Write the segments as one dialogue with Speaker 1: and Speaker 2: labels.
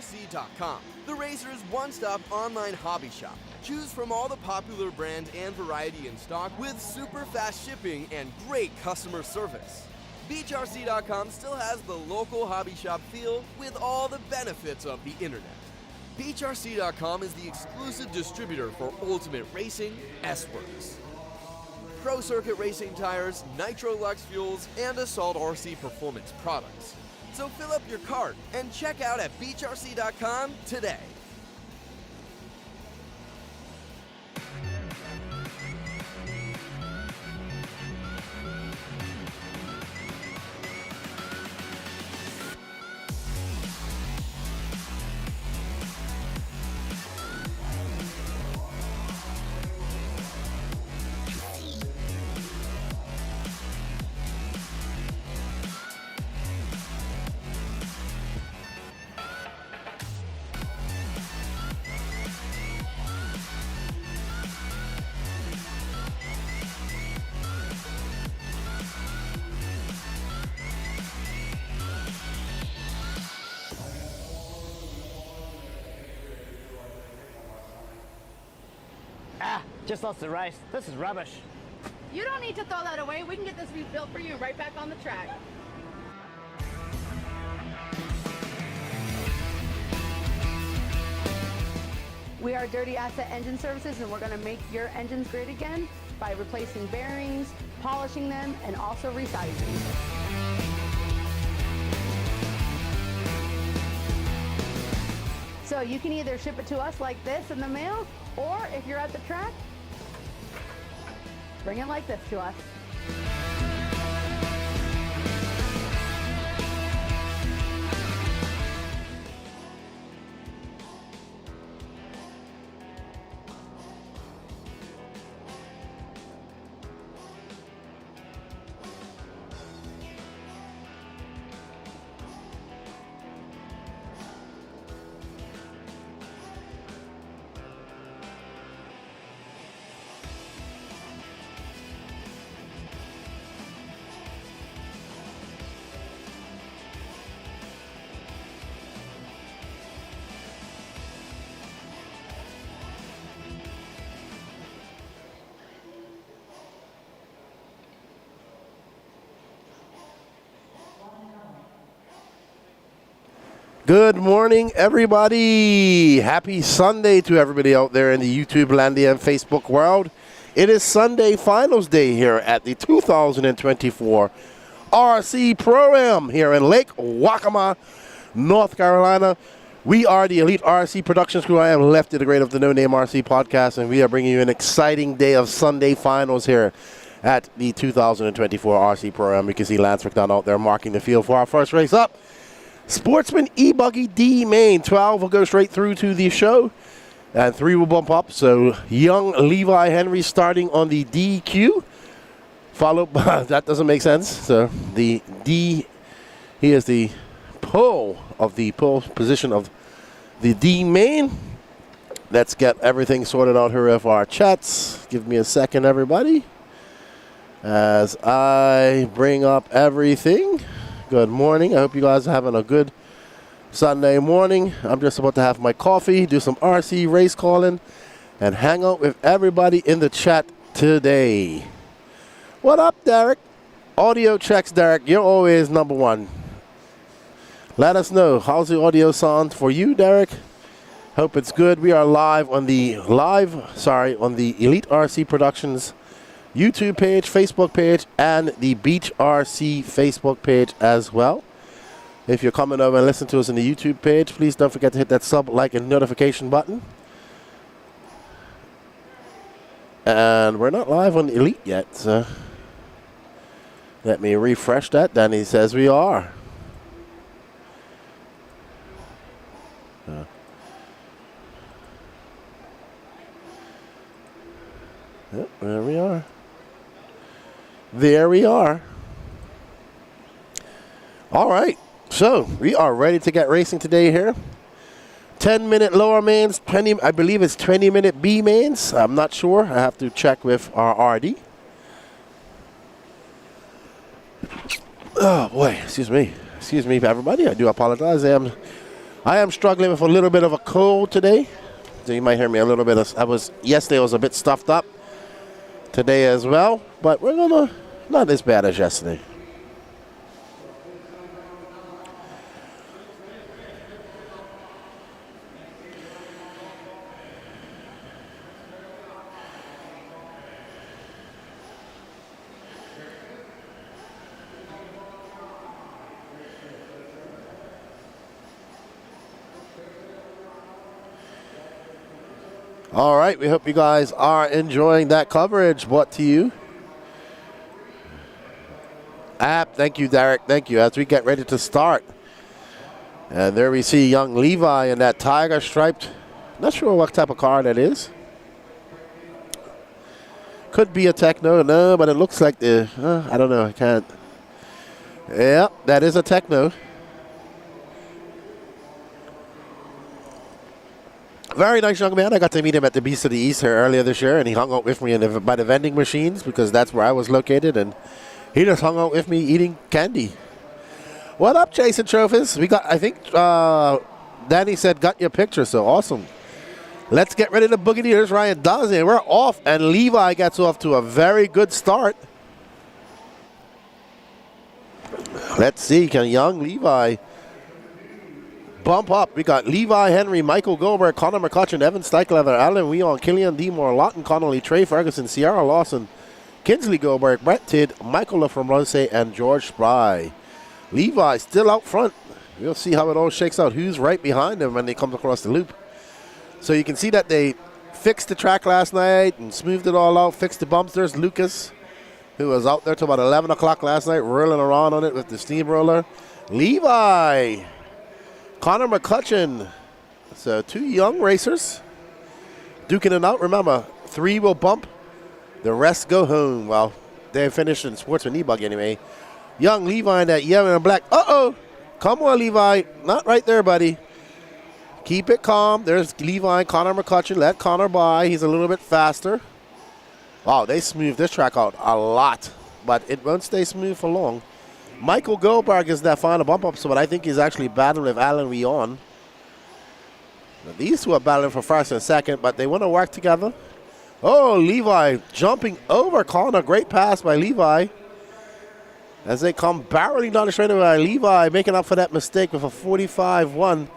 Speaker 1: Bgrc.com, the racer's one-stop online hobby shop. Choose from all the popular brands and variety in stock with super fast shipping and great customer service. Bgrc.com still has the local hobby shop feel with all the benefits of the internet. Bgrc.com is the exclusive distributor for Ultimate Racing, S-Works, Pro Circuit Racing tires, Nitro Lux fuels, and Assault RC performance products. So fill up your cart and check out at Bgrc.com today.
Speaker 2: Just lost the race. This is rubbish.
Speaker 3: You don't need to throw that away. We can get this rebuilt for you right back on the track. We are Dirty Asset Engine Services, and we're going to make your engines great again by replacing bearings, polishing them, and also resizing. So you can either ship it to us like this in the mail, or if you're at the track, bring it like this to us.
Speaker 4: Good morning, everybody. Happy Sunday to everybody out there in the YouTube Landia and Facebook world. It is Sunday Finals Day here at the 2024 RC Pro-Am here in Lake Waccamaw, North Carolina. We are the Elite RC Productions crew. I am Lefty, the great of the No Name RC podcast, and we are bringing you an exciting day of Sunday Finals here at the 2024 RC Pro-Am. You can see Lance McDonough out there marking the field for our first race up. Sportsman eBuggy D main. 12 will go straight through to the show, and 3 will bump up. So young Levi Henry starting on the DQ, followed by, that doesn't make sense. So the D, he is the pole position of the D main. Let's get everything sorted out here with our chats. Give me a second, everybody, as I bring up everything. Good morning. I hope you guys are having a good Sunday morning. I'm just about to have my coffee, do some RC race calling, and hang out with everybody in the chat today. What up, Derek? Audio checks, Derek. You're always number one. Let us know. How's the audio sound for you, Derek? Hope it's good. We are live on the Elite RC Productions YouTube page, Facebook page, and the Beach RC Facebook page as well. If you're coming over and listening to us on the YouTube page, please don't forget to hit that sub, like, and notification button. And we're not live on Elite yet, so let me refresh that. Danny says we are. Yep, there we are. There we are. All right. So we are ready to get racing today here. 10-minute lower mains, I believe it's 20-minute B mains. I'm not sure. I have to check with our RD. Oh boy, excuse me, everybody. I do apologize. I am I am struggling with a little bit of a cold today. So you might hear me a little bit yesterday I was a bit stuffed up. Today as well, but we're gonna, not as bad as yesterday. All right, we hope you guys are enjoying that coverage. Brought to you. Thank you, Derek. Thank you. As we get ready to start. And there we see young Levi in that tiger striped. Not sure what type of car that is. Could be a Techno. No, but it looks like the, I don't know. I can't. Yeah, that is a Techno. Very nice young man. I got to meet him at the Beast of the East here earlier this year, and he hung out with me by the vending machines because that's where I was located, and he just hung out with me eating candy. What up, Jason Trophies? We got, I think, Danny said, got your picture, so awesome. Let's get ready to boogie. Here's Ryan Dawson. We're off, and Levi gets off to a very good start. Let's see, can young Levi bump up? We got Levi Henry, Michael Goldberg, Connor McCutcheon, Evan Steichlever, Alan Weon, Killian Demore, Lawton Connolly, Trey Ferguson, Sierra Lawson, Kinsley Goldberg, Brett Tidd, Michael LaFromose, and George Spry. Levi still out front. We'll see how it all shakes out. Who's right behind him when they come across the loop. So you can see that they fixed the track last night and smoothed it all out, fixed the bumps. There's Lucas, who was out there till about 11 o'clock last night, rolling around on it with the steamroller. Levi, Connor McCutcheon. So 2 young racers duking it out. Remember, 3 will bump. The rest go home. Well, they finished in Sportsman eBuggy anyway. Young Levi in that yellow and black. Uh-oh. Come on, Levi. Not right there, buddy. Keep it calm. There's Levi, Connor McCutcheon. Let Connor by. He's a little bit faster. Wow, they smoothed this track out a lot. But it won't stay smooth for long. Michael Goldberg is that final bump up, so but I think he's actually battling with Alan Weon. These two are battling for first and second, but they want to work together. Oh, Levi jumping over Connor. Great pass by Levi. As they come barreling down the straightaway, Levi making up for that mistake with a 45-1.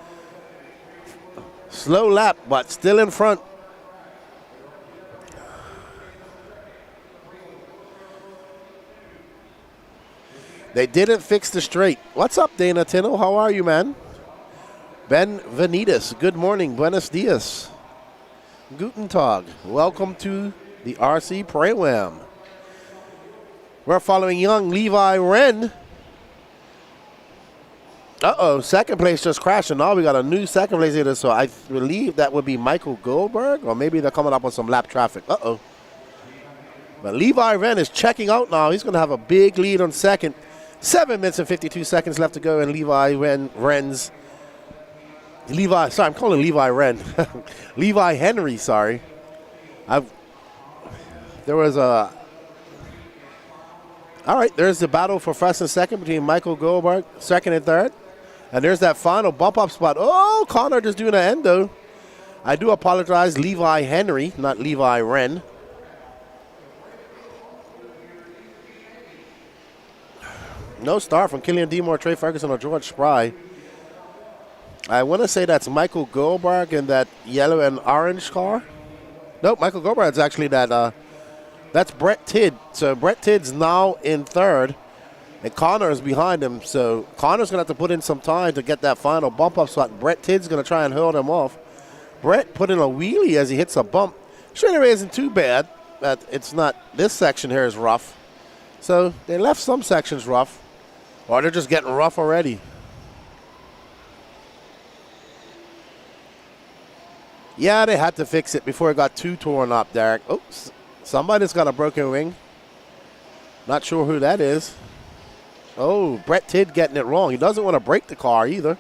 Speaker 4: Slow lap, but still in front. They didn't fix the straight. What's up, Dana Tino? How are you, man? Ben Vanitas, good morning. Buenos dias. Guten Tag. Welcome to the RC Pre-Wam. We're following young Levi Wren. Uh-oh, second place just crashed, and now we got a new second place here, so I believe that would be Michael Goldberg, or maybe they're coming up on some lap traffic. Uh-oh. But Levi Wren is checking out now. He's going to have a big lead on second. 7 minutes and 52 seconds left to go, and Levi I'm calling Levi Wren. Levi Henry, sorry. There was a... All right, there's the battle for first and second between Michael Goldberg, second and third. And there's that final bump-up spot. Oh, Connor just doing an endo. I do apologize, Levi Henry, not Levi Wren. No start from Killian Demore, Trey Ferguson, or George Spry. I want to say that's Michael Goldberg in that yellow and orange car. Nope, Michael Goldberg's actually that... That's Brett Tidd. So Brett Tidd's now in third, and Connor is behind him. So Connor's going to have to put in some time to get that final bump-up spot. Brett Tidd's going to try and hold him off. Brett put in a wheelie as he hits a bump. Straightaway isn't too bad. It's not. This section here is rough. So they left some sections rough, or they're just getting rough already. Yeah, they had to fix it before it got too torn up, Derek. Oops. Somebody's got a broken wing. Not sure who that is. Oh, Brett Tidd getting it wrong. He doesn't want to break the car either.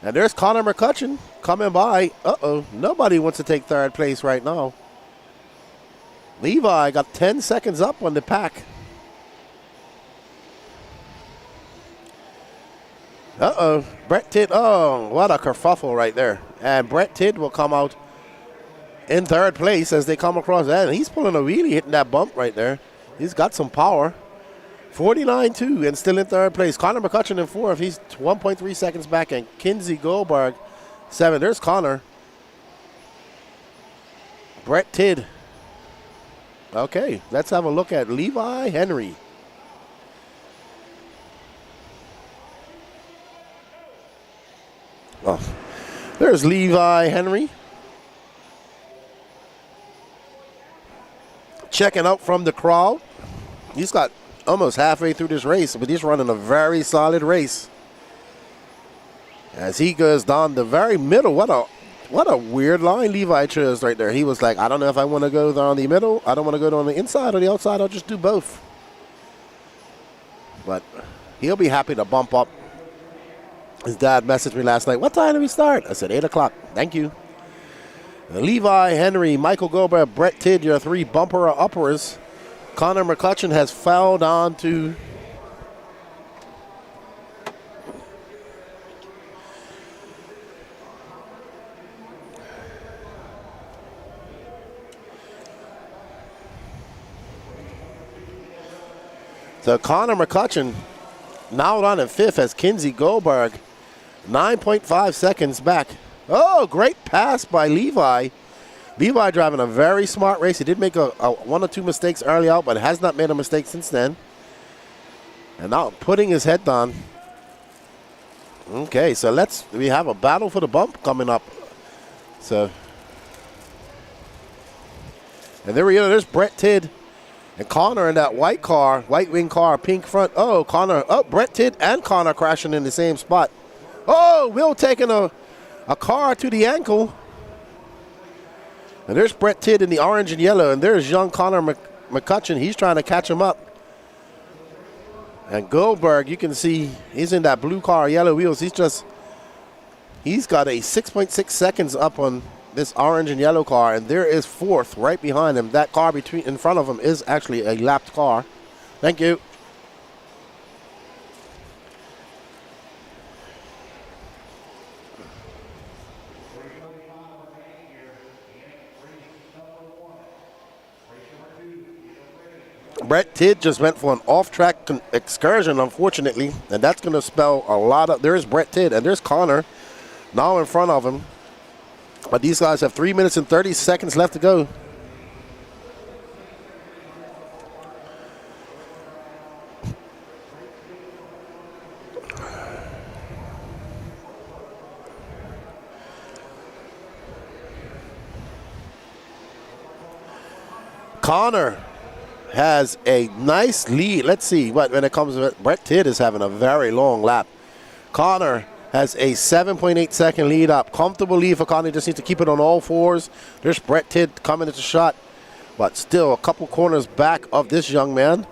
Speaker 4: And there's Connor McCutcheon coming by. Uh-oh. Nobody wants to take third place right now. Levi got 10 seconds up on the pack. Uh-oh. Brett Tidd. Oh, what a kerfuffle right there. And Brett Tidd will come out in third place as they come across that. And he's pulling a wheelie, hitting that bump right there. He's got some power. 49-2 and still in third place. Connor McCutcheon in fourth. He's 1.3 seconds back. And Kinsey Goldberg, 7. There's Connor. Brett Tidd. Okay, let's have a look at Levi Henry. Oh, there's Levi Henry. Checking out from the crowd. He's got almost halfway through this race, but he's running a very solid race. As he goes down the very middle. What a weird line Levi chose right there. He was like, I don't know if I want to go down the middle. I don't want to go down the inside or the outside. I'll just do both. But he'll be happy to bump up. His dad messaged me last night, what time do we start? I said 8 o'clock. Thank you. Levi Henry, Michael Goldberg, Brett Tidd, your 3 bumper uppers. Connor McCutcheon has fouled on to so Connor McCutcheon now on in 5th as Kinsey Goldberg, 9.5 seconds back. Oh, great pass by Levi. Levi driving a very smart race. He did make a 1 or 2 mistakes early out, but has not made a mistake since then. And now putting his head down. Okay, so we have a battle for the bump coming up. So, and there we go. There's Brett Tidd and Connor in that white car, white wing car, pink front. Oh, Connor. Oh, Brett Tidd and Connor crashing in the same spot. Oh, Will taking a car to the ankle. And there's Brett Tidd in the orange and yellow. And there's young Connor McCutcheon. He's trying to catch him up. And Goldberg, you can see he's in that blue car, yellow wheels. He's got a 6.6 seconds up on this orange and yellow car. And there is 4th right behind him. That car in front of him is actually a lapped car. Thank you. Brett Tidd just went for an off-track excursion, unfortunately, and that's going to spell a lot of. There's Brett Tidd, and there's Connor now in front of him. But these guys have 3 minutes and 30 seconds left to go. Connor has a nice lead. Let's see what when it comes to it. Brett Tidd is having a very long lap. Connor has a 7.8 second lead up. Comfortable lead for Connor. Just needs to keep it on all 4s. There's Brett Tidd coming into shot, but still a couple corners back of this young man.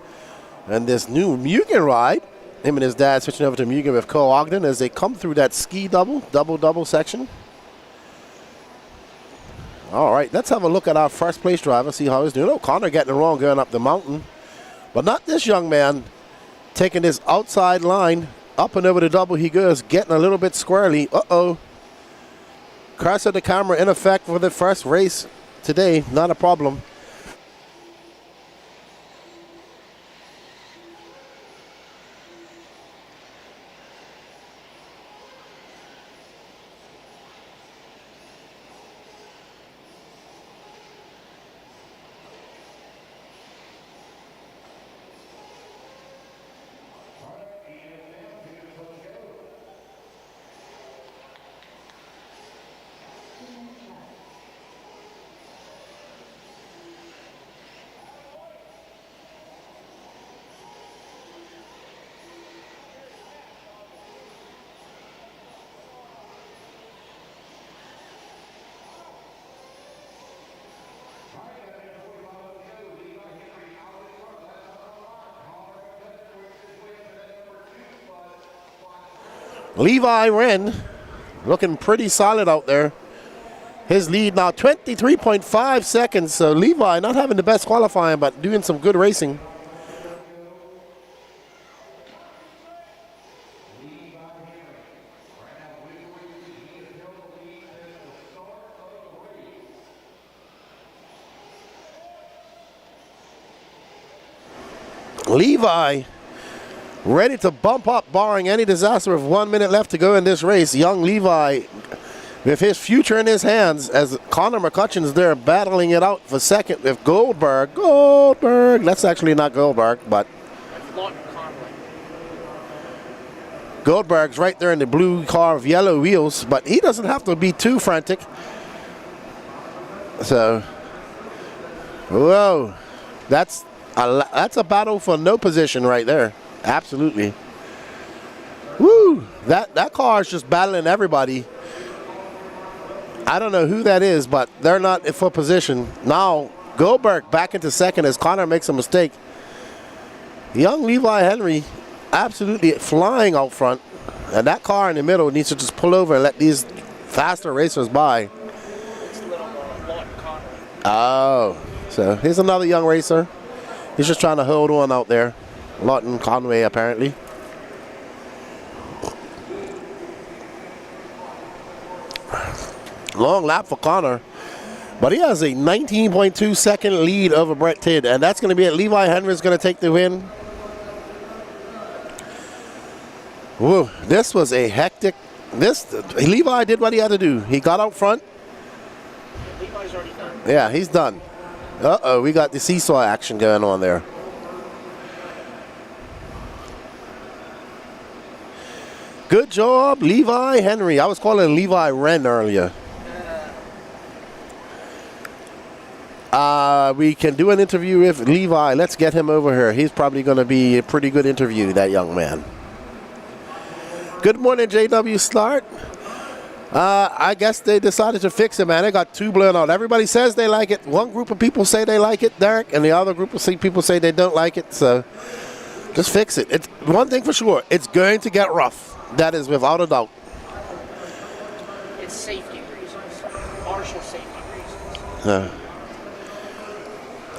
Speaker 4: And this new Mugen ride, him and his dad switching over to Mugen with Cole Ogden as they come through that ski double section. All right, let's have a look at our first place driver, see how he's doing. Oh, Connor getting it wrong going up the mountain. But not this young man taking this outside line. Up and over the double he goes, getting a little bit squirrely. Uh-oh. Crash of the camera in effect for the first race today. Not a problem. Levi Wren looking pretty solid out there. His lead now 23.5 seconds. So Levi not having the best qualifying, but doing some good racing. Levi ready to bump up, barring any disaster with 1 minute left to go in this race. Young Levi with his future in his hands as Connor McCutcheon's there battling it out for second with Goldberg. That's actually not Goldberg, but Goldberg's right there in the blue car with yellow wheels, but he doesn't have to be too frantic. So, whoa, that's a battle for no position right there. Absolutely. Woo, that car is just battling everybody. I don't know who that is, but they're not for position. Now, Goldberg back into second as Connor makes a mistake. Young Levi Henry absolutely flying out front, and that car in the middle needs to just pull over and let these faster racers by. Oh, so here's another young racer. He's just trying to hold on out there. Lawton Conway, apparently. Long lap for Connor, but he has a 19.2 second lead over Brett Tidd, and that's going to be it. Levi Henry's going to take the win. Whoa, this was a hectic. Levi did what he had to do. He got out front.
Speaker 2: Levi's already done.
Speaker 4: Yeah, he's done. Uh-oh, we got the seesaw action going on there. Good job, Levi Henry. I was calling Levi Wren earlier. We can do an interview with Levi. Let's get him over here. He's probably going to be a pretty good interview, that young man. Good morning, JW Slart. I guess they decided to fix it, man. They got two blown out. Everybody says they like it. One group of people say they like it, Derek, and the other group of people say they don't like it. So just fix it. It's one thing for sure. It's going to get rough. That is without a doubt.
Speaker 2: It's safety reasons. Marshall safety reasons.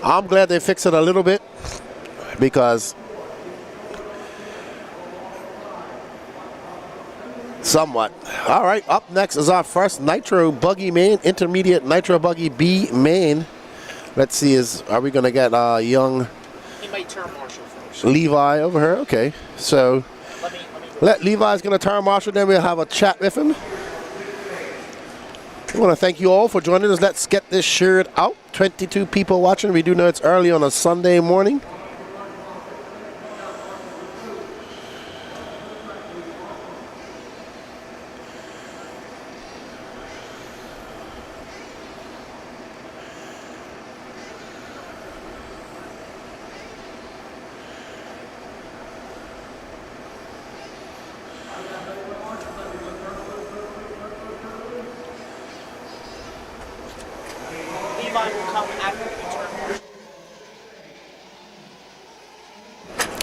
Speaker 4: I'm glad they fixed it a little bit because somewhat. All right, up next is our first Nitro Buggy main, intermediate Nitro Buggy B main. Let's see, are we going to get young
Speaker 2: He might turn Marshall first.
Speaker 4: Levi over here? Okay, so Levi's going to turn Marshall, then we'll have a chat with him. I want to thank you all for joining us. Let's get this shared out. 22 people watching. We do know it's early on a Sunday morning.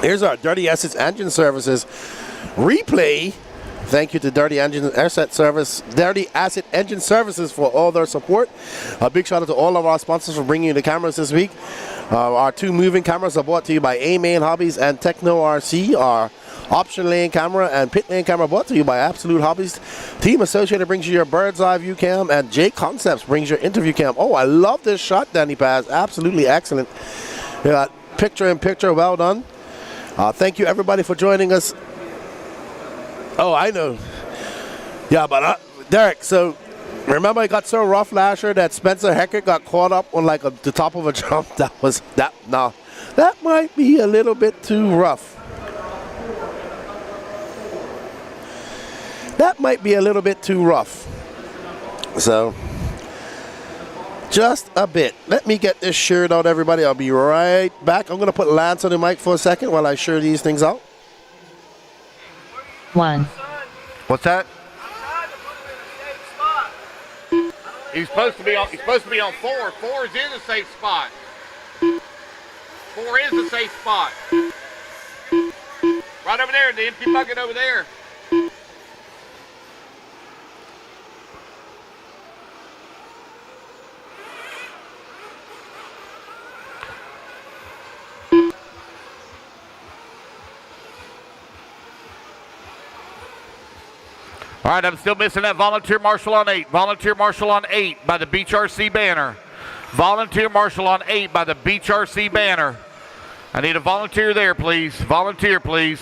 Speaker 4: Here's our Dirty Assets Engine Services replay. Thank you to Dirty Asset Engine Services for all their support. A big shout out to all of our sponsors for bringing you the cameras this week. Our two moving cameras are brought to you by A-Main Hobbies and Techno RC. Our option lane camera and pit lane camera brought to you by Absolute Hobbies. Team Associated brings you your bird's eye view cam, and J Concepts brings your interview cam. Oh, I love this shot, Danny Paz. Absolutely excellent. Yeah, picture in picture, well done. Thank you, everybody, for joining us. Oh, I know. Yeah, but Derek, so remember it got so rough last year that Spencer Heckert got caught up on like the top of a jump? Now, that might be a little bit too rough. That might be a little bit too rough. So, just a bit. Let me get this shared out, everybody. I'll be right back. I'm going to put Lance on the mic for a second while I share these things out.
Speaker 5: 1.
Speaker 4: What's that?
Speaker 6: He's supposed to be on 4. 4 is in the safe spot. 4 is the safe spot. Right over there, the empty bucket over there. All right, I'm still missing that volunteer marshal on 8. Volunteer marshal on 8 by the Beach RC banner. Volunteer marshal on 8 by the Beach RC banner. I need a volunteer there, please. Volunteer, please.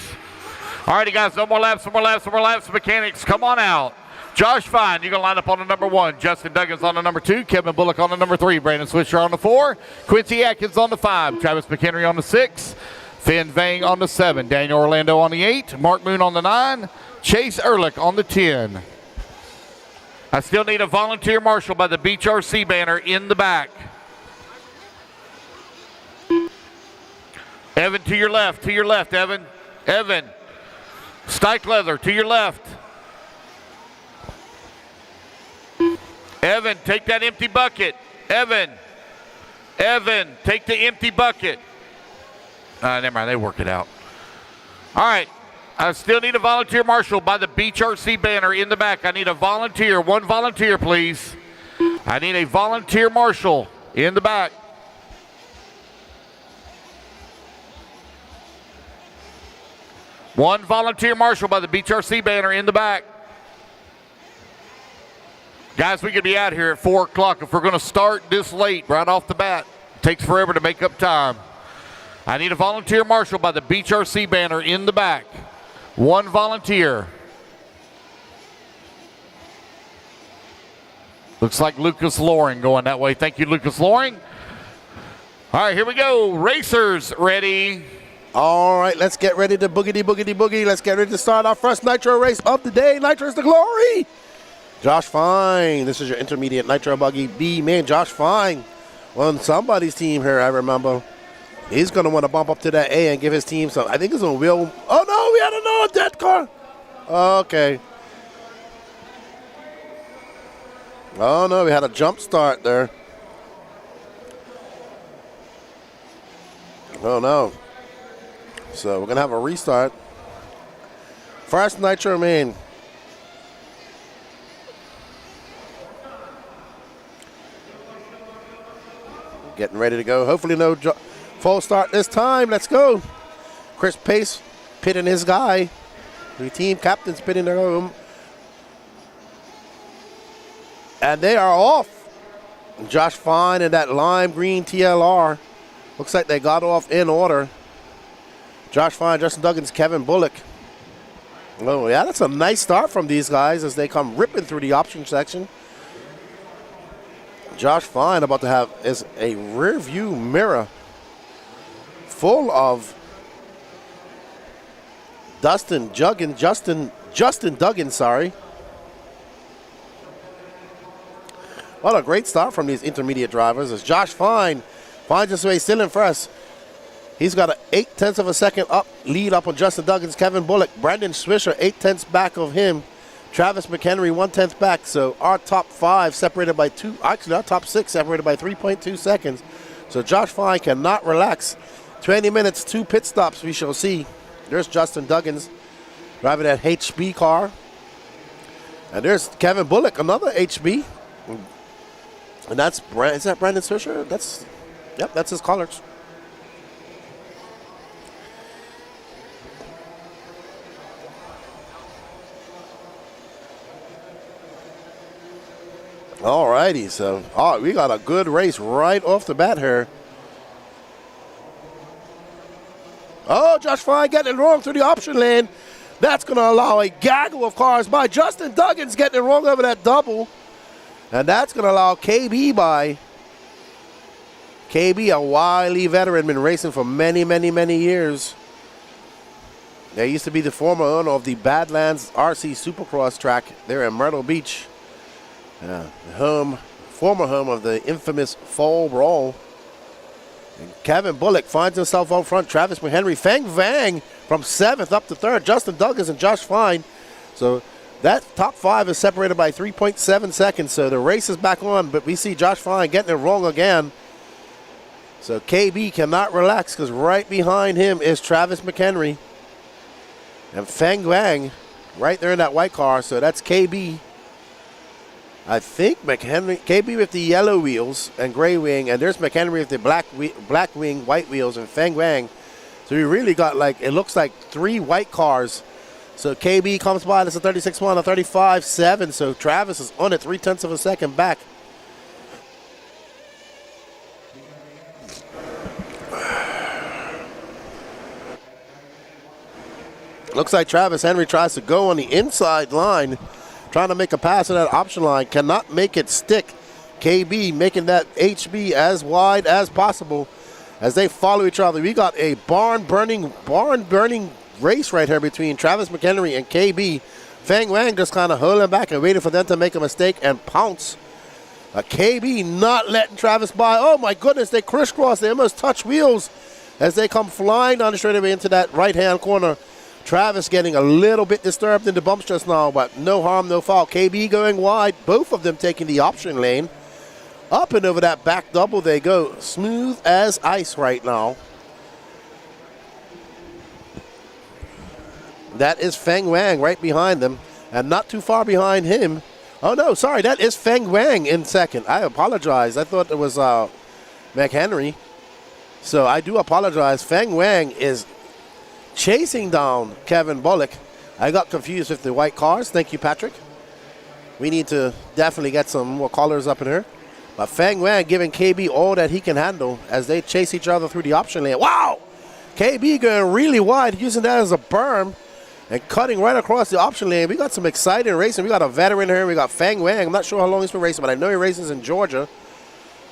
Speaker 6: All righty, guys, no more laps, no more laps, no more laps. Mechanics, come on out. Josh Fine, you're going to line up on the number 1. Justin Duggins on the number 2. Kevin Bullock on the number 3. Brandon Swisher on the 4. Quincy Atkins on the 5. Travis McHenry on the 6. Finn Vang on the 7. Daniel Orlando on the 8. Mark Moon on the 9. Chase Ehrlich on the 10. I still need a volunteer marshal by the Beach RC banner in the back. Evan, to your left, Evan. Evan. Stike Leather, to your left. Evan, take that empty bucket. Evan, take the empty bucket. Never mind, they work it out. All right, I still need a volunteer marshal by the Beach RC banner in the back. I need a volunteer, 1 volunteer, please. I need a volunteer marshal in the back. One volunteer marshal by the Beach RC banner in the back. Guys, we could be out here at 4 o'clock if we're going to start this late right off the bat. It takes forever to make up time. I need a volunteer marshal by the Beach RC banner in the back. 1 volunteer. Looks like Lucas Loring going that way. Thank you, Lucas Loring. All right, here we go. Racers ready.
Speaker 4: All right, let's get ready to boogie. Let's get ready to start our first Nitro race of the day. Nitro's the glory. Josh Fine. This is your intermediate Nitro Buggy B. Man, Josh Fine on somebody's team here, I remember. He's going to want to bump up to that A and give his team some. I think it's on Will. Oh, no, we had a dead car. Okay. Oh, no, we had a jump start there. Oh, no. So we're going to have a restart. First Nitro main. Getting ready to go. Hopefully no full start this time. Let's go. Chris Pace pitting his guy. The team captains pitting their own. And they are off. Josh Fine and that lime green TLR. Looks like they got off in order. Josh Fine, Justin Duggins, Kevin Bullock. Oh, yeah, that's a nice start from these guys as they come ripping through the option section. Josh Fine about to have is a rear view mirror full of Justin Duggins, sorry. What a great start from these intermediate drivers as Josh Fine finds his way still in first. He's got an 0.8 of a second lead up on Justin Duggins, Kevin Bullock, Brandon Swisher 0.8 back of him, Travis McHenry 1/10 back. So our top 5 separated by 2. Actually, our top 6 separated by 3.2 seconds. So Josh Fine cannot relax. 20 minutes, 2 pit stops. We shall see. There's Justin Duggins driving that HB car, and there's Kevin Bullock, another HB. And that's is that Brandon Swisher? That's his colors. All righty, so we got a good race right off the bat here. Oh, Josh Fine getting it wrong through the option lane. That's going to allow a gaggle of cars by. Justin Duggins getting it wrong over that double. And that's going to allow KB by. KB, a wily veteran, been racing for many, many, many years. They used to be the former owner of the Badlands RC Supercross track there in Myrtle Beach. Former home of the infamous Fall Brawl. And Kevin Bullock finds himself out front. Travis McHenry, Feng Vang from 7th up to 3rd. Justin Duggins and Josh Fine. So that top 5 is separated by 3.7 seconds. So the race is back on, but we see Josh Fine getting it wrong again. So KB cannot relax because right behind him is Travis McHenry. And Feng Vang right there in that white car. So that's KB. I think McHenry, KB with the yellow wheels and gray wing, and there's McHenry with the black wing, white wheels, and Feng Wang. So we really got it looks like 3 white cars. So KB comes by, that's a 36.1, a 35.7. So Travis is on it 0.3 of a second back. Looks like Travis Henry tries to go on the inside line, trying to make a pass on that option line. Cannot make it stick. KB making that HB as wide as possible as they follow each other. We got a barn-burning race right here between Travis McHenry and KB. Feng Wang just kind of holding back and waiting for them to make a mistake and pounce. KB not letting Travis by. Oh, my goodness, they crisscross. They almost touch wheels as they come flying down the straightaway into that right-hand corner. Travis getting a little bit disturbed in the bumps just now, but no harm, no foul. KB going wide, both of them taking the option lane. Up and over that back double they go. Smooth as ice right now. That is Feng Wang right behind them, and not too far behind him. Oh, no, sorry, that is Feng Wang in second. I apologize. I thought it was McHenry. So I do apologize. Feng Wang is chasing down Kevin Bullock. I got confused with the white cars. Thank you, Patrick. We need to definitely get some more colors up in here. But Feng Wang giving KB all that he can handle as they chase each other through the option lane. Wow! KB going really wide, using that as a berm and cutting right across the option lane. We got some exciting racing. We got a veteran here. We got Feng Wang. I'm not sure how long he's been racing, but I know he races in Georgia.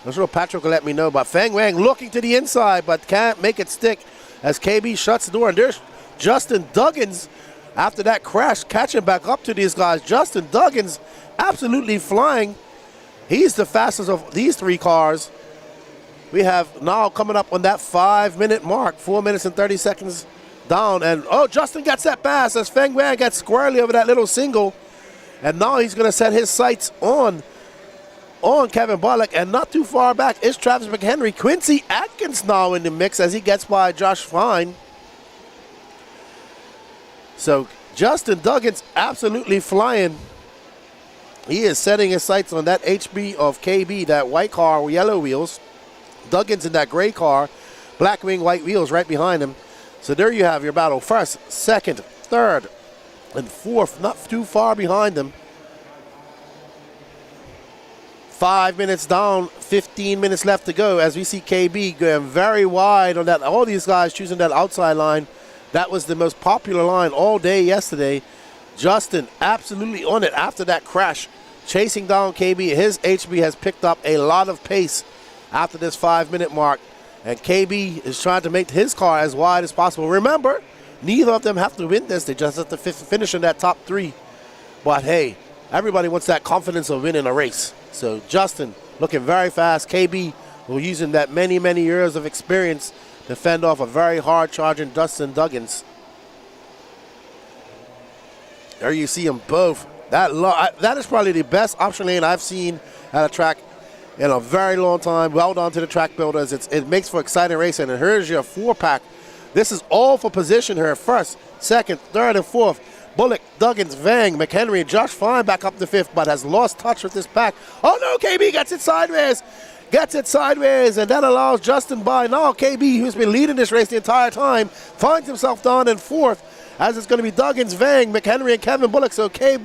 Speaker 4: I'm sure Patrick will let me know. But Feng Wang looking to the inside, but can't make it stick as KB shuts the door. And there's Justin Duggins after that crash, catching back up to these guys. Justin Duggins absolutely flying. He's the fastest of these three cars. We have now coming up on that 5-minute mark, 4 minutes and 30 seconds down. And, oh, Justin gets that pass as Feng Wang gets squarely over that little single. And now he's going to set his sights on Kevin Bullock. And not too far back is Travis McHenry. Quincy Atkins now in the mix as he gets by Josh Fine. So Justin Duggins absolutely flying. He is setting his sights on that HB of KB, that white car with yellow wheels. Duggins in that gray car, black wing, white wheels right behind him. So there you have your battle. First, second, third, and fourth, not too far behind them. 5 minutes down, 15 minutes left to go as we see KB going very wide on that. All these guys choosing that outside line. That was the most popular line all day yesterday. Justin absolutely on it after that crash, chasing down KB. His HB has picked up a lot of pace after this 5-minute mark, and KB is trying to make his car as wide as possible. Remember, neither of them have to win this. They just have to finish in that top three. But hey, everybody wants that confidence of winning a race. So Justin looking very fast. KB, who using that many years of experience to fend off a very hard charging Justin Duggins. There you see them both. That is probably the best option lane I've seen at a track in a very long time. Well done to the track builders. It makes for exciting racing. And here's your 4-pack. This is all for position here. First, second, third, and fourth. Bullock, Duggins, Vang, McHenry, Josh Fine back up to fifth, but has lost touch with this pack. Oh no, KB gets it sideways. And that allows Justin by. Now KB, who's been leading this race the entire time, finds himself down in fourth, as it's going to be Duggins, Vang, McHenry, and Kevin Bullock. So KB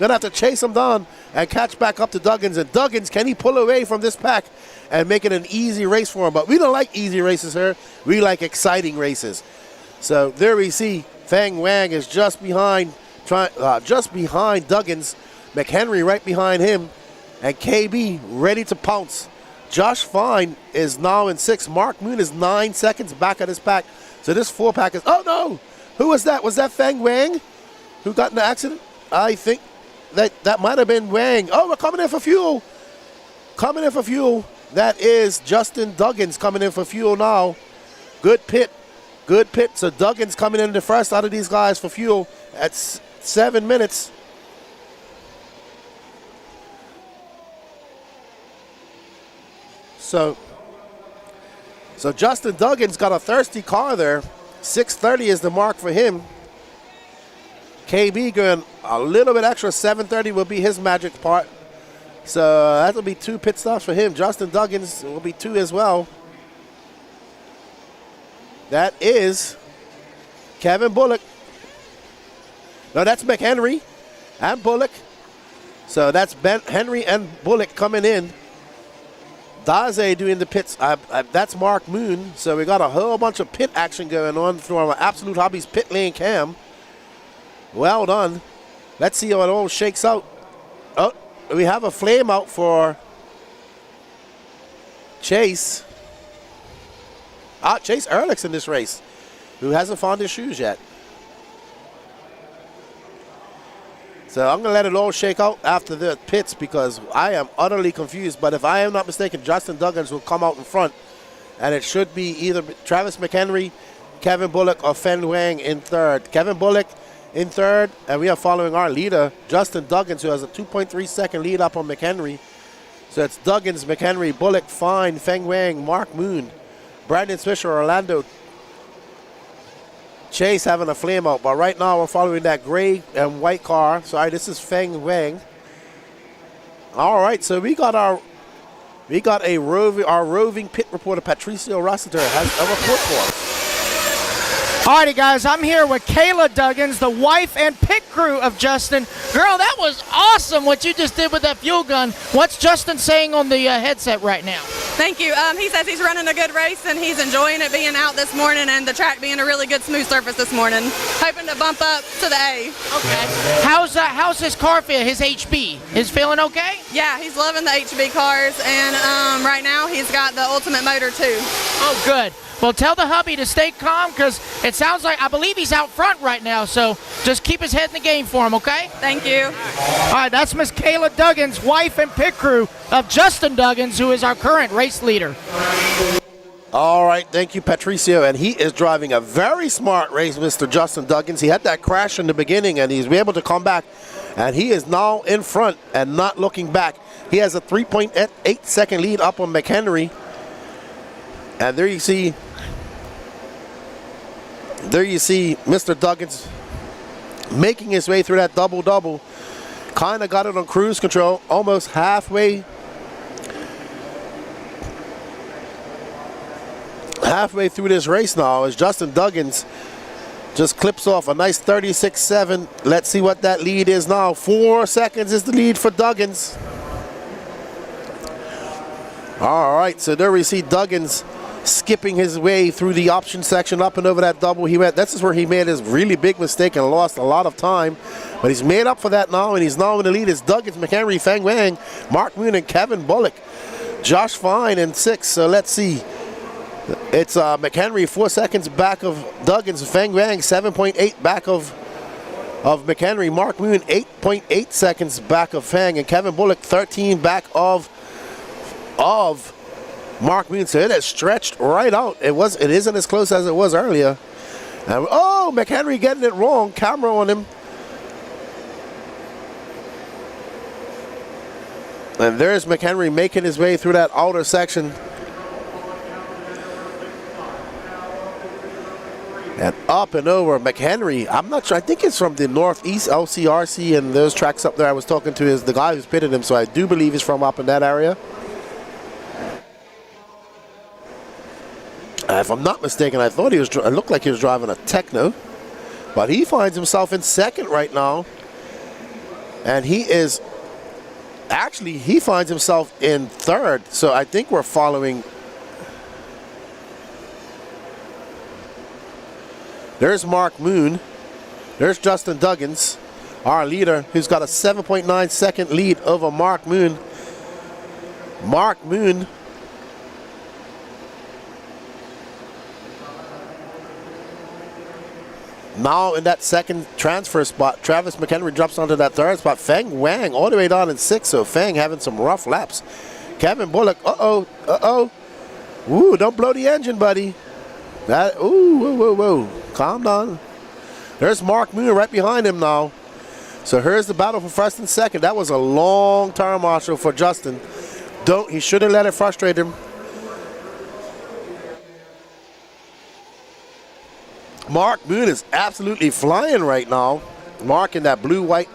Speaker 4: going to have to chase him down and catch back up to Duggins. And Duggins, can he pull away from this pack and make it an easy race for him? But we don't like easy races here. We like exciting races. So there we see Feng Wang is just behind Duggins. McHenry right behind him. And KB ready to pounce. Josh Fine is now in sixth. Mark Moon is 9 seconds back at his pack. So this 4-pack is, oh no! Who was that? Was that Feng Wang who got in the accident? I think that might have been Wang. Oh, we're coming in for fuel. That is Justin Duggins coming in for fuel now. Good pit. So Duggins coming in the first out of these guys for fuel at 7 minutes. So Justin Duggins got a thirsty car there. 6:30 is the mark for him. KB going a little bit extra. 7:30 will be his magic part. So that'll be 2 pit stops for him. Justin Duggins will be 2 as well. That is Kevin Bullock. No, that's McHenry and Bullock. So that's Henry and Bullock coming in. Daze doing the pits. That's Mark Moon. So we got a whole bunch of pit action going on through our Absolute Hobbies pit lane cam. Well done. Let's see how it all shakes out. Oh, we have a flame out for Chase. Chase Ehrlich's in this race, who hasn't found his shoes yet. So I'm going to let it all shake out after the pits because I am utterly confused. But if I am not mistaken, Justin Duggins will come out in front. And it should be either Travis McHenry, Kevin Bullock, or Feng Wang in third. Kevin Bullock in third, and we are following our leader, Justin Duggins, who has a 2.3-second lead up on McHenry. So it's Duggins, McHenry, Bullock, Fine, Feng Wang, Mark Moon, Brandon Swisher, Orlando, Chase having a flame out. But right now we're following that gray and white car. Sorry, this is Feng Wang. All right, so we got our roving pit reporter, Patricio Rossiter, has a report for us.
Speaker 5: Alrighty, guys, I'm here with Kayla Duggins, the wife and pit crew of Justin. Girl, that was awesome what you just did with that fuel gun. What's Justin saying on the headset right now?
Speaker 7: Thank you. He says he's running a good race and he's enjoying it being out this morning and the track being a really good smooth surface this morning. Hoping to bump up to the A.
Speaker 5: Okay. How's his car feel? His HB? Is feeling okay?
Speaker 7: Yeah, he's loving the HB cars and right now he's got the Ultimate motor too.
Speaker 5: Oh, good. Well, tell the hubby to stay calm because it sounds like, I believe he's out front right now, so just keep his head in the game for him, okay?
Speaker 7: Thank you.
Speaker 5: All right, that's Miss Kayla Duggins, wife and pit crew of Justin Duggins, who is our current race leader.
Speaker 4: All right, thank you, Patricio. And he is driving a very smart race, Mr. Justin Duggins. He had that crash in the beginning, and he's been able to come back. And he is now in front and not looking back. He has a 3.8-second lead up on McHenry. And there you see Mr. Duggins making his way through that double-double. Kind of got it on cruise control, almost halfway through this race now as Justin Duggins just clips off a nice 36.7. Let's see what that lead is now. 4 seconds is the lead for Duggins. All right, so there we see Duggins skipping his way through the option section up and over that double. This is where he made his really big mistake and lost a lot of time. But he's made up for that now, and he's now in the lead. It's Duggins, McHenry, Feng Wang, Mark Moon, and Kevin Bullock. Josh Fine in 6th. So let's see. It's McHenry 4 seconds back of Duggins. Feng Wang 7.8 back of McHenry. Mark Moon 8.8 seconds back of Feng, and Kevin Bullock 13 back of Mark Moon. So it has stretched right out. It isn't as close as it was earlier. And, McHenry getting it wrong. Camera on him. And there's McHenry making his way through that outer section. And up and over McHenry. I'm not sure. I think it's from the Northeast LCRC and those tracks up there. I was talking to the guy who's pitted him, so I do believe he's from up in that area. If I'm not mistaken, I thought it looked like he was driving a Techno, but he finds himself in 2nd right now, and he finds himself in 3rd. So I think we're following. There's Mark Moon. There's Justin Duggins, our leader, who's got a 7.9-second lead over Mark Moon. Mark Moon now in that 2nd transfer spot. Travis McHenry drops onto that 3rd spot. Feng Wang all the way down in 6th, so Feng having some rough laps. Kevin Bullock, Ooh, don't blow the engine, buddy. Whoa. Calm down. There's Mark Moon right behind him now. So here's the battle for 1st and 2nd. That was a long turn marshal for Justin. He shouldn't let it frustrate him. Mark Moon is absolutely flying right now. Mark in that blue, white,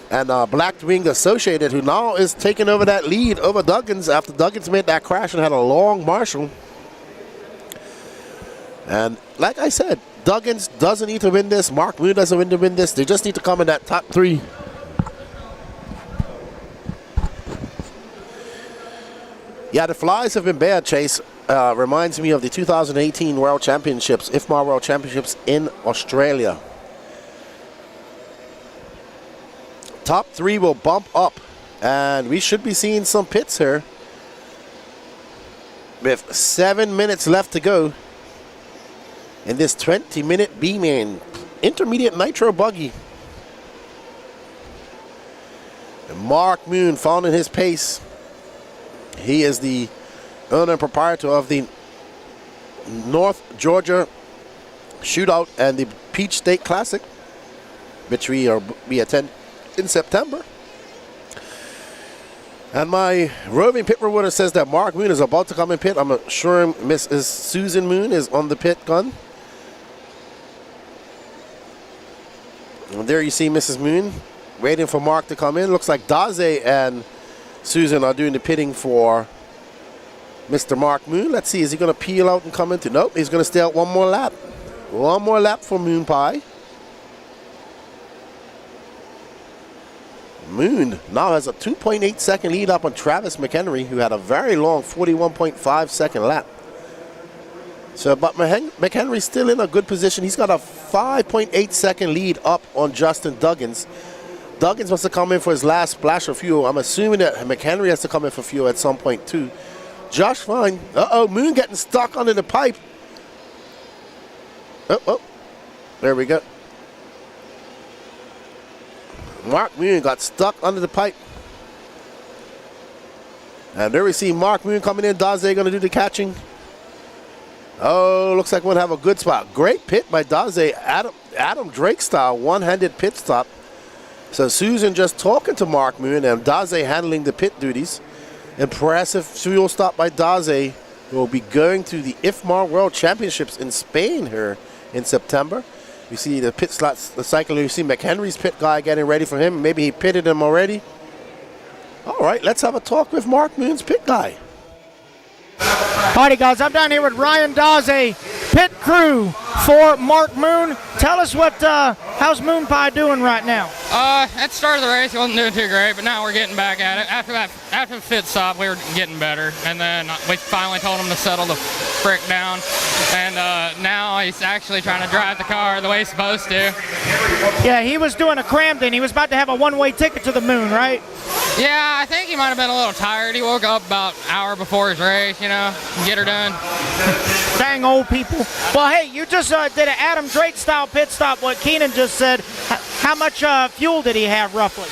Speaker 4: and black wing associated, who now is taking over that lead over Duggins after Duggins made that crash and had a long marshal. And like I said, Duggins doesn't need to win this. Mark Moon doesn't need to win this. They just need to come in that top 3. Yeah, the flies have been bad, Chase. Reminds me of the 2018 World Championships, IFMAR World Championships in Australia. top 3 will bump up, and we should be seeing some pits here with 7 minutes left to go in this 20-minute B-Man intermediate Nitro buggy. And Mark Moon found in his pace. He is the owner and proprietor of the North Georgia Shootout and the Peach State Classic, which we attend in September. And my roving pit reporter says that Mark Moon is about to come in pit. I'm sure Mrs. Susan Moon is on the pit gun. And there you see Mrs. Moon waiting for Mark to come in. Looks like Daze and Susan are doing the pitting for Mr. Mark Moon. Let's see, is he going to peel out and come into? Nope, he's going to stay out one more lap. One more lap for Moon Pie. Moon now has a 2.8 second lead up on Travis McHenry, who had a very long 41.5 second lap. So, but McHenry's still in a good position. He's got a 5.8 second lead up on Justin Duggins. Duggins must have come in for his last splash of fuel. I'm assuming that McHenry has to come in for fuel at some point too. Josh Fine. Moon getting stuck under the pipe. There we go. Mark Moon got stuck under the pipe. And there we see Mark Moon coming in. Daze going to do the catching. Oh, looks like we'll have a good spot. Great pit by Daze. Adam Drake style, one-handed pit stop. So Susan just talking to Mark Moon and Daze handling the pit duties. Impressive fuel stop by Daze, who will be going to the IFMAR World Championships in Spain here in September. You see the pit slots, the cycle. You see McHenry's pit guy getting ready for him. Maybe he pitted him already. All right, let's have a talk with Mark Moon's pit guy.
Speaker 5: Alrighty, guys, I'm down here with Ryan Daze, pit crew for Mark Moon. Tell us how's Moon Pie doing right now?
Speaker 8: At the start of the race, he wasn't doing too great, but now we're getting back at it. After the pit stop, we were getting better, and then we finally told him to settle the frick down, and now he's actually trying to drive the car the way he's supposed to.
Speaker 5: Yeah, he was doing a Cramden. He was about to have a one-way ticket to the moon, right?
Speaker 8: Yeah, I think he might have been a little tired. He woke up about an hour before his race, get her done.
Speaker 5: Dang old people. Well, hey, you just did an Adam Drake style pit stop. What Keenan just said. How much fuel did he have roughly?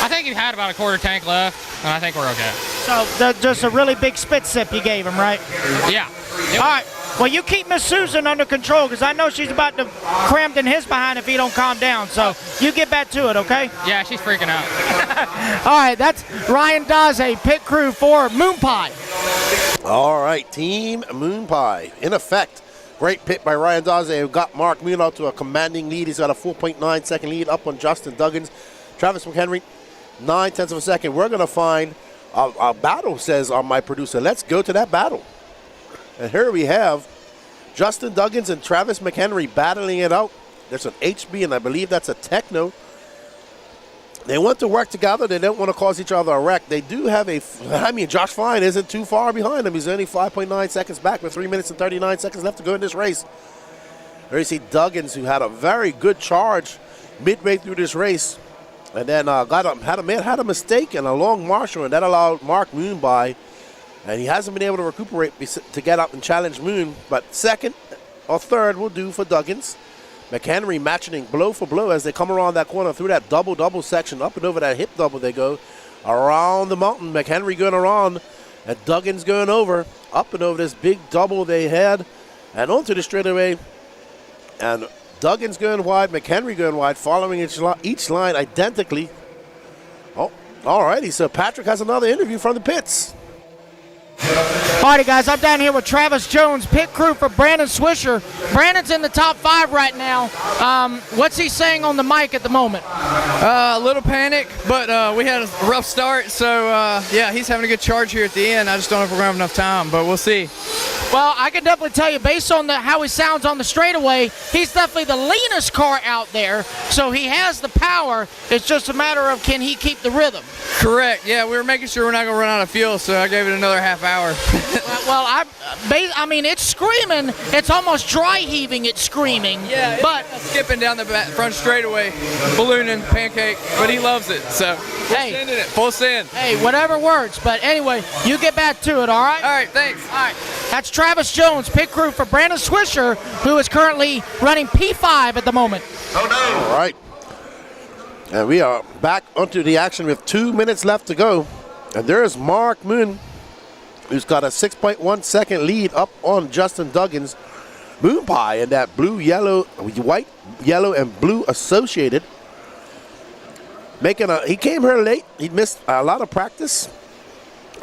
Speaker 8: I think he had about a quarter tank left, and I think we're okay.
Speaker 5: So just a really big spit sip you gave him, right?
Speaker 8: Yeah.
Speaker 5: Yep. All right. Well, you keep Miss Susan under control, because I know she's about to cram in his behind if he don't calm down. So you get back to it, okay?
Speaker 8: Yeah, she's freaking out.
Speaker 5: All right, that's Ryan Daze, pit crew for Moon Pie.
Speaker 4: All right, Team Moon Pie. In effect, great pit by Ryan Daze, who got Mark Moon out to a commanding lead. He's got a 4.9 second lead up on Justin Duggins. Travis McHenry, 9/10 of a second. We're going to find a battle, says my producer. Let's go to that battle. And here we have Justin Duggins and Travis McHenry battling it out. There's an HB, and I believe that's a Techno. They want to work together. They don't want to cause each other a wreck. They do have Josh Fine isn't too far behind him. He's only 5.9 seconds back with 3 minutes and 39 seconds left to go in this race. There you see Duggins, who had a very good charge midway through this race. And then had a mistake and a long marshal, and that allowed Mark Moon by. And he hasn't been able to recuperate to get up and challenge Moon. But second or third will do for Duggins. McHenry matching blow for blow as they come around that corner through that double section. Up and over that hip double they go. Around the mountain. McHenry going around. And Duggins going over. Up and over this big double they had. And onto the straightaway. And Duggins going wide. McHenry going wide. Following each line identically. Oh, all righty. So Patrick has another interview from the pits.
Speaker 5: Alrighty, guys, I'm down here with Travis Jones, pit crew for Brandon Swisher. Brandon's in the top 5 right now. What's he saying on the mic at the moment?
Speaker 9: A little panic, but we had a rough start, so yeah, he's having a good charge here at the end. I just don't know if we're going to have enough time, but we'll see.
Speaker 5: Well, I can definitely tell you, based on how he sounds on the straightaway, he's definitely the leanest car out there. So he has the power. It's just a matter of can he keep the rhythm.
Speaker 9: Correct. Yeah, we were making sure we're not going to run out of fuel, so I gave it another half hour.
Speaker 5: Well, I mean, it's screaming. It's almost dry heaving. It's screaming.
Speaker 9: Yeah,
Speaker 5: but
Speaker 9: skipping down the front straightaway, ballooning, pancake, but he loves it. So
Speaker 5: hey,
Speaker 9: sending it, full send.
Speaker 5: Hey, whatever works. But anyway, you get back to it. All right.
Speaker 9: All right. Thanks.
Speaker 5: All right. That's Travis Jones, pit crew for Brandon Swisher, who is currently running P5 at the moment.
Speaker 6: Oh no!
Speaker 4: All right. And we are back onto the action with 2 minutes left to go. And there's Mark Moon, who's got a 6.1 second lead up on Justin Duggins. Moon Pie in that blue, yellow, white, yellow, and blue associated. He came here late. He missed a lot of practice.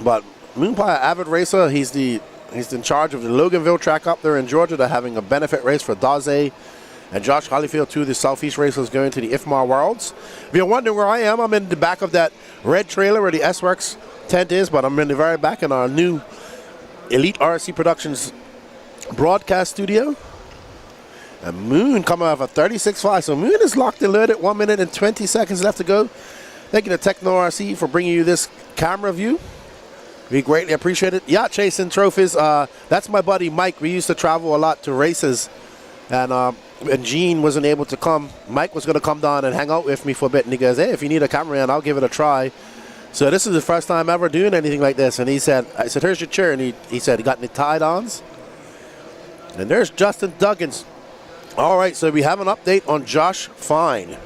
Speaker 4: But Moon Pie, avid racer, he's in charge of the Loganville track up there in Georgia. They're having a benefit race for Daze and Josh Hollyfield, two of the Southeast racers going to the IFMAR Worlds. If you're wondering where I am, I'm in the back of that red trailer where the S-Works tent is, but I'm in the very back in our new Elite RSC Productions broadcast studio. And Moon coming off a 36.5, so Moon is locked and loaded. 1 minute and 20 seconds left to go. Thank you to Techno RC for bringing you this camera view. We greatly appreciate it. Yacht chasing trophies. That's my buddy Mike. We used to travel a lot to races, and Gene wasn't able to come. Mike was going to come down and hang out with me for a bit, and he goes, hey, if you need a cameraman, I'll give it a try. So this is the first time ever doing anything like this, and I said, here's your chair, and he said, you got any tie-downs? And there's Justin Duggins. All right, so we have an update on Josh Fine.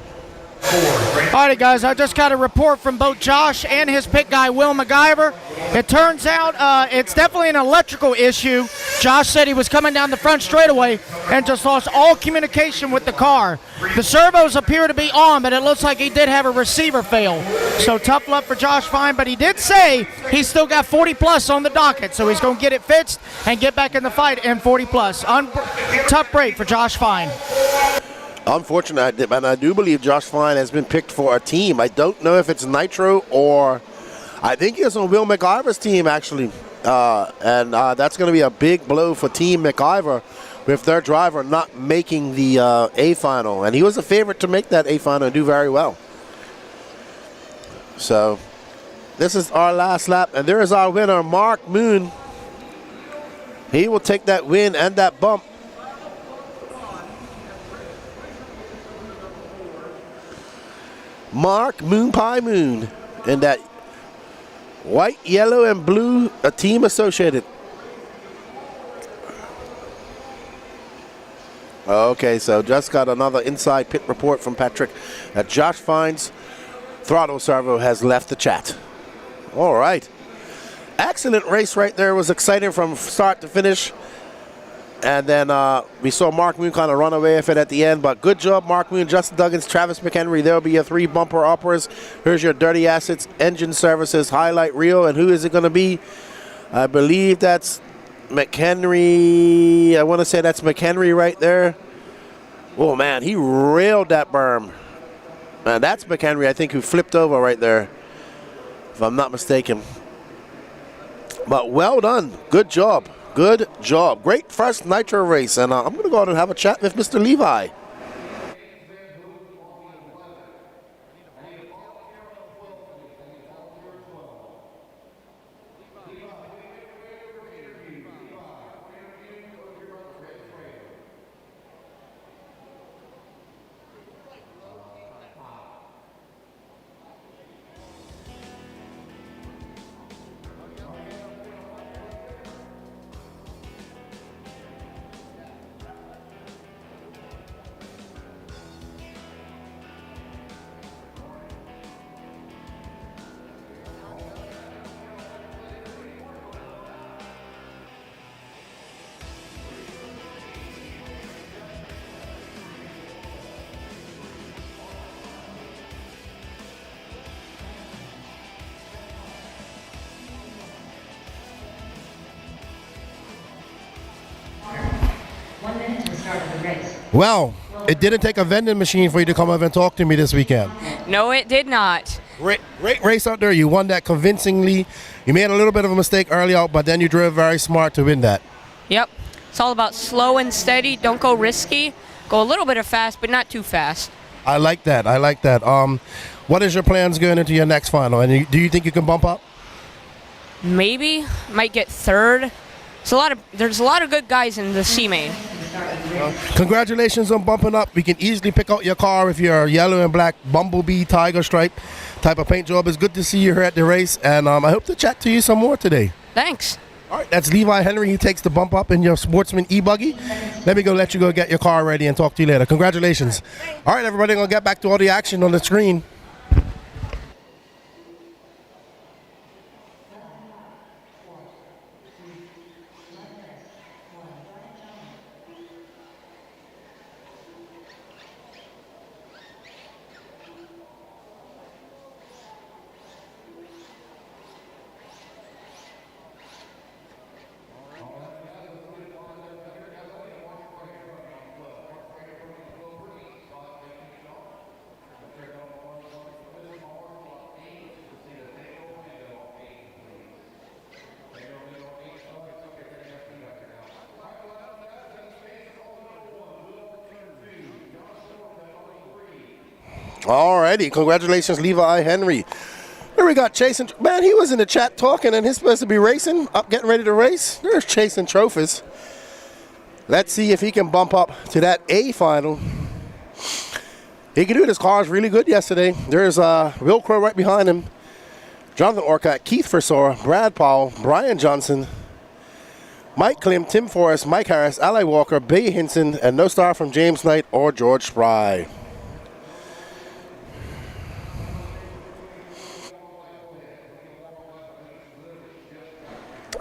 Speaker 5: Alrighty, guys, I just got a report from both Josh and his pit guy, Will MacGyver. It turns out it's definitely an electrical issue. Josh said he was coming down the front straightaway and just lost all communication with the car. The servos appear to be on, but it looks like he did have a receiver fail. So tough luck for Josh Fine, but he did say he's still got 40 plus on the docket, so he's going to get it fixed and get back in the fight in 40 plus. Tough break for Josh Fine.
Speaker 4: Unfortunate, and I do believe Josh Fine has been picked for a team. I don't know if it's Nitro or I think it's on Will MacGyver's team, actually. And that's going to be a big blow for Team MacGyver with their driver not making the A final. And he was a favorite to make that A final and do very well. So this is our last lap, and there is our winner, Mark Moon. He will take that win and that bump. Mark Moon Pie Moon in that white, yellow, and blue, a team associated. Okay, so just got another inside pit report from Patrick that Josh Fine's throttle servo has left the chat. All right. Excellent race right there. It was exciting from start to finish. And then we saw Mark Moon kind of run away with it at the end. But good job, Mark Moon, Justin Duggins, Travis McHenry. There will be your 3 bumper uppers. Here's your Dirty Assets, Engine Services, highlight reel. And who is it going to be? I believe that's McHenry. I want to say that's McHenry right there. Oh, man, he railed that berm. Man, that's McHenry, I think, who flipped over right there, if I'm not mistaken. But well done. Good job. Good job. Great first Nitro race. And I'm going to go out and have a chat with Mr. Levi. Well, it didn't take a vending machine for you to come up and talk to me this weekend.
Speaker 10: No, it did not.
Speaker 4: Great race out there. You won that convincingly. You made a little bit of a mistake early out, but then you drove very smart to win that.
Speaker 10: Yep. It's all about slow and steady. Don't go risky. Go a little bit of fast, but not too fast.
Speaker 4: I like that. I like that. What is your plans going into your next final? And do you think you can bump up?
Speaker 10: Maybe. Might get third. There's a lot of good guys in the C main.
Speaker 4: Congratulations on bumping up. We can easily pick out your car if you're yellow and black bumblebee tiger stripe type of paint job. It's good to see you here at the race, and I hope to chat to you some more today.
Speaker 10: Thanks.
Speaker 4: All right, that's Levi Henry. He takes the bump up in your Sportsman eBuggy. Let me let you go get your car ready and talk to you later. Congratulations. All right, everybody, going to get back to all the action on the screen. All righty, congratulations, Levi Henry. Here we got Chase and man, he was in the chat talking, and he's supposed to be racing, up getting ready to race. There's Chase and Trophies. Let's see if he can bump up to that A final. He can do it. His car is really good yesterday. There's Will Crow right behind him. Jonathan Orcutt, Keith Versora, Brad Powell, Brian Johnson, Mike Klim, Tim Forrest, Mike Harris, Ally Walker, Bay Hinson, and no star from James Knight or George Spry.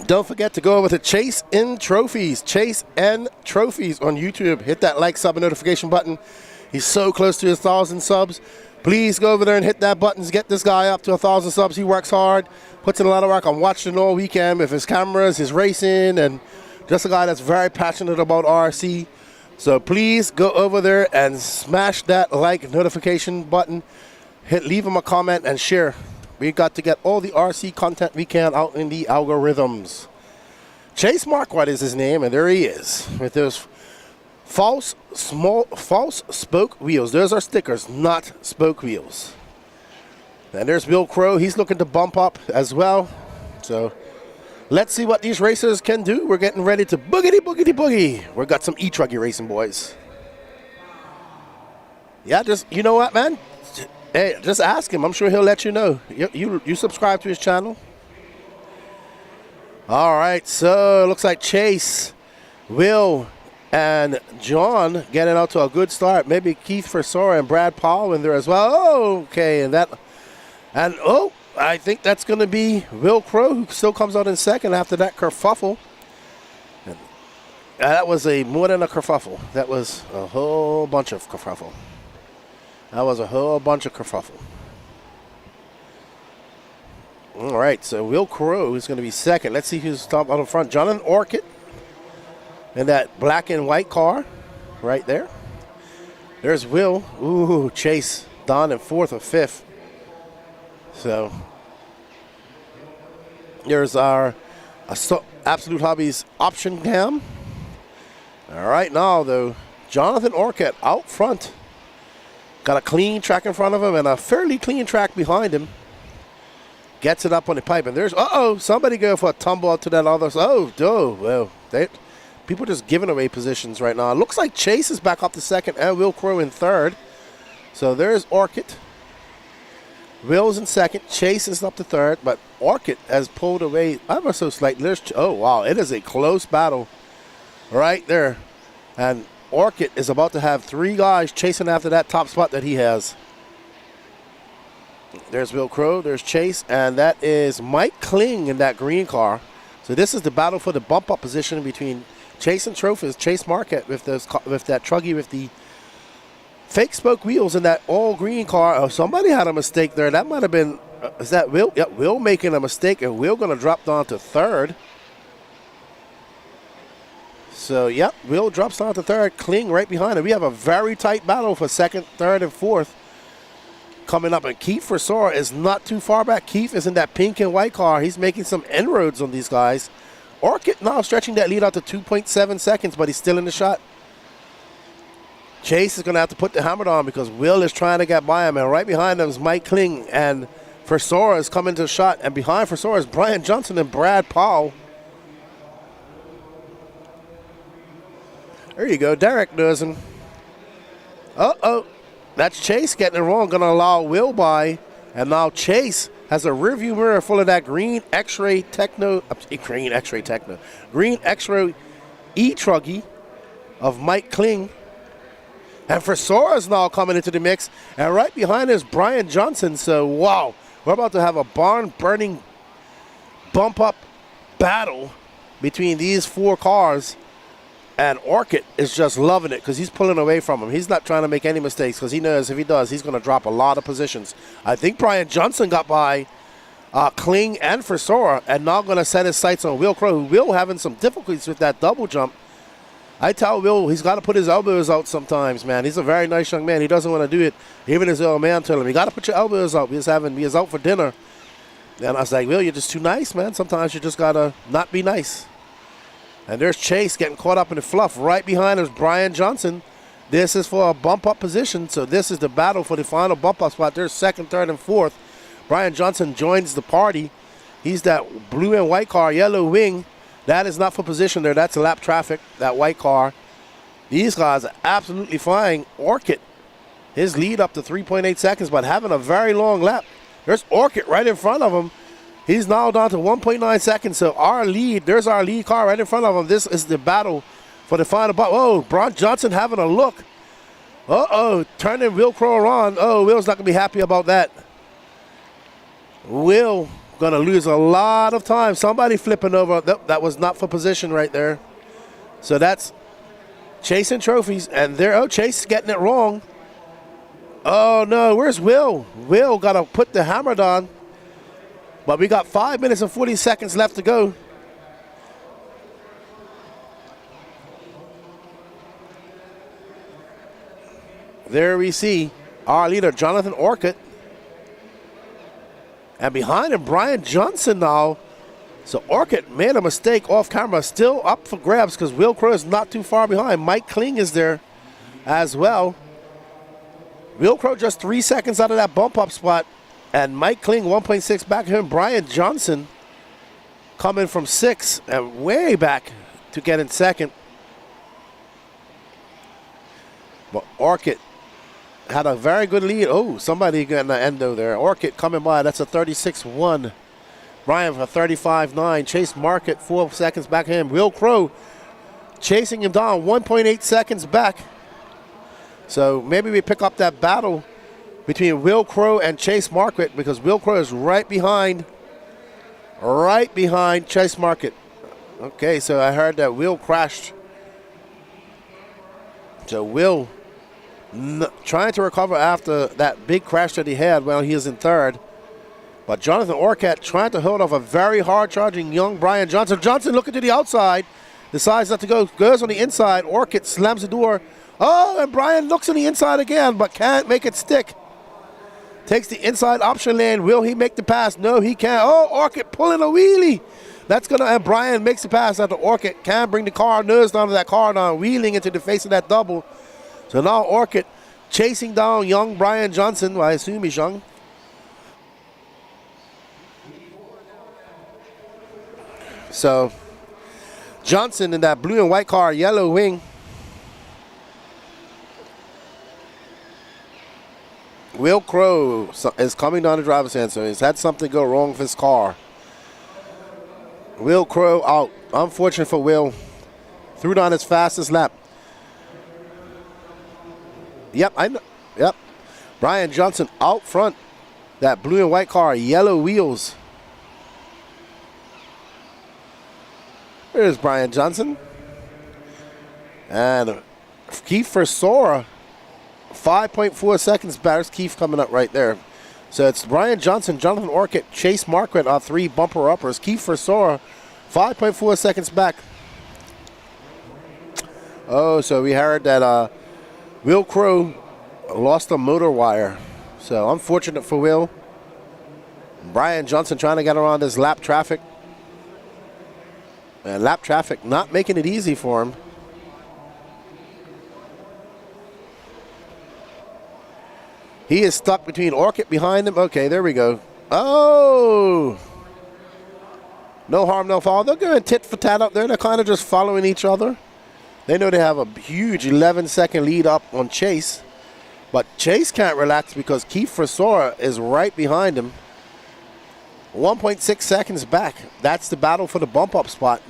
Speaker 4: Don't forget to go over to Chase and Trophies. Chase and Trophies on YouTube. Hit that like, sub, and notification button. He's so close to 1,000 subs. Please go over there and hit that button to get this guy up to 1,000 subs. He works hard, puts in a lot of work. I'm watching all weekend with his cameras, his racing, and just a guy that's very passionate about RC. So please go over there and smash that like notification button. Leave him a comment and share. We got to get all the RC content we can out in the algorithms. Chase Marquardt is his name, and there he is with those false spoke wheels. Those are stickers, not spoke wheels. And there's Bill Crow. He's looking to bump up as well. So let's see what these racers can do. We're getting ready to boogity, boogity, boogie. We've got some eTruggy racing, boys. Yeah, just, you know what, man? Hey, just ask him. I'm sure he'll let you know. You subscribe to his channel? All right, so it looks like Chase, Will, and John getting out to a good start. Maybe Keith Versora and Brad Powell in there as well. Oh, okay, I think that's going to be Will Crow, who still comes out in second after that kerfuffle. And that was more than a kerfuffle. That was a whole bunch of kerfuffle. All right, so Will Crow is going to be second. Let's see who's top out in front. Jonathan Orcutt in that black and white car right there. There's Will. Ooh, Chase, Don in fourth or fifth. So there's our Absolute Hobbies option cam. All right, now, though, Jonathan Orcutt out front. Got a clean track in front of him and a fairly clean track behind him. Gets it up on the pipe, and there's, somebody go for a tumble out to that other side. Well, people just giving away positions right now. It looks like Chase is back up to second and Will Crow in third. So there's Orcutt. Will's in second. Chase is up to third, but Orcutt has pulled away ever so slightly. It is a close battle right there. And Orcutt is about to have three guys chasing after that top spot that he has. There's Will Crow, there's Chase, and that is Mike Kling in that green car. So this is the battle for the bump-up position between Chase and Trophies. Chase Marquardt with that Truggy with the fake spoke wheels in that all-green car. Oh, somebody had a mistake there. That might have been, is that Will? Yep, Will making a mistake, and Will going to drop down to third. So, yep, Will drops down to third, Kling right behind him. We have a very tight battle for second, third, and fourth coming up. And Keith Versora is not too far back. Keith is in that pink and white car. He's making some inroads on these guys. Orcutt now stretching that lead out to 2.7 seconds, but he's still in the shot. Chase is going to have to put the hammer on because Will is trying to get by him. And right behind him is Mike Kling. And Fersora is coming to the shot. And behind Fersora is Brian Johnson and Brad Powell. There you go. Derek doesn't. Uh-oh. That's Chase getting it wrong. Going to allow Will by. And now Chase has a rearview mirror full of that green X-ray eTruggy of Mike Kling. And Fesora's now coming into the mix. And right behind is Brian Johnson. So, wow. We're about to have a barn-burning bump-up battle between these 4 cars. And Orchid is just loving it because he's pulling away from him. He's not trying to make any mistakes because he knows if he does, he's going to drop a lot of positions. I think Brian Johnson got by Kling and Fersora and now going to set his sights on Will Crow, who Will having some difficulties with that double jump. I tell Will he's got to put his elbows out sometimes, man. He's a very nice young man. He doesn't want to do it. Even his old man told him, you got to put your elbows out. He was out for dinner. And I was like, Will, you're just too nice, man. Sometimes you just got to not be nice. And there's Chase getting caught up in the fluff. Right behind is Brian Johnson. This is for a bump-up position, so this is the battle for the final bump-up spot. There's second, third, and fourth. Brian Johnson joins the party. He's that blue and white car, yellow wing. That is not for position there. That's lap traffic, that white car. These guys are absolutely flying. Orchid, his lead up to 3.8 seconds, but having a very long lap. There's Orchid right in front of him. He's now down to 1.9 seconds, so there's our lead car right in front of him. This is the battle for the final bump. Oh, Brian Johnson having a look. Uh-oh, turning Will Crow around. Oh, Will's not going to be happy about that. Will going to lose a lot of time. Somebody flipping over. Nope, that was not for position right there. So that's chasing trophies, and Chase is getting it wrong. Oh, no, where's Will? Will got to put the hammer down. But we got 5 minutes and 40 seconds left to go. There we see our leader, Jonathan Orchid. And behind him, Brian Johnson now. So Orchid made a mistake off camera. Still up for grabs because Will Crow is not too far behind. Mike Kling is there as well. Will Crow just 3 seconds out of that bump-up spot. And Mike Kling 1.6 back of him. Brian Johnson coming from 6 and way back to get in second. But Orchid had a very good lead. Oh, somebody getting the endo there. Orchid coming by. That's a 36-1. Brian for 35-9. Chase Market 4 seconds back of him. Will Crow chasing him down 1.8 seconds back. So maybe we pick up that battle between Will Crow and Chase Market because Will Crow is right behind Chase Market. Okay, so I heard that Will crashed. So Will trying to recover after that big crash that he had while he was in third. But Jonathan Orchid trying to hold off a very hard-charging young Brian Johnson. Johnson looking to the outside, decides not to go, goes on the inside. Orchid slams the door. Oh, and Brian looks on the inside again, but can't make it stick. Takes the inside option lane. Will he make the pass? No, he can't. Oh, Orchid pulling a wheelie. And Brian makes the pass after Orchid can bring the car nose down to that car now, wheeling into the face of that double. So now Orchid chasing down young Brian Johnson. Well, I assume he's young. So Johnson in that blue and white car, yellow wing. Will Crow is coming down the driver's end, so he's had something go wrong with his car. Will Crow out. Unfortunate for Will. Threw down his fastest lap. Yep, I know. Yep. Brian Johnson out front. That blue and white car, yellow wheels. There's Brian Johnson. And Keith Fersora. 5.4 seconds batters. Keith coming up right there. So it's Brian Johnson, Jonathan Orchid, Chase Marquardt are 3 bumper uppers. Keith Fersora, 5.4 seconds back. Oh, so we heard that Will Crow lost a motor wire. So unfortunate for Will. Brian Johnson trying to get around this lap traffic. And lap traffic not making it easy for him. He is stuck between Orchid behind him. Okay, there we go. Oh! No harm, no foul. They're going tit for tat up there. They're kind of just following each other. They know they have a huge 11-second lead up on Chase. But Chase can't relax because Keith Frisora is right behind him. 1.6 seconds back. That's the battle for the bump up spot.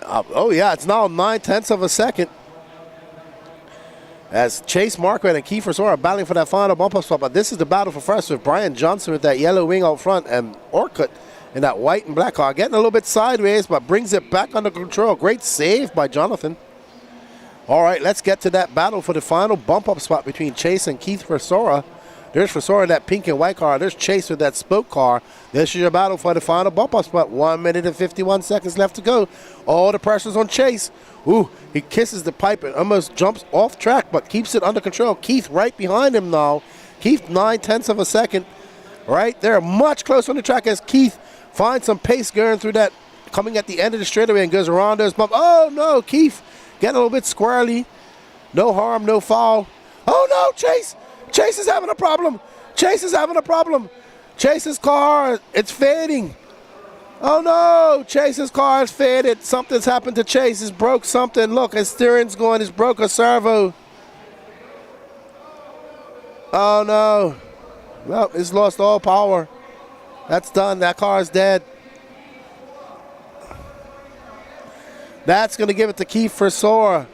Speaker 4: Oh yeah, it's now 9/10 of a second. As Chase Marquardt and Keith Frisora are battling for that final bump up spot. But this is the battle for first with Brian Johnson with that yellow wing out front and Orcutt in that white and black car. Getting a little bit sideways, but brings it back under control. Great save by Jonathan. All right, let's get to that battle for the final bump-up spot between Chase and Keith Frisora. There's Frisora in that pink and white car. There's Chase with that spoke car. This is your battle for the final bump-up spot. 1 minute and 51 seconds left to go. All the pressure's on Chase. Ooh, he kisses the pipe and almost jumps off track, but keeps it under control. Keith right behind him now. Keith 9/10 of a second. Right there, much closer on the track as Keith finds some pace going through that, coming at the end of the straightaway and goes around those bumps. Oh no, Keith getting a little bit squirrely. No harm, no foul. Oh no, Chase! Chase is having a problem. Chase is having a problem. Chase's car, it's fading. Oh no, Chase's car is faded. Something's happened to Chase. He's broke something. Look, his steering's going. He's broke a servo. Oh no. Well, he's lost all power. That's done. That car is dead. That's going to give it to Keith Frisora.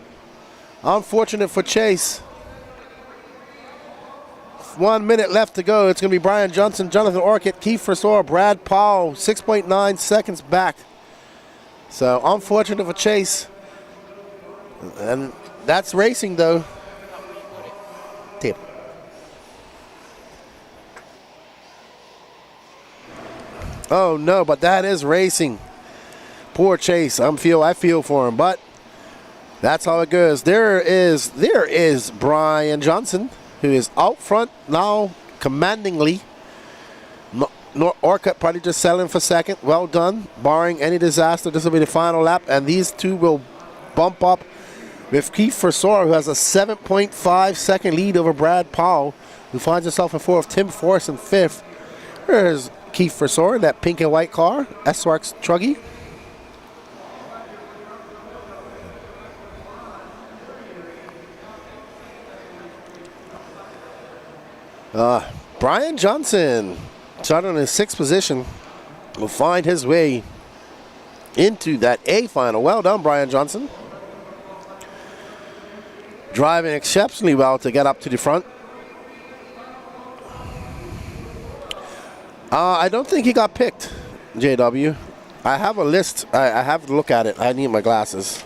Speaker 4: Unfortunate for Chase. 1 minute left to go. It's going to be Brian Johnson, Jonathan Orcutt, Keith Frisora, Brad Powell, 6.9 seconds back. So unfortunate for Chase. And that's racing though. Tape. Oh no, but that is racing. Poor Chase. I feel for him, but that's how it goes. There is Brian Johnson, who is out front now commandingly. Orcutt probably just selling for second. Well done. Barring any disaster, this will be the final lap, and these two will bump up with Keith Frisora, who has a 7.5 second lead over Brad Powell, who finds himself in fourth. Tim Force in fifth. There's Keith Frisora in that pink and white car. S-Works Truggy. Brian Johnson, starting in his sixth position, will find his way into that A final. Well done, Brian Johnson. Driving exceptionally well to get up to the front. I don't think he got picked, JW. I have a list. I have to look at it. I need my glasses.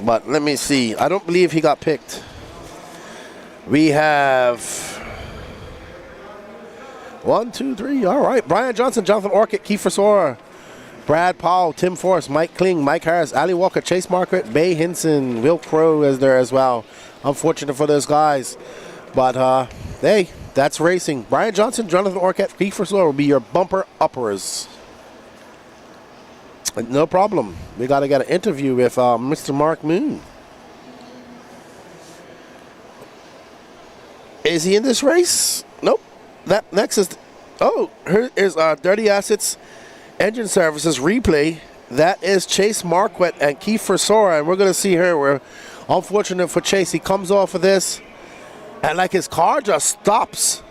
Speaker 4: But let me see. I don't believe he got picked. We have 1, 2, 3. All right. Brian Johnson, Jonathan Orcutt, Keith Frisora, Brad Powell, Tim Force, Mike Kling, Mike Harris, Ali Walker, Chase Marquardt, Bay Hinson, Will Crow is there as well. Unfortunate for those guys. But, hey, that's racing. Brian Johnson, Jonathan Orcutt, Keith Frisora will be your bumper uppers. No problem. We got to get an interview with Mr. Mark Moon. Is he in this race? Nope. That next is, here is Dirty Assets Engine Services replay. That is Chase Marquardt and Keith Frisora, and we're going to see here. We're unfortunate for Chase. He comes off of this, and like his car just stops.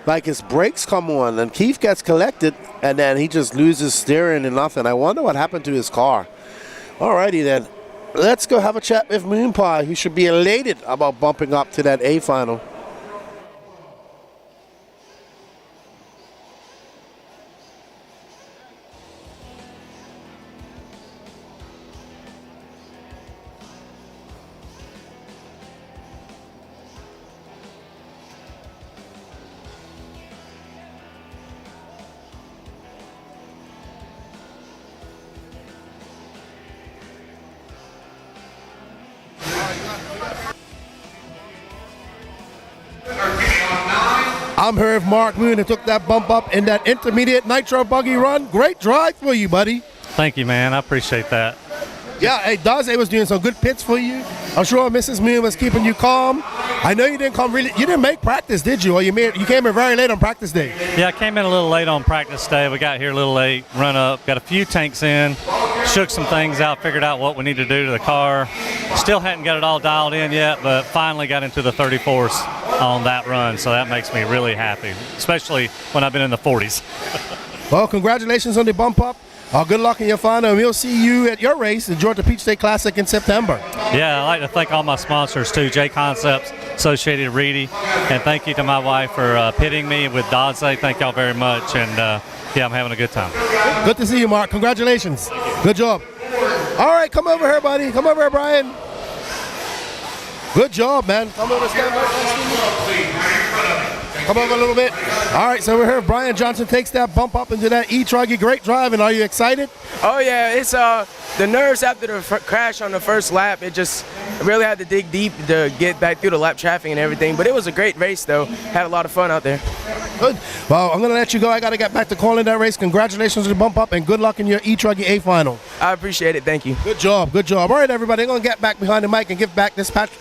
Speaker 4: Like his brakes come on, and Keith gets collected, and then he just loses steering and nothing. I wonder what happened to his car. Alrighty then. Let's go have a chat with Moon Pie, who should be elated about bumping up to that A final. I'm here with Mark Moon, who took that bump up in that intermediate Nitro buggy run. Great drive for you, buddy.
Speaker 11: Thank you, man. I appreciate that.
Speaker 4: Yeah, it does. It was doing some good pits for you. I'm sure Mrs. Moon was keeping you calm. I know you didn't make practice, did you? Or you came in very late on practice day.
Speaker 11: Yeah, I came in a little late on practice day. We got here a little late, run up, got a few tanks in, shook some things out, figured out what we need to do to the car. Still hadn't got it all dialed in yet, but finally got into the 34s on that run, so that makes me really happy, especially when I've been in the 40s.
Speaker 4: Well, congratulations on the bump up. Good luck in your final, and we'll see you at your race, the Georgia Peach State Classic in September.
Speaker 11: Yeah, I'd like to thank all my sponsors too, J Concepts, Associated Reedy, and thank you to my wife for pitting me with Dodge. Thank y'all very much, and yeah, I'm having a good time.
Speaker 4: Good to see you, Mark. Congratulations. Good job. All right, come over here, buddy. Come over here, Brian. Good job, man. Come over, stand right next to me. Come over a little bit. All right, so we're here. Brian Johnson takes that bump up into that eTruggy. Great driving. Are you excited?
Speaker 12: Oh yeah, it's the nerves after the crash on the first lap. It just really had to dig deep to get back through the lap traffic and everything. But it was a great race, though. Had a lot of fun out there.
Speaker 4: Good. Well, I'm going to let you go. I got to get back to calling that race. Congratulations on the bump up, and good luck in your eTruggy A final.
Speaker 12: I appreciate it. Thank you.
Speaker 4: Good job. Good job. All right, everybody. I'm going to get back behind the mic and give back this mic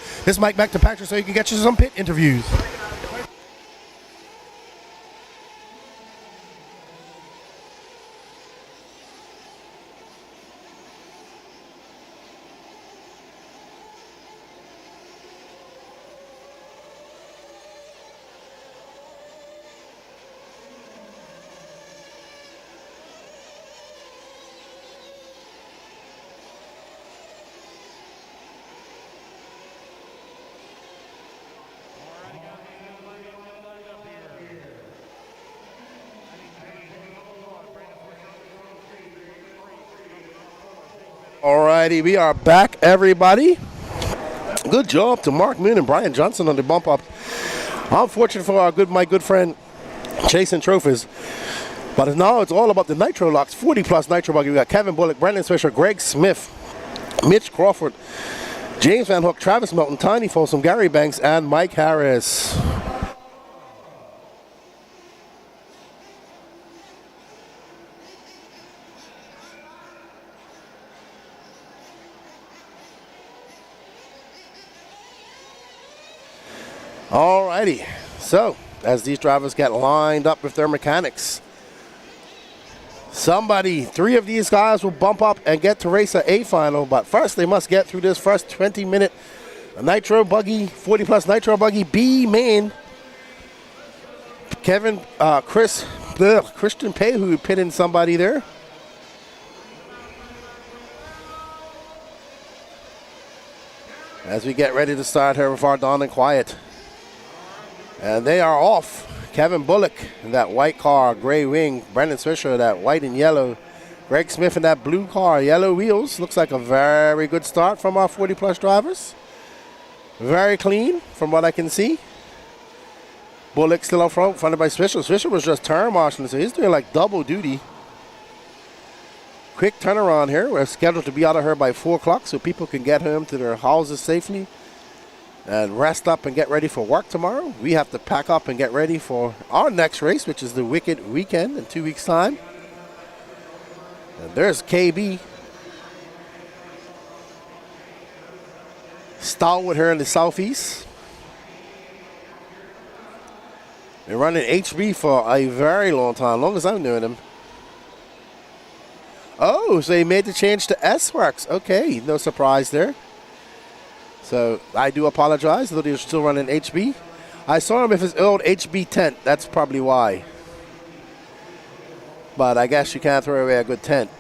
Speaker 4: back to Patrick so you can get you some pit interviews. Alrighty, we are back, everybody. Good job to Mark Moon and Brian Johnson on the bump up. Unfortunate for my good friend chasing trophies, but now it's all about the Nitro locks. 40 plus Nitro Buggy. We got Kevin Bullock, Brendan Swisher, Greg Smith, Mitch Crawford, James Van Hook, Travis Melton, Tiny Folsom, Gary Banks, and Mike Harris. Alrighty, so as these drivers get lined up with their mechanics, three of these guys will bump up and get to race an A final, but first they must get through this first 20-minute Nitro Buggy, 40 plus Nitro Buggy B main. Christian Payhu pitting somebody there. As we get ready to start here with our Dawn and Quiet. And they are off. Kevin Bullock in that white car, gray wing. Brendan Swisher, that white and yellow. Greg Smith in that blue car, yellow wheels. Looks like a very good start from our 40-plus drivers. Very clean from what I can see. Bullock still up front, funded by Swisher. Swisher was just turn marshalling, so he's doing like double duty. Quick turnaround here. We're scheduled to be out of here by 4 o'clock so people can get home to their houses safely and rest up and get ready for work tomorrow. We have to pack up and get ready for our next race, which is the Wicked Weekend in 2 weeks' time. And there's KB. Stalwart here in the southeast. They're running HB for a very long time, long as I'm doing them. Oh, so they made the change to S-Works. Okay, no surprise there. So I do apologize, though they're still running HB. I saw him with his old HB tent. That's probably why. But I guess you can't throw away a good tent.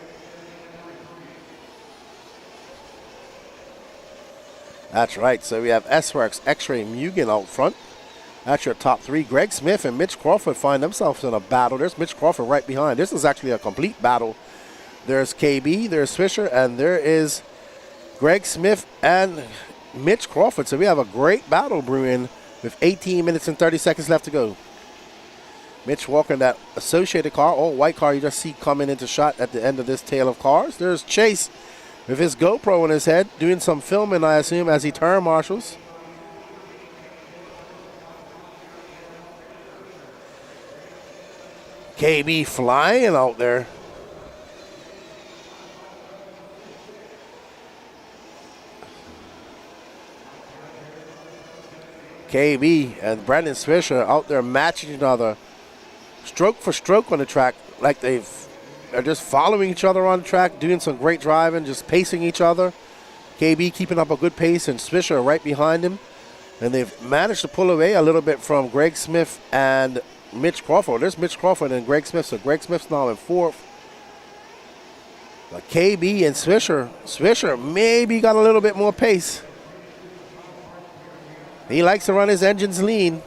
Speaker 4: That's right. So we have S-Works, X-Ray, Mugen out front. That's your top three. Greg Smith and Mitch Crawford find themselves in a battle. There's Mitch Crawford right behind. This is actually a complete battle. There's KB, there's Swisher, and there is Greg Smith and Mitch Crawford. So we have a great battle brewing with 18 minutes and 30 seconds left to go. Mitch Walker in that associated car, all white car you just see coming into shot at the end of this tail of cars. There's Chase with his GoPro on his head, doing some filming, I assume, as he turn marshals. KB flying out there. KB and Brandon Swisher out there matching each other stroke for stroke on the track, like they're just following each other on the track, doing some great driving, just pacing each other. KB keeping up a good pace and Swisher right behind him. And they've managed to pull away a little bit from Greg Smith and Mitch Crawford. There's Mitch Crawford and Greg Smith, so Greg Smith's now in fourth. But KB and Swisher maybe got a little bit more pace. He likes to run his engines lean.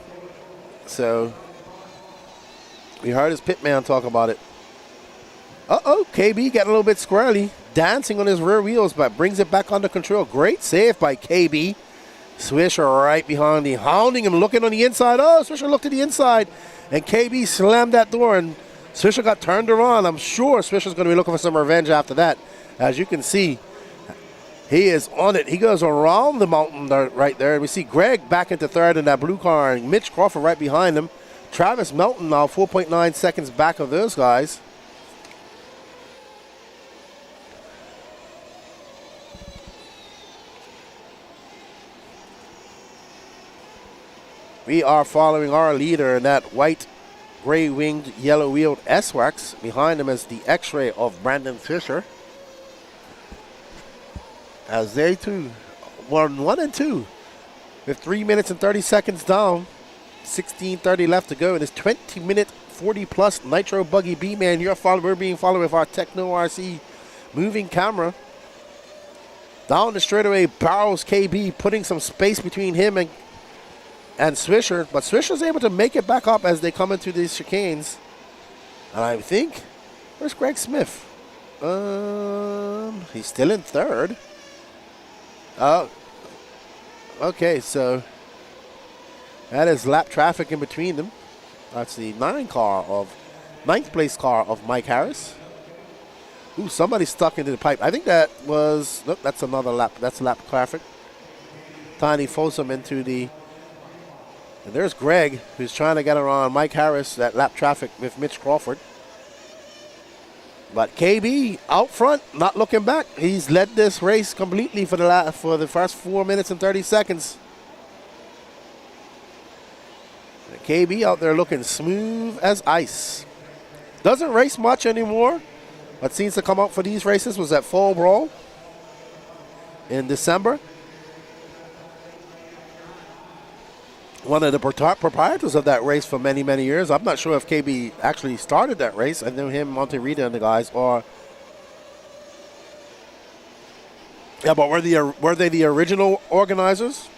Speaker 4: So we heard his pit man talk about it. Uh-oh, KB got a little bit squirrely, dancing on his rear wheels, but brings it back under control. Great save by KB. Swisher right behind him, hounding him, looking on the inside. Oh, Swisher looked to the inside, and KB slammed that door, and Swisher got turned around. I'm sure Swisher's going to be looking for some revenge after that. As you can see, he is on it. He goes around the mountain right there. And we see Greg back into third in that blue car, and Mitch Crawford right behind him. Travis Melton now 4.9 seconds back of those guys. We are following our leader in that white, gray-winged, yellow-wheeled S-Wax. Behind him is the X-Ray of Brandon Fisher. As they too, 1 and 2, with 3 minutes and 30 seconds down, 16:30 left to go in this 20-minute, 40-plus Nitro Buggy B-Man. We're being followed with our Techno RC moving camera. Down the straightaway barrels KB, putting some space between him and Swisher, but Swisher's able to make it back up as they come into these chicanes. And I think, where's Greg Smith? He's still in third. Oh, okay, so that is lap traffic in between them. That's the ninth place car of Mike Harris. Ooh, somebody stuck into the pipe. I think that was, look, that's another lap. That's lap traffic. Tiny Folsom into the, and there's Greg, who's trying to get around Mike Harris, that lap traffic with Mitch Crawford. But KB out front, not looking back. He's led this race completely for the first 4 minutes and 30 seconds. And KB out there looking smooth as ice. Doesn't race much anymore. What seems to come out for these races was that Fall Brawl in December. One of the proprietors of that race for many, many years. I'm not sure if KB actually started that race. I knew him, Monte Rita, and the guys. Or yeah, but were they the original organizers?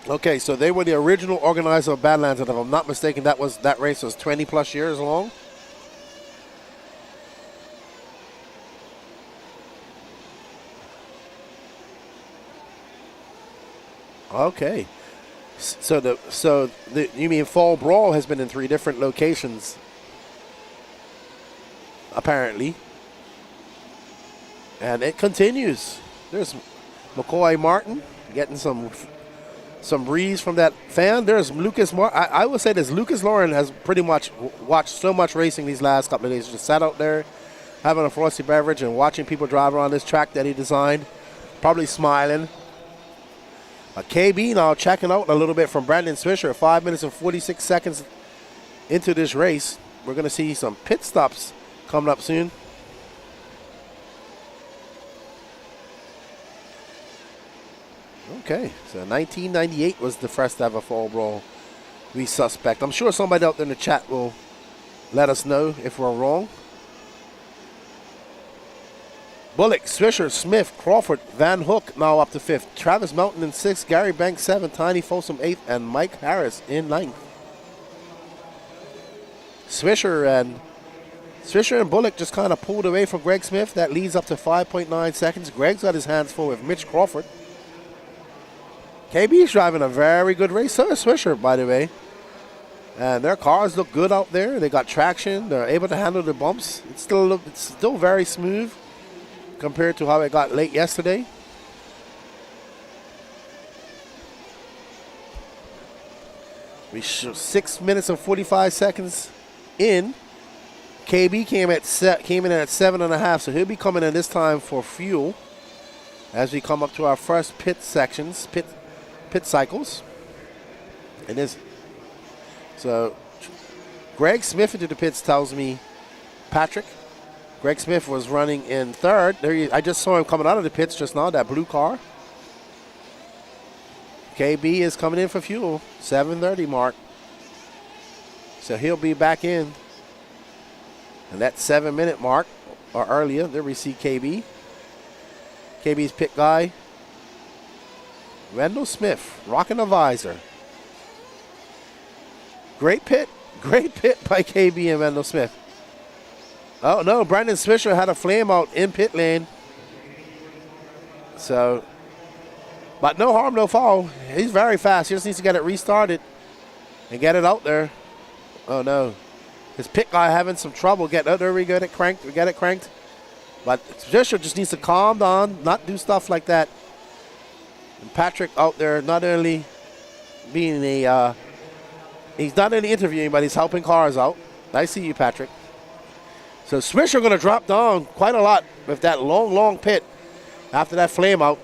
Speaker 4: Okay, so they were the original organizer of Badlands, and if I'm not mistaken, that race was 20 plus years long. Okay. So you mean Fall Brawl has been in 3 different locations, apparently, and it continues. There's McCoy Martin getting some breeze from that fan. There's Lucas. I would say this Lucas Lauren has pretty much watched so much racing these last couple of days. Just sat out there having a frosty beverage and watching people drive around this track that he designed, probably smiling. KB now checking out a little bit from Brandon Swisher. 5 minutes and 46 seconds into this race. We're going to see some pit stops coming up soon. Okay, so 1998 was the first ever Fall Brawl we suspect. I'm sure somebody out there in the chat will let us know if we're wrong. Bullock, Swisher, Smith, Crawford, Van Hook now up to 5th. Travis Melton in 6th. Gary Banks 7th. Tiny Folsom 8th. And Mike Harris in 9th. Swisher and Bullock just kind of pulled away from Greg Smith. That leads up to 5.9 seconds. Greg's got his hands full with Mitch Crawford. KB is driving a very good race. So is Swisher, by the way. And their cars look good out there. They got traction. They're able to handle the bumps. It's still very smooth compared to how it got late yesterday. We show 6 minutes and 45 seconds in. KB came in at 7.5, so he'll be coming in this time for fuel as we come up to our first pit sections, pit cycles. It is. So Greg Smith into the pits tells me Patrick. Greg Smith was running in third. I just saw him coming out of the pits just now, that blue car. KB is coming in for fuel, 7:30 mark. So he'll be back in. And that 7-minute mark, or earlier, there we see KB. KB's pit guy, Wendell Smith, rocking a visor. Great pit by KB and Wendell Smith. Oh no, Brandon Swisher had a flame out in pit lane. So, but no harm, no foul. He's very fast. He just needs to get it restarted and get it out there. Oh no. His pit guy having some trouble getting out there. We get it cranked. But Swisher just needs to calm down, not do stuff like that. And Patrick out there not only being he's not only interviewing, but he's helping cars out. I see you, Patrick. So Swisher going to drop down quite a lot with that long pit after that flame out.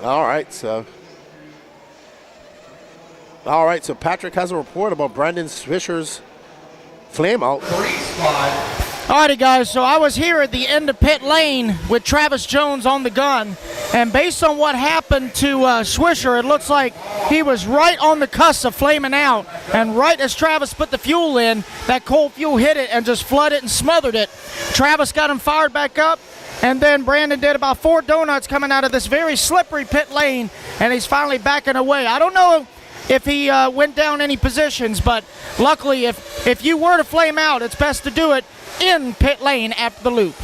Speaker 4: All right, so Patrick has a report about Brandon Swisher's flame out.
Speaker 5: Alrighty, guys, so I was here at the end of pit lane with Travis Jones on the gun, and based on what happened to Swisher, it looks like he was right on the cusp of flaming out, and right as Travis put the fuel in, that cold fuel hit it and just flooded and smothered it. Travis got him fired back up, and then Brandon did about 4 donuts coming out of this very slippery pit lane, and he's finally backing away. I don't know if he went down any positions, but luckily if you were to flame out, it's best to do it in pit lane after the loop.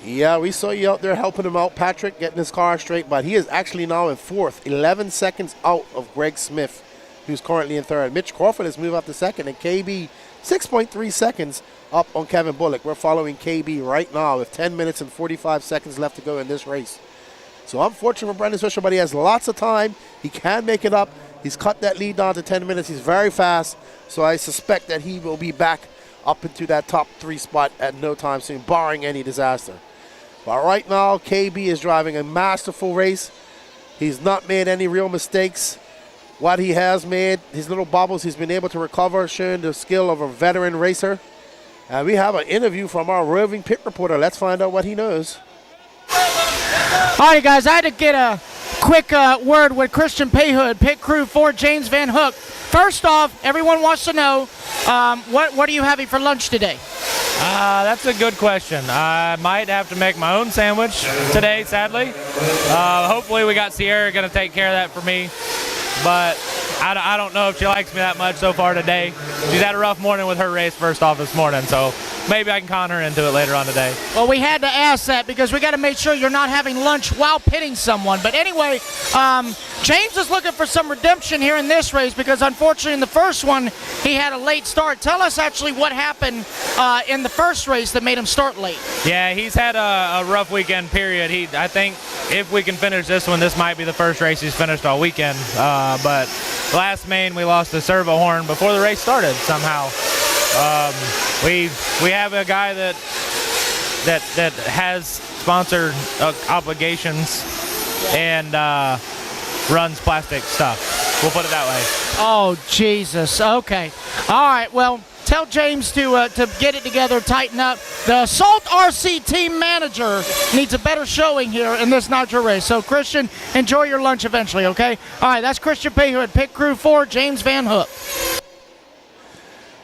Speaker 4: Yeah, we saw you out there helping him out, Patrick, getting his car straight, but he is actually now in 4th, 11 seconds out of Greg Smith, who's currently in 3rd. Mitch Crawford has moved up to 2nd, and KB 6.3 seconds up on Kevin Bullock. We're following KB right now with 10 minutes and 45 seconds left to go in this race. So unfortunate for Brandon Swisher, but he has lots of time. He can make it up. He's cut that lead down to 10 minutes. He's very fast, so I suspect that he will be back up into that top 3 spot at no time soon, barring any disaster. But right now, KB is driving a masterful race. He's not made any real mistakes. What he has made, his little bobbles, he's been able to recover, showing the skill of a veteran racer. And we have an interview from our roving pit reporter. Let's find out what he knows.
Speaker 5: All right, guys, I had to get a quick word with Christian Payhood, pit crew for James Van Hook. First off, everyone wants to know, what are you having for lunch today?
Speaker 13: That's a good question. I might have to make my own sandwich today, sadly. Hopefully we got Sierra going to take care of that for me. But I don't know if she likes me that much so far today. She's had a rough morning with her race first off this morning, so maybe I can con her into it later on today.
Speaker 5: Well, we had to ask that because we got to make sure you're not having lunch while pitting someone. But anyway, James is looking for some redemption here in this race because unfortunately in the first one he had a late start. Tell us actually what happened in the first race that made him start late.
Speaker 13: Yeah, he's had a rough weekend period. I think if we can finish this one, this might be the first race he's finished all weekend. But last main we lost the servo horn before the race started somehow. We have a guy that has sponsor obligations and runs plastic stuff. We'll put it that way.
Speaker 5: Oh, Jesus. Okay. All right. Well, tell James to get it together, tighten up. The Assault RC team manager needs a better showing here in this Nitro race. So, Christian, enjoy your lunch eventually, okay? All right, that's Christian Payhood, pit crew for James Van Hook.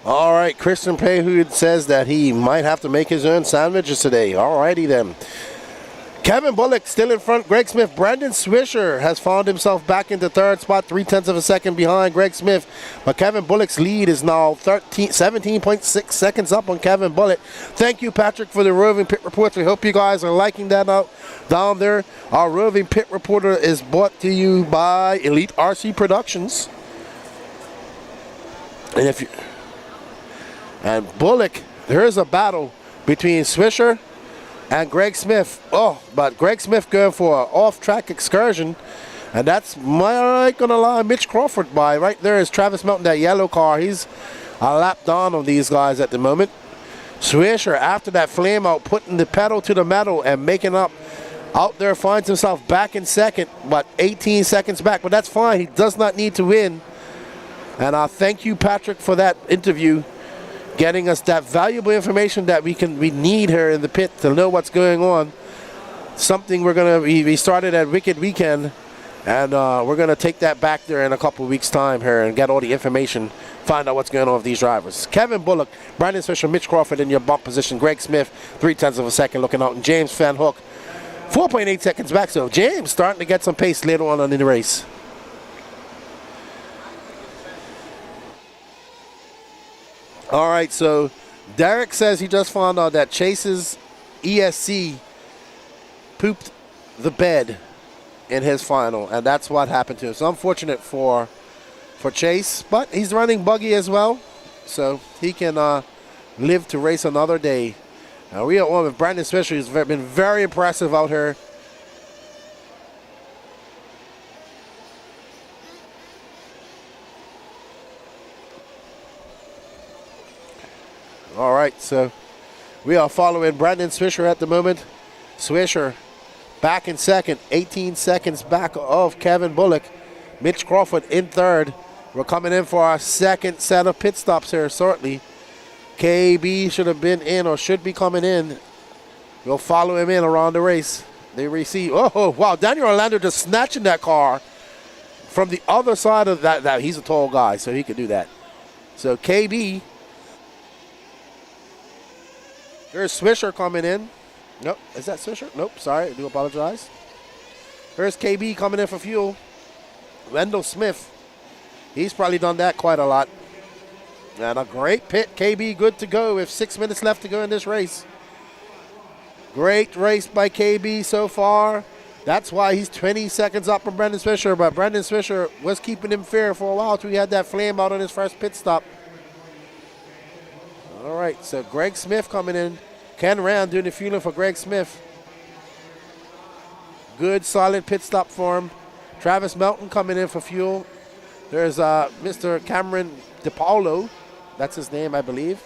Speaker 4: All right, Christian Payhood says that he might have to make his own sandwiches today. All righty then. Kevin Bullock still in front. Greg Smith. Brandon Swisher has found himself back into 3rd spot, 0.3 of a second behind Greg Smith. But Kevin Bullock's lead is now 17.6 seconds up on Kevin Bullock. Thank you, Patrick, for the roving pit reports. We hope you guys are liking that out down there. Our roving pit reporter is brought to you by Elite RC Productions. And Bullock, there is a battle between Swisher and Greg Smith. Oh, but Greg Smith going for an off-track excursion. And that's not going to allow Mitch Crawford by. Right there is Travis Melton, that yellow car. He's a lap down on these guys at the moment. Swisher, after that flame out, putting the pedal to the metal and making up out there, finds himself back in second, but 18 seconds back. But that's fine. He does not need to win. And thank you, Patrick, for that interview, getting us that valuable information that we need here in the pit to know what's going on. Something we started at Wicked Weekend, and we're gonna take that back there in a couple of weeks' time here and get all the information, find out what's going on with these drivers. Kevin Bullock, Brandon Swisher, Mitch Crawford in your bump position. Greg Smith, 0.3 of a second looking out, and James Van Hook, 4.8 seconds back. So James starting to get some pace later on in the race. All right, so Derek says he just found out that Chase's ESC pooped the bed in his final, and that's what happened to him. It's unfortunate for Chase, but he's running Buggy as well, so he can live to race another day. We are on with Brandon Swisher, who's been very impressive out here. All right, so we are following Brandon Swisher at the moment. Swisher back in second, 18 seconds back of Kevin Bullock. Mitch Crawford in third. We're coming in for our second set of pit stops here shortly. KB should have been in or should be coming in. We'll follow him in around the race. They receive, oh, wow, Daniel Orlando just snatching that car from the other side of that. He's a tall guy, so he could do that. So KB. There's Swisher coming in. Nope, is that Swisher? Nope, sorry, I do apologize. There's KB coming in for fuel. Wendell Smith, he's probably done that quite a lot. And a great pit, KB good to go with 6 minutes left to go in this race. Great race by KB so far. That's why he's 20 seconds up from Brandon Swisher, but Brandon Swisher was keeping him fair for a while until he had that flame out on his first pit stop. All right, so Greg Smith coming in. Ken Rand doing the fueling for Greg Smith. Good, solid pit stop for him. Travis Melton coming in for fuel. There's Mr. Cameron DePaulo. That's his name, I believe.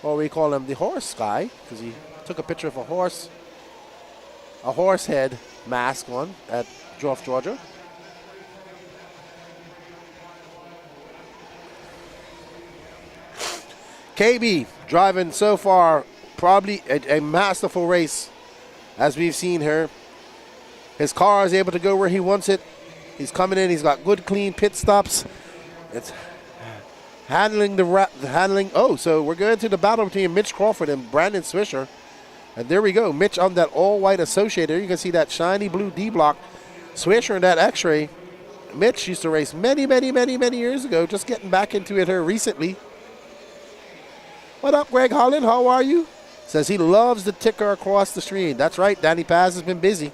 Speaker 4: Or we call him the horse guy, because he took a picture of a horse head mask on at Geoff, Georgia. KB driving so far probably a masterful race as we've seen here. His car is able to go where he wants it. He's coming in. He's got good, clean pit stops. It's handling Oh, so we're going to the battle between Mitch Crawford and Brandon Swisher. And there we go. Mitch on that all-white Associated. You can see that shiny blue D-block. Swisher in that X-ray. Mitch used to race many, many, many, many years ago. Just getting back into it here recently. What up, Greg Holland? How are you? Says he loves the ticker across the screen. That's right. Danny Paz has been busy.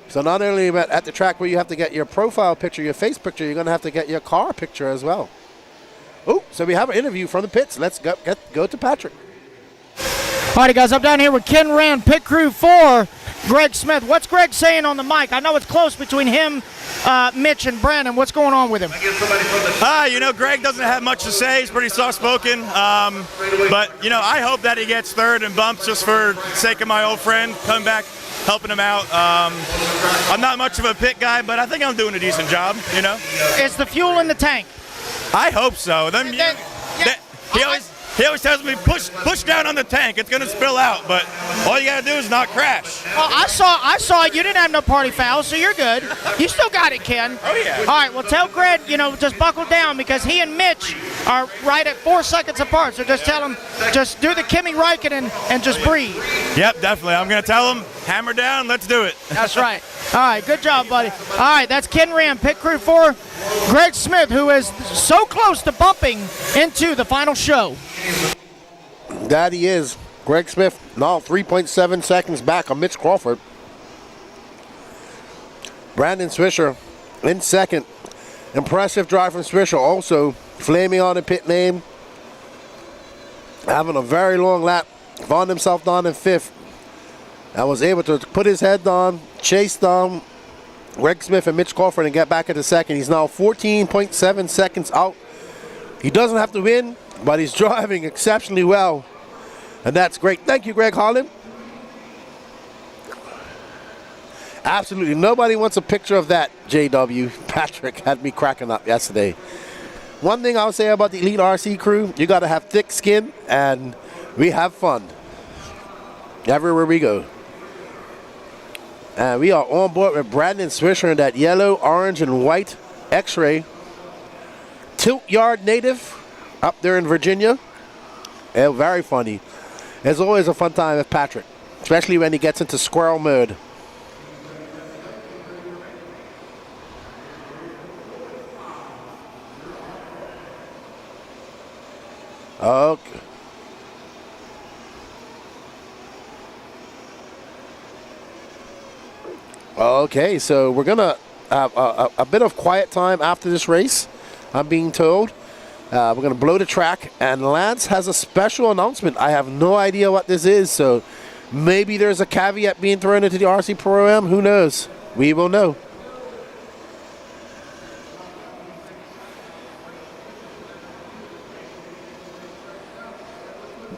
Speaker 4: So not only at the track where you have to get your profile picture, your face picture, you're going to have to get your car picture as well. Oh, so we have an interview from the pits. Let's go to Patrick.
Speaker 5: All right, guys, I'm down here with Ken Rand, pit crew 4, Greg Smith. What's Greg saying on the mic? I know it's close between him, Mitch, and Brandon. What's going on with him?
Speaker 14: Greg doesn't have much to say. He's pretty soft-spoken. But, I hope that he gets third and bumps just for the sake of my old friend coming back, helping him out. I'm not much of a pit guy, but I think I'm doing a decent job,
Speaker 5: Is the fuel in the tank?
Speaker 14: I hope so. He always tells me, push down on the tank. It's going to spill out, but all you got to do is not crash.
Speaker 5: Well, I saw you didn't have no party foul, so you're good. You still got it, Ken.
Speaker 14: Oh, yeah.
Speaker 5: All right, well, tell Greg, just buckle down because he and Mitch are right at 4 seconds apart. So just tell him, just do the Kimi Räikkönen and just breathe.
Speaker 14: Yep, definitely. I'm going to tell him, hammer down, let's do it.
Speaker 5: That's right. All right, good job, buddy. All right, that's Ken Rand, pit crew 4. Greg Smith, who is so close to bumping into the final show.
Speaker 4: That he is. Greg Smith now 3.7 seconds back on Mitch Crawford. Brandon Swisher in second. Impressive drive from Swisher. Also flaming on the pit lane. Having a very long lap. Found himself down in 5th. And was able to put his head down, chase down Greg Smith and Mitch Crawford and get back into second. He's now 14.7 seconds out. He doesn't have to win. but he's driving exceptionally well, and that's great. Thank you, Greg Holland. Absolutely nobody wants a picture of that, JW. Patrick had me cracking up yesterday. One thing I'll say about the Elite RC crew, you got to have thick skin, and we have fun everywhere we go. And we are on board with Brandon Swisher in that yellow, orange, and white X-Ray Tilt Yard native up there in Virginia. And very funny. It's always a fun time with Patrick, especially when he gets into squirrel mode. Okay. Okay, so we're gonna have a bit of quiet time after this race, I'm being told. We're gonna blow the track, and Lance has a special announcement. I have no idea what this is, so maybe there's a caveat being thrown into the RC Pro-Am. Who knows? We will know.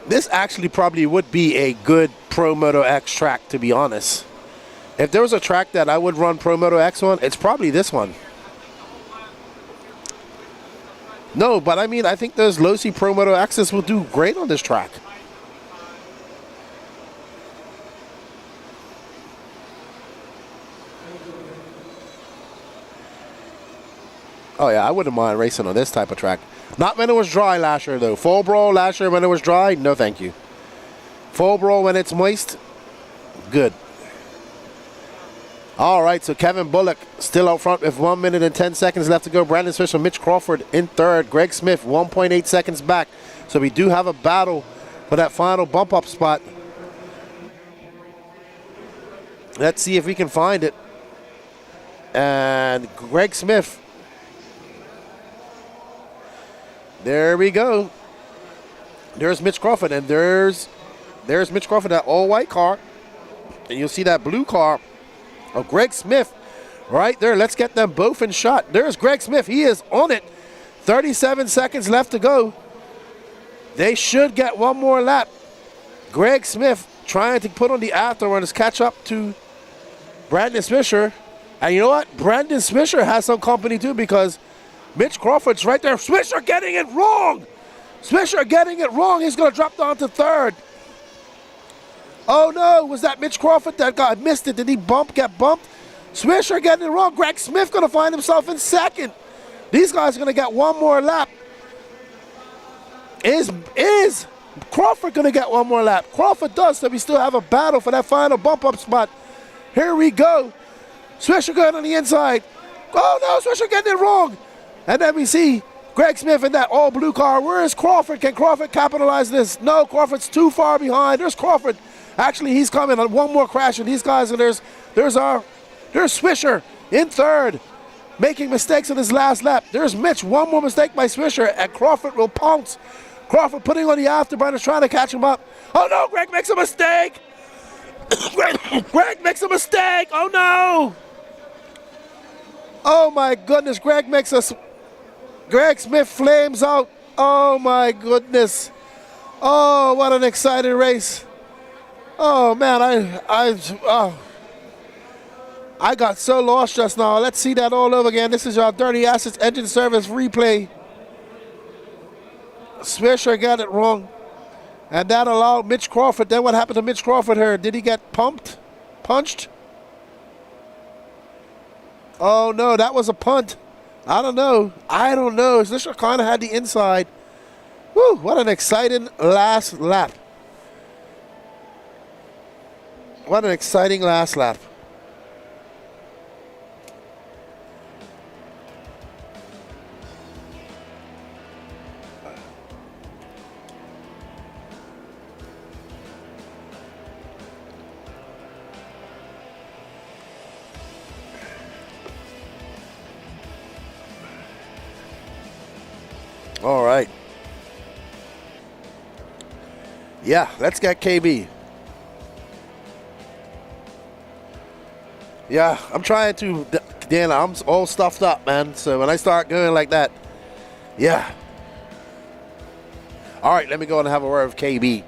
Speaker 4: This actually probably would be a good Pro Moto X track, to be honest. If there was a track that I would run Pro Moto X on, it's probably this one. No, but I mean, I think those Losi Pro Moto X's will do great on this track. Oh yeah, I wouldn't mind racing on this type of track. Not when it was dry last year, though. Full brawl last year when it was dry, no thank you. Full brawl when it's moist, good. All right, so Kevin Bullock still out front with 1 minute and 10 seconds left to go. Brandon Swisher, Mitch Crawford in third. Greg Smith, 1.8 seconds back. So we do have a battle for that final bump-up spot. Let's see if we can find it. And Greg Smith. There we go. There's Mitch Crawford, and there's Mitch Crawford, that all-white car. And you'll see that blue car of Greg Smith right there. Let's get them both in shot. There's Greg Smith. He is on it. 37 seconds left to go. They should get one more lap. Greg Smith trying to put on the afterrunners, catch up to Brandon Swisher. And you know what? Brandon Swisher has some company too, because Mitch Crawford's right there. Swisher getting it wrong. Swisher getting it wrong. He's going to drop down to third. Oh no, was that Mitch Crawford that got missed it? Did he get bumped? Swisher getting it wrong. Greg Smith going to find himself in second. These guys are going to get one more lap. Is Crawford going to get one more lap? Crawford does, so we still have a battle for that final bump-up spot. Here we go. Swisher going on the inside. Oh no, Swisher getting it wrong. And then we see Greg Smith in that all-blue car. Where is Crawford? Can Crawford capitalize this? No, Crawford's too far behind. There's Crawford. Actually, he's coming on one more crash, and these guys, and there's Swisher in third, making mistakes in his last lap. There's Mitch, one more mistake by Swisher, and Crawford will pounce. Crawford putting on the afterburners, trying to catch him up. Oh no, Greg makes a mistake. Greg makes a mistake. Oh no. Oh my goodness, Greg Smith flames out. Oh my goodness. Oh, what an exciting race. Oh man, I got so lost just now. Let's see that all over again. This is our Dirty Assets Engine Service replay. Swisher got it wrong. And that allowed Mitch Crawford. Then what happened to Mitch Crawford here? Did he get punched? Oh no, that was a punt. I don't know. Swisher kind of had the inside. Woo, what an exciting last lap. What an exciting last lap. All right. Yeah, let's get KB. Yeah, I'm trying to, Dan, I'm all stuffed up, man. So when I start going like that, yeah. All right, let me go and have a word with KB.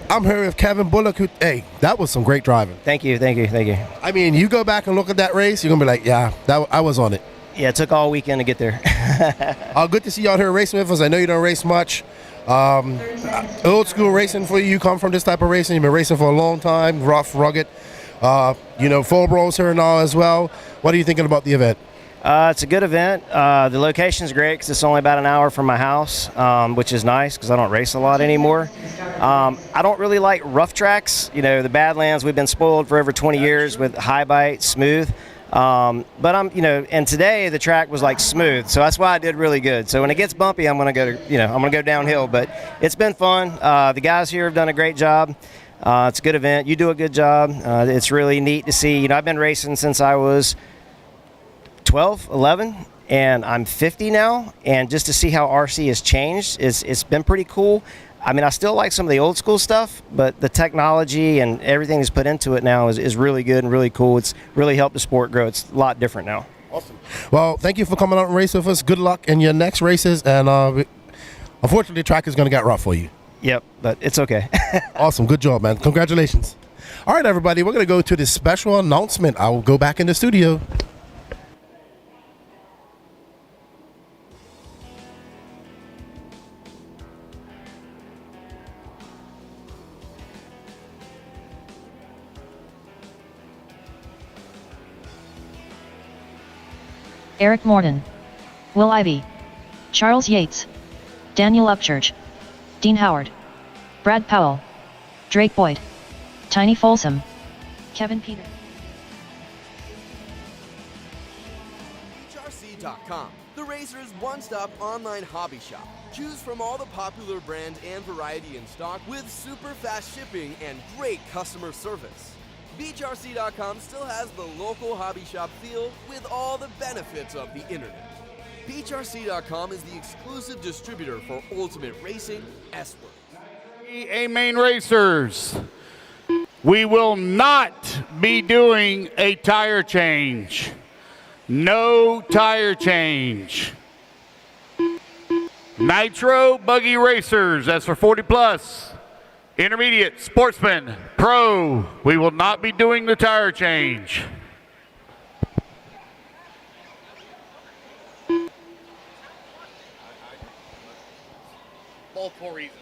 Speaker 4: I'm here with Kevin Bullock. Hey, that was some great driving.
Speaker 15: Thank you, thank you, thank you.
Speaker 4: I mean, you go back and look at that race, you're going to be like, yeah, I was on it.
Speaker 15: Yeah, it took all weekend to get there.
Speaker 4: Good to see you out here racing with us. I know you don't race much. Old school racing for you. You come from this type of racing. You've been racing for a long time, rough, rugged. Full bros here and all as well. What are you thinking about the event?
Speaker 15: It's a good event. The location's great because it's only about an hour from my house, which is nice because I don't race a lot anymore. I don't really like rough tracks. The Badlands, we've been spoiled for over 20 years with high bite, smooth. And today the track was like smooth, so that's why I did really good. So when it gets bumpy, I'm gonna go downhill. But it's been fun. The guys here have done a great job. It's a good event. You do a good job. It's really neat to see. I've been racing since I was 12, 11, and I'm 50 now, and just to see how RC has changed, it's been pretty cool. I mean, I still like some of the old school stuff, but the technology and everything that's put into it now is really good and really cool. It's really helped the sport grow. It's a lot different now.
Speaker 4: Awesome. Well, thank you for coming out and racing with us. Good luck in your next races, and unfortunately, the track is going to get rough for you.
Speaker 15: Yep, but it's okay.
Speaker 4: Awesome. Good job, man. Congratulations. All right, everybody, we're going to go to this special announcement. I will go back in the studio.
Speaker 16: Eric Morton, Will Ivey, Charles Yates, Daniel Upchurch, Dean Howard, Brad Powell, Drake Boyd, Tiny Folsom, Kevin Peter.
Speaker 1: Bghnc.com, the Racer's one-stop online hobby shop. Choose from all the popular brand and variety in stock with super fast shipping and great customer service. Bghnc.com still has the local hobby shop feel with all the benefits of the internet. Bghnc.com is the exclusive distributor for Ultimate Racing S-Work.
Speaker 6: Main Racers, we will not be doing a tire change. No tire change. Nitro Buggy Racers, that's for 40 plus. Intermediate, Sportsman, Pro, we will not be doing the tire change. Multiple reasons.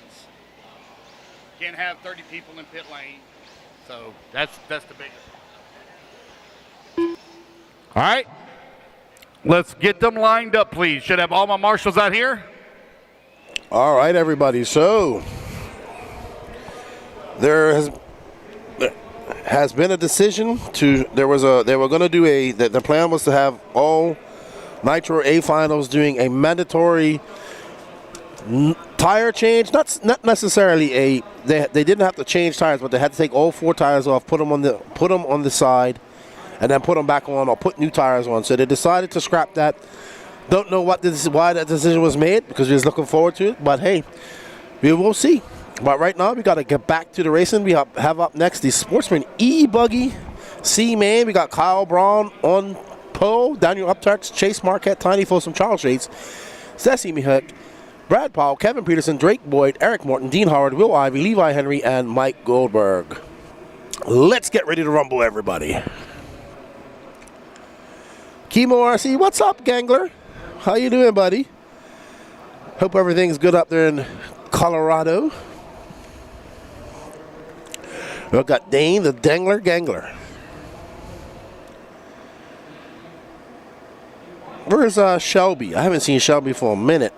Speaker 6: Can't have 30 people in pit lane, so that's the biggest. All right, let's get them lined up, please. Should have all my marshals out here.
Speaker 4: All right, everybody, so there has been a decision they were going to do the plan was to have all Nitro A finals doing a mandatory tire change, not necessarily they didn't have to change tires, but they had to take all 4 tires off, put them on the side, and then put them back on or put new tires on. So they decided to scrap that. Don't know why that decision was made, because we're just looking forward to it, but hey, we will see. But right now, we got to get back to the racing. We have up next the Sportsman eBuggy C-Man. We got Kyle Braun on pole, Daniel Upchurch, Chase Marquette, Tiny Folsom, Charles Yates, Ceci Mihuk, Brad Powell, Kevin Peterson, Drake Boyd, Eric Morton, Dean Howard, Will Ivey, Levi Henry, and Mike Goldberg. Let's get ready to rumble, everybody. Kimo RC, what's up, Gangler? How you doing, buddy? Hope everything's good up there in Colorado. We've got Dane, the Dangler Gangler. Where's Shelby? I haven't seen Shelby for a minute.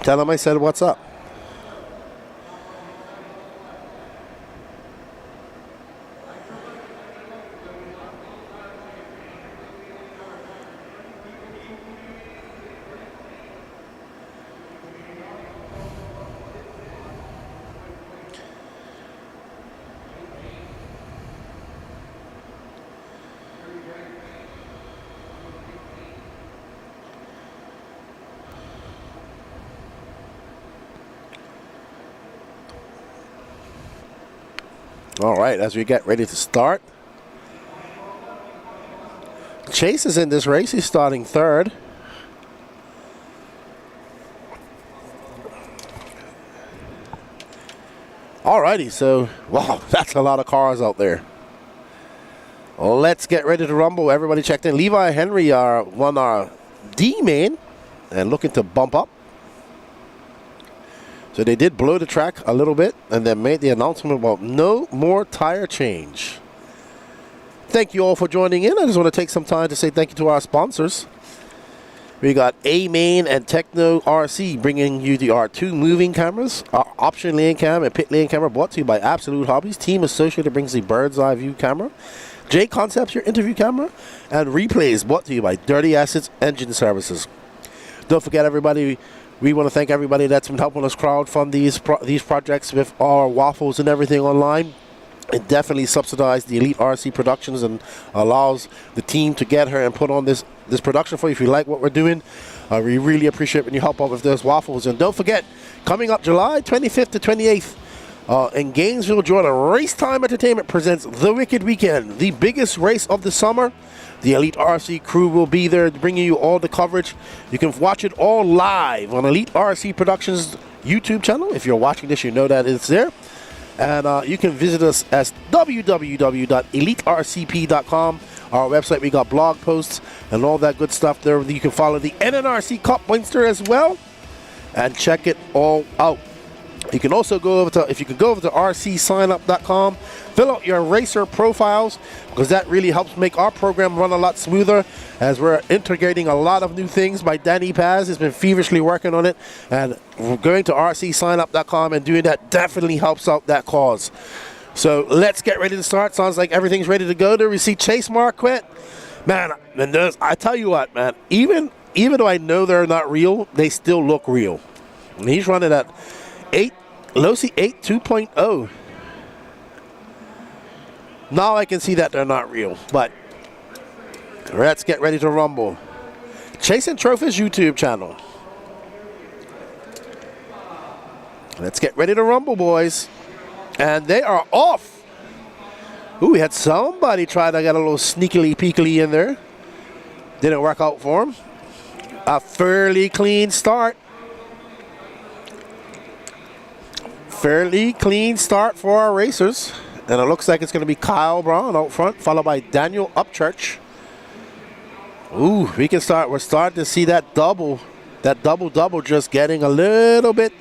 Speaker 4: Tell him I said what's up. All right, as we get ready to start. Chase is in this race. He's starting third. Alrighty, so, wow, that's a lot of cars out there. Let's get ready to rumble. Everybody checked in. Levi Henry won our D main and looking to bump up. So they did blow the track a little bit and then made the announcement about no more tire change. Thank you all for joining in. I just want to take some time to say thank you to our sponsors. We got A-Main and Techno RC bringing you the R2 moving cameras, our option lane cam and pit lane camera brought to you by Absolute Hobbies. Team Associated brings the bird's eye view camera. J Concepts, your interview camera. And Replays brought to you by Dirty Assets Engine Services. Don't forget, everybody, we want to thank everybody that's been helping us crowdfund these projects with our waffles and everything online. It definitely subsidized the Elite RC Productions and allows the team to get her and put on this production for you. If you like what we're doing, we really appreciate when you help out with those waffles. And don't forget, coming up July 25th to 28th in Gainesville, Georgia, Race Time Entertainment presents The Wicked Weekend, the biggest race of the summer. The Elite RC crew will be there bringing you all the coverage. You can watch it all live on Elite RC Productions YouTube channel. If you're watching this, you know that it's there. And you can visit us at www.elitercp.com. Our website, we got blog posts and all that good stuff there. You can follow the NNRC Cup Winster as well and check it all out. You can also go over to, if you can go over to rcsignup.com, fill out your racer profiles, because that really helps make our program run a lot smoother as we're integrating a lot of new things by Danny Paz. He's been feverishly working on it, and going to rcsignup.com and doing that definitely helps out that cause. So let's get ready to start. Sounds like everything's ready to go there. We see Chase Marquette. Man, and I tell you what, man, even though I know they're not real, they still look real. And he's running at Losi 8 2.0. Now I can see that they're not real, but let's get ready to rumble. Chasing Trophies YouTube channel. Let's get ready to rumble, boys. And they are off. Ooh, we had somebody try to get a little sneakily peekily in there. Didn't work out for him. A fairly clean start. Fairly clean start for our racers. And it looks like it's going to be Kyle Brown out front, followed by Daniel Upchurch. Ooh, we're starting to see that double just getting a little bit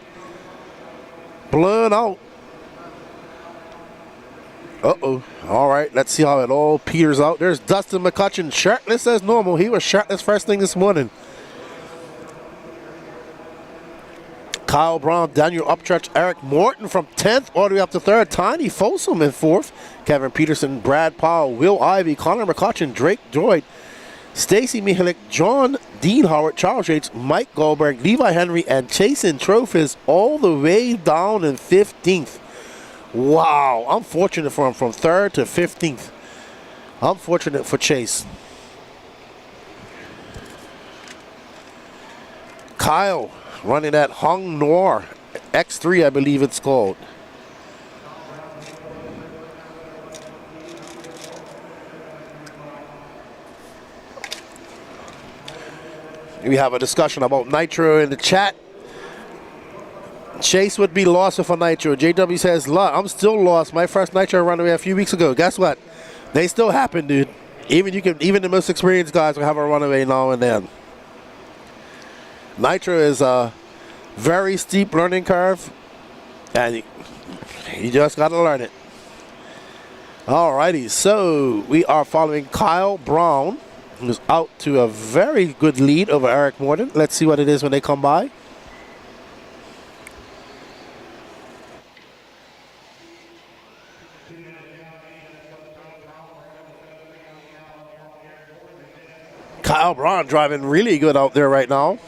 Speaker 4: blown out. Uh-oh. All right, let's see how it all peters out. There's Dustin McCutcheon, shirtless as normal. He was shirtless first thing this morning. Kyle Brown, Daniel Upchurch, Eric Morton from 10th all the way up to 3rd. Tiny Folsom in 4th. Kevin Peterson, Brad Powell, Will Ivey, Connor McCutcheon, Drake Droid, Stacy Mihalik, John Dean Howard, Charles Yates, Mike Goldberg, Levi Henry, and Chasing Trophies all the way down in 15th. Wow, I'm fortunate for him from 3rd to 15th. I'm fortunate for Chase. Kyle running that Hung Noir X3, I believe it's called. We have a discussion about Nitro in the chat. Chase would be lost with a Nitro. JW says, I'm still lost. My first Nitro ran away a few weeks ago. Guess what? They still happen, dude. Even the most experienced guys will have a runaway now and then. Nitro is a very steep learning curve, and you just got to learn it. Alrighty, so we are following Kyle Brown, who's out to a very good lead over Eric Morton. Let's see what it is when they come by. Kyle Brown driving really good out there right now.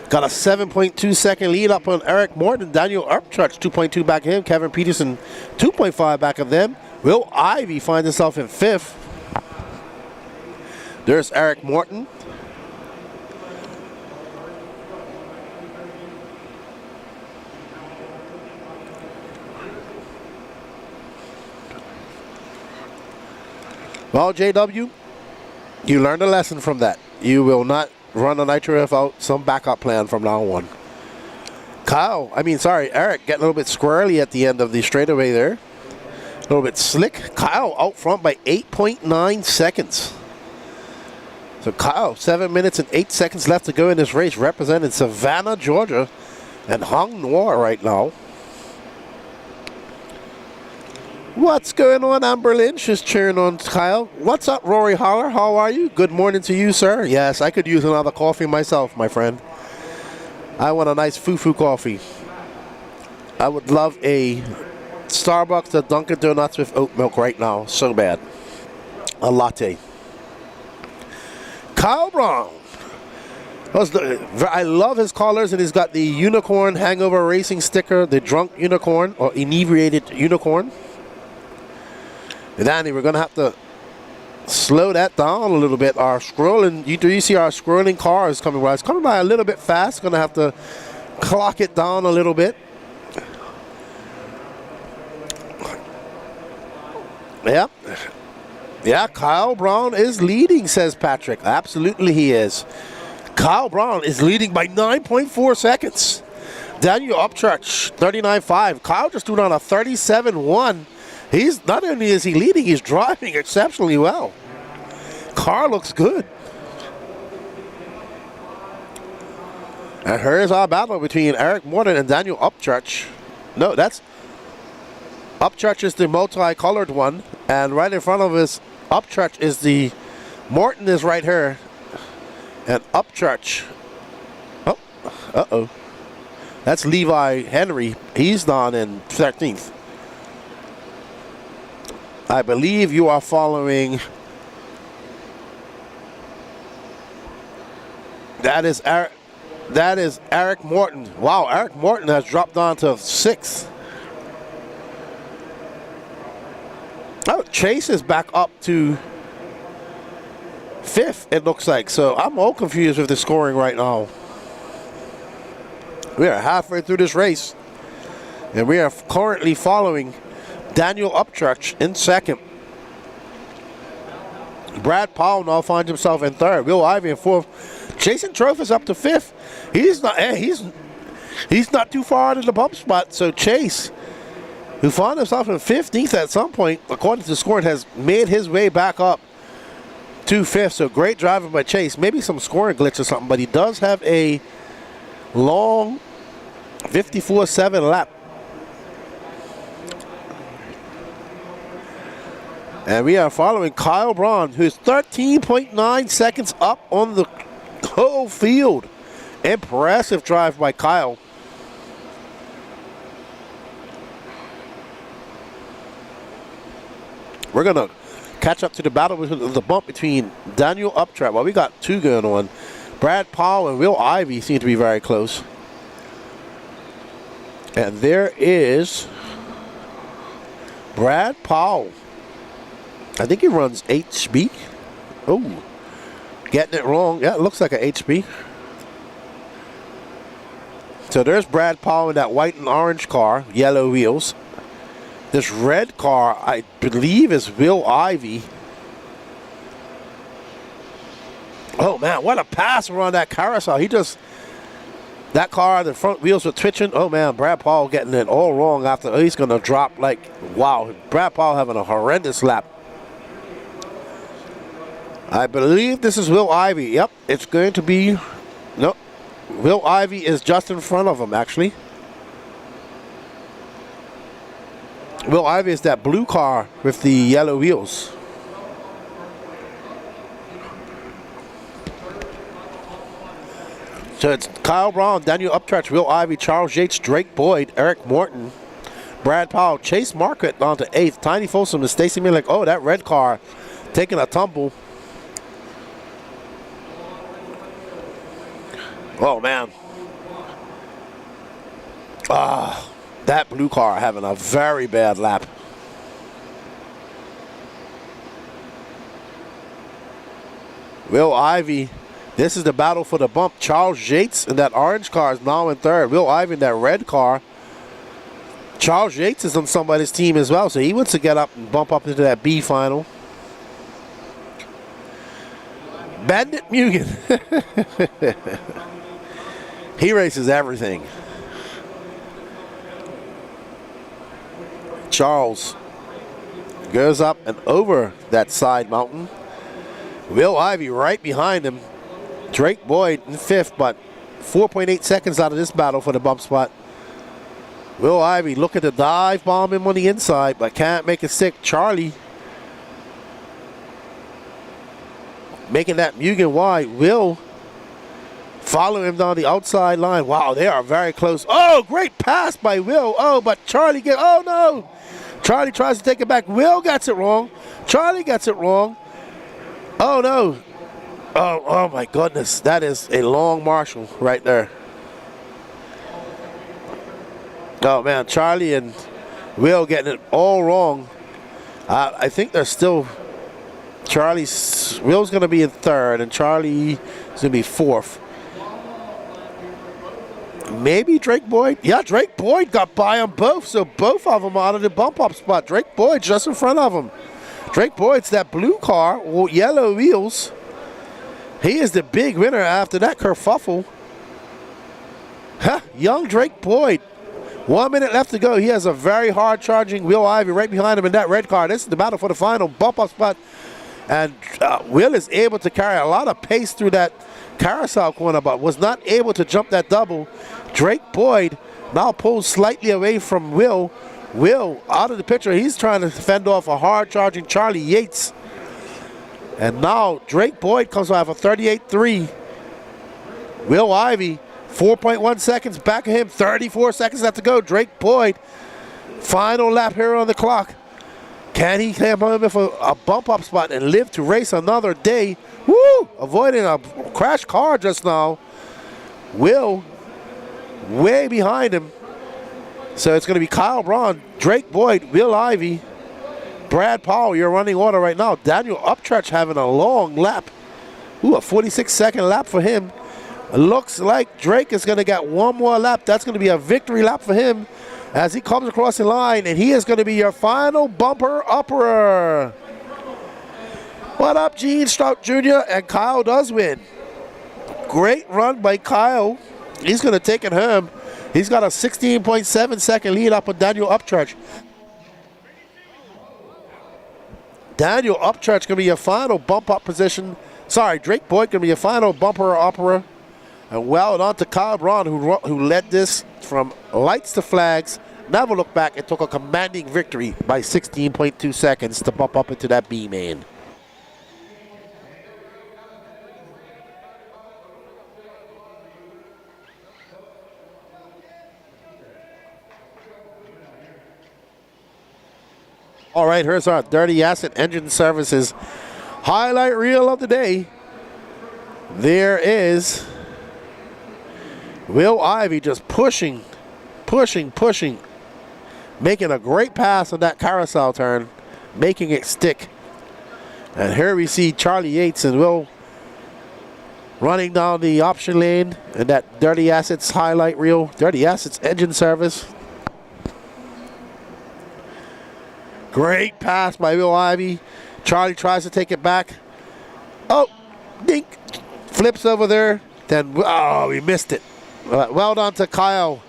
Speaker 4: Got a 7.2 second lead up on Eric Morton. Daniel Upchurch, 2.2 back of him. Kevin Peterson, 2.5 back of them. Will Ivey finds himself in 5th. There's Eric Morton. Well, JW, you learned a lesson from that. You will not run a Nitro without some backup plan from now on. Eric getting a little bit squirrely at the end of the straightaway there. A little bit slick. Kyle out front by 8.9 seconds. So Kyle, 7 minutes and 8 seconds left to go in this race, representing Savannah, Georgia, and Hong Noir right now. What's going on, Amber Lynch is cheering on Kyle. What's up, Rory Holler? How are you? Good morning to you, sir. Yes, I could use another coffee myself, my friend. I want a nice foo-foo coffee. I would love a Starbucks or Dunkin' Donuts with oat milk right now. So bad. A latte. Kyle Brown. I love his colors, and he's got the Unicorn Hangover Racing sticker, the Drunk Unicorn, or Inebriated Unicorn. And Andy, we're going to have to slow that down a little bit. Our scrolling, you see our scrolling car is coming by. It's coming by a little bit fast. Going to have to clock it down a little bit. Yep. Yeah, Kyle Brown is leading, says Patrick. Absolutely he is. Kyle Brown is leading by 9.4 seconds. Daniel Upchurch, 39.5. Kyle just doing on a 37.1. He's not only is he leading, he's driving exceptionally well. Car looks good. And here's our battle between Eric Morton and Daniel Upchurch. No, that's Upchurch is the multicolored one, and right in front of us, Upchurch is the Morton is right here, and Upchurch. Oh, uh-oh. That's Levi Henry. He's down in 13th. I believe you are following. That is Eric Morton. Wow, Eric Morton has dropped down to 6th. Oh, Chase is back up to 5th, it looks like. So I'm all confused with the scoring right now. We are halfway through this race, and we are currently following Daniel Upchurch in 2nd. Brad Powell now finds himself in 3rd. Will Ivey in 4th. Jason Trofe is up to 5th. He's not too far out of the bump spot. So Chase, who found himself in 15th at some point, according to the scoring, has made his way back up to 5th. So great driving by Chase. Maybe some scoring glitch or something, but he does have a long 54.7 lap. And we are following Kyle Braun, who's 13.9 seconds up on the whole field. Impressive drive by Kyle. We're going to catch up to the battle with the bump between Daniel Upchurch. Well, we got two going on. Brad Powell and Will Ivey seem to be very close. And there is Brad Powell. I think he runs HB. Oh, getting it wrong. Yeah, it looks like an HB. So there's Brad Powell in that white and orange car, yellow wheels. This red car, I believe, is Will Ivey. Oh, man, what a pass around that carousel. That car, the front wheels were twitching. Oh, man, Brad Powell getting it all wrong after. He's going to drop like, wow. Brad Powell having a horrendous lap. I believe this is Will Ivey. Yep, it's going to be... Nope. Will Ivey is just in front of him, actually. Will Ivey is that blue car with the yellow wheels. So it's Kyle Braun, Daniel Upchurch, Will Ivey, Charles Yates, Drake Boyd, Eric Morton, Brad Powell, Chase Marquardt on to 8th, Tiny Folsom, and Stacy Miller. Oh, that red car taking a tumble. Oh, man. That blue car having a very bad lap. Will Ivey, this is the battle for the bump. Charles Yates in that orange car is now in 3rd. Will Ivey in that red car. Charles Yates is on somebody's team as well, so he wants to get up and bump up into that B final. Bandit Mugen. He races everything. Charles goes up and over that side mountain. Will Ivy right behind him. Drake Boyd in 5th, but 4.8 seconds out of this battle for the bump spot. Will Ivy looking to dive bomb him on the inside, but can't make it stick. Charlie making that Mugen wide. Will follow him down the outside line. Wow, they are very close. Oh, great pass by Will. Oh, but Charlie oh no. Charlie tries to take it back. Will gets it wrong. Charlie gets it wrong. Oh no. Oh my goodness. That is a long Marshall right there. Oh man, Charlie and Will getting it all wrong. I think they're still Will's going to be in 3rd and Charlie is going to be 4th. Maybe Drake Boyd. Yeah, Drake Boyd got by them both, so both of them out of the bump up spot. Drake Boyd just in front of him. Drake Boyd's that blue car with yellow wheels. He is the big winner after that kerfuffle. Huh, young Drake Boyd. 1 minute left to go. He has a very hard charging Will Ivy right behind him in that red car. This is the battle for the final bump up spot. And Will is able to carry a lot of pace through that carousel corner, but was not able to jump that double. Drake Boyd now pulls slightly away from Will. Will out of the picture. He's trying to fend off a hard charging Charlie Yates. And now Drake Boyd comes off a 38.3. Will Ivy 4.1 seconds back of him. 34 seconds left to go. Drake Boyd final lap here on the clock. Can he come home with a bump up spot and live to race another day? Woo! Avoiding a crash car just now. Will way behind him. So it's going to be Kyle Braun, Drake Boyd, Will Ivy, Brad Powell, your running order right now. Daniel Upchurch having a long lap. Ooh, a 46-second lap for him. It looks like Drake is going to get one more lap. That's going to be a victory lap for him as he comes across the line, and he is going to be your final bumper upper. What up, Gene Strout Jr.? And Kyle does win. Great run by Kyle. He's going to take it home. He's got a 16.7 second lead up on Daniel Upchurch. Daniel Upchurch going to be your final bump up position. Sorry, Drake Boyd going to be your final bumper upper. And well done to Kyle Braun, who led this from lights to flags. Never looked back and took a commanding victory by 16.2 seconds to bump up into that B-main. All right, here's our Dirty Asset Engine Services highlight reel of the day. There is Will Ivy just pushing, making a great pass on that carousel turn, making it stick. And here we see Charlie Yates and Will running down the option lane in that Dirty Assets highlight reel. Dirty Assets Engine Service. Great pass by Will Ivy. Charlie tries to take it back. Oh, dink. Flips over there. Then, oh, we missed it. Well done to Kyle.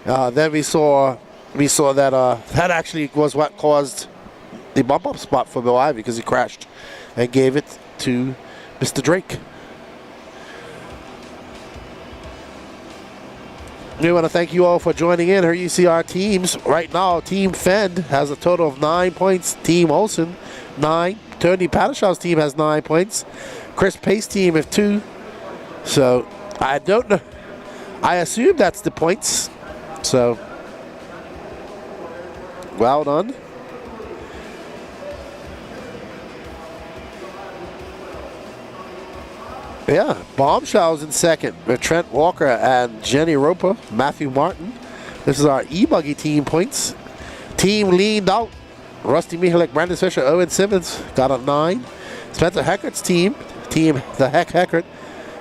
Speaker 4: Then we saw that that actually was what caused the bump up spot for Will Ivy because he crashed and gave it to Mr. Drake. We want to thank you all for joining in. Here you see our teams. Right now, Team Fend has a total of 9 points. Team Olsen, 9. Tony Patashaw's team has 9 points. Chris Pace team have 2. So, I don't know. I assume that's the points. So, well done. Yeah, Bombshells in second with Trent Walker and Jenny Roper, Matthew Martin. This is our eBuggy team points. Team leaned out. Rusty Mihalik, Brandon Fisher, Owen Simmons got a 9. Spencer Heckert's team the Heck Heckert,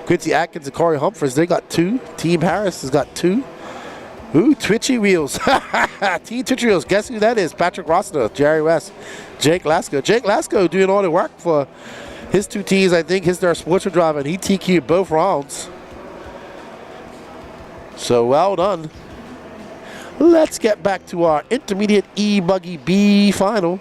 Speaker 4: Quincy Atkins and Corey Humphreys, they got 2. Team Harris has got 2. Ooh, Twitchy Wheels. Team Twitchy Wheels. Guess who that is? Patrick Rossiter, Jerry West, Jake Lasko. Jake Lasko doing all the work for His two teams, I think, his their Sportsman driver, and he TQ'd both rounds. So well done. Let's get back to our intermediate eBuggy B final.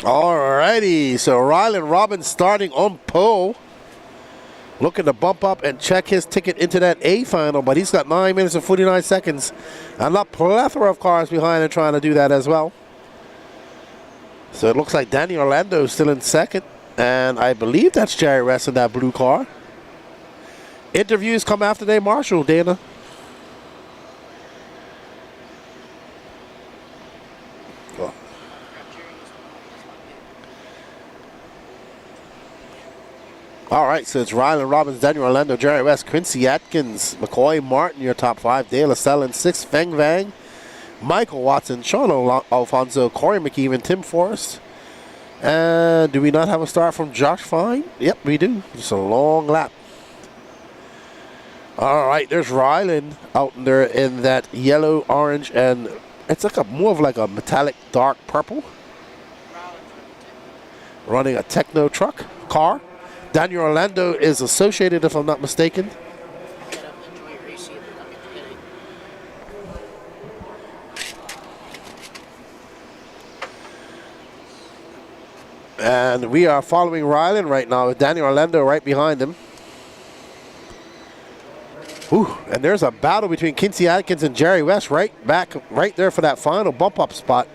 Speaker 4: Alrighty, so Rylan Robbins starting on pole. Looking to bump up and check his ticket into that A final, but he's got 9 minutes and 49 seconds. And a plethora of cars behind him trying to do that as well. So it looks like Danny Orlando is still in second. And I believe that's Jerry West in that blue car. Interviews come after Dave Marshall, Dana. All right, so it's Rylan Robbins, Daniel Orlando, Jerry West, Quincy Atkins, McCoy Martin, your top 5. Dale Estelle in 6th, Feng Vang, Michael Watson, Sean Alfonso, Corey McKeevan, Tim Forrest. And do we not have a start from Josh Fine? Yep, we do. Just a long lap. All right, there's Rylan out there in that yellow, orange, and it's like more of like a metallic dark purple. Running a techno truck car. Daniel Orlando is associated, if I'm not mistaken. And we are following Rylan right now with Daniel Orlando right behind him. Ooh, and there's a battle between Quincy Atkins and Jerry West right there for that final bump up spot.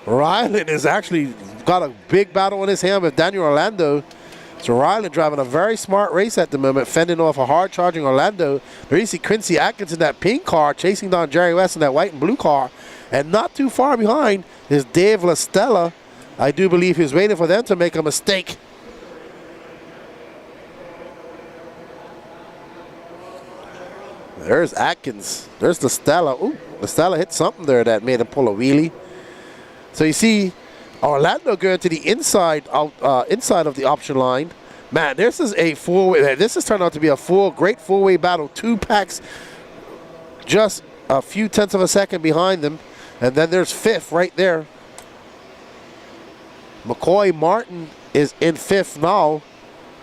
Speaker 4: Rylan is actually got a big battle in his hand with Daniel Orlando. So Rylan driving a very smart race at the moment, fending off a hard-charging Orlando. There you see Quincy Atkins in that pink car chasing down Jerry West in that white and blue car. And not too far behind is Dave LaStella. I do believe he's waiting for them to make a mistake. There's Atkins. There's LaStella. Ooh, LaStella hit something there that made him pull a wheelie. So you see Orlando going to the inside of the option line. Man, this is a four-way. This has turned out to be a great four-way battle. 2 packs just a few tenths of a second behind them. And then there's 5th right there. McCoy Martin is in 5th now.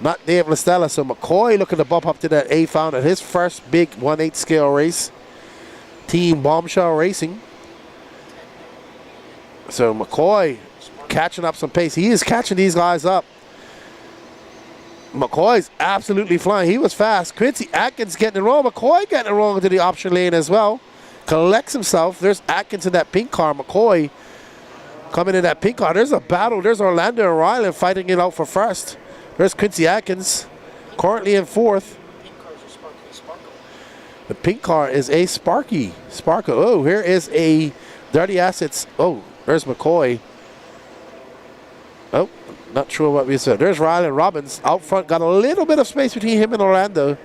Speaker 4: Not Dave LaStella. So McCoy looking to bump up to that A final at his first big 1/8 scale race. Team Bombshell Racing. So McCoy catching up some pace. He is catching these guys up. McCoy's absolutely flying. He was fast. Quincy Atkins getting it wrong. McCoy getting it wrong into the option lane as well. Collects himself. There's Atkins in that pink car. McCoy coming in that pink car. There's a battle. There's Orlando and Rylan fighting it out for first. There's Quincy Atkins currently in 4th. The pink car is a Sparky. Sparko. Oh, here is a Dirty Assets. Oh, there's McCoy. Oh, not sure what we said. There's Rylan Robbins out front. Got a little bit of space between him and Orlando.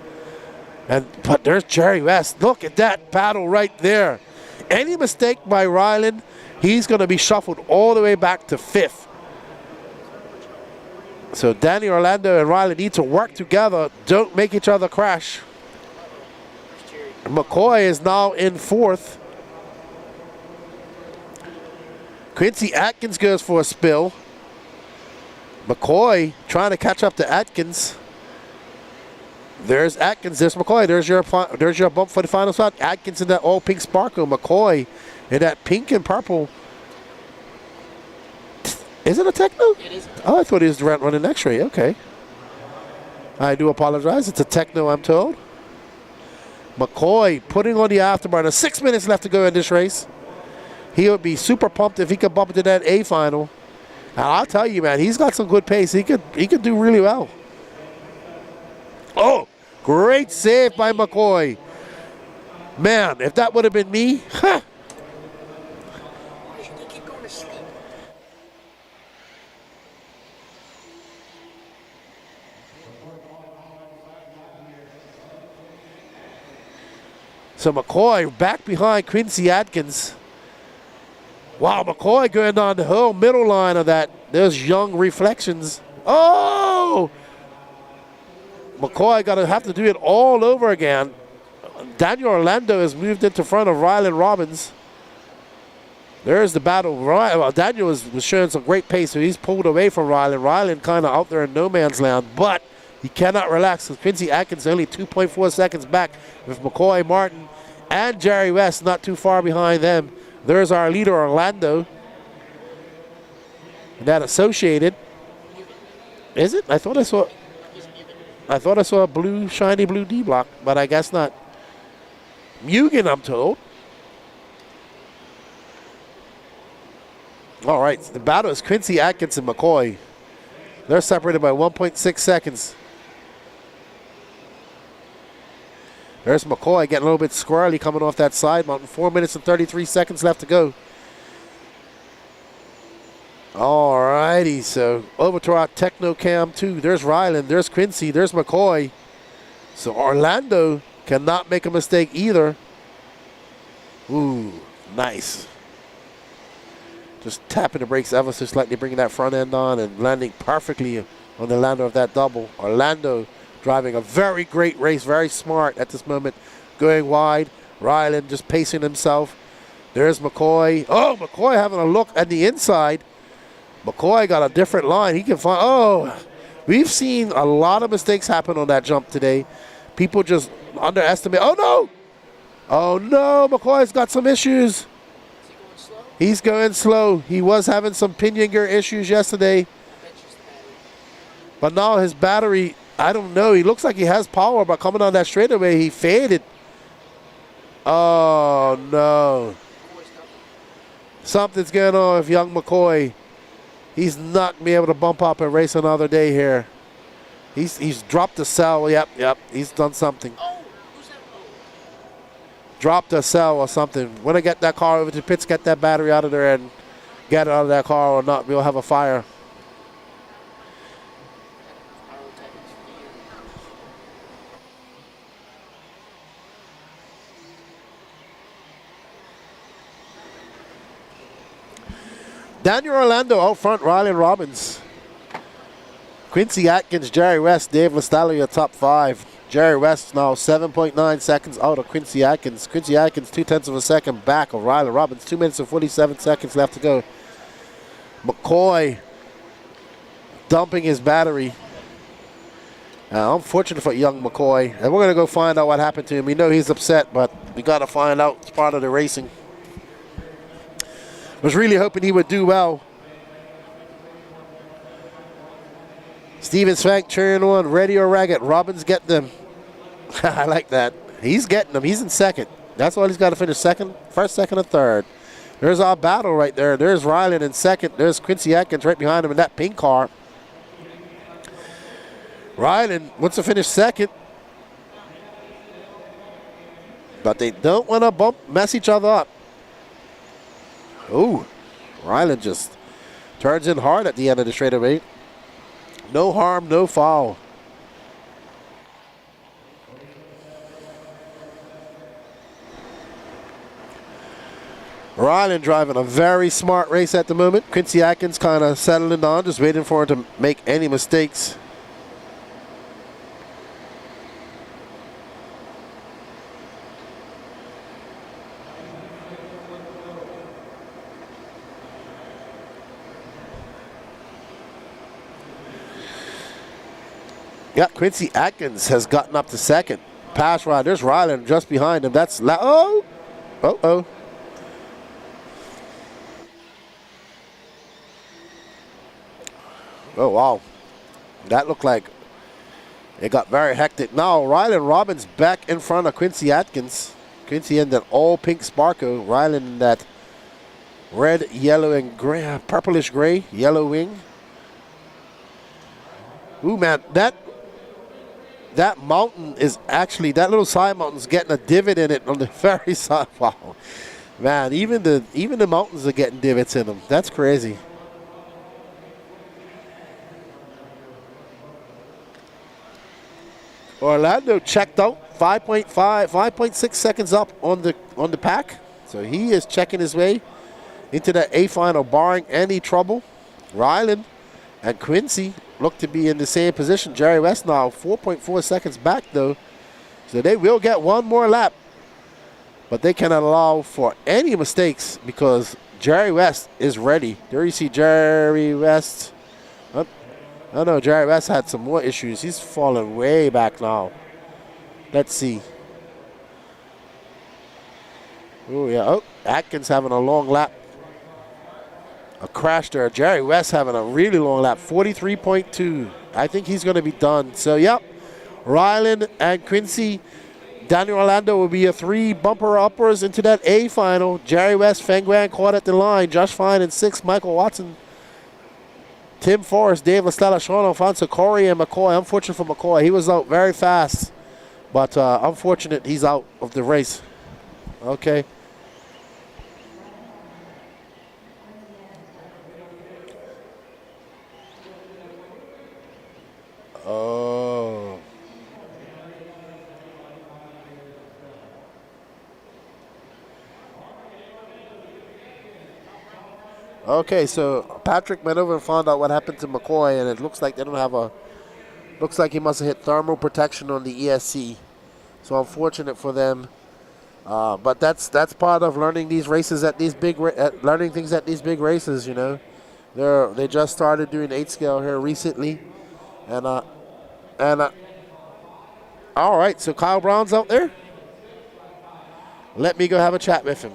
Speaker 4: But there's Jerry West. Look at that battle right there. Any mistake by Rylan, he's going to be shuffled all the way back to 5th. So Danny Orlando and Rylan need to work together. Don't make each other crash. McCoy is now in 4th. Quincy Atkins goes for a spill. McCoy trying to catch up to Atkins. There's Atkins. There's McCoy. There's your bump for the final spot. Atkins in that all pink sparkle. McCoy in that pink and purple. Is it a Techno?
Speaker 2: It is.
Speaker 4: Oh, I thought he was running X-ray. Okay. I do apologize. It's a Techno, I'm told. McCoy putting on the afterburner. 6 minutes left to go in this race. He would be super pumped if he could bump into that A final. And I'll tell you, man, he's got some good pace. He could do really well. Oh, great save by McCoy. Man, if that would have been me, huh. So McCoy back behind Quincy Atkins. Wow, McCoy going down the whole middle line of that. There's Young reflections. Oh! McCoy going to have to do it all over again. Daniel Orlando has moved into front of Rylan Robbins. There's the battle. Daniel was showing some great pace, so he's pulled away from Rylan. Rylan kind of out there in no man's land, but he cannot relax because Quincy Atkins only 2.4 seconds back with McCoy, Martin, and Jerry West not too far behind them. There's our leader, Orlando. And that Associated. Is it? I thought I saw a blue, shiny blue D block, but I guess not. Mugen, I'm told. All right, the battle is Quincy Atkins and McCoy. They're separated by 1.6 seconds. There's McCoy getting a little bit squirrely coming off that side mountain. 4 minutes and 33 seconds left to go. All righty, so over to our Techno Cam 2. There's Rylan, there's Quincy, there's McCoy. So Orlando cannot make a mistake either. Ooh, nice. Just tapping the brakes ever so slightly, bringing that front end on and landing perfectly on the lander of that double. Orlando driving a very great race, very smart at this moment, going wide. Rylan just pacing himself. There's McCoy. Oh, McCoy having a look at the inside. McCoy got a different line. He can find, oh, we've seen a lot of mistakes happen on that jump today. People just underestimate. Oh, no. Oh, no. McCoy's got some issues. He's going slow. He was having some pinion gear issues yesterday. But now his battery, I don't know. He looks like he has power, but coming on that straightaway, he faded. Oh, no. Something's going on with young McCoy. He's not going to be able to bump up and race another day here. He's dropped the cell. Yep. He's done something. Dropped a cell or something. Want to get that car over to pits, get that battery out of there and get it out of that car, or not, we'll have a fire. Daniel Orlando out front, Rylan Robbins. Quincy Atkins, Jerry West, Dave Lastalio, top 5. Jerry West now 7.9 seconds out of Quincy Atkins. Quincy Atkins 0.2 of a second back of Rylan Robbins. 2 minutes and 47 seconds left to go. McCoy dumping his battery. Unfortunate for young McCoy. And we're going to go find out what happened to him. We know he's upset, but we got to find out. It's part of the racing. Was really hoping he would do well. Steven Swank cheering on, ready or ragged. Robbins get them. I like that. He's getting them. He's in second. That's all he's got to finish second, first, second, or third. There's our battle right there. There's Rylan in second. There's Quincy Atkins right behind him in that pink car. Rylan wants to finish second. But they don't want to mess each other up. Ooh, Rylan just turns in hard at the end of the straightaway. No harm, no foul. Rylan driving a very smart race at the moment. Quincy Atkins kind of settling on, just waiting for him to make any mistakes. Yeah, Quincy Atkins has gotten up to second. Pass ride. There's Rylan just behind him. That's oh. Oh. Oh, wow. That looked like it got very hectic. Now, Rylan Robbins back in front of Quincy Atkins. Quincy in that all pink Sparko. Rylan in that red, yellow, and gray, purplish gray, yellow wing. Ooh, man, that that mountain is actually, that little side mountain's getting a divot in it on the very side. Wow. Man, even the mountains are getting divots in them. That's crazy. Orlando checked out, 5.6 seconds up on the pack. So he is checking his way into that A final, barring any trouble. Ryland and Quincy look to be in the same position. Jerry West now 4.4 seconds back though. So they will get one more lap. But they cannot allow for any mistakes because Jerry West is ready. There you see Jerry West. Oh no, Jerry West had some more issues. He's fallen way back now. Let's see. Oh yeah, oh, Atkins having a long lap. A crash there. Jerry West having a really long lap, 43.2. I think he's going to be done. So, yep, Ryland and Quincy. Daniel Orlando will be a 3 bumper uppers into that A final. Jerry West, Feng Guan caught at the line. Josh Fine in 6. Michael Watson, Tim Forrest, Dave LaStella, Sean Alfonso, Corey, and McCoy. Unfortunate for McCoy. He was out very fast. But unfortunate he's out of the race. Okay. Oh. Okay, so Patrick went over and found out what happened to McCoy, and it looks like they don't have a. Looks like he must have hit thermal protection on the ESC. So unfortunate for them. But that's part of learning these races at these big learning things at these big races. You know, they just started doing 8 scale here recently, and all right. So Kyle Brown's out there. Let me go have a chat with him.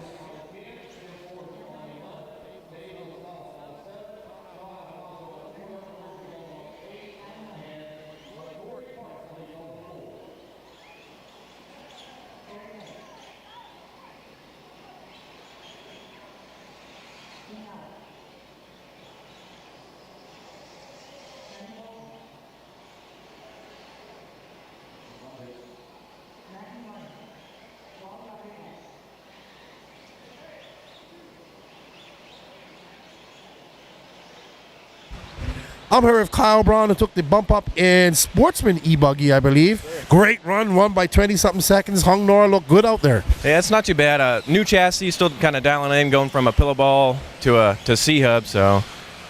Speaker 4: I'm here with Kyle Brown, who took the bump up in Sportsman eBuggy, I believe. Great run, won by 20-something seconds. Hung Nora looked good out there.
Speaker 17: Yeah, it's not too bad. New chassis, still kind of dialing in, going from a pillow ball to C-hub, so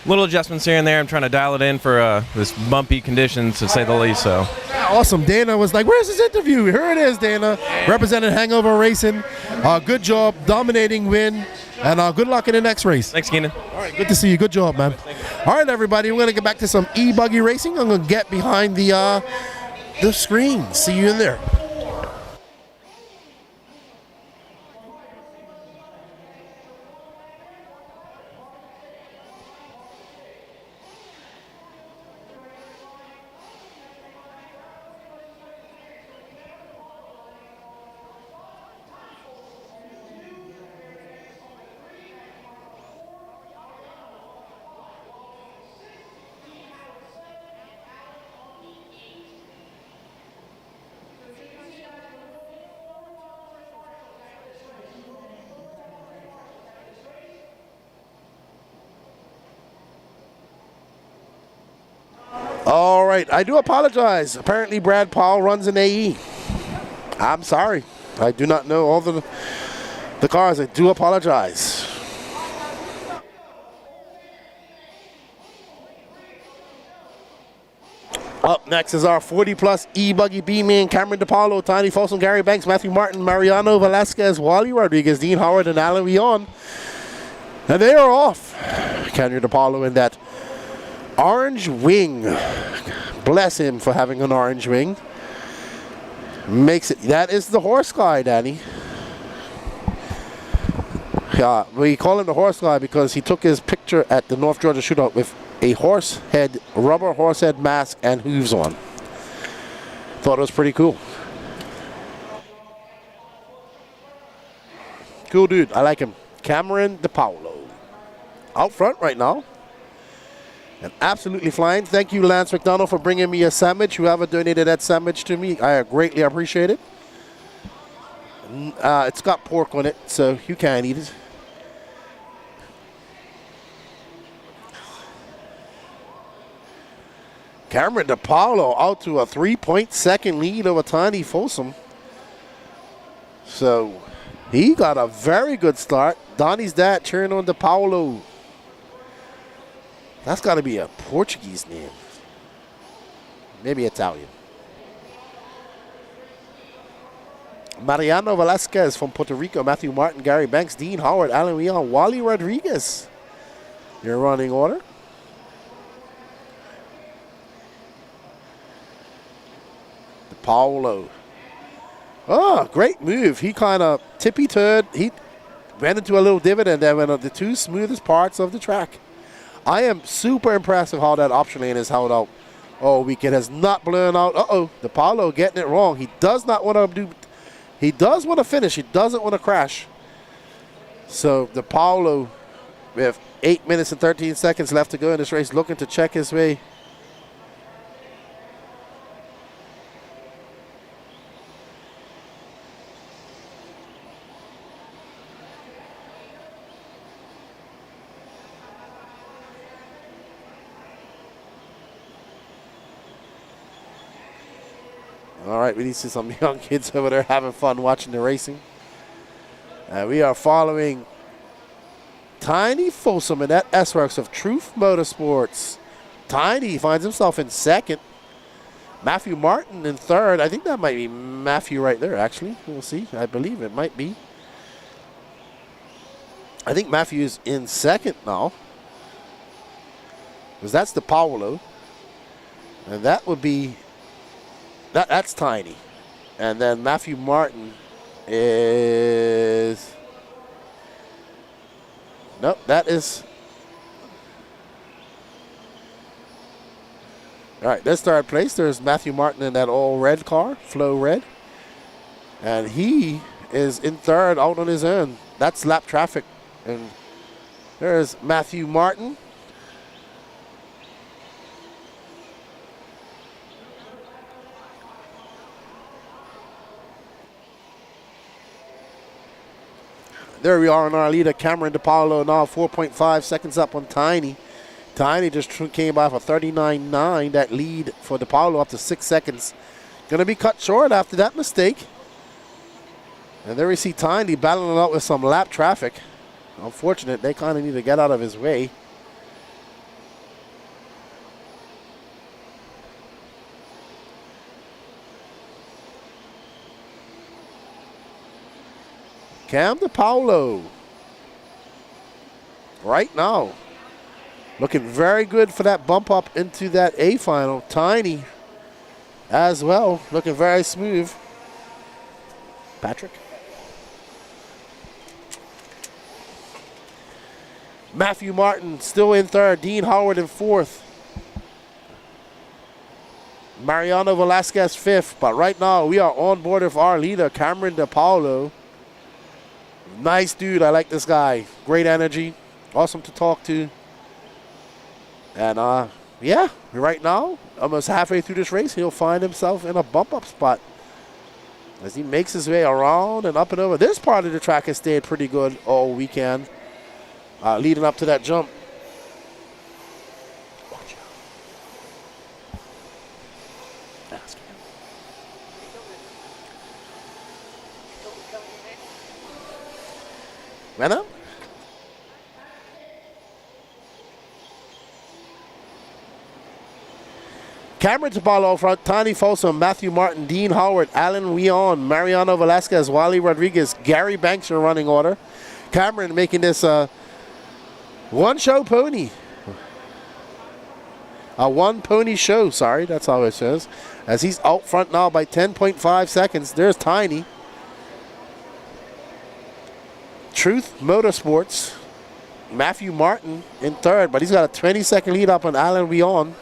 Speaker 17: little adjustments here and there. I'm trying to dial it in for this bumpy conditions, to say the least. So
Speaker 4: awesome. Dana was like, where's his interview? Here it is, Dana. Representing Hangover Racing. Good job, dominating win. And good luck in the next race.
Speaker 17: Thanks, Keenan.
Speaker 4: All right, good to see you. Good job, man. All right, everybody, we're going to get back to some eBuggy racing. I'm going to get behind the screen. See you in there. All right, I do apologize. Apparently Brad Powell runs an AE. I'm sorry. I do not know all the cars. I do apologize. Up next is our 40-plus eBuggy B-Man, Cameron DePaulo, Tiny Folsom, Gary Banks, Matthew Martin, Mariano Velasquez, Wally Rodriguez, Dean Howard, and Alan Leon. And they are off. Cameron DePaulo in that orange wing. Bless him for having an orange wing. Makes it. That is the horse guy, Danny. Yeah, we call him the horse guy because he took his picture at the North Georgia Shootout with a rubber horse head mask and hooves on. Thought it was pretty cool. Cool dude. I like him. Cameron DePaulo. Out front right now. And absolutely flying. Thank you, Lance McDonald, for bringing me a sandwich. Whoever donated that sandwich to me, I greatly appreciate it. It's got pork on it, so you can't eat it. Cameron DePaulo out to a 3-point-second lead over Tiny Folsom. So he got a very good start. Donnie's dad cheering on DePaulo. That's got to be a Portuguese name. Maybe Italian. Mariano Velasquez from Puerto Rico. Matthew Martin, Gary Banks, Dean Howard, Alan Leon, Wally Rodriguez. Your running order. DePaulo. Oh, great move. He kind of tippy-toed. He went into a little divot and then went on the two smoothest parts of the track. I am super impressed with how that option lane is held out all week. It has not blown out. Uh-oh, DePaulo getting it wrong. He does not want to do, he does want to finish. He doesn't want to crash. So DePaulo, with 8 minutes and 13 seconds left to go in this race, looking to check his way. All right, we need to see some young kids over there having fun watching the racing. We are following Tiny Folsom in that S-Works of Truth Motorsports. Tiny finds himself in second. Matthew Martin in third. I think that might be Matthew right there, actually. We'll see. I believe it might be. I think Matthew's in second now. Because that's DePaulo. And that would be... That's Tiny. And then Matthew Martin is... Nope, that is... All right, this third place. There's Matthew Martin in that all red car, Flow Red. And he is in third out on his own. That's lap traffic. And there's Matthew Martin. There we are on our leader, Cameron DePaulo, now 4.5 seconds up on Tiny. Tiny just came by for 39.9. That lead for DePaulo up to 6 seconds. Going to be cut short after that mistake. And there we see Tiny battling out with some lap traffic. Unfortunate, they kind of need to get out of his way. Cam DePaulo, right now, looking very good for that bump up into that A final. Tiny as well, looking very smooth. Patrick. Matthew Martin still in third. Dean Howard in fourth. Mariano Velasquez fifth. But right now, we are on board with our leader, Cameron DePaulo. Nice dude. I like this guy. Great energy. Awesome to talk to. And, yeah, right now, almost halfway through this race, he'll find himself in a bump-up spot as he makes his way around and up and over. This part of the track has stayed pretty good all weekend, leading up to that jump. Venom? Cameron DePaulo front, Tiny Folsom, Matthew Martin, Dean Howard, Alan Leon, Mariano Velasquez, Wally Rodriguez, Gary Banks in running order. Cameron making this one-show pony. A one-pony show, sorry, that's how it says. As he's out front now by 10.5 seconds. There's Tiny. Truth Motorsports, Matthew Martin in third, but he's got a 20-second lead up on Alan Leon.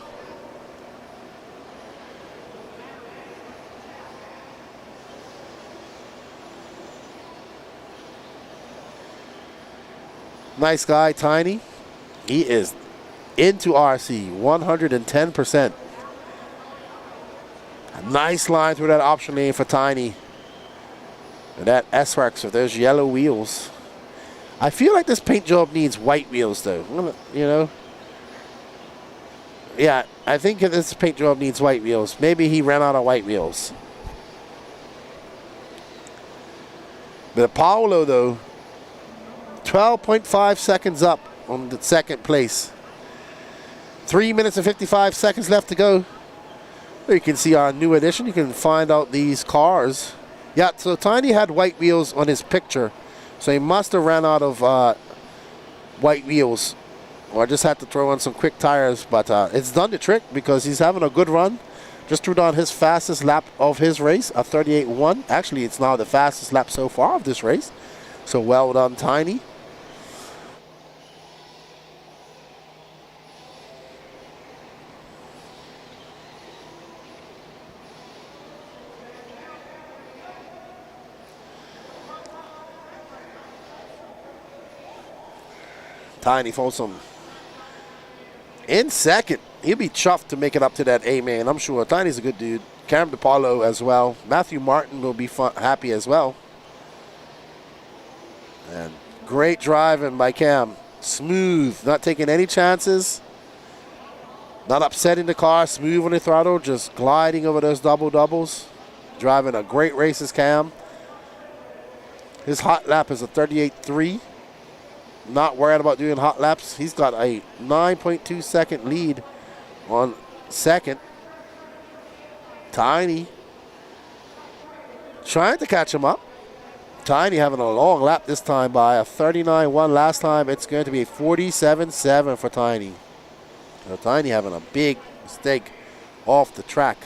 Speaker 4: Nice guy, Tiny. He is into RC, 110%. A nice line through that option lane for Tiny. And that S-Works with those yellow wheels. I feel like this paint job needs white wheels, though. You know? Yeah, I think this paint job needs white wheels. Maybe he ran out of white wheels. But Paolo, though, 12.5 seconds up on the second place. 3 minutes and 55 seconds left to go. You can see our new addition. You can find out these cars. Yeah, so Tiny had white wheels on his picture. So he must have ran out of white wheels. Or just had to throw on some quick tires. But it's done the trick because he's having a good run. Just threw down his fastest lap of his race, a 38.1. Actually, it's now the fastest lap so far of this race. So well done, Tiny. Tiny Folsom in second. He'll be chuffed to make it up to that A, man. I'm sure. Tiny's a good dude. Cam DePaulo as well. Matthew Martin will be happy as well. And great driving by Cam. Smooth. Not taking any chances. Not upsetting the car. Smooth on the throttle. Just gliding over those double-doubles. Driving a great race as Cam. His hot lap is a 38.3. Not worried about doing hot laps. He's got a 9.2 second lead on second. Tiny trying to catch him up. Tiny having a long lap this time by a 39.1 last time. It's going to be a 47.7 for Tiny. So Tiny having a big mistake off the track.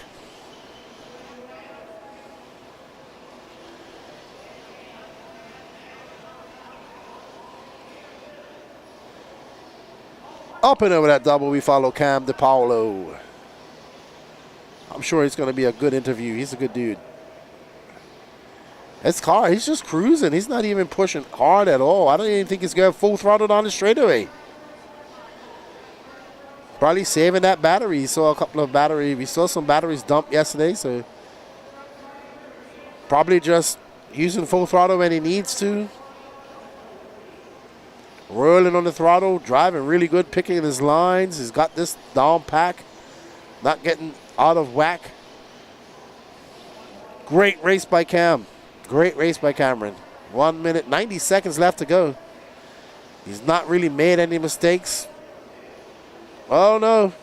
Speaker 4: Up and over that double, we follow Cam DePaulo. I'm sure it's going to be a good interview. He's a good dude. His car, he's just cruising. He's not even pushing hard at all. I don't even think he's going full throttle on the straightaway. Probably saving that battery. He saw a couple of batteries. We saw some batteries dump yesterday, so probably just using full throttle when he needs to. Rolling on the throttle, driving really good, picking his lines. He's got this down pack, not getting out of whack. Great race by Cam. Great race by Cameron. 1 minute, 90 seconds left to go. He's not really made any mistakes. Oh, no.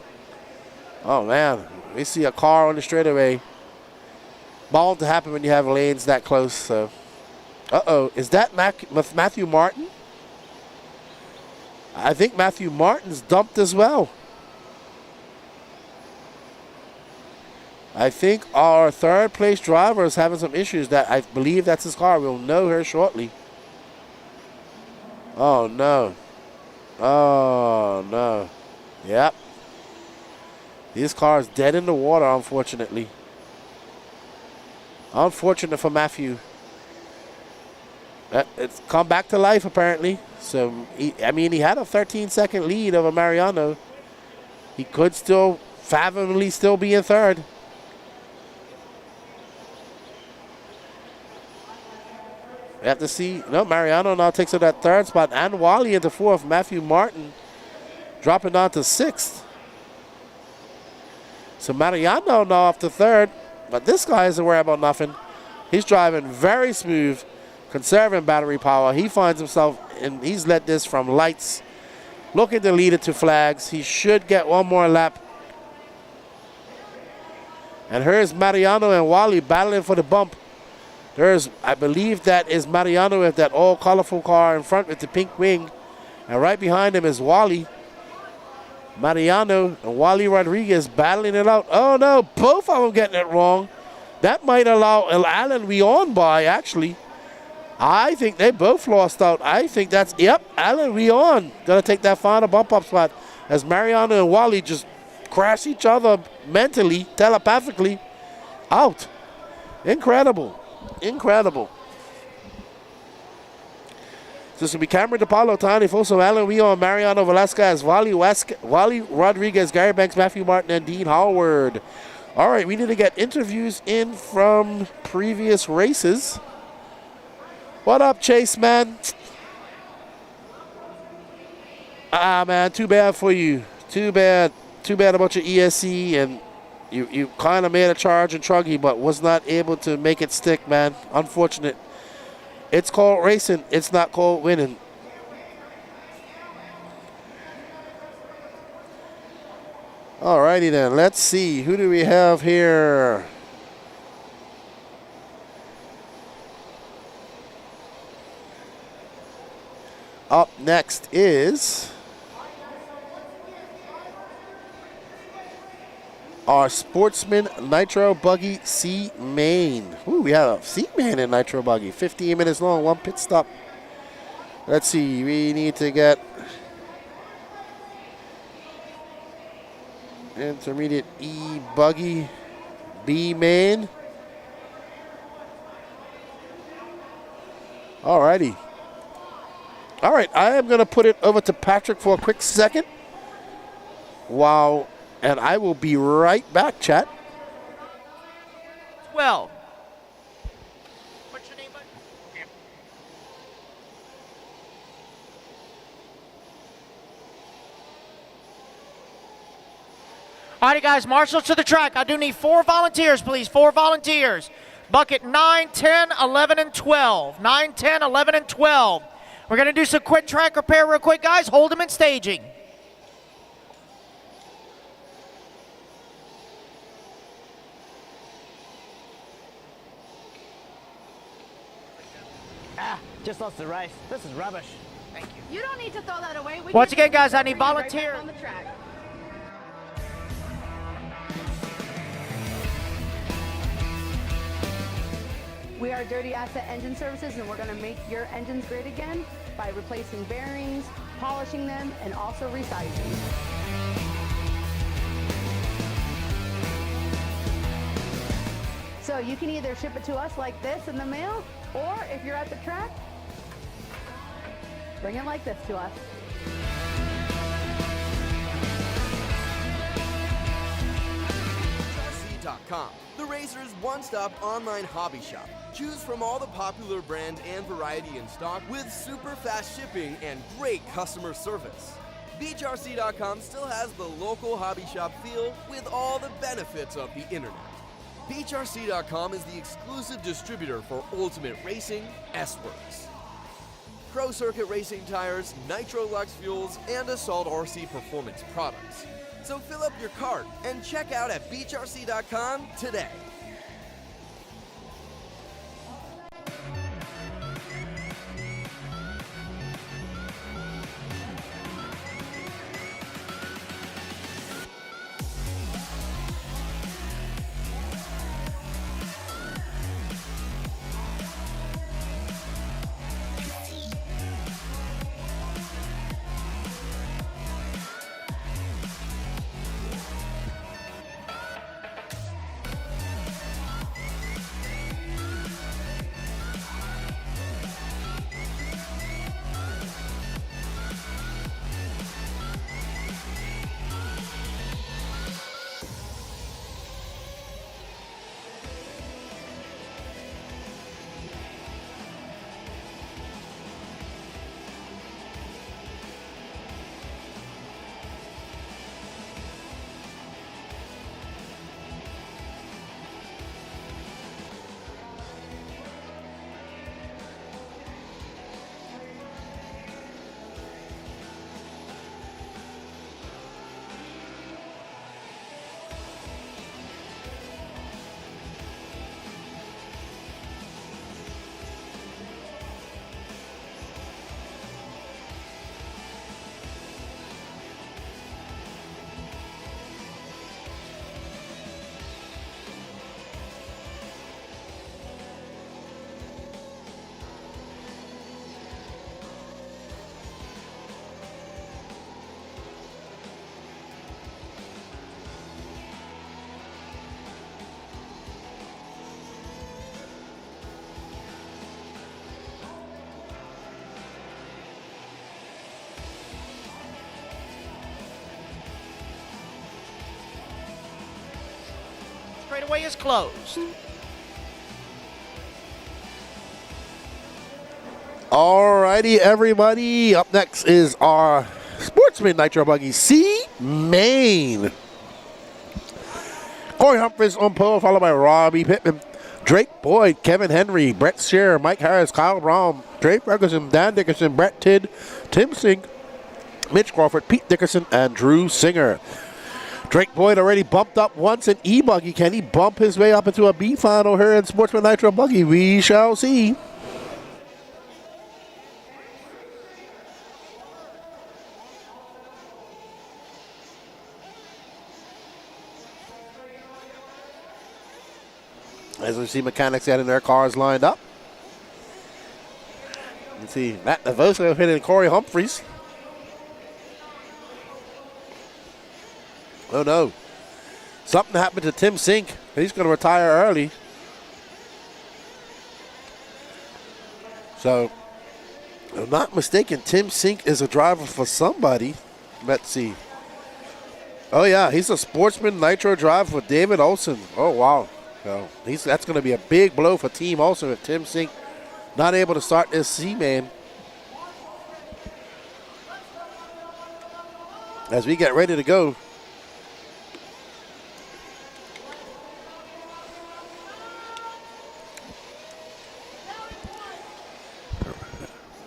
Speaker 4: Oh, man. We see a car on the straightaway. Bound to happen when you have lanes that close. So, uh-oh. Is that Matthew Martin? I think Matthew Martin's dumped as well. I think our third place driver is having some issues. That I believe that's his car. We'll know her shortly. Oh, no. Oh, no. Yep. His car is dead in the water, unfortunately. Unfortunate for Matthew. It's come back to life, apparently. So, he had a 13-second lead over Mariano. He could still fathomably still be in third. We have to see. No, Mariano now takes up that third spot. And Wally into fourth. Matthew Martin dropping down to sixth. So Mariano now off to third. But this guy isn't worried about nothing. He's driving very smooth, conserving battery power. He finds himself, and he's led this from lights, looking to lead it to flags. He should get one more lap. And here's Mariano and Wally battling for the bump. I believe that is Mariano with that all colorful car in front with the pink wing. And right behind him is Wally. Mariano and Wally Rodriguez battling it out. Oh no, both of them getting it wrong. That might allow Alan Weon by, actually. I think they both lost out. I think that's, yep, Alan Weon gonna take that final bump up spot as Mariano and Wally just crash each other mentally, telepathically out. Incredible. Incredible. This will be Cameron DePaulo, Tony Foso, Alan Leon, Mariano Velasquez, Wally Rodriguez, Gary Banks, Matthew Martin, and Dean Howard. All right, we need to get interviews in from previous races. What up, Chase, man? Man, too bad for you. Too bad about your ESC, and you kind of made a charge in Truggy, but was not able to make it stick, man. Unfortunate. It's called racing. It's not called winning. Alrighty then. Let's see. Who do we have here? Up next is our Sportsman Nitro Buggy C main. Ooh, we have a C main in Nitro Buggy. 15 minutes long, 1 pit stop. Let's see, we need to get intermediate eBuggy B main. Alrighty. All right, I am going to put it over to Patrick for a quick second. Wow. And I will be right back, chat.
Speaker 5: Well. What's your name, bud? All right, guys, marshals to the track. I do need 4 volunteers, please. 4 volunteers. Bucket 9, 10, 11, and 12. 9, 10, 11, and 12. We're going to do some quick track repair real quick, guys. Hold them in staging.
Speaker 18: Just lost the race. This is rubbish.
Speaker 5: Thank you.
Speaker 3: You don't need to throw that away.
Speaker 5: Once again, guys, I need volunteers.
Speaker 3: On the track. We are Dirty Asset Engine Services, and we're going to make your engines great again by replacing bearings, polishing them, and also resizing. So you can either ship it to us like this in the mail, or if you're at the track, bring it like this to us.
Speaker 1: bghnc.com, the Razor's one-stop online hobby shop. Choose from all the popular brand and variety in stock with super fast shipping and great customer service. bghnc.com still has the local hobby shop feel with all the benefits of the internet. bghnc.com is the exclusive distributor for Ultimate Racing, S-Works, Pro Circuit Racing tires, Nitro Lux fuels, and Assault RC Performance products. So fill up your cart and check out at bghnc.com today.
Speaker 5: straightaway is closed.
Speaker 4: Alrighty, everybody. Up next is our Sportsman Nitro Buggy C main. Corey Humphries on pole, followed by Robbie Pittman, Drake Boyd, Kevin Henry, Brett Scheer, Mike Harris, Kyle Brown, Drake Ferguson, Dan Dickerson, Brett Tidd, Tim Sink, Mitch Crawford, Pete Dickerson, and Drew Singer. Drake Boyd already bumped up once in eBuggy. Can he bump his way up into a B final here in Sportsman Nitro Buggy? We shall see. As we see mechanics getting their cars lined up. You can see Matt Navoso hitting Corey Humphries. Oh no. Something happened to Tim Sink. He's going to retire early. So, if I'm not mistaken, Tim Sink is a driver for somebody. Let's see. Oh yeah, he's a Sportsman Nitro driver for David Olson. Oh wow. So that's going to be a big blow for Team Olson if Tim Sink not able to start this C-Man. As we get ready to go.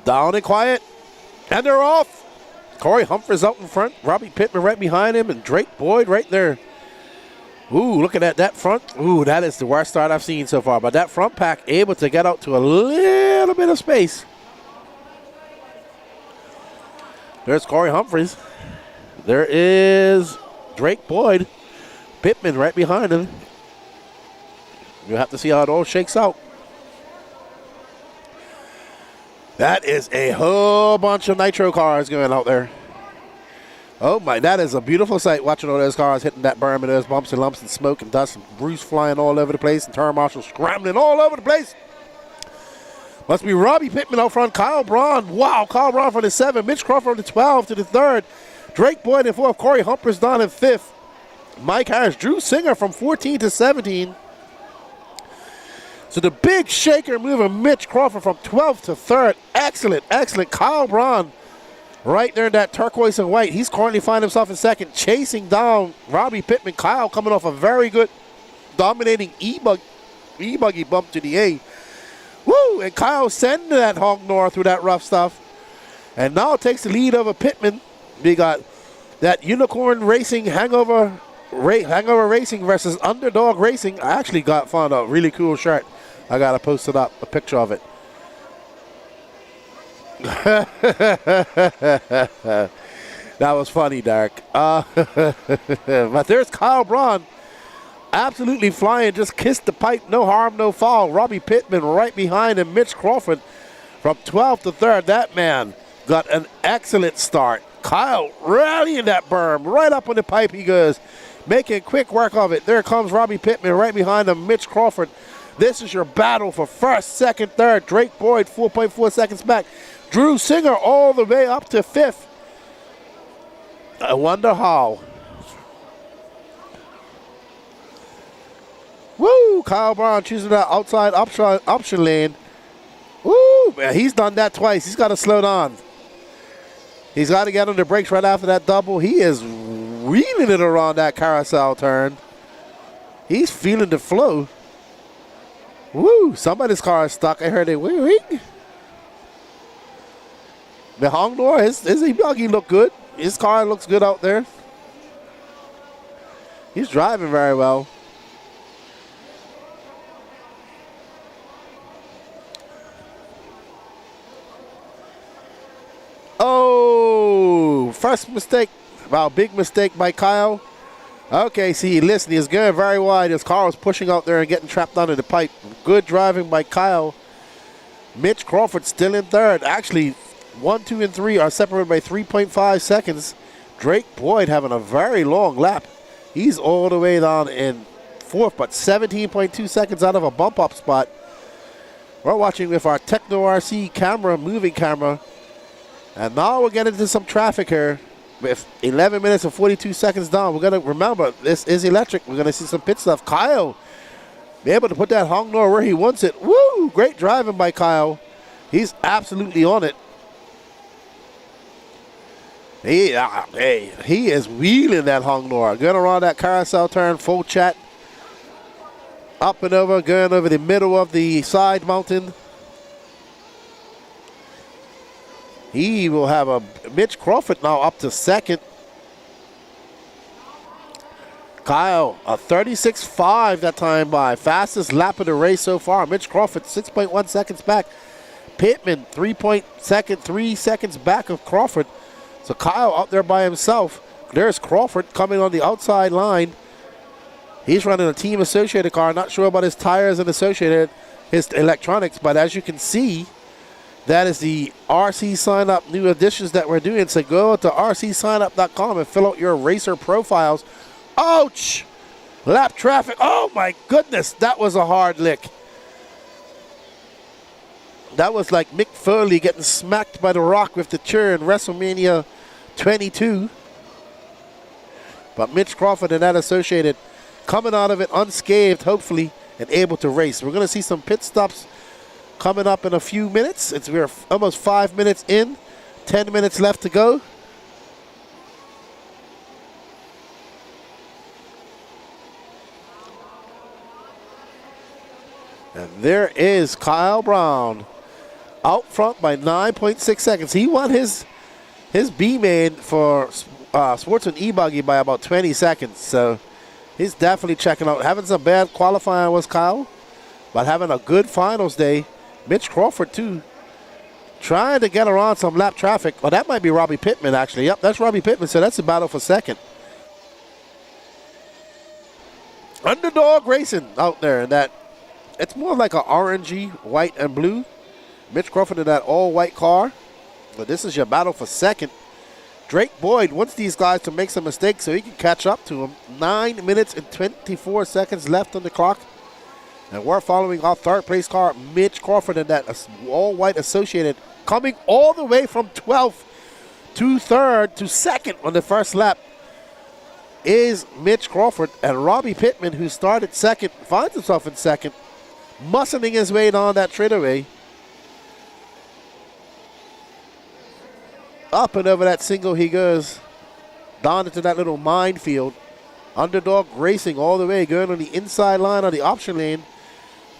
Speaker 4: Down and quiet. And they're off. Corey Humphries out in front. Robbie Pittman right behind him. And Drake Boyd right there. Ooh, looking at that front. Ooh, that is the worst start I've seen so far. But that front pack able to get out to a little bit of space. There's Corey Humphries. There is Drake Boyd. Pittman right behind him. You'll have to see how it all shakes out. That is a whole bunch of Nitro cars going out there. Oh my, that is a beautiful sight watching all those cars hitting that berm and those bumps and lumps and smoke and dust and Bruce flying all over the place and turn marshals scrambling all over the place. Must be Robbie Pittman out front, Kyle Braun. Wow, Kyle Braun from the 7, Mitch Crawford from the 12 to the 3rd, Drake Boyd in 4th, Corey Humphries down in 5th, Mike Harris, Drew Singer from 14 to 17. So the big shaker moving Mitch Crawford from 12th to 3rd. Excellent, excellent. Kyle Braun right there in that turquoise and white. He's currently finding himself in 2nd, chasing down Robbie Pittman. Kyle coming off a very good, dominating e-buggy bump to the A. Woo! And Kyle sending that Hog North through that rough stuff. And now takes the lead over Pittman. We got that Unicorn Racing Hangover Racing versus Underdog Racing. I actually found a really cool shirt. I got to post it up, a picture of it. That was funny, Derek. But there's Kyle Braun. Absolutely flying, just kissed the pipe, no harm, no foul. Robbie Pittman right behind him. Mitch Crawford from 12th to 3rd. That man got an excellent start. Kyle rallying that berm, right up on the pipe he goes, making quick work of it. There comes Robbie Pittman right behind him, Mitch Crawford. This is your battle for 1st, 2nd, 3rd. Drake Boyd 4.4 seconds back. Drew Singer all the way up to 5th. I wonder how. Woo! Kyle Braun choosing that outside option lane. Woo! Man, he's done that twice. He's got to slow down. He's got to get on the brakes right after that double. He is wheeling it around that carousel turn. He's feeling the flow. Woo! Somebody's car is stuck. I heard it. Wee. The Hong Nor, his eBuggy look good. His car looks good out there. He's driving very well. Oh, first mistake. Wow, big mistake by Kyle. Okay, see, listen, he's going very wide. His car was pushing out there and getting trapped under the pipe. Good driving by Kyle. Mitch Crawford still in 3rd. Actually, 1, 2, and 3 are separated by 3.5 seconds. Drake Boyd having a very long lap. He's all the way down in 4th, but 17.2 seconds out of a bump-up spot. We're watching with our Techno RC camera, moving camera. And now we're getting into some traffic here. With 11 minutes and 42 seconds down, we're going to remember, this is electric. We're going to see some pit stuff. Kyle Be able to put that Hong Nor where he wants it. Woo! Great driving by Kyle. He's absolutely on it. He is wheeling that Hong Nor. Going around that carousel turn, full chat. Up and over, going over the middle of the side mountain. He will have a Mitch Crawford now up to second. Kyle, a 36.5 that time by. Fastest lap of the race so far. Mitch Crawford, 6.1 seconds back. Pittman, 3 seconds back of Crawford. So Kyle out there by himself. There's Crawford coming on the outside line. He's running a Team Associated car. Not sure about his tires and Associated, his electronics, but as you can see, that is the RC sign up new additions that we're doing. So go to rcsignup.com and fill out your racer profiles. Ouch! Lap traffic. Oh my goodness, that was a hard lick. That was like Mick Foley getting smacked by the Rock with the chair in WrestleMania 22. But Mitch Crawford and that Associated coming out of it unscathed, hopefully, and able to race. We're going to see some pit stops coming up in a few minutes. We're almost 5 minutes in, 10 minutes left to go. And there is Kyle Brown out front by 9.6 seconds. He won his B-main for Sportsman eBuggy by about 20 seconds. So he's definitely checking out. Having some bad qualifying was Kyle, but having a good finals day. Mitch Crawford, too, trying to get around some lap traffic. Oh, that might be Robbie Pittman, actually. Yep, that's Robbie Pittman, so that's a battle for second. Underdog Racing out there. And that it's more like an orangey, white, and blue. Mitch Crawford in that all-white car. But this is your battle for second. Drake Boyd wants these guys to make some mistakes so he can catch up to him. 9 minutes and 24 seconds left on the clock. And we're following our third place car, Mitch Crawford, and that all-white Associated coming all the way from 12th to third to second on the first lap is Mitch Crawford. And Robbie Pittman, who started second, finds himself in second, muscling his way down that straightaway. Up and over that single he goes, down into that little minefield. Underdog Racing all the way, going on the inside line on the option lane.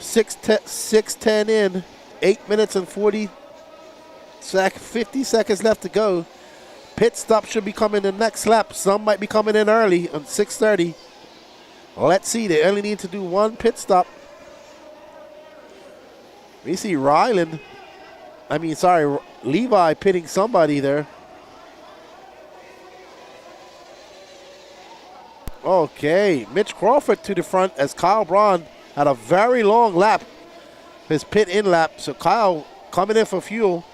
Speaker 4: 6:10 in, 8 minutes and 50 seconds left to go. Pit stop should be coming the next lap. Some might be coming in early on 6:30. Let's see, they only need to do one pit stop. We see Levi pitting somebody there. Okay, Mitch Crawford to the front as Kyle Braun had a very long lap, his pit in lap. So Kyle coming in for fuel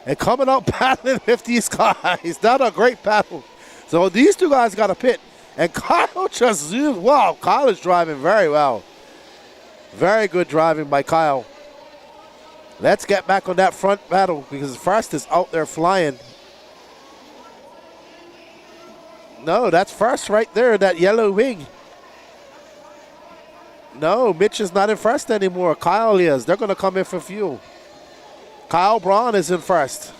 Speaker 4: and coming out battling with these guys. Not a great battle. So these two guys got a pit. And Kyle just zoomed. Wow, Kyle is driving very well. Very good driving by Kyle. Let's get back on that front battle because First is out there flying. No, that's First right there, that yellow wing. No, Mitch is not in First anymore. Kyle is. They're going to come in for fuel. Kyle Braun is in First.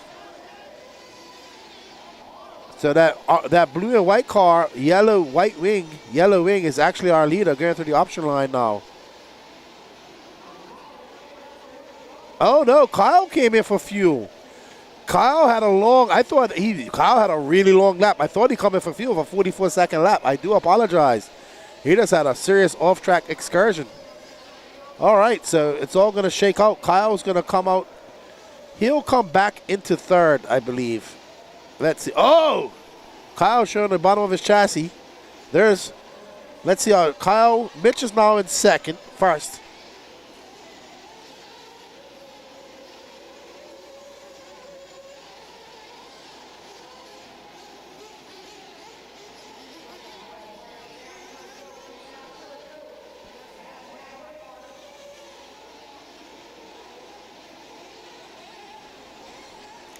Speaker 4: So that blue and white car, yellow wing is actually our leader going through the option line now. Oh no, Kyle came in for fuel. Kyle had a really long lap. I thought he come in for fuel for a 44-second lap. I do apologize. He just had a serious off-track excursion. All right, so it's all going to shake out. Kyle's going to come out. He'll come back into third, I believe. Let's see. Oh! Kyle showing the bottom of his chassis. Let's see how Mitch is now in second, First.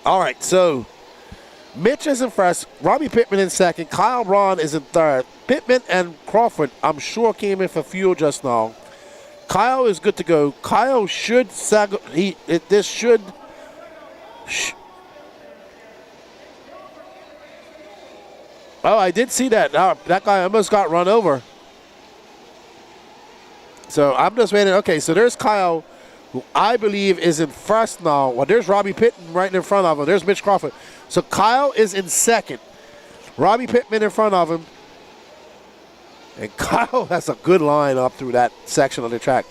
Speaker 4: All right, so Mitch is in first, Robbie Pittman in second, Kyle Braun is in third. Pittman and Crawford, I'm sure, came in for fuel just now. Kyle is good to go. Kyle should this should. Oh, I did see that. That guy almost got run over. So I'm just waiting. Okay, so there's Kyle, who I believe is in first now. Well, there's Robbie Pittman right in front of him. There's Mitch Crawford. So Kyle is in second. Robbie Pittman in front of him. And Kyle has a good line up through that section of the track.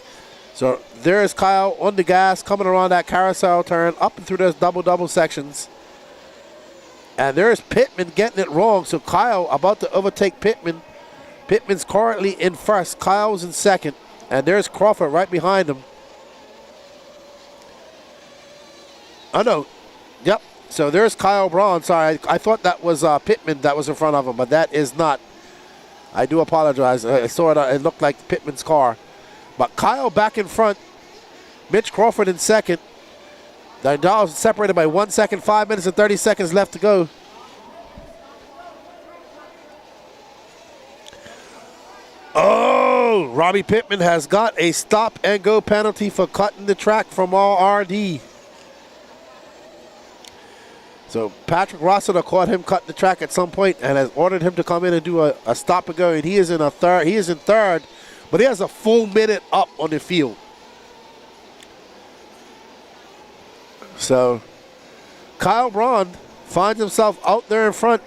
Speaker 4: So there is Kyle on the gas, coming around that carousel turn, up and through those double sections. And there's Pittman getting it wrong. So Kyle about to overtake Pittman. Pittman's currently in first. Kyle's in second. And there's Crawford right behind him. Oh, no. Yep. So there's Kyle Braun. Sorry, I thought that was Pittman that was in front of him, but that is not. I do apologize. I saw it. It looked like Pittman's car. But Kyle back in front. Mitch Crawford in second. The Dolls separated by 1 second, 5 minutes and 30 seconds left to go. Oh, Robbie Pittman has got a stop and go penalty for cutting the track from all RD. So Patrick Rossiter caught him cutting the track at some point and has ordered him to come in and do a stop and go. And he is in third. He is in third, but he has a full minute up on the field. So Kyle Braun finds himself out there in front.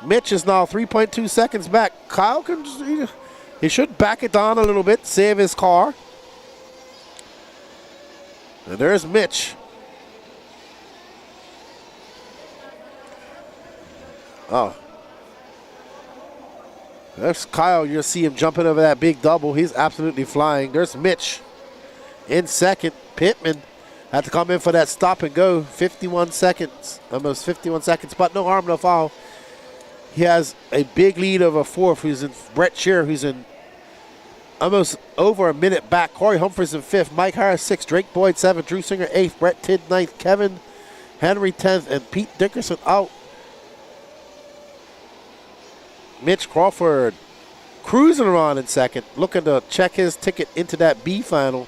Speaker 4: Mitch is now 3.2 seconds back. Kyle he should back it down a little bit, save his car. And there's Mitch. Oh. There's Kyle. You'll see him jumping over that big double. He's absolutely flying. There's Mitch in second. Pittman had to come in for that stop and go. 51 seconds. Almost 51 seconds, but no harm, no foul. He has a big lead over fourth, who's in Brett Shearer, who's in almost over a minute back. Corey Humphries in fifth. Mike Harris sixth. Drake Boyd seventh. Drew Singer eighth. Brett Tidd ninth. Kevin Henry 10th. And Pete Dickerson out. Mitch Crawford cruising around in second, looking to check his ticket into that B final.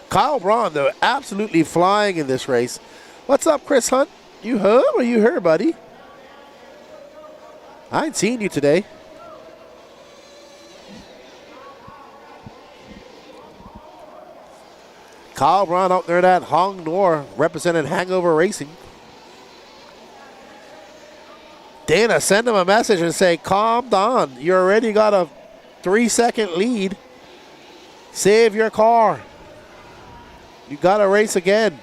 Speaker 4: Kyle Braun, though, absolutely flying in this race. What's up, Chris Hunt? You home or you here, buddy? I ain't seen you today. Kyle Braun out there, that Hong Nor representing Hangover Racing. Dana, send him a message and say, calm down. You already got a 3-second lead. Save your car. You got to race again.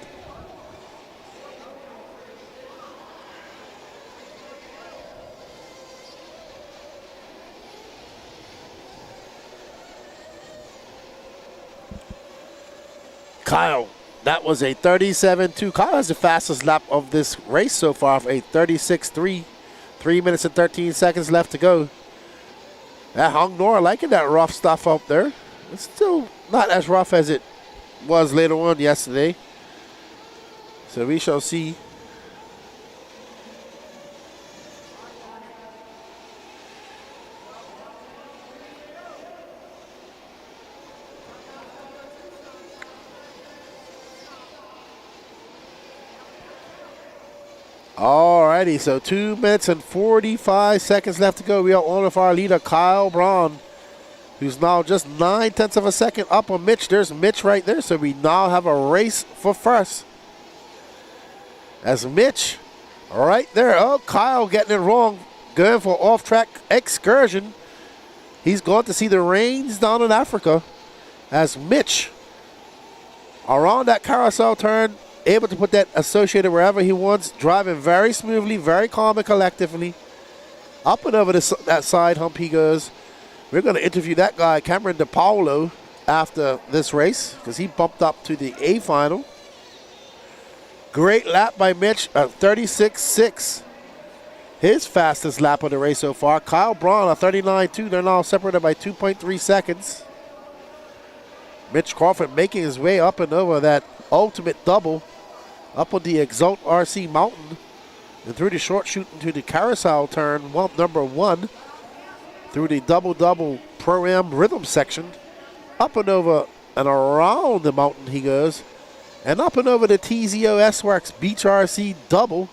Speaker 4: Kyle, that was a 37.2. Kyle has the fastest lap of this race so far for a 36.3. 3 minutes and 13 seconds left to go. That Hong Nor liking that rough stuff up there. It's still not as rough as it was later on yesterday. So we shall see. Alrighty, so 2 minutes and 45 seconds left to go. We are on with our leader, Kyle Braun, who's now just 9/10 of a second up on Mitch. There's Mitch right there, so we now have a race for first. As Mitch right there. Oh, Kyle getting it wrong, going for off-track excursion. He's going to see the rains down in Africa. As Mitch around that carousel turn, able to put that associated wherever he wants, driving very smoothly, very calm and collectively. Up and over that side hump he goes. We're going to interview that guy, Cameron DePaulo, after this race because he bumped up to the A final. Great lap by Mitch, 36.6. His fastest lap of the race so far. Kyle Braun, a 39.2. They're now separated by 2.3 seconds. Mitch Crawford making his way up and over that ultimate double up on the Exalt RC Mountain and through the short chute into the carousel turn, number 1, through the double Pro-Am rhythm section, up and over and around the mountain he goes. And up and over the TZO S-Works BRC double.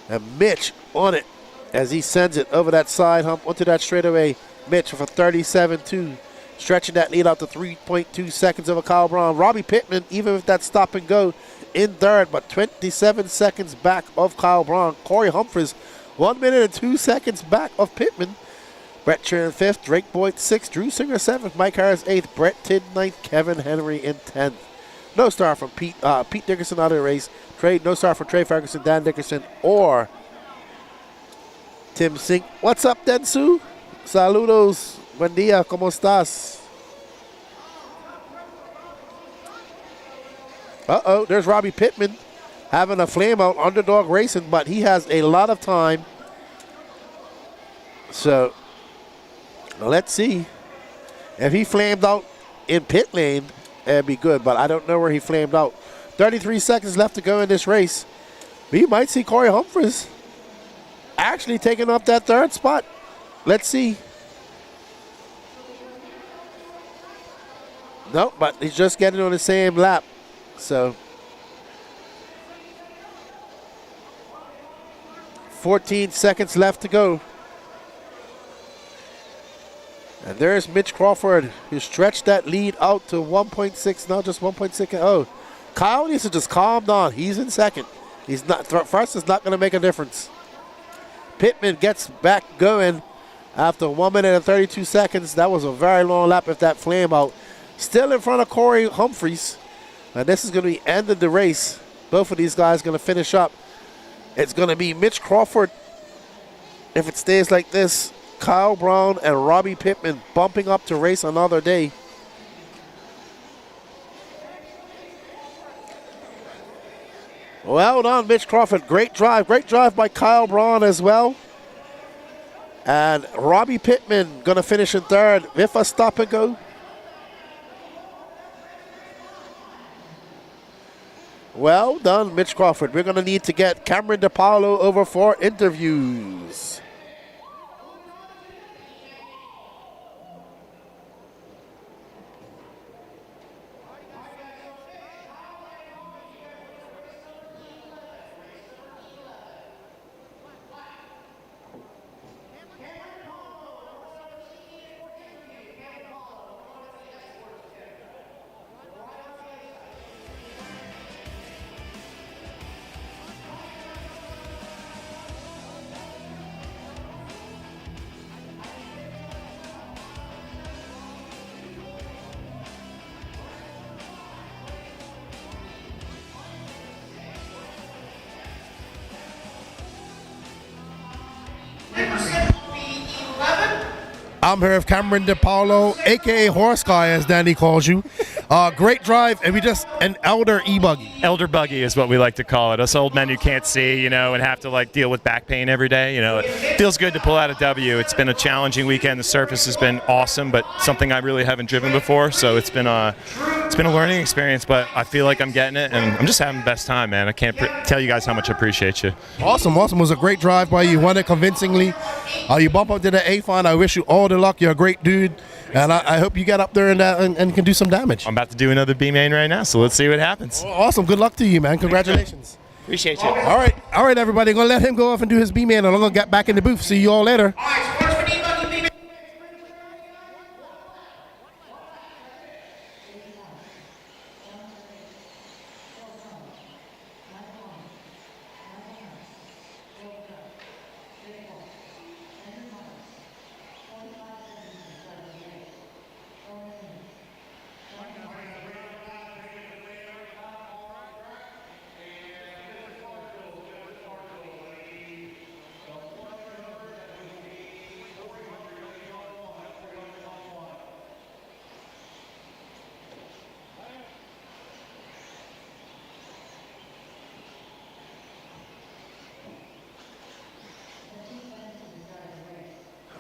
Speaker 4: And Mitch on it as he sends it over that side hump onto that straightaway. Mitch for 37.2. Stretching that lead out to 3.2 seconds over Kyle Braun. Robbie Pittman, even with that stop and go, in third, but 27 seconds back of Kyle Braun. Corey Humphries, 1 minute and 2 seconds back of Pittman. Brett Trin in 5th, Drake Boyd 6th, Drew Singer 7th, Mike Harris 8th, Brett Tidd 9th, Kevin Henry in 10th. No star from Pete Dickerson out of the race. No star from Trey Ferguson, Dan Dickerson, or Tim Sink. What's up, Densu? Saludos. Buen día. ¿Cómo estás? Uh-oh, there's Robbie Pittman having a flame out, underdog racing, but he has a lot of time. So, let's see. If he flamed out in pit lane, it'd be good, but I don't know where he flamed out. 33 seconds left to go in this race. We might see Corey Humphries actually taking up that third spot. Let's see. No, but he's just getting on the same lap. So, 14 seconds left to go. And there's Mitch Crawford, who stretched that lead out to 1.6, now just 1.6. Oh, Kyle needs to just calm down. He's in second. He's not, first is not going to make a difference. Pittman gets back going after 1 minute and 32 seconds. That was a very long lap if that flame out. Still in front of Corey Humphries. And this is going to be end of the race. Both of these guys going to finish up. It's going to be Mitch Crawford, if it stays like this, Kyle Braun and Robbie Pittman bumping up to race another day. Well done, Mitch Crawford. Great drive by Kyle Braun as well. And Robbie Pittman going to finish in third with a stop and go. Well done, Mitch Crawford. We're going to need to get Cameron DePaulo over for interviews. I'm here with Cameron DePaulo, a.k.a. Horse Guy, as Danny calls you. Great drive, and an elder eBuggy.
Speaker 19: Elder buggy is what we like to call it. Us old men who can't see, and have to deal with back pain every day. It feels good to pull out a W. It's been a challenging weekend. The surface has been awesome, but something I really haven't driven before. So it's been a learning experience, but I feel like I'm getting it, and I'm just having the best time, man. I can't tell you guys how much I appreciate you.
Speaker 4: Awesome. It was a great drive by you. Won it convincingly. You bump up to the A-Fine. I wish you all the luck. You're a great dude, and I hope you get up there and can do some damage.
Speaker 19: I'm about to do another B main right now, so let's see what happens.
Speaker 4: Awesome. Good luck to you, man. Congratulations.
Speaker 19: Appreciate you.
Speaker 4: All right, everybody. Going to let him go off and do his B main, and I'm going to get back in the booth. See you all later.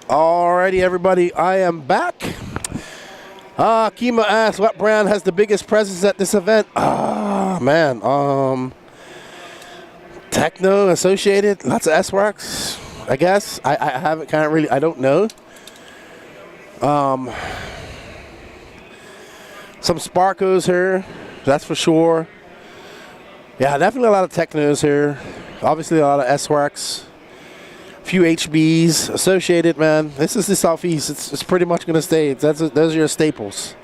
Speaker 4: Alrighty, everybody, I am back. Kima asks, what brand has the biggest presence at this event? Techno Associated, lots of S-Works, I guess. I don't know. Some Sparkos here, that's for sure. Yeah, definitely a lot of Technos here. Obviously a lot of S-Works. A few HBs. Associated, man. This is the Southeast. It's pretty much going to stay. Those are your staples.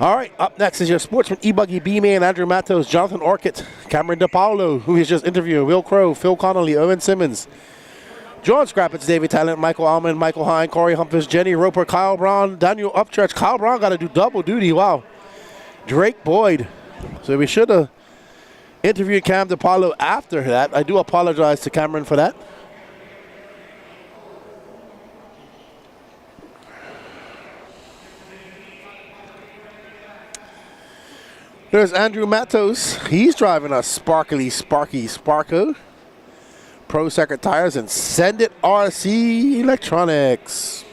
Speaker 4: All right, up next is your Sportsman, eBuggy, B-Man, Andrew Matos, Jonathan Orchid, Cameron DePaulo, who he's just interviewed, Will Crow, Phil Connolly, Owen Simmons, John Scrappets, David Talent, Michael Allman, Michael Hine, Corey Humphus, Jenny Roper, Kyle Brown, Daniel Upchurch. Kyle Brown got to do double duty. Wow. Drake Boyd. So we should have interviewed Cam DePaulo after that. I do apologize to Cameron for that. There's Andrew Matos. He's driving a sparkly, sparky Sparko. Pro Secret Tires and Send It RC Electronics.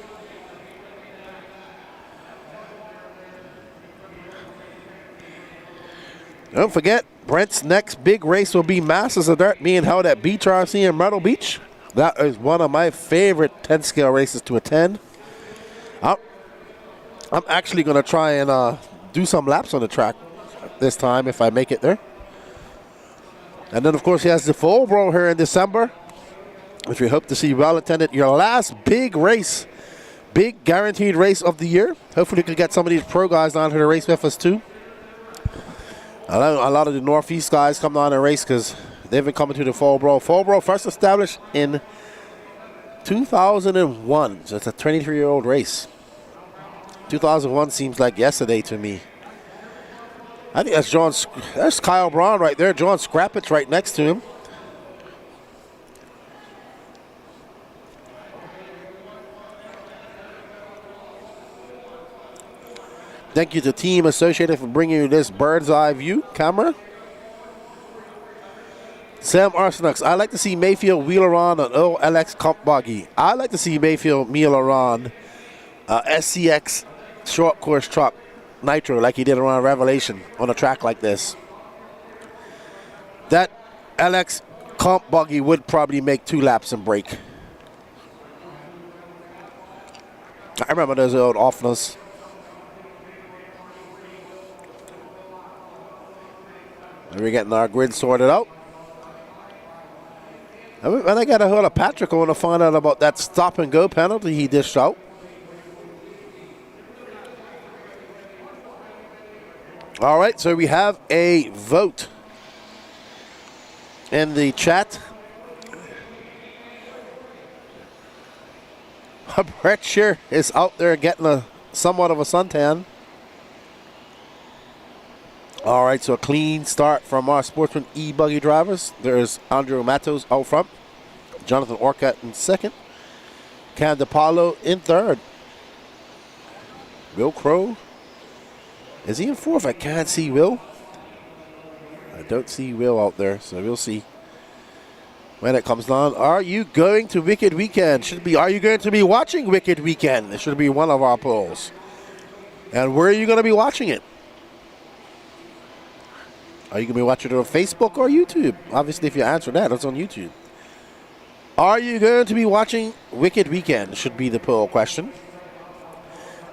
Speaker 4: Don't forget, Brent's next big race will be Masters of Dirt being held at Beach RC in Myrtle Beach. That is one of my favorite 10 scale races to attend. I'm actually going to try and do some laps on the track this time if I make it there. And then, of course, he has the Full Bro here in December, which we hope to see well attended. Your last big race, big guaranteed race of the year. Hopefully, we can get some of these pro guys down here to race with us, too. A lot of the Northeast guys come down and race because they've been coming to the Full Bro. Full Bro first established in 2001, so it's a 23-year-old race. 2001 seems like yesterday to me. I think that's there's Kyle Braun right there. John Scrappets right next to him. Thank you to Team Associated for bringing you this bird's eye view camera. Sam Arsenax, I like to see Mayfield wheel around an OLX Comp Buggy. I like to see Mayfield wheel around SCX short course truck. Nitro, like he did around Revelation on a track like this. That LX Comp Buggy would probably make 2 laps and break. I remember those old offness. We're getting our grid sorted out. And I got a hold of Patrick. I want to find out about that stop and go penalty he dished out. All right, so we have a vote in the chat. Brett Shear is out there getting somewhat of a suntan. All right, so a clean start from our Sportsman eBuggy drivers. There's Andrew Matos out front, Jonathan Orchid in second, Cam DePaulo in third, Will Crow. Is he in fourth? I can't see Will. I don't see Will out there, so we'll see when it comes down. Are you going to Wicked Weekend? Should be, are you going to be watching Wicked Weekend? It should be one of our polls. And where are you going to be watching it? Are you going to be watching it on Facebook or YouTube? Obviously, if you answer that, it's on YouTube. Are you going to be watching Wicked Weekend? Should be the poll question.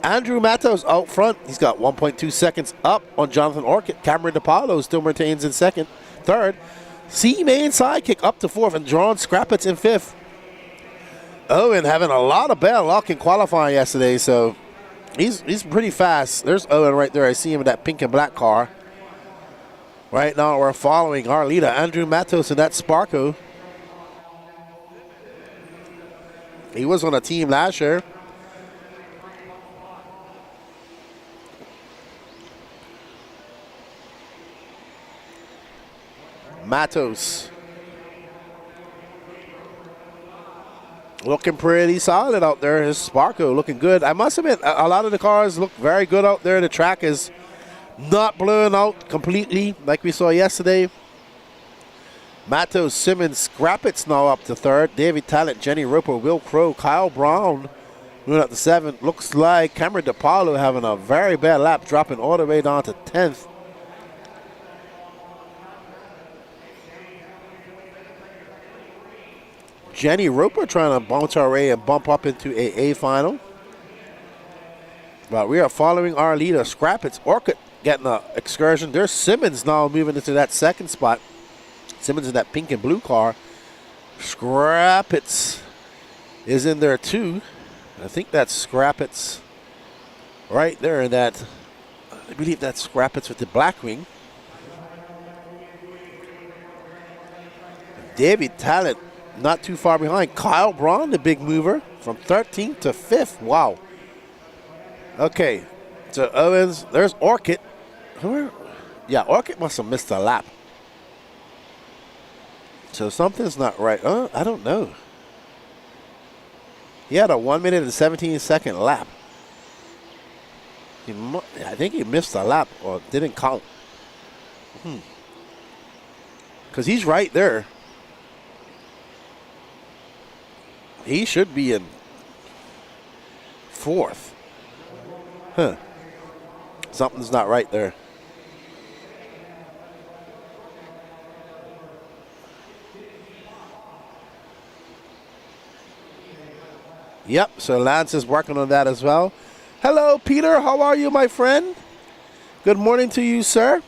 Speaker 4: Andrew Matos out front. He's got 1.2 seconds up on Jonathan Orchid. Cameron DePaulo still maintains in second. Third, C-Main Sidekick up to fourth, and John Scrappets in fifth. Owen having a lot of bad luck in qualifying yesterday, so he's pretty fast. There's Owen right there. I see him in that pink and black car. Right now we're following our leader, Andrew Matos, in that Sparko. He was on a team last year. Matos looking pretty solid out there. His Sparko looking good. I must admit, a lot of the cars look very good out there. The track is not blowing out completely like we saw yesterday. Matos, Simmons, Scrappets now up to third. David Talent, Jenny Roper, Will Crow, Kyle Brown moving up to seventh. Looks like Cameron DePaulo having a very bad lap, dropping all the way down to 10th. Jenny Roper trying to bounce her way and bump up into a final. But we are following our leader, Scrappets. Orchid getting an excursion. There's Simmons now moving into that second spot. Simmons in that pink and blue car. Scrappets is in there too. I think that's Scrappets right there in that. I believe that's Scrappets with the black wing. David Talent not too far behind. Kyle Braun, the big mover, from 13th to 5th. Wow. Okay, so Owens, there's Orchid. Yeah, Orchid must have missed a lap. So something's not right. I don't know. He had a 1 minute and 17-second lap. I think he missed a lap or didn't count. Because he's right there. He should be in 4th. Something's not right there. Yep, so Lance is working on that as well. Hello, Peter. How are you, my friend? Good morning to you, sir.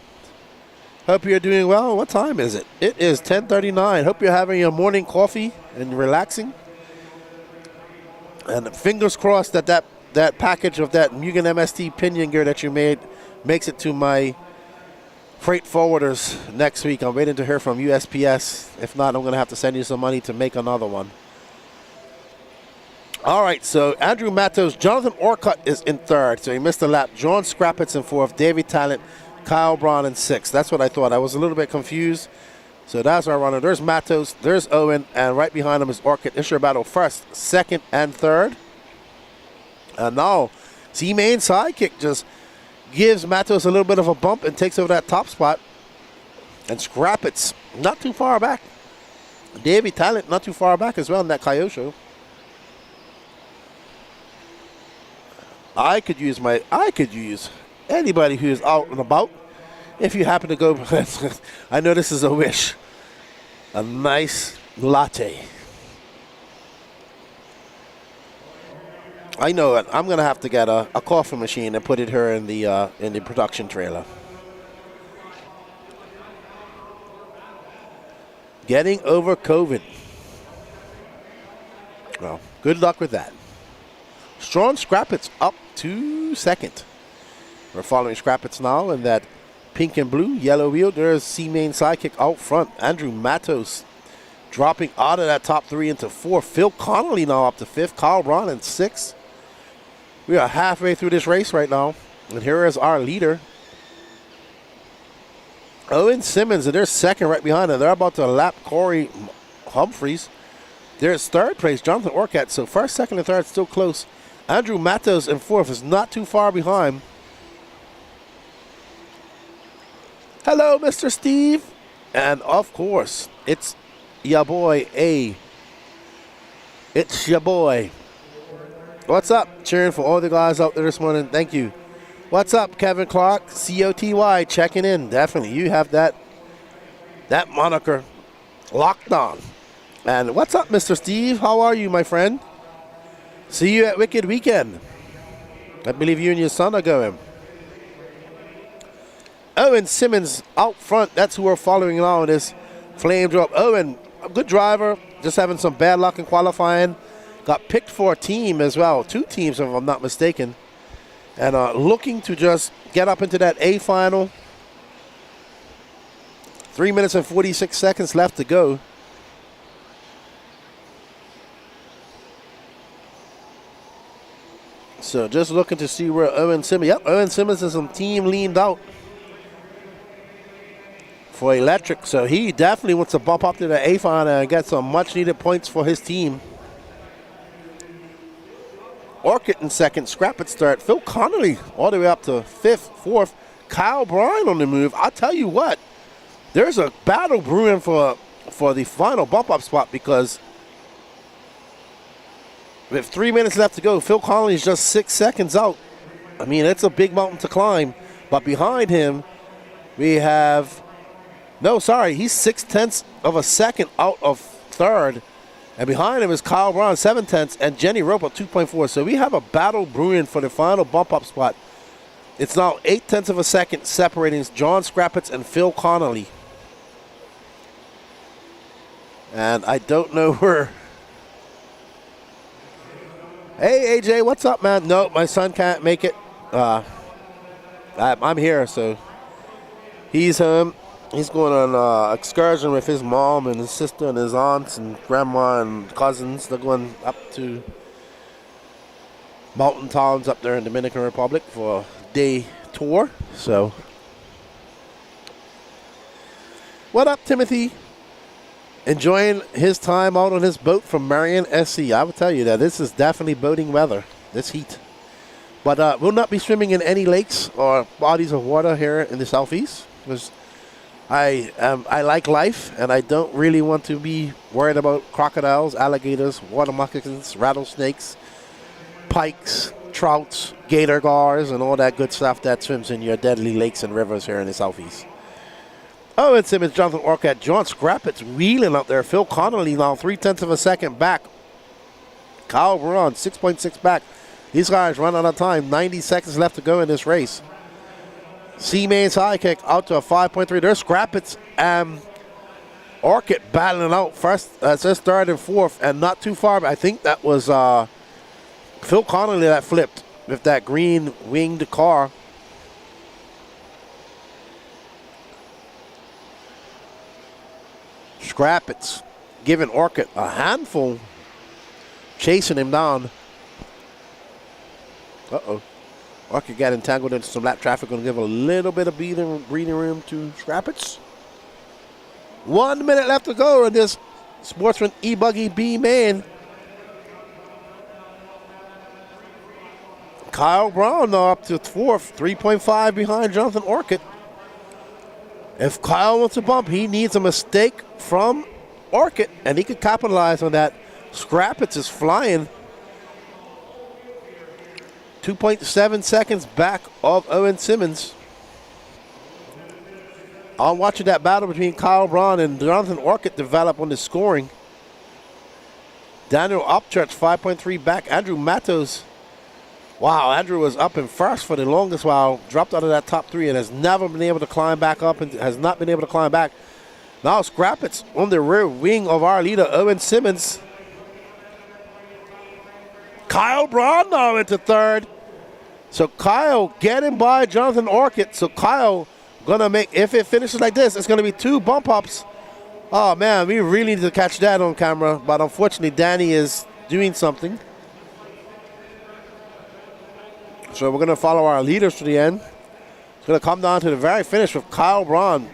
Speaker 4: Hope you're doing well. What time is it? It is 10:39. Hope you're having your morning coffee and relaxing. And fingers crossed that that package of that Mugen MST pinion gear that you made makes it to my freight forwarders next week. I'm waiting to hear from USPS. If not, I'm going to have to send you some money to make another one. All right, so Andrew Matos, Jonathan Orcutt is in 3rd, so he missed a lap. John Scrappets in 4th, Davey Talent, Kyle Braun in 6th. That's what I thought. I was a little bit confused. So that's our runner. There's Matos, there's Owen, and right behind him is Orchid. It's your battle 1st, 2nd, and 3rd. And now, C-Main Sidekick just gives Matos a little bit of a bump and takes over that top spot. And Scrappets not too far back. Davey Talent not too far back as well in that Kyosho. I could use anybody who is out and about. If you happen to go, I know this is a wish. A nice latte. I know it. I'm gonna have to get a coffee machine and put it here in the production trailer. Getting over COVID. Well, good luck with that. Strong Scrappets up to 2nd. We're following Scrappets now in that pink and blue yellow wheel. There's C-Main Sidekick out front. Andrew Matos dropping out of that top 3 into 4. Phil Connolly now up to 5th. Kyle Braun in 6th. We are halfway through this race right now. And here is our leader. Owen Simmons, and they're 2nd right behind them. They're about to lap Corey Humphreys. There's 3rd place, Jonathan Orcutt. So 1st, 2nd, and 3rd still close. Andrew Matos in 4th is not too far behind. Hello, Mr. Steve. And of course, it's your boy A. It's your boy. What's up? Cheering for all the guys out there this morning. Thank you. What's up, Kevin Clark? COTY checking in. Definitely. You have that moniker locked on. And what's up, Mr. Steve? How are you, my friend? See you at Wicked Weekend. I believe you and your son are going. Owen Simmons out front. That's who we're following now in this flame drop. Owen, a good driver, just having some bad luck in qualifying. Got picked for a team as well. 2 teams, if I'm not mistaken. And looking to just get up into that A final. 3 minutes and 46 seconds left to go. So just looking to see where Owen Simmons. Yep, Owen Simmons is some team leaned out for electric. So he definitely wants to bump up to the A final and get some much needed points for his team. Orchid in 2nd, Scrappets 3rd. Phil Connolly all the way up to 5th, 4th. Kyle Braun on the move. I'll tell you what, there's a battle brewing for the final bump up spot because with 3 minutes left to go, Phil Connolly is just 6 seconds out. I mean, it's a big mountain to climb. But behind him, we have, no, sorry, he's 0.6 of a second out of 3rd. And behind him is Kyle Braun, 7/10, and Jenny Roper, 2.4. So we have a battle brewing for the final bump-up spot. It's now 0.8 of a second separating John Scrappitz and Phil Connolly. And I don't know where. Hey, AJ, what's up, man? No, my son can't make it. I'm here, so he's home. He's going on an excursion with his mom and his sister and his aunts and grandma and cousins. They're going up to mountain towns up there in Dominican Republic for a day tour. So, what up, Timothy? Enjoying his time out on his boat from Marion, SC. I will tell you that this is definitely boating weather, this heat. But we'll not be swimming in any lakes or bodies of water here in the southeast because I like life, and I don't really want to be worried about crocodiles, alligators, water moccasins, rattlesnakes, pikes, trouts, gator gars, and all that good stuff that swims in your deadly lakes and rivers here in the southeast. Owen Simmons, Jonathan Orcutt, John Scrappitz wheeling out there. Phil Connolly now 0.3 of a second back. Kyle Braun 6.6 back. These guys run out of time. 90 seconds left to go in this race. C-Main's high kick out to a 5.3. There's Scrappitz and Orcutt battling out first. It says third and fourth, and not too far. But I think that was Phil Connolly that flipped with that green winged car. Scrappitz giving Orcutt a handful, chasing him down. Uh-oh. Orcutt got entangled into some lap traffic. Going to give a little bit of breathing room to Scrappitz. 1 minute left to go in this Sportsman eBuggy B-Main. Kyle Braun now up to fourth, 3.5 behind Jonathan Orcutt. If Kyle wants to bump, he needs a mistake from Orcutt, and he could capitalize on that. Scrappitz is flying. 2.7 seconds back of Owen Simmons. I'm watching that battle between Kyle Braun and Jonathan Orcutt develop on the scoring. Daniel Upchurch, 5.3 back. Andrew Matos. Wow, Andrew was up in first for the longest while, dropped out of that top three and has never been able to climb back up and has not been able to climb back. Now Scrappitz on the rear wing of our leader, Owen Simmons. Kyle Braun now into third. So Kyle getting by Jonathan Orcutt. So Kyle gonna make, if it finishes like this, it's gonna be 2 bump ups. Oh man, we really need to catch that on camera, but unfortunately Danny is doing something. So we're gonna follow our leaders to the end. It's gonna come down to the very finish with Kyle Braun.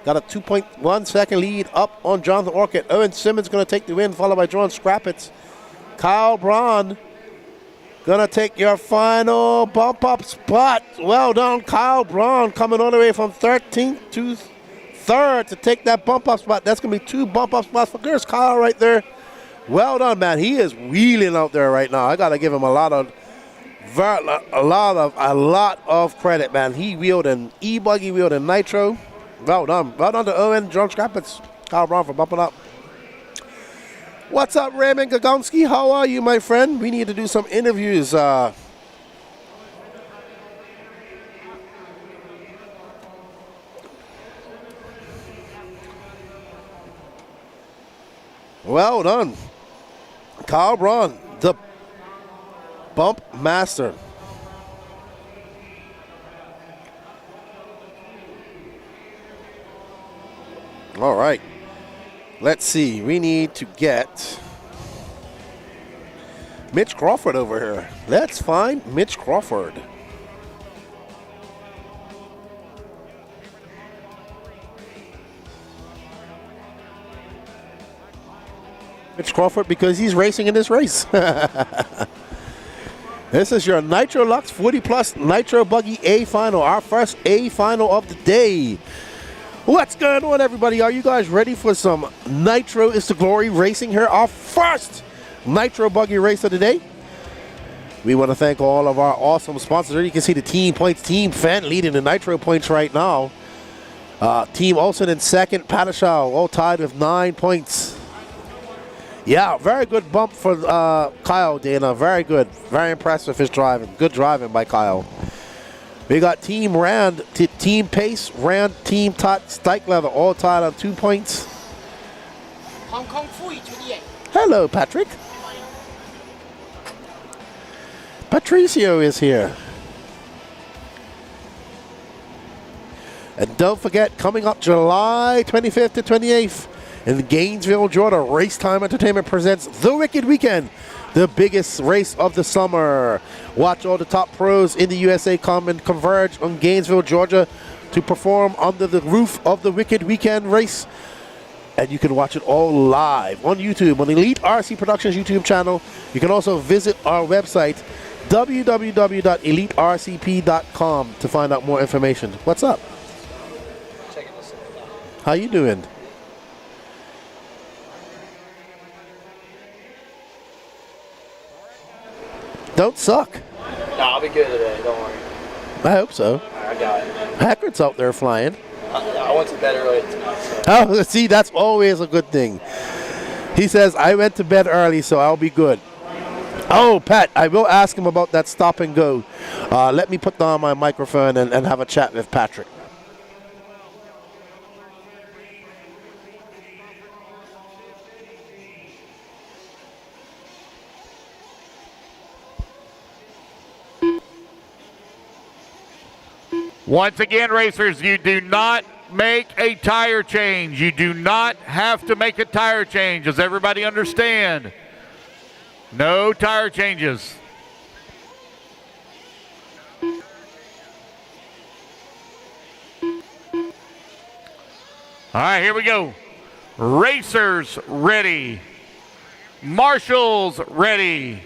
Speaker 4: Got a 2.1 second lead up on Jonathan Orcutt. Owen Simmons gonna take the win, followed by John Scrappitz. Kyle Braun gonna take your final bump up spot. Well done, Kyle Braun, coming all the way from 13th to 3rd to take that bump up spot. That's gonna be 2 bump up spots for there's Kyle right there. Well done, man. He is wheeling out there right now. I gotta give him a lot of credit, man. He wheeled in eBuggy, wheeled in Nitro. Well done to Owen, John Scrappitz, Kyle Braun for bumping up. What's up, Raymond Bghnc? How are you, my friend? We need to do some interviews. Well done. Kyle Braun, the bump master. All right. Let's see. We need to get Mitch Crawford over here. Let's find Mitch Crawford. Mitch Crawford because he's racing in this race. This is your Nitro Lux 40 Plus Nitro Buggy A Final, our first A Final of the day. What's going on, everybody? Are you guys ready for some Nitro is the Glory racing here? Our first Nitro Buggy race of the day. We want to thank all of our awesome sponsors. You can see the team points. Team Fendt leading the Nitro points right now. Team Olsen in second. Patashow all tied with 9 points. Yeah, very good bump for Kyle, Dana. Very good. Very impressed with his driving. Good driving by Kyle. We got Team Rand, Team Pace, Rand, Team Stike Leather, all tied on 2 points.
Speaker 5: Hong Kong Fui 28.
Speaker 4: Hello, Patrick. Patricio is here. And don't forget, coming up July 25th to 28th in Gainesville, Georgia, Race Time Entertainment presents The Wicked Weekend, the biggest race of the summer. Watch all the top pros in the USA come and converge on Gainesville, Georgia to perform under the roof of the Wicked Weekend race. And you can watch it all live on YouTube, on Elite RC Productions YouTube channel. You can also visit our website, www.elitercp.com, to find out more information. What's up? How you doing? Don't suck.
Speaker 2: No, I'll be good today, don't worry.
Speaker 4: I hope so.
Speaker 2: I got it.
Speaker 4: Hackert's out there flying.
Speaker 2: I went to bed early tonight, so.
Speaker 4: Oh, see, that's always a good thing. He says, I went to bed early, so I'll be good. Oh, Pat, I will ask him about that stop and go. Let me put down my microphone and have a chat with Patrick.
Speaker 6: Once again, racers, you do not make a tire change. You do not have to make a tire change. Does everybody understand? No tire changes. All right, here we go. Racers ready. Marshals ready.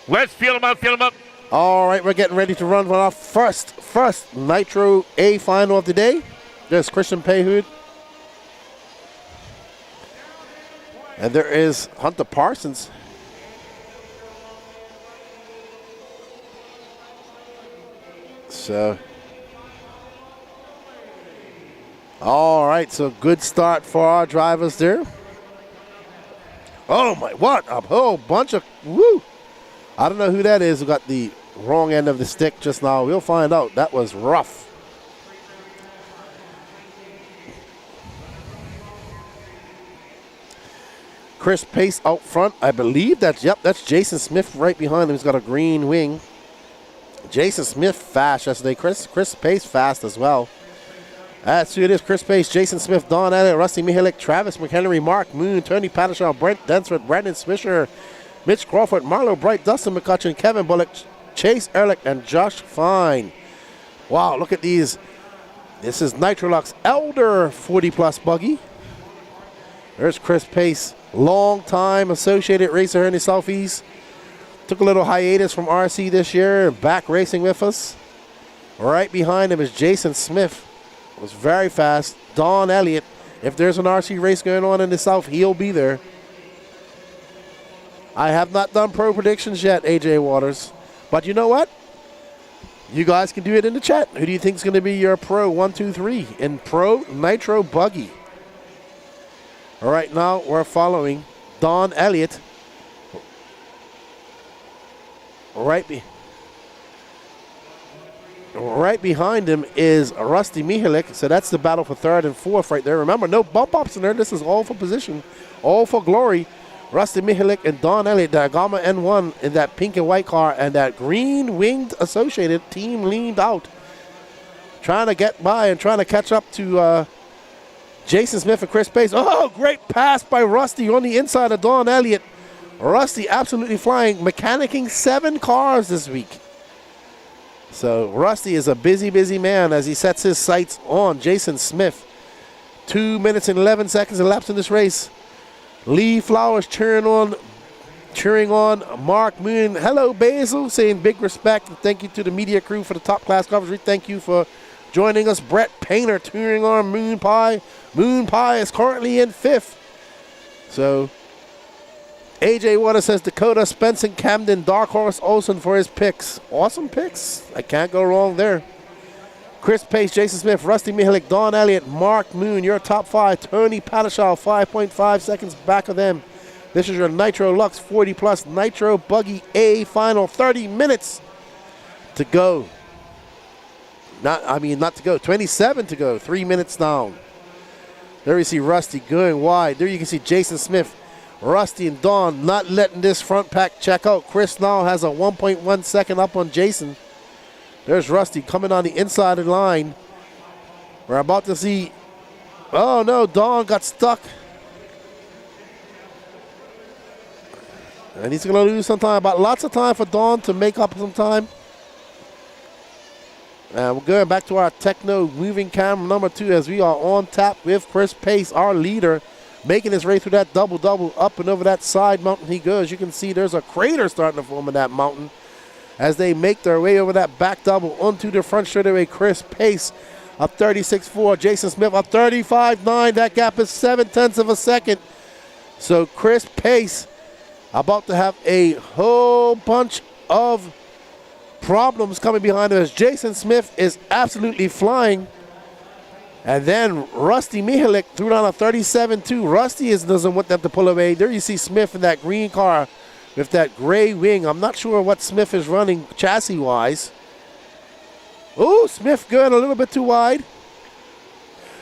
Speaker 6: Let's fill them up, fill them up.
Speaker 4: All right, we're getting ready to run for our first Nitro A final of the day. There's Christian Payhood. And there is Hunter Parsons. So, all right, so good start for our drivers there. Oh my, what a whole bunch of, woo. I don't know who that is who got the wrong end of the stick just now. We'll find out. That was rough. Chris Pace out front. I believe that's Jason Smith right behind him. He's got a green wing. Jason Smith fast yesterday. Chris Pace fast as well. That's who it is. Chris Pace, Jason Smith, Don Elliott, Rusty Mihalik, Travis McHenry, Mark Moon, Tony Pattershaw, Brent Densford, Brandon Swisher, Mitch Crawford, Marlo Bright, Dustin McCutcheon, Kevin Bullock, Chase Ehrlich, and Josh Fine. Wow, look at these. This is Nitrolux Elder 40-plus buggy. There's Chris Pace, long-time associated racer here in the Southeast. Took a little hiatus from RC this year, back racing with us. Right behind him is Jason Smith. Was very fast. Don Elliott. If there's an RC race going on in the South, he'll be there. I have not done pro predictions yet, AJ Waters. But you know what? You guys can do it in the chat. Who do you think is going to be your pro 1, 2, 3 in Pro Nitro Buggy? All right, now we're following Don Elliott. Right behind him is Rusty Mihalik. So that's the battle for 3rd and 4th right there. Remember, no bump ups in there. This is all for position, all for glory. Rusty Mihalik and Don Elliott, the Agama N1 in that pink and white car, and that green winged associated team leaned out, trying to get by and trying to catch up to Jason Smith and Chris Pace. Oh, great pass by Rusty on the inside of Don Elliott. Rusty absolutely flying, mechanicking 7 cars this week. So Rusty is a busy, busy man as he sets his sights on Jason Smith. 2 minutes and 11 seconds elapsed in this race. Lee Flowers cheering on Mark Moon. Hello, Basil, saying big respect and thank you to the media crew for the top class coverage. Thank you for joining us. Brett Painter cheering on Moon Pie. Moon Pie is currently in 5th. So AJ Water says Dakota, Spencer, Camden, Dark Horse Olsen for his picks. Awesome picks. I can't go wrong there. Chris Pace, Jason Smith, Rusty Mihalik, Don Elliott, Mark Moon, your top 5. Tony Patashaw, 5.5 seconds back of them. This is your Nitro Lux 40 Plus Nitro Buggy A final 30 minutes to go. Not to go, 27 to go, 3 minutes down. There you see Rusty going wide. There you can see Jason Smith, Rusty and Don not letting this front pack check out. Chris now has a 1.1 second up on Jason. There's Rusty coming on the inside of the line. We're about to see, oh no, Don got stuck. And he's going to lose some time, but lots of time for Don to make up some time. And we're going back to our Techno moving camera number 2 as we are on tap with Chris Pace, our leader, making his way through that double-double. Up and over that side mountain he goes. You can see there's a crater starting to form in that mountain as they make their way over that back double onto the front straightaway. Chris Pace up 36.4. Jason Smith up 35.9. That gap is 0.7 of a second. So Chris Pace about to have a whole bunch of problems coming behind him as Jason Smith is absolutely flying. And then Rusty Mihalik threw down a 37.2. Rusty doesn't want them to pull away. There you see Smith in that green car with that gray wing. I'm not sure what Smith is running chassis-wise. Oh, Smith going a little bit too wide.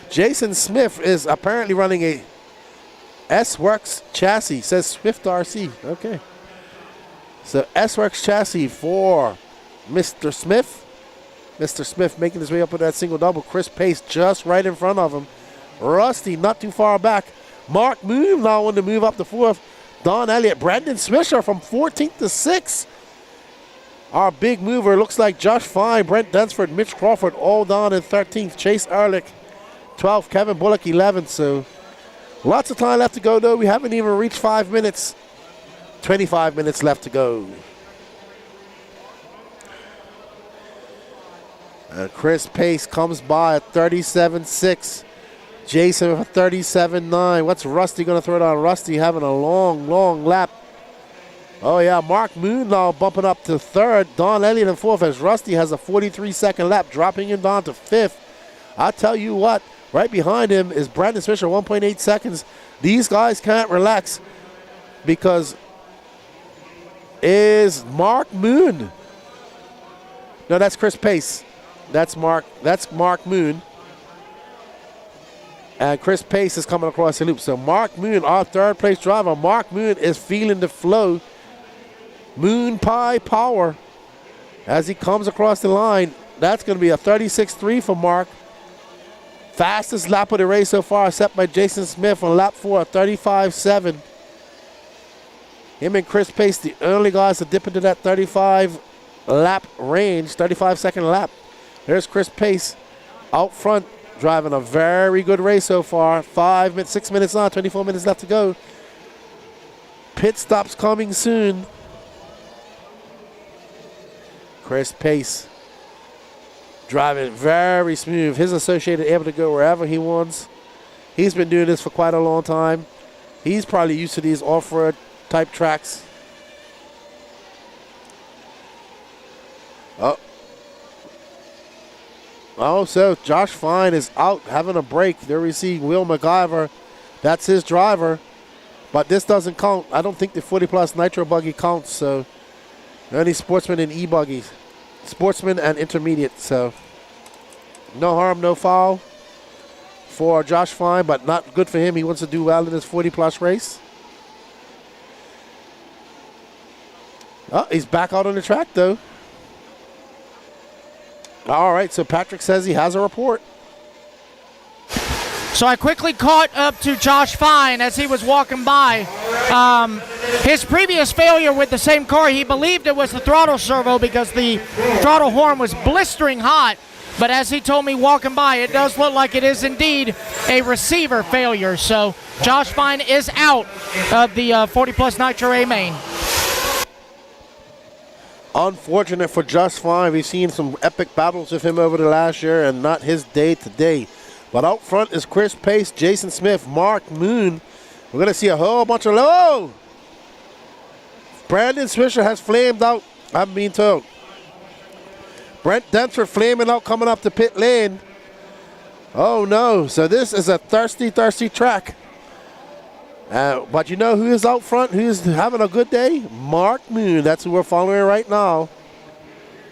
Speaker 4: Jason Smith is apparently running a S-Works chassis. Says Swift RC. Okay. So S-Works chassis for Mr. Smith. Mr. Smith making his way up with that single double. Chris Pace just right in front of him. Rusty not too far back. Mark Moon now on the move up to 4th. Don Elliott, Brandon Swisher from 14th to 6th. Our big mover looks like Josh Fine, Brent Dunsford, Mitch Crawford all down in 13th. Chase Ehrlich, 12th. Kevin Bullock, 11th. So lots of time left to go, though. We haven't even reached 5 minutes. 25 minutes left to go. Chris Pace comes by at 37.6. Jason with 37.9. What's Rusty going to throw down? Rusty having a long, long lap. Oh, yeah, Mark Moon now bumping up to 3rd. Don Elliott in 4th as Rusty has a 43-second lap, dropping him down to 5th. I tell you what, right behind him is Brandon Swisher, 1.8 seconds. These guys can't relax because is Mark Moon. No, that's Chris Pace. That's Mark Moon. And Chris Pace is coming across the loop. So Mark Moon, our 3rd place driver, Mark Moon is feeling the flow. Moon Pie Power as he comes across the line. That's going to be a 36.3 for Mark. Fastest lap of the race so far set by Jason Smith on lap 4, 35.7. Him and Chris Pace, the only guys to dip into that 35 lap range, 35-second lap. There's Chris Pace out front, driving a very good race so far. 6 minutes on, 24 minutes left to go. Pit stops coming soon. Chris Pace driving very smooth. His associate able to go wherever he wants. He's been doing this for quite a long time. He's probably used to these off-road type tracks. Oh, so Josh Fine is out having a break. There we see Will MacGyver. That's his driver. But this doesn't count. I don't think the 40-plus Nitro Buggy counts. So only Sportsman and eBuggy. Sportsman and Intermediate. So no harm, no foul for Josh Fine, but not good for him. He wants to do well in this 40-plus race. Oh, he's back out on the track, though. All right, so Patrick says he has a report.
Speaker 5: So I quickly caught up to Josh Fine as he was walking by. His previous failure with the same car, he believed it was the throttle servo because the throttle horn was blistering hot. But as he told me walking by, it does look like it is indeed a receiver failure. So Josh Fine is out of the 40-plus Nitro A main.
Speaker 4: Unfortunate for Josh Fine. We've seen some epic battles with him over the last year and not his day today. But out front is Chris Pace, Jason Smith, Mark Moon. We're going to see a whole bunch of low. Brandon Swisher has flamed out, I'm being told. Brent Densford flaming out coming up the pit lane. Oh no, so this is a thirsty track. But you know who is out front, who is having a good day? Mark Moon, that's who we're following right now.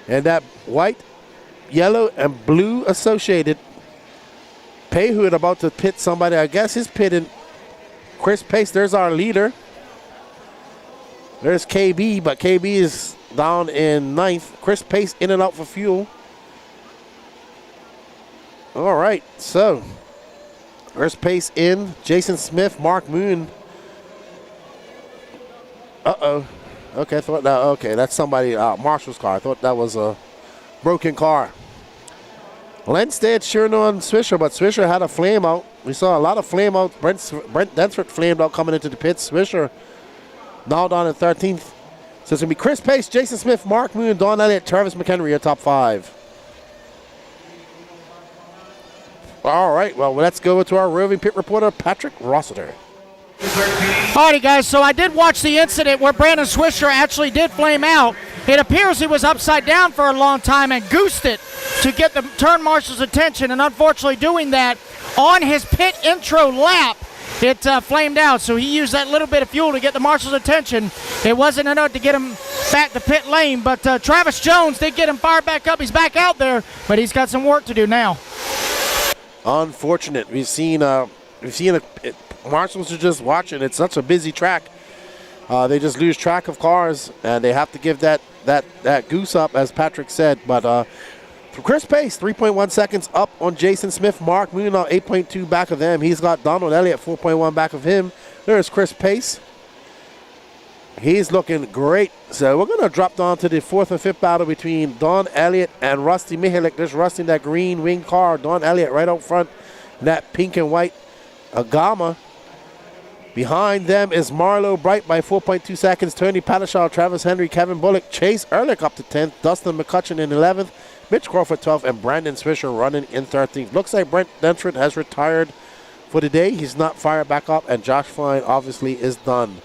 Speaker 4: And that white, yellow, and blue associated. Payhood about to pit somebody. I guess he's pitting Chris Pace. There's our leader. There's KB, but KB is down in 9th. Chris Pace in and out for fuel. All right, so Chris Pace in. Jason Smith, Mark Moon. Uh-oh. Okay, I thought that, okay, that's somebody, Marshall's car. I thought that was a broken car. Lenstead cheering on Swisher, but Swisher had a flame out. We saw a lot of flame out. Brent Densford flamed out coming into the pits. Swisher now down in 13th. So it's going to be Chris Pace, Jason Smith, Mark Moon, Don Elliott, Travis McHenry, your top 5. All right, well, let's go to our roving pit reporter, Patrick Rossiter.
Speaker 5: Alrighty, guys, so I did watch the incident where Brandon Swisher actually did flame out. It appears he was upside down for a long time and goosed it to get the turn marshal's attention, and unfortunately doing that on his pit intro lap, it flamed out. So he used that little bit of fuel to get the marshal's attention. It wasn't enough to get him back to pit lane, but Travis Jones did get him fired back up. He's back out there, but he's got some work to do now.
Speaker 4: Unfortunate. We've seen marshals are just watching. It's such a busy track. They just lose track of cars, and they have to give that goose up, as Patrick said. But for Chris Pace, 3.1 seconds up on Jason Smith. Mark Moon now 8.2 back of them. He's got Donald Elliott 4.1 back of him. There's Chris Pace. He's looking great. So we're going to drop down to the 4th and 5th battle between Don Elliott and Rusty Mihalik. There's Rusty in that green wing car. Don Elliott right out front in that pink and white Agama. Behind them is Marlo Bright by 4.2 seconds. Tony Padishaw, Travis Henry, Kevin Bullock, Chase Ehrlich up to 10th. Dustin McCutcheon in 11th. Mitch Crawford 12th. And Brandon Swisher running in 13th. Looks like Brent Densford has retired for the day. He's not fired back up. And Josh Fine obviously is done.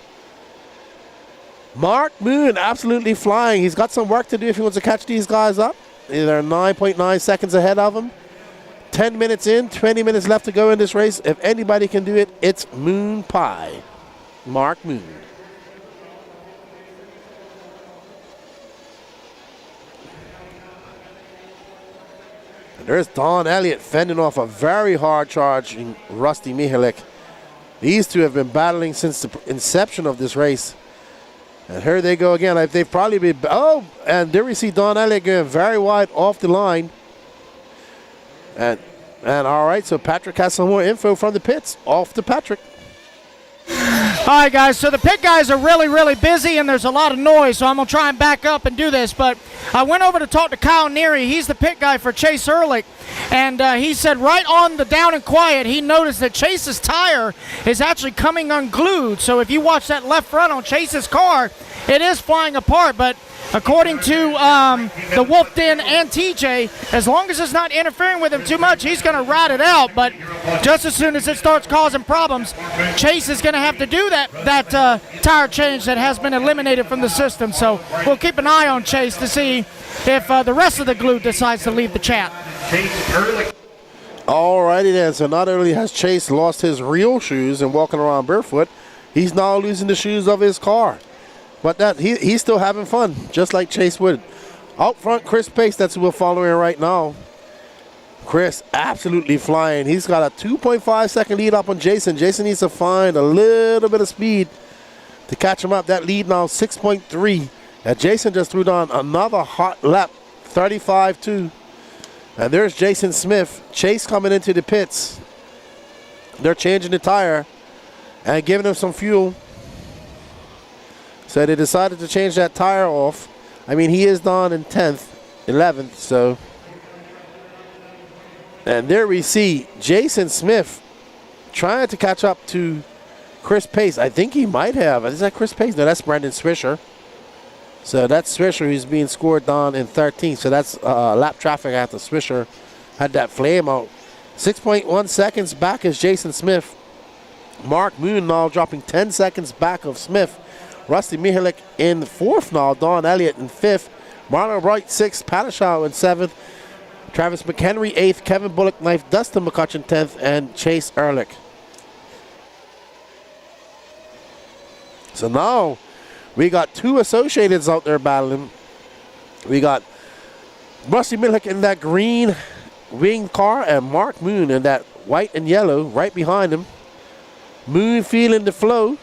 Speaker 4: Mark Moon absolutely flying. He's got some work to do if he wants to catch these guys up. They're 9.9 seconds ahead of him. 10 minutes in, 20 minutes left to go in this race. If anybody can do it, it's Moon Pie. Mark Moon. And there's Don Elliott fending off a very hard charging Rusty Mihalik. These two have been battling since the inception of this race. And here they go again. They've probably been, oh, and there we see Don Elliott going very wide off the line. And all right, so Patrick has some more info from the pits. Off to Patrick.
Speaker 5: All right, guys, so the pit guys are really, really busy, and there's a lot of noise, so I'm going to try and back up and do this. But I went over to talk to Kyle Neary. He's the pit guy for Chase Ehrlich, and he said right on the down and quiet, he noticed that Chase's tire is actually coming unglued. So if you watch that left front on Chase's car, it is flying apart. But according to the Wolf Den and TJ, as long as it's not interfering with him too much, he's going to ride it out. But just as soon as it starts causing problems, Chase is going to have to do that tire change that has been eliminated from the system. So we'll keep an eye on Chase to see if the rest of the glue decides to leave the chat.
Speaker 4: All righty then. So not only has Chase lost his real shoes and walking around barefoot, he's now losing the shoes of his car. But he's still having fun, just like Chase would. Out front, Chris Pace, that's who we're following right now. Chris absolutely flying. He's got a 2.5 second lead up on Jason. Jason needs to find a little bit of speed to catch him up. That lead now 6.3. And Jason just threw down another hot lap, 35-2. And there's Jason Smith. Chase coming into the pits. They're changing the tire and giving him some fuel. So they decided to change that tire off. I mean, he is down in 10th, 11th, so. And there we see Jason Smith trying to catch up to Chris Pace. I think he might have. Is that Chris Pace? No, that's Brandon Swisher. So that's Swisher who's being scored down in 13th. So that's lap traffic after Swisher had that flame out. 6.1 seconds back is Jason Smith. Mark Moon now dropping 10 seconds back of Smith. Rusty Mihalik in 4th now. Don Elliott in 5th. Marlon Bright 6th, Patashaw in 7th, Travis McHenry 8th, Kevin Bullock 9th, Dustin McCutcheon 10th, and Chase Ehrlich. So now we got 2 Associateds out there battling. We got Rusty Millick in that green winged car and Mark Moon in that white and yellow right behind him. Moon feeling the flow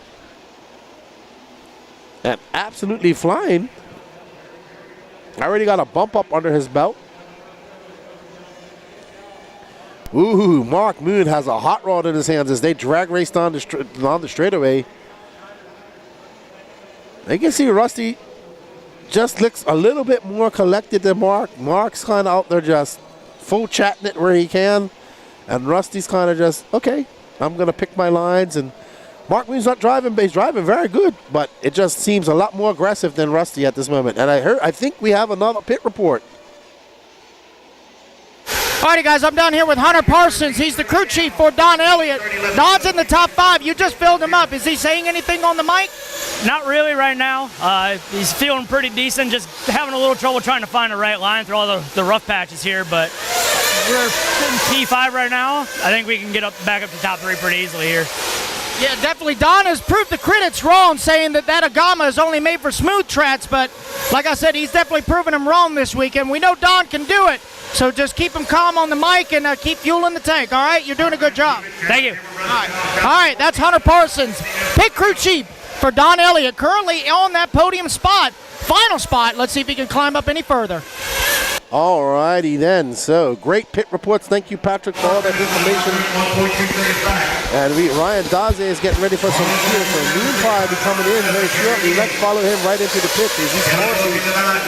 Speaker 4: and absolutely flying. Already got a bump up under his belt. Ooh, Mark Moon has a hot rod in his hands as they drag race down the straightaway. You can see Rusty just looks a little bit more collected than Mark. Mark's kind of out there just full chatting it where he can. And Rusty's kind of just, okay, I'm going to pick my lines. And Mark Moon's not driving, but he's driving very good. But it just seems a lot more aggressive than Rusty at this moment. And I think we have another pit report.
Speaker 5: Alrighty, guys, I'm down here with Hunter Parsons. He's the crew chief for Don Elliott. Don's in the top 5. You just filled him up. Is he saying anything on the mic?
Speaker 20: Not really right now. He's feeling pretty decent, just having a little trouble trying to find the right line through all the rough patches here, but we're in P5 right now. I think we can get back up to top 3 pretty easily here.
Speaker 5: Yeah, definitely. Don has proved the critics wrong, saying that Agama is only made for smooth tracks, but like I said, he's definitely proven them wrong this weekend. We know Don can do it, so just keep him calm on the mic and keep fueling the tank, all right? You're doing a good job.
Speaker 20: Thank you.
Speaker 5: All right, that's Hunter Parsons, pit crew chief for Don Elliott, currently on that podium spot, final spot. Let's see if he can climb up any further.
Speaker 4: All righty then. So great pit reports. Thank you, Patrick, for all that information. And Ryan Daze is getting ready for some fuel. So Moonpie will be coming in very shortly. Let's follow him right into the pit. He's coursing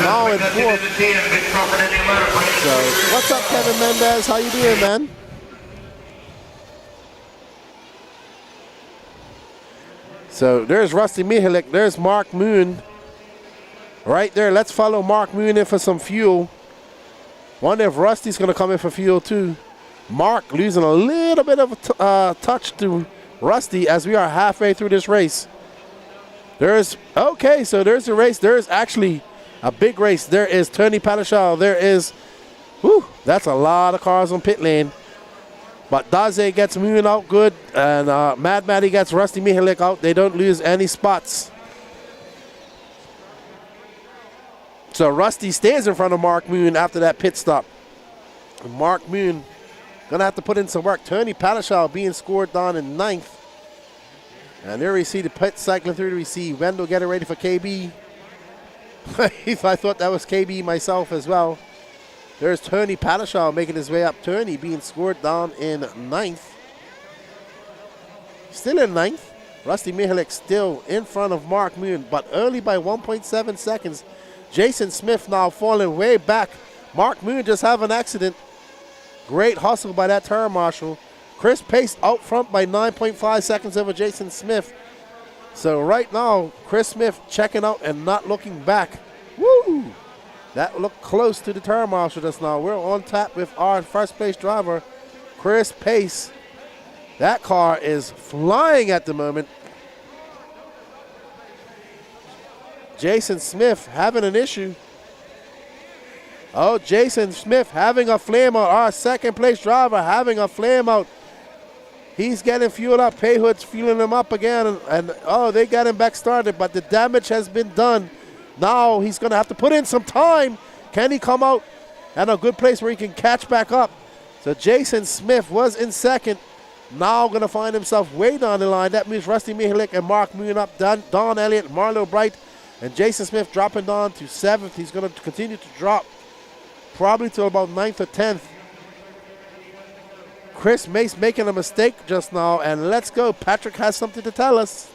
Speaker 4: now in 4th. So what's up, Kevin Mendez? How you doing, man? So there's Rusty Mihalik. There's Mark Moon. Right there. Let's follow Mark Moon in for some fuel. Wonder if Rusty's going to come in for fuel too. Mark losing a little bit of a touch to Rusty as we are halfway through this race. Okay, so there's a race. There's actually a big race. There is Tony Patashaw. There is, that's a lot of cars on pit lane. But Daze gets Moon out good, and Mad Matty gets Rusty Mihalik out. They don't lose any spots. So Rusty stays in front of Mark Moon after that pit stop. And Mark Moon gonna have to put in some work. Tony Patashaw being scored down in 9th. And there we see the pit cycling through. We see Wendell getting ready for KB. If I thought that was KB myself as well. There's Tony Patashaw making his way up. Tony being scored down in 9th. Still in 9th. Rusty Mihalik still in front of Mark Moon, but only by 1.7 seconds. Jason Smith now falling way back. Mark Moon just have an accident. Great hustle by that turn marshal. Chris Pace out front by 9.5 seconds over Jason Smith. So right now, Chris Smith checking out and not looking back. Woo! That looked close to the turn marshal just now. We're on tap with our first place driver, Chris Pace. That car is flying at the moment. Jason Smith having an issue. Oh, Jason Smith having a flame out. Our second place driver having a flame out. He's getting fueled up. Payhood's fueling him up again. And they got him back started, but the damage has been done. Now he's going to have to put in some time. Can he come out at a good place where he can catch back up? So Jason Smith was in second. Now going to find himself way down the line. That means Rusty Mihalik and Mark Moon up. Don Elliott, Marlo Bright, and Jason Smith dropping down to 7th. He's going to continue to drop probably to about 9th or 10th. Chris Mace making a mistake just now, and let's go. Patrick has something to tell us.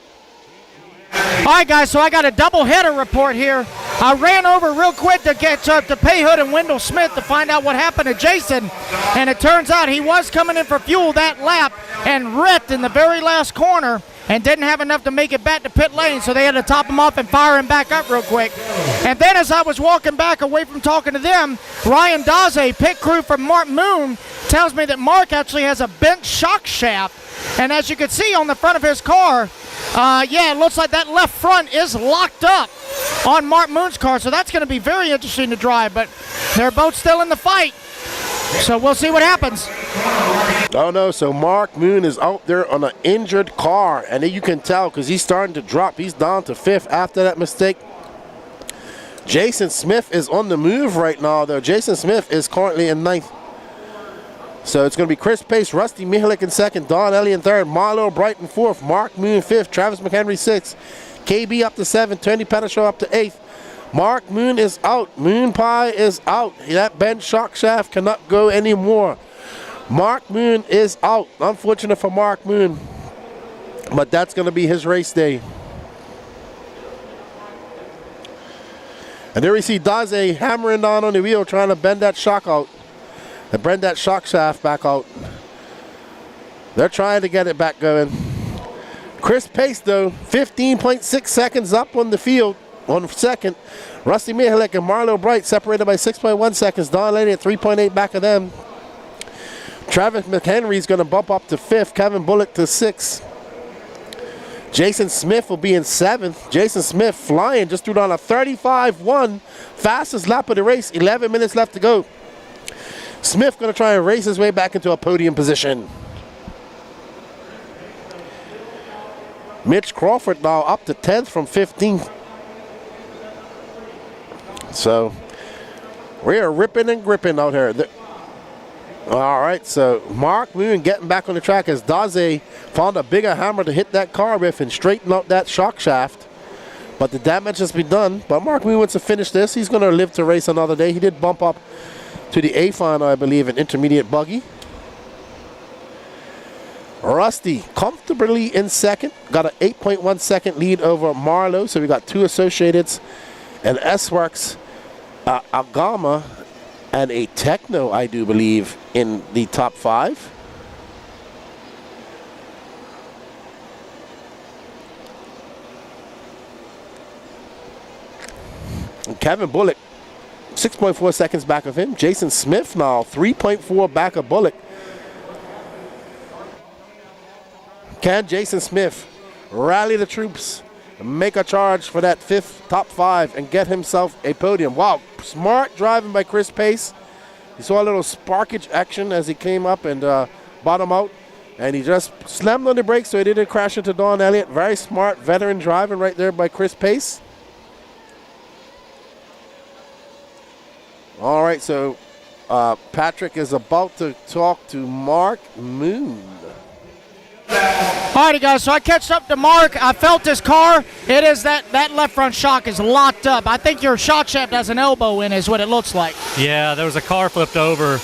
Speaker 5: All right, guys, so I got a double-header report here. I ran over real quick to catch up to Payhood and Wendell Smith to find out what happened to Jason, and it turns out he was coming in for fuel that lap and wrecked in the very last corner and didn't have enough to make it back to pit lane, so they had to top him off and fire him back up real quick. And then as I was walking back away from talking to them, Ryan Daze, pit crew from Mark Moon, tells me that Mark actually has a bent shock shaft. And as you can see on the front of his car, it looks like that left front is locked up. on Mark Moon's car, so that's going to be very interesting to drive, but they're both still in the fight. So we'll see what happens.
Speaker 4: Oh no, so Mark Moon is out there on an injured car, and then you can tell because he's starting to drop. He's down to 5th after that mistake. Jason Smith is on the move right now, though. Jason Smith is currently in 9th. So it's going to be Chris Pace, Rusty Mihalik in 2nd, Don Elliott in 3rd, Marlo Bright in 4th, Mark Moon 5th, Travis McHenry 6th, KB up to 7th, Tony Pettishaw up to 8th. Mark Moon is out. Moon Pie is out. That bent shock shaft cannot go anymore. Mark Moon is out. Unfortunate for Mark Moon, but that's going to be his race day. And there we see Daze hammering down on the wheel, trying to bend that shock out. They bend that shock shaft back out. They're trying to get it back going. Chris Pace, though, 15.6 seconds up on the field on 2nd. Rusty Mihalik and Marlo Bright separated by 6.1 seconds. Don Lady at 3.8 back of them. Travis McHenry is going to bump up to 5th. Kevin Bullock to 6th. Jason Smith will be in 7th. Jason Smith flying, just threw down a 35-1. Fastest lap of the race, 11 minutes left to go. Smith going to try and race his way back into a podium position. Mitch Crawford now up to 10th from 15th. So we are ripping and gripping out here. All right, so Mark Moon getting back on the track as Daze found a bigger hammer to hit that car with and straighten out that shock shaft. But the damage has been done. But Mark Moon wants to finish this. He's going to live to race another day. He did bump up to the A final, I believe, in intermediate buggy. Rusty comfortably in 2nd. Got an 8.1 second lead over Marlowe. So we got 2 Associateds and S-Works, Agama, and a Techno, I do believe, in the top 5. And Kevin Bullock, 6.4 seconds back of him. Jason Smith now 3.4 back of Bullock. Can Jason Smith rally the troops and make a charge for that 5th top 5 and get himself a podium? Wow, smart driving by Chris Pace. You saw a little sparkage action as he came up and bottom out, and he just slammed on the brakes so he didn't crash into Don Elliott. Very smart veteran driving right there by Chris Pace. All right, so Patrick is about to talk to Mark Moon.
Speaker 5: Alrighty, guys, so I catched up to Mark. I felt his car. It is that left front shock is locked up. I think your shock shaft has an elbow in is what it looks like.
Speaker 11: Yeah, there was a car flipped over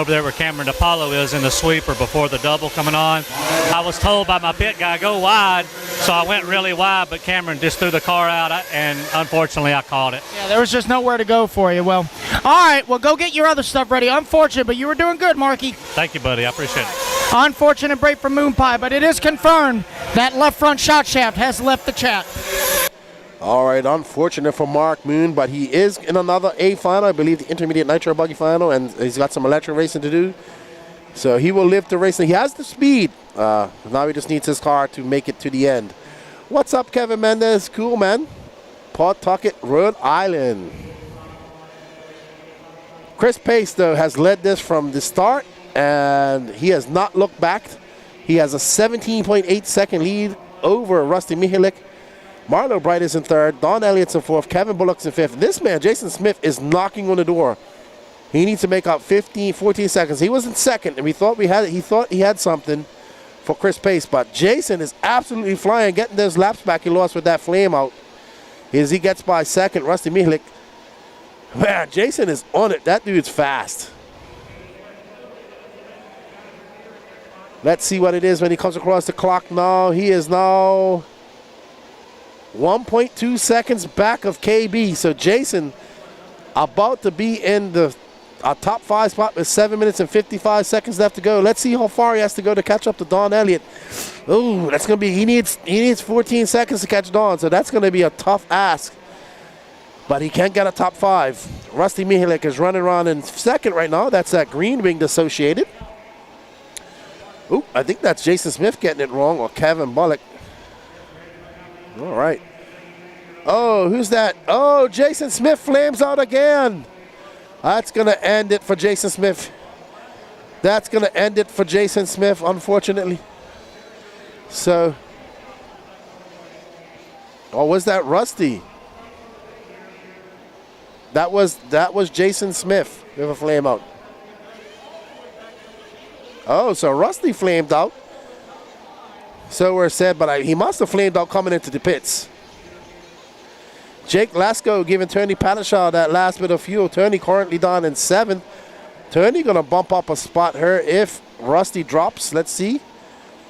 Speaker 11: there where Cameron DePaulo is in the sweeper before the double coming on. I was told by my pit guy, go wide, so I went really wide, but Cameron just threw the car out, and unfortunately I caught it.
Speaker 5: Yeah, there was just nowhere to go for you. Well, all right, well, go get your other stuff ready. Unfortunate, but you were doing good, Marky.
Speaker 11: Thank you, buddy. I appreciate it.
Speaker 5: Unfortunate break for Moon Pie, but it is confirmed that left front shot shaft has left the chat.
Speaker 4: All right, unfortunate for Mark Moon, but he is in another A final, I believe the intermediate Nitro Buggy final, and he's got some electric racing to do. So he will live to racing. He has the speed. Now he just needs his car to make it to the end. What's up, Kevin Mendez? Cool, man. Pawtucket, Rhode Island. Chris Pace, though, has led this from the start, and he has not looked back. He has a 17.8 second lead over Rusty Mihalik. Marlo Bright is in 3rd. Don Elliott's in 4th. Kevin Bullock's in 5th. This man, Jason Smith, is knocking on the door. He needs to make out 14 seconds. He was in 2nd, and he thought he had something for Chris Pace, but Jason is absolutely flying, getting those laps back he lost with that flame out. As he gets by 2nd, Rusty Mihalik. Man, Jason is on it. That dude's fast. Let's see what it is when he comes across the clock now. He is now 1.2 seconds back of KB. So Jason about to be in the top 5 spot with 7 minutes and 55 seconds left to go. Let's see how far he has to go to catch up to Don Elliott. Oh, that's going to be, he needs 14 seconds to catch Don, so that's going to be a tough ask. But he can't get a top 5. Rusty Mihalik is running around in 2nd right now. That's that green winged Associated. Ooh, I think that's Jason Smith getting it wrong, or Kevin Bullock. All right. Oh, who's that? Oh, Jason Smith flames out again. That's going to end it for Jason Smith. That's going to end it for Jason Smith, unfortunately. So, oh, was that Rusty? That was Jason Smith with a flame out. Oh, so Rusty flamed out. So we're said, but he must have flamed out coming into the pits. Jake Lasko giving Tony Patashaw that last bit of fuel. Tony currently down in 7th. Tony going to bump up a spot here if Rusty drops. Let's see.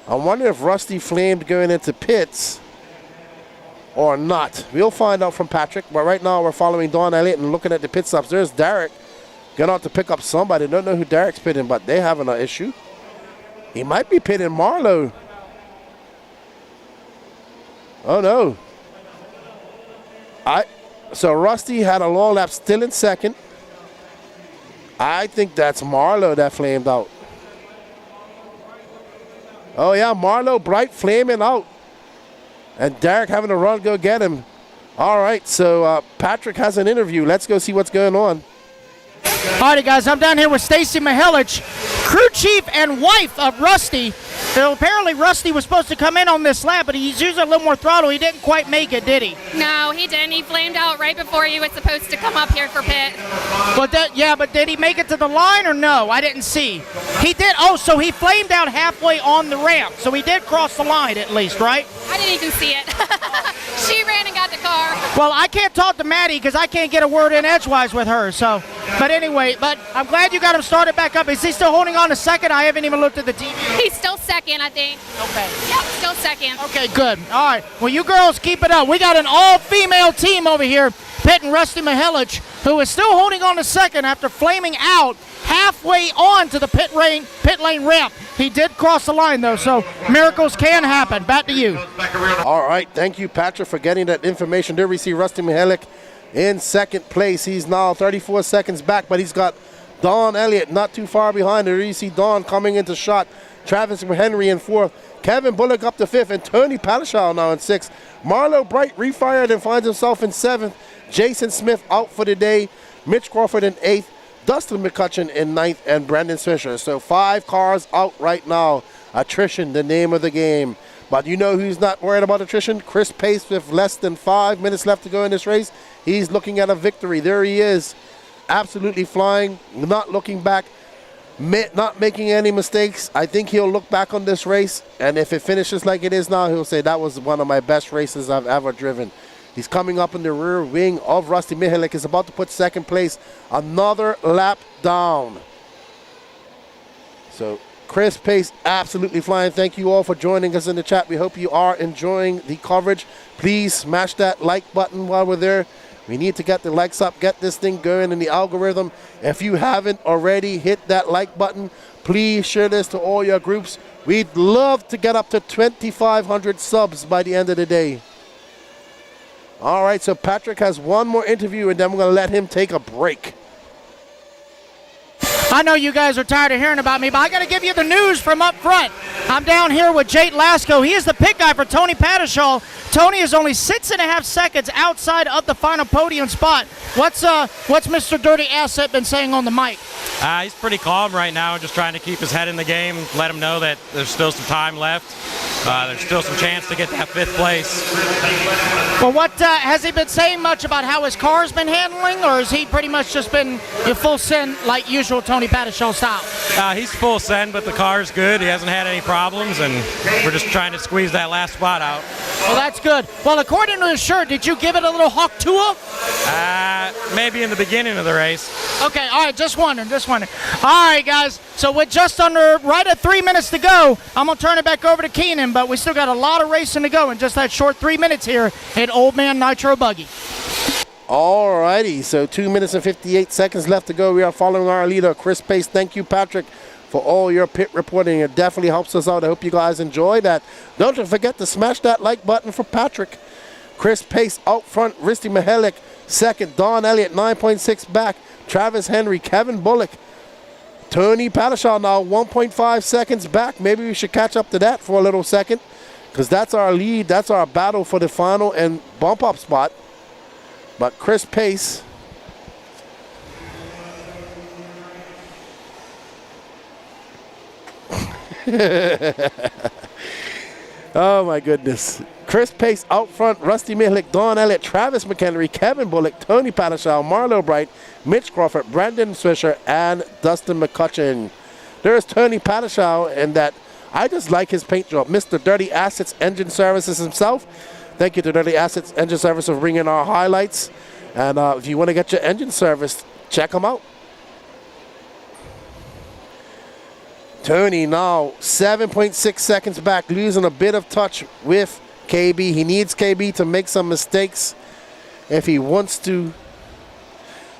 Speaker 4: I wonder if Rusty flamed going into pits or not. We'll find out from Patrick. But right now we're following Don Elliott and looking at the pit stops. There's Derek. Going out to pick up somebody. Don't know who Derek's pitting, but they having an issue. He might be pitting Marlowe. Oh, no. So Rusty had a long lap, still in 2nd. I think that's Marlowe that flamed out. Oh, yeah, Marlowe Bright flaming out. And Derek having to run, go get him. All right, so Patrick has an interview. Let's go see what's going on.
Speaker 5: Alrighty, guys, I'm down here with Stacy Mihelich, crew chief and wife of Rusty. So apparently Rusty was supposed to come in on this lap, but he's using a little more throttle. He didn't quite make it, did he?
Speaker 21: No, he didn't. He flamed out right before he was supposed to come up here for pit.
Speaker 5: But but did he make it to the line or no? I didn't see. He did. Oh, so he flamed out halfway on the ramp. So he did cross the line at least, right?
Speaker 21: I didn't even see it. She ran and got the car.
Speaker 5: Well, I can't talk to Maddie because I can't get a word in edgewise with her. So, but anyway, but I'm glad you got him started back up. Is he still holding on to 2nd? I haven't even looked at the TV.
Speaker 21: He's still 2nd, I think.
Speaker 5: Okay.
Speaker 21: Yep, still 2nd.
Speaker 5: Okay, good. All right. Well, you girls keep it up. We got an all-female team over here pitting Rusty Mihelich, who is still holding on to 2nd after flaming out halfway on to the pit lane ramp. He did cross the line, though, so miracles can happen. Back to you.
Speaker 4: All right. Thank you, Patrick, for getting that information. There we see Rusty Mihelich in 2nd place. He's now 34 seconds back, but he's got Don Elliott not too far behind. There you see Don coming into shot. Travis Henry in 4th. Kevin Bullock up to 5th, and Tony Patashaw now in 6th. Marlowe Bright refired and finds himself in 7th. Jason Smith out for the day. Mitch Crawford in 8th. Dustin McCutcheon in 9th, and Brandon Swisher. So 5 cars out right now. Attrition, the name of the game. But you know who's not worried about attrition? Chris Pace with less than 5 minutes left to go in this race. He's looking at a victory. There he is. Absolutely flying, not looking back, not making any mistakes. I think he'll look back on this race, and if it finishes like it is now, he'll say that was one of my best races I've ever driven. He's coming up in the rear wing of Rusty Mihelich. Is about to put 2nd place, another lap down. So Chris Pace absolutely flying. Thank you all for joining us in the chat. We hope you are enjoying the coverage. Please smash that like button while we're there. We need to get the likes up, get this thing going in the algorithm. If you haven't already hit that like button, please share this to all your groups. We'd love to get up to 2,500 subs by the end of the day. All right, so Patrick has one more interview, and then we're going to let him take a break.
Speaker 5: I know you guys are tired of hearing about me, but I got to give you the news from up front. I'm down here with Jake Lasko. He is the pit guy for Tony Patashaw. Tony is only 6.5 seconds outside of the final podium spot. What's Mr. Dirty Asset been saying on the mic?
Speaker 22: He's pretty calm right now, just trying to keep his head in the game, let him know that there's still some time left. There's still some chance to get that 5th place.
Speaker 5: Well, what has he been saying much about how his car's been handling, or has he pretty much just been full send like usual Tony Patashaw style?
Speaker 22: He's full send, but the car's good. He hasn't had any problems, and we're just trying to squeeze that last spot out.
Speaker 5: Well, that's good. Well, according to his shirt, did you give it a little hawk tour?
Speaker 22: Maybe in the beginning of the race.
Speaker 5: Okay, all right, just wondering. All right, guys, so with just under right at 3 minutes to go, I'm going to turn it back over to Keenan, but we still got a lot of racing to go in just that short 3 minutes here at Old Man Nitro Buggy.
Speaker 4: All righty, so 2 minutes and 58 seconds left to go. We are following our leader, Chris Pace. Thank you, Patrick, for all your pit reporting. It definitely helps us out. I hope you guys enjoy that. Don't forget to smash that like button for Patrick. Chris Pace out front, Rusty Mihelich 2nd, Don Elliott 9.6 back, Travis Henry, Kevin Bullock, Tony Patashaw now 1.5 seconds back. Maybe we should catch up to that for a little second, because that's our lead. That's our battle for the final and bump up spot. But Chris Pace, oh my goodness. Chris Pace out front, Rusty Mihlik, Don Elliott, Travis McHenry, Kevin Bullock, Tony Pataschow, Marlo Bright, Mitch Crawford, Brandon Swisher, and Dustin McCutcheon. There's Tony Pataschow, and that I just like his paint job. Mr. Dirty Assets Engine Services himself. Thank you to Dirty Assets Engine Service for bringing our highlights. And if you want to get your engine serviced, check them out. Tony now 7.6 seconds back, losing a bit of touch with KB. He needs KB to make some mistakes if he wants to.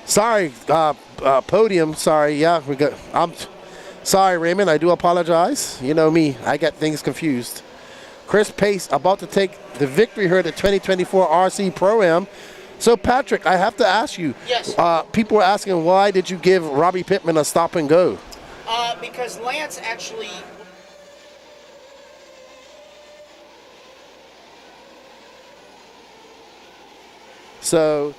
Speaker 4: Sorry, podium. Sorry, yeah, I'm sorry, Raymond. I do apologize. You know me, I get things confused. Chris Pace about to take the victory here at the 2024 RC Pro-Am. So, Patrick, I have to ask you.
Speaker 5: Yes.
Speaker 4: People are asking, why did you give Robbie Pittman a stop and go?
Speaker 5: Because Lance actually...
Speaker 4: So,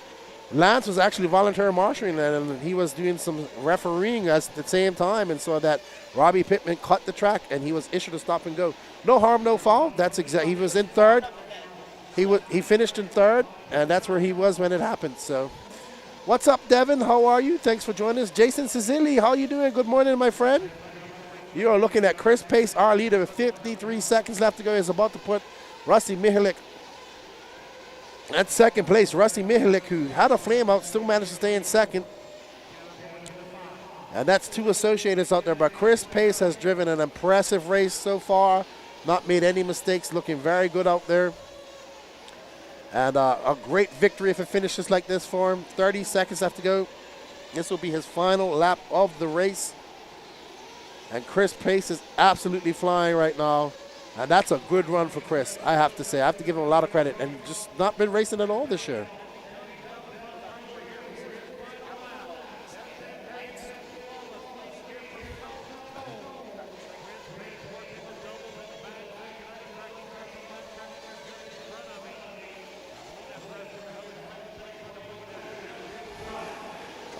Speaker 4: Lance was actually volunteer marshalling that, and he was doing some refereeing at the same time, and saw that Robbie Pittman cut the track, and he was issued a stop and go. No harm, no foul. That's exactly. He was in third. He finished in third, and that's where he was when it happened. So, what's up, Devin? How are you? Thanks for joining us. Jason Cecili, how you doing? Good morning, my friend. You are looking at Chris Pace, our leader, with 53 seconds left to go. He's about to put Rusty Mihalik at second place. Rusty Mihalik, who had a flame out, still managed to stay in second. And that's two associates out there. But Chris Pace has driven an impressive race so far. Not made any mistakes, looking very good out there. And a great victory if it finishes like this for him. 30 seconds left to go. This will be his final lap of the race. And Chris Pace is absolutely flying right now. And that's a good run for Chris, I have to say. I have to give him a lot of credit. And just not been racing at all this year.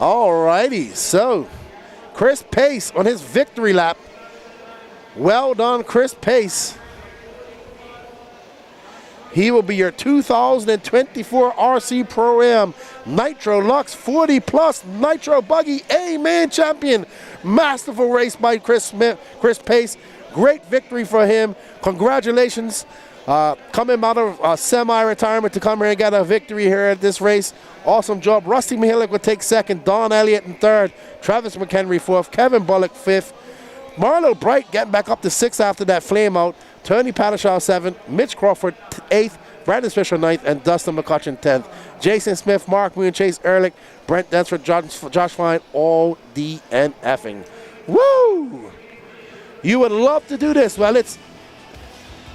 Speaker 4: All righty, so Chris Pace on his victory lap. Well done, Chris Pace. He will be your 2024 RC Pro-Am Nitro Lux 40 Plus Nitro Buggy A-Man champion. Masterful race by Chris Pace. Great victory for him. Congratulations. Coming out of semi-retirement to come here and get a victory here at this race. Awesome job. Rusty Mihalik will take second. Don Elliott in third. Travis McHenry fourth. Kevin Bullock fifth. Marlo Bright getting back up to sixth after that flame out. Tony Pataschow seventh. Mitch Crawford eighth. Brandon Fisher ninth. And Dustin McCutcheon 10th. Jason Smith, Mark Moon, Chase Ehrlich, Brent Densford, Josh Fine, all DNFing. Woo! You would love to do this. Well,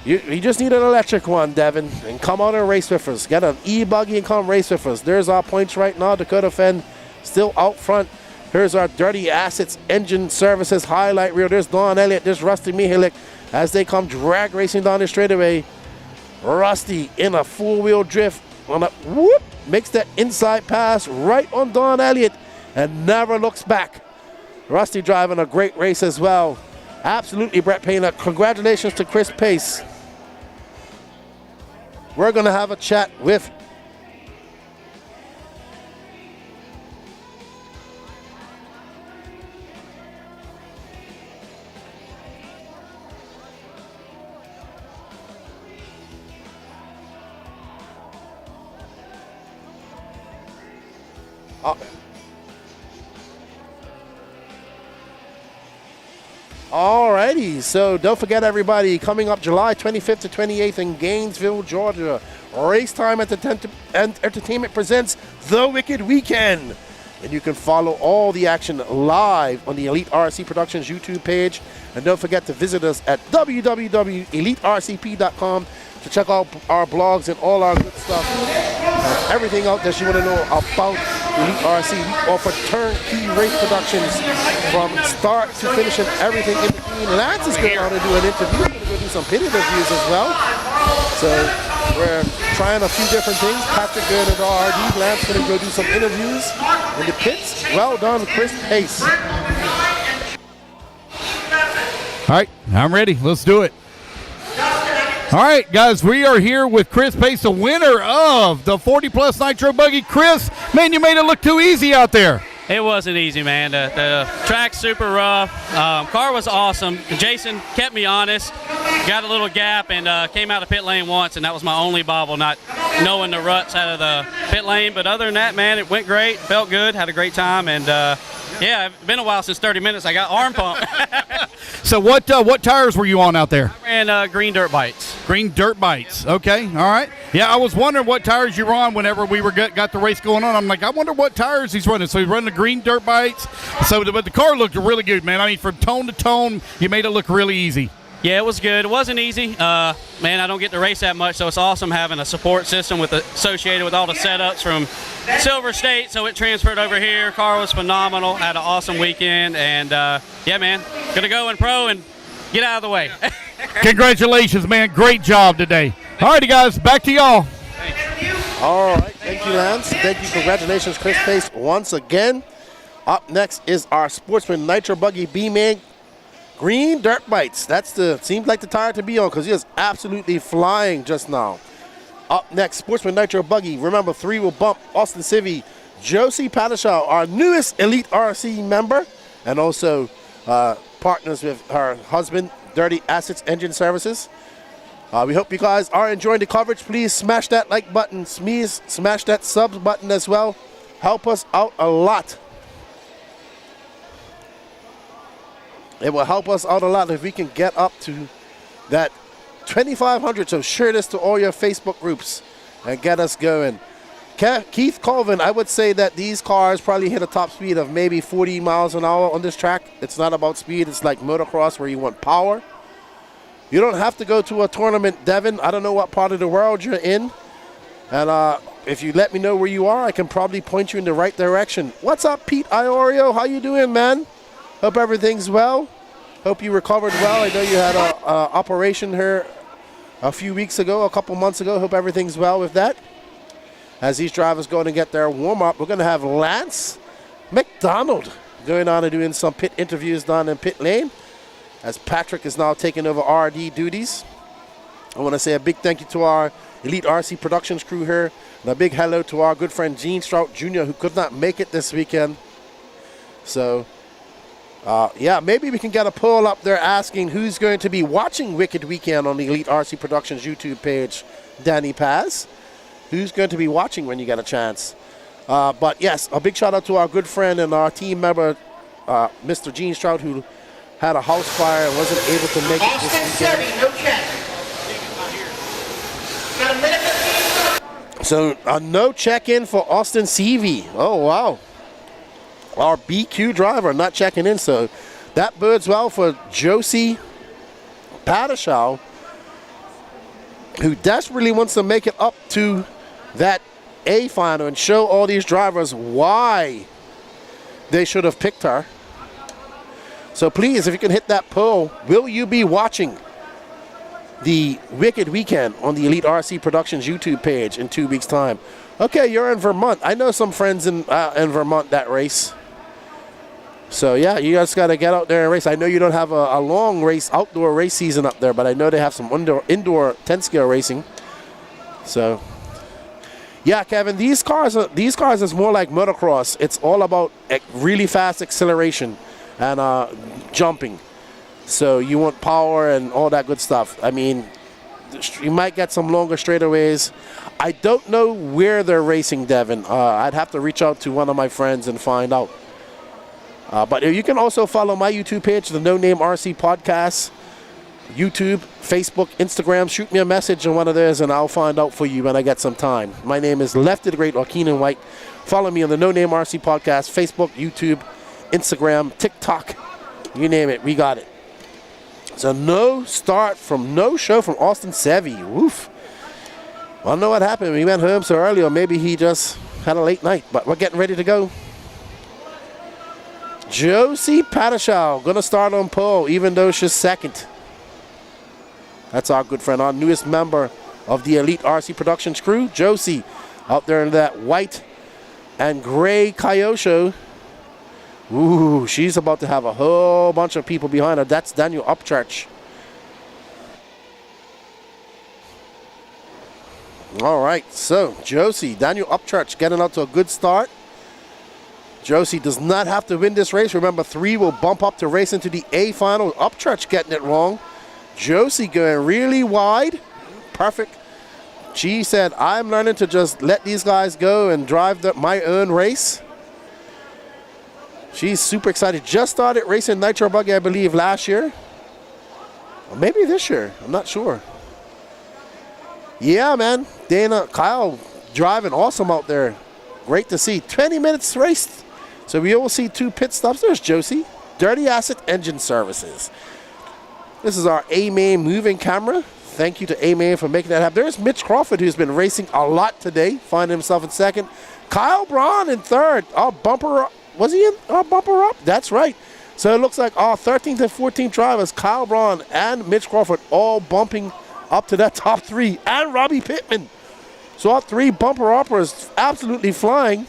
Speaker 4: you just need an electric one, Devin, and come on and race with us. Get an eBuggy and come race with us. There's our points right now. Dakota Fenn still out front. Here's our Dirty Assets Engine Services highlight reel. There's Don Elliott. There's Rusty Mihalik as they come drag racing down the straightaway. Rusty in a four-wheel drift on a whoop, makes that inside pass right on Don Elliott and never looks back. Rusty driving a great race as well. Absolutely, Brett Payne. Congratulations to Chris Pace. We're going to have a chat with Alrighty, so don't forget everybody, coming up July 25th to 28th in Gainesville, Georgia. Race Time Entertainment presents The Wicked Weekend. And you can follow all the action live on the Elite RC Productions YouTube page. And don't forget to visit us at www.elitercp.com to check out our blogs and all our good stuff. And everything out that you want to know about Elite RC. We offer turnkey race productions from start to finish and everything in between. Lance is going to do an interview. We're going to do some pit interviews as well. So We're trying a few different things. Patrick going to the RD. Lance going to go do some interviews in the pits. Well done, Chris Pace.
Speaker 6: All right, I'm ready. Let's do it. All right, guys, we are here with Chris Pace, the winner of the 40-plus Nitro Buggy. Chris, man, you made it look too easy out there.
Speaker 7: It wasn't easy, man. The track's super rough. Car was awesome. Jason kept me honest. Got a little gap and came out of pit lane once, and that was my only bobble, not knowing the ruts out of the pit lane. But other than that, man, it went great. Felt good. Had a great time. And, yeah, it's been a while since 30 minutes. I got arm pump.
Speaker 6: So what tires were you on out there?
Speaker 7: I ran green dirt bites.
Speaker 6: Green dirt bites. Okay, all right. Yeah, I was wondering what tires you were on whenever we got the race going on. I'm like, I wonder what tires he's running. So he's running the green dirt bites. But the car looked really good, man. I mean, from tone to tone, you made it look really easy.
Speaker 7: Yeah, it was good. It wasn't easy. Man, I don't get to race that much, so it's awesome having a support system associated with all the setups from Silver State, so it transferred over here. Car was phenomenal. Had an awesome weekend, and yeah, man, gonna go in pro and get out of the way.
Speaker 6: Congratulations, man. Great job today. All righty, guys, back to y'all.
Speaker 4: All right, thank you, Lance. Thank you. Congratulations, Chris Pace, once again. Up next is our Sportsman Nitro Buggy B-Man Green Dirt Bites. Seems like the tire to be on because he is absolutely flying just now. Up next, Sportsman Nitro Buggy. Remember, 3 will bump Austin Civi, Josie Padishaw, our newest Elite RC member, and also partners with her husband, Dirty Assets Engine Services. We hope you guys are enjoying the coverage. Please smash that like button, smash that subs button as well. Help us out a lot. It will help us out a lot if we can get up to that 2,500. So share this to all your Facebook groups and get us going. Keith Colvin, I would say that these cars probably hit a top speed of maybe 40 miles an hour on this track. It's not about speed. It's like motocross where you want power. You don't have to go to a tournament, Devin. I don't know what part of the world you're in. And if you let me know where you are, I can probably point you in the right direction. What's up, Pete Iorio? How you doing, man? Hope everything's well. Hope you recovered well. I know you had an operation here a few weeks ago, a couple months ago. Hope everything's well with that. As these drivers go to get their warm-up, we're going to have Lance McDonald going on and doing some pit interviews down in pit lane, as Patrick is now taking over RD duties. I want to say a big thank you to our Elite RC Productions crew here, and a big hello to our good friend Gene Strout Jr., who could not make it this weekend. So, yeah, maybe we can get a poll up there asking who's going to be watching Wicked Weekend on the Elite RC Productions YouTube page, Danny Paz. Who's going to be watching when you get a chance? But yes, a big shout out to our good friend and our team member, Mr. Gene Strout, who had a house fire and wasn't able to make it this weekend.
Speaker 2: No check. Got a minute.
Speaker 4: So a no check-in for Austin CV. Oh, wow. Our BQ driver not checking in. So that bodes well for Josie Padishaw, who desperately wants to make it up to that A final and show all these drivers why they should have picked her. So please, if you can hit that poll, will you be watching the Wicked Weekend on the Elite RC Productions YouTube page in 2 weeks' time? Okay, you're in Vermont. I know some friends in Vermont that race. So yeah, you guys got to get out there and race. I know you don't have a long race, outdoor race season up there, but I know they have some indoor 10-scale racing. So yeah, Kevin, these cars is more like motocross. It's all about really fast acceleration and jumping. So you want power and all that good stuff. I mean, you might get some longer straightaways. I don't know where they're racing, Devin. I'd have to reach out to one of my friends and find out. But you can also follow my YouTube page, the No Name RC Podcast, YouTube, Facebook, Instagram. Shoot me a message on one of those, and I'll find out for you when I get some time. My name is Lefty the Great or Keenan White. Follow me on the No Name RC Podcast, Facebook, YouTube, Instagram, TikTok. You name it, we got it. So no show from Austin Sevy. Woof. I don't know what happened. He went home so early, or maybe he just had a late night. But we're getting ready to go. Josie Padishaw going to start on pole, even though she's second. That's our good friend, our newest member of the Elite RC Productions crew. Josie out there in that white and gray Kyosho. Ooh, she's about to have a whole bunch of people behind her. That's Daniel Upchurch. All right, so Josie, Daniel Upchurch getting out to a good start. Josie does not have to win this race. Remember, 3 will bump up to race into the A final. Upchurch getting it wrong. Josie going really wide. Perfect. She said, I'm learning to just let these guys go and drive my own race. She's super excited. Just started racing Nitro Buggy, I believe, last year. Or maybe this year. I'm not sure. Yeah, man. Kyle driving awesome out there. Great to see. 20 minutes raced. So we will see 2 pit stops. There's Josie. Dirty Asset Engine Services. This is our A-Main moving camera. Thank you to A-Main for making that happen. There's Mitch Crawford, who's been racing a lot today. Finding himself in second. Kyle Braun in third. Our bumper up. Was he in our bumper up? That's right. So it looks like our 13th and 14th drivers, Kyle Braun and Mitch Crawford, all bumping up to that top 3. And Robbie Pittman. So our 3 bumper uppers absolutely flying.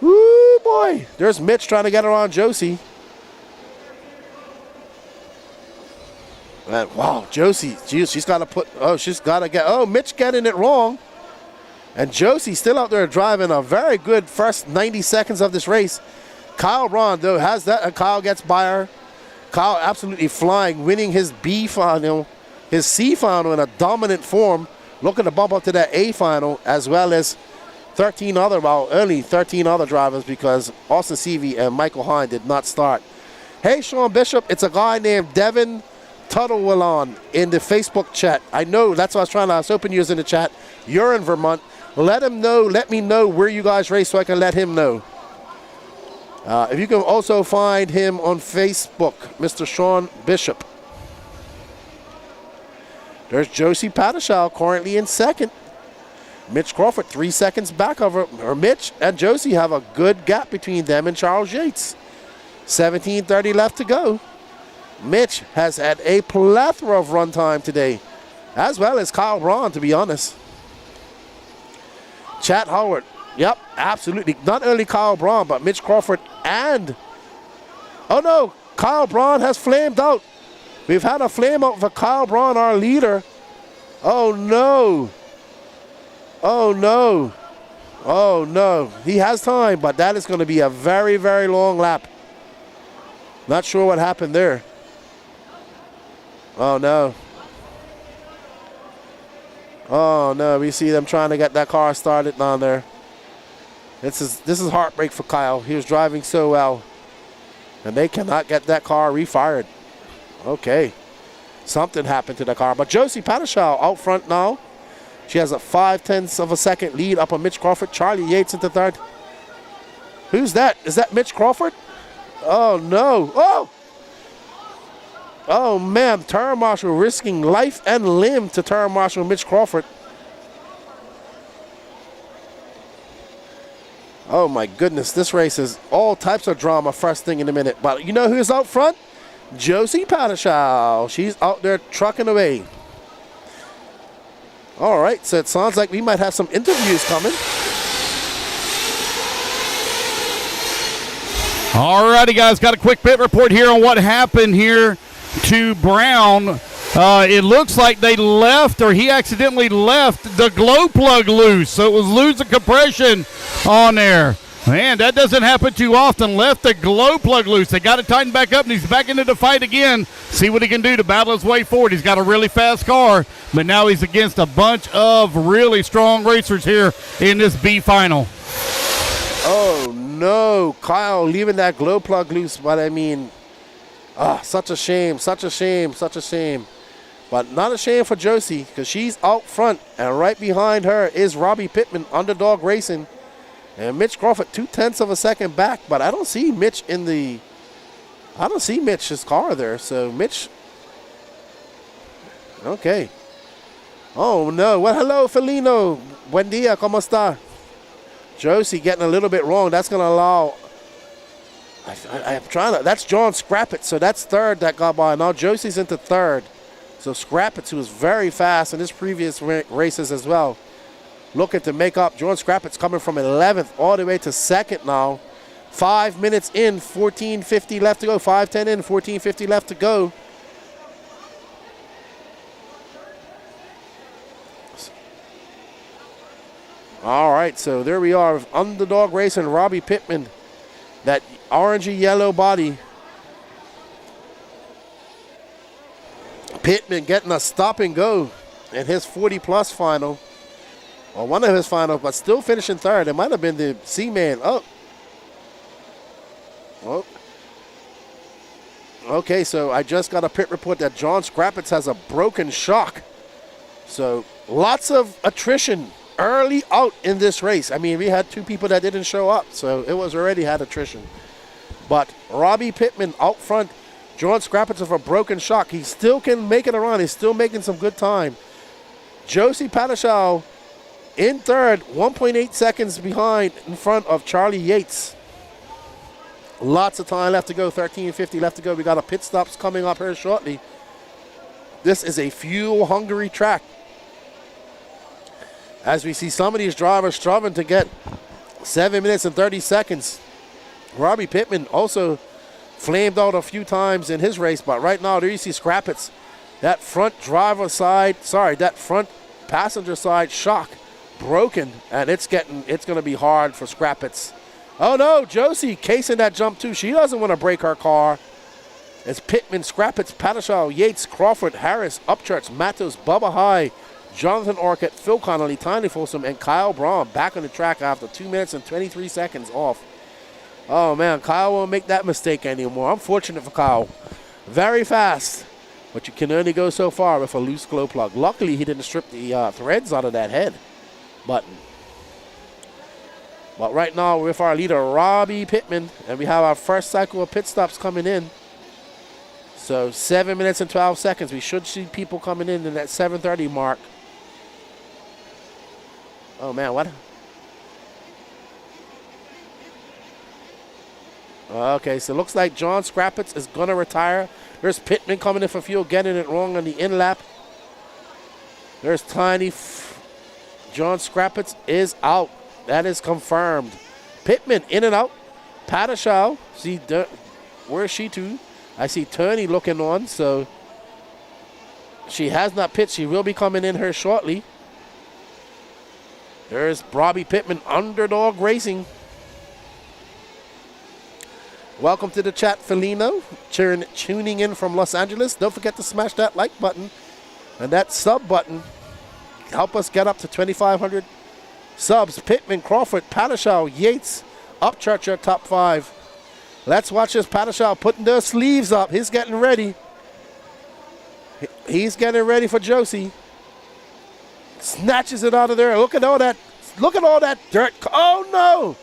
Speaker 4: Woo, boy. There's Mitch trying to get around Josie. And wow, Josie, she's got to put, Mitch getting it wrong. And Josie still out there driving a very good first 90 seconds of this race. Kyle Braun, though, has that, and Kyle gets by her. Kyle absolutely flying, winning his B final, his C final in a dominant form. Looking to bump up to that A final, as well as 13 other drivers, because Austin Seavey and Michael Hine did not start. Hey, Sean Bishop, it's a guy named Devin Tuttlewillon in the Facebook chat. I know, that's what I was hoping you was in the chat. You're in Vermont. Let me know where you guys race so I can let him know. If you can also find him on Facebook, Mr. Sean Bishop. There's Josie Patashal currently in second. Mitch Crawford 3 seconds back of her. Mitch and Josie have a good gap between them and Charles Yates. 17:30 left to go. Mitch has had a plethora of run time today, as well as Kyle Braun, to be honest. Chad Howard, yep, absolutely. Not only Kyle Braun, but Mitch Crawford and... Oh no, Kyle Braun has flamed out. We've had a flame out for Kyle Braun, our leader. Oh no. Oh no. Oh no. He has time, but that is going to be a very, very long lap. Not sure what happened there. Oh no. Oh no, we see them trying to get that car started down there. This is heartbreak for Kyle. He was driving so well, and they cannot get that car refired. Okay, something happened to the car. But Josie Patashal out front now. She has a 0.5 of a second lead up on Mitch Crawford. Charlie Yates into third. Who's that? Is that Mitch Crawford? Oh no! Oh! Oh man, Turn Marshal risking life and limb to Turn Marshal Mitch Crawford. Oh my goodness, this race is all types of drama first thing in a minute. But you know who's out front? Josie Patashal. She's out there trucking away. All right, so it sounds like we might have some interviews coming.
Speaker 6: All righty, guys, got a quick pit report here on what happened here to Brown. It looks like they left, or he accidentally left the glow plug loose, so it was losing compression on there. Man, that doesn't happen too often. Left the glow plug loose. They got it tightened back up, and he's back into the fight again. See what he can do to battle his way forward. He's got a really fast car, but now he's against a bunch of really strong racers here in this B final.
Speaker 4: Oh no, Kyle leaving that glow plug loose, but I mean, such a shame, such a shame, such a shame. But not a shame for Josie, because she's out front, and right behind her is Robbie Pittman, Underdog Racing. And Mitch Crawford 0.2 of a second back, but I don't see Mitch Mitch's car there. So Mitch, okay. Oh no, well hello Felino, buen dia, ¿cómo está? Josie getting a little bit wrong. That's gonna allow, I'm trying to, that's John Scrappett, so that's third that got by. Now Josie's into third. So Scrappets, who was very fast in his previous races as well, looking to make up. Jordan Scrappets coming from 11th all the way to 2nd now. 5 minutes in, 14:50 left to go. 5:10 in, 14:50 left to go. All right, so there we are with Underdog Racing, Robbie Pittman. That orangey yellow body. Pittman getting a stop and go in his 40-plus final. Or one of his finals, but still finishing third. It might have been the C-Man. Oh. Okay, so I just got a pit report that John Scrappets has a broken shock. So lots of attrition early out in this race. I mean, we had 2 people that didn't show up, so it was already had attrition. But Robbie Pittman out front, John Scrappets with a broken shock. He still can make it around. He's still making some good time. Josie Padaschow in third, 1.8 seconds behind in front of Charlie Yates. Lots of time left to go, 13:50 left to go. We got a pit stops coming up here shortly. This is a fuel-hungry track. As we see some of these drivers struggling to get 7 minutes and 30 seconds. Robbie Pittman also flamed out a few times in his race, but right now there you see Scrappets. That front passenger side shock broken, and it's going to be hard for Scrappets. Oh no, Josie casing that jump too. She doesn't want to break her car. It's Pittman, Scrappets, Padaschow, Yates, Crawford, Harris, Upchurch, Matos, Bubba High, Jonathan Orcutt, Phil Connolly, Tiny Folsom, and Kyle Braun back on the track after 2 minutes and 23 seconds off. Oh man, Kyle won't make that mistake anymore. I'm fortunate for Kyle. Very fast, but you can only go so far with a loose glow plug. Luckily, he didn't strip the threads out of that head button. But right now, with our leader, Robbie Pittman, and we have our first cycle of pit stops coming in. So 7 minutes and 12 seconds. We should see people coming in that 7:30 mark. Oh man, what? Okay, so it looks like John Scrappets is going to retire. There's Pittman coming in for fuel, getting it wrong on the in lap. There's John Scrappets is out. That is confirmed. Pittman in and out. Padaschow, see, where is she to? I see Turney looking on, so she has not pitched. She will be coming in here shortly. There's Robbie Pittman, Underdog Racing. Welcome to the chat, Felino. Tuning in from Los Angeles. Don't forget to smash that like button and that sub button. Help us get up to 2,500 subs. Pittman, Crawford, Padaschow, Yates, Upchurch are top 5. Let's watch this Padaschow putting those sleeves up. He's getting ready. He's getting ready for Josie. Snatches it out of there. Look at all that. Look at all that dirt. Oh no!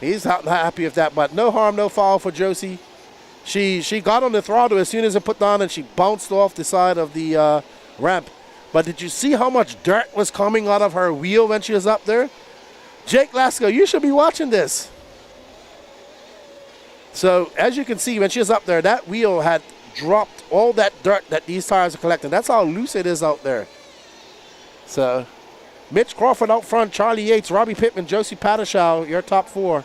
Speaker 4: He's not happy with that, but no harm, no foul for Josie. She got on the throttle as soon as it put down, and she bounced off the side of the ramp. But did you see how much dirt was coming out of her wheel when she was up there? Jake Lasko, you should be watching this. So as you can see, when she was up there, that wheel had dropped all that dirt that these tires are collecting. That's how loose it is out there. So Mitch Crawford out front, Charlie Yates, Robbie Pittman, Josie Padaschow, your top 4.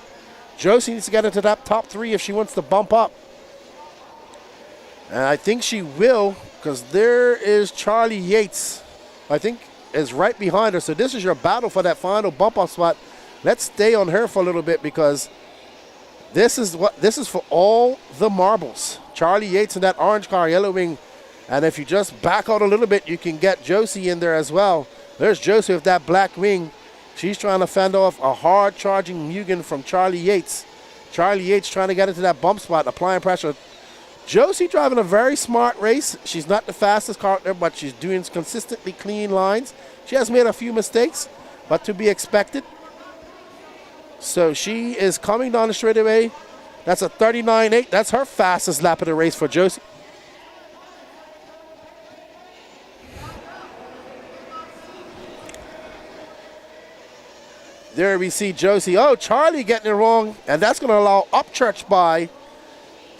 Speaker 4: Josie needs to get into that top 3 if she wants to bump up. And I think she will, because there is Charlie Yates, I think, is right behind her. So this is your battle for that final bump up spot. Let's stay on her for a little bit, because this is for all the marbles. Charlie Yates in that orange car, yellow wing. And if you just back out a little bit, you can get Josie in there as well. There's Josie with that black wing. She's trying to fend off a hard-charging Mugen from Charlie Yates. Charlie Yates trying to get into that bump spot, applying pressure. Josie driving a very smart race. She's not the fastest car out there, but she's doing consistently clean lines. She has made a few mistakes, but to be expected. So she is coming down the straightaway. That's a 39.8. That's her fastest lap of the race for Josie. There we see Josie. Oh, Charlie getting it wrong. And that's going to allow Upchurch by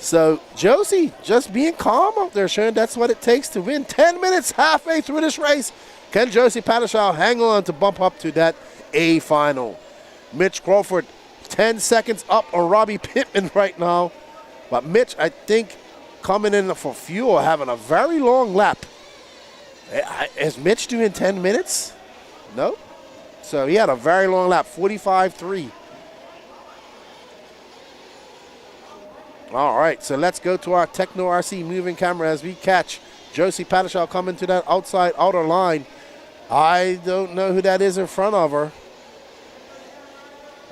Speaker 4: So Josie just being calm out there, showing that's what it takes to win. 10 minutes halfway through this race. Can Josie Padishal hang on to bump up to that A final? Mitch Crawford 10 seconds up on Robbie Pittman right now. But Mitch, I think, coming in for fuel, having a very long lap. Is Mitch doing 10 minutes? No. So he had a very long lap, 45.3. All right, so let's go to our Techno RC moving camera as we catch Josie Padishal coming to that outside outer line. I don't know who that is in front of her.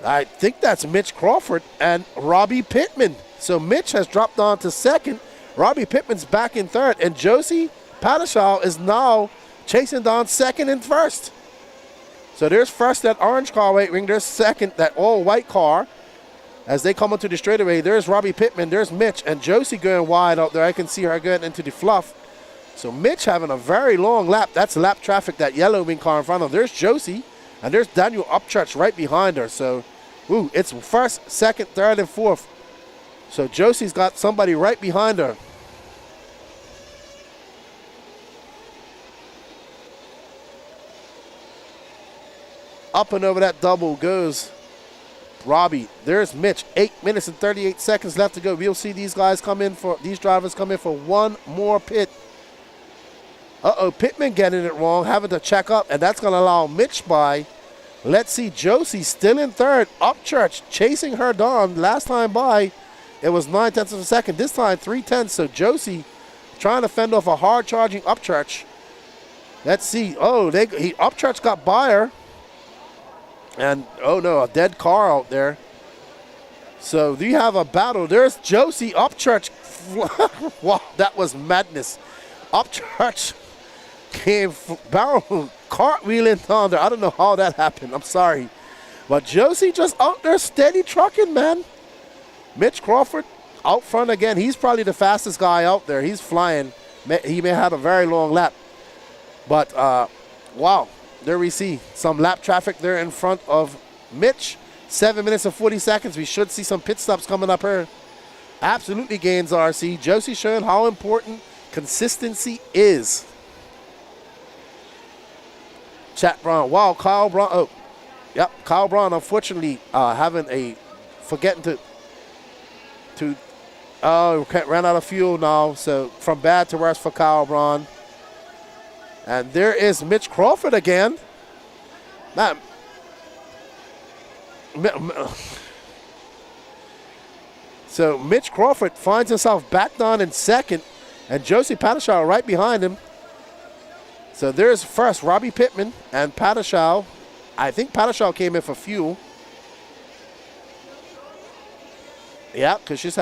Speaker 4: I think that's Mitch Crawford and Robbie Pittman. So Mitch has dropped on to second. Robbie Pittman's back in third. And Josie Padishal is now chasing down second and first. So there's first that orange car waiting. There's second that all-white car. As they come onto the straightaway, there's Robbie Pittman. There's Mitch. And Josie going wide out there. I can see her going into the fluff. So Mitch having a very long lap. That's lap traffic, that yellow wing car in front of him. There's Josie. And there's Daniel Upchurch right behind her. So, it's first, second, third, and fourth. So Josie's got somebody right behind her. Up and over that double goes Robbie. There's Mitch. 8 minutes and 38 seconds left to go. We'll see these drivers come in for one more pit. Pittman getting it wrong, having to check up, and that's going to allow Mitch by. Let's see, Josie still in third. Upchurch chasing her down. Last time by, it was 9/10 of a second. This time, 3/10. So Josie trying to fend off a hard-charging Upchurch. Let's see. Upchurch got by her. And, a dead car out there. So we have a battle. There's Josie Upchurch. Wow, that was madness. Upchurch came barrel cartwheeling down there. I don't know how that happened. I'm sorry. But Josie just out there steady trucking, man. Mitch Crawford out front again. He's probably the fastest guy out there. He's flying. He may have a very long lap. But, wow. There we see some lap traffic there in front of Mitch. 7 minutes and 40 seconds. We should see some pit stops coming up here. Absolutely gains RC. Josie showing how important consistency is. Chat Brown. Wow, Kyle Brown. Kyle Brown unfortunately forgetting to ran out of fuel now. So from bad to worse for Kyle Brown. And there is Mitch Crawford again. Man. So Mitch Crawford finds himself back down in second, and Josie Padishal right behind him. So there's first Robbie Pittman and Padishal. I think Padishal came in for fuel. Yeah, because she's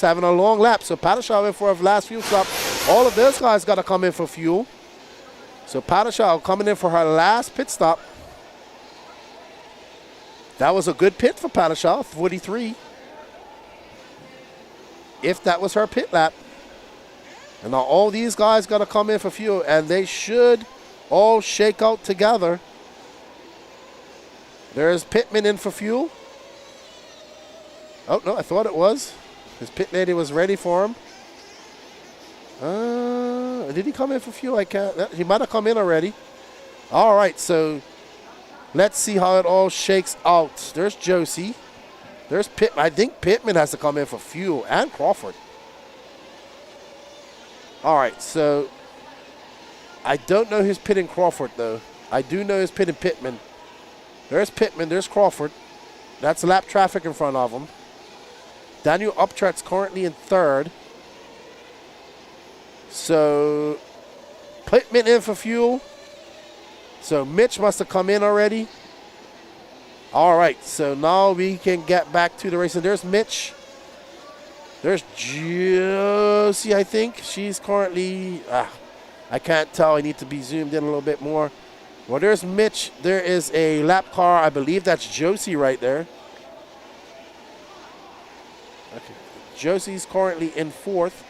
Speaker 4: having a long lap. So Padishal in for her last fuel stop. All of those guys got to come in for fuel. So Padishal coming in for her last pit stop. That was a good pit for Padishal, 43. If that was her pit lap. And now all these guys got to come in for fuel, and they should all shake out together. There's Pittman in for fuel. Oh, no, I thought it was. His pit lady was ready for him. Did he come in for fuel? He might have come in already. All right, so let's see how it all shakes out. There's Josie. There's Pittman. I think Pittman has to come in for fuel, and Crawford. All right, so I don't know who's pitting Crawford, though. I do know who's pitting Pittman. There's Pittman. There's Crawford. That's lap traffic in front of him. Daniel Upchurch's currently in third. So Pittman in for fuel. So Mitch must have come in already. All right, so now we can get back to the race. And there's Mitch. There's Josie, I think. She's currently, I can't tell. I need to be zoomed in a little bit more. Well, there's Mitch. There is a lap car. I believe that's Josie right there. Okay. Josie's currently in fourth.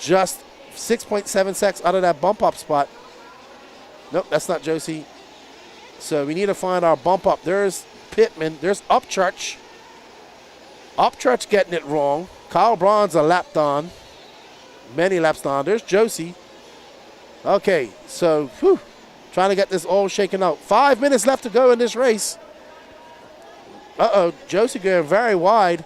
Speaker 4: Just 6.7 seconds out of that bump up spot. Nope, that's not Josie. So we need to find our bump up. There's Pittman. There's Upchurch. Upchurch getting it wrong. Kyle Braun's a lap down. Many laps down. There's Josie. Okay, so trying to get this all shaken out. 5 minutes left to go in this race. Uh-oh, Josie going very wide.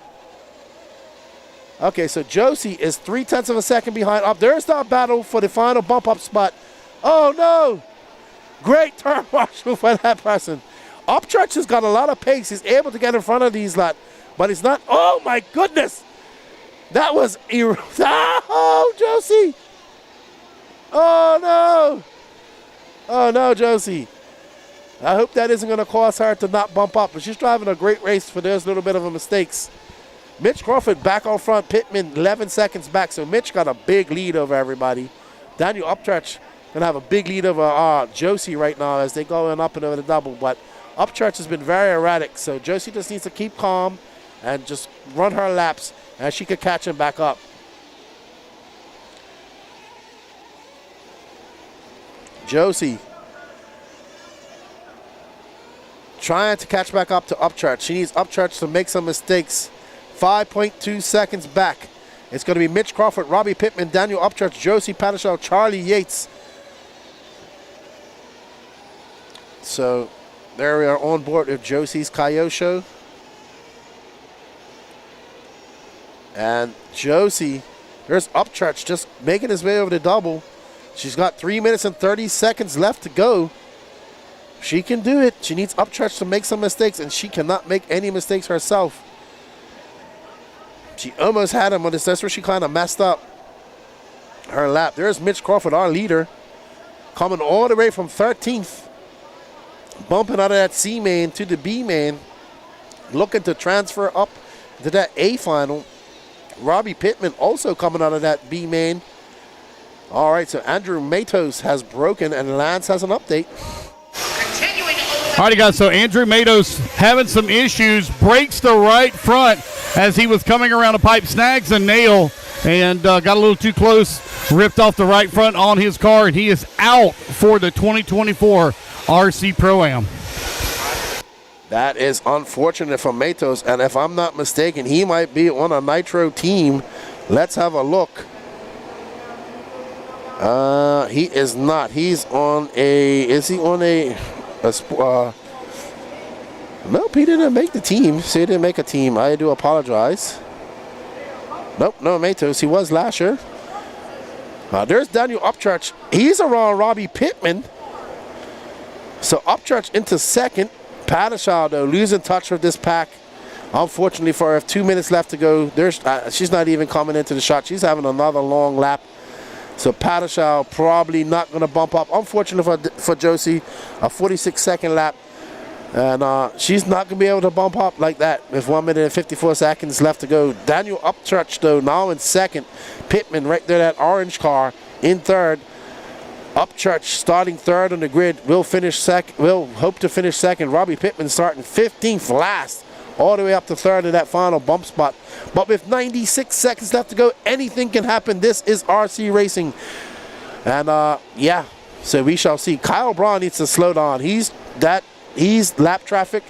Speaker 4: Okay, so Josie is 0.3 of a second behind. Up there's that battle for the final bump up spot. Oh no! Great turn marshal for that person. Upchurch has got a lot of pace. He's able to get in front of these lot, but he's not. Oh my goodness! That was oh Josie! Oh no! Oh no, Josie. I hope that isn't going to cause her to not bump up, but she's driving a great race for those little bit of a mistakes. Mitch Crawford back on front, Pittman 11 seconds back, so Mitch got a big lead over everybody. Daniel Upchurch going to have a big lead over Josie right now as they going up and over the double, but Upchurch has been very erratic, so Josie just needs to keep calm and just run her laps, and she could catch him back up. Josie trying to catch back up to Upchurch. She needs Upchurch to make some mistakes. 5.2 seconds back. It's going to be Mitch Crawford, Robbie Pittman, Daniel Upchurch, Josie Pattershall, Charlie Yates. So there we are on board with Josie's Coyote Show. And Josie, there's Upchurch just making his way over the double. She's got 3 minutes and 30 seconds left to go. She can do it. She needs Upchurch to make some mistakes, and she cannot make any mistakes herself. She almost had him on this. That's where she kind of messed up her lap. There's Mitch Crawford, our leader, coming all the way from 13th, bumping out of that C main to the B main, looking to transfer up to that A final. Robbie Pittman also coming out of that B main. All right, so Andrew Matos has broken, and Lance has an update.
Speaker 6: All right, guys, so Andrew Matos having some issues, breaks the right front as he was coming around a pipe, snags a nail, and got a little too close, ripped off the right front on his car, and he is out for the 2024 RC Pro-Am.
Speaker 4: That is unfortunate for Matos, and if I'm not mistaken, he might be on a Nitro team. Let's have a look. He is not. He's on a, is he on a nope, he didn't make the team. So he didn't make a team. I do apologize. Nope, no Matos. He was last year. There's Daniel Upchurch. He's around Robbie Pittman. So Upchurch into second. Pattershall, though, losing touch with this pack. Unfortunately for her, 2 minutes left to go. There's, she's not even coming into the shot. She's having another long lap. So Pattershall probably not going to bump up. Unfortunately for Josie, a 46-second lap. And she's not going to be able to bump up like that with 1 minute and 54 seconds left to go. Daniel Upchurch, though, now in second. Pittman right there, that orange car, in third. Upchurch starting third on the grid. Will hope to finish second. Robbie Pittman starting 15th last, all the way up to third in that final bump spot. But with 96 seconds left to go, anything can happen. This is RC racing. And yeah, so we shall see. Kyle Braun needs to slow down. He's lap traffic.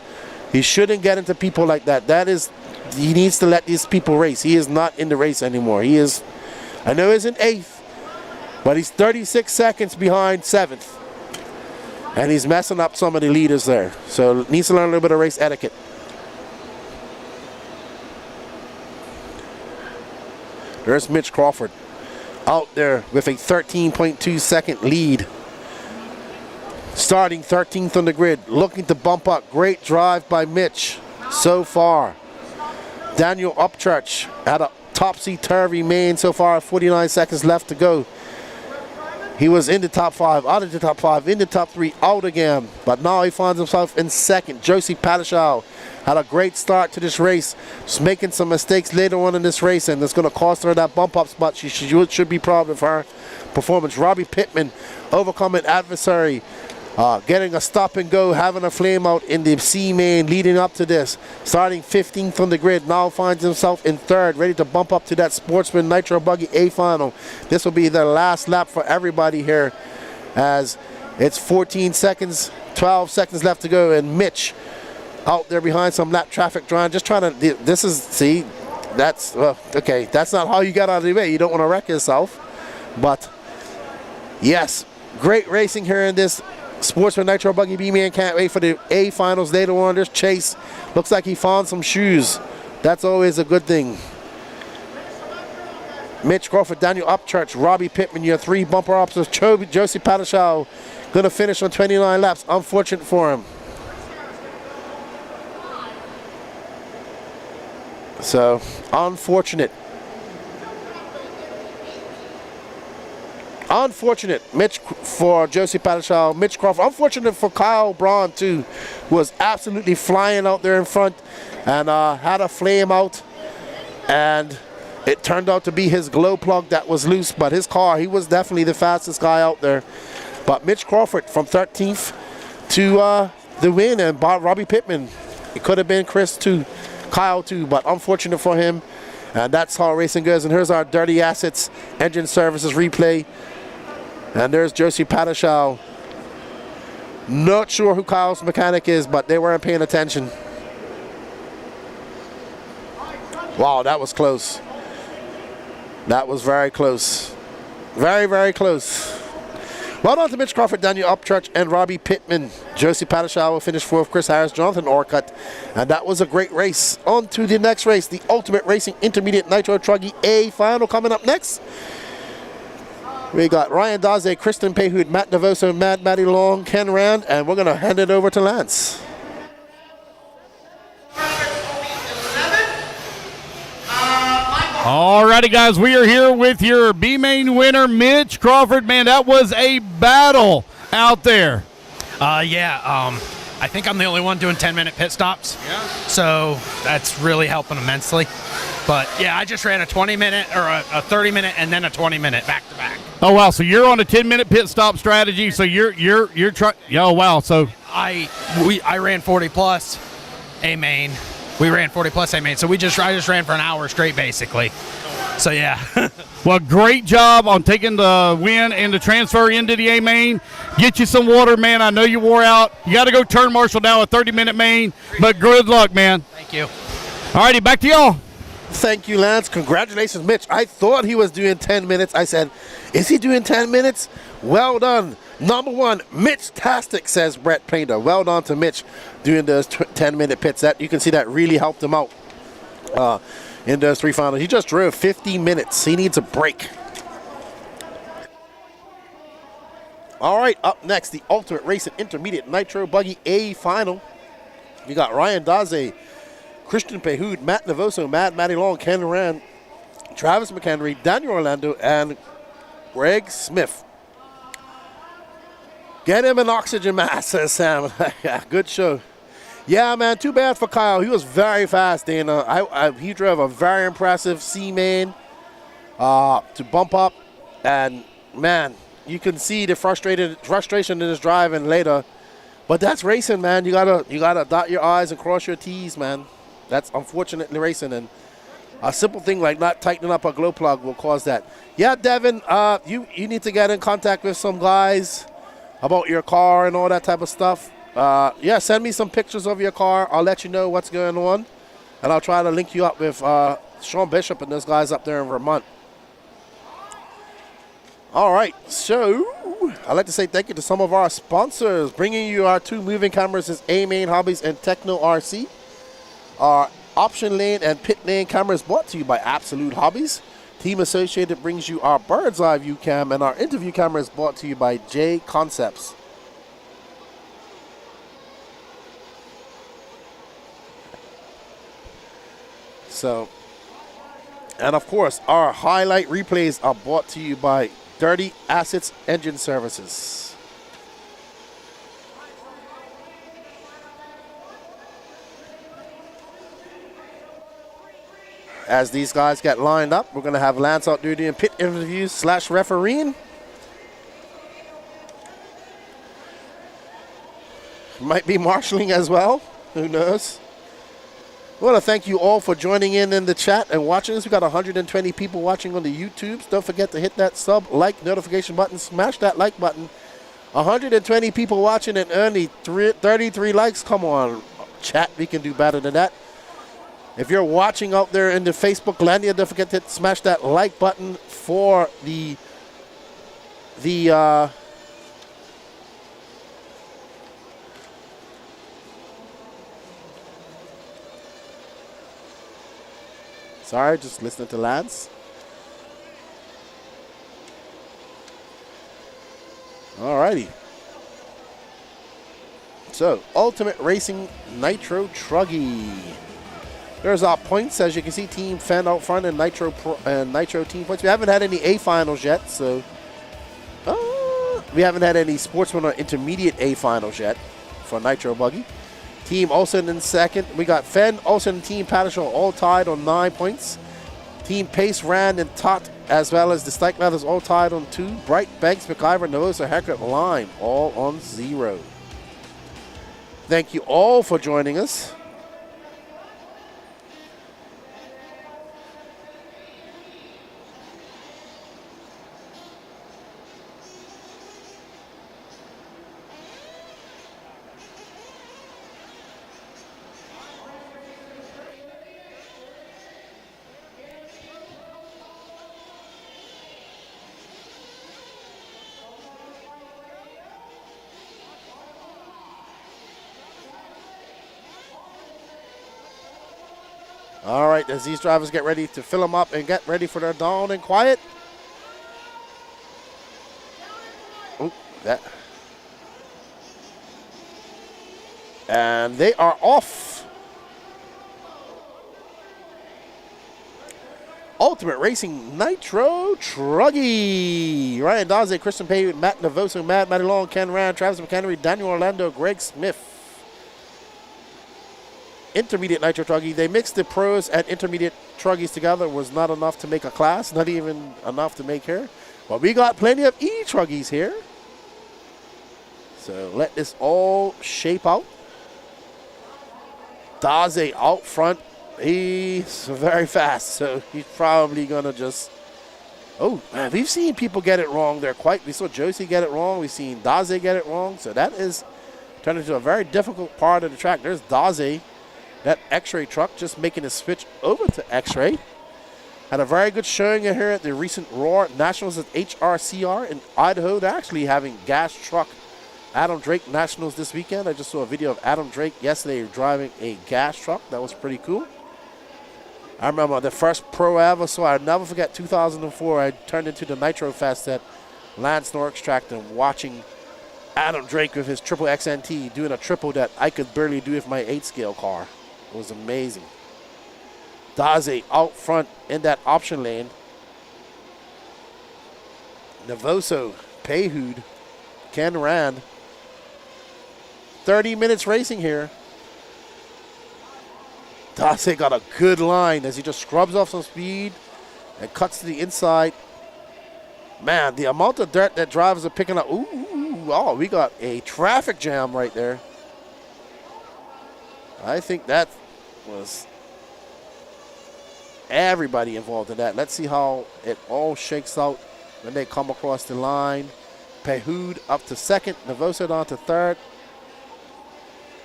Speaker 4: He shouldn't get into people like that. He needs to let these people race. He is not in the race anymore. He is, I know he's in 8th, but he's 36 seconds behind 7th. And he's messing up some of the leaders there. So needs to learn a little bit of race etiquette. There's Mitch Crawford out there with a 13.2 second lead. Starting 13th on the grid, looking to bump up. Great drive by Mitch so far. Daniel Upchurch at a topsy-turvy main so far, 49 seconds left to go. He was in the top 5, out of the top 5, in the top 3, out again. But now he finds himself in second. Josie Pattershall had a great start to this race. Just making some mistakes later on in this race, and it's going to cost her that bump up spot. She should be proud of her performance. Robbie Pittman overcoming adversary. Getting a stop and go, having a flame out in the C main leading up to this. Starting 15th on the grid, now finds himself in third, ready to bump up to that Sportsman Nitro Buggy A final. This will be the last lap for everybody here, as it's 14 seconds, 12 seconds left to go, and Mitch out there behind some lap traffic, just trying to, That's, well, okay, that's not how you get out of the way. You don't want to wreck yourself. But, yes, great racing here in this Sportsman Nitro Buggy. B-Man can't wait for the A finals later on. There's Chase. Looks like he found some shoes. That's always a good thing. Mitch Crawford, Daniel Upchurch, Robbie Pittman, your 3 bumper officers. Josie Padashaw going to finish on 29 laps. Unfortunate for him. So, unfortunate. Unfortunate, Mitch for Josie Padashaw, Mitch Crawford. Unfortunate for Kyle Braun, too, who was absolutely flying out there in front and had a flame out. And it turned out to be his glow plug that was loose, but his car, he was definitely the fastest guy out there. But Mitch Crawford from 13th to the win, and Robbie Pittman. It could have been Chris too, Kyle too, but unfortunate for him. And that's how racing goes. And here's our Dirty Assets Engine Services replay. And there's Josie Padashaw. Not sure who Kyle's mechanic is, but they weren't paying attention. Wow, that was close. That was very close. Very, very close. Well done to Mitch Crawford, Daniel Upchurch, and Robbie Pittman. Josie Padashaw will finish 4th, Chris Harris, Jonathan Orcutt. And that was a great race. On to the next race, the Ultimate Racing Intermediate Nitro Truggy A final coming up next. We got Ryan Daze, Kristen Payhood, Matt Devoso, Matty Long, Ken Rand, and we're going to hand it over to Lance.
Speaker 6: Alrighty, guys, we are here with your B-Main winner, Mitch Crawford. Man, that was a battle out there.
Speaker 22: I think I'm the only one doing 10-minute pit stops. Yeah. So that's really helping immensely. But yeah, I just ran a 20-minute or a 30-minute and then a 20-minute back to back.
Speaker 6: Oh wow! So you're on a 10-minute pit stop strategy. So you're trying. Oh wow! So
Speaker 22: I ran 40 plus A main. We ran 40 plus A main. So I just ran for an hour straight basically. So yeah.
Speaker 6: Well, great job on taking the win and the transfer into the A main. Get you some water, man. I know you wore out. You got to go turn marshal now a 30-minute main. But good luck, man.
Speaker 22: Thank you.
Speaker 6: All righty, back to y'all.
Speaker 4: Thank you, Lance. Congratulations, Mitch. I thought he was doing 10 minutes. I said, is he doing 10 minutes? Well done. Number one, Mitch-tastic, says Brett Painter. Well done to Mitch doing those 10-minute pits. That you can see that really helped him out in those 3 finals. He just drove 50 minutes. He needs a break. All right, up next, the Ultimate Racing Intermediate Nitro Buggy A final. We got Ryan Daze, Christian Pehud, Matt Navoso, Matty Long, Ken Rand, Travis McHenry, Daniel Orlando, and Greg Smith. Get him an oxygen mask, says Sam. Yeah, good show. Yeah, man, too bad for Kyle. He was very fast, Dana. He drove a very impressive C-main to bump up. And, man, you can see the frustration in his driving later. But that's racing, man. You gotta dot your I's and cross your T's, man. That's unfortunately racing, and a simple thing like not tightening up a glow plug will cause that. Yeah, Devin, you need to get in contact with some guys about your car and all that type of stuff. Yeah, send me some pictures of your car. I'll let you know what's going on, and I'll try to link you up with Sean Bishop and those guys up there in Vermont. All right, so I'd like to say thank you to some of our sponsors. Bringing you our 2 moving cameras is A-Main Hobbies and Techno RC. Our option lane and pit lane cameras brought to you by Absolute Hobbies. Team Associated brings you our bird's eye view cam, and our interview camera is brought to you by J Concepts. So, and of course, our highlight replays are brought to you by Dirty Assets Engine Services. As these guys get lined up, we're going to have Lance out there doing pit interviews / refereeing. Might be marshalling as well. Who knows? I want to thank you all for joining in the chat and watching us. We've got 120 people watching on the YouTubes. Don't forget to hit that sub, like, notification button. Smash that like button. 120 people watching and only 33 likes. Come on, chat. We can do better than that. If you're watching out there in the Facebook Landia, don't forget to smash that like button for the sorry, just listening to Lance. Alrighty. So, Ultimate Racing Nitro Truggy. There's our points. As you can see, Team Fen out front and Nitro team points. We haven't had any A finals yet, so we haven't had any Sportsman or Intermediate A finals yet for Nitro Buggy. Team Olsen in second. We got Fen, Olsen, and Team Pattershaw all tied on 9 points. Team Pace, Rand, and Tot, as well as the Stike Ladders all tied on 2. Bright, Banks, McIver, Novosa, Hackett, Lime all on 0. Thank you all for joining us. All right, as these drivers get ready to fill them up and get ready for their dawn and quiet. Oh, that. And they are off. Ultimate Racing Nitro Truggy. Ryan Daze, Christian Payne, Matt Navoso, Matt Long, Ken Rand, Travis McHenry, Daniel Orlando, Greg Smith. Intermediate Nitro Truggy. They mixed the pros and intermediate Truggies together. Was not enough to make a class, not even enough to make here. But we got plenty of eTruggies here. So let this all shape out. Daze out front. He's very fast, so he's probably going to just... Oh, man, we've seen people get it wrong there quite. We saw Josie get it wrong. We've seen Daze get it wrong. So that is turned into a very difficult part of the track. There's Daze. That X-Ray truck just making a switch over to X-Ray. Had a very good showing here at the recent Roar Nationals at HRCR in Idaho. They're actually having gas truck Adam Drake Nationals this weekend. I just saw a video of Adam Drake yesterday driving a gas truck. That was pretty cool. I remember the first pro I ever saw. I'll never forget 2004. I turned into the Nitro Fest at Lance Norrick's track and watching Adam Drake with his triple XNT doing a triple that I could barely do with my 8-scale car. It was amazing. Daze out front in that option lane. Navoso, Payhood, Ken Rand. 30 minutes racing here. Daze got a good line as he just scrubs off some speed and cuts to the inside. Man, the amount of dirt that drivers are picking up. Ooh, oh, we got a traffic jam right there. I think that was everybody involved in that. Let's see how it all shakes out when they come across the line. Pehud up to second, Navoso down to third.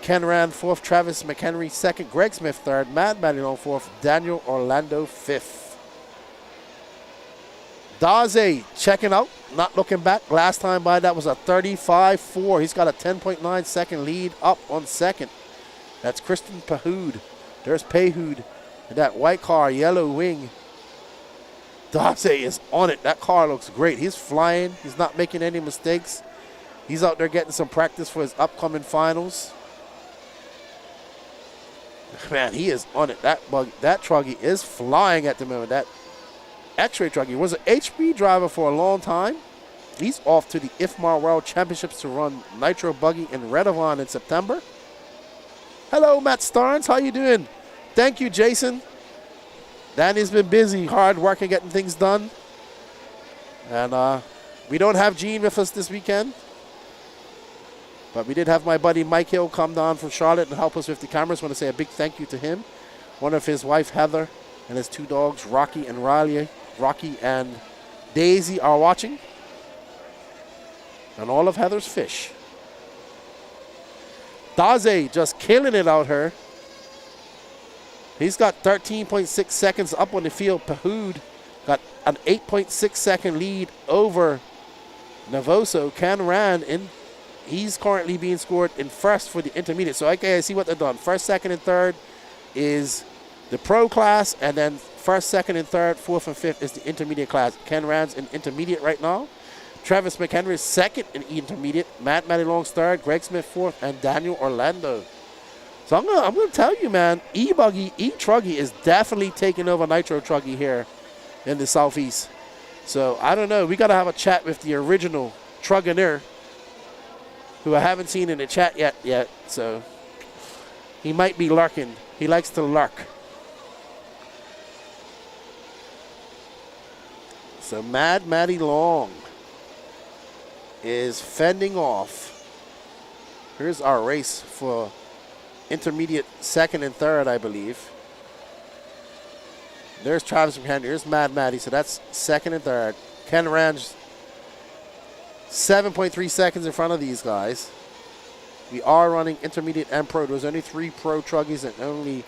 Speaker 4: Ken Rand fourth, Travis McHenry second, Greg Smith third, Matt Maddie fourth, Daniel Orlando fifth. Daze checking out, not looking back. Last time by that was a 35-4. He's got a 10.9 second lead up on second. That's Kristen Pahud. There's Pahud in that white car, yellow wing. Daze is on it. That car looks great. He's flying. He's not making any mistakes. He's out there getting some practice for his upcoming finals. Man, he is on it. That Truggy is flying at the moment. That X-Ray Truggy was an HB driver for a long time. He's off to the IFMAR World Championships to run Nitro Buggy in Redovon in September. Hello, Matt Starnes. How you doing? Thank you, Jason. Danny's been busy, hard working, getting things done. And we don't have Gene with us this weekend. But we did have my buddy Mike Hill come down from Charlotte and help us with the cameras. I want to say a big thank you to him. One of his wife, Heather, and his two dogs, Rocky and Riley. Rocky and Daisy are watching. And all of Heather's fish. Daze just killing it out here. He's got 13.6 seconds up on the field. Pahood got an 8.6 second lead over Navoso. Ken Rand, he's currently being scored in first for the intermediate. So I see what they've done. First, second, and third is the pro class, and then first, second, and third, fourth, and fifth is the intermediate class. Ken Rand's in intermediate right now. Travis McHenry is second in intermediate. Matt Long's third. Greg Smith fourth, and Daniel Orlando. So I'm gonna tell you, man, eBuggy, eTruggy is definitely taking over Nitro Truggy here in the Southeast. So I don't know. We gotta have a chat with the original Truggener, who I haven't seen in the chat yet. So he might be lurking. He likes to lurk. So Matty Long is fending off. Here's our race for intermediate second and third, I believe. There's Travis McHenry. Here's Matty. So that's second and third. Ken Rand's 7.3 seconds in front of these guys. We are running intermediate and pro. There's only 3 pro Truggies and only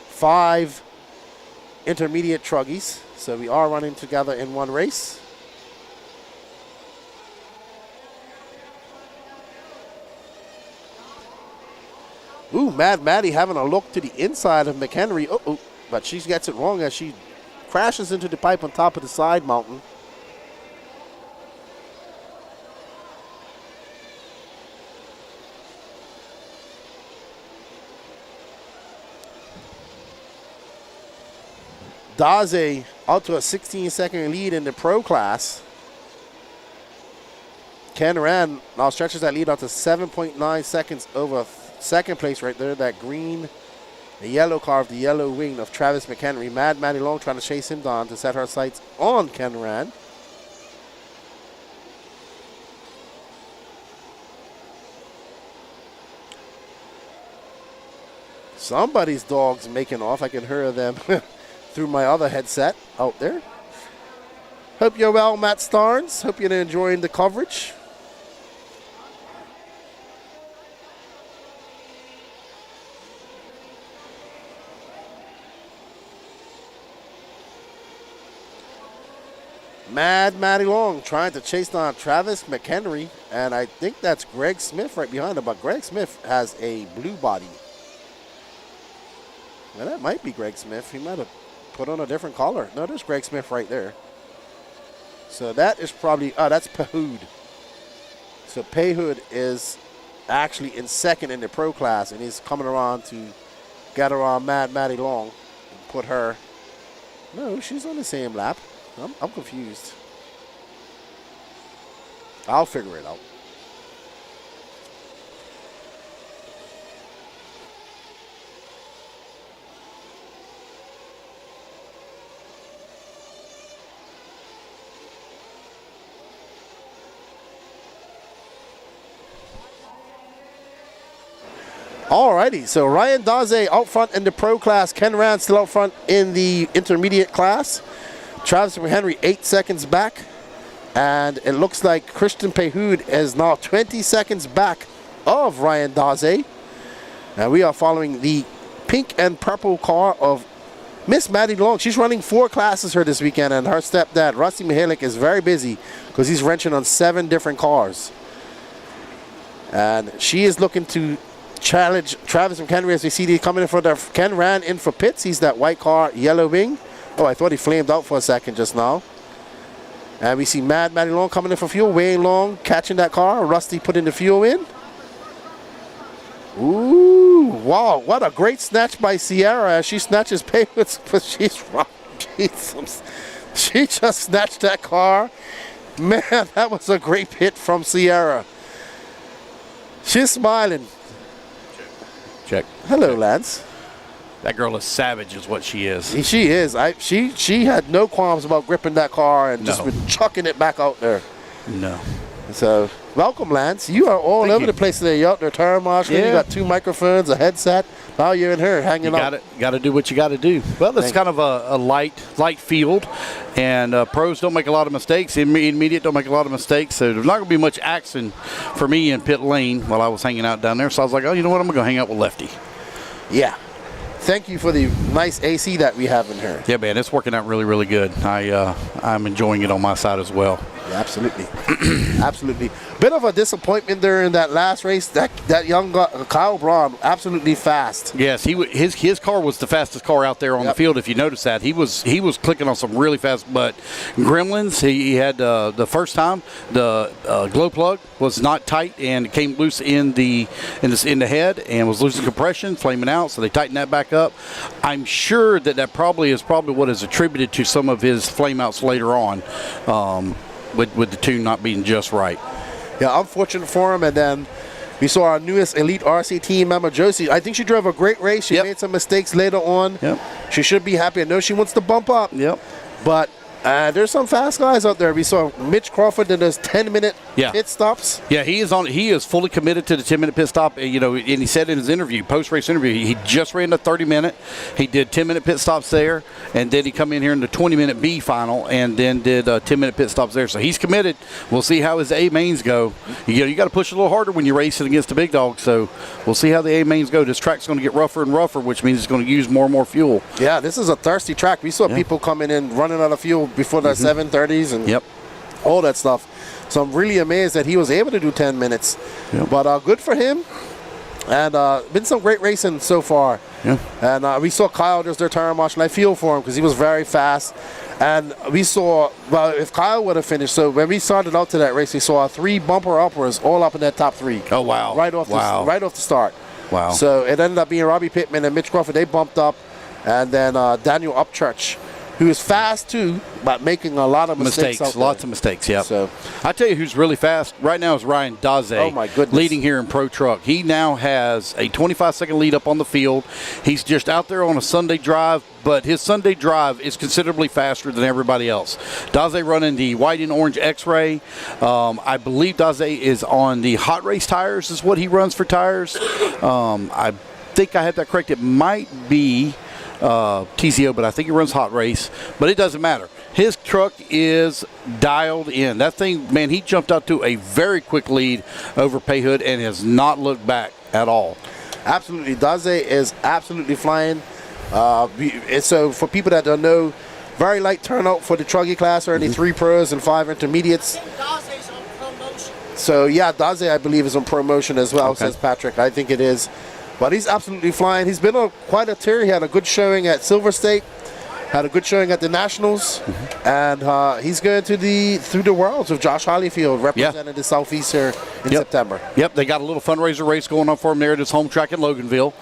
Speaker 4: 5 intermediate Truggies. So we are running together in one race. Ooh, Maddie having a look to the inside of McHenry. Oh, but she gets it wrong as she crashes into the pipe on top of the side mountain. Daze out to a 16-second lead in the pro class. Ken Rand now stretches that lead out to 7.9 seconds over second place right there. That green, the yellow car of the yellow wing of Travis McHenry. Matty Long trying to chase him down to set her sights on Ken Rand. Somebody's dog's making off. I can hear them through my other headset out there. Hope you're well, Matt Starnes. Hope you're enjoying the coverage. Matty Long trying to chase down Travis McHenry, and I think that's Greg Smith right behind him, but Greg Smith has a blue body. Well, that might be Greg Smith. He might have put on a different collar. No, there's Greg Smith right there. So that is probably, that's Pahood. So Pahood is actually in second in the pro class, and he's coming around to get around Matty Long and put her. No, she's on the same lap. I'm confused. I'll figure it out. Alrighty, so Ryan Daze out front in the pro class. Ken Rand still out front in the intermediate class. Travis McHenry 8 seconds back. And it looks like Christian Pahood is now 20 seconds back of Ryan Daze. And we are following the pink and purple car of Miss Matty Long. She's running 4 classes here this weekend, and her stepdad, Rusty Mihalik, is very busy because he's wrenching on 7 different cars. And she is looking to challenge Travis McHenry as we see these coming in for the Ken Rand in for pits. He's that white car, yellow wing. Oh, I thought he flamed out for a second just now. And we see Matty Long coming in for fuel. Wayne Long catching that car. Rusty putting the fuel in. Ooh, wow, what a great snatch by Sierra as she snatches payments, but she's wrong. She just snatched that car. Man, that was a great hit from Sierra. She's smiling.
Speaker 8: Check.
Speaker 4: Hello, Lance.
Speaker 8: That girl is savage is what she is.
Speaker 4: She is. She had no qualms about gripping that car and just been chucking it back out there.
Speaker 8: No.
Speaker 4: So, welcome, Lance. You are all over the place today. You're out there tire marshalling. You got 2 microphones, a headset. Now you're in here hanging out.
Speaker 8: Got to do what you got to do. Well, it's kind of a light field, and pros don't make a lot of mistakes. Intermediate don't make a lot of mistakes, so there's not going to be much action for me in pit lane while I was hanging out down there. So I was like, oh, you know what? I'm going to go hang out with Lefty.
Speaker 4: Yeah. thank you for the nice AC that we have in here.
Speaker 8: Yeah, man, it's working out really, really good. I'm enjoying it on my side as well.
Speaker 4: Yeah, absolutely. Absolutely. Bit of a disappointment there in that last race. That young Kyle Braun, absolutely fast.
Speaker 8: Yes, his car was the fastest car out there on the field. If you notice that, he was clicking on some really fast. But Gremlins, he had the first time the glow plug was not tight and came loose in the head and was losing compression, flaming out. So they tightened that back up. I'm sure that probably is what is attributed to some of his flame outs later on. With the tune not being just right.
Speaker 4: Yeah, unfortunate for him. And then we saw our newest Elite RC team member, Josie. I think she drove a great race. She made some mistakes later on.
Speaker 8: Yep.
Speaker 4: She should be happy. I know she wants to bump up.
Speaker 8: Yep.
Speaker 4: But there's some fast guys out there. We saw Mitch Crawford that does 10-minute pit stops.
Speaker 8: Yeah, he is fully committed to the 10-minute pit stop. And he said in his interview, post-race interview, he just ran the 30-minute. He did 10-minute pit stops there, and then he come in here in the 20-minute B final, and then did 10-minute pit stops there. So he's committed. We'll see how his A mains go. You got to push a little harder when you're racing against the big dogs. So we'll see how the A mains go. This track's going to get rougher and rougher, which means it's going to use more and more fuel.
Speaker 4: Yeah, this is a thirsty track. We saw people coming in running out of fuel before the 7:30s and all that stuff. So I'm really amazed that he was able to do 10 minutes.
Speaker 8: Yep.
Speaker 4: But good for him. And been some great racing so far.
Speaker 8: Yeah.
Speaker 4: And we saw Kyle just their tire marshal. I feel for him because he was very fast. And we saw, well, if Kyle would have finished, so when we started out to that race, we saw 3 bumper uppers all up in that top 3.
Speaker 8: Oh, wow.
Speaker 4: Right off the start.
Speaker 8: Wow.
Speaker 4: So it ended up being Robbie Pittman and Mitch Crawford. They bumped up. And then Daniel Upchurch, who is fast too, but making a lot of mistakes.
Speaker 8: Lots of mistakes, yeah.
Speaker 4: So
Speaker 8: I tell you who's really fast right now is Ryan Daze.
Speaker 4: Oh my goodness.
Speaker 8: Leading here in Pro Truck. He now has a 25-second lead up on the field. He's just out there on a Sunday drive, but his Sunday drive is considerably faster than everybody else. Daze running the white and orange X-Ray. I believe Daze is on the hot race tires is what he runs for tires. I think I had that correct. It might be TCO, but I think he runs hot race, but it doesn't matter. His truck is dialed in. That thing, man, he jumped out to a very quick lead over Payhood and has not looked back at all.
Speaker 4: Absolutely. Daze is absolutely flying. And so for people that don't know, very light turnout for the Truggy class, or only 3 pros and 5 intermediates.
Speaker 5: Daze's on promotion.
Speaker 4: So yeah, Daze I believe is on promotion as well, says Patrick. I think it is. But he's absolutely flying. He's been on quite a tear. He had a good showing at Silver State, had a good showing at the Nationals, and he's going to through the Worlds with Josh Holyfield representing the Southeast here in September.
Speaker 8: Yep, they got a little fundraiser race going on for him there at his home track in Loganville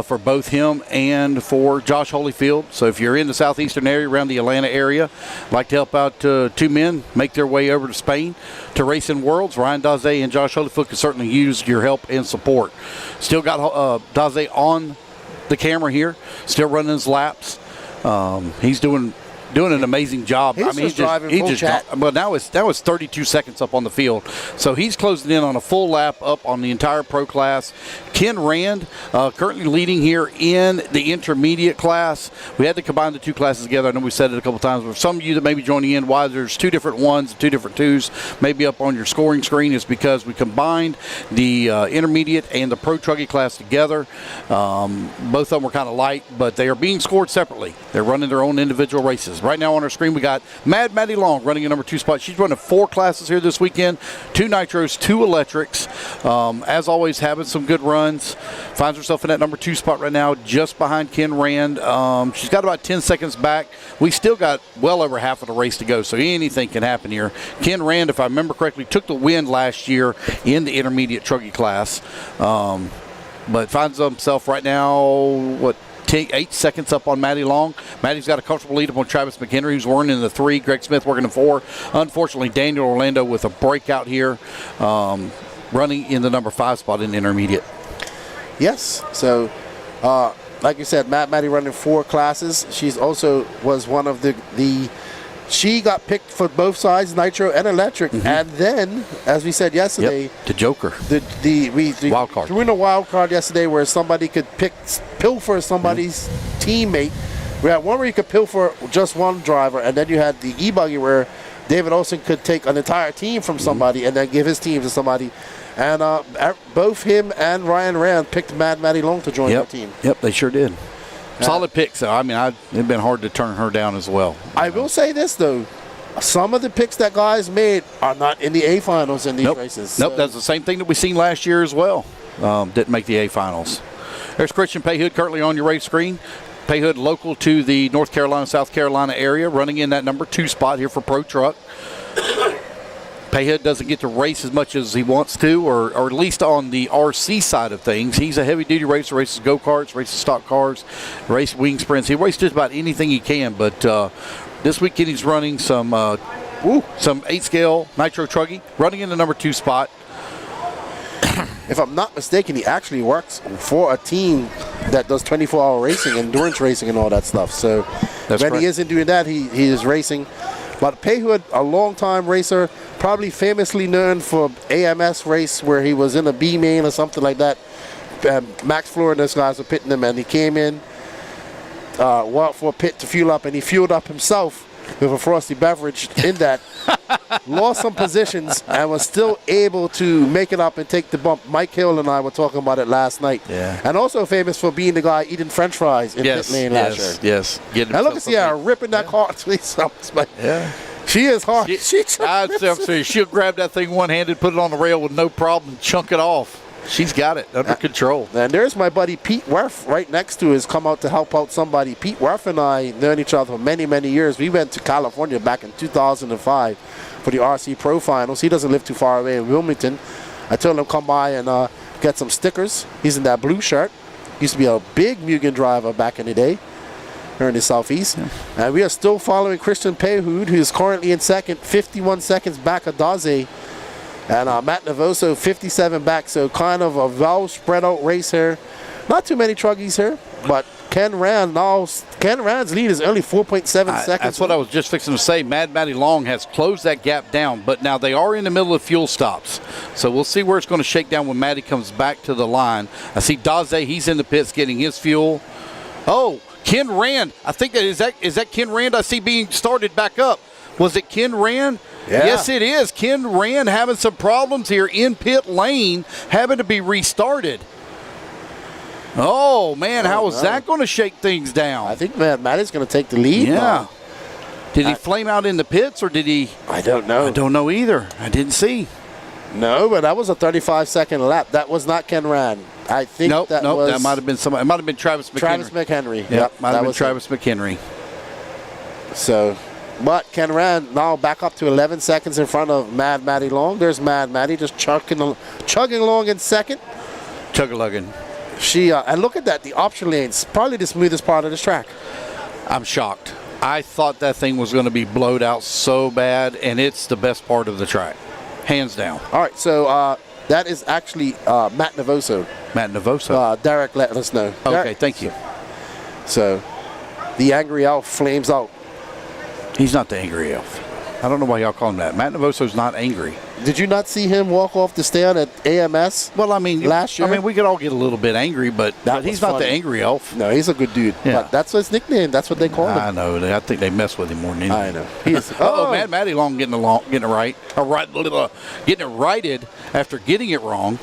Speaker 8: for both him and for Josh Holyfield. So if you're in the southeastern area, around the Atlanta area, like to help out 2 men make their way over to Spain to race in Worlds, Ryan Daze and Josh Holyfield can certainly use your help and support. Still got Daze on the camera here, still running his laps. He's doing an amazing job.
Speaker 4: He's just driving full chat.
Speaker 8: Well, now it's 32 seconds up on the field, so he's closing in on a full lap up on the entire pro class. Ken Rand currently leading here in the intermediate class. We had to combine the 2 classes together. I know we said it a couple times, but for some of you that may be joining in, why there's 2 different 1s, 2 different 2s, maybe up on your scoring screen, is because we combined the intermediate and the pro Truggy class together. Both of them were kind of light, but they are being scored separately. They're running their own individual races. Right now on our screen, we got Maddie Long running a number 2 spot. She's running 4 classes here this weekend, 2 nitros, 2 electrics. As always, having some good runs. Finds herself in that number 2 spot right now, just behind Ken Rand. She's got about 10 seconds back. We still got well over half of the race to go, so anything can happen here. Ken Rand, if I remember correctly, took the win last year in the intermediate Truggy class, but finds himself right now, 8 seconds up on Maddie Long. Maddie's got a comfortable lead up on Travis McHenry, who's working in the 3. Greg Smith working in 4. Unfortunately, Daniel Orlando with a breakout here, running in the number 5 spot in the intermediate.
Speaker 4: Yes. So, like you said, Maddie running 4 classes. She's also was one of the she got picked for both sides, nitro and electric. And then, as we said yesterday,
Speaker 8: the Joker,
Speaker 4: the
Speaker 8: wild card.
Speaker 4: Threw in a wild card yesterday where somebody could pilfer somebody's teammate. We had one where you could pilfer just one driver, and then you had the eBuggy where David Olson could take an entire team from somebody and then give his team to somebody. And both him and Ryan Rand picked Maddie Long to join their team.
Speaker 8: Yep, they sure did. Solid picks, though. I mean, it'd been hard to turn her down as well.
Speaker 4: I will say this, though. Some of the picks that guys made are not in the A finals in these races.
Speaker 8: Nope, that's the same thing that we seen last year as well. Didn't make the A finals. There's Christian Payhood currently on your race screen. Payhood local to the North Carolina, South Carolina area, running in that number 2 spot here for Pro Truck. Payhood doesn't get to race as much as he wants to, or at least on the RC side of things. He's a heavy-duty racer, races go-karts, races stock cars, races wing sprints. He races just about anything he can, but this weekend he's running some 8-scale Nitro Truggy, running in the number 2 spot.
Speaker 4: If I'm not mistaken, he actually works for a team that does 24-hour racing, endurance racing, and all that stuff. So when he isn't doing that, he is racing. But Payhood, a long-time racer, probably famously known for AMS race where he was in a B main or something like that. Max Floor and those guys were pitting him, and he came in, went for a pit to fuel up, and he fueled up himself with a frosty beverage in that. Lost some positions and was still able to make it up and take the bump. Mike Hill and I were talking about it last night.
Speaker 8: Yeah.
Speaker 4: And also famous for being the guy eating French fries in pit lane last year.
Speaker 8: Yes.
Speaker 4: And look at Sierra ripping that car.
Speaker 8: Yeah.
Speaker 4: She is hard.
Speaker 8: I'd say she'll grab that thing one-handed, put it on the rail with no problem, chunk it off. She's got it under control.
Speaker 4: And there's my buddy Pete Werf right next to us, come out to help out somebody. Pete Werf and I known each other for many, many years. We went to California back in 2005 for the RC Pro Finals. He doesn't live too far away in Wilmington. I told him come by and get some stickers. He's in that blue shirt. Used to be a big Mugen driver back in the day here in the Southeast. Yeah. And we are still following Christian Payhood, who is currently in second, 51 seconds back of Daze. And Matt Navoso, 57 back, so kind of a well spread out race here. Not too many Truggies here, but Ken Rand's lead is only 4.7 seconds.
Speaker 8: That's what I was just fixing to say. Mad Matty Long has closed that gap down, but now they are in the middle of fuel stops. So we'll see where it's going to shake down when Matty comes back to the line. I see Daze, he's in the pits getting his fuel. Oh, Ken Rand. I think that is that Ken Rand I see being started back up. Was it Ken Rand?
Speaker 4: Yeah.
Speaker 8: Yes, it is. Ken Rand having some problems here in pit lane, having to be restarted. Oh, man, how is that going to shake things down?
Speaker 4: I think Matty's going to take the lead.
Speaker 8: Yeah. Did he flame out in the pits, or did he?
Speaker 4: I don't know.
Speaker 8: I don't know either. I didn't see.
Speaker 4: No, but that was a 35-second lap. That was not Ken Rand. I think that
Speaker 8: might have been somebody. It might have been Travis McHenry.
Speaker 4: Travis McHenry.
Speaker 8: Yep, might have been Travis McHenry.
Speaker 4: So, but Ken Rand now back up to 11 seconds in front of Mad Matty Long. There's Mad Matty just chugging along in second.
Speaker 8: Chug-a-lugging.
Speaker 4: And look at that, the option lanes, probably the smoothest part of this track.
Speaker 8: I'm shocked. I thought that thing was going to be blowed out so bad, and it's the best part of the track, hands down.
Speaker 4: All right, so that is actually Matt Navoso.
Speaker 8: Matt Navoso.
Speaker 4: Derek let us know.
Speaker 8: Okay,
Speaker 4: Derek.
Speaker 8: thank you.
Speaker 4: So, the Angry Elf flames out.
Speaker 8: He's not the Angry Elf. I don't know why y'all call him that. Matt Navoso's not angry.
Speaker 4: Did you not see him walk off the stand at AMS?
Speaker 8: Well, I mean,
Speaker 4: last year.
Speaker 8: I mean, we could all get a little bit angry, but he's not the Angry Elf.
Speaker 4: No, he's a good dude.
Speaker 8: Yeah.
Speaker 4: But that's his nickname. That's what they call him.
Speaker 8: I know. I think they mess with him more than anything.
Speaker 4: I know. He is.
Speaker 8: Mad Matty Long getting it righted after getting it wrong.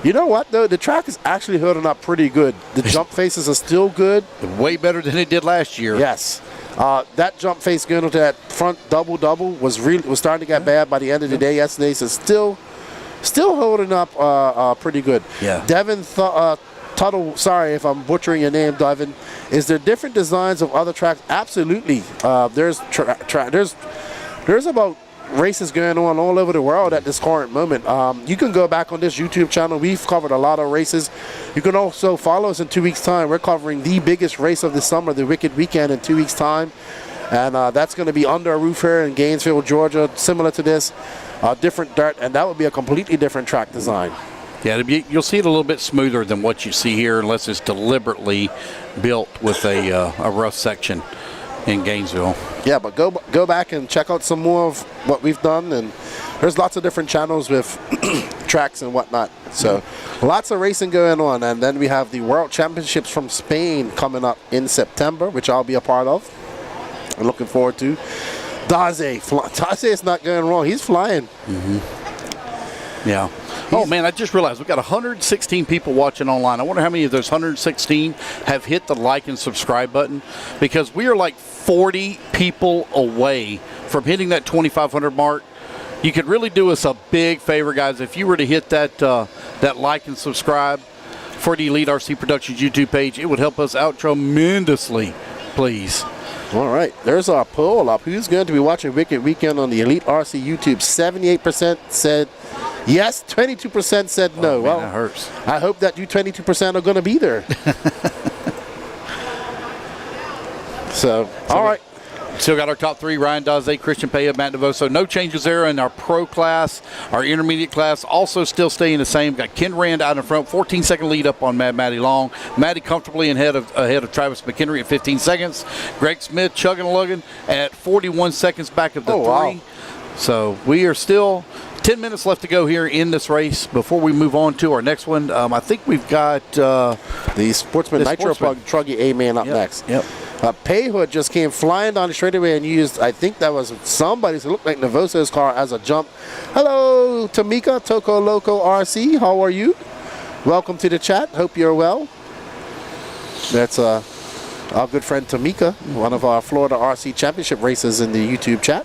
Speaker 4: You know what, though? The track is actually holding up pretty good. The jump faces are still good.
Speaker 8: Way better than it did last year.
Speaker 4: Yes. That jump face going into that front double was starting to get bad by the end of the day yesterday. So still holding up pretty good.
Speaker 8: Yeah.
Speaker 4: Devin Tuttle, sorry if I'm butchering your name, Devin. Is there different designs of other tracks? Absolutely. There's about races going on all over the world at this current moment. You can go back on this YouTube channel. We've covered a lot of races. You can also follow us in 2 weeks' time. We're covering the biggest race of the summer, the Wicked Weekend, in 2 weeks' time. And that's going to be under a roof here in Gainesville, Georgia, similar to this. Different dirt, and that would be a completely different track design.
Speaker 8: Yeah, you'll see it a little bit smoother than what you see here, unless it's deliberately built with a rough section in Gainesville.
Speaker 4: Yeah, but go back and check out some more of what we've done, and there's lots of different channels with tracks and whatnot. So lots of racing going on, and then we have the World Championships from Spain coming up in September, which I'll be a part of. I'm looking forward to. Daze is not going wrong. He's flying.
Speaker 8: Mm-hmm. Yeah. Oh, man, I just realized we've got 116 people watching online. I wonder how many of those 116 have hit the like and subscribe button, because we are like 40 people away from hitting that 2,500 mark. You could really do us a big favor, guys, if you were to hit that like and subscribe for the Elite RC Productions YouTube page. It would help us out tremendously, please.
Speaker 4: All right, there's our poll up. Who's going to be watching Wicked Weekend on the Elite RC YouTube? 78% said yes, 22% said no.
Speaker 8: Man,
Speaker 4: well,
Speaker 8: that hurts.
Speaker 4: I hope that you 22% are going to be there. So, all right.
Speaker 8: Still got our top three, Ryan Daze, Christian Paya, Matt Devoso. No changes there in our pro class. Our intermediate class also still staying the same. Got Ken Rand out in front, 14-second lead up on Matty Long. Matty comfortably ahead of Travis McHenry at 15 seconds. Greg Smith chugging and lugging at 41 seconds back of the three.
Speaker 4: Wow.
Speaker 8: So we are still 10 minutes left to go here in this race before we move on to our next one. I think we've got
Speaker 4: the Sportsman Nitro Plug Truggy A-Man up next.
Speaker 8: Yep.
Speaker 4: Payhood just came flying down the straightaway and used, I think that was somebody's, it looked like Navoso's car as a jump. Hello, Tamika, Toco Loco RC. How are you? Welcome to the chat. Hope you're well. That's our good friend Tamika, one of our Florida RC Championship races in the YouTube chat.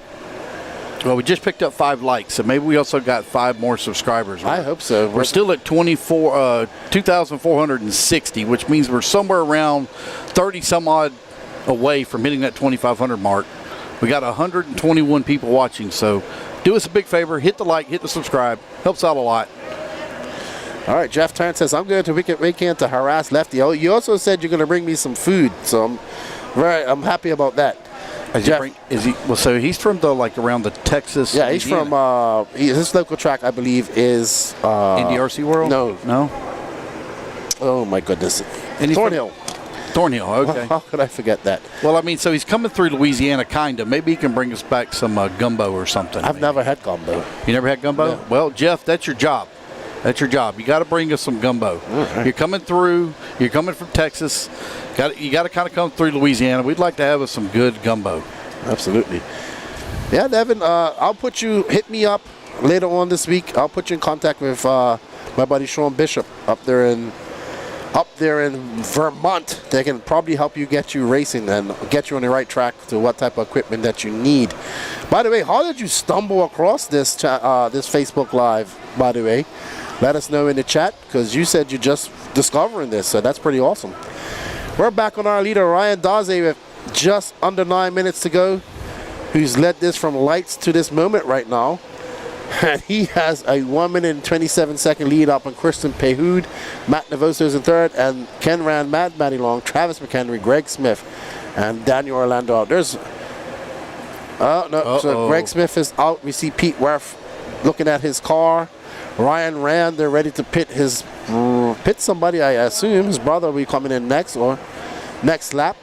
Speaker 8: Well, we just picked up 5 likes, so maybe we also got 5 more subscribers.
Speaker 4: I hope so.
Speaker 8: We're still at 2,460, which means we're somewhere around 30 some odd away from hitting that 2,500 mark. We got 121 people watching, so do us a big favor, hit the like, hit the subscribe, helps out a lot.
Speaker 4: All right, Jeff Tarrant says, I'm going to Wicked Weekend to harass Lefty. Oh, you also said you're going to bring me some food, so I'm happy about that. Jeff,
Speaker 8: so he's from around the Texas.
Speaker 4: Yeah, he's from his local track, I believe, is
Speaker 8: Indy RC World.
Speaker 4: No. Oh my goodness, Thornhill.
Speaker 8: Thornhill, okay.
Speaker 4: How could I forget that?
Speaker 8: Well, I mean, so he's coming through Louisiana, kind of. Maybe he can bring us back some gumbo or something.
Speaker 4: I've never had gumbo.
Speaker 8: You never had gumbo?
Speaker 4: No.
Speaker 8: Well, Jeff, that's your job. That's your job. You got to bring us some gumbo.
Speaker 4: Right.
Speaker 8: You're coming through. You're coming from Texas. You got to kind of come through Louisiana. We'd like to have us some good gumbo.
Speaker 4: Absolutely. Yeah, Devin, I'll hit me up later on this week. I'll put you in contact with my buddy Sean Bishop up there in Vermont. They can probably help you get you racing and get you on the right track to what type of equipment that you need. By the way, how did you stumble across this this Facebook Live, by the way? Let us know in the chat, because you said you're just discovering this, so that's pretty awesome. We're back on our leader, Ryan Daze, with just under 9 minutes to go, who's led this from lights to this moment right now. And he has a 1 minute and 27-second lead up on Christian Payhood. Matt Navoso's in third, and Ken Rand, Matty Long, Travis McHenry, Greg Smith, and Daniel Orlando out. So Greg Smith is out. We see Pete Werf looking at his car. Ryan Rand, they're ready to pit somebody, I assume. His brother will be coming in next or next lap.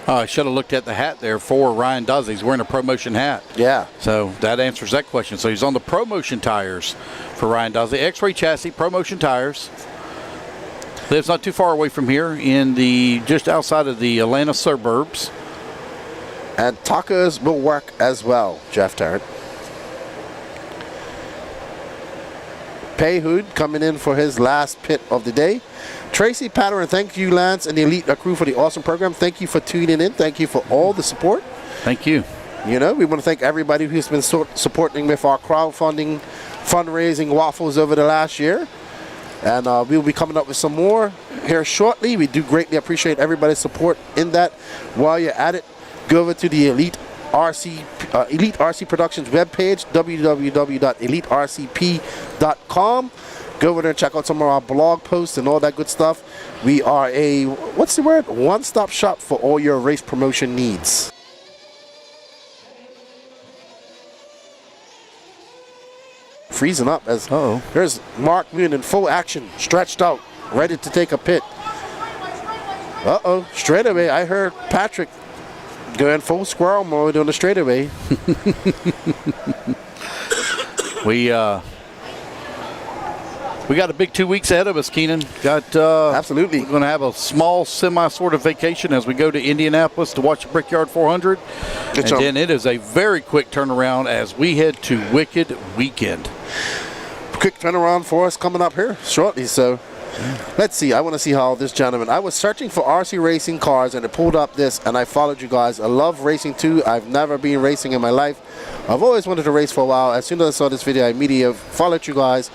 Speaker 8: I should have looked at the hat there for Ryan Daze. He's wearing a ProMotion hat.
Speaker 4: Yeah.
Speaker 8: So that answers that question. So he's on the ProMotion tires for Ryan Daze. X-Ray chassis, ProMotion tires. Lives not too far away from here in just outside of the Atlanta suburbs.
Speaker 4: And tacos will work as well, Jeff Tarrant. Payhood coming in for his last pit of the day. Tracy Patteran, thank you, Lance, and the Elite crew for the awesome program. Thank you for tuning in. Thank you for all the support.
Speaker 8: Thank you.
Speaker 4: We want to thank everybody who's been supporting with our crowdfunding, fundraising waffles over the last year. And we'll be coming up with some more here shortly. We do greatly appreciate everybody's support in that. While you're at it, go over to the Elite RC Productions webpage, www.elitercp.com. Go over there and check out some of our blog posts and all that good stuff. We are a, one-stop shop for all your race promotion needs. Freezing up as there's Mark Moon in full action, stretched out, ready to take a pit. Straight away, I heard Patrick going full squirrel mode on the straightaway.
Speaker 8: We got a big 2 weeks ahead of us, Keenan. Absolutely. We're going to have a small semi sort of vacation as we go to Indianapolis to watch the Brickyard 400. And then it is a very quick turnaround as we head to Wicked Weekend.
Speaker 4: Quick turnaround for us coming up here shortly. So let's see. I want to see how this gentleman. I was searching for RC racing cars and it pulled up this, and I followed you guys. I love racing too. I've never been racing in my life. I've always wanted to race for a while. As soon as I saw this video, I immediately followed you guys.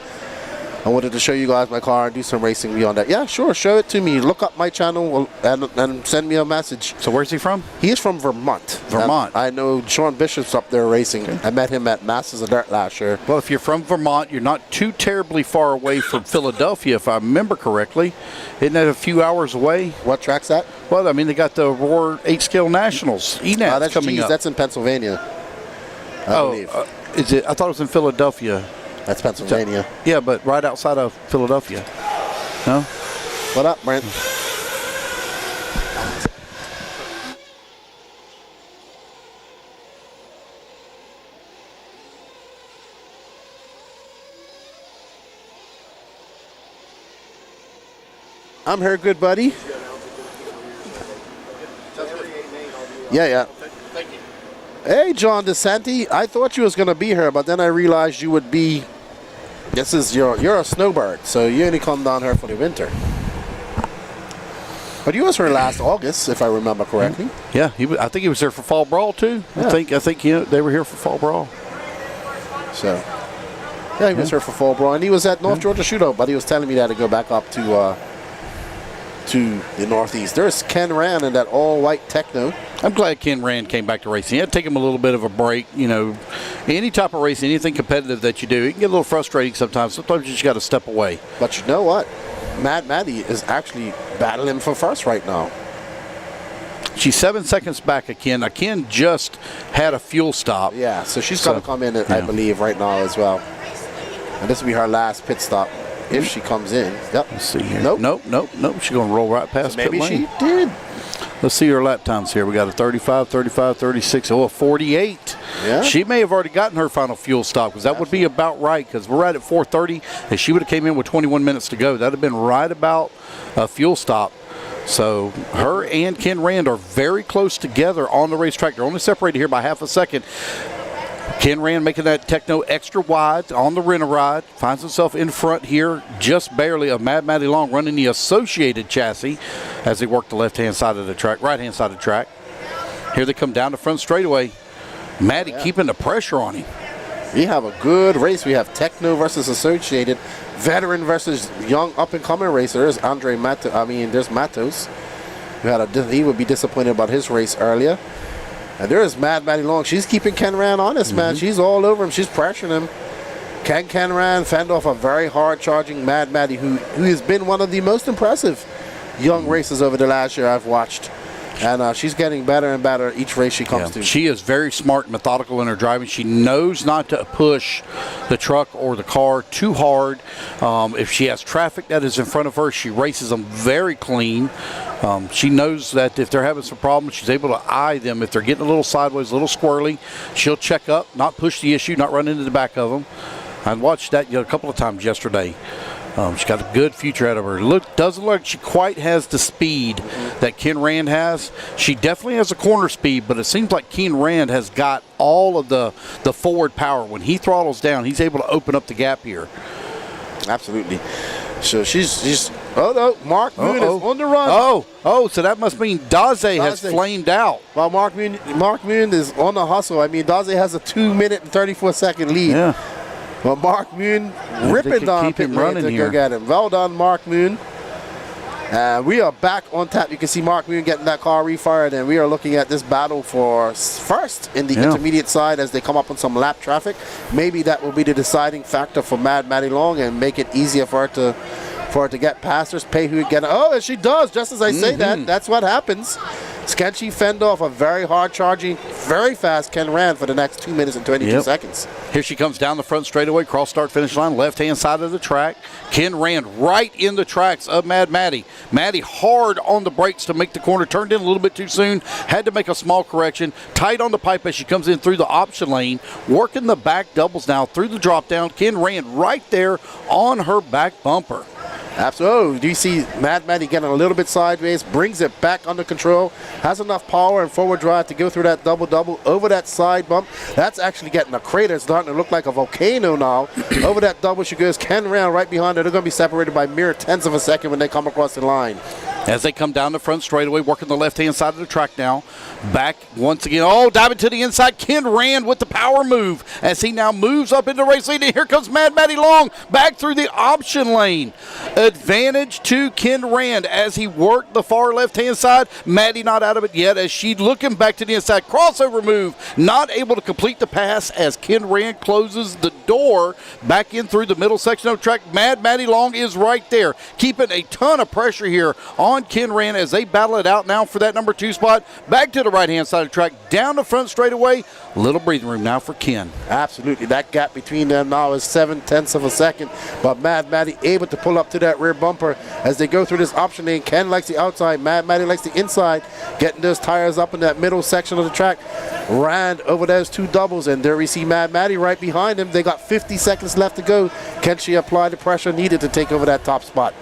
Speaker 4: I wanted to show you guys my car and do some racing beyond that. Yeah, sure. Show it to me. Look up my channel and send me a message.
Speaker 8: So where's he from?
Speaker 4: He is from Vermont.
Speaker 8: Vermont.
Speaker 4: I know Sean Bishop's up there racing. Okay. I met him at Masters of Dirt last year.
Speaker 8: Well, if you're from Vermont, you're not too terribly far away from Philadelphia, if I remember correctly. Isn't that a few hours away?
Speaker 4: What track's that?
Speaker 8: Well, I mean, they got the Roar 8-Scale Nationals. ENAT's coming up.
Speaker 4: That's in Pennsylvania. I believe.
Speaker 8: Is it? I thought it was in Philadelphia.
Speaker 4: That's Pennsylvania.
Speaker 8: Yeah, but right outside of Philadelphia. No?
Speaker 4: What up, Brent? I'm here, good buddy. Yeah.
Speaker 8: Thank you.
Speaker 4: Hey, John DeSanti. I thought you was going to be here, but then I realized you would be. You're a snowbird, so you only come down here for the winter. But you was here last August, if I remember correctly.
Speaker 8: Yeah, I think he was here for Fall Brawl too. Yeah. I think they were here for Fall Brawl.
Speaker 4: So, yeah, he was here for Fall Brawl, and he was at North Georgia Shootout, but he was telling me that to go back up to the Northeast. There's Ken Rand in that all-white Techno.
Speaker 8: I'm glad Ken Rand came back to racing. He had to take him a little bit of a break. You know, any type of racing, anything competitive that you do, it can get a little frustrating sometimes. Sometimes you just got to step away.
Speaker 4: But you know what? Mad Maddie is actually battling for first right now.
Speaker 8: She's 7 seconds back of Ken. Now, Ken just had a fuel stop.
Speaker 4: Yeah, so she's going to come in, I believe, right now as well. And this will be her last pit stop. If she comes in. Yep.
Speaker 8: Let's see here.
Speaker 4: Nope.
Speaker 8: She's going to roll right past
Speaker 4: maybe
Speaker 8: pit lane.
Speaker 4: She did.
Speaker 8: Let's see her lap times here. We got a 35, 36, a 48.
Speaker 4: Yeah.
Speaker 8: She may have already gotten her final fuel stop because that would be about right because we're right at 4:30. And she would have came in with 21 minutes to go. That would have been right about a fuel stop. So her and Ken Rand are very close together on the racetrack. They're only separated here by half a second. Ken Rand making that Techno extra wide on the rent-a-ride. Finds himself in front here, just barely, of Mad Matty Long running the associated chassis as they work the left-hand side of the track, right-hand side of the track. Here they come down the front straightaway. Matty keeping the pressure on him.
Speaker 4: We have a good race. We have Techno versus Associated, veteran versus young up-and-coming racers. There's Matos. He would be disappointed about his race earlier. And there's Mad Maddie Long. She's keeping Ken Rand honest, man. She's all over him. She's pressuring him. Ken Rand fend off a very hard-charging Mad Maddie who has been one of the most impressive young racers over the last year I've watched. And she's getting better and better each race she comes to.
Speaker 8: She is very smart and methodical in her driving. She knows not to push the truck or the car too hard. If she has traffic that is in front of her, she races them very clean. She knows that if they're having some problems, she's able to eye them. If they're getting a little sideways, a little squirrely, she'll check up, not push the issue, not run into the back of them. I watched that a couple of times yesterday. She's got a good future ahead of her. Doesn't look like she quite has the speed that Ken Rand has. She definitely has a corner speed, but it seems like Ken Rand has got all of the forward power. When he throttles down, he's able to open up the gap here.
Speaker 4: Absolutely. So she's oh no, Mark Moon is on the run.
Speaker 8: So that must mean Daze has flamed out.
Speaker 4: Well, Mark Moon is on the hustle. I mean, Daze has a 2-minute and 34-second lead.
Speaker 8: Yeah.
Speaker 4: Well, Mark Moon ripping down pit lane to go get him. Well done, Mark Moon. We are back on tap. You can see Mark Moon getting that car refired, and we are looking at this battle for first in the intermediate side as they come up on some lap traffic. Maybe that will be the deciding factor for Mad Maddie Long and make it easier for her to get past her. Pay who get. Oh, and she does. Just as I say that, that's what happens. Can she fend off a very hard-charging very fast Ken Rand for the next 2 minutes and 22 seconds.
Speaker 8: Here she comes down the front straightaway, cross start finish line, left-hand side of the track. Ken Rand right in the tracks of Mad Maddie. Maddie hard on the brakes to make the corner, turned in a little bit too soon, had to make a small correction, tight on the pipe as she comes in through the option lane, working the back doubles now through the drop down. Ken Rand right there on her back bumper.
Speaker 4: Absolutely. Do you see Mad Maddie getting a little bit sideways, brings it back under control, has enough power and forward drive to go through that double-double over that side bump. That's actually getting a crater. It's starting to look like a volcano now. Over that double, she goes Ken Rand right behind her. They're going to be separated by mere tenths of a second when they come across the line.
Speaker 8: As they come down the front straightaway, working the left-hand side of the track now. Back once again. Oh, diving to the inside. Ken Rand with the power move as he now moves up into race lead. And here comes Mad Maddie Long back through the option lane. Advantage to Ken Rand as he worked the far left-hand side. Maddie not out of it yet as she looking back to the inside. Crossover move. Not able to complete the pass as Ken Rand closes the door back in through the middle section of the track. Mad Maddie Long is right there, keeping a ton of pressure here on Ken Rand as they battle it out now for that number 2 spot. Back to the right-hand side of the track, down the front straightaway. Little breathing room now for Ken.
Speaker 4: Absolutely. That gap between them now is 7/10 of a second. But Mad Maddie able to pull up to that rear bumper as they go through this option lane. Ken likes the outside. Mad Maddie likes the inside. Getting those tires up in that middle section of the track. Rand over those 2 doubles. And there we see Mad Maddie right behind him. They got 50 seconds left to go. Can she apply the pressure needed to take over that top spot?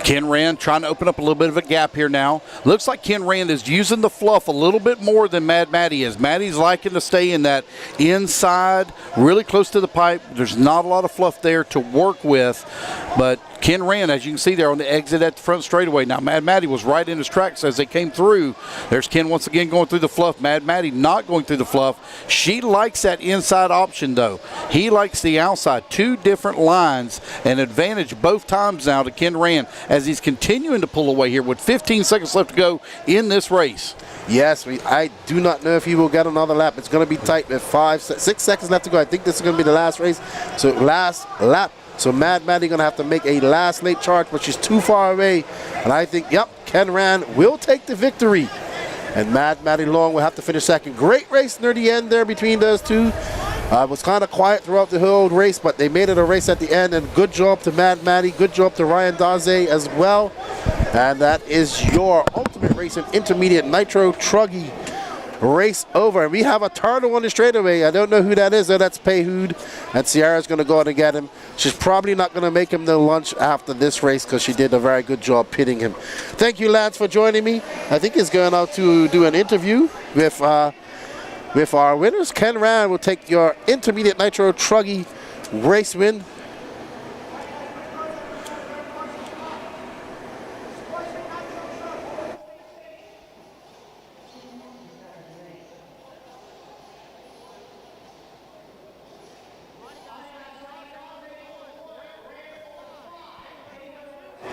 Speaker 8: Ken Rand trying to open up a little bit of a gap here now. Looks like Ken Rand is using the fluff a little bit more than Mad Maddie is. Maddie's liking to stay in that inside, really close to the pipe. There's not a lot of fluff there to work with, but Ken Rand, as you can see there on the exit at the front straightaway. Now, Mad Maddie was right in his tracks as they came through. There's Ken once again going through the fluff. Mad Maddie not going through the fluff. She likes that inside option, though. He likes the outside. 2 different lines, an advantage both times now to Ken Rand as he's continuing to pull away here with 15 seconds left to go in this race.
Speaker 4: Yes, I do not know if he will get another lap. It's going to be tight with 6 seconds left to go. I think this is going to be the last race. So last lap. So Mad Maddie going to have to make a last late charge, but she's too far away. And I think, yep, Ken Rand will take the victory. And Mad Maddie Long will have to finish second. Great race near the end there between those two. It was kind of quiet throughout the whole race, but they made it a race at the end. And good job to Mad Maddie. Good job to Ryan Daze as well. And that is your Ultimate Racing Intermediate Nitro Truggy race over. And we have a turtle on the straightaway. I don't know who that is. Oh, that's Payhood. And Sierra's going to go out and get him. She's probably not going to make him no lunch after this race because she did a very good job pitting him. Thank you, Lance, for joining me. I think he's going out to do an interview with our winners. Ken Rand will take your Intermediate Nitro Truggy race win.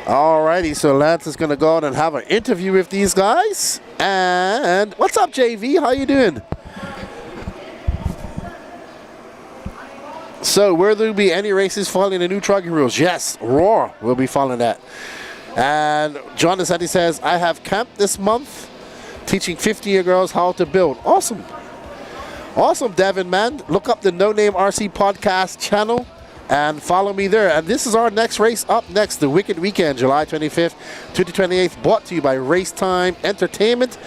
Speaker 4: Alrighty, so Lance is going to go out and have an interview with these guys. And what's up, JV? How you doing? So, will there be any races following the new Truggy rules? Yes, Roar will be following that. And John DeSanti says, I have camp this month teaching 50-year girls how to build. Awesome. Awesome, Devin, man. Look up the No Name RC podcast channel and follow me there. And this is our next race up next, the Wicked Weekend, July 25th to the 28th, brought to you by Race Time Entertainment,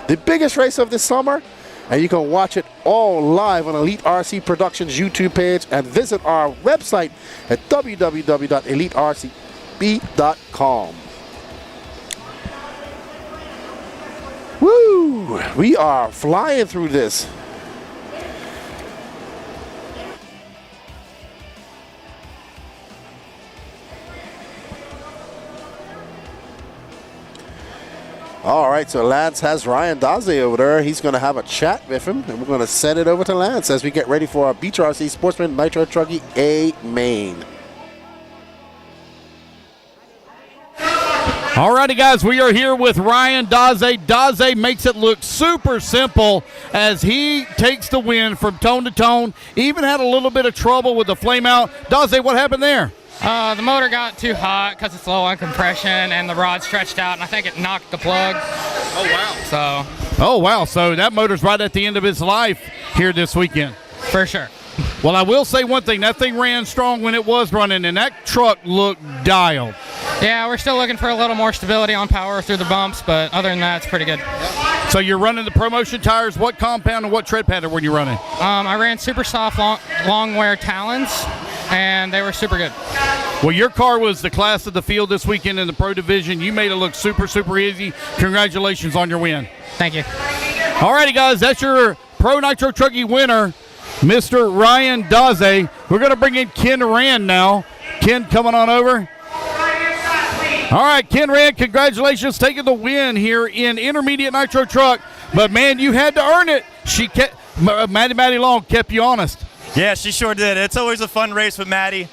Speaker 4: the biggest race of the summer. And you can watch it all live on Elite RC Productions YouTube page and visit our website at www.elitercb.com. Woo! We are flying through this. All right, so Lance has Ryan Daze over there. He's going to have a chat with him, and we're going to send it over to Lance as we get ready for our Beach RC Sportsman Nitro Truggy A main.
Speaker 6: Alrighty, guys, we are here with Ryan Daze. Daze makes it look super simple as he takes the win from tone to tone. Even had a little bit of trouble with the flame out. Daze, what happened there?
Speaker 9: The motor got too hot because it's low on compression and the rod stretched out, and I think it knocked the plug.
Speaker 6: Oh, wow.
Speaker 9: So.
Speaker 6: Oh, wow. So that motor's right at the end of its life here this weekend.
Speaker 9: For sure.
Speaker 6: Well, I will say one thing. That thing ran strong when it was running, and that truck looked dialed.
Speaker 9: Yeah, we're still looking for a little more stability on power through the bumps, but other than that, it's pretty good.
Speaker 6: So you're running the ProMotion tires. What compound and what tread pattern were you running?
Speaker 9: I ran super soft long wear Talons, and they were super good.
Speaker 6: Well, your car was the class of the field this weekend in the Pro Division. You made it look super, super easy. Congratulations on your win.
Speaker 9: Thank you.
Speaker 6: All righty, guys. That's your Pro Nitro Truggy winner, Mr. Ryan Daze. We're going to bring in Ken Rand now. Ken, coming on over. All right, Ken Rand, congratulations taking the win here in Intermediate Nitro Truck. But, man, you had to earn it. She kept, Maddie Long kept you honest.
Speaker 14: Yeah, she sure did. It's always a fun race with Maddie.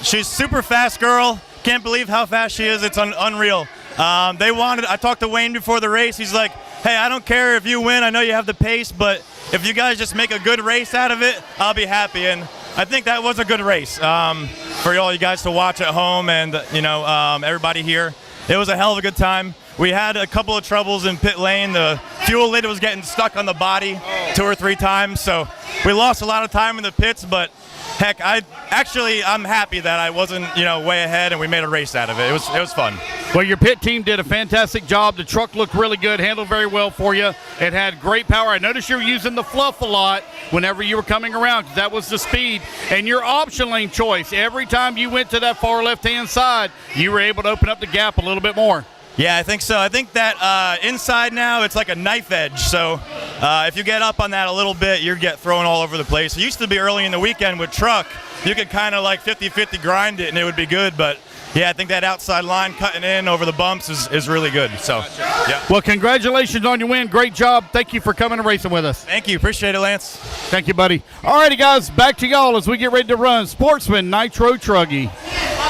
Speaker 14: She's a super fast girl. Can't believe how fast she is. It's unreal. I talked to Wayne before the race. He's like, hey, I don't care if you win. I know you have the pace, but if you guys just make a good race out of it, I'll be happy. And I think that was a good race for all you guys to watch at home and, everybody here. It was a hell of a good time. We had a couple of troubles in pit lane. The fuel lid was getting stuck on the body 2 or 3 times, so we lost a lot of time in the pits, but heck, I'm happy that I wasn't, way ahead and we made a race out of it. It was fun.
Speaker 6: Well, your pit team did a fantastic job. The truck looked really good, handled very well for you. It had great power. I noticed you were using the fluff a lot whenever you were coming around because that was the speed. And your option lane choice, every time you went to that far left-hand side, you were able to open up the gap a little bit more.
Speaker 14: Yeah, I think so. I think that inside now it's like a knife edge. So if you get up on that a little bit, you get thrown all over the place. It used to be early in the weekend with truck. You could kind of like 50-50 grind it and it would be good. But, yeah, I think that outside line cutting in over the bumps is really good. So, yeah.
Speaker 6: Well, congratulations on your win. Great job. Thank you for coming and racing with us.
Speaker 14: Thank you. Appreciate it, Lance.
Speaker 6: Thank you, buddy. All righty, guys, back to y'all as we get ready to run Sportsman Nitro Truggy.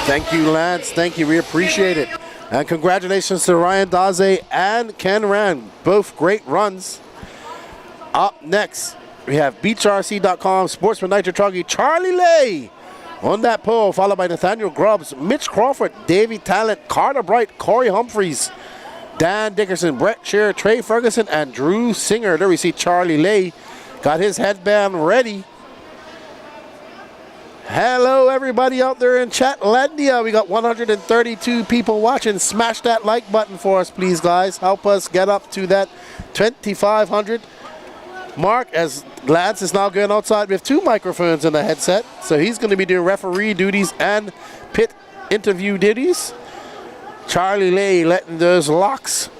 Speaker 4: Thank you, Lance. Thank you. We appreciate it. And congratulations to Ryan Daze and Ken Rand. Both great runs. Up next, we have BeachRC.com, Sportsman Nitro Truggy, Charlie Lay on that pole, followed by Nathaniel Grubbs, Mitch Crawford, Davey Talent, Carter Bright, Corey Humphreys, Dan Dickerson, Brett Shearer, Trey Ferguson, and Drew Singer. There we see Charlie Lay got his headband ready. Hello, everybody out there in Chatlandia. We got 132 people watching. Smash that like button for us, please, guys. Help us get up to that 2,500 mark as Lance is now going outside with 2 microphones in the headset. So he's going to be doing referee duties and pit interview duties. Charlie Lay letting those locks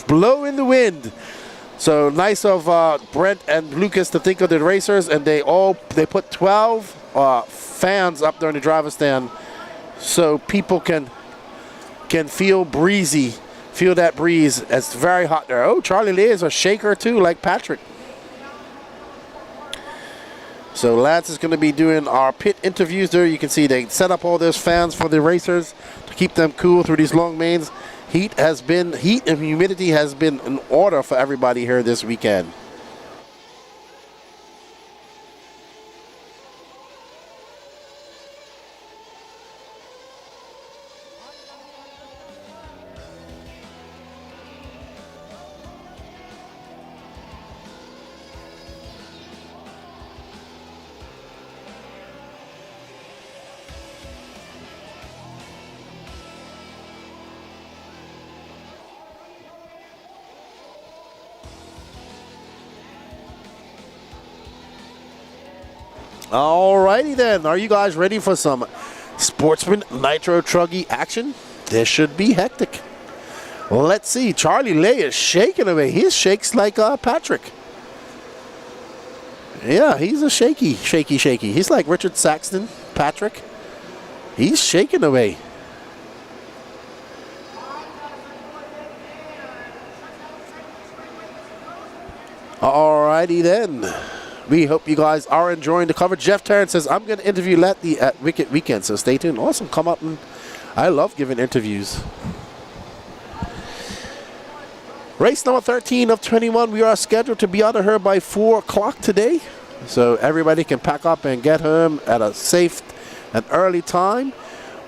Speaker 4: blow in the wind. So nice of Brent and Lucas to think of the racers, and they put 12 fans up there in the driver's stand so people can feel breezy, feel that breeze. It's very hot there. Oh, Charlie Lay is a shaker too, like Patrick. So Lance is going to be doing our pit interviews there. You can see they set up all those fans for the racers to keep them cool through these long mains. Heat and humidity has been in order for everybody here this weekend. Alrighty then, are you guys ready for some Sportsman Nitro Truggy action? This should be hectic. Let's see, Charlie Lay is shaking away. He shakes like Patrick. Yeah, he's a shaky. He's like Richard Saxton, Patrick. He's shaking away. Alrighty then. We hope you guys are enjoying the coverage. Jeff Tarrant says, I'm going to interview Letty at Wicked Weekend, so stay tuned. Awesome, come up and I love giving interviews. Race number 13 of 21. We are scheduled to be out of here by 4 o'clock today. So everybody can pack up and get home at a safe and early time.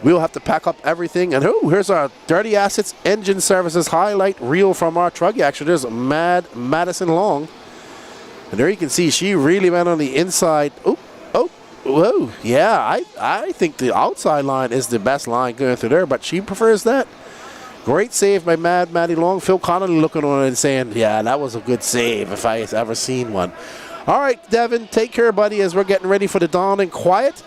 Speaker 4: we'll have to pack up everything. And here's our Dirty Assets Engine Services highlight reel from our Truggy. Actually, there's Madison Long. And there you can see she really went on the inside. Whoa. Yeah, I think the outside line is the best line going through there, but she prefers that. Great save by Maddie Long. Phil Connolly looking on it and saying, yeah, that was a good save if I ever seen one. All right, Devin, take care, buddy, as we're getting ready for the dawn and quiet.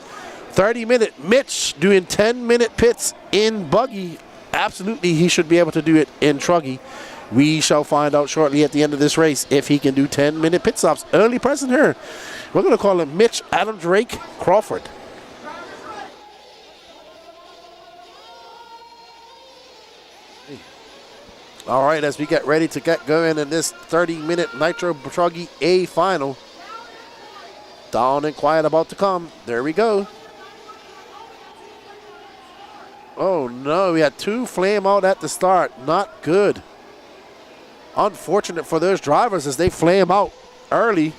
Speaker 4: 30-minute Mitch doing 10-minute pits in Buggy. Absolutely, he should be able to do it in Truggy. We shall find out shortly at the end of this race if he can do 10-minute pit stops. Early present here. We're going to call him Mitch Adam Drake Crawford. All right, as we get ready to get going in this 30-minute Nitro Truggy A final. Down and quiet about to come. There we go. Oh, no. We had 2 flame out at the start. Not good. Unfortunate for those drivers as they flame out early.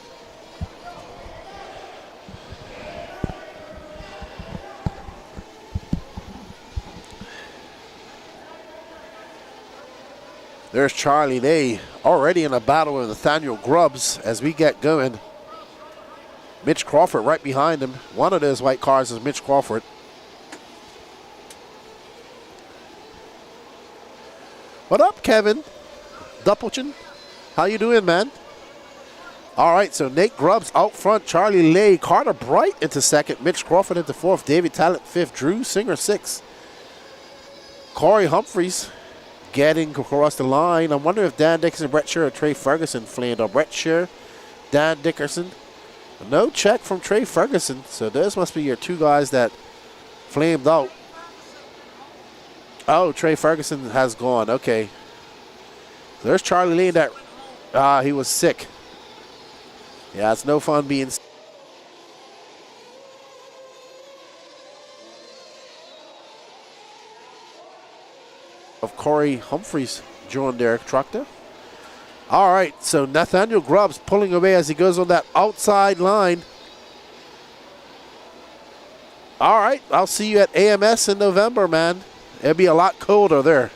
Speaker 4: There's Charlie Day already in a battle with Nathaniel Grubbs as we get going. Mitch Crawford right behind him. One of those white cars is Mitch Crawford. What up, Kevin Duppelchen? How you doing, man? All right, so Nate Grubbs out front. Charlie Lay, Carter Bright into second. Mitch Crawford into fourth. David Talent fifth. Drew Singer sixth. Corey Humphreys getting across the line. I wonder if Dan Dickerson, Brett Shearer, or Trey Ferguson flamed. Or Brett Shearer, Dan Dickerson. No check from Trey Ferguson. So those must be your 2 guys that flamed out. Oh, Trey Ferguson has gone. Okay. There's Charlie Lee that he was sick. Yeah, it's no fun being sick. Of Corey Humphreys joined Derek Truckter. All right, so Nathaniel Grubbs pulling away as he goes on that outside line. All right, I'll see you at AMS in November, man. It'll be a lot colder there.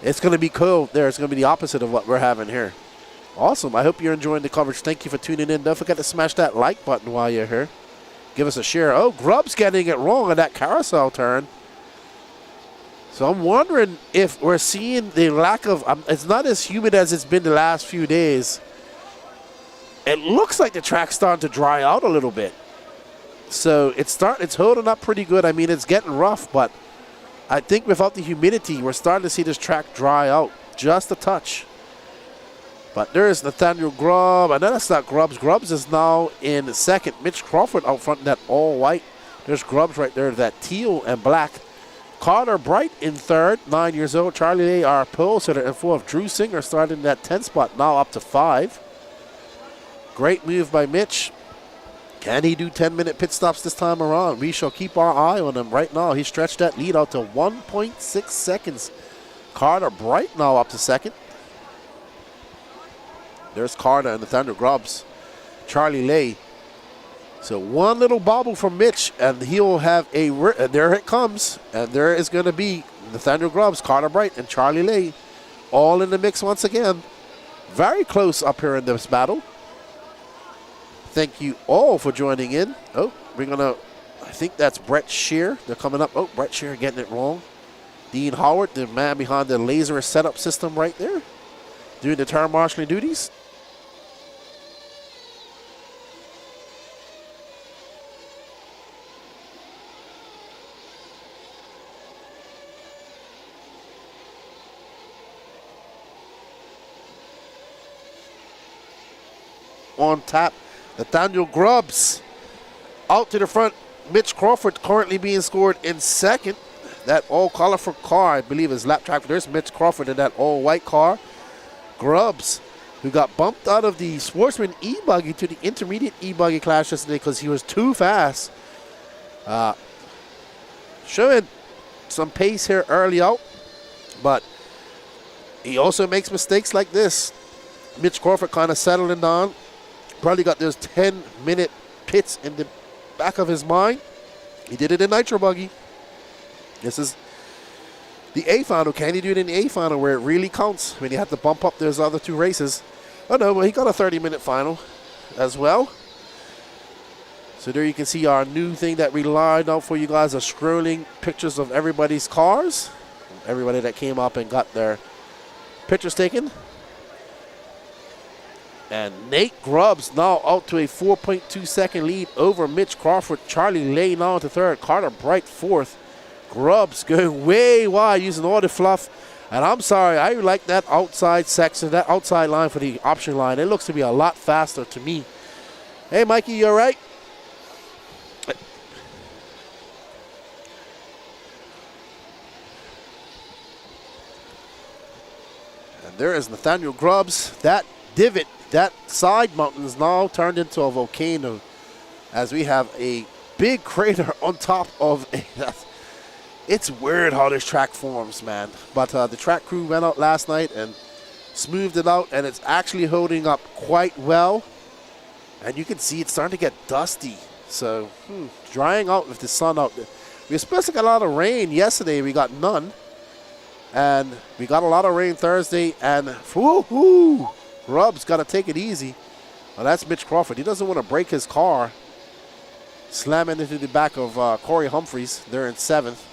Speaker 4: It's going to be cold there. It's going to be the opposite of what we're having here. Awesome. I hope you're enjoying the coverage. Thank you for tuning in. Don't forget to smash that like button while you're here. Give us a share. Oh, Grubbs getting it wrong on that carousel turn. So I'm wondering if we're seeing the lack of, it's not as humid as it's been the last few days. It looks like the track's starting to dry out a little bit. So it's holding up pretty good. I mean, it's getting rough, but I think without the humidity, we're starting to see this track dry out just a touch. But there's Nathaniel Grubb. I know that's not Grubbs. Grubbs is now in second. Mitch Crawford out front in that all white. There's Grubbs right there, that teal and black. Carter Bright in third, 9 years old. Charlie Day, our pole sitter, in fourth. Drew Singer started in that 10th spot, now up to 5. Great move by Mitch. Can he do 10-minute pit stops this time around? We shall keep our eye on him. Right now, he stretched that lead out to 1.6 seconds. Carter Bright now up to second. There's Carter and Nathaniel Grubbs. Charlie Lay. So one little bobble from Mitch, and he'll have a, there it comes. And there is going to be Nathaniel Grubbs, Carter Bright, and Charlie Lay all in the mix once again. Very close up here in this battle. Thank you all for joining in. Oh, we're going to, I think that's Brett Shear. They're coming up. Oh, Brett Shear getting it wrong. Dean Howard, the man behind the laser setup system right there, doing the turn marshalling duties. On tap, Nathaniel Grubbs out to the front. Mitch Crawford currently being scored in second. That all colorful car, I believe, is lap track. There's Mitch Crawford in that all white car. Grubbs, who got bumped out of the Sportsman eBuggy to the intermediate eBuggy class yesterday because he was too fast. Showing some pace here early out, but he also makes mistakes like this. Mitch Crawford kind of settling down. Probably got those 10-minute pits in the back of his mind. He did it in Nitro Buggy. This is the A final. Can he do it in the A final where it really counts when you have to bump up those other 2 races? Oh no, well, he got a 30-minute final as well. So there you can see our new thing that we lined out for you guys, are scrolling pictures of everybody's cars. Everybody that came up and got their pictures taken. And Nate Grubbs now out to a 4.2 second lead over Mitch Crawford. Charlie Lay now to third. Carter Bright fourth. Grubbs going way wide using all the fluff. And I'm sorry, I like that outside section, that outside line for the option line. It looks to be a lot faster to me. Hey, Mikey, you all right? And there is Nathaniel Grubbs. That divot, that side mountain is now turned into a volcano as we have a big crater on top of a... It's weird how this track forms, man. But the track crew went out last night and smoothed it out, and it's actually holding up quite well. And you can see it's starting to get dusty. So, drying out with the sun out. We were supposed to get a lot of rain yesterday. We got none. And we got a lot of rain Thursday. And, whoo-hoo, Grubbs got to take it easy. Well, that's Mitch Crawford. He doesn't want to break his car. Slamming into the back of Corey Humphreys. They're in 7th.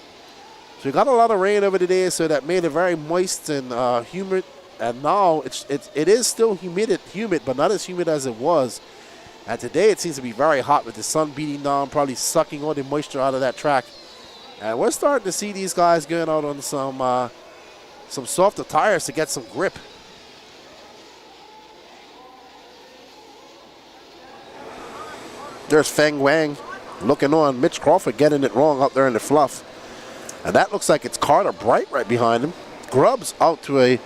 Speaker 4: So we got a lot of rain over the day, so that made it very moist and humid. And now it is still humid, but not as humid as it was. And today it seems to be very hot with the sun beating down, probably sucking all the moisture out of that track. And we're starting to see these guys going out on some softer tires to get some grip. There's Feng Wang looking on. Mitch Crawford getting it wrong out there in the fluff. And that looks like it's Carter Bright right behind him. Grubbs out to a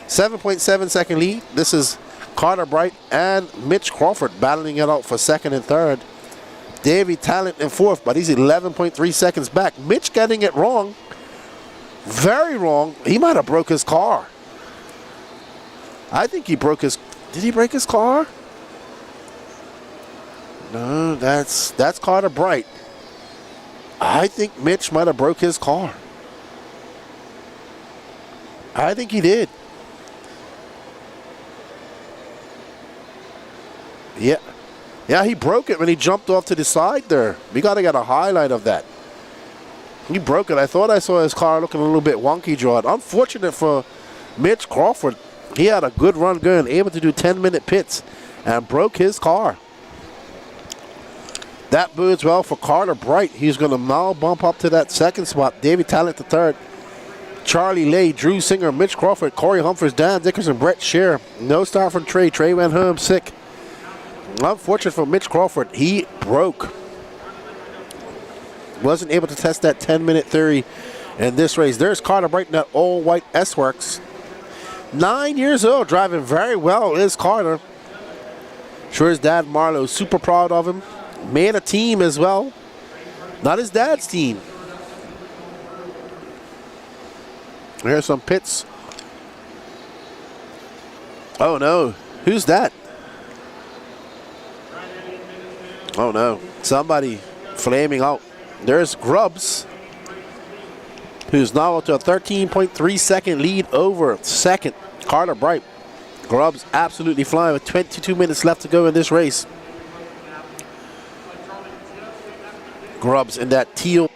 Speaker 4: 7.7 second lead. This is Carter Bright and Mitch Crawford battling it out for second and third. Davey Talent in fourth, but he's 11.3 seconds back. Mitch getting it wrong. Very wrong. He might have broke his car. I think he broke his... Did he break his car? No, that's Carter Bright. I think Mitch might have broke his car. I think he did. Yeah. Yeah, he broke it when he jumped off to the side there. We got to get a highlight of that. He broke it. I thought I saw his car looking a little bit wonky jawed. Unfortunate for Mitch Crawford. He had a good run going, able to do 10-minute pits and broke his car. That bodes well for Carter Bright. He's going to now bump up to that second spot. David Talent the third. Charlie Lay, Drew Singer, Mitch Crawford, Corey Humphreys, Dan Dickerson, Brett Scheer. No start from Trey. Trey went home sick. Unfortunate for Mitch Crawford. He broke. Wasn't able to test that 10-minute theory in this race. There's Carter Bright in that all-white S-Works. 9 years old, driving very well is Carter. Sure his dad Marlo super proud of him. Made a team as well. Not his dad's team. Here's some pits. Oh no. Who's that? Oh no. Somebody flaming out. There's Grubbs, who's now up to a 13.3 second lead over second Carter Bright. Grubbs absolutely flying with 22 minutes left to go in this race. Grubbs in that teal.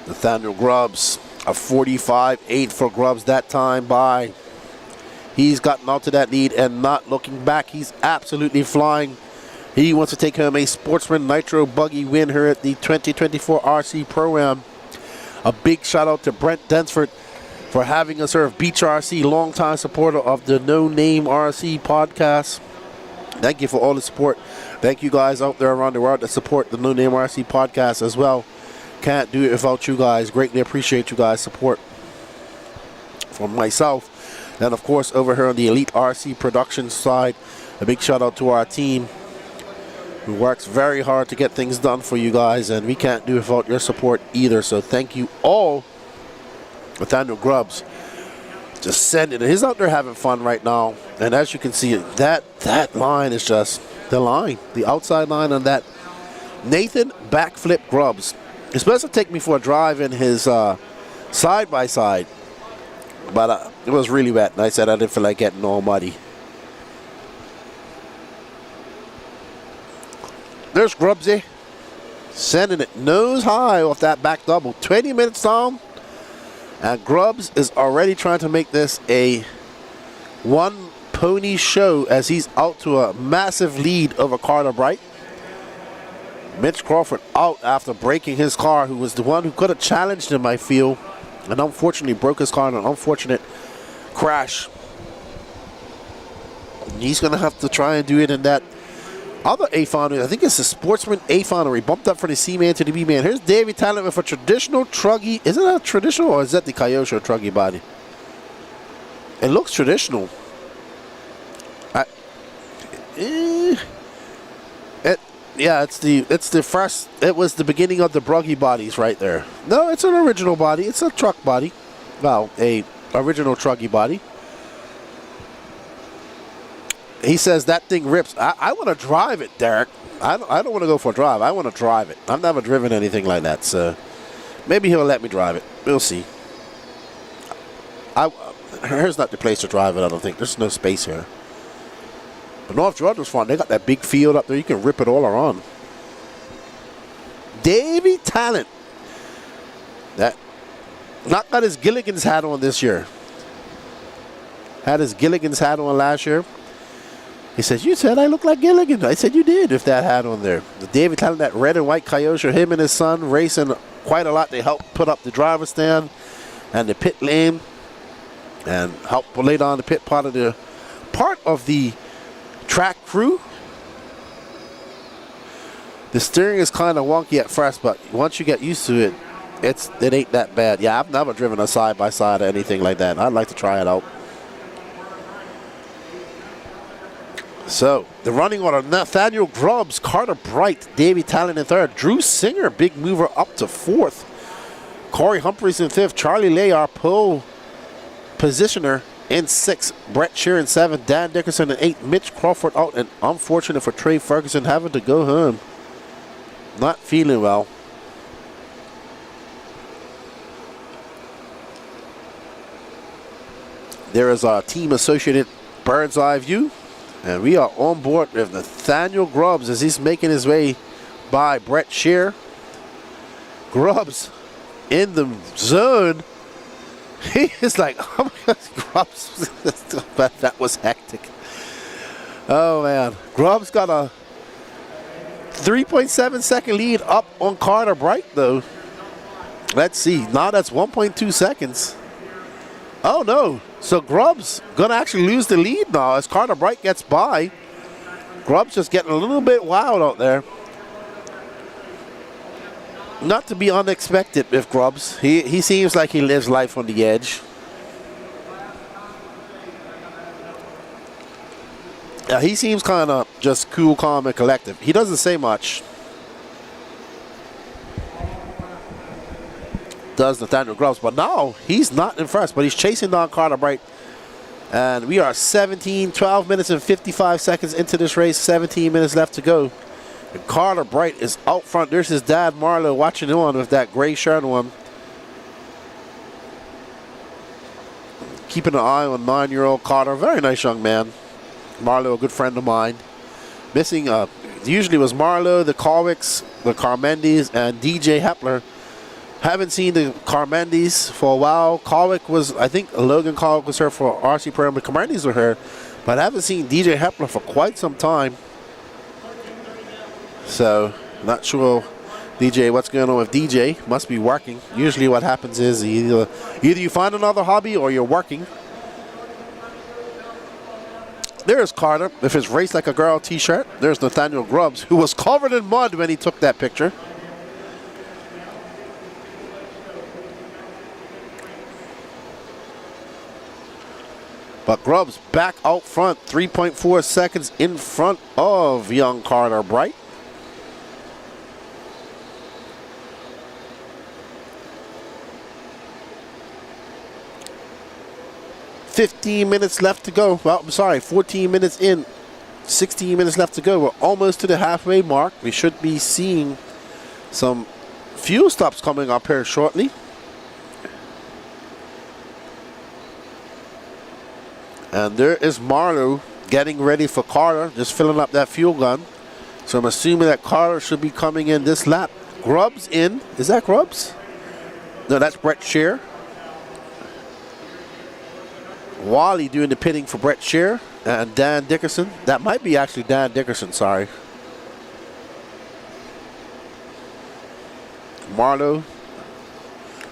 Speaker 4: Nathaniel Grubbs, a 45.8 for Grubbs that time by. He's gotten out to that lead and not looking back. He's absolutely flying. He wants to take home a Sportsman Nitro Buggy win here at the 2024 RC Pro-Am. A big shout out to Brent Densford for having us serve Beach RC, longtime supporter of the No Name RC podcast. Thank you for all the support. Thank you guys out there around the world that support the No Name RC podcast as well. Can't do it without you guys. Greatly appreciate you guys' support. From myself, and of course over here on the Elite RC production side, a big shout out to our team who works very hard to get things done for you guys, and we can't do it without your support either. So thank you all Nathaniel Grubbs just sending it. He's out there having fun right now. And as you can see, that line is just the line. The outside line on that. Nathan Backflip Grubbs. He's supposed to take me for a drive in his side-by-side. But it was really wet, and I said I didn't feel like getting all muddy. There's Grubbsy. Sending it nose high off that back double. 20 minutes down. And Grubbs is already trying to make this a one-pony show as he's out to a massive lead over Carter Bright. Mitch Crawford out after breaking his car, who was the one who could have challenged him, I feel. And unfortunately broke his car in an unfortunate crash. And he's going to have to try and do it in that other A foundry. I think it's the Sportsman A foundry. Bumped up from the C-man to the B-man. Here's Davey Talent with a traditional Truggy. Isn't that a traditional, or is that the Kyosho Truggy body? It looks traditional. Yeah, it's the first. It was the beginning of the Buggy bodies right there. No, it's an original body. It's a truck body. Well, a original Truggy body. He says that thing rips. I want to drive it, Derek. I don't want to go for a drive. I want to drive it. I've never driven anything like that, so maybe he'll let me drive it. We'll see. Here's not the place to drive it, I don't think. There's no space here. But North Georgia's fun. They got that big field up there. You can rip it all around. Davey Talent. That not got his Gilligan's hat on this year. Had his Gilligan's hat on last year. He says, you said I look like Gilligan. I said you did if that hat on there. The Davey Talent, that red and white Kyosho, him and his son racing quite a lot. They helped put up the driver's stand and the pit lane and helped lay down the pit part of the track crew. The steering is kind of wonky at first, but once you get used to it, it ain't that bad. Yeah, I've never driven a side-by-side or anything like that. I'd like to try it out. So, the running order, Nathaniel Grubbs, Carter Bright, Davey Talent in third, Drew Singer, big mover up to fourth, Corey Humphreys in fifth, Charlie Lay, our pole positioner, in sixth, Brett Shear in seventh, Dan Dickerson in eighth, Mitch Crawford out, and unfortunate for Trey Ferguson having to go home. Not feeling well. There is our team associated bird's eye view. And we are on board with Nathaniel Grubbs as he's making his way by Brett Shear. Grubbs in the zone. He is like, oh my God, Grubbs. That was hectic. Oh man. Grubbs got a 3.7 second lead up on Carter Bright though. Let's see. Now that's 1.2 seconds. Oh no. So Grubbs gonna actually lose the lead now as Carter Bright gets by. Grubbs just getting a little bit wild out there. Not to be unexpected with Grubbs. He seems like he lives life on the edge. Yeah, he seems kind of just cool, calm, and collective. He doesn't say much. Does Nathaniel Grubbs, but now he's not in first, but he's chasing down Carter Bright. And we are 12 minutes and 55 seconds into this race, 17 minutes left to go. And Carter Bright is out front. There's his dad, Marlo, watching him on with that gray shirt on. Keeping an eye on 9-year-old Carter. Very nice young man. Marlo, a good friend of mine. Missing, usually was Marlo, the Carwicks, the Carmendis, and DJ Hepler. Haven't seen the Carmendis for a while. Carwick was, I think Logan Carwick was here for RC program, but Carmendis were here. But I haven't seen DJ Hepler for quite some time. So, not sure, DJ, what's going on with DJ. Must be working. Usually what happens is either you find another hobby or you're working. There's Carter with his Race Like a Girl t-shirt. There's Nathaniel Grubbs, who was covered in mud when he took that picture. But Grubbs back out front, 3.4 seconds in front of young Carter Bright. 15 minutes left to go. Well, I'm sorry, 14 minutes in. 16 minutes left to go. We're almost to the halfway mark. We should be seeing some fuel stops coming up here shortly. And there is Marlowe getting ready for Carter, just filling up that fuel gun. So I'm assuming that Carter should be coming in this lap. Grubbs in. Is that Grubbs? No, that's Brett Scheer. Wally doing the pitting for Brett Scheer and Dan Dickerson. That might be actually Dan Dickerson, sorry. Marlowe.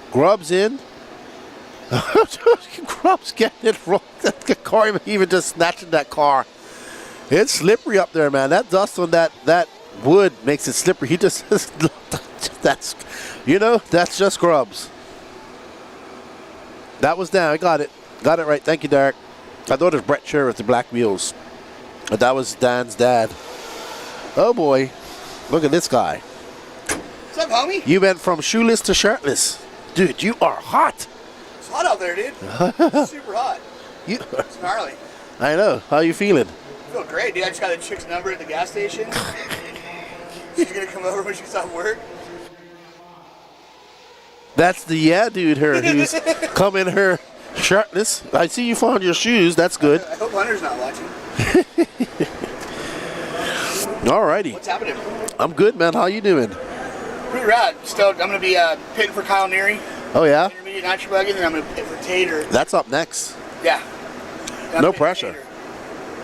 Speaker 4: Grubbs in. Grubbs getting it wrong. Corey even just snatching that car. It's slippery up there, man. That dust on that wood makes it slippery. He just that's that's just Grubbs. That was down. I got it. Got it right. Thank you, Derek. I thought it was Brett Scheer with the black wheels. But that was Dan's dad. Oh boy. Look at this guy.
Speaker 2: What's up, homie?
Speaker 4: You went from shoeless to shirtless. Dude, you are hot.
Speaker 2: It's hot out there, dude. It's super hot. It's gnarly.
Speaker 4: I know. How you feeling?
Speaker 2: I feel great, dude. I just got a chick's number at the gas station. She's gonna come over when she's off work.
Speaker 4: That's the dude here who's come in here shirtless. I see you found your shoes. That's good.
Speaker 2: I hope Hunter's not watching.
Speaker 4: Alrighty.
Speaker 2: What's happening?
Speaker 4: I'm good, man. How you doing?
Speaker 2: Pretty rad. Stoked. I'm gonna be pitting for Kyle Neary.
Speaker 4: Oh yeah.
Speaker 2: Intermediate Nitro Buggy, and then I'm gonna pit for Tater.
Speaker 4: That's up next.
Speaker 2: Yeah.
Speaker 4: No pressure.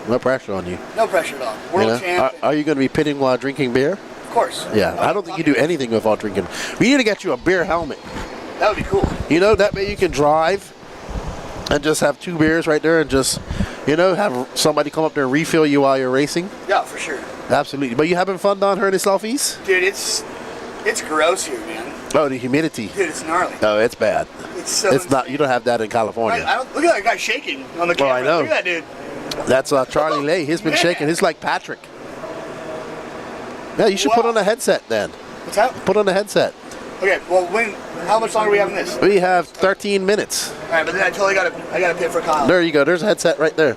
Speaker 4: No pressure on you.
Speaker 2: No pressure at all. World champ.
Speaker 4: Are you going to be pitting while drinking beer?
Speaker 2: Of course.
Speaker 4: Yeah. I don't think you do anything without drinking. We need to get you a beer helmet.
Speaker 2: That would be cool.
Speaker 4: That way you can drive and just have 2 beers right there and just, have somebody come up there and refill you while you're racing.
Speaker 2: Yeah, for sure.
Speaker 4: Absolutely. But you having fun down here in the Southeast?
Speaker 2: Dude, it's gross here, man.
Speaker 4: Oh, the humidity.
Speaker 2: Dude, it's gnarly.
Speaker 4: Oh, it's bad.
Speaker 2: It's
Speaker 4: not. You don't have that in California.
Speaker 2: I don't, look at that guy shaking on the camera.
Speaker 4: I know.
Speaker 2: Look at that dude.
Speaker 4: That's Charlie Lay. He's been shaking. He's like Patrick. Yeah, you should put on a headset then.
Speaker 2: What's that?
Speaker 4: Put on a headset.
Speaker 2: Okay, well, how much longer are we having this?
Speaker 4: We have 13 minutes.
Speaker 2: All right, but then I totally got to pit for Kyle.
Speaker 4: There you go. There's a headset right there.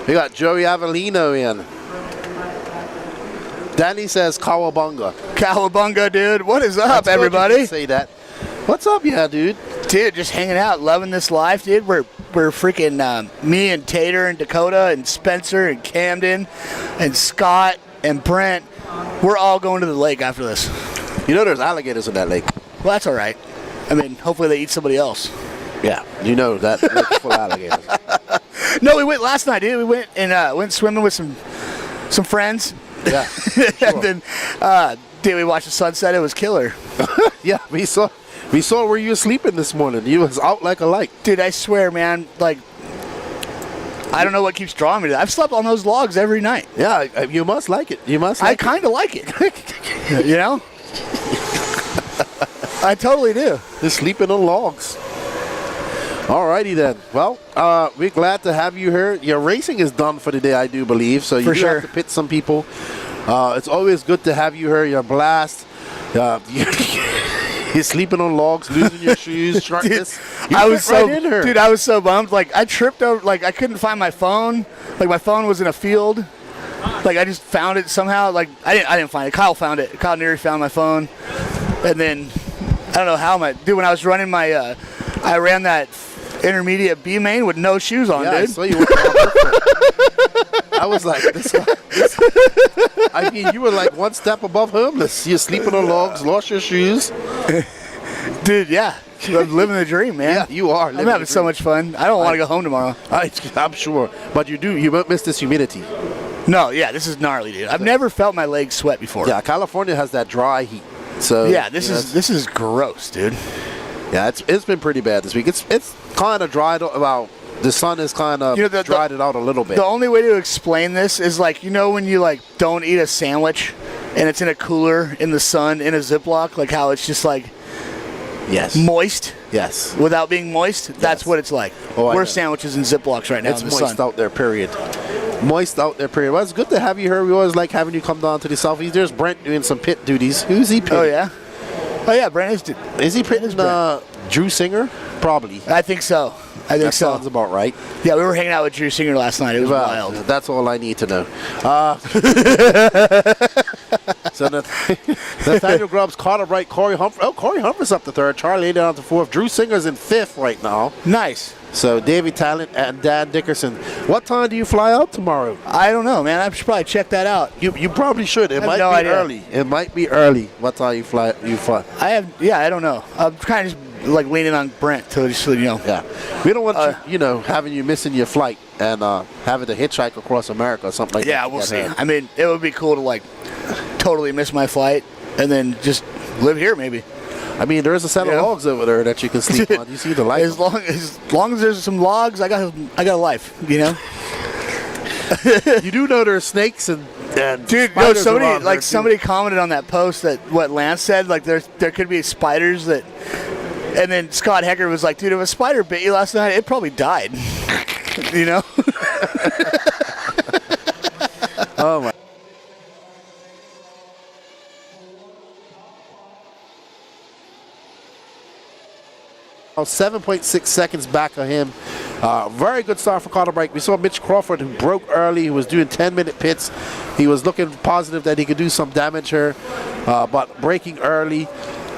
Speaker 4: We got Joey Avellino in. Danny says Cowabunga.
Speaker 2: Cowabunga, dude. What is up, everybody?
Speaker 4: Say that. What's up, dude?
Speaker 2: Dude, just hanging out, loving this life, dude. We're freaking me and Tater and Dakota and Spencer and Camden and Scott and Brent. We're all going to the lake after this.
Speaker 4: There's alligators in that lake.
Speaker 2: Well, that's all right. I mean, hopefully they eat somebody else.
Speaker 4: Yeah, that lake's full of alligators.
Speaker 2: No, we went last night, dude. We went and went swimming with some friends.
Speaker 4: Yeah. Sure.
Speaker 2: And then, dude, we watched the sunset. It was killer.
Speaker 4: Yeah, we saw where you were sleeping this morning. You was out like a light.
Speaker 2: Dude, I swear, man, like, I don't know what keeps drawing me to that. I've slept on those logs every night.
Speaker 4: Yeah, you must like it.
Speaker 2: I kind of like it. I totally do.
Speaker 4: Just sleeping on logs. Alrighty then. Well, we're glad to have you here. Your racing is done for the day, I do believe. So you have to pit some people. It's always good to have you here. You're a blast. You're sleeping on logs, losing your shoes, shirtless.
Speaker 2: I was so bummed. Like, I tripped over. Like, I couldn't find my phone. Like, my phone was in a field. Like, I just found it somehow. Like, I didn't find it. Kyle found it. Kyle Neary found my phone. And then I don't know how dude. When I was running my, I ran that intermediate B main with no shoes on, dude.
Speaker 4: I saw you. I was like, I mean, you were like one step above homeless. You're sleeping on logs, lost your shoes.
Speaker 2: Dude, yeah. I'm living the dream, man.
Speaker 4: Yeah, you are.
Speaker 2: I'm having so much fun. I don't want to go home tomorrow.
Speaker 4: I'm sure. But you won't miss this humidity.
Speaker 2: No, yeah, this is gnarly, dude. I've never felt my legs sweat before.
Speaker 4: Yeah, California has that dry heat. So
Speaker 2: yeah, this is gross, dude.
Speaker 4: Yeah, it's been pretty bad this week. It's kind of dried out. Well, the sun has kind of dried it out a little bit.
Speaker 2: The only way to explain this is like, when you like don't eat a sandwich and it's in a cooler in the sun in a Ziploc, like how it's just like moist.
Speaker 4: Yes.
Speaker 2: Without being moist, that's what it's like. We're sandwiches in Ziplocs right now.
Speaker 4: It's
Speaker 2: in the
Speaker 4: moist
Speaker 2: sun.
Speaker 4: out there, period. Moist out there, period. Well, it's good to have you here. We always like having you come down to the Southeast. There's Brent doing some pit duties. Who's he pitting?
Speaker 2: Oh, yeah? Oh, yeah, Brent is.
Speaker 4: Is he pitting Drew Singer? Probably.
Speaker 2: I think so. I think
Speaker 4: that
Speaker 2: so.
Speaker 4: sounds about right.
Speaker 2: Yeah, we were hanging out with Drew Singer last night. It was wild.
Speaker 4: That's all I need to know. So Nathaniel Grubbs, Carter Bright, Corey Humphrey. Oh, Corey Humphrey's up to third. Charlie Hayden down to fourth. Drew Singer's in fifth right now.
Speaker 2: Nice.
Speaker 4: So Davey Talent and Dan Dickerson. What time do you fly out tomorrow?
Speaker 2: I don't know, man. I should probably check that out.
Speaker 4: You probably should. It might be early. It might be early. What time you fly?
Speaker 2: I don't know. I'm kind of just like leaning on Brent to just
Speaker 4: Yeah, we don't want you, having you missing your flight and having to hitchhike across America or something like that.
Speaker 2: Yeah, we'll see. I mean, it would be cool to like totally miss my flight and then just live here maybe.
Speaker 4: I mean, there's a set of logs over there that you can sleep on. You see the light.
Speaker 2: As long as there's some logs, I got a life. You
Speaker 4: do know there's snakes and
Speaker 2: dude, no, somebody commented on that post that what Lance said, like there could be spiders that, and then Scott Hecker was like, dude, if a spider bit you last night, it probably died.
Speaker 4: Oh my. 7.6 seconds back of him. Very good start for Carter Bright. We saw Mitch Crawford, who broke early. He was doing 10-minute pits. He was looking positive that he could do some damage here, but breaking early.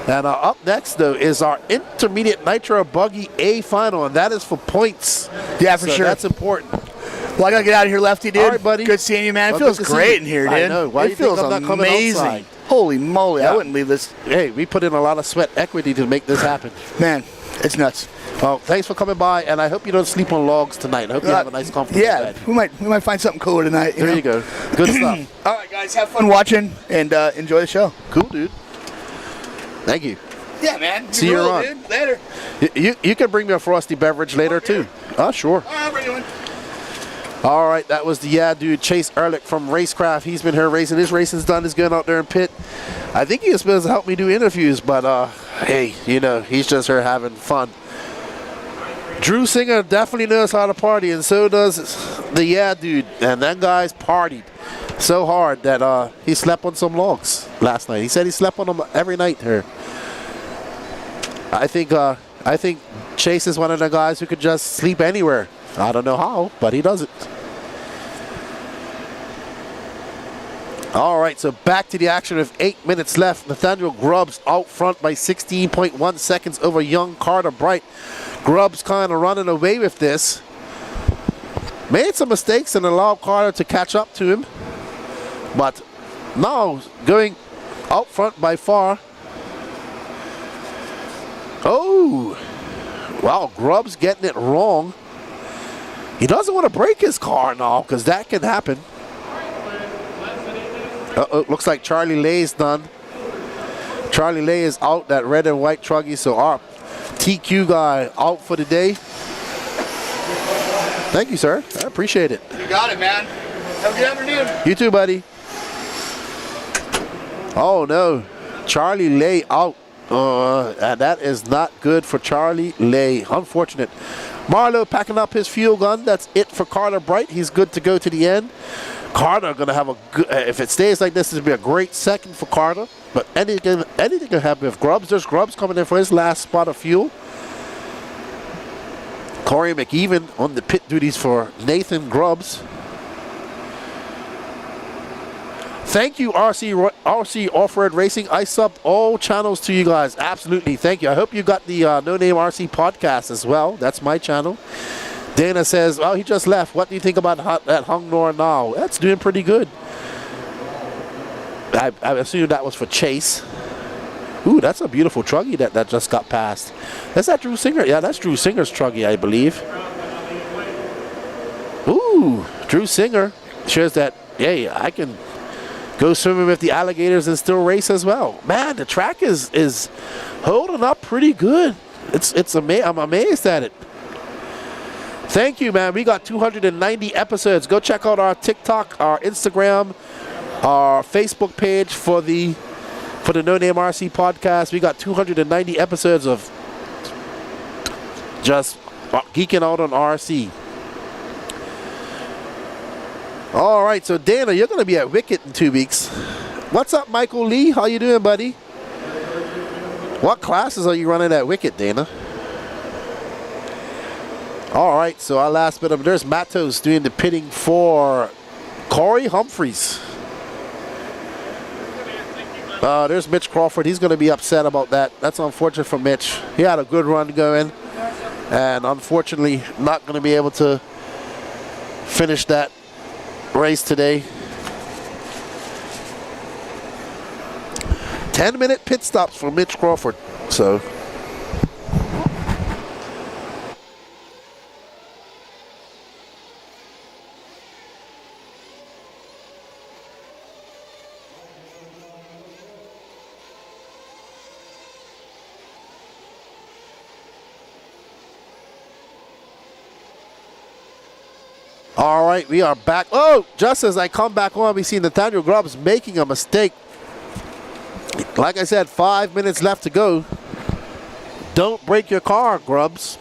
Speaker 4: And up next, though, is our intermediate Nitro Buggy A final, and that is for points.
Speaker 2: Yeah, for sure.
Speaker 4: That's important.
Speaker 2: Well, I got to get out of here, Lefty, dude.
Speaker 4: All right, buddy.
Speaker 2: Good seeing you, man. It
Speaker 4: Well,
Speaker 2: feels great in here, dude.
Speaker 4: I know. Why
Speaker 2: it feels amazing. Holy moly, I wouldn't leave this.
Speaker 4: Hey, we put in a lot of sweat equity to make this happen.
Speaker 2: Man, it's nuts.
Speaker 4: Well, thanks for coming by, and I hope you don't sleep on logs tonight. I hope you have a nice, comfortable bed.
Speaker 2: we might find something cooler tonight.
Speaker 4: There you go. Good stuff.
Speaker 2: All right, guys, have fun watching and enjoy the show.
Speaker 4: Cool, dude. Thank you.
Speaker 2: Yeah, man.
Speaker 4: See you around.
Speaker 2: Dude. Later.
Speaker 4: You can bring me a frosty beverage later, too. Oh, sure.
Speaker 2: All right, I'll bring you one.
Speaker 4: All right, that was the dude, Chase Ehrlich from Racecraft. He's been here racing. His racing's done. He's going out there in pit. I think he was supposed to help me do interviews, but hey, he's just here having fun. Drew Singer definitely knows how to party, and so does the dude. And that guy's partied so hard that he slept on some logs last night. He said he slept on them every night here. I think Chase is one of the guys who could just sleep anywhere. I don't know how, but he does it. All right, so back to the action with 8 minutes left. Nathaniel Grubbs out front by 16.1 seconds over young Carter Bright. Grubbs kind of running away with this. Made some mistakes and allowed Carter to catch up to him. But now going out front by far. Oh, wow, Grubbs getting it wrong. He doesn't want to break his car now because that can happen. Uh-oh, looks like Charlie Lay's done. Charlie Lay is out, that red and white Truggy, so our TQ guy out for the day. Thank you, sir. I appreciate it.
Speaker 2: You got it, man. Have a good afternoon.
Speaker 4: You too, buddy. Oh, no. Charlie Lay out. And that is not good for Charlie Lay. Unfortunate. Marlowe packing up his fuel gun. That's it for Carter Bright. He's good to go to the end. Carter going to have a good, if it stays like this, it'll be a great second for Carter. But anything can happen with Grubbs. There's Grubbs coming in for his last spot of fuel. Corey McEwen on the pit duties for Nathan Grubbs. Thank you, RC Off-Road Racing. I subbed all channels to you guys. Absolutely. Thank you. I hope you got the No Name RC podcast as well. That's my channel. Dana says, oh, he just left. What do you think about that Hung Nor now? That's doing pretty good. I assume that was for Chase. Ooh, that's a beautiful Truggy that just got passed. Is that Drew Singer? Yeah, that's Drew Singer's Truggy, I believe. Ooh, Drew Singer shows that, hey, I can go swimming with the alligators and still race as well. Man, the track is holding up pretty good. I'm amazed at it. Thank you, man. We got 290 episodes. Go check out our TikTok, our Instagram, our Facebook page for the No Name RC podcast. We got 290 episodes of just geeking out on RC. All right, so Dana, you're going to be at Wicket in 2 weeks. What's up, Michael Lee? How you doing, buddy? What classes are you running at Wicket, Dana? All right, so our last bit of, there's Matos doing the pitting for Corey Humphreys. There's Mitch Crawford. He's going to be upset about that. That's unfortunate for Mitch. He had a good run going, and unfortunately not going to be able to finish that race today. 10-minute pit stops for Mitch Crawford. So all right, we are back. Oh, just as I come back on, we see Nathaniel Grubbs making a mistake. Like I said, 5 minutes left to go. Don't break your car, Grubbs.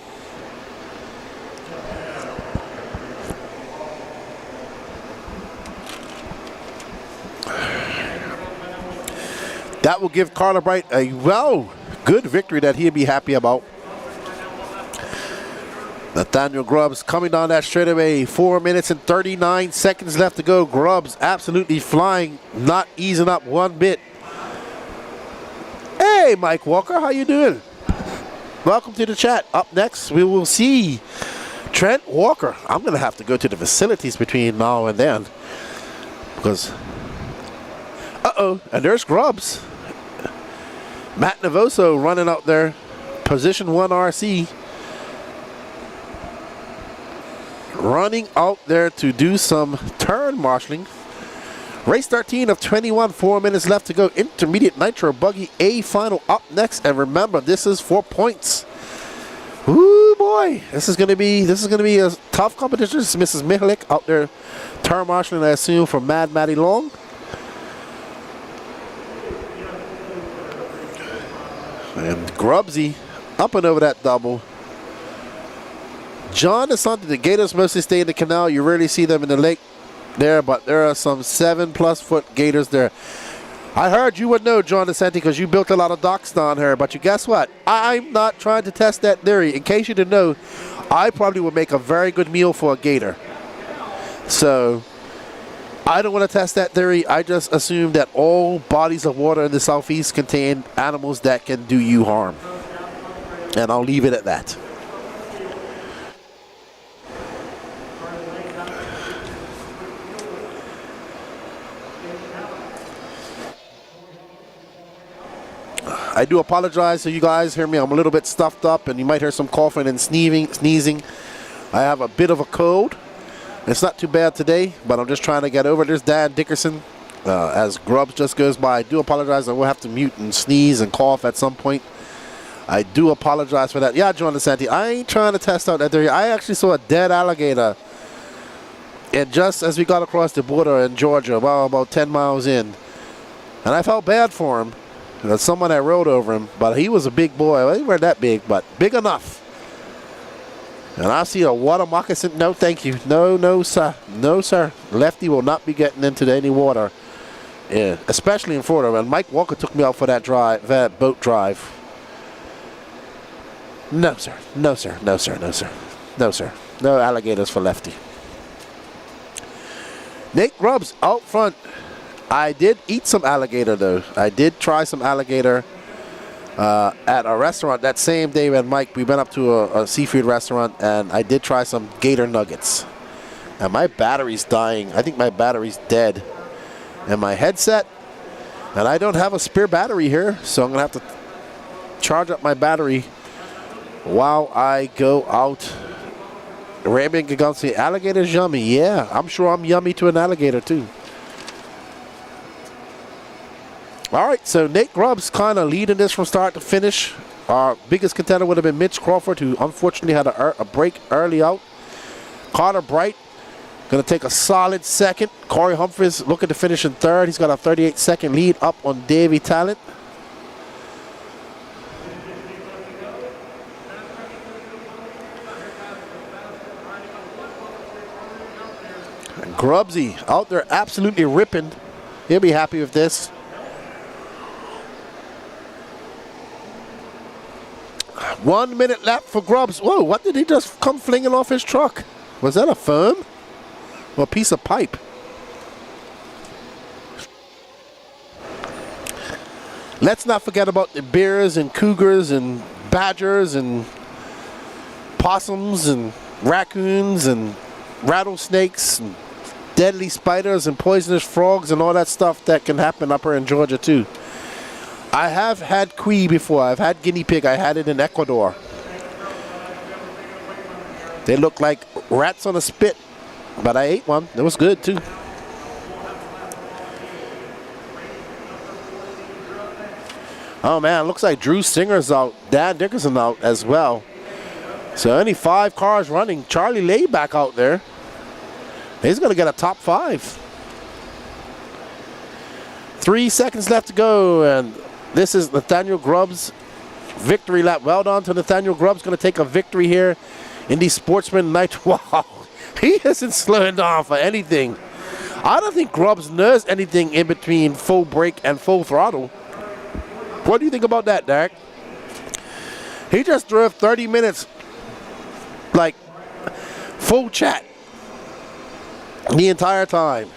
Speaker 4: That will give Carter Bright a good victory that he'll be happy about. Nathaniel Grubbs coming down that straightaway. 4 minutes and 39 seconds left to go. Grubbs absolutely flying, not easing up one bit. Hey, Mike Walker, how you doing? Welcome to the chat. Up next, we will see Trent Walker. I'm going to have to go to the facilities between now and then because, and there's Grubbs. Matt Navoso running out there, position 1 RC. Running out there to do some turn marshalling. Race 13 of 21, 4 minutes left to go. Intermediate Nitro Buggy A final up next. And remember, this is 4 points. Ooh boy, this is gonna be a tough competition. This is Mrs. Mihalik out there turn marshalling, I assume, for Mad Matty Long. And Grubsy up and over that double. John DeSanti, the gators mostly stay in the canal. You rarely see them in the lake there, but there are some 7+ foot gators there. I heard you would know, John DeSanti, because you built a lot of docks down here, but you guess what? I'm not trying to test that theory. In case you didn't know, I probably would make a very good meal for a gator. So I don't want to test that theory. I just assume that all bodies of water in the southeast contain animals that can do you harm. And I'll leave it at that. I do apologize so you guys hear me. I'm a little bit stuffed up and you might hear some coughing and sneezing. I have a bit of a cold. It's not too bad today, but I'm just trying to get over it. There's Dan Dickerson as Grubbs just goes by. I do apologize. I will have to mute and sneeze and cough at some point. I do apologize for that. Yeah, John DeSanti, I ain't trying to test out that theory. I actually saw a dead alligator, and just as we got across the border in Georgia, well, about 10 miles in, and I felt bad for him. There's someone that rode over him, but he was a big boy. Well, he weren't that big, but big enough. And I see a water moccasin. No, thank you. No, no, sir. No, sir. Lefty will not be getting into any water, especially in Florida. And Mike Walker took me out for that boat drive. No, sir. No, sir. No, sir. No, sir. No, sir. No alligators for Lefty. Nate Grubbs out front. I did eat some alligator, though. I did try some alligator at a restaurant that same day when Mike, we went up to a seafood restaurant, and I did try some gator nuggets. And my battery's dying. I think my battery's dead. And my headset, and I don't have a spare battery here, so I'm going to have to charge up my battery while I go out. Raymond Bghnc, alligator's yummy. Yeah, I'm sure I'm yummy to an alligator, too. All right, so Nate Grubbs kind of leading this from start to finish. Our biggest contender would have been Mitch Crawford, who unfortunately had a break early out. Carter Bright going to take a solid second. Corey Humphreys looking to finish in third. He's got a 38-second lead up on Davey Talent. And Grubbsy out there absolutely ripping. He'll be happy with this. 1 minute left for Grubbs. Whoa, what did he just come flinging off his truck? Was that a foam or a piece of pipe? Let's not forget about the bears and cougars and badgers and possums and raccoons and rattlesnakes and deadly spiders and poisonous frogs and all that stuff that can happen up here in Georgia too. I have had cuy before. I've had guinea pig. I had it in Ecuador. They look like rats on a spit, but I ate one. It was good too. Oh man, looks like Drew Singer's out. Dan Dickerson out as well. So only 5 cars running. Charlie Lay back out there. He's going to get a top 5. 3 seconds left to go, and this is Nathaniel Grubbs' victory lap. Well done to Nathaniel Grubbs. Going to take a victory here in the Sportsman Nitro. Wow, he isn't slowing down for anything. I don't think Grubbs knows anything in between full brake and full throttle. What do you think about that, Derek? He just drove 30 minutes, like, full chat the entire time.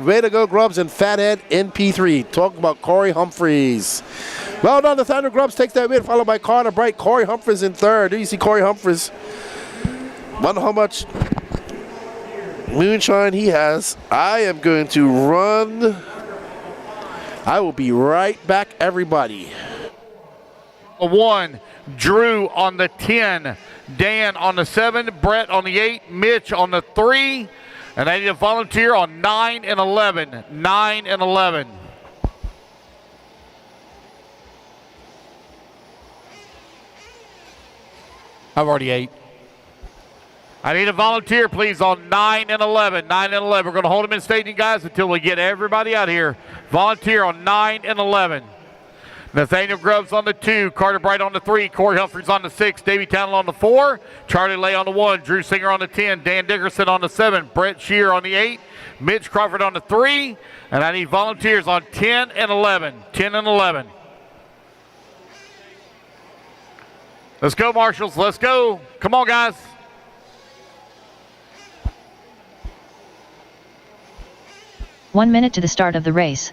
Speaker 4: Way to go, Grubbs and Fathead in P3. Talking about Corey Humphreys. Well done, Nathaniel Grubbs takes that win, followed by Carter Bright. Corey Humphreys in third. Do you see Corey Humphreys? Wonder how much moonshine he has. I am going to run. I will be right back, everybody.
Speaker 6: 1, Drew on the 10, Dan on the 7, Brett on the 8, Mitch on the 3, and I need a volunteer on 9 and 11. 9 and 11. I've already 8. I need a volunteer, please, on 9 and 11. 9 and 11. We're going to hold them in staging, guys, until we get everybody out here. Volunteer on 9 and 11. Nathaniel Grubbs on the 2, Carter Bright on the 3, Corey Humphreys on the 6, Davey Townley on the 4, Charlie Lay on the 1, Drew Singer on the 10, Dan Dickerson on the 7, Brett Shear on the 8, Mitch Crawford on the 3, and I need volunteers on 10 and 11. 10 and 11. Let's go, Marshals. Let's go. Come on, guys.
Speaker 16: One minute to the start of the race.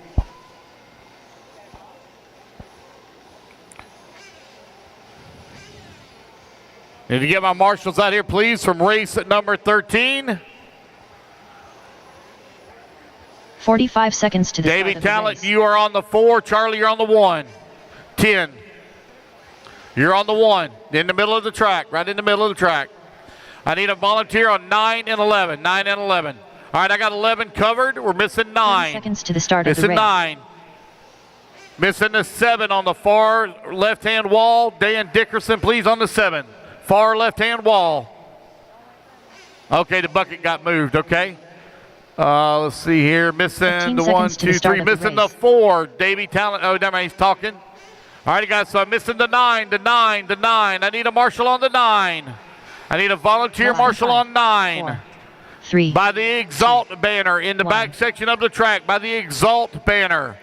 Speaker 6: Need to get my marshals out here, please, from race at number 13.
Speaker 16: 45 seconds to the
Speaker 6: Davey
Speaker 16: start of the
Speaker 6: Talent,
Speaker 16: race.
Speaker 6: you are on the 4. Charlie, you're on the 1. 10. You're on the 1. In the middle of the track, right in the middle of the track. I need a volunteer on 9 and 11. 9 and 11. All right, I got 11 covered. We're missing 9.
Speaker 16: 30 seconds to the start of the
Speaker 6: Missing
Speaker 16: race.
Speaker 6: 9. Missing the 7 on the far left-hand wall. Dan Dickerson, please, on the 7. Far left-hand wall. Okay, the bucket got moved, okay. Let's see here. Missing the 1, 2, 3. Missing the 4. Davey Talent. Oh, never mind, he's talking. All right, guys, so I'm missing the 9, the 9, the 9. I need a marshal on the 9. I need a volunteer marshal on 9.
Speaker 16: 4, 3.
Speaker 6: By the Exalt banner in the back section of the track. By the Exalt banner.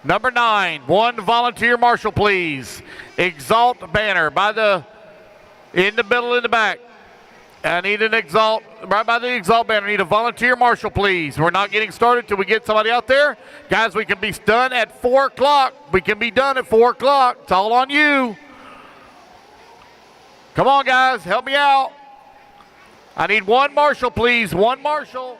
Speaker 6: Number 9. 1 volunteer marshal, please. Exalt banner by the... in the middle, in the back. I need an Exalt, right by the Exalt banner. I need a volunteer marshal, please. We're not getting started till we get somebody out there. Guys, we can be done at 4 o'clock. We can be done at 4 o'clock. It's all on you. Come on, guys. Help me out. I need 1 marshal, please. 1 marshal.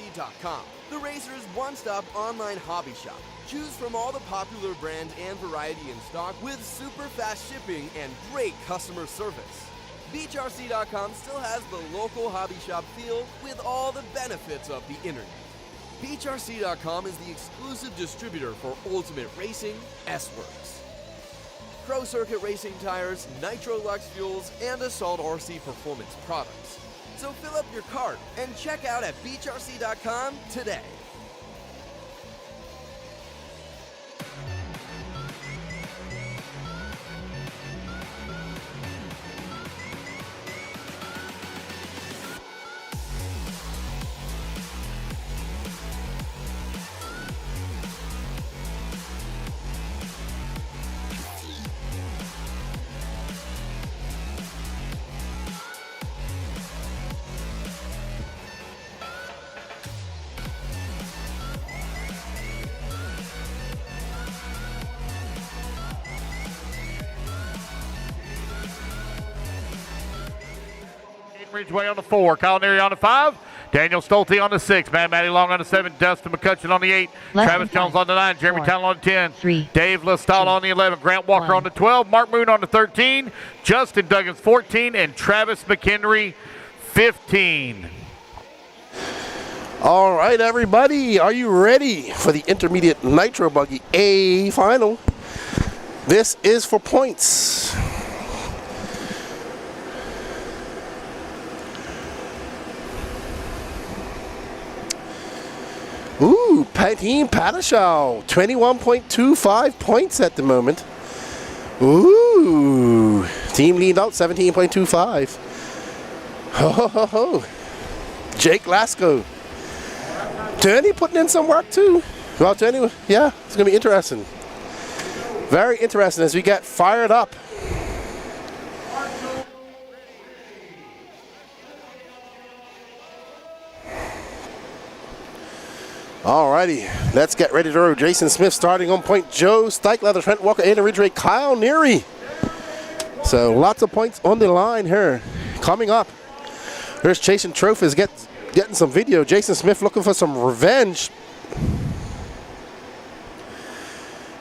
Speaker 1: BGRC.com, the Racers' one-stop online hobby shop. Choose from all the popular brands and variety in stock with super fast shipping and great customer service. BGRC.com still has the local hobby shop feel with all the benefits of the internet. BGRC.com is the exclusive distributor for Ultimate Racing, S-Works, Pro Circuit Racing tires, Nitro Lux fuels, and Assault RC performance products. So fill up your cart and check out at BGRC.com today.
Speaker 6: Ridgeway on the 4, Kyle Neary on the 5, Daniel Stolte on the 6, Matt Matty Long on the 7, Dustin McCutcheon on the 8, Travis Jones on the 9, Jeremy Talon on the 10, Dave LaStalla on the 11, Grant Walker on the 12, Mark Moon on the 13, Justin Duggins 14, and Travis McHenry 15.
Speaker 4: All right, everybody, are you ready for the intermediate Nitro Buggy A final? This is for points. Ooh, Team Padashaw, 21.25 points at the moment. Ooh, team lead out 17.25. Ho, ho, ho, ho. Jake Lasko. Tony putting in some work too. Well, Tony, yeah, it's going to be interesting. Very interesting as we get fired up. Alrighty, let's get ready to roll. Jason Smith starting on point. Joe Steichleather, Trent Walker, Aiden Ridgway, Kyle Neary. So lots of points on the line here. Coming up, there's Chasing Trophies getting some video. Jason Smith looking for some revenge.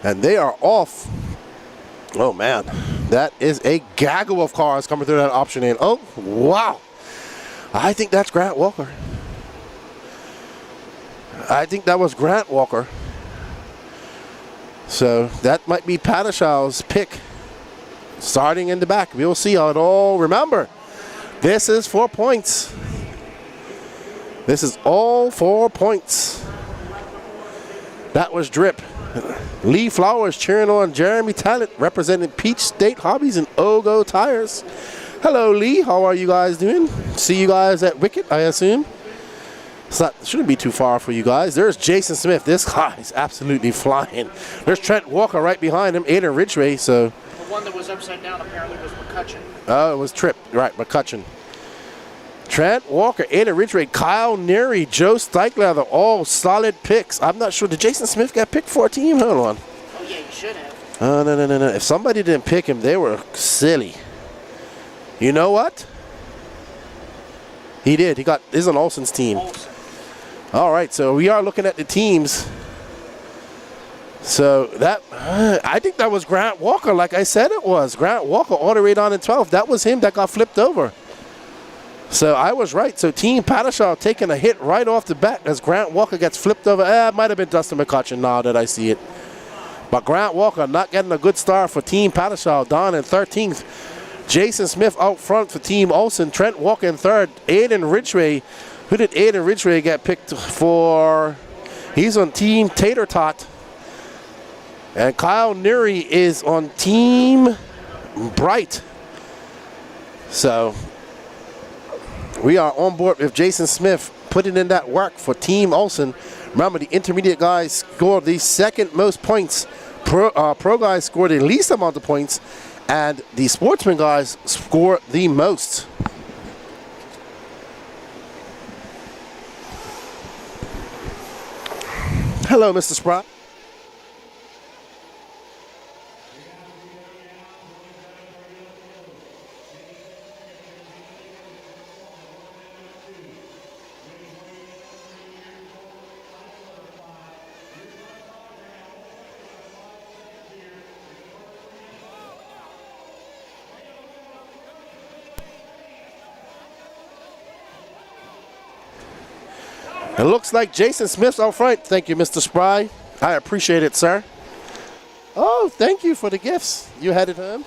Speaker 4: And they are off. Oh man, that is a gaggle of cars coming through that option in. Oh, wow. I think that's Grant Walker. I think that was Grant Walker. So that might be Padashaw's pick. Starting in the back. We'll see how it all. Remember, this is 4 points. This is all 4 points. That was Drip. Lee Flowers cheering on Jeremy Talent, representing Peach State Hobbies and Ogo Tires. Hello, Lee. How are you guys doing? See you guys at Wicket, I assume. Shouldn't be too far for you guys. There's Jason Smith. This guy is absolutely flying. There's Trent Walker right behind him. Aiden Ridgway. So
Speaker 5: the one that was upside down apparently was McCutcheon.
Speaker 4: Oh, it was Tripp. Right, McCutcheon. Trent Walker, Aiden Ridgway, Kyle Neary, Joe Steichleather, all solid picks. I'm not sure. Did Jason Smith get picked for a team? Hold on.
Speaker 5: Oh, yeah, you should have.
Speaker 4: Oh, no. If somebody didn't pick him, they were silly. You know what? He did. This is on Olsen's team.
Speaker 5: Olsen.
Speaker 4: All right, so we are looking at the teams. So that, I think that was Grant Walker, like I said it was. Grant Walker all the way down in 12th. That was him that got flipped over. So I was right. So Team Padashaw taking a hit right off the bat as Grant Walker gets flipped over. It might have been Dustin McCutcheon now that I see it. But Grant Walker not getting a good start for Team Padashaw, down in 13th. Jason Smith out front for Team Olsen. Trent Walker in 3rd. Aiden Ridgway. Who did Aiden Ridgway get picked for? He's on Team Tater Tot. And Kyle Neary is on Team Bright. So we are on board with Jason Smith putting in that work for Team Olsen. Remember, the intermediate guys scored the second most points. Pro guys scored the least amount of points. And the Sportsman guys score the most. Hello, Mr. Sprott. It looks like Jason Smith's out front. Thank you, Mr. Spry. I appreciate it, sir. Oh, thank you for the gifts. You headed home.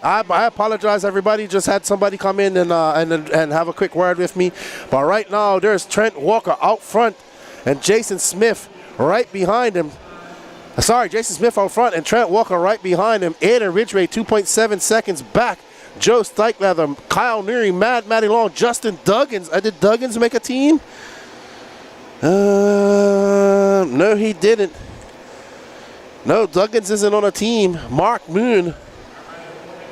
Speaker 4: I apologize, everybody. Just had somebody come in and have a quick word with me. But right now, there's Trent Walker out front and Jason Smith right behind him. Sorry, Jason Smith out front and Trent Walker right behind him. Aiden Ridgway 2.7 seconds back. Joe Steichleather, Kyle Neary, Matty Long, Justin Duggins. Did Duggins make a team? No, he didn't. No, Duggins isn't on a team. Mark Moon.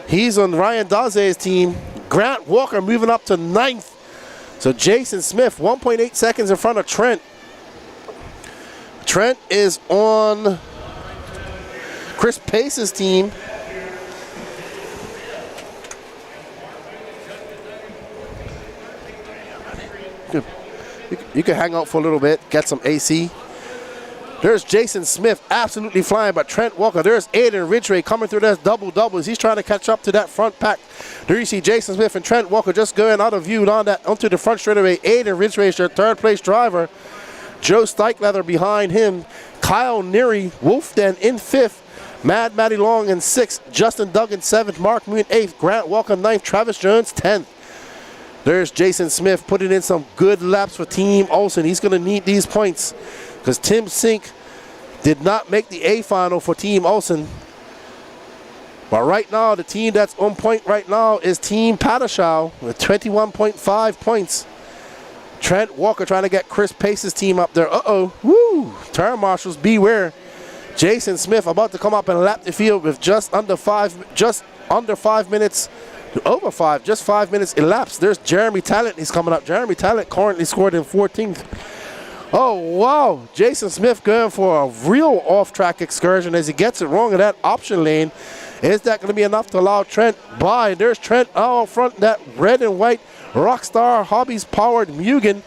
Speaker 4: He's on Ryan Daze's team. Grant Walker moving up to 9th. So Jason Smith, 1.8 seconds in front of Trent. Trent is on Chris Pace's team. You can hang out for a little bit, get some AC. There's Jason Smith absolutely flying, but Trent Walker. There's Aiden Ridgway coming through. There's doubles. He's trying to catch up to that front pack. There you see Jason Smith and Trent Walker just going out of view onto the front straightaway. Aiden Ridgway is your third place driver. Joe Steichleather behind him. Kyle Neary, Wolfden in 5th. Matty Long in 6th. Justin Duggan 7th. Mark Moon 8th. Grant Walker 9th. Travis Jones 10th. There's Jason Smith putting in some good laps for Team Olsen. He's going to need these points because Tim Sink did not make the A final for Team Olsen. But right now, the team that's on point right now is Team Padaschow with 21.5 points. Trent Walker trying to get Chris Pace's team up there. Uh-oh. Woo! Turn marshals, beware. Jason Smith about to come up and lap the field with just under 5 minutes. Over 5, just 5 minutes elapsed. There's Jeremy Talent. He's coming up. Jeremy Talent currently scored in 14th. Oh, wow. Jason Smith going for a real off-track excursion as he gets it wrong in that option lane. Is that going to be enough to allow Trent by? There's Trent out front, that red and white Rockstar Hobbies-powered Mugen.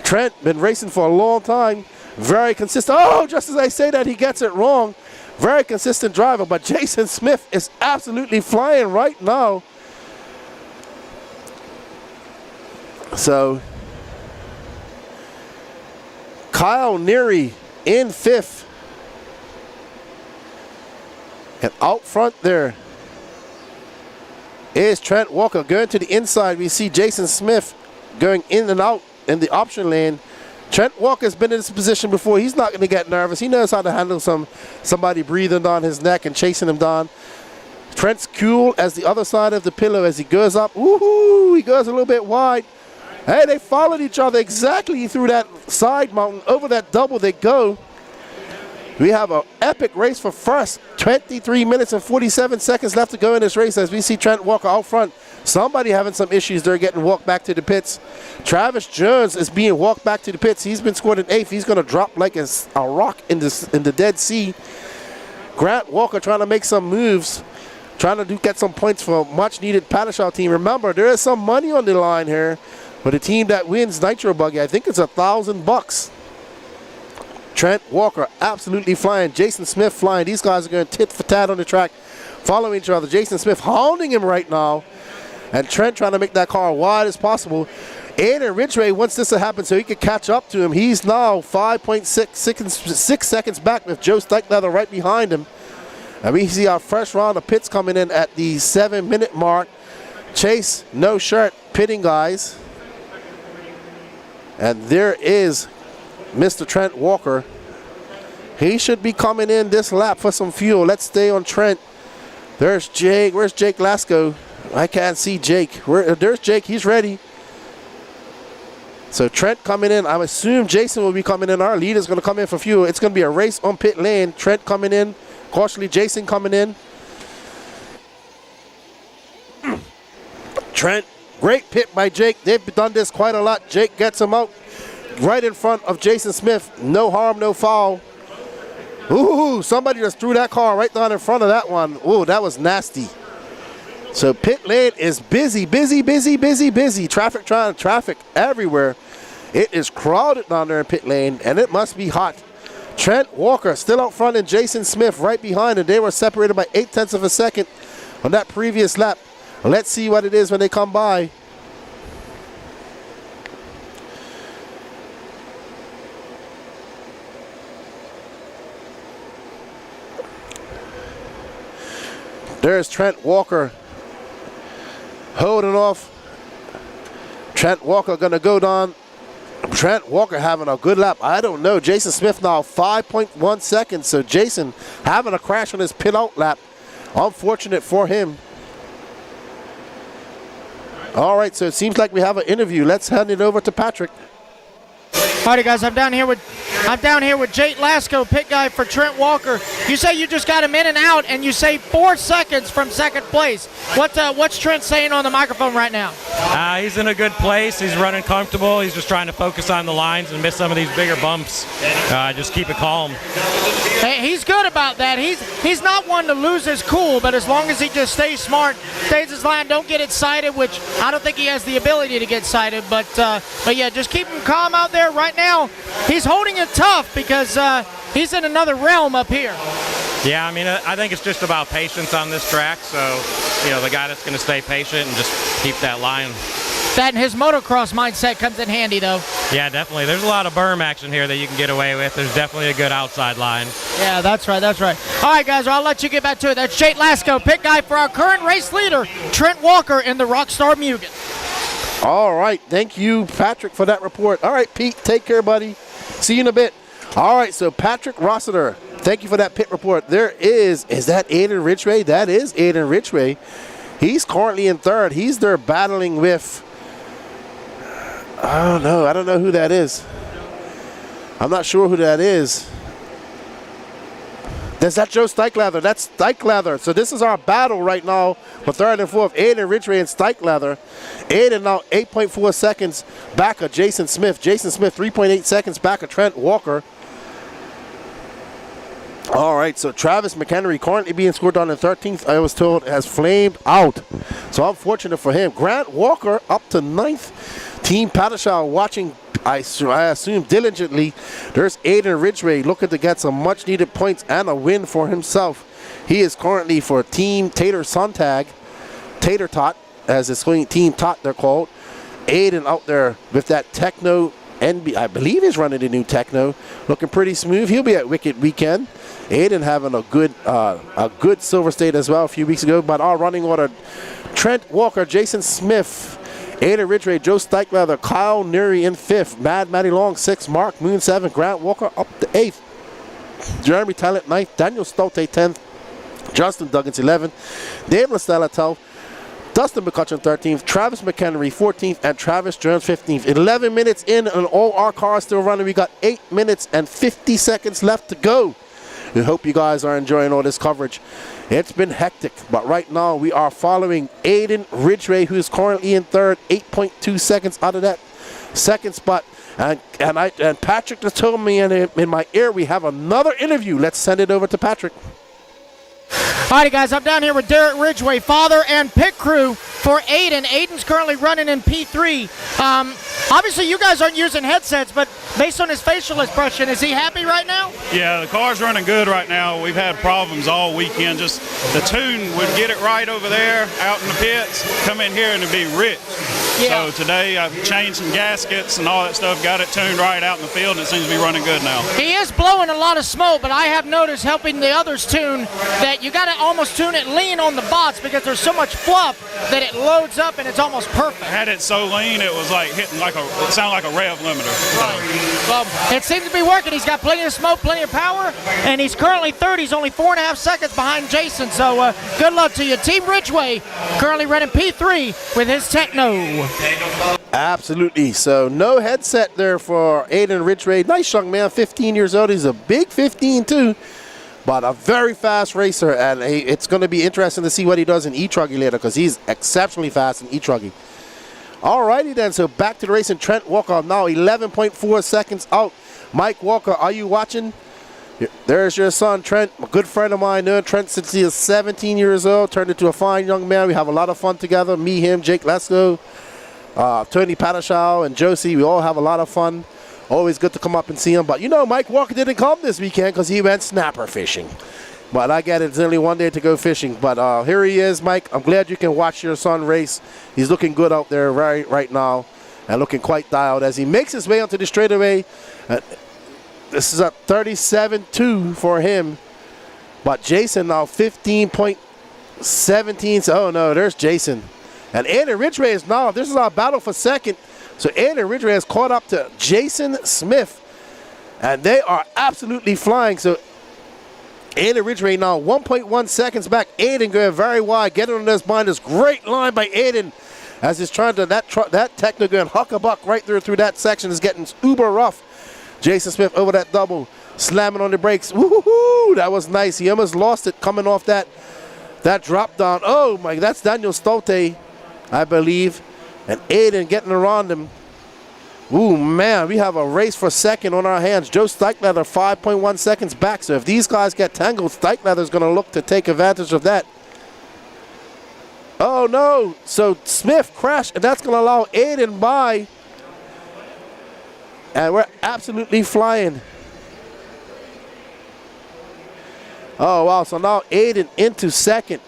Speaker 4: Trent been racing for a long time. Very consistent. Oh, just as I say that, he gets it wrong. Very consistent driver, but Jason Smith is absolutely flying right now. So, Kyle Neary in 5th. And out front there is Trent Walker. Going to the inside, we see Jason Smith going in and out in the option lane. Trent Walker's been in this position before. He's not going to get nervous. He knows how to handle somebody breathing down his neck and chasing him down. Trent's cool as the other side of the pillow as he goes up. Woohoo! He goes a little bit wide. Hey, they followed each other exactly through that side mountain. Over that double they go. We have an epic race for first. 23 minutes and 47 seconds left to go in this race as we see Trent Walker out front. Somebody having some issues. They're getting walked back to the pits. Travis Jones is being walked back to the pits. He's been scored in 8th. He's going to drop like a rock in the Dead Sea. Grant Walker trying to make some moves. Trying to get some points for a much-needed Padaschow team. Remember, there is some money on the line here. For the team that wins Nitro Buggy, I think it's $1,000. Trent Walker absolutely flying. Jason Smith flying. These guys are going tit for tat on the track, following each other. Jason Smith hounding him right now. And Trent trying to make that car wide as possible. Aiden Ridgway wants this to happen so he can catch up to him. He's now 5.6 seconds back with Joe Steichleather right behind him. And we see our first round of pits coming in at the 7-minute mark. Chase, no shirt, pitting guys. And there is Mr. Trent Walker. He should be coming in this lap for some fuel. Let's stay on Trent. There's Jake. Where's Jake Lasco? I can't see Jake. There's Jake. He's ready. So Trent coming in. I assume Jason will be coming in. Our leader is going to come in for fuel. It's going to be a race on pit lane. Trent coming in. Cautiously, Jason coming in. Trent. Great pit by Jake. They've done this quite a lot. Jake gets him out right in front of Jason Smith. No harm, no foul. Ooh, somebody just threw that car right down in front of that one. Ooh, that was nasty. So pit lane is busy. Traffic everywhere. It is crowded down there in pit lane, and it must be hot. Trent Walker still out front and Jason Smith right behind, and they were separated by 0.8 of a second on that previous lap. Let's see what it is when they come by. There's Trent Walker holding off. Trent Walker going to go down. Trent Walker having a good lap. I don't know. Jason Smith now 5.1 seconds. So Jason having a crash on his pit out lap. Unfortunate for him. All right, so it seems like we have an interview. Let's hand it over to Patrick.
Speaker 5: Alrighty, guys, I'm down here with Jake Lasco, pit guy for Trent Walker. You say you just got him in and out, and you say 4 seconds from second place. What's Trent saying on the microphone right now?
Speaker 17: He's in a good place. He's running comfortable. He's just trying to focus on the lines and miss some of these bigger bumps. Just keep it calm.
Speaker 5: Hey, he's good about that. He's not one to lose his cool, but as long as he just stays smart, stays his line, don't get excited, which I don't think he has the ability to get excited. But yeah, just keep him calm out there. Right now, he's holding it tough because he's in another realm up here.
Speaker 17: Yeah, I mean, I think it's just about patience on this track. So, the guy that's going to stay patient and just keep that line.
Speaker 5: That and his motocross mindset comes in handy, though.
Speaker 17: Yeah, definitely. There's a lot of berm action here that you can get away with. There's definitely a good outside line.
Speaker 5: Yeah, that's right. All right, guys, I'll let you get back to it. That's Jake Lasco, pit guy for our current race leader, Trent Walker in the Rockstar Mugen.
Speaker 4: All right, thank you, Patrick, for that report. All right, Pete, take care, buddy. See you in a bit. All right, so Patrick Rossiter, thank you for that pit report. Is that Aiden Ridgway? That is Aiden Ridgway. He's currently in third. He's there battling with, I don't know who that is. I'm not sure who that is. Is that Joe Steichlather? That's Steichlather. So this is our battle right now for third and fourth. Aiden Ridgway and Steichlather. Aiden now 8.4 seconds back of Jason Smith. Jason Smith 3.8 seconds back of Trent Walker. All right, so Travis McHenry currently being scored on in 13th, I was told, has flamed out. So unfortunate for him. Grant Walker up to 9th. Team Padishaw watching, I assume, diligently. There's Aiden Ridgway looking to get some much-needed points and a win for himself. He is currently for Team Tater Sontag, Tater Tot, as his Team Tot they're called. Aiden out there with that Techno NB, I believe he's running the new Techno, looking pretty smooth. He'll be at Wicked Weekend. Aiden having a good Silver State as well a few weeks ago. But our running order: Trent Walker, Jason Smith, Aiden Ridgway, Joe Steichlather, Kyle Neary in 5th, Matty Long 6th, Mark Moon 7th, Grant Walker up to 8th, Jeremy Talent 9th, Daniel Stolte 10th, Justin Duggins 11th, Dave LaStella 12th, Dustin McCutcheon 13th, Travis McHenry 14th, and Travis Jones 15th. 11 minutes in, and all our cars still running. We got 8 minutes and 50 seconds left to go. We hope you guys are enjoying all this coverage. It's been hectic, but right now we are following Aiden Ridgway, who is currently in third, 8.2 seconds out of that second spot. And Patrick just told me in my ear we have another interview. Let's send it over to Patrick.
Speaker 5: Alrighty, guys, I'm down here with Derek Ridgway, father and pit crew for Aiden. Aiden's currently running in P3. Obviously, you guys aren't using headsets, but based on his facial expression, is he happy right now?
Speaker 10: Yeah, the car's running good right now. We've had problems all weekend. Just the tune would get it right over there out in the pits, come in here and it'd be rich.
Speaker 5: Yeah.
Speaker 10: So today I've changed some gaskets and all that stuff, got it tuned right out in the field, and it seems to be running good now.
Speaker 5: He is blowing a lot of smoke, but I have noticed helping the others tune that you got to almost tune it lean on the bots because there's so much fluff that it loads up and it's almost perfect.
Speaker 10: I had it so lean it was like hitting it sounded like a rev limiter.
Speaker 5: Well, it seems to be working. He's got plenty of smoke, plenty of power, and he's currently third. He's only 4.5 seconds behind Jason, so good luck to you. Team Ridgway currently running P3 with his Techno.
Speaker 4: Absolutely. So no headset there for Aiden Ridgway. Nice young man, 15 years old. He's a big 15 too, but a very fast racer, and it's going to be interesting to see what he does in eTruggy later because he's exceptionally fast in eTruggy. Alrighty then, so back to the race, and Trent Walker now 11.4 seconds out. Mike Walker, are you watching? There's your son, Trent, a good friend of mine. Known Trent since he is 17 years old, turned into a fine young man. We have a lot of fun together. Me, him, Jake Lesko, Tony Pataschow, and Josie. We all have a lot of fun. Always good to come up and see him. But, Mike Walker didn't come this weekend because he went snapper fishing. But I get it. It's only one day to go fishing. But here he is, Mike. I'm glad you can watch your son race. He's looking good out there right now and looking quite dialed as he makes his way onto the straightaway. This is a 37-2 for him. But Jason now 15.17. Oh, no, there's Jason. And Andy Ridgway is now, this is our battle for second. So Andy Ridgway has caught up to Jason Smith. And they are absolutely flying. So Andy Ridgway now 1.1 seconds back. Aiden going very wide. Getting on this bind. This great line by Aiden as he's trying to, that techno going huck-a-buck right through that section is getting uber rough. Jason Smith over that double, slamming on the brakes. Woo-hoo-hoo! That was nice. He almost lost it coming off that drop down. Oh, my, that's Daniel Stolte, I believe. And Aiden getting around him. Ooh, man, we have a race for second on our hands. Joe Steichleather 5.1 seconds back. So if these guys get tangled, Steichleather's going to look to take advantage of that. Oh, no. So Smith crashed, and that's going to allow Aiden by. And we're absolutely flying. Oh, wow. So now Aiden into second.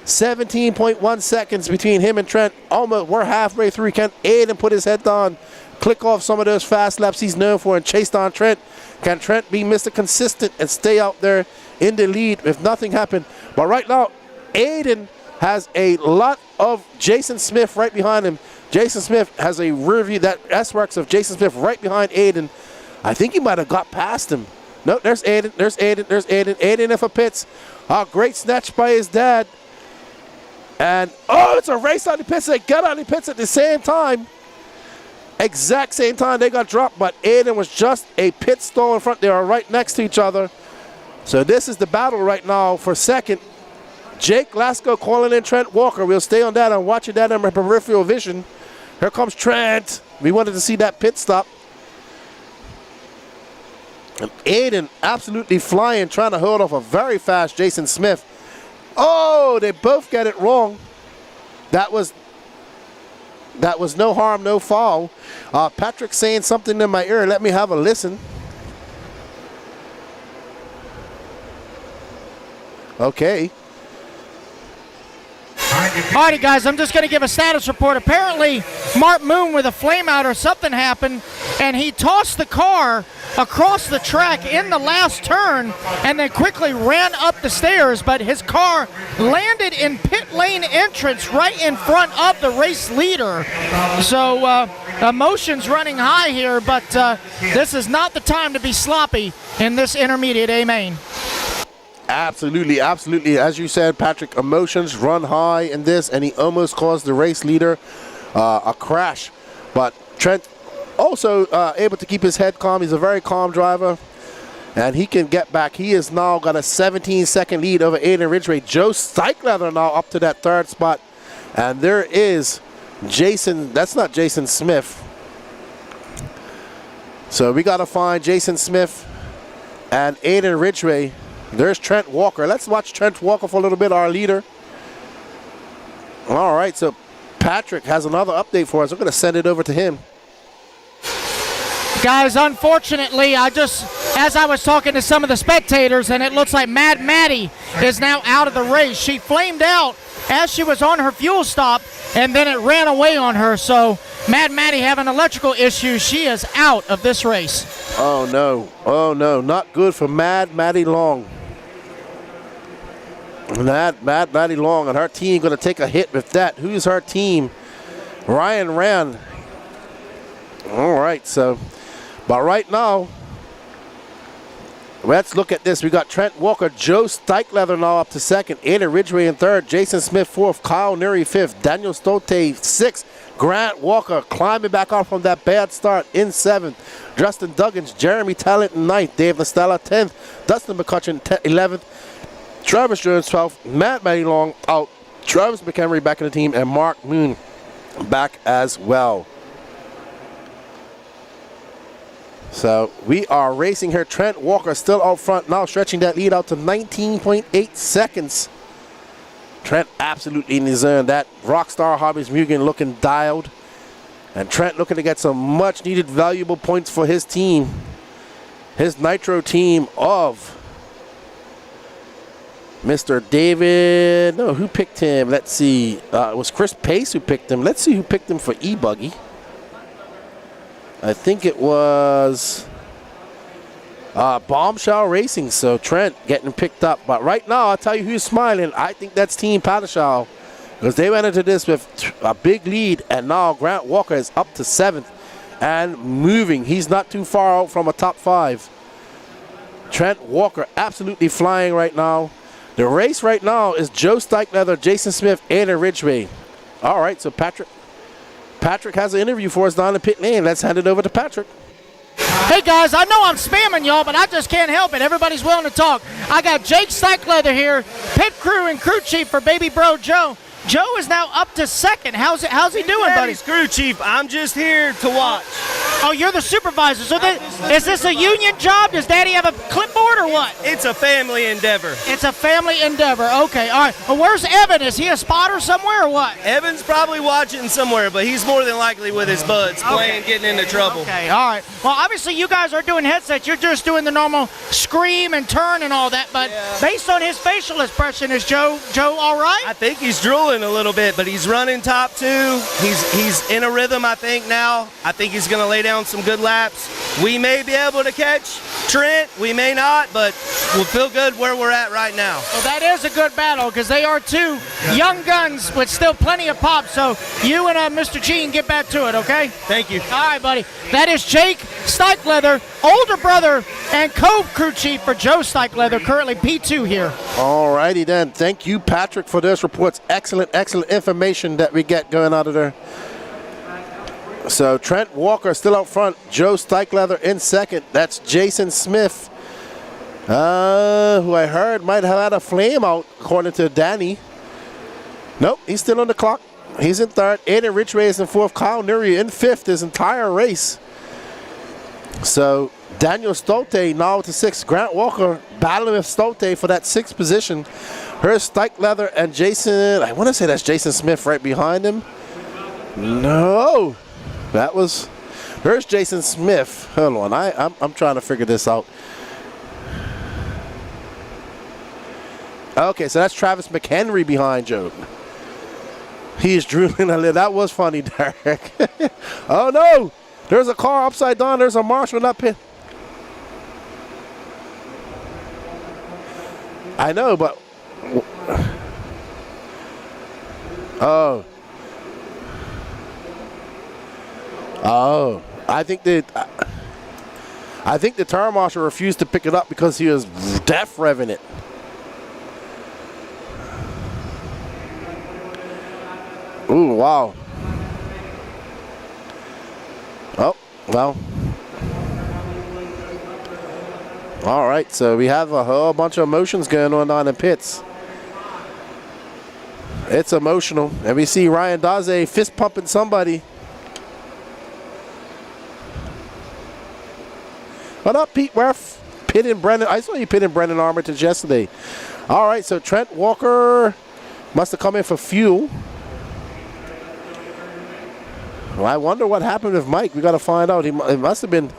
Speaker 4: 17.1 seconds between him and Trent. Almost, we're halfway through. Can Aiden put his head down, click off some of those fast laps he's known for, and chase down Trent? Can Trent be Mr. Consistent and stay out there in the lead if nothing happened? But right now, Aiden has a lot of Jason Smith right behind him. Jason Smith has a rear view, that S-Works of Jason Smith right behind Aiden. I think he might have got past him. No, there's Aiden, there's Aiden, there's Aiden. Aiden in for pits. Oh, great snatch by his dad. And, oh, it's a race on the pits. They got on the pits at the same time. Exact same time they got dropped, but Aiden was just a pit stall in front. They are right next to each other. So this is the battle right now for second. Jake Lasko calling in Trent Walker. We'll stay on that and watching that in my peripheral vision. Here comes Trent. We wanted to see that pit stop. And Aiden absolutely flying, trying to hold off a very fast Jason Smith. Oh, they both get it wrong. That was no harm, no foul. Patrick saying something in my ear. Let me have a listen. Okay.
Speaker 5: Alrighty, guys, I'm just going to give a status report. Apparently, Mark Moon with a flame out or something happened, and he tossed the car across the track in the last turn and then quickly ran up the stairs, but his car landed in pit lane entrance right in front of the race leader. So emotions running high here, but this is not the time to be sloppy in this intermediate A main.
Speaker 4: Absolutely, absolutely. As you said, Patrick, emotions run high in this, and he almost caused the race leader a crash. But Trent also able to keep his head calm. He's a very calm driver, and he can get back. He has now got a 17-second lead over Aiden Ridgway. Joe Steichleather now up to that third spot. And there is Jason. That's not Jason Smith. So we got to find Jason Smith and Aiden Ridgway. There's Trent Walker. Let's watch Trent Walker for a little bit, our leader. All right, so Patrick has another update for us. We're going to send it over to him.
Speaker 5: Guys, unfortunately, as I was talking to some of the spectators, and it looks like Mad Maddie is now out of the race. She flamed out as she was on her fuel stop, and then it ran away on her. So Mad Maddie having electrical issues. She is out of this race.
Speaker 4: Oh, no, not good for Mad Maddie Long. Mad Maddie Long and her team going to take a hit with that. Who's her team? Ryan Rand. All right, so, but right now, let's look at this. We got Trent Walker, Joe Steichleather now up to second, Aiden Ridgway in third, Jason Smith fourth, Kyle Neary fifth, Daniel Stolte sixth, Grant Walker climbing back off from that bad start in seventh, Justin Duggins, Jeremy Talent in ninth, Dave Lestella 10th, Dustin McCutcheon 11th, Travis Jones 12th, Matt Maddie Long out, Travis McHenry back in the team, and Mark Moon back as well. So we are racing here. Trent Walker still out front now, stretching that lead out to 19.8 seconds. Trent absolutely in his zone. That Rockstar Hobbies Mugen looking dialed. And Trent looking to get some much needed valuable points for his team. His Nitro team of Mr. David. No, who picked him? Let's see. It was Chris Pace who picked him. Let's see who picked him for eBuggy. I think it was Bombshell Racing. So Trent getting picked up. But right now, I'll tell you who's smiling. I think that's Team Padishal, because they went into this with a big lead, and now Grant Walker is up to 7th and moving. He's not too far out from a top 5. Trent Walker absolutely flying right now. The race right now is Joe Steichleather, Jason Smith, Aiden Ridgway. All right, so Patrick has an interview for us down in pit lane. Let's hand it over to Patrick.
Speaker 5: Hey guys, I know I'm spamming y'all, but I just can't help it. Everybody's willing to talk. I got Jake Steichleather here, pit crew and crew chief for baby bro Joe. Joe is now up to 2nd. How's he doing, buddy?
Speaker 12: He's crew chief. I'm just here to watch.
Speaker 5: Oh, you're the supervisor. So is this a union job? Does Daddy have a clipboard or what?
Speaker 12: It's a family endeavor.
Speaker 5: It's a family endeavor. Okay, all right. Well, where's Evan? Is he a spotter somewhere or what?
Speaker 12: Evan's probably watching somewhere, but he's more than likely with his buds playing, getting into trouble.
Speaker 5: Okay, all right. Well, obviously you guys are doing headsets. You're just doing the normal scream and turn and all that, but based on his facial expression, is Joe all right?
Speaker 12: I think he's drooling a little bit, but he's running top 2. He's in a rhythm, I think, now. I think he's going to lay down some good laps. We may be able to catch Trent. We may not, but we'll feel good where we're at right now.
Speaker 5: Well, that is a good battle, because they are 2 young guns with still plenty of pop. So you and Mr. Gene get back to it, okay?
Speaker 12: Thank you.
Speaker 5: All right, buddy. That is Jake Steichleather, older brother and co-crew chief for Joe Steichleather, currently P2 here.
Speaker 4: All righty then. Thank you, Patrick, for this report. Excellent information that we get going out of there. So Trent Walker still out front. Joe Steichleather in 2nd. That's Jason Smith, who I heard might have had a flame out, according to Danny. Nope, he's still on the clock. He's in 3rd. Aiden Ridgway is in 4th. Kyle Nuri in 5th his entire race. So Daniel Stolte now to 6th. Grant Walker battling with Stolte for that 6th position. Here's Steichleather and Jason. I want to say that's Jason Smith right behind him. No, that was. Here's Jason Smith. Hold on, I'm trying to figure this out. Okay, so that's Travis McHenry behind Joe. He's drooling a little. That was funny, Derek. Oh no, there's a car upside down. There's a marshal up here. I know, but. Oh. I think the tire marshal refused to pick it up because he was deaf revving it. Ooh, wow. Oh, well. All right, so we have a whole bunch of emotions going on down in pits. It's emotional. And we see Ryan Daze fist pumping somebody. What up, Pete? Where pitting Brendan? I saw you pitting Brendan Armitage yesterday. All right, so Trent Walker must have come in for fuel. Well, I wonder what happened with Mike. We got to find out. It must have been.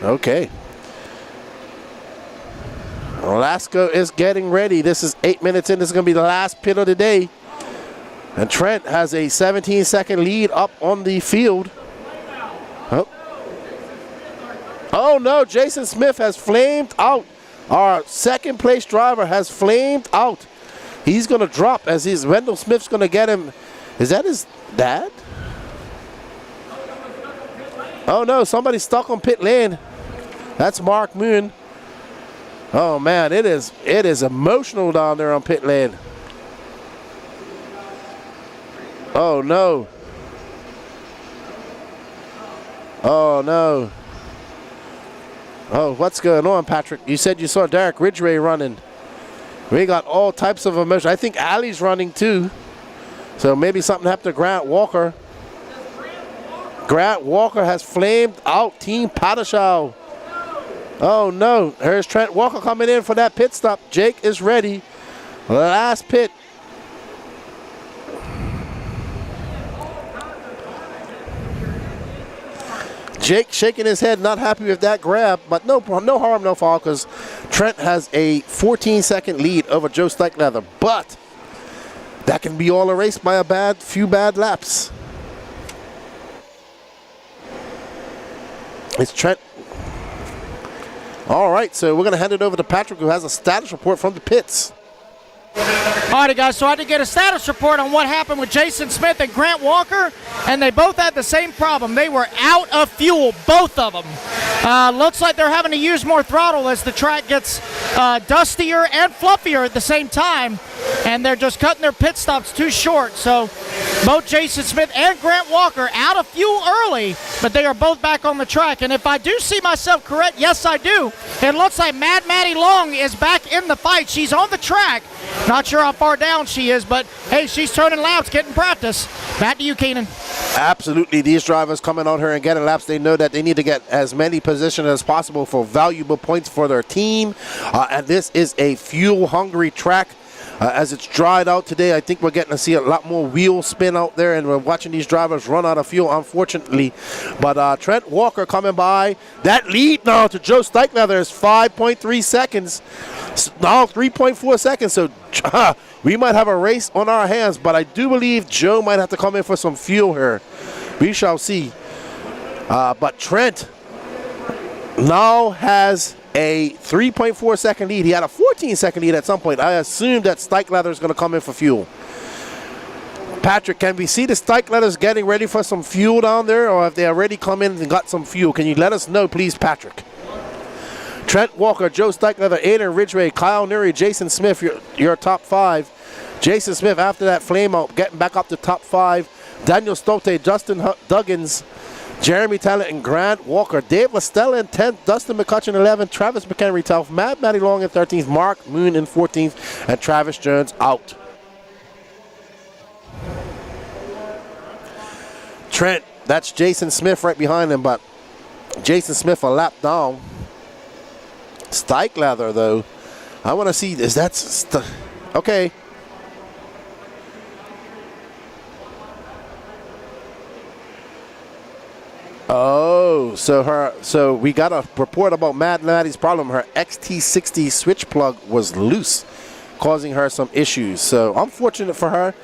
Speaker 4: Okay. Alaska is getting ready. This is 8 minutes in. This is going to be the last pit of the day. And Trent has a 17-second lead up on the field. Oh. Oh no, Jason Smith has flamed out. Our second place driver has flamed out. He's going to drop as Wendell Smith's going to get him. Is that his dad? Oh no, somebody's stuck on pit lane. That's Mark Moon. Oh man, it is emotional down there on pit lane. Oh no. Oh no. Oh, what's going on, Patrick? You said you saw Derek Ridgway running. We got all types of emotion. I think Allie's running too. So maybe something happened to Grant Walker. Grant Walker has flamed out Team Padashaw. Oh no, here's Trent Walker coming in for that pit stop. Jake is ready. Last pit. Jake shaking his head, not happy with that grab, but no harm, no foul, because Trent has a 14-second lead over Joe Steichleather. But that can be all erased by a few bad laps. It's Trent. All right, so we're going to hand it over to Patrick, who has a status report from the pits.
Speaker 5: Alrighty, guys, so I had to get a status report on what happened with Jason Smith and Grant Walker, and they both had the same problem. They were out of fuel, both of them. Looks like they're having to use more throttle as the track gets dustier and fluffier at the same time, and they're just cutting their pit stops too short. So both Jason Smith and Grant Walker out of fuel early, but they are both back on the track. And if I do see myself correct, yes, I do. It looks like Mad Maddie Long is back in the fight. She's on the track. Not sure how far down she is, but hey, she's turning laps, getting practice. Back to you, Keenan.
Speaker 4: Absolutely. These drivers coming on here and getting laps, they know that they need to get as many positions as possible for valuable points for their team. And this is a fuel-hungry track. As it's dried out today, I think we're getting to see a lot more wheel spin out there, and we're watching these drivers run out of fuel, unfortunately. But Trent Walker coming by. That lead now to Joe Steichleather is 5.3 seconds. Now 3.4 seconds, so we might have a race on our hands, but I do believe Joe might have to come in for some fuel here. We shall see. But Trent now has a 3.4 second lead. He had a 14-second lead at some point. I assume that Steichleather is going to come in for fuel. Patrick, can we see the Steichleathers getting ready for some fuel down there, or have they already come in and got some fuel? Can you let us know, please, Patrick? Trent Walker, Joe Steichleather, Aiden Ridgway, Kyle Neary, Jason Smith, your top five. Jason Smith, after that flame out, getting back up to top five. Daniel Stolte, Justin Duggins, Jeremy Talent, and Grant Walker. Dave Lestella in 10th, Dustin McCutcheon in 11th, Travis McHenry 12th, Matt Matty Long in 13th, Mark Moon in 14th, and Travis Jones out. Trent, that's Jason Smith right behind him, but Jason Smith a lap down. Steichleather, though, I want to see, is that, okay. Oh, so we got a report about Mad Maddie's problem. Her XT60 switch plug was loose, causing her some issues. So unfortunate for her.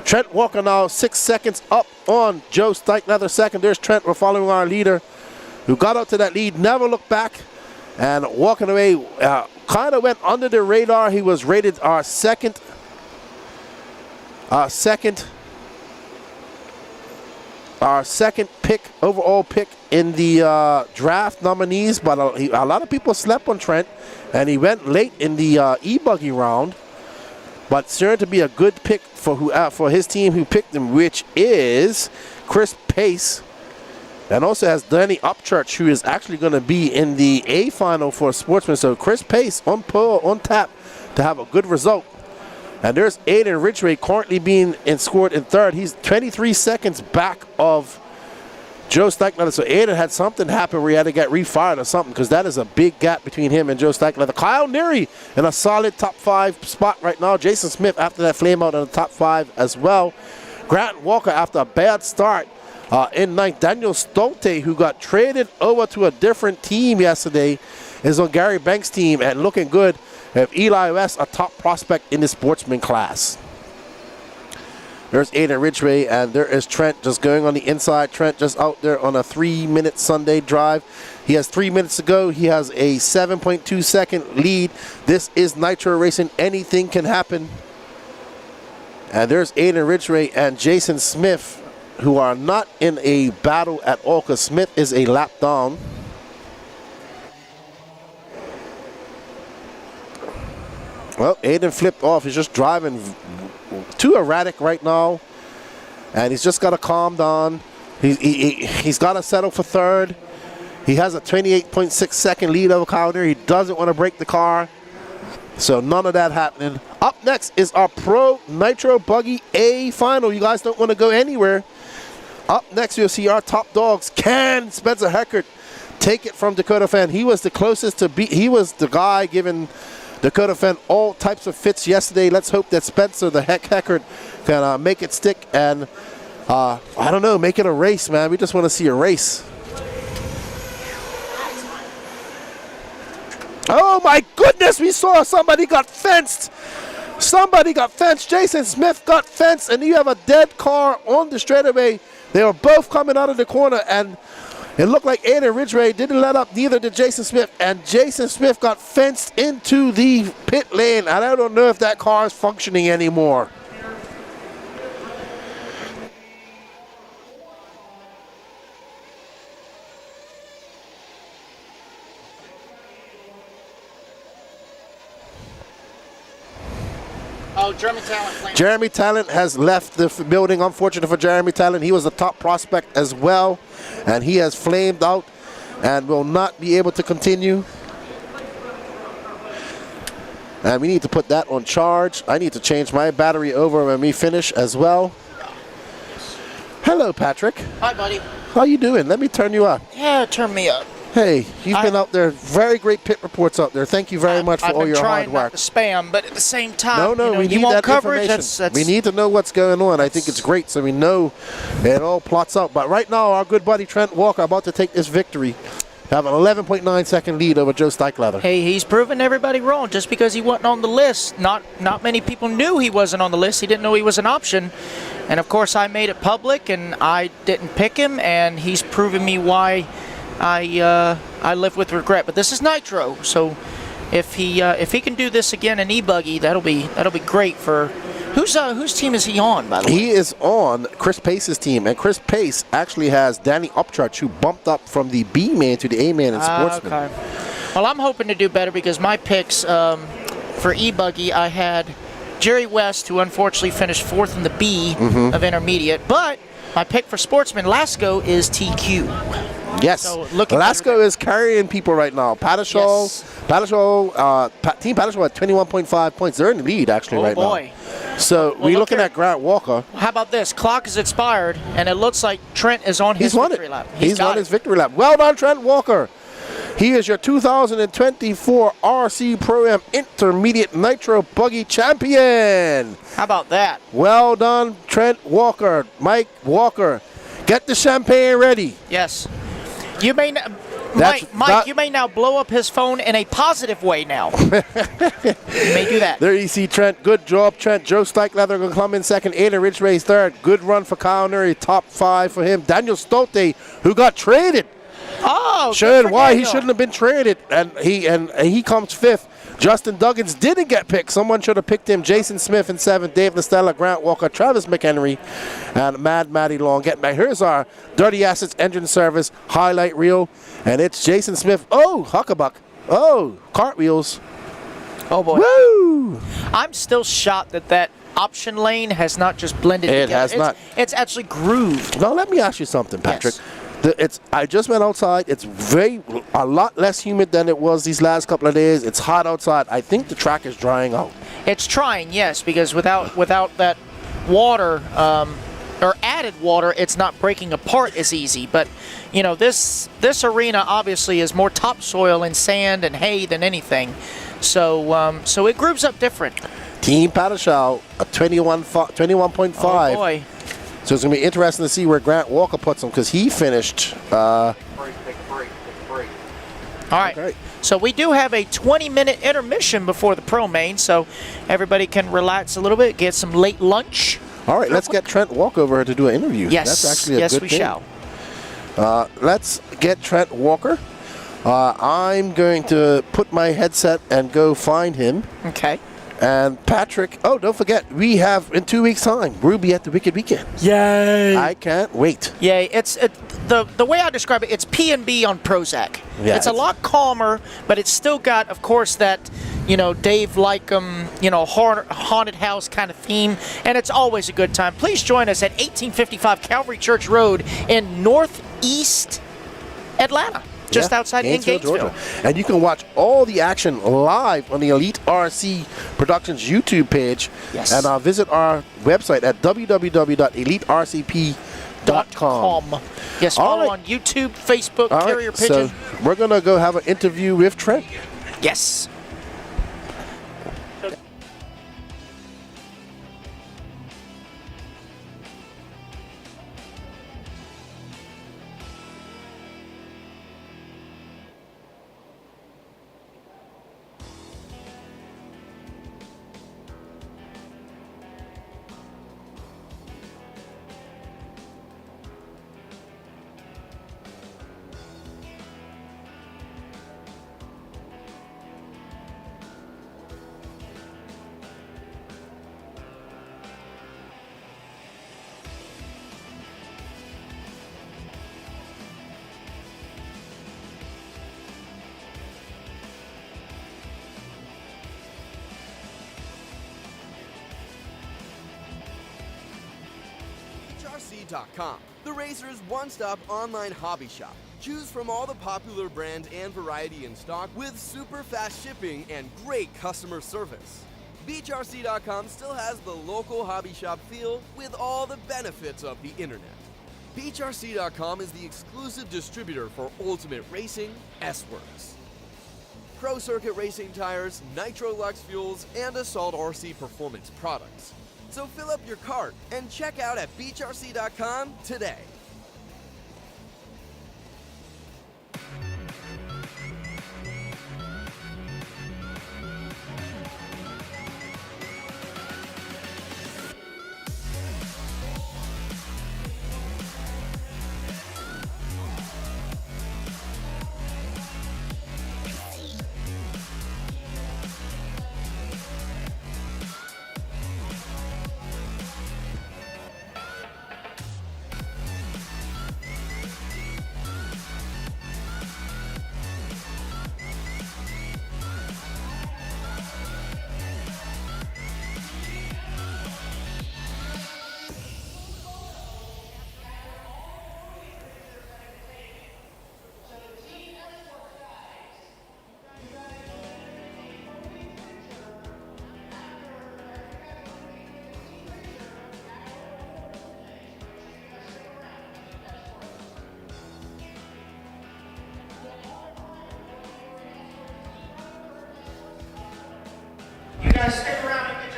Speaker 4: Trent Walker now 6 seconds up on Joe Steichleather second. There's Trent. We're following our leader, who got up to that lead, never looked back, and walking away, kind of went under the radar. He was rated our second pick, overall pick in the draft nominees, but a lot of people slept on Trent, and he went late in the eBuggy round, but sure to be a good pick for his team who picked him, which is Chris Pace, and also has Danny Upchurch, who is actually going to be in the A final for Sportsman. So Chris Pace on tap to have a good result. And there's Aiden Ridgway currently being scored in third. He's 23 seconds back of Joe Steichleather. So Aiden had something happen where he had to get refired or something, because that is a big gap between him and Joe Steichleather. Kyle Neary in a solid top 5 spot right now. Jason Smith after that flame out in the top 5 as well. Grant Walker after a bad start in 9th. Daniel Stolte, who got traded over to a different team yesterday, is on Gary Banks' team and looking good. Have Eli West, a top prospect in the Sportsman class. There's Aiden Ridgway, and there is Trent just going on the inside. Trent just out there on a 3-minute Sunday drive. He has 3 minutes to go. He has a 7.2 second lead. This is Nitro Racing. Anything can happen. And there's Aiden Ridgway and Jason Smith, who are not in a battle at all, because Smith is a lap down. Well, Aiden flipped off. He's just driving too erratic right now, and he's just got to calm down. He's got to settle for third. He has a 28.6 second lead over Kyle Neary. He doesn't want to break the car. So none of that happening. Up next is our Pro Nitro Buggy A final. You guys don't want to go anywhere. Up next, you'll see our top dogs. Can Spencer Heckert take it from Dakota Fan? He was the closest to beat. He was the guy giving Dakota Fan all types of fits yesterday. Let's hope that Spencer, the Heckert, can make it stick and, I don't know, make it a race, man. We just want to see a race. Oh my goodness, we saw somebody got fenced. Somebody got fenced. Jason Smith got fenced, and you have a dead car on the straightaway. They were both coming out of the corner, and it looked like Aiden Ridgway didn't let up, neither did Jason Smith, and Jason Smith got fenced into the pit lane, and I don't know if that car is functioning anymore.
Speaker 5: Oh, Jeremy Talent.
Speaker 4: Jeremy Talent has left the building. Unfortunate for Jeremy Talent. He was a top prospect as well, and he has flamed out and will not be able to continue. And we need to put that on charge. I need to change my battery over when we finish as well. Hello, Patrick.
Speaker 5: Hi, buddy.
Speaker 4: How you doing? Let me turn you up.
Speaker 5: Yeah, turn me up.
Speaker 4: Hey, you've been out there. Very great pit reports out there. Thank you very much for all your hard work.
Speaker 5: I've been trying not to spam, but at the same time,
Speaker 4: No, we need that information. We need to know what's going on. I think it's great, so we know it all plots out. But right now, our good buddy Trent Walker about to take this victory. Have an 11.9 second lead over Joe Steichleather.
Speaker 5: Hey, he's proven everybody wrong. Just because he wasn't on the list, not many people knew he wasn't on the list. He didn't know he was an option. And of course, I made it public, and I didn't pick him, and he's proven me why I live with regret. But this is Nitro, so if he can do this again in eBuggy, that'll be great for whose team is he on, by the way?
Speaker 4: He is on Chris Pace's team, and Chris Pace actually has Danny Upchurch, who bumped up from the B man to the A man in Sportsman.
Speaker 5: Okay. Well, I'm hoping to do better because my picks for eBuggy, I had Jerry West, who unfortunately finished 4th in the B of intermediate, but my pick for Sportsman Lasco is TQ.
Speaker 4: Yes,
Speaker 5: so
Speaker 4: Lasco is carrying people right now. Patashall, Team Patashall at 21.5 points. They're in the lead actually right now. So we're looking at Grant Walker.
Speaker 5: How about this? Clock is expired, and it looks like Trent is on his victory lap.
Speaker 4: He's on his victory lap. Well done, Trent Walker. He is your 2024 RC Pro-Am Intermediate Nitro Buggy Champion.
Speaker 5: How about that?
Speaker 4: Well done, Trent Walker. Mike Walker, get the champagne ready.
Speaker 5: Yes. You may, Mike, you may now blow up his phone in a positive way now. You may do that.
Speaker 4: There you see Trent. Good job, Trent. Joe Steichleather going to come in second. Aiden Ridgway's third. Good run for Kyle Nuri. Top 5 for him. Daniel Stolte, who got traded.
Speaker 5: Oh,
Speaker 4: showing why he shouldn't have been traded, and he comes 5th. Justin Duggins didn't get picked. Someone should have picked him. Jason Smith in 7th. Dave Listella, Grant Walker, Travis McHenry, and Mad Matty Long getting back. Here's our Dirty Assets Engine Service highlight reel, and it's Jason Smith. Oh, Huckabuck. Oh, cartwheels.
Speaker 5: Oh, boy.
Speaker 4: Woo!
Speaker 5: I'm still shocked that option lane has not just blended together.
Speaker 4: It has not.
Speaker 5: It's actually grooved.
Speaker 4: Now, let me ask you something, Patrick.
Speaker 5: Yes.
Speaker 4: I just went outside. It's a lot less humid than it was these last couple of days. It's hot outside. I think the track is drying out.
Speaker 5: It's trying, yes, because without that water or added water, it's not breaking apart as easy. But you know, this arena obviously is more topsoil and sand and hay than anything, so it grooves up different.
Speaker 4: Team Patashall, a 21.5.
Speaker 5: Oh boy.
Speaker 4: So it's going to be interesting to see where Grant Walker puts him because he finished.
Speaker 5: All right.
Speaker 4: Okay.
Speaker 5: So we do have a 20-minute intermission before the pro main, so everybody can relax a little bit, get some late lunch.
Speaker 4: All right, let's get Trent Walker over here to do an interview.
Speaker 5: Yes.
Speaker 4: That's actually a good thing.
Speaker 5: Yes, we shall.
Speaker 4: Let's get Trent Walker. I'm going to put my headset and go find him.
Speaker 5: Okay.
Speaker 4: And Patrick, oh, don't forget, we have in 2 weeks' time, Ruby at the Wicked Weekend.
Speaker 5: Yay!
Speaker 4: I can't wait.
Speaker 5: Yay! The way I describe it, it's P&B on Prozac.
Speaker 4: Yeah,
Speaker 5: it's a lot calmer, but it's still got, of course, that Dave Lycum, haunted house kind of theme, and it's always a good time. Please join us at 1855 Calvary Church Road in Northeast Atlanta. just outside in Gainesville.
Speaker 4: Georgia. And you can watch all the action live on the Elite RC Productions YouTube page.
Speaker 5: Yes.
Speaker 4: And visit our website at www.eliteRCP.com.
Speaker 5: Yes, follow on YouTube, Facebook, Carrier Pigeon.
Speaker 4: So we're going to go have an interview with Trent.
Speaker 5: Yes.
Speaker 1: eTruggy.com, the racer's one-stop online hobby shop. Choose from all the popular brands and variety in stock with super fast shipping and great customer service. Bghnc.com still has the local hobby shop feel with all the benefits of the internet. Bghnc.com is the exclusive distributor for Ultimate Racing, S-Works, Pro Circuit Racing tires, Nitro Lux fuels, and Assault RC performance products. So fill up your cart and check out at Bghnc.com today.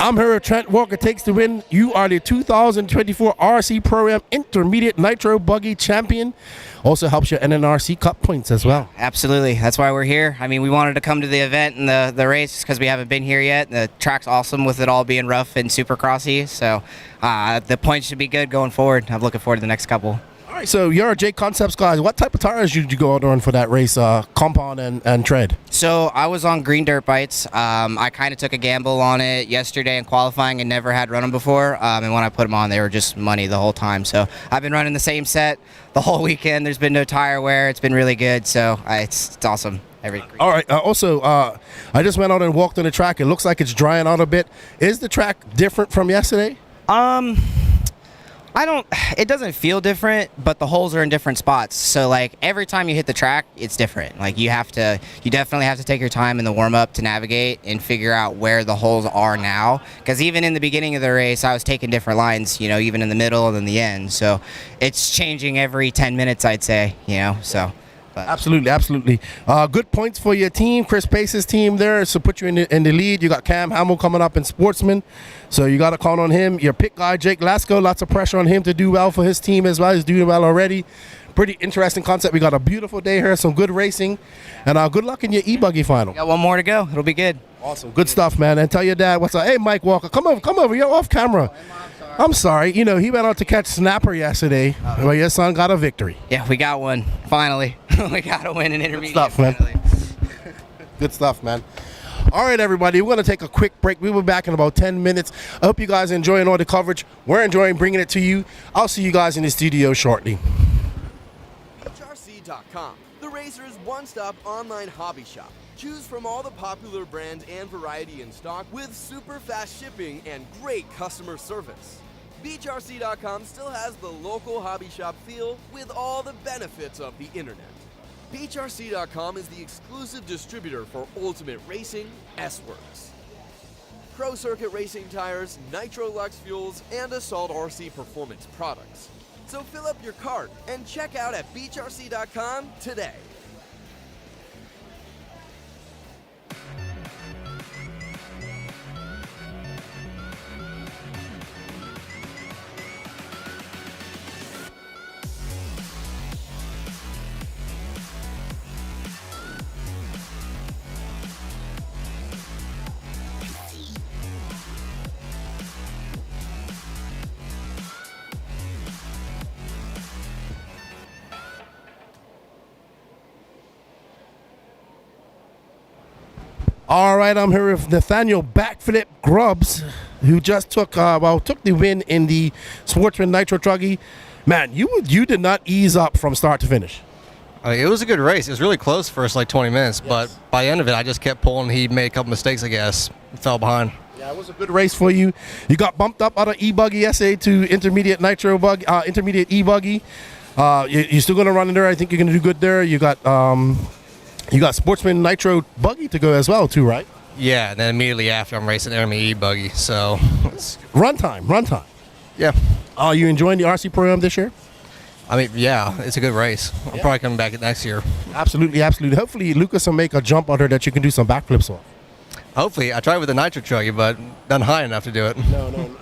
Speaker 4: I'm here with Trent Walker Takes the Win. You are the 2024 RC Pro-Am Intermediate Nitro Buggy Champion. Also helps your NNRC Cup points as well.
Speaker 13: Absolutely. That's why we're here. I mean, we wanted to come to the event and the race because we haven't been here yet. The track's awesome with it all being rough and super crossy. So the points should be good going forward. I'm looking forward to the next couple.
Speaker 4: All right, so you're a J Concepts guy. What type of tires did you go out on for that race, compound and tread?
Speaker 13: So I was on green dirt bites. I kind of took a gamble on it yesterday in qualifying and never had run them before. And when I put them on, they were just money the whole time. So I've been running the same set the whole weekend. There's been no tire wear. It's been really good. So it's awesome.
Speaker 4: All right. Also, I just went out and walked on the track. It looks like it's drying out a bit. Is the track different from yesterday?
Speaker 13: It doesn't feel different, but the holes are in different spots. So like every time you hit the track, it's different. Like you definitely have to take your time in the warm up to navigate and figure out where the holes are now. Because even in the beginning of the race, I was taking different lines, even in the middle and then the end. So it's changing every 10 minutes, I'd say, so. But.
Speaker 4: Absolutely. Good points for your team. Chris Pace's team there, so put you in the lead. You got Cam Hamill coming up in Sportsman, so you got to count on him. Your pick guy, Jake Lasko, lots of pressure on him to do well for his team as well. He's doing well already. Pretty interesting concept. We got a beautiful day here, some good racing, and good luck in your eBuggy final.
Speaker 13: Got one more to go. It'll be good.
Speaker 4: Awesome. Good stuff, man. And tell your dad what's up. Hey, Mike Walker, come over. You're off camera. I'm sorry. He went out to catch snapper yesterday. Well, your son got a victory.
Speaker 13: Yeah, we got one. Finally. We got to win an intermediate.
Speaker 4: Good stuff, man. Good stuff, man. All right, everybody. We're going to take a quick break. We'll be back in about 10 minutes. I hope you guys are enjoying all the coverage. We're enjoying bringing it to you. I'll see you guys in the studio shortly.
Speaker 1: HRC.com, the racer's one-stop online hobby shop. Choose from all the popular brands and variety in stock with super fast shipping and great customer service. Bghnc.com still has the local hobby shop feel with all the benefits of the internet. Bghnc.com is the exclusive distributor for Ultimate Racing S-Works. Pro Circuit Racing tires, Nitro Lux fuels, and Assault RC performance products. So fill up your cart and check out at Bghnc.com today.
Speaker 4: All right, I'm here with Nathaniel Backflip Grubbs, who just took the win in the Sportsman Nitro Truggy. Man, you did not ease up from start to finish.
Speaker 15: It was a good race. It was really close first like 20 minutes, but by the end of it, I just kept pulling. He made a couple mistakes, I guess. Fell behind.
Speaker 4: Yeah, it was a good race for you. You got bumped up out of eBuggy SA to intermediate Nitro Bug, intermediate eBuggy. You're still going to run in there. I think you're going to do good there. You got Sportsman Nitro Buggy to go as well, too, right?
Speaker 15: Yeah, and then immediately after, I'm racing Enemy eBuggy. So
Speaker 4: run time.
Speaker 15: Yeah.
Speaker 4: Are you enjoying the RC program this year?
Speaker 15: I mean, yeah, it's a good race. I'm probably coming back next year.
Speaker 4: Absolutely. Hopefully, Lucas will make a jump on her that you can do some backflips on.
Speaker 15: Hopefully. I tried with the Nitro Truggy, but not high enough to do it.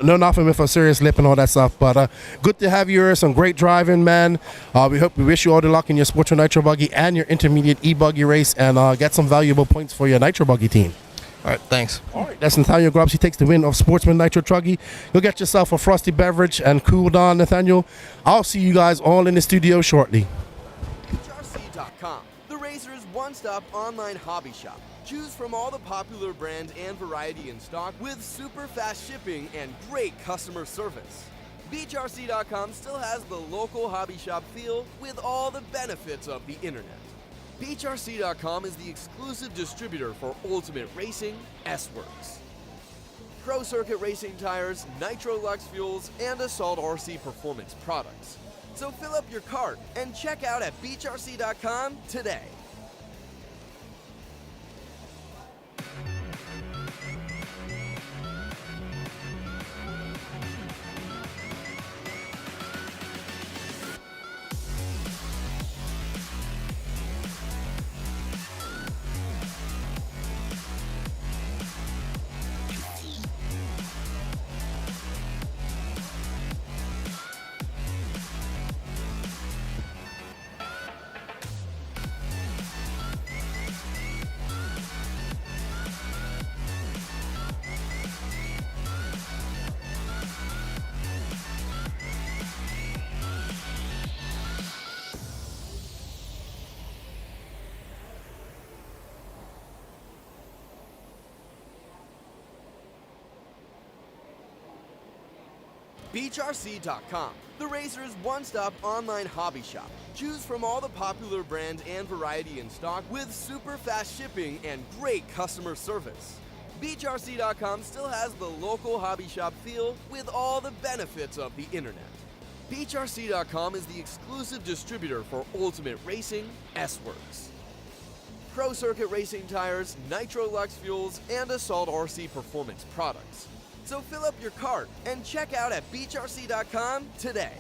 Speaker 4: No, nothing with a serious lip and all that stuff. But good to have you here. Some great driving, man. We wish you all the luck in your Sportsman Nitro Buggy and your intermediate eBuggy race, and get some valuable points for your Nitro Buggy team.
Speaker 15: All right, thanks.
Speaker 4: All right, that's Nathaniel Grubbs. He takes the win of Sportsman Nitro Truggy. You'll get yourself a frosty beverage and cool down, Nathaniel. I'll see you guys all in the studio shortly.
Speaker 1: Bghnc.com, the Razor's one-stop online hobby shop. Choose from all the popular brands and variety in stock with super fast shipping and great customer service. Bghnc.com still has the local hobby shop feel with all the benefits of the internet. Bghnc.com is the exclusive distributor for Ultimate Racing S-Works. Pro Circuit Racing tires, Nitro Lux fuels, and Assault RC performance products. So fill up your cart and check out at Bghnc.com today. Bghnc.com, the Razor's one-stop online hobby shop. Choose from all the popular brands and variety in stock with super fast shipping and great customer service. Bghnc.com still has the local hobby shop feel with all the benefits of the internet. Bghnc.com is the exclusive distributor for Ultimate Racing S-Works. Pro Circuit Racing tires, Nitro Lux fuels, and Assault RC performance products. So fill up your cart and check out at Bghnc.com today.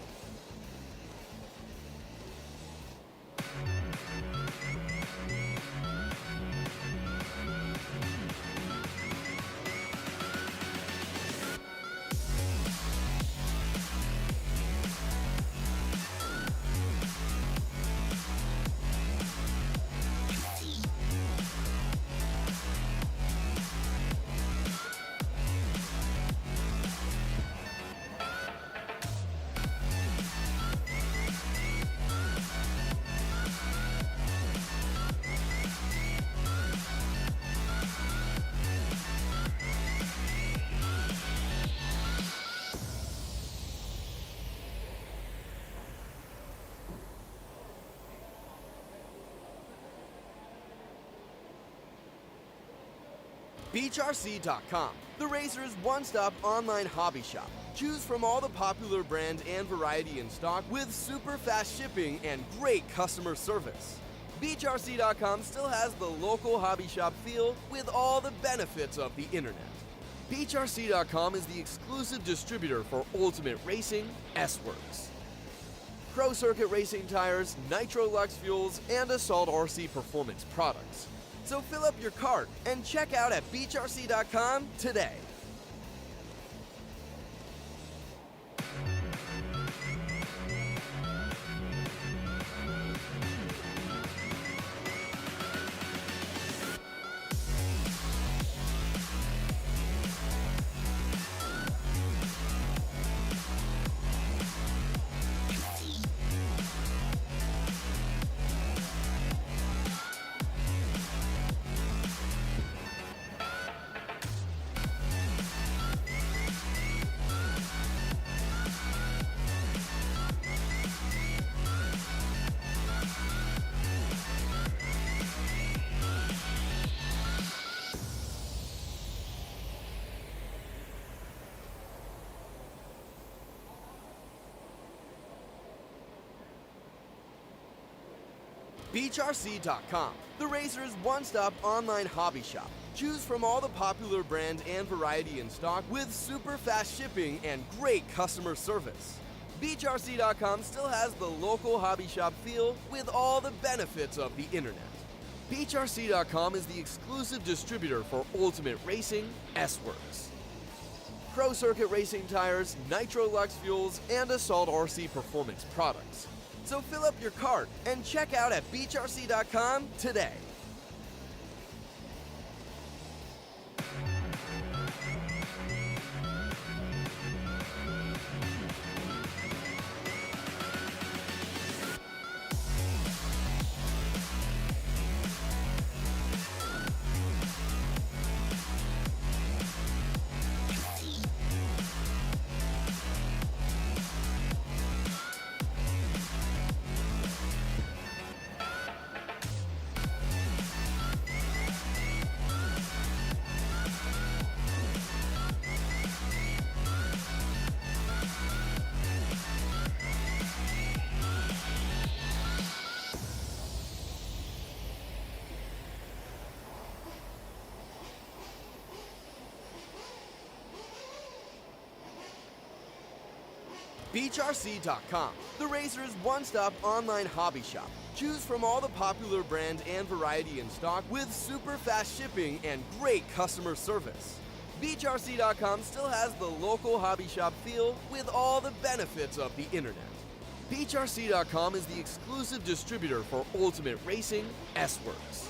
Speaker 1: Bghnc.com, the Razor's one-stop online hobby shop. Choose from all the popular brands and variety in stock with super fast shipping and great customer service. BeachRC.com still has the local hobby shop feel with all the benefits of the internet. BeachRC.com is the exclusive distributor for Ultimate Racing, S-Works, Pro Circuit Racing tires, Nitro Lux fuels, and Assault RC Performance products. So fill up your cart and check out at BeachRC.com today. BeachRC.com, the racer's one-stop online hobby shop. Choose from all the popular brands and variety in stock with super fast shipping and great customer service. BeachRC.com still has the local hobby shop feel with all the benefits of the internet. BeachRC.com is the exclusive distributor for Ultimate Racing, S-Works, Pro Circuit Racing tires, Nitro Lux fuels, and Assault RC Performance products. So fill up your cart and check out at BeachRC.com today. BeachRC.com, the racer's one-stop online hobby shop. Choose from all the popular brands and variety in stock with super fast shipping and great customer service. BeachRC.com still has the local hobby shop feel with all the benefits of the internet. BeachRC.com is the exclusive distributor for Ultimate Racing, S-Works,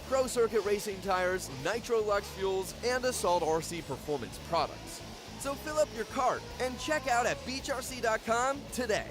Speaker 1: Pro Circuit Racing tires, Nitro Lux fuels, and Assault RC Performance products. So fill up your cart and check out at BeachRC.com today.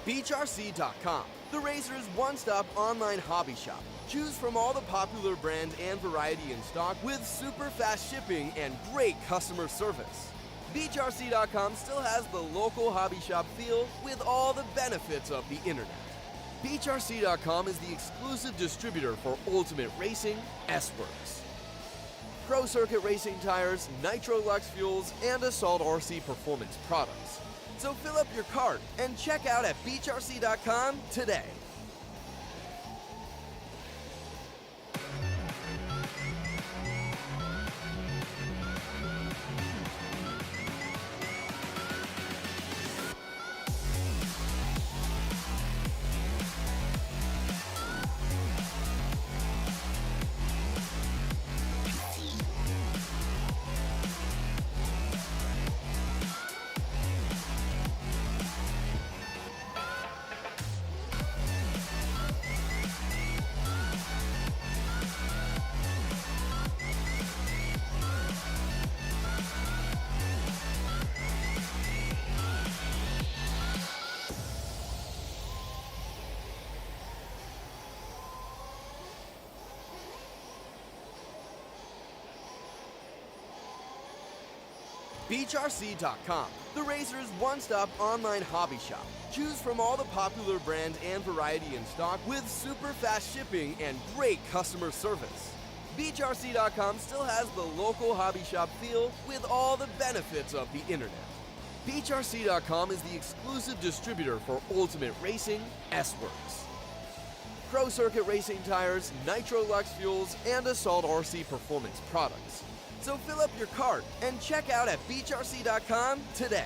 Speaker 1: BeachRC.com, the racer's one-stop online hobby shop. Choose from all the popular brands and variety in stock with super fast shipping and great customer service. BeachRC.com still has the local hobby shop feel with all the benefits of the internet. BeachRC.com is the exclusive distributor for Ultimate Racing, S-Works, Pro Circuit Racing tires, Nitro Lux fuels, and Assault RC Performance products. So fill up your cart and check out at BeachRC.com today. Bghnc.com, the Razor's one-stop online hobby shop. Choose from all the popular brand and variety in stock with super fast shipping and great customer service. Bghnc.com still has the local hobby shop feel with all the benefits of the internet. Bghnc.com is the exclusive distributor for Ultimate Racing, S-Works, Pro Circuit Racing tires, Nitro Lux fuels, and Assault RC performance products. So fill up your cart and check out at Bghnc.com today.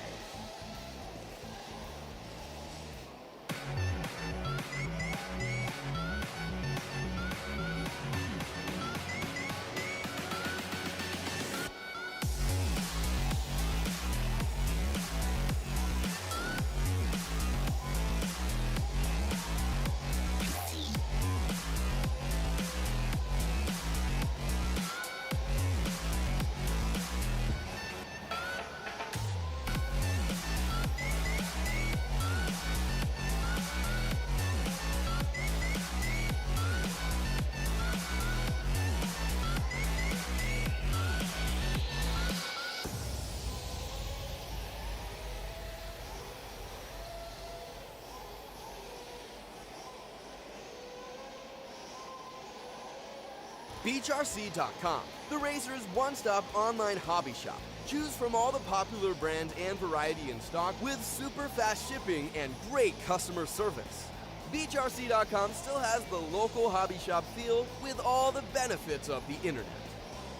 Speaker 1: Bghnc.com, the Razor's one-stop online hobby shop. Choose from all the popular brand and variety in stock with super fast shipping and great customer service. Bghnc.com still has the local hobby shop feel with all the benefits of the internet.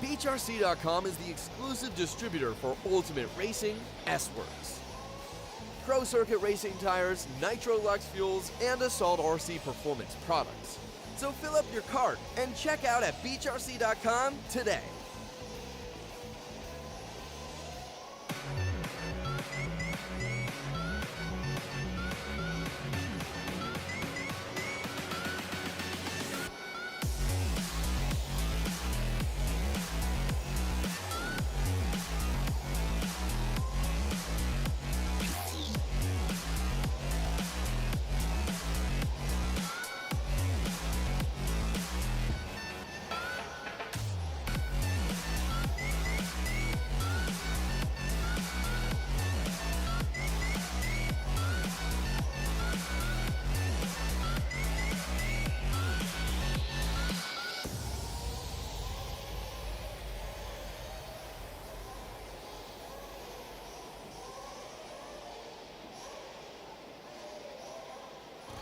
Speaker 1: Bghnc.com is the exclusive distributor for Ultimate Racing, S-Works, Pro Circuit Racing tires, Nitro Lux fuels, and Assault RC performance products. So fill up your cart and check out at Bghnc.com today.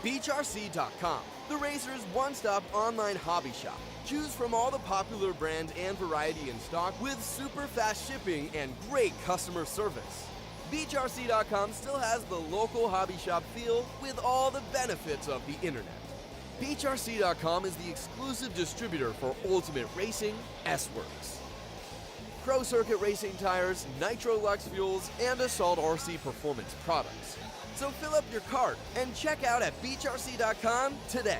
Speaker 1: Bghnc.com, the Razor's one-stop online hobby shop. Choose from all the popular brand and variety in stock with super fast shipping and great customer service. Bghnc.com still has the local hobby shop feel with all the benefits of the internet. Bghnc.com is the exclusive distributor for Ultimate Racing, S-Works, Pro Circuit Racing tires, Nitro Lux fuels, and Assault RC performance products. So fill up your cart and check out at Bghnc.com today.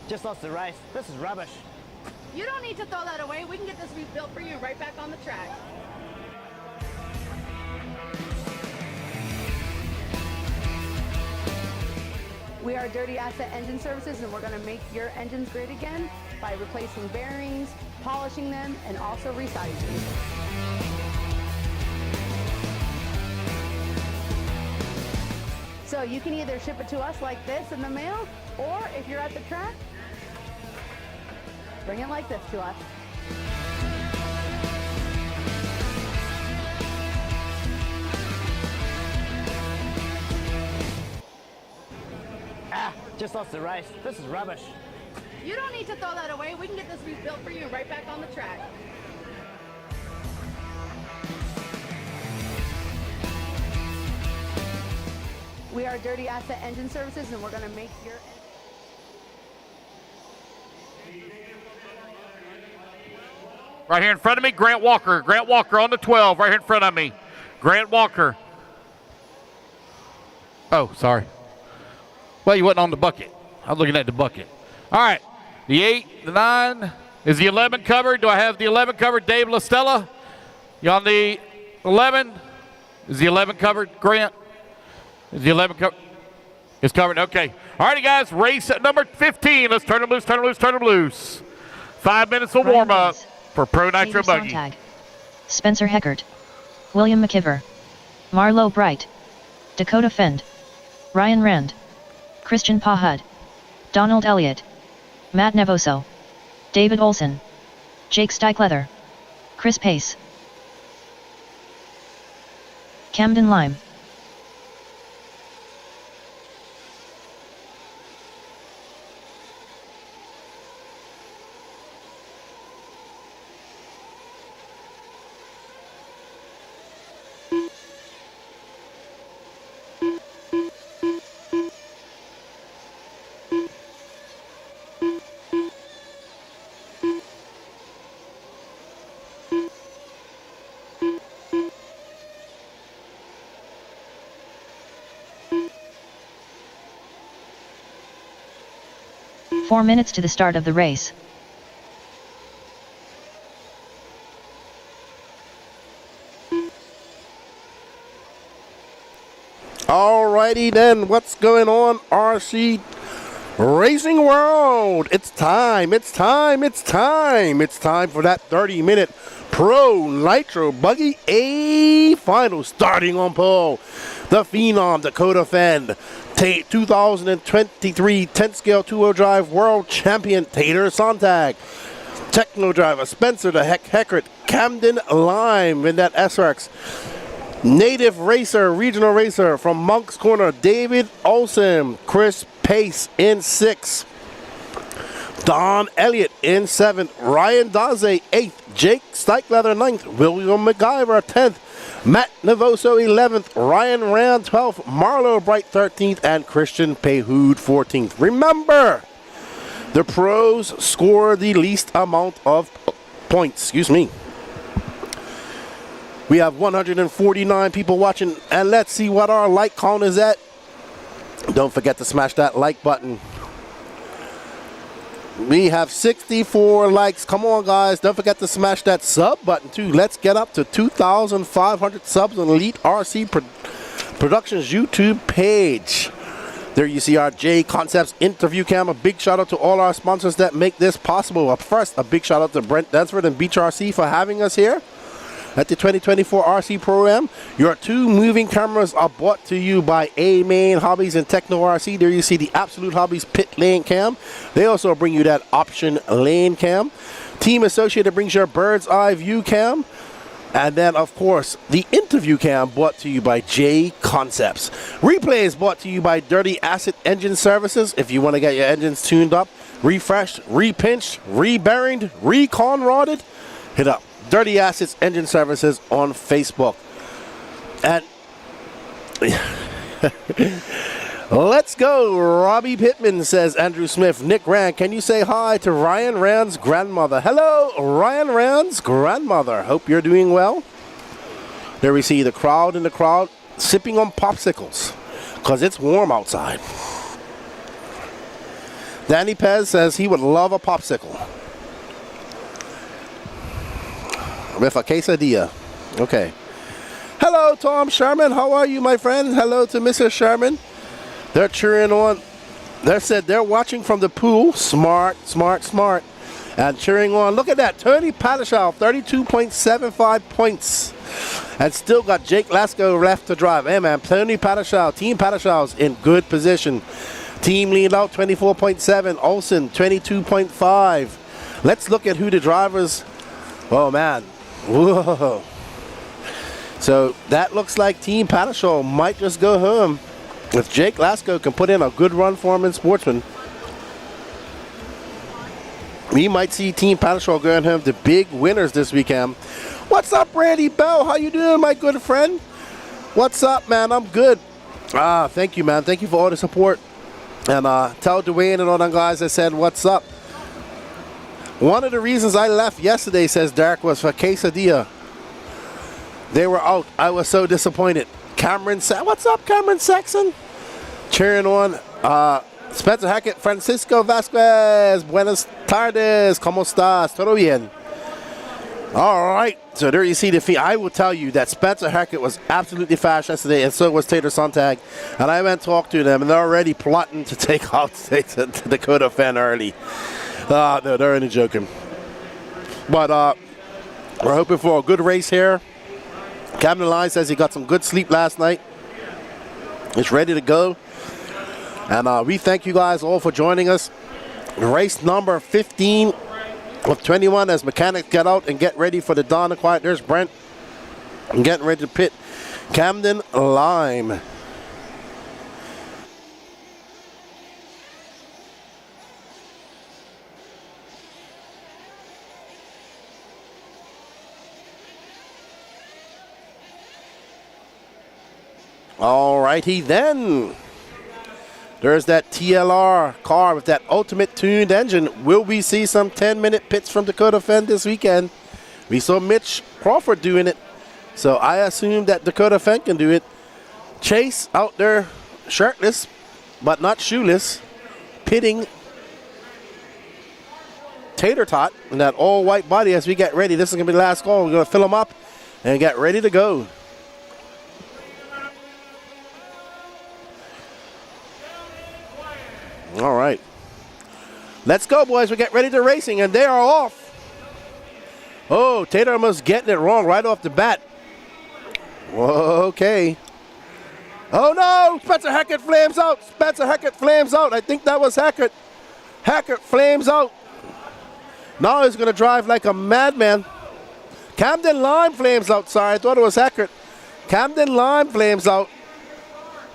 Speaker 3: Just lost the race. This is rubbish.
Speaker 18: You don't need to throw that away. We can get this rebuilt for you right back on the track. We are Dirty Asset Engine Services, and we're going to make your engines great again by replacing bearings, polishing them, and also resizing them. So you can either ship it to us like this in the mail, or if you're at the track, bring it like this to us.
Speaker 3: Just lost the race. This is rubbish.
Speaker 18: You don't need to throw that away. We can get this rebuilt for you right back on the track. We are Dirty Asset Engine Services, and we're going to make your...
Speaker 6: Right here in front of me, Grant Walker. Grant Walker on the 12, right here in front of me. Grant Walker. Oh, sorry. Well, you wasn't on the bucket. I was looking at the bucket. All right, the 8, the 9. Is the 11 covered? Do I have the 11 covered? Dave LaStella? You on the 11? Is the 11 covered, Grant? Is the 11 covered? It's covered, okay. All righty, guys, race at number 15. Let's turn them loose, turn them loose, turn them loose. 5 minutes of warm-up for Pro Nitro Buggy.
Speaker 16: Sontag, Spencer Heckert, William McKiver, Marlo Bright, Dakota Fend, Ryan Rand, Christian Pahud, Donald Elliott, Matt Nevoso, David Olson, Jake Steichleather, Chris Pace, Camden Lime. Four minutes to the start of the race.
Speaker 4: Alrighty then, what's going on, RC Racing World? It's time, it's time, it's time. It's time for that 30-minute Pro Nitro Buggy A final. Starting on pole, the Phenom Dakota Fend, 2023 10th Scale 2-wheel drive world champion Taylor Sontag, Techno driver Spencer the Heckert, Camden Lime in that SRX. Native racer, regional racer from Monk's Corner, David Olson, Chris Pace in 6th, Don Elliott in 7th, Ryan Daze 8th, Jake Steichleather 9th, William McIver 10th, Matt Nevoso 11th, Ryan Rand 12th, Marlo Bright 13th, and Christian Pahud 14th. Remember, the pros score the least amount of points. Excuse me. We have 149 people watching, and let's see what our like count is at. Don't forget to smash that like button. We have 64 likes. Come on, guys. Don't forget to smash that sub button, too. Let's get up to 2,500 subs on Elite RC Productions YouTube page. There you see our J Concepts interview cam. A big shout out to all our sponsors that make this possible. Up first, a big shout out to Brent Dunsford and Beach RC for having us here at the 2024 RC Pro-Am. Your 2 moving cameras are brought to you by A-Main Hobbies and Techno RC. There you see the Absolute Hobbies pit lane cam. They also bring you that option lane cam. Team Associated brings your bird's eye view cam. And then, of course, the interview cam brought to you by J Concepts. Replay is brought to you by Dirty Acid Engine Services. If you want to get your engines tuned up, refreshed, repinched, re-bearinged, re-con-rodded, hit up Dirty Assets Engine Services on Facebook. And let's go. Robbie Pittman, says Andrew Smith. Nick Rand, can you say hi to Ryan Rand's grandmother? Hello, Ryan Rand's grandmother. Hope you're doing well. There we see the crowd in the crowd sipping on popsicles because it's warm outside. Danny Pez says he would love a popsicle with a quesadilla. Okay. Hello, Tom Sherman. How are you, my friend? Hello to Mrs. Sherman. They're cheering on. They said they're watching from the pool. Smart, smart, smart. And cheering on. Look at that. Tony Pataschow, 32.75 points. And still got Jake Lasko left to drive. Hey, man. Tony Pataschow. Team Patashaw's in good position. Team lead out, 24.7. Olsen, 22.5. Let's look at who the drivers. Oh, man. Whoa. So that looks like Team Pataschow might just go home if Jake Lasko can put in a good run for him in Sportsman. We might see Team Pataschow going home the big winners this weekend. What's up, Randy Bell? How you doing, my good friend? What's up, man? I'm good. Thank you, man. Thank you for all the support. And tell Dwayne and all them guys that said what's up. One of the reasons I left yesterday, says Derek, was for quesadilla. They were out. I was so disappointed. Cameron, what's up, Cameron Saxon? Cheering on. Spencer Hackett, Francisco Vasquez. Buenas tardes. ¿Cómo estás? Todo bien. All right, so there you see the feed. I will tell you that Spencer Hackett was absolutely fast yesterday, and so was Tater Sontag. And I went and talked to them, and they're already plotting to take out the Dakota Fan early. No, they're only joking. But we're hoping for a good race here. Camden Line says he got some good sleep last night. He's ready to go. And we thank you guys all for joining us. Race number 15 of 21 as mechanics get out and get ready for the dawn of quiet. There's Brent getting ready to pit. Camden Lime. All righty then. There's that TLR car with that ultimate tuned engine. Will we see some 10-minute pits from Dakota Fen this weekend? We saw Mitch Crawford doing it, so I assume that Dakota Fen can do it. Chase out there shirtless, but not shoeless, pitting Tater Tot in that all-white body as we get ready. This is going to be the last call. We're going to fill them up and get ready to go. All right. Let's go, boys. We get ready to racing, and they are off. Oh, Tater almost getting it wrong right off the bat. Okay. Oh, no. Spencer Hackett flames out. Spencer Hackett flames out. I think that was Hackett. Hackett flames out. Now he's going to drive like a madman. Camden Lime flames out. Sorry, I thought it was Hackett. Camden Lime flames out.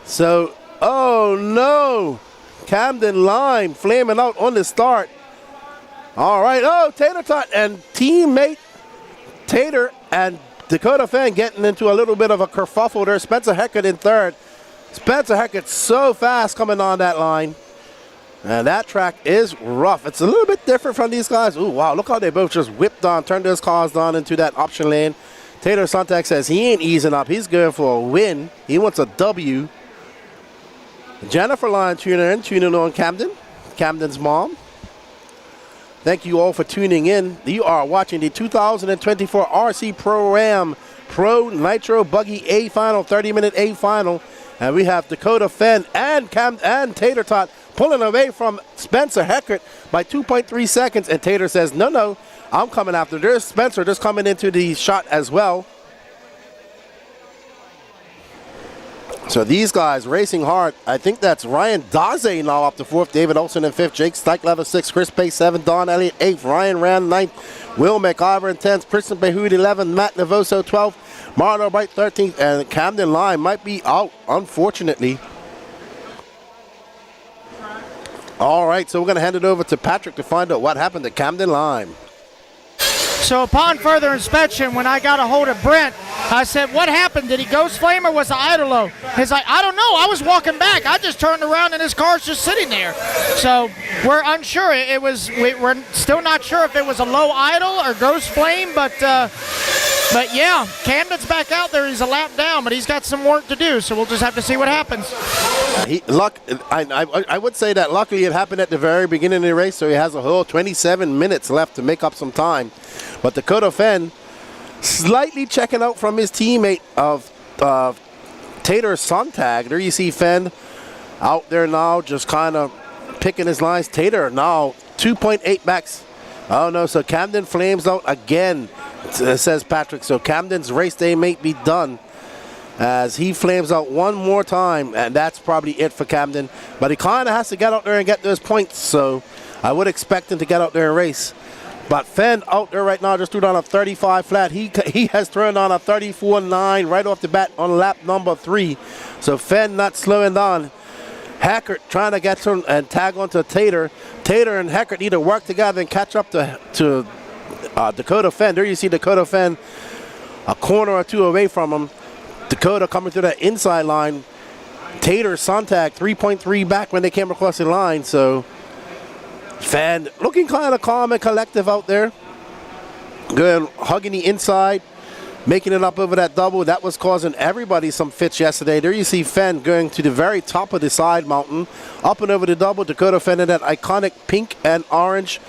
Speaker 4: So, oh, no. Camden Lime flaming out on the start. All right. Oh, Tater Tot and teammate Tater and Dakota Fan getting into a little bit of a kerfuffle there. Spencer Hackett in third. Spencer Hackett so fast coming on that line. And that track is rough. It's a little bit different from these guys. Ooh, wow. Look how they both just whipped on, turned those cars down into that option lane. Tater Sontag says he ain't easing up. He's going for a win. He wants a W. Jennifer Line tuning on Camden, Camden's mom. Thank you all for tuning in. You are watching the 2024 RC Pro-Am Pro Nitro Buggy A Final, 30-minute A Final. And we have Dakota Fen and Tater Tot pulling away from Spencer Hackett by 2.3 seconds. And Tater says, no, I'm coming after. There's Spencer just coming into the shot as well. So these guys racing hard. I think that's Ryan Daze now up to fourth, David Olson in fifth, Jake Steichlever sixth, Chris Pace seventh, Don Elliott eighth, Ryan Rand ninth, Will McIver in 10th, Kristen Behoud 11th, Matt Navoso 12th, Marlo Bright 13th, and Camden Lime might be out, unfortunately. All right, so we're going to hand it over to Patrick to find out what happened to Camden Lime.
Speaker 5: So upon further inspection, when I got a hold of Brent, I said, what happened? Did he ghost flame or was the idle low? He's like, I don't know. I was walking back. I just turned around and his car's just sitting there. So we're unsure. We're still not sure if it was a low idle or ghost flame, but yeah, Camden's back out there. He's a lap down, but he's got some work to do, so we'll just have to see what happens.
Speaker 4: I would say that luckily it happened at the very beginning of the race, so he has a whole 27 minutes left to make up some time. But Dakota Fen slightly checking out from his teammate of Tater Sontag. There you see Fen out there now just kind of picking his lines. Tater now 2.8 backs. Oh no, so Camden flames out again, says Patrick. So Camden's race day may be done as he flames out one more time, and that's probably it for Camden. But he kind of has to get out there and get those points, so I would expect him to get out there and race. But Fen out there right now just threw down a 35 flat. He has thrown on a 34.9 right off the bat on lap number 3. So Fen not slowing down. Hackett trying to get to and tag onto Tater. Tater and Hackett need to work together and catch up to Dakota Fen. There you see Dakota Fen a corner or two away from him. Dakota coming through that inside line. Tater Sontag 3.3 back when they came across the line. So Fen looking kind of calm and collective out there. Good, hugging the inside, making it up over that double. That was causing everybody some fits yesterday. There you see Fen going to the very top of the side mountain, up and over the double. Dakota Fen in that iconic pink, orange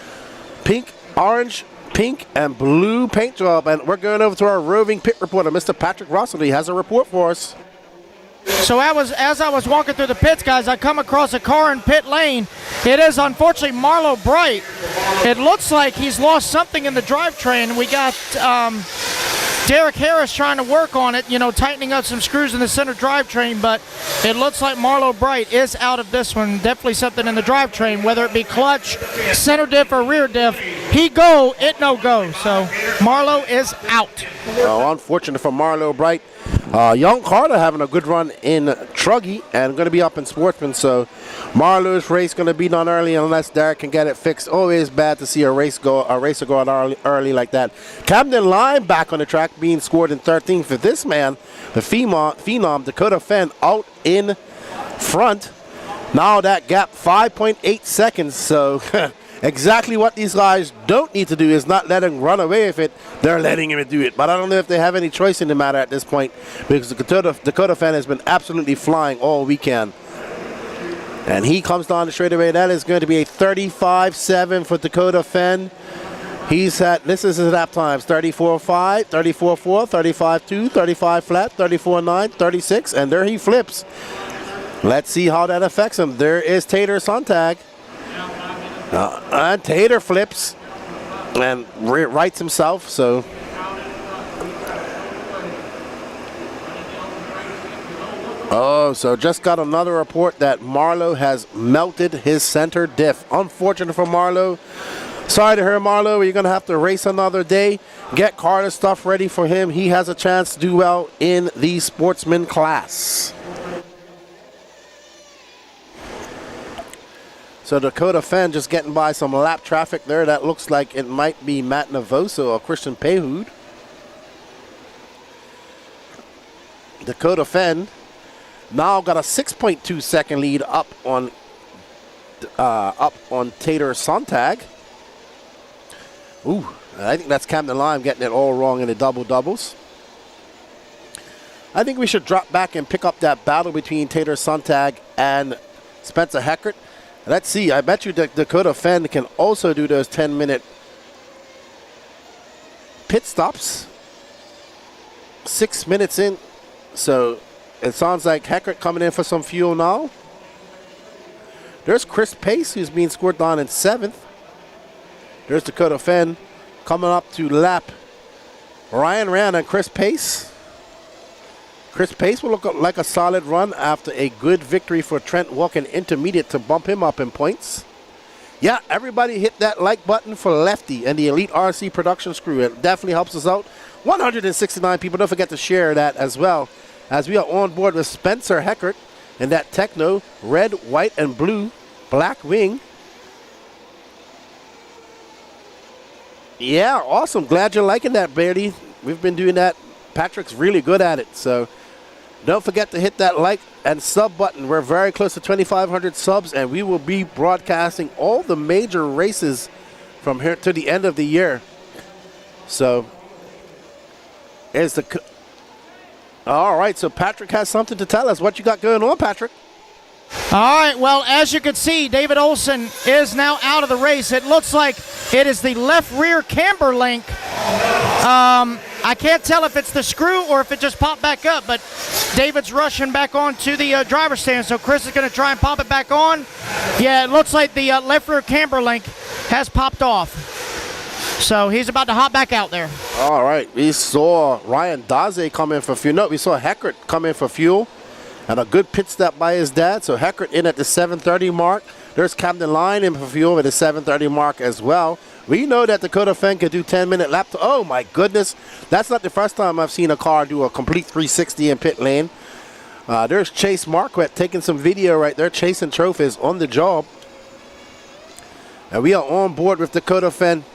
Speaker 4: pink and blue paint job. And we're going over to our roving pit reporter, Mr. Patrick Russell. He has a report for us.
Speaker 5: So as I was walking through the pits, guys, I come across a car in pit lane. It is unfortunately Marlo Bright. It looks like he's lost something in the drivetrain. We got Derek Harris trying to work on it, tightening up some screws in the center drivetrain, but it looks like Marlo Bright is out of this one. Definitely something in the drivetrain, whether it be clutch, center diff, or rear diff. He go, it no go. So Marlo is out.
Speaker 4: Unfortunate for Marlo Bright. Young Carter having a good run in Truggy and going to be up in Sportsman. So Marlo's race going to be done early unless Derek can get it fixed. Always bad to see a racer go out early like that. Camden Lime back on the track, being scored in 13th for this man. The Phenom Dakota Fenn out in front. Now that gap 5.8 seconds. So exactly what these guys don't need to do is not let him run away with it. They're letting him do it. But I don't know if they have any choice in the matter at this point, because the Dakota Fenn has been absolutely flying all weekend. And he comes down the straightaway. That is going to be a 35.7 for Dakota Fenn. He's at, this is his lap times, 34.5, 34.4, 35.2, 35 flat, 34.9, 36, and there he flips. Let's see how that affects him. There is Tater Sontag. And Tater flips and rights himself, so. So just got another report that Marlo has melted his center diff. Unfortunate for Marlo. Sorry to hear, Marlo. You're going to have to race another day. Get Carter stuff ready for him. He has a chance to do well in the Sportsman class. So Dakota Fenn just getting by some lap traffic there. That looks like it might be Matt Navoso or Christian Pehud. Dakota Fenn now got a 6.2 second lead up on Tater Sontag. Ooh, I think that's Camden Lime getting it all wrong in the double-doubles. I think we should drop back and pick up that battle between Tater Sontag and Spencer Heckert. Let's see. I bet you Dakota Fenn can also do those 10-minute pit stops. 6 minutes in. So it sounds like Heckert coming in for some fuel now. There's Chris Pace, who's being scored down in 7th. There's Dakota Fenn coming up to lap Ryan Rand and Chris Pace. Chris Pace will look like a solid run after a good victory for Trent Walken Intermediate to bump him up in points. Yeah, everybody hit that like button for Lefty and the Elite RC production crew. It definitely helps us out. 169 people. Don't forget to share that as well, as we are on board with Spencer Heckert in that Techno red, white, and blue black wing. Yeah, awesome. Glad you're liking that, Beardy. We've been doing that. Patrick's really good at it, so don't forget to hit that like and sub button. We're very close to 2,500 subs, and we will be broadcasting all the major races from here to the end of the year. So, here's the... All right, so Patrick has something to tell us. What you got going on, Patrick?
Speaker 5: All right, well, as you can see, David Olson is now out of the race. It looks like it is the left rear camber link. I can't tell if it's the screw or if it just popped back up, but David's rushing back on to the driver's stand, so Chris is going to try and pop it back on. Yeah, it looks like the left rear camber link has popped off. So he's about to hop back out there.
Speaker 4: All right, we saw Ryan Daze come in for fuel. No, we saw Heckert come in for fuel. And a good pit stop by his dad. So Heckert in at the 7:30 mark. There's Camden Line in for fuel at the 7:30 mark as well. We know that Dakota Fenn could do 10-minute lap. Oh, my goodness. That's not the first time I've seen a car do a complete 360 in pit lane. There's Chase Marquette taking some video right there. Chasing trophies on the job. And we are on board with Dakota Fenn.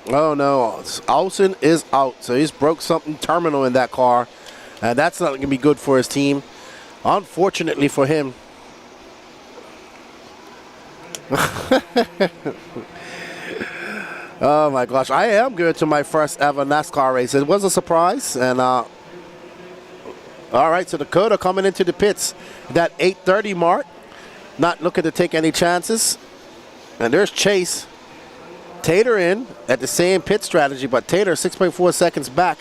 Speaker 4: Oh, no. Olsen is out. So he's broke something terminal in that car. And that's not going to be good for his team. Unfortunately for him. Oh my gosh, I am going to my first ever NASCAR race. It was a surprise. And all right, so Dakota coming into the pits, that 8:30 mark, not looking to take any chances. And there's Chase. Tater in at the same pit strategy, but Tater 6.4 seconds back.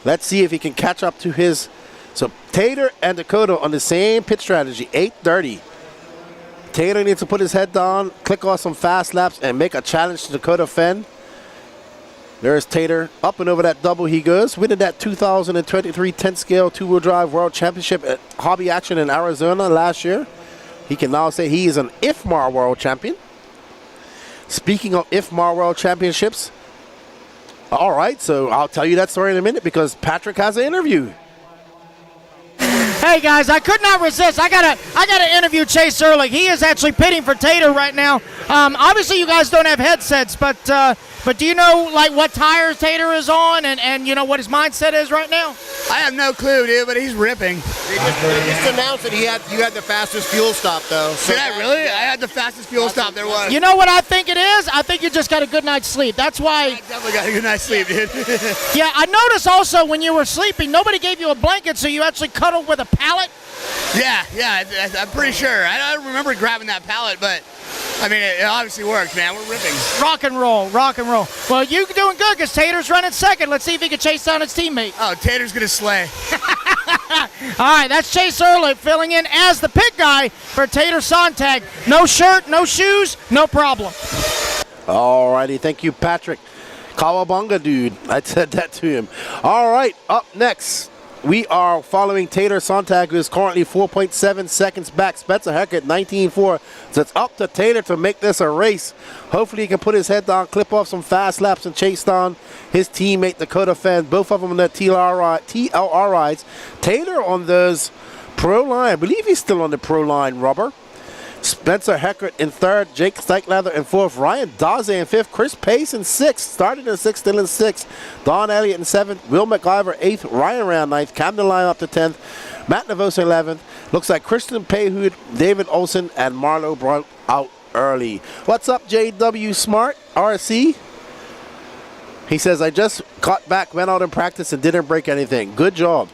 Speaker 4: Let's see if he can catch up to his. So Tater and Dakota on the same pit strategy, 8:30. Tater needs to put his head down, click off some fast laps, and make a challenge to Dakota Fenn. There's Tater. Up and over that double he goes. Winning that 2023 10th scale two-wheel drive world championship at Hobby Action in Arizona last year. He can now say he is an IFMAR world champion. Speaking of IFMAR world championships, all right, so I'll tell you that story in a minute because Patrick has an interview.
Speaker 5: Hey guys, I could not resist. I gotta interview Chase Ehrlich. He is actually pitting for Tater right now. Obviously, you guys don't have headsets, but do you know like what tires Tater is on and you know what his mindset is right now?
Speaker 2: I have no clue, dude, but he's ripping.
Speaker 19: They just announced that you had the fastest fuel stop, though. So
Speaker 2: Did I really? I had the fastest fuel stop there was.
Speaker 5: You know what I think it is? I think you just got a good night's sleep. That's why.
Speaker 2: I definitely got a good night's sleep, dude.
Speaker 5: Yeah, I noticed also when you were sleeping, nobody gave you a blanket, so you actually cuddled with a pallet.
Speaker 2: Yeah, I'm pretty sure. I don't remember grabbing that pallet, but I mean, it obviously worked, man. We're ripping.
Speaker 5: Rock and roll, rock and roll. Well, you're doing good because Tater's running second. Let's see if he can chase down his teammate.
Speaker 2: Oh, Tater's going to slay.
Speaker 5: All right, that's Chase Ehrlich filling in as the pit guy for Tater Sontag. No shirt, no shoes, no problem.
Speaker 4: All righty, thank you, Patrick. Kawabunga, dude. I said that to him. All right, up next, we are following Tater Sontag, who is currently 4.7 seconds back. Spencer Heckert, 19.4. So it's up to Tater to make this a race. Hopefully he can put his head down, clip off some fast laps, and chase down his teammate Dakota Fenn. Both of them on the TLR rides. Tater on those Pro Line. I believe he's still on the Pro Line rubber. Spencer Heckert in third, Jake Steichlather in fourth, Ryan Daze in fifth, Chris Pace in sixth, started in sixth, still in sixth, Don Elliott in seventh, Will McIver eighth, Ryan Round ninth, Camden Lyon up to 10th, Matt Navosa 11th. Looks like Christian Payhood, David Olsen, and Marlo Brown out early. What's up, JW Smart, RC? He says, I just got back, went out in practice, and didn't break anything. Good job.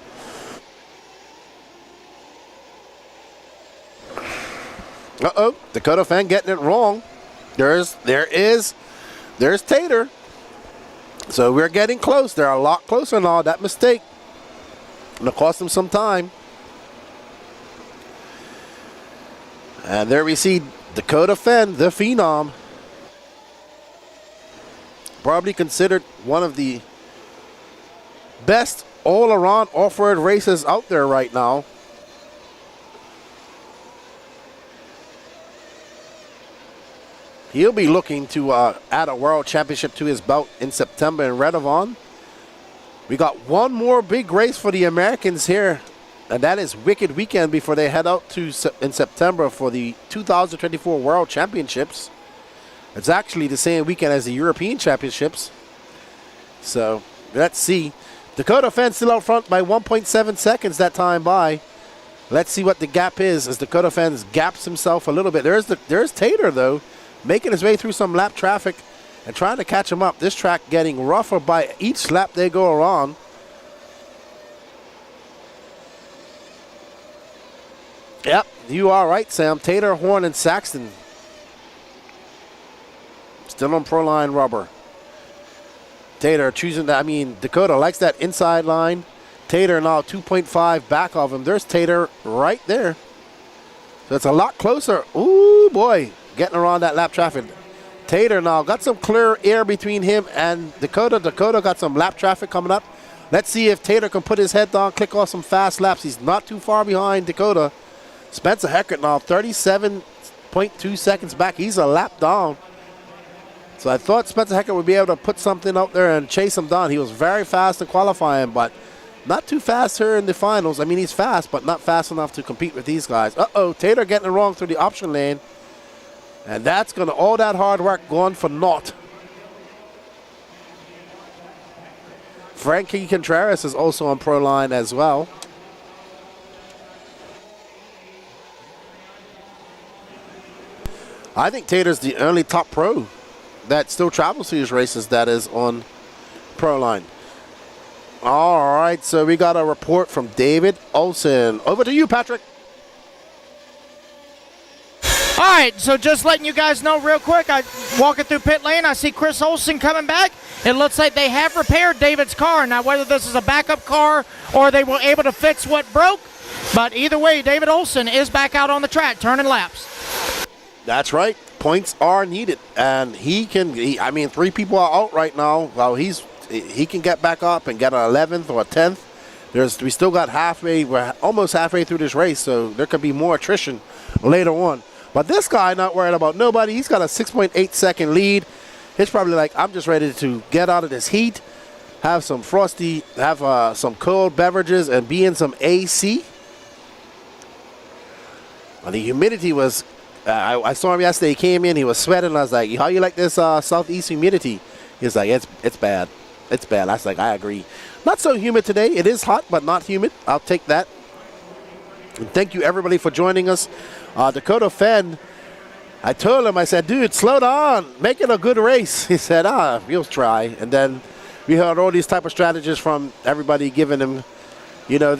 Speaker 4: Uh-oh, Dakota Fenn getting it wrong. There's Tater. So we're getting close. They're a lot closer now. That mistake gonna cost them some time. And there we see Dakota Fenn, the Phenom. Probably considered one of the best all-around off-road racers out there right now. He'll be looking to add a world championship to his belt in September in Redovon. We got one more big race for the Americans here, and that is Wicked Weekend before they head out to in September for the 2024 World Championships. It's actually the same weekend as the European Championships. So let's see. Dakota Fenn still out front by 1.7 seconds that time by. Let's see what the gap is as Dakota Fenn gaps himself a little bit. There's Tater though, making his way through some lap traffic and trying to catch him up. This track getting rougher by each lap they go around. Yep, you are right, Sam. Tater, Horn, and Saxton still on Pro Line rubber. Tater choosing that. I mean, Dakota likes that inside line. Tater now 2.5 back of him. There's Tater right there. So it's a lot closer. Ooh, boy. Getting around that lap traffic. Tater now got some clear air between him and Dakota. Dakota got some lap traffic coming up. Let's see if Tater can put his head down, click off some fast laps. He's not too far behind Dakota. Spencer Heckert now 37.2 seconds back. He's a lap down. So I thought Spencer Heckert would be able to put something out there and chase him down. He was very fast in qualifying, but not too fast here in the finals. I mean, he's fast, but not fast enough to compete with these guys. Uh-oh, Tater getting it wrong through the option lane. And that's going to, all that hard work going for naught. Frankie Contreras is also on Pro Line as well. I think Tater's the only top pro that still travels to these races that is on Pro Line. All right, so we got a report from David Olsen. Over to you, Patrick.
Speaker 5: All right, so just letting you guys know real quick, I walking through pit lane, I see Chris Olson coming back. It looks like they have repaired David's car. Now, whether this is a backup car or they were able to fix what broke, but either way, David Olson is back out on the track, turning laps.
Speaker 4: That's right. Points are needed, and I mean, 3 people are out right now. Well, he can get back up and get an 11th or a 10th. We still got we're almost halfway through this race, so there could be more attrition later on. But this guy not worried about nobody. He's got a 6.8 second lead. He's probably like, I'm just ready to get out of this heat, have some frosty, have some cold beverages, and be in some AC. And the humidity was, I saw him yesterday. He came in, he was sweating. I was like, how you like this southeast humidity? He's like, it's bad. It's bad. I was like, I agree. Not so humid today. It is hot, but not humid. I'll take that. And thank you, everybody, for joining us. Dakota Fenn, I told him, I said, dude, slow down. Make it a good race. He said, we'll try. And then we heard all these type of strategies from everybody giving him, you know,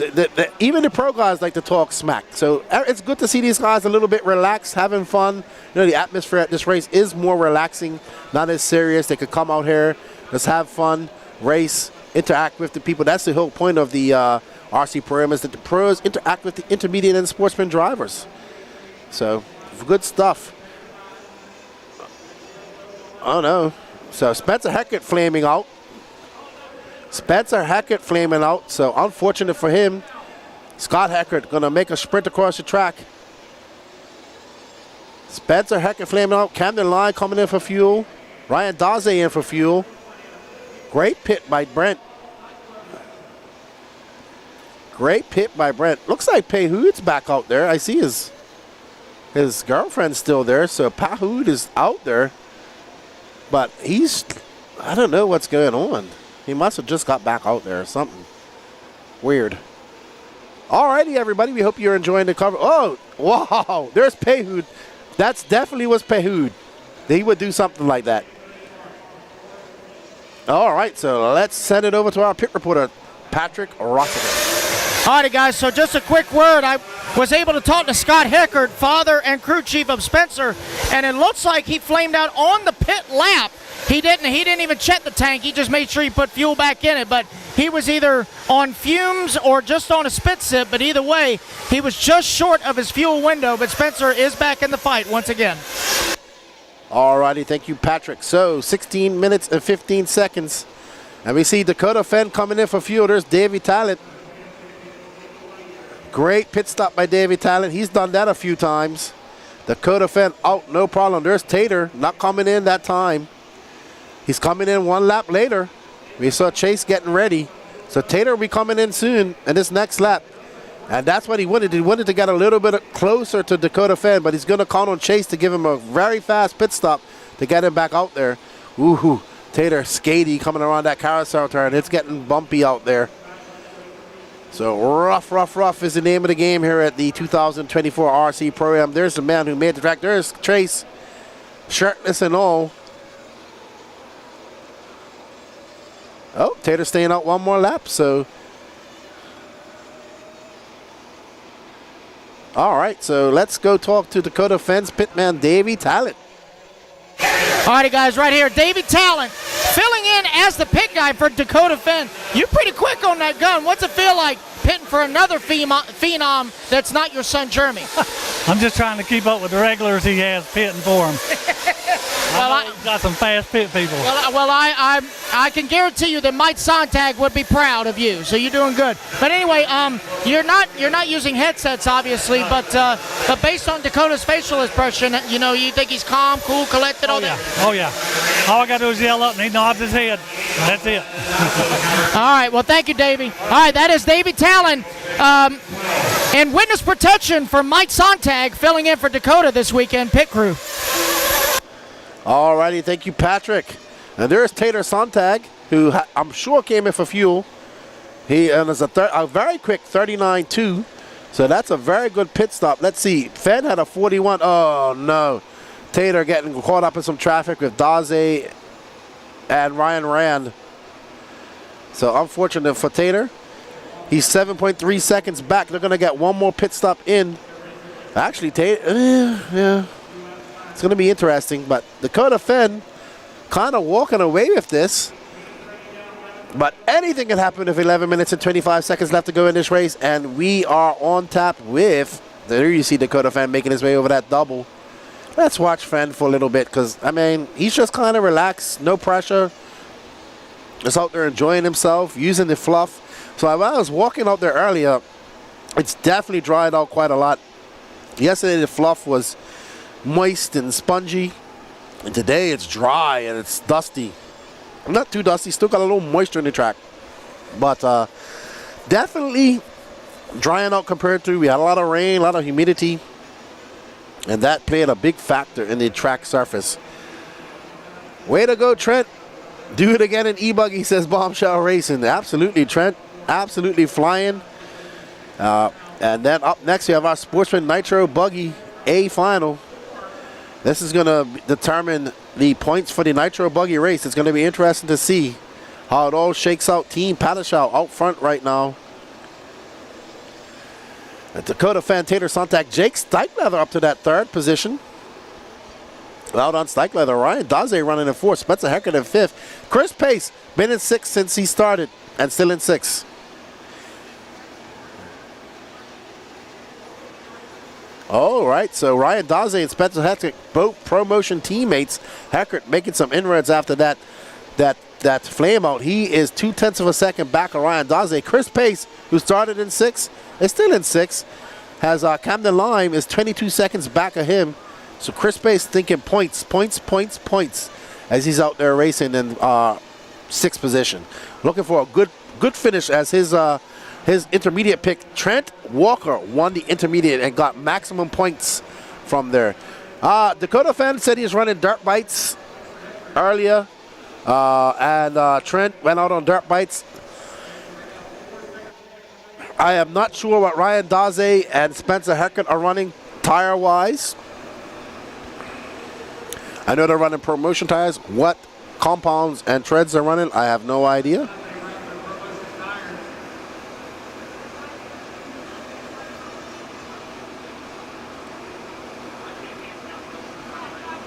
Speaker 4: even the pro guys like to talk smack. So it's good to see these guys a little bit relaxed, having fun. You know, the atmosphere at this race is more relaxing, not as serious. They could come out here, just have fun, race, interact with the people. That's the whole point of the RC program, is that the pros interact with the intermediate and sportsman drivers. So, good stuff. Oh, no. So, Spencer Heckert flaming out. So, unfortunate for him. Scott Heckert going to make a sprint across the track. Spencer Heckert flaming out. Camden Line coming in for fuel. Ryan Daze in for fuel. Great pit by Brent. Looks like Payhood's back out there. I see his girlfriend's still there, so Pahood is out there. But I don't know what's going on. He must have just got back out there or something. Weird. Alrighty, everybody. We hope you're enjoying the cover. Oh, wow. There's Payhood. That's definitely was Payhood. He would do something like that. All right, so let's send it over to our pit reporter, Patrick Rossiter.
Speaker 5: All righty, guys, so just a quick word. I was able to talk to Scott Heckert, father and crew chief of Spencer, and it looks like he flamed out on the pit lap. He didn't even check the tank. He just made sure he put fuel back in it, but he was either on fumes or just on a spit sip, but either way, he was just short of his fuel window, but Spencer is back in the fight once again.
Speaker 4: All righty, thank you, Patrick. So, 16 minutes and 15 seconds, and we see Dakota Fenn coming in for fuel. There's Davey Talent. Great pit stop by Davey Talent. He's done that a few times. Dakota Fenn out, no problem. There's Tater, not coming in that time. He's coming in one lap later. We saw Chase getting ready. So Tater will be coming in soon in this next lap. And that's what he wanted. He wanted to get a little bit closer to Dakota Fenn, but he's going to count on Chase to give him a very fast pit stop to get him back out there. Woohoo. Tater skatey coming around that carousel turn. It's getting bumpy out there. So rough is the name of the game here at the 2024 RC Pro-Am. There's the man who made the track. There's Chase, shirtless and all. Oh, Tater staying out one more lap, so. All right, so let's go talk to Dakota Fenn's pitman, Davey Talent.
Speaker 5: All righty, guys, right here, Davey Talent filling in as the pit guy for Dakota Fenn. You're pretty quick on that gun. What's it feel like pitting for another phenom that's not your son Jeremy?
Speaker 11: I'm just trying to keep up with the regulars he has pitting for him.
Speaker 5: Well,
Speaker 11: he's got some fast pit people.
Speaker 5: Well, I can guarantee you that Mike Sontag would be proud of you. So you're doing good. But anyway, you're not using headsets, obviously. But based on Dakota's facial expression, you know, you think he's calm, cool, collected, all that.
Speaker 11: Oh yeah. All I got to do is yell up, and he nods his head. That's it.
Speaker 5: All right. Well, thank you, Davey. All right, that is Davey Talon. And witness protection for Mike Sontag filling in for Dakota this weekend, pit crew.
Speaker 4: All righty, thank you, Patrick. And there's Tater Sontag, who I'm sure came in for fuel. He is a very quick 39.2, so that's a very good pit stop. Let's see, Fenn had a 41. Oh, no. Tater getting caught up in some traffic with Daze and Ryan Rand. So unfortunate for Tater. He's 7.3 seconds back. They're going to get one more pit stop in. Actually, Tater, yeah. It's going to be interesting, but Dakota Fenn kind of walking away with this. But anything can happen with 11 minutes and 25 seconds left to go in this race, and we are on tap with, there you see Dakota Fenn making his way over that double. Let's watch Fenn for a little bit, because, I mean, he's just kind of relaxed, no pressure. Just out there enjoying himself, using the fluff. So while I was walking out there earlier, it's definitely dried out quite a lot. Yesterday the fluff was moist and spongy, and today it's dry and it's dusty. Not too dusty, still got a little moisture in the track, but definitely drying out compared to, we had a lot of rain, a lot of humidity, and that played a big factor in the track surface. Way to go, Trent. Do it again in eBuggy, says Bombshell Racing. Absolutely, Trent. Absolutely flying. And then up next, we have our Sportsman Nitro Buggy A final. This is going to determine the points for the Nitro Buggy race. It's going to be interesting to see how it all shakes out. Team Padischow out front right now. And Dakota Fenn, Tater Sonntag, Jake Steichleather up to that third position. Out on Steichleather, Ryan Daze running in fourth, Spencer Heckert in fifth. Chris Pace, been in sixth since he started and still in sixth. All right, so Ryan Daze and Spencer Heckert, both ProMotion teammates. Heckert making some inroads after that flame out. He is 0.2 of a second back of Ryan Daze. Chris Pace, who started in sixth, is still in sixth. Has Camden Lime is 22 seconds back of him. So Chris Pace thinking points, as he's out there racing in sixth position. Looking for a good finish as his intermediate pick. Trent Walker won the intermediate and got maximum points from there. Dakota Fenn said he's running dirt bites earlier, and Trent went out on dirt bites. I am not sure what Ryan Daze and Spencer Heckert are running tire-wise. I know they're running ProMotion tires. What compounds and treads they're running, I have no idea.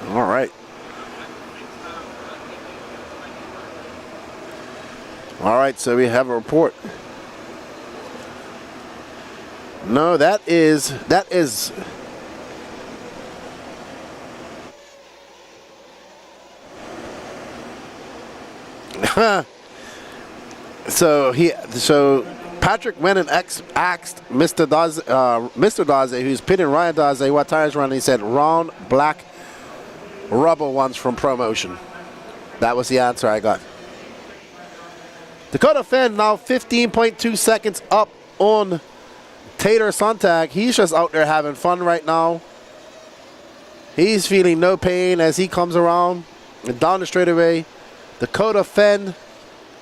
Speaker 4: All right. All right, so we have a report. No, that is so Patrick went and asked Mr. Daze, who's pitting Ryan Daze, what tires running. He said round black rubber ones from ProMotion. That was the answer I got. Dakota Fenn now 15.2 seconds up on Tater Sonntag. He's just out there having fun right now. He's feeling no pain as he comes around and down the straightaway. Dakota Fenn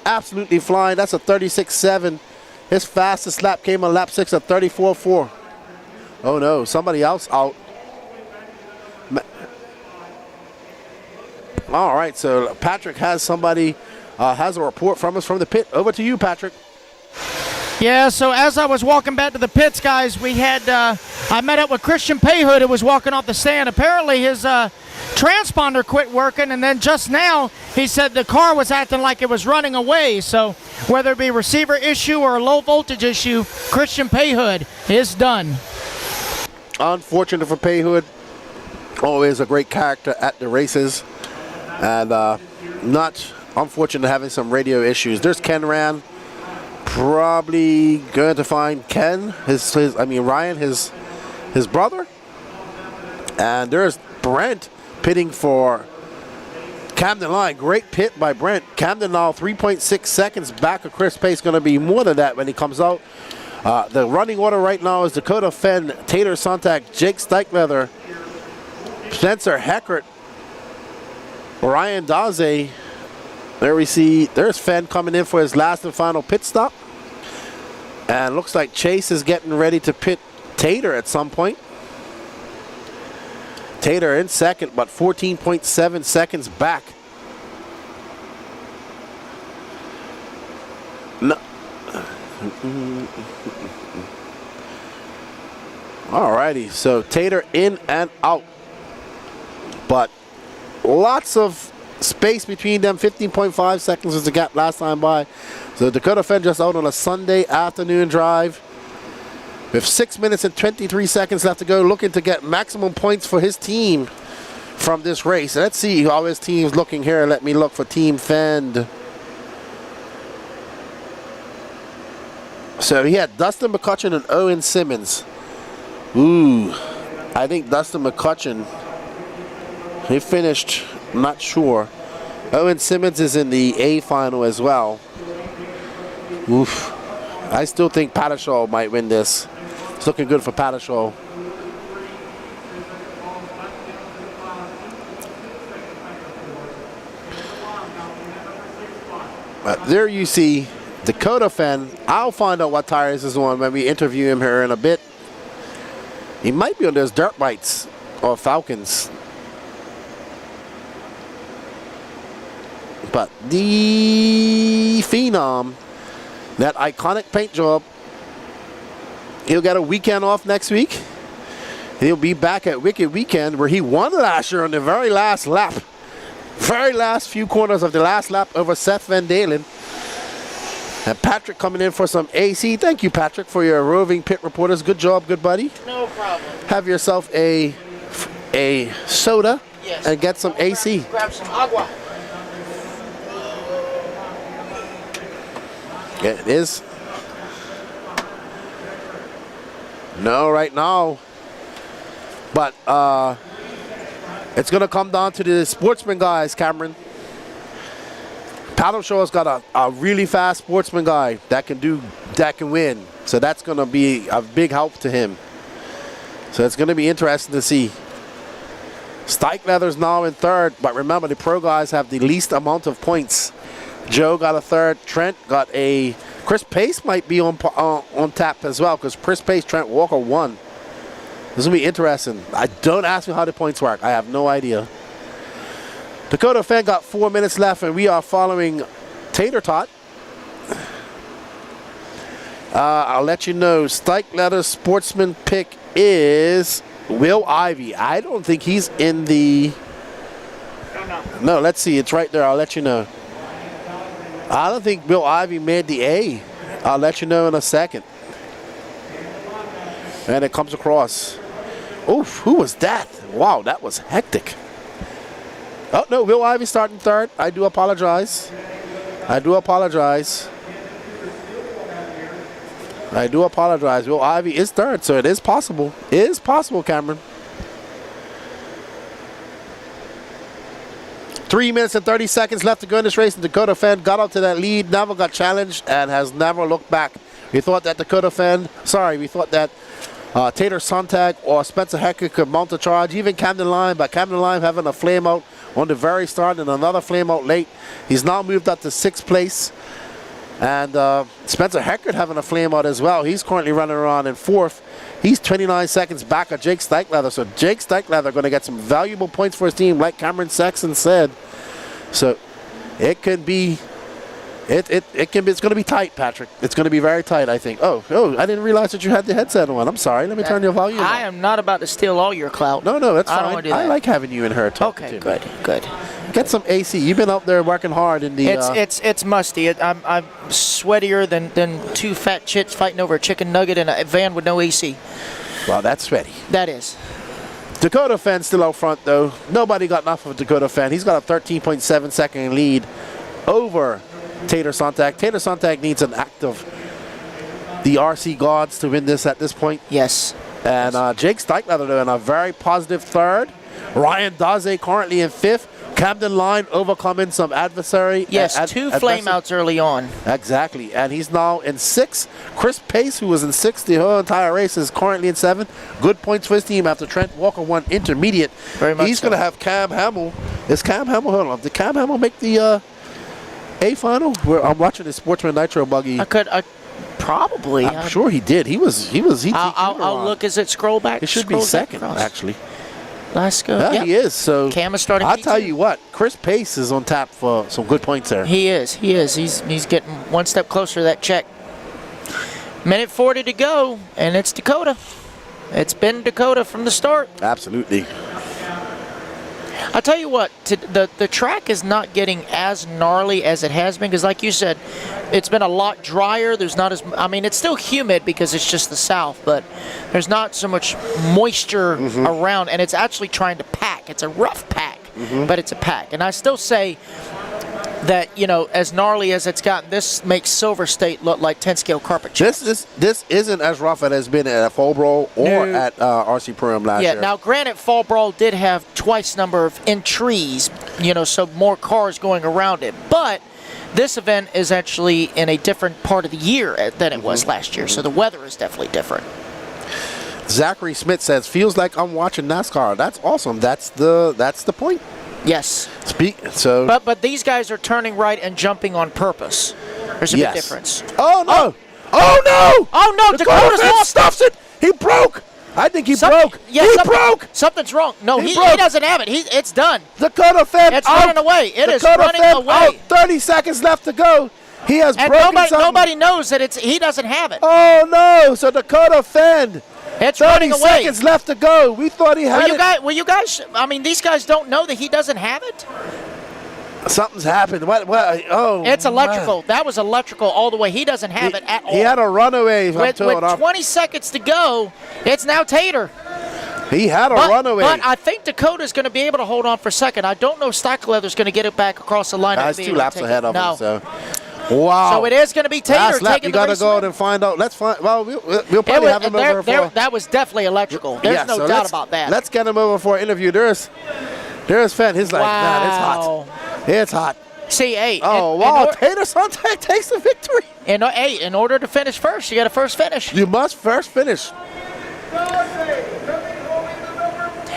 Speaker 4: absolutely flying. That's a 36.7. His fastest lap came on lap 6 at 34.4. Oh no, somebody else out. All right, so Patrick has somebody, has a report from us from the pit. Over to you, Patrick.
Speaker 5: Yeah, so as I was walking back to the pits, guys, we had, I met up with Christian Payhood, who was walking off the stand. Apparently his transponder quit working, and then just now he said the car was acting like it was running away. So whether it be receiver issue or a low voltage issue, Christian Payhood is done.
Speaker 4: Unfortunate for Payhood. Always a great character at the races. And not unfortunate having some radio issues. There's Ken Rand. Probably going to find Ken, Ryan, his brother. And there's Brent pitting for Camden Line. Great pit by Brent. Camden now 3.6 seconds back of Chris Pace. Going to be more than that when he comes out. The running order right now is Dakota Fenn, Tater Sonntag, Jake Steichleather, Spencer Heckert, Ryan Daze. There we see, there's Fenn coming in for his last and final pit stop. And looks like Chase is getting ready to pit Tater at some point. Tater in second, but 14.7 seconds back. No. Alrighty, so Tater in and out. but lots of space between them. 15.5 seconds was the gap last time by. So Dakota Fen just out on a Sunday afternoon drive with 6 minutes and 23 seconds left to go, looking to get maximum points for his team from this race. Let's see how his team's looking here. Let me look for Team Fend. So he had Dustin McCutcheon and Owen Simmons. Ooh, I think Dustin McCutcheon, he finished, not sure. Owen Simmons is in the A final as well. Oof. I still think Pattershaw might win this. It's looking good for Pattershaw. There you see Dakota Fen. I'll find out what tires is on when we interview him here in a bit. He might be on those dirt bikes or Falcons. But the Phenom, that iconic paint job, he'll get a weekend off next week. He'll be back at Wicked Weekend, where he won last year on the very last lap. Very last few corners of the last lap over Seth Van Dalen. And Patrick coming in for some AC. Thank you, Patrick, for your roving pit reporters. Good job, good buddy.
Speaker 5: No problem.
Speaker 4: Have yourself a soda,
Speaker 5: yes,
Speaker 4: and get some AC.
Speaker 5: Grab some agua.
Speaker 4: Yeah, it is. No, right now. But it's going to come down to the Sportsman guys, Cameron. Paddle Show's got a really fast Sportsman guy that can win. So that's going to be a big help to him. So it's going to be interesting to see. Stike Leather's now in third, but remember the pro guys have the least amount of points. Joe got a third. Trent got a. Chris Pace might be on tap as well, because Chris Pace, Trent Walker won. This will be interesting. Don't ask me how the points work. I have no idea. Dakota Fen got 4 minutes left, and we are following Tater Tot. I'll let you know. Stike Leather Sportsman pick is Will Ivy. I don't think he's in the. No, let's see. It's right there. I'll let you know. I don't think Will Ivy made the A. I'll let you know in a second. And it comes across. Oof, who was that? Wow, that was hectic. Oh, no, Will Ivy starting third. I do apologize. I do apologize. I do apologize. Will Ivy is third, so it is possible. It is possible, Cameron. 3 minutes and 30 seconds left to go in this race, and Dakota Fen got up to that lead, never got challenged, and has never looked back. We thought that we thought that Tater Sontag or Spencer Hecker could mount a charge, even Camden Lime, but Camden Lime having a flame out on the very start and another flame out late. He's now moved up to 6th place. And Spencer Heckert having a flame out as well. He's currently running around in 4th. He's 29 seconds back of Jake Stikelether. So Jake Stikelether going to get some valuable points for his team, like Cameron Saxon said. So it can be, it's going to be tight, Patrick. It's going to be very tight, I think. Oh, I didn't realize that you had the headset on. I'm sorry. Let me turn your volume
Speaker 5: I
Speaker 4: up.
Speaker 5: am not about to steal all your clout.
Speaker 4: No, that's
Speaker 5: I
Speaker 4: fine.
Speaker 5: don't want to do that.
Speaker 4: I like having you and her talking to me.
Speaker 5: Good.
Speaker 4: Get some AC. You've been up there working hard in the.
Speaker 5: It's musty. I'm sweatier than two fat chits fighting over a chicken nugget in a van with no AC.
Speaker 4: Well, that's sweaty.
Speaker 5: That is.
Speaker 4: Dakota Fen still out front, though. Nobody got enough of Dakota Fen. He's got a 13.7 second lead over Tater Sontag. Tater Sontag needs an act of the RC gods to win this at this point.
Speaker 5: Yes.
Speaker 4: And Jake Stikelether, though, in a very positive third. Ryan Daze currently in 5th. Camden Line overcoming some adversary.
Speaker 5: Yes, two flameouts early on.
Speaker 4: Exactly. And he's now in 6th. Chris Pace, who was in 6th the whole entire race, is currently in 7th. Good points for his team after Trent Walker won intermediate.
Speaker 5: Very much
Speaker 4: He's going to have Cam Hamill. Is Cam Hamill? Hold on. Did Cam Hamill make the A final? I'm watching the Sportsman Nitro Buggy.
Speaker 5: Probably.
Speaker 4: I'm sure he did.
Speaker 5: I'll look as it scroll back.
Speaker 4: It should be second, actually.
Speaker 5: Let's go.
Speaker 4: Yeah, he is. So
Speaker 5: Cam is starting.
Speaker 4: I'll tell you what, Chris Pace is on tap for some good points there.
Speaker 5: He is. He's getting one step closer to that check. Minute 40 to go, and it's Dakota. It's been Dakota from the start.
Speaker 4: Absolutely.
Speaker 5: I'll tell you what, the track is not getting as gnarly as it has been because, like you said, it's been a lot drier. There's not as, I mean, it's still humid because it's just the south, but there's not so much moisture around, and it's actually trying to pack. It's a rough pack, but it's a pack. And I still say that, you know, as gnarly as it's gotten, this makes Silver State look like 10-scale carpet chips.
Speaker 4: This isn't as rough as it's been at Fall Brawl or at RC Pro-Am last year.
Speaker 5: Yeah, now granted, Fall Brawl did have twice number of entries, you know, so more cars going around it. But this event is actually in a different part of the year than it was last year, so the weather is definitely different.
Speaker 4: Zachary Smith says, feels like I'm watching NASCAR. That's awesome. That's the point.
Speaker 5: Yes.
Speaker 4: But
Speaker 5: these guys are turning right and jumping on purpose. There's a big difference.
Speaker 4: Oh no! Oh no!
Speaker 5: Oh no! Dakota's lost
Speaker 4: stuffs it. He broke. I think he broke.
Speaker 5: Yeah,
Speaker 4: he broke.
Speaker 5: Something's wrong. No, he
Speaker 4: broke.
Speaker 5: doesn't have it. It's done.
Speaker 4: Dakota Feb.
Speaker 5: It's running away. It is
Speaker 4: Dakota
Speaker 5: running
Speaker 4: Feb
Speaker 5: away.
Speaker 4: Out. 30 seconds left to go. He has
Speaker 5: and
Speaker 4: broken something.
Speaker 5: nobody knows that he doesn't have it.
Speaker 4: Oh no! So Dakota Fend.
Speaker 5: It's
Speaker 4: 30
Speaker 5: running away.
Speaker 4: seconds left to go. We thought he had it.
Speaker 5: Well, you guys, I mean, these guys don't know that he doesn't have it?
Speaker 4: Something's happened. What? Oh,
Speaker 5: it's electrical. That was electrical all the way. He doesn't have it at all.
Speaker 4: He had a runaway.
Speaker 5: With 20 seconds to go, it's now Tater.
Speaker 4: He had a runaway.
Speaker 5: But I think Dakota's going to be able to hold on for a second. I don't know if Stockleather's going to get it back across the line.
Speaker 4: That's 2 laps ahead of him. So.
Speaker 5: Wow. So it is going to be Tater
Speaker 4: last lap,
Speaker 5: taking
Speaker 4: you
Speaker 5: the
Speaker 4: got to
Speaker 5: race
Speaker 4: go
Speaker 5: win.
Speaker 4: and find out. Let's find. Well, we'll probably have him over for.
Speaker 5: That was definitely electrical. There's no doubt about that.
Speaker 4: Let's get him over for an interview. There's Fenn. He's like, man, it's hot. It's hot.
Speaker 5: See, hey.
Speaker 4: Oh, wow. Tater Sontag takes the victory.
Speaker 5: In order to finish first, you got to first finish.
Speaker 4: You must first finish.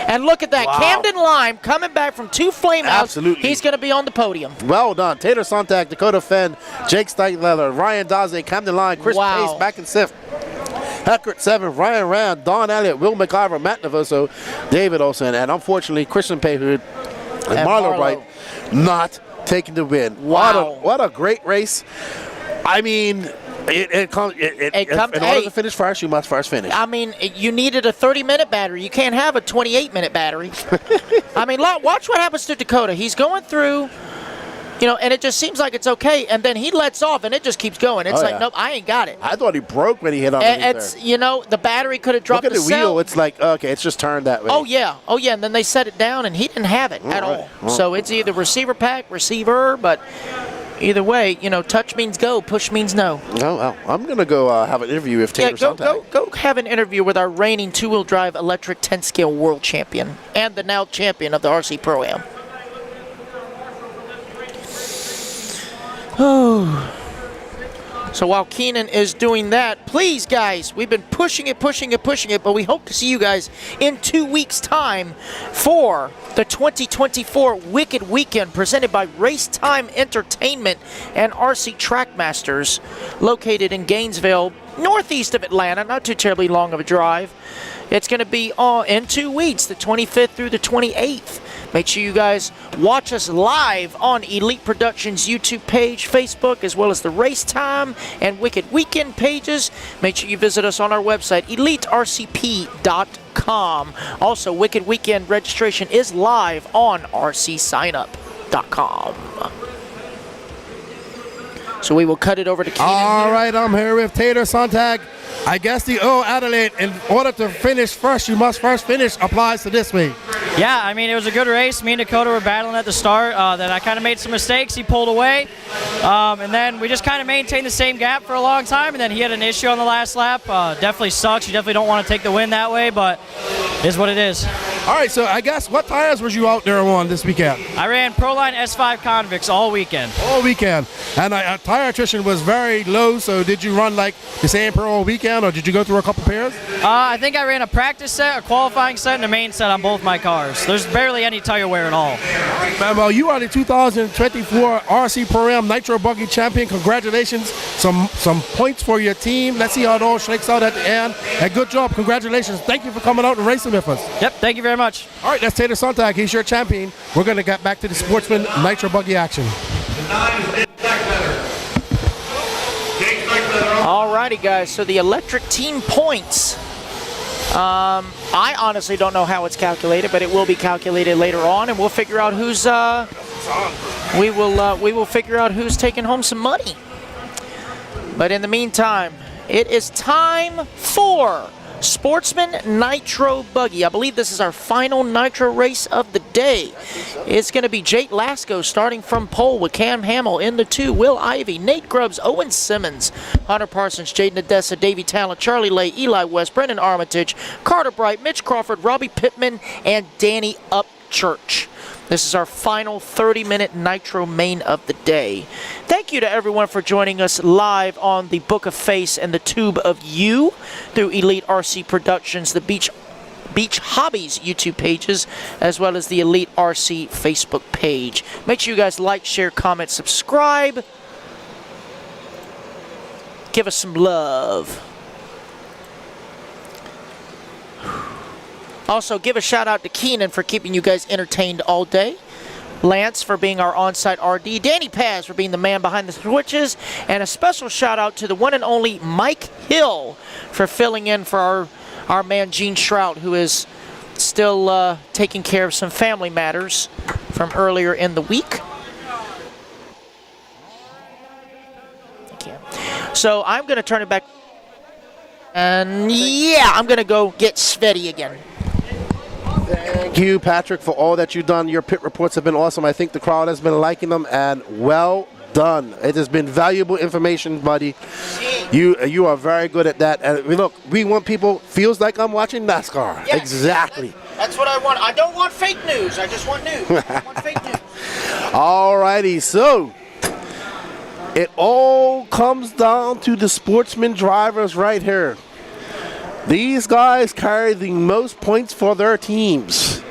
Speaker 5: And look at that. Wow. Camden Lime coming back from 2 flameouts.
Speaker 4: Absolutely.
Speaker 5: He's going to be on the podium.
Speaker 4: Well done. Tater Sontag, Dakota Fenn, Jake Steitleather, Ryan Daze, Camden Lime, Chris Pace back in 5th. Heckert 7th, Ryan Rand, Don Elliott, Will McIver, Matt Navoso, David Olsen, and unfortunately Christian Payhood and Marlo Wright not taking the win.
Speaker 5: Wow.
Speaker 4: What a great race. I mean, in order to finish first, you must first finish.
Speaker 5: I mean, you needed a 30-minute battery. You can't have a 28-minute battery. I mean, watch what happens to Dakota. He's going through, you know, and it just seems like it's okay, and then he lets off, and it just keeps going. It's nope, I ain't got it.
Speaker 4: I thought he broke when he hit on
Speaker 5: it. You know, the battery could have dropped
Speaker 4: Look at the wheel. It's like, okay, it's just turned that way.
Speaker 5: Oh, yeah, and then they set it down, and he didn't have it at all. So it's either receiver pack, receiver, but either way, you know, touch means go, push means no.
Speaker 4: Oh, well, I'm going to go have an interview with Tater Sontag.
Speaker 5: Go have an interview with our reigning 2-wheel drive electric 10-scale world champion and the now champion of the RC Pro-Am. Oh. So while Keenan is doing that, please, guys, we've been pushing it, but we hope to see you guys in 2 weeks' time for the 2024 Wicked Weekend presented by Race Time Entertainment and RC Trackmasters, located in Gainesville, northeast of Atlanta, not too terribly long of a drive. It's going to be in 2 weeks, the 25th through the 28th. Make sure you guys watch us live on Elite Productions YouTube page, Facebook, as well as the Race Time and Wicked Weekend pages. Make sure you visit us on our website, elitercp.com. Also, Wicked Weekend registration is live on rcsignup.com. So we will cut it over to Keenan.
Speaker 20: All right, I'm here with Tater Sontag. I guess the Adelaide, in order to finish first, you must first finish, applies to this week.
Speaker 21: Yeah, I mean, it was a good race. Me and Dakota were battling at the start. Then I kind of made some mistakes. He pulled away. And then we just kind of maintained the same gap for a long time. And then he had an issue on the last lap. Definitely sucks. You definitely don't want to take the win that way, but it is what it is.
Speaker 20: All right, so I guess what tires was you out there on this weekend?
Speaker 21: I ran Proline S5 Convicts all weekend.
Speaker 20: All weekend. And tire attrition was very low, so did you run like the same per all weekend, or did you go through a couple pairs?
Speaker 21: I think I ran a practice set, a qualifying set, and a main set on both my cars. There's barely any tire wear at all.
Speaker 20: Man, well, you are the 2024 RC Pro-Am Nitro Buggy champion. Congratulations. Some points for your team. Let's see how it all shakes out at the end. And good job. Congratulations. Thank you for coming out and racing with us.
Speaker 21: Yep, thank you very much.
Speaker 20: All right, that's Tater Sontag. He's your champion. We're going to get back to the Sportsman Nitro Buggy action.
Speaker 5: All righty, guys. So the electric team points I honestly don't know how it's calculated, but it will be calculated later on, and we'll figure out who's we will figure out who's taking home some money. But in the meantime, it is time for Sportsman Nitro Buggy. I believe this is our final Nitro race of the day. It's going to be Jake Lasco starting from pole with Cam Hamill in the 2, Will Ivey, Nate Grubbs, Owen Simmons, Hunter Parsons, Jaden Odessa, Davey Talent, Charlie Lay, Eli West, Brendan Armitage, Carter Bright, Mitch Crawford, Robbie Pittman, and Danny Upchurch. This is our final 30-minute Nitro main of the day. Thank you to everyone for joining us live on the Book of Face and the Tube of You through Elite RC Productions, the Beach Hobbies YouTube pages, as well as the Elite RC Facebook page. Make sure you guys like, share, comment, subscribe. Give us some love. Also, give a shout out to Keenan for keeping you guys entertained all day. Lance for being our on-site RD. Danny Paz for being the man behind the switches. And a special shout out to the one and only Mike Hill for filling in for our man Gene Shrout, who is still taking care of some family matters from earlier in the week. Thank you. So I'm going to turn it back. And yeah, I'm going to go get Svetty again.
Speaker 4: Thank you, Patrick, for all that you've done. Your pit reports have been awesome. I think the crowd has been liking them, and well done. It has been valuable information, buddy. You are very good at that. And look, we want people, feels like I'm watching NASCAR. Yes, exactly.
Speaker 5: That's what I want. I don't want fake news. I just want news. I want fake news.
Speaker 4: All righty, so it all comes down to the Sportsman drivers right here. These guys carry the most points for their teams.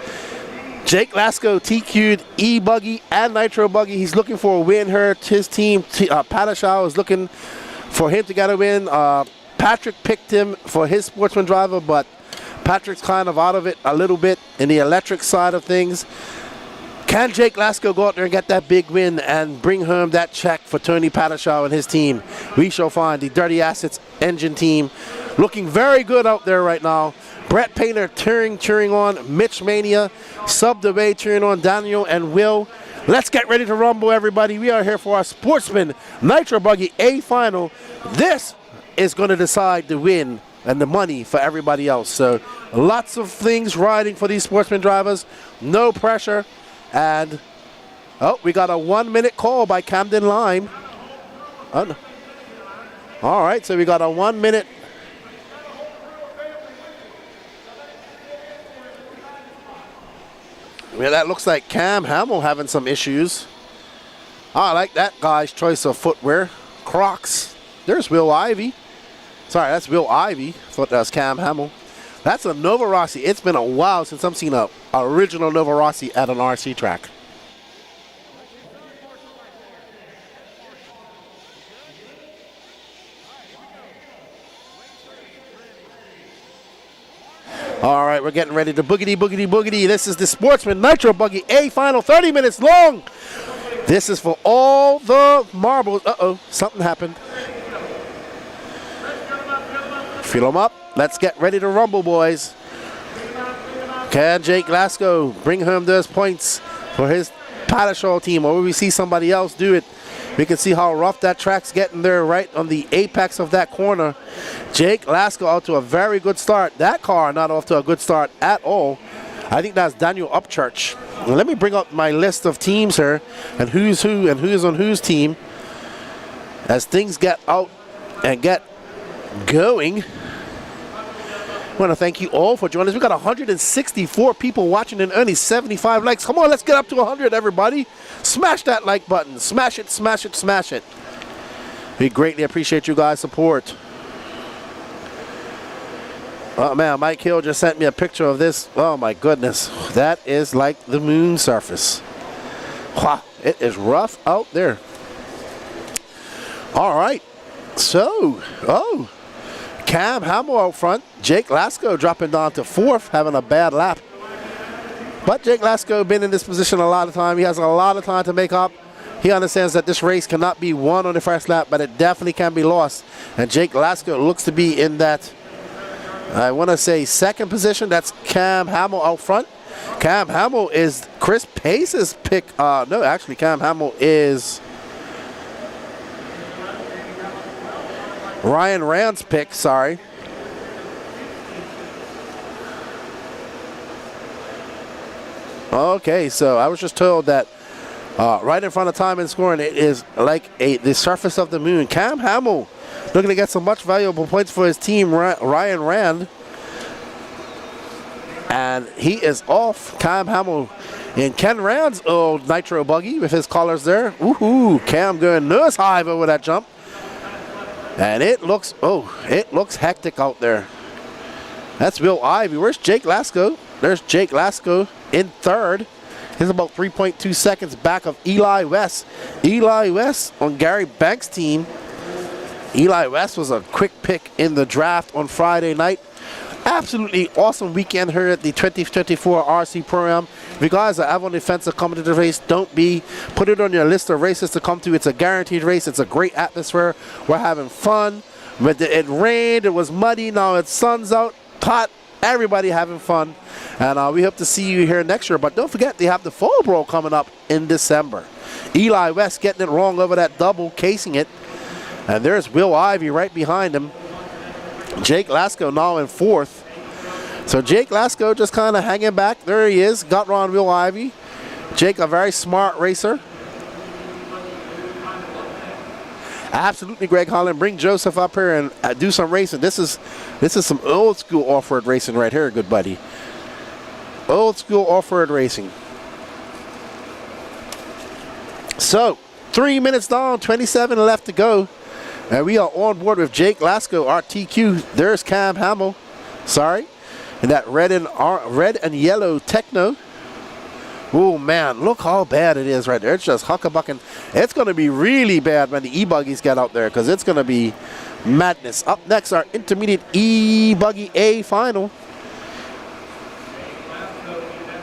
Speaker 4: Jake Lasco TQ'd eBuggy and Nitro Buggy. He's looking for a win here. His team, Padashaw, is looking for him to get a win. Patrick picked him for his Sportsman driver, but Patrick's kind of out of it a little bit in the electric side of things. Can Jake Lasco go out there and get that big win and bring home that check for Tony Padashaw and his team? We shall find. The Dirty Assets engine team looking very good out there right now. Brett Painter cheering on Mitch Mania. Sub DeBay cheering on Daniel and Will. Let's get ready to rumble, everybody. We are here for our Sportsman Nitro Buggy A final. This is going to decide the win and the money for everybody else. So lots of things riding for these Sportsman drivers. No pressure. And, oh, we got a 1-minute call by Camden Lime. Oh, no. All right, so we got a 1 minute. Yeah, that looks like Cam Hamill having some issues. I like that guy's choice of footwear. Crocs. There's Will Ivey. Sorry, that's Will Ivey. Thought that was Cam Hamill. That's a Nova Rossi. It's been a while since I've seen a original Nova Rossi at an RC track. All right, we're getting ready to boogity, boogity, boogity. This is the Sportsman Nitro Buggy A final, 30 minutes long. This is for all the marbles. Uh-oh, something happened. Fill them up. Let's get ready to rumble, boys. Can Jake Lasco bring home those points for his Padashaw team, or will we see somebody else do it? We can see how rough that track's getting there right on the apex of that corner. Jake Lasco out to a very good start. That car not off to a good start at all. I think that's Daniel Upchurch. Now, let me bring up my list of teams here and who's who and who's on whose team as things get out and get going. I want to thank you all for joining us. We got 164 people watching and only 75 likes. Come on, let's get up to 100, everybody. Smash that like button. Smash it, smash it, smash it. We greatly appreciate you guys' support. Oh, man, Mike Hill just sent me a picture of this. Oh, my goodness. That is like the moon surface. Wow, it is rough out there. All right. So, Cam Hamill out front. Jake Lasco dropping down to 4th, having a bad lap. But Jake Lasco been in this position a lot of time. He has a lot of time to make up. He understands that this race cannot be won on the first lap, but it definitely can be lost. And Jake Lasco looks to be in that I want to say second position. That's Cam Hamill out front. Cam Hamill is Chris Pace's pick. No, actually, Cam Hamill is Ryan Rand's pick. Sorry. Okay, so I was just told that right in front of time and scoring, it is like the surface of the moon. Cam Hamill looking to get some much valuable points for his team, Ryan Rand. And he is off. Cam Hamill in Ken Rand's old Nitro buggy with his collars there. Woohoo! Cam going nose high over that jump. And it looks hectic out there. That's Will Ivey. Where's Jake Lasko? There's Jake Lasko in third. He's about 3.2 seconds back of Eli West. Eli West on Gary Banks' team. Eli West was a quick pick in the draft on Friday night. Absolutely awesome weekend here at the 2024 RC program. If you guys are ever on the fence of coming to the race, don't be. Put it on your list of races to come to. It's a guaranteed race. It's a great atmosphere. We're having fun. It rained. It was muddy. Now it's sun's out. Hot. Everybody having fun. And we hope to see you here next year. But don't forget, they have the Fall Brawl coming up in December. Eli West getting it wrong over that double, casing it. And there's Will Ivey right behind him. Jake Lasko now in fourth. So Jake Lasko just kind of hanging back. There he is. Got around Will Ivey. Jake, a very smart racer. Absolutely, Greg Holland. Bring Joseph up here and do some racing. This is some old school off-road racing right here, good buddy. Old school off-road racing. So, 3 minutes down, 27 left to go. And we are on board with Jake Lasko, RTQ. There's Cam Hamill. Sorry. And that red and yellow Techno. Oh, man. Look how bad it is right there. It's just huckabucking. It's going to be really bad when the eBuggies get out there because it's going to be madness. Up next, our intermediate eBuggy A final.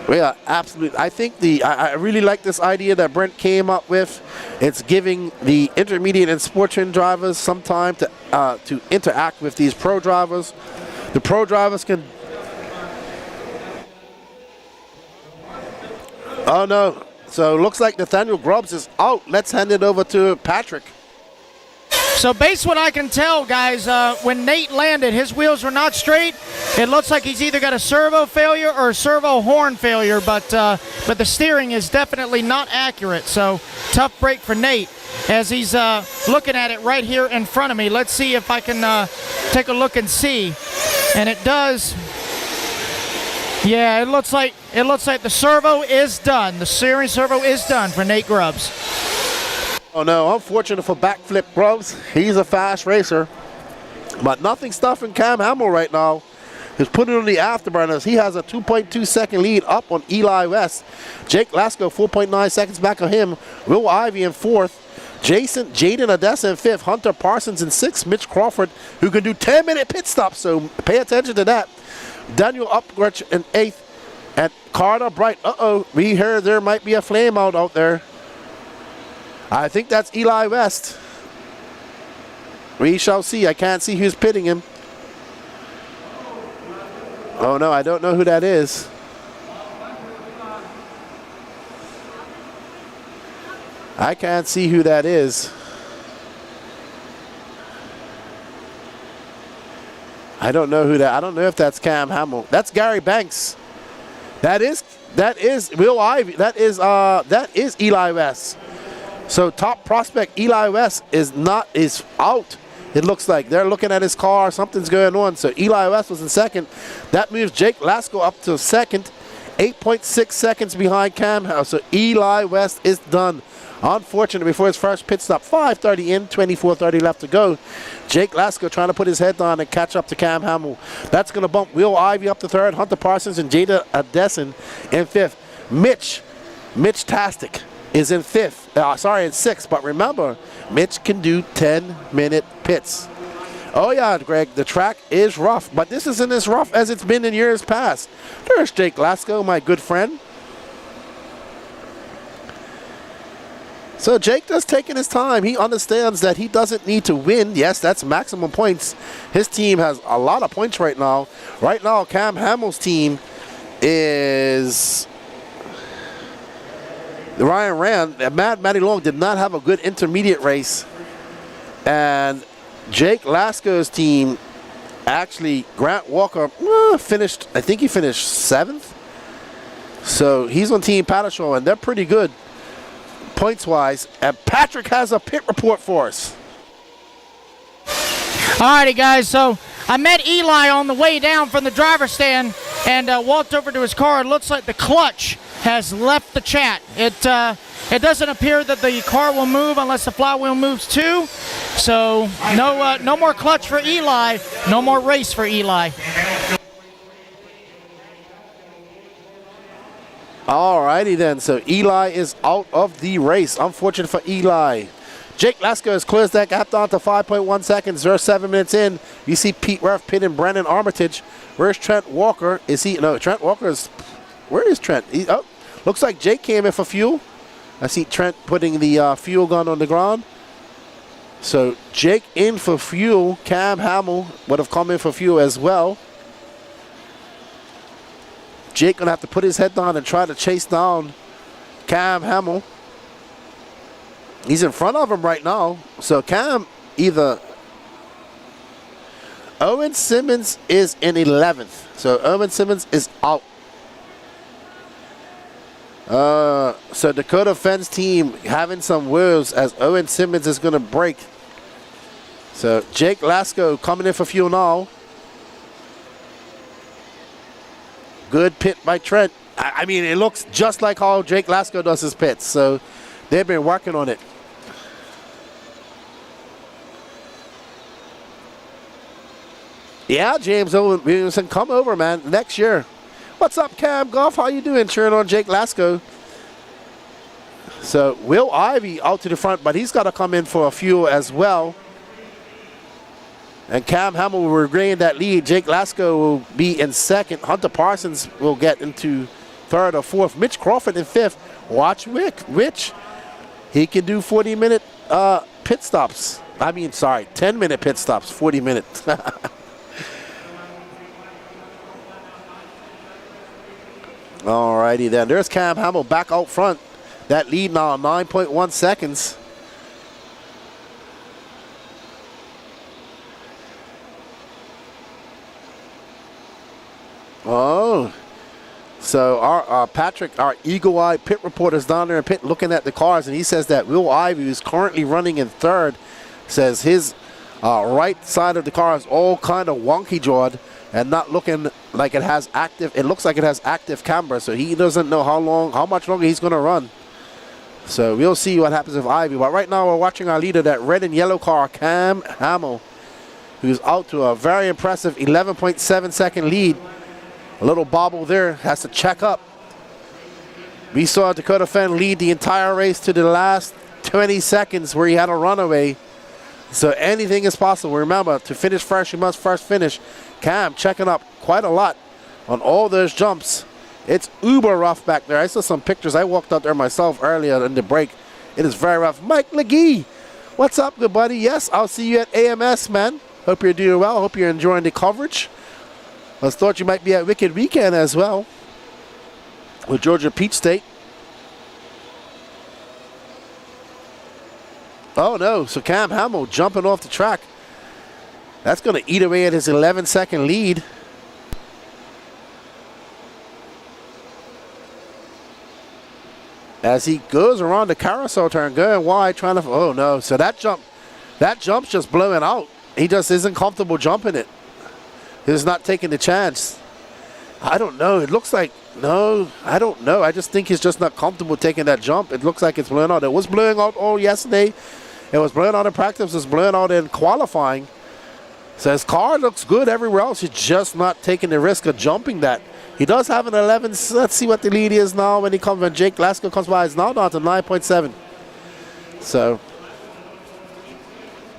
Speaker 4: We are absolutely. I think I really like this idea that Brent came up with. It's giving the intermediate and Sportsman drivers some time to interact with these pro drivers. The pro drivers can. Oh no! So looks like Nathaniel Grubbs is out. Let's hand it over to Patrick.
Speaker 5: So based what I can tell, guys, when Nate landed, his wheels were not straight. It looks like he's either got a servo failure or a servo horn failure, but the steering is definitely not accurate. So tough break for Nate as he's looking at it right here in front of me. Let's see if I can take a look and see. And it does. Yeah, it looks like the servo is done. The steering servo is done for Nate Grubbs.
Speaker 4: Oh no, unfortunate for backflip Grubbs. He's a fast racer. But nothing stuffing Cam Hamill right now. He's putting it on the afterburners. He has a 2.2 second lead up on Eli West. Jake Lasko 4.9 seconds back of him. Will Ivey in fourth. Jaden Odessa in fifth. Hunter Parsons in sixth. Mitch Crawford, who can do 10-minute pit stops, so pay attention to that. Daniel Upgrich in eighth. And Carter Bright. We heard there might be a flame out there. I think that's Eli West. We shall see. I can't see who's pitting him. Oh no, I don't know who that is. I can't see who that is. I don't know who that. I don't know if that's Cam Hamill. That's Gary Banks. That is Will Ivey. That is Eli West. So top prospect Eli West is out. It looks like they're looking at his car. Something's going on. So Eli West was in second. That moves Jake Lasko up to second. 8.6 seconds behind Cam Hamill. So Eli West is done. Unfortunately, before his first pit stop, 5:30 in, 24:30 left to go. Jake Lasko trying to put his head down and catch up to Cam Hamill. That's going to bump Will Ivey up to third. Hunter Parsons and Jada Adessen in fifth. Mitch Tastic is in fifth. In sixth. But remember, Mitch can do 10-minute pits. Oh yeah, Greg, the track is rough, but this isn't as rough as it's been in years past. There's Jake Lasko, my good friend. So Jake just taking his time. He understands that he doesn't need to win. Yes, that's maximum points. His team has a lot of points right now. Right now, Cam Hamill's team is Ryan Rand. Matty Long did not have a good intermediate race. And Jake Lasco's team, actually, Grant Walker finished, I think he finished 7th. So he's on Team Patashaw, and they're pretty good points-wise. And Patrick has a pit report for us.
Speaker 5: Alrighty, guys, so I met Eli on the way down from the driver's stand and walked over to his car. It looks like the clutch has left the chat. It doesn't appear that the car will move unless the flywheel moves too. So no more clutch for Eli, no more race for Eli.
Speaker 4: Alrighty then, so Eli is out of the race. Unfortunate for Eli. Jake Lasko has closed that gap down to 5.1 seconds. They're 7 minutes in. You see Pete Ruff pitting Brandon Armitage. Where's Trent Walker? Is he? No, Trent Walker is. Where is Trent? Looks like Jake came in for fuel. I see Trent putting the fuel gun on the ground. So Jake in for fuel. Cam Hamill would have come in for fuel as well. Jake gonna have to put his head down and try to chase down Cam Hamill. He's in front of him right now. So Cam either... Owen Simmons is in 11th. So Owen Simmons is out. So Dakota Fence team having some words as Owen Simmons is going to break. So Jake Lasko coming in for fuel now. Good pit by Trent. I mean, it looks just like how Jake Lasko does his pits. So they've been working on it. Yeah, James Owen Williamson, come over, man, next year. What's up, Cam Goff? How you doing? Cheering on Jake Lasko. So Will Ivey out to the front, but he's got to come in for a fuel as well. And Cam Hamill will regain that lead. Jake Lasko will be in second. Hunter Parsons will get into third or fourth. Mitch Crawford in fifth. Watch Rich. He can do 40-minute pit stops. 10-minute pit stops, 40 minutes. Alrighty then. There's Cam Hamill back out front. That lead now 9.1 seconds. Oh. So our Patrick, our eagle-eyed pit reporter, is down there in pit looking at the cars, and he says that Will Ivey, who's currently running in third, says his right side of the car is all kind of wonky-jawed and not looking like it has active. It looks like it has active camber, so he doesn't know how much longer he's going to run. So we'll see what happens with Ivy. But right now we're watching our leader, that red and yellow car, Cam Hamill, who's out to a very impressive 11.7 second lead. A little bobble there, has to check up. We saw Dakota Fenn lead the entire race to the last 20 seconds where he had a runaway. So anything is possible. Remember, to finish first, you must first finish. Cam checking up quite a lot on all those jumps. It's uber rough back there. I saw some pictures. I walked out there myself earlier in the break. It is very rough. Mike McGee, what's up, good buddy? Yes, I'll see you at AMS, man. Hope you're doing well. Hope you're enjoying the coverage. I thought you might be at Wicked Weekend as well with Georgia Peach State. Oh, no. So Cam Hamill jumping off the track. That's going to eat away at his 11-second lead. As he goes around the carousel turn, going wide, trying to... Oh, no. So that jump's just blowing out. He just isn't comfortable jumping it. He's not taking the chance. I don't know. It looks like... No, I don't know. I just think he's just not comfortable taking that jump. It looks like it's blowing out. It was blowing out all yesterday. It was blowing out in practice. It was blowing out in qualifying. So his car looks good everywhere else. He's just not taking the risk of jumping that. He does have an 11. Let's see what the lead is now when Jake Lasko comes by. It's now down to 9.7. So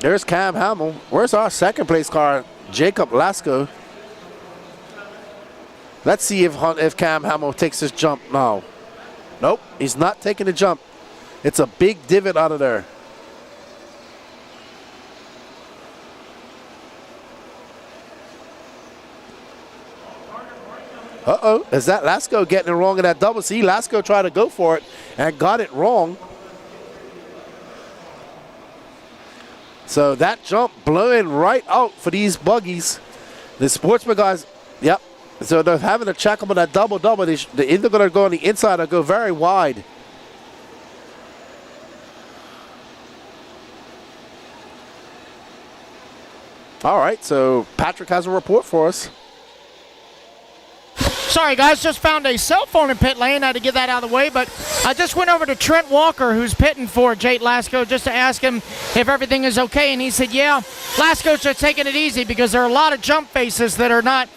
Speaker 4: there's Cam Hamill. Where's our second place car? Jacob Lasko. Let's see if Cam Hamill takes this jump now. Nope, he's not taking the jump. It's a big divot out of there. Uh-oh, is that Lasco getting it wrong in that double? See, Lasco tried to go for it and got it wrong. So that jump blowing right out for these buggies. The Sportsman guys, yep. So they're having to check them on that double-double. They're either going to go on the inside or go very wide. All right, so Patrick has a report for us.
Speaker 5: Sorry, guys, just found a cell phone in pit lane. I had to get that out of the way, but I just went over to Trent Walker, who's pitting for Jake Lasco, just to ask him if everything is okay, and he said, yeah, Lasco's just taking it easy because there are a lot of jump faces that are not,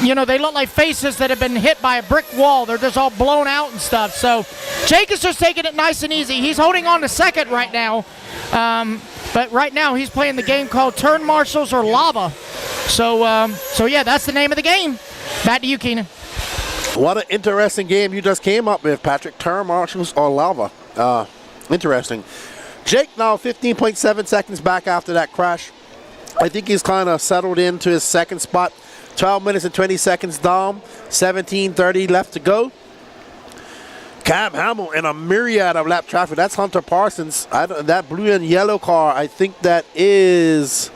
Speaker 5: you know, they look like faces that have been hit by a brick wall. They're just all blown out and stuff. So Jake is just taking it nice and easy. He's holding on to second right now, but right now he's playing the game called Turn Marshals or Lava. So yeah, that's the name of the game. Back to you, Keenan.
Speaker 4: What an interesting game you just came up with, Patrick. Turn Marshals or Lava. Interesting. Jake now 15.7 seconds back after that crash. I think he's kind of settled into his second spot. 12 minutes and 20 seconds down. 17:30 left to go. Cam Hamill in a myriad of lap traffic. That's Hunter Parsons. That blue and yellow car, I think that is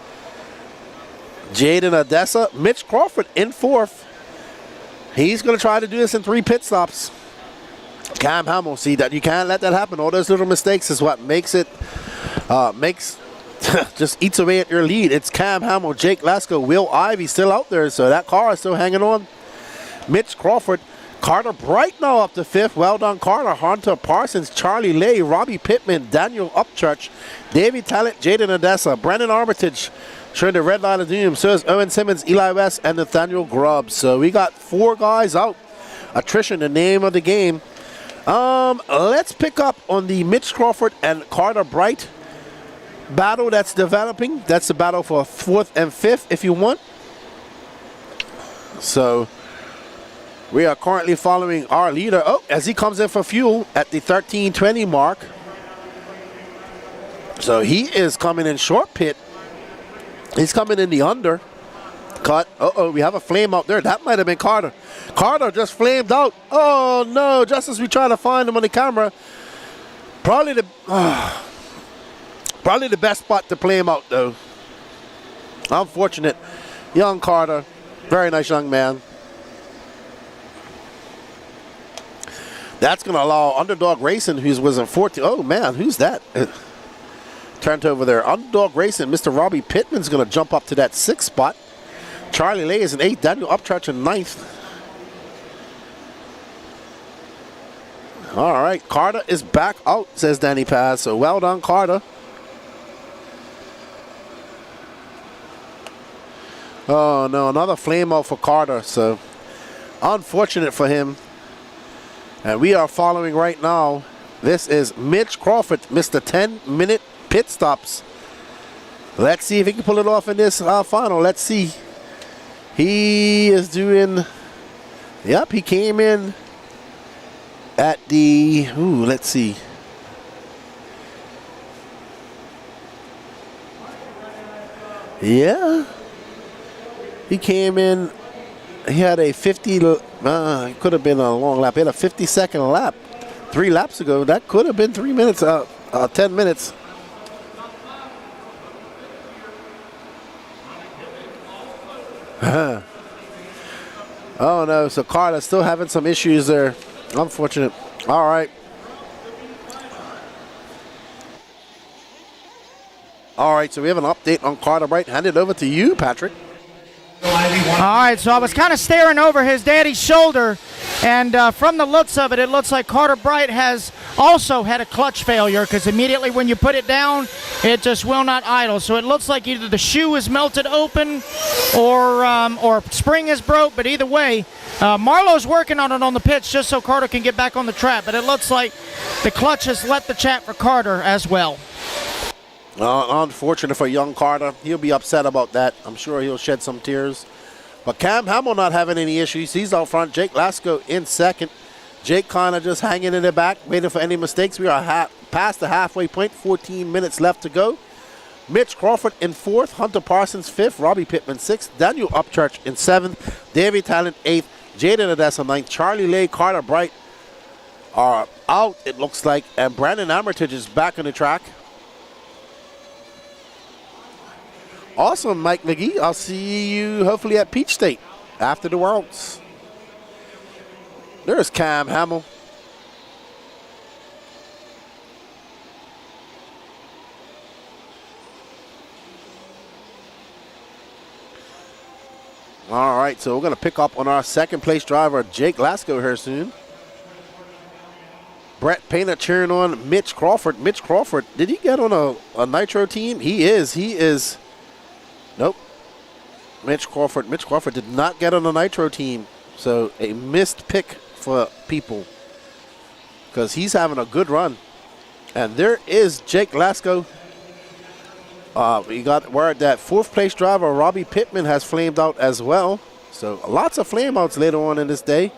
Speaker 4: Jaden Odessa. Mitch Crawford in fourth. He's going to try to do this in 3 pit stops. Cam Hamill, see that you can't let that happen. All those little mistakes is what makes it, just eats away at your lead. It's Cam Hamill, Jake Lasco, Will Ivey still out there, so that car is still hanging on. Mitch Crawford, Carter Bright now up to 5th. Well done, Carter. Hunter Parsons, Charlie Lay, Robbie Pittman, Daniel Upchurch, Davey Talent, Jaden Odessa, Brennan Armitage, showing the red line of doom. So is Owen Simmons, Eli West, and Nathaniel Grubbs. So we got 4 guys out. Attrition, the name of the game. Let's pick up on the Mitch Crawford and Carter Bright battle that's developing. That's the battle for 4th and 5th if you want. So we are currently following our leader. Oh, as he comes in for fuel at the 13:20 mark. So he is coming in short pit. He's coming in the under. Cut. Uh-oh, we have a flame out there. That might have been Carter. Carter just flamed out. Oh, no. Just as we try to find him on the camera. Probably the best spot to play him out, though. Unfortunate. Young Carter. Very nice young man. That's going to allow Underdog Racing, who was in 14. Oh, man, who's that? Turned over there. Underdog Racing, Mr. Robbie Pittman's going to jump up to that 6th spot. Charlie Lay is in 8th. Daniel Upchurch in 9th. All right, Carter is back out, says Danny Paz. So well done, Carter. Oh, no, another flame out for Carter. So unfortunate for him. And we are following right now. This is Mitch Crawford, Mr. 10-minute pit stops. Let's see if he can pull it off in this final. Let's see. He is doing, yep, he came in at the, let's see. Yeah. He came in, he had a 50, it could have been a long lap. He had a 50-second lap 3 laps ago. That could have been 3 minutes, 10 minutes. Oh no, so Carter still having some issues there. Unfortunate. All right. All right, so we have an update on Carter Bright. Hand it over to you, Patrick.
Speaker 5: All right, so I was kind of staring over his daddy's shoulder, and from the looks of it, it looks like Carter Bright has also had a clutch failure, because immediately when you put it down, it just will not idle. So it looks like either the shoe is melted open or spring is broke, but either way, Marlowe's working on it on the pitch just so Carter can get back on the track, but it looks like the clutch has let the chat for Carter as well.
Speaker 4: Unfortunate for young Carter. He'll be upset about that. I'm sure he'll shed some tears. But Cam Hamill not having any issues. He's out front. Jake Lasco in second. Jake kind of just hanging in the back, waiting for any mistakes. We are past the halfway point, 14 minutes left to go. Mitch Crawford in 4th, Hunter Parsons 5th, Robbie Pittman 6th, Daniel Upchurch in 7th, Davey Talent 8th, Jaden Odessa 9th, Charlie Lay, Carter Bright are out, it looks like, and Brandon Armitage is back on the track. Awesome, Mike McGee. I'll see you hopefully at Peach State after the Worlds. There's Cam Hamill. All right, so we're going to pick up on our second place driver, Jake Lasko, here soon. Brett Painter cheering on Mitch Crawford. Mitch Crawford, did he get on a Nitro team? He is. Nope. Mitch Crawford did not get on a Nitro team. So a missed pick for people because he's having a good run. And there is Jake Lasko. We got word that 4th place driver Robbie Pittman has flamed out as well. So lots of flame outs later on in this day.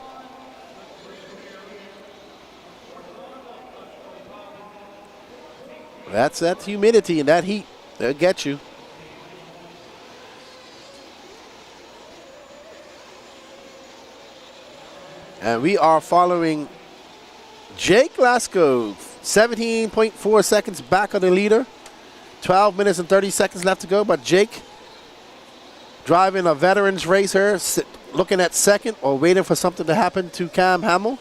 Speaker 4: That's that humidity and that heat. They'll get you. And we are following Jake Lasko, 17.4 seconds back of the leader. 12 minutes and 30 seconds left to go, but Jake driving a veterans race here, looking at 2nd or waiting for something to happen to Cam Hamill.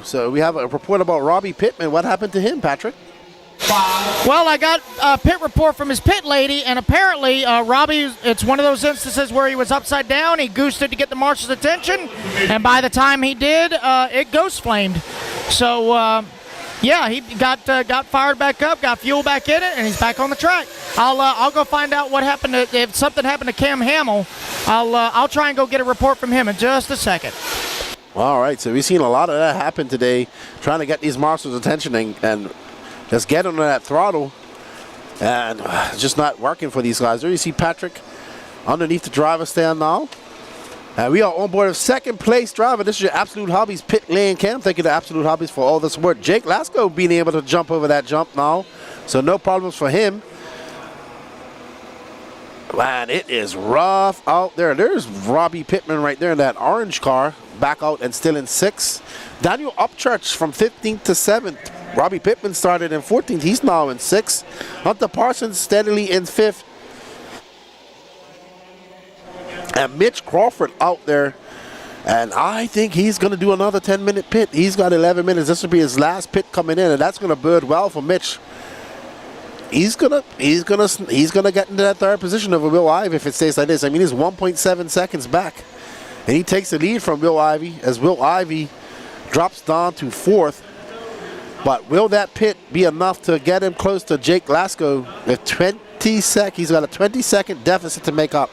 Speaker 4: So we have a report about Robbie Pittman. What happened to him, Patrick?
Speaker 5: Well, I got a pit report from his pit lady, and apparently Robbie, it's one of those instances where he was upside down. He goosted to get the marshal's attention, and by the time he did, it ghost flamed. So, yeah, he got fired back up, got fuel back in it, and he's back on the track. I'll go find out what happened if something happened to Cam Hamill. I'll try and go get a report from him in just a second.
Speaker 4: All right, so we've seen a lot of that happen today, trying to get these marshals' attention and just get under that throttle, and it's just not working for these guys. There you see Patrick underneath the driver's stand now. And we are on board of 2nd place driver. This is your Absolute Hobbies pit lane cam. Thank you to Absolute Hobbies for all the support. Jake Lasko being able to jump over that jump now, so no problems for him. Man, it is rough out there. There's Robbie Pittman right there in that orange car, back out and still in 6th. Daniel Upchurch from 15th to 7th. Robbie Pittman started in 14th. He's now in 6th. Hunter Parsons steadily in 5th. And Mitch Crawford out there. And I think he's going to do another 10-minute pit. He's got 11 minutes. This will be his last pit coming in, and that's going to bode well for Mitch. He's gonna get into that 3rd position over Will Ivey if it stays like this. I mean, he's 1.7 seconds back. And he takes the lead from Will Ivey as Will Ivey drops down to 4th. But will that pit be enough to get him close to Jake Lasko with 20 seconds? He's got a 20-second deficit to make up.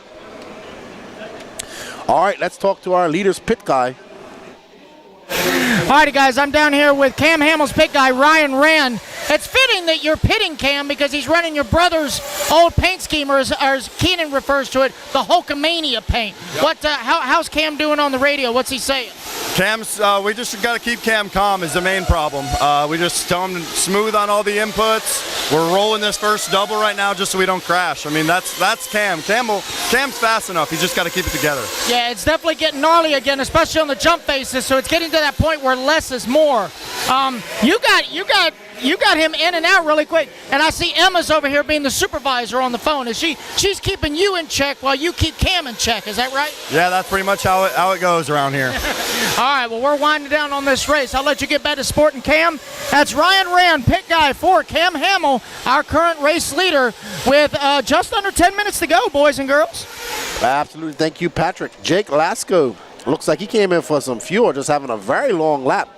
Speaker 4: All right, let's talk to our leader's pit guy.
Speaker 5: Alrighty, guys, I'm down here with Cam Hamill's pit guy, Ryan Rand. It's fitting that you're pitting Cam because he's running your brother's old paint scheme, or as Keenan refers to it, the Hulkamania paint. Yep. How's Cam doing on the radio? What's he saying?
Speaker 14: Cam's, we just got to keep Cam calm is the main problem. We just tell him smooth on all the inputs. We're rolling this first double right now just so we don't crash. I mean, that's Cam. Cam's fast enough. He's just got to keep it together. Yeah,
Speaker 5: it's definitely getting gnarly again, especially on the jump faces. So it's getting to that point where less is more. You got him in and out really quick. And I see Emma's over here being the supervisor on the phone. She's keeping you in check while you keep Cam in check. Is that right?
Speaker 14: Yeah, that's pretty much how it goes around here.
Speaker 5: All right, well, we're winding down on this race. I'll let you get back to sporting Cam. That's Ryan Rand, pit guy for Cam Hamill, our current race leader, with just under 10 minutes to go, boys and girls.
Speaker 4: Absolutely. Thank you, Patrick. Jake Lasko looks like he came in for some fuel, just having a very long lap.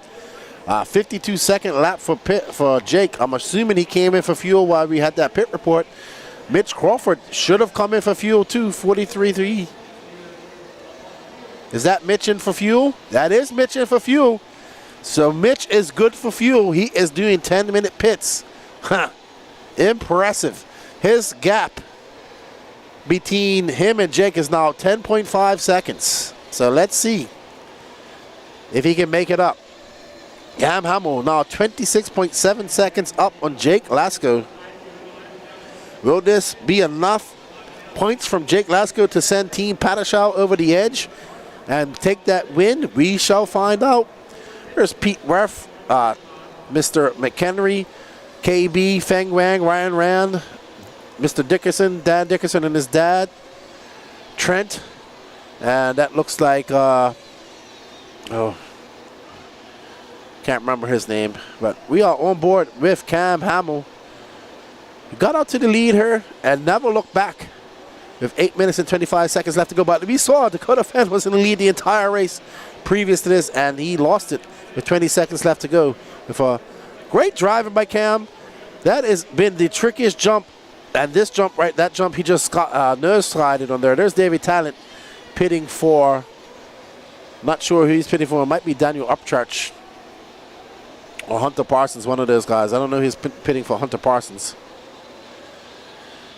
Speaker 4: 52-second lap for Jake. I'm assuming he came in for fuel while we had that pit report. Mitch Crawford should have come in for fuel too, 43.3. Is that Mitch in for fuel? That is Mitch in for fuel. So Mitch is good for fuel. He is doing 10-minute pits. Impressive. His gap between him and Jake is now 10.5 seconds. So let's see if he can make it up. Cam Hamill now 26.7 seconds up on Jake Lasko. Will this be enough points from Jake Lasko to send Team Pataschow over the edge and take that win? We shall find out. There's Pete Werf, Mr. McHenry, KB, Feng Wang, Ryan Rand, Mr. Dickerson, Dan Dickerson and his dad, Trent, and that looks like, can't remember his name, but we are on board with Cam Hamill. He got out to the lead here and never looked back with 8 minutes and 25 seconds left to go. But we saw Dakota Fenn was in the lead the entire race previous to this, and he lost it with 20 seconds left to go. With a great driving by Cam. That has been the trickiest jump. And this jump, right, that jump he just got nose slided on there. There's David Talent pitting for, not sure who he's pitting for. It might be Daniel Upchurch or Hunter Parsons, one of those guys. I don't know who's pitting for Hunter Parsons.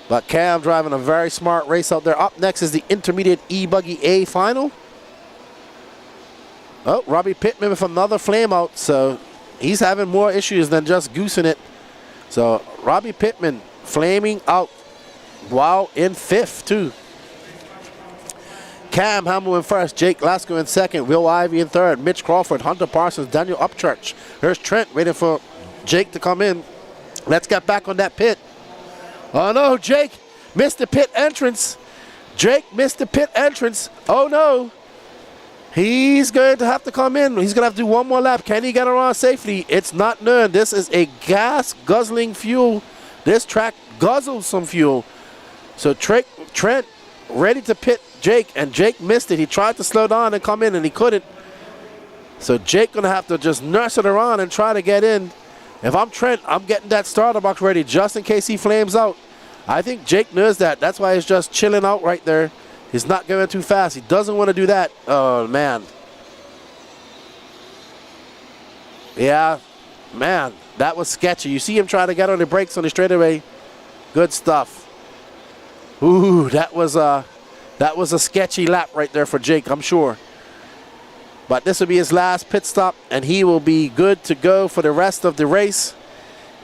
Speaker 4: But Cam driving a very smart race out there. Up next is the intermediate eBuggy A final. Oh, Robbie Pittman with another flame out. So he's having more issues than just goosing it. So Robbie Pittman flaming out while in fifth too. Cam Hamill in first, Jake Lasko in second, Will Ivey in third, Mitch Crawford, Hunter Parsons, Daniel Upchurch. There's Trent waiting for Jake to come in. Let's get back on that pit. Oh no, Jake missed the pit entrance. Jake missed the pit entrance. Oh no. He's going to have to come in. He's going to have to do one more lap. Can he get around safely? It's not known. This is a gas guzzling fuel. This track guzzles some fuel. So Trent ready to pit Jake, and Jake missed it. He tried to slow down and come in, and he couldn't. So Jake going to have to just nurse it around and try to get in. If I'm Trent, I'm getting that starter box ready just in case he flames out. I think Jake knows that. That's why he's just chilling out right there. He's not going too fast. He doesn't want to do that. Oh, man. Yeah, man, that was sketchy. You see him try to get on the brakes on the straightaway. Good stuff. Ooh, that was a sketchy lap right there for Jake, I'm sure. But this will be his last pit stop, and he will be good to go for the rest of the race.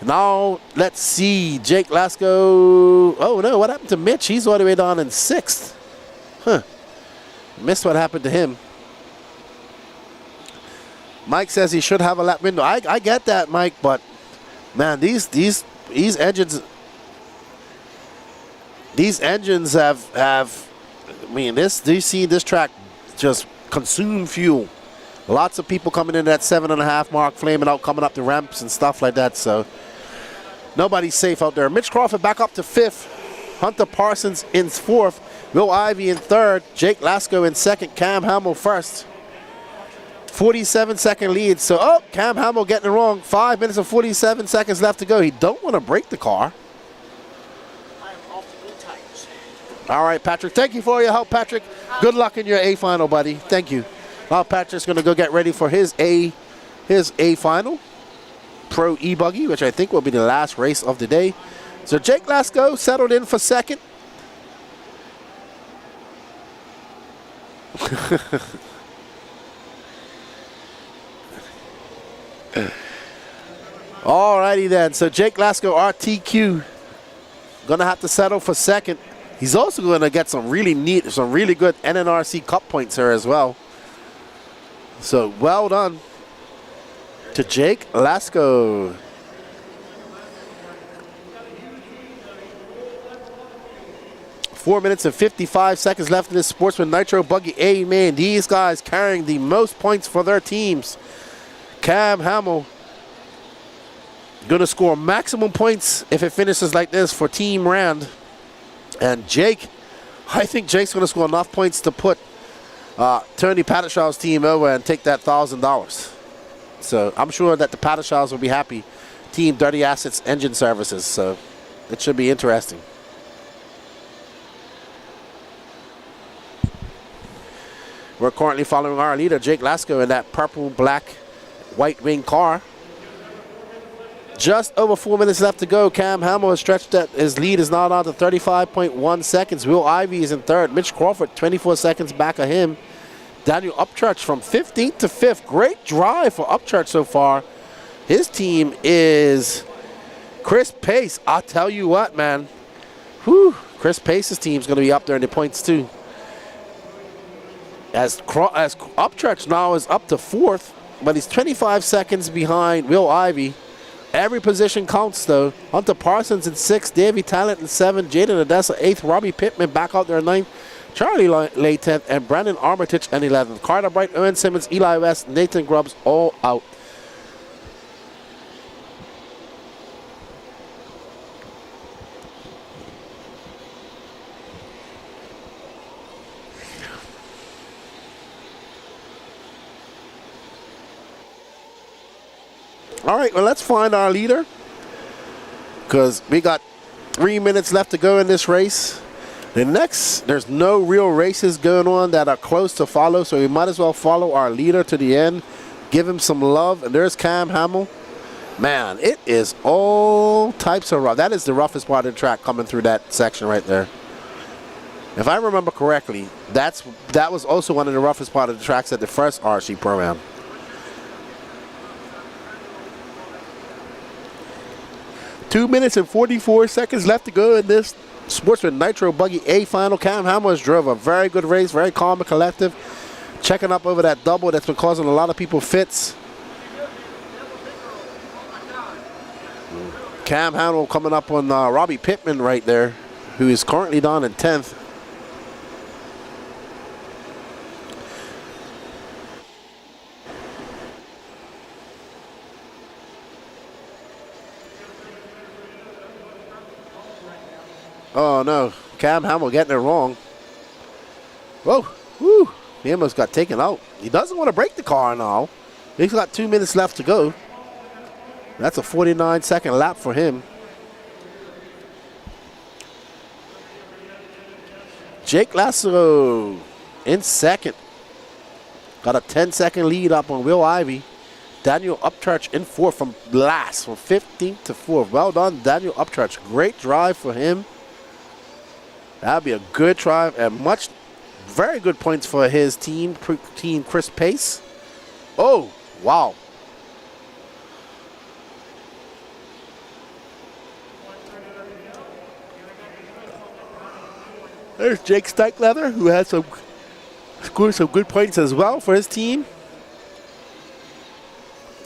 Speaker 4: Now, let's see. Jake Lasko. Oh, no, what happened to Mitch? He's all the way down in sixth. Huh. Missed what happened to him. Mike says he should have a lap window. I get that, Mike, but man, these engines have I mean, do you see this track just consume fuel? Lots of people coming in at 7.5 mark, flaming out, coming up the ramps and stuff like that. So nobody's safe out there. Mitch Crawford back up to fifth. Hunter Parsons in fourth. Will Ivey in third. Jake Lasko in second. Cam Hamill first. 47-second lead. So, oh, Cam Hamill getting it wrong. 5 minutes and 47 seconds left to go. He don't want to break the car. All right, Patrick. Thank you for your help, Patrick. Good luck in your A final, buddy. Thank you. Now Patrick's going to go get ready for his A final. Pro eBuggy, which I think will be the last race of the day. So Jake Lasko settled in for second. Alrighty then. So Jake Lasko, RTQ, gonna have to settle for second. He's also gonna get some really good NNRC Cup points here as well. So well done to Jake Lasko. Four minutes and 55 seconds left in this Sportsman Nitro Buggy A. Man, these guys carrying the most points for their teams. Cam Hamill gonna score maximum points if it finishes like this for Team Rand. And Jake, I think Jake's gonna score enough points to put Tony Patashaw's team over and take that $1,000. So I'm sure that the Patashaws will be happy. Team Dirty Assets Engine Services. So it should be interesting. We're currently following our leader, Jake Lasko, in that purple, black, white wing car. Just over 4 minutes left to go. Cam Hamill has stretched that. His lead is now down to 35.1 seconds. Will Ivey is in third. Mitch Crawford, 24 seconds back of him. Daniel Upchurch from 15th to 5th. Great drive for Upchurch so far. His team is Chris Pace. I'll tell you what, man. Whew. Chris Pace's team's going to be up there in the points too. As Upchurch now is up to 4th, but he's 25 seconds behind Will Ivy. Every position counts, though. Hunter Parsons in 6th, Davey Talent in 7th, Jaden Odessa 8th, Robbie Pittman back out there in 9th, Charlie Lay 10th, and Brandon Armitage in 11th. Carter Bright, Owen Simmons, Eli West, Nathan Grubbs all out. All right, well, let's find our leader because we got 3 minutes left to go in this race. There's no real races going on that are close to follow, so we might as well follow our leader to the end, give him some love. And there's Cam Hamill. Man, it is all types of rough. That is the roughest part of the track coming through that section right there. If I remember correctly, that was also one of the roughest part of the tracks at the first RC program. Two minutes and 44 seconds left to go in this Sportsman Nitro Buggy A final. Cam Hamill has drove a very good race, very calm and collective, checking up over that double that's been causing a lot of people fits. Cam Hamill coming up on Robbie Pittman right there, who is currently down in 10th. Oh no, Cam Hamill getting it wrong. Whoa, whoo, he almost got taken out. He doesn't want to break the car now. He's got 2 minutes left to go. That's a 49-second lap for him. Jake Lasso in second. Got a 10-second lead up on Will Ivy. Daniel Upchurch in 4th from last, from 15th to 4th. Well done, Daniel Upchurch. Great drive for him. That'll be a good drive and very good points for his team Chris Pace. Oh, wow. There's Jake Steichleather, who has scored some good points as well for his team.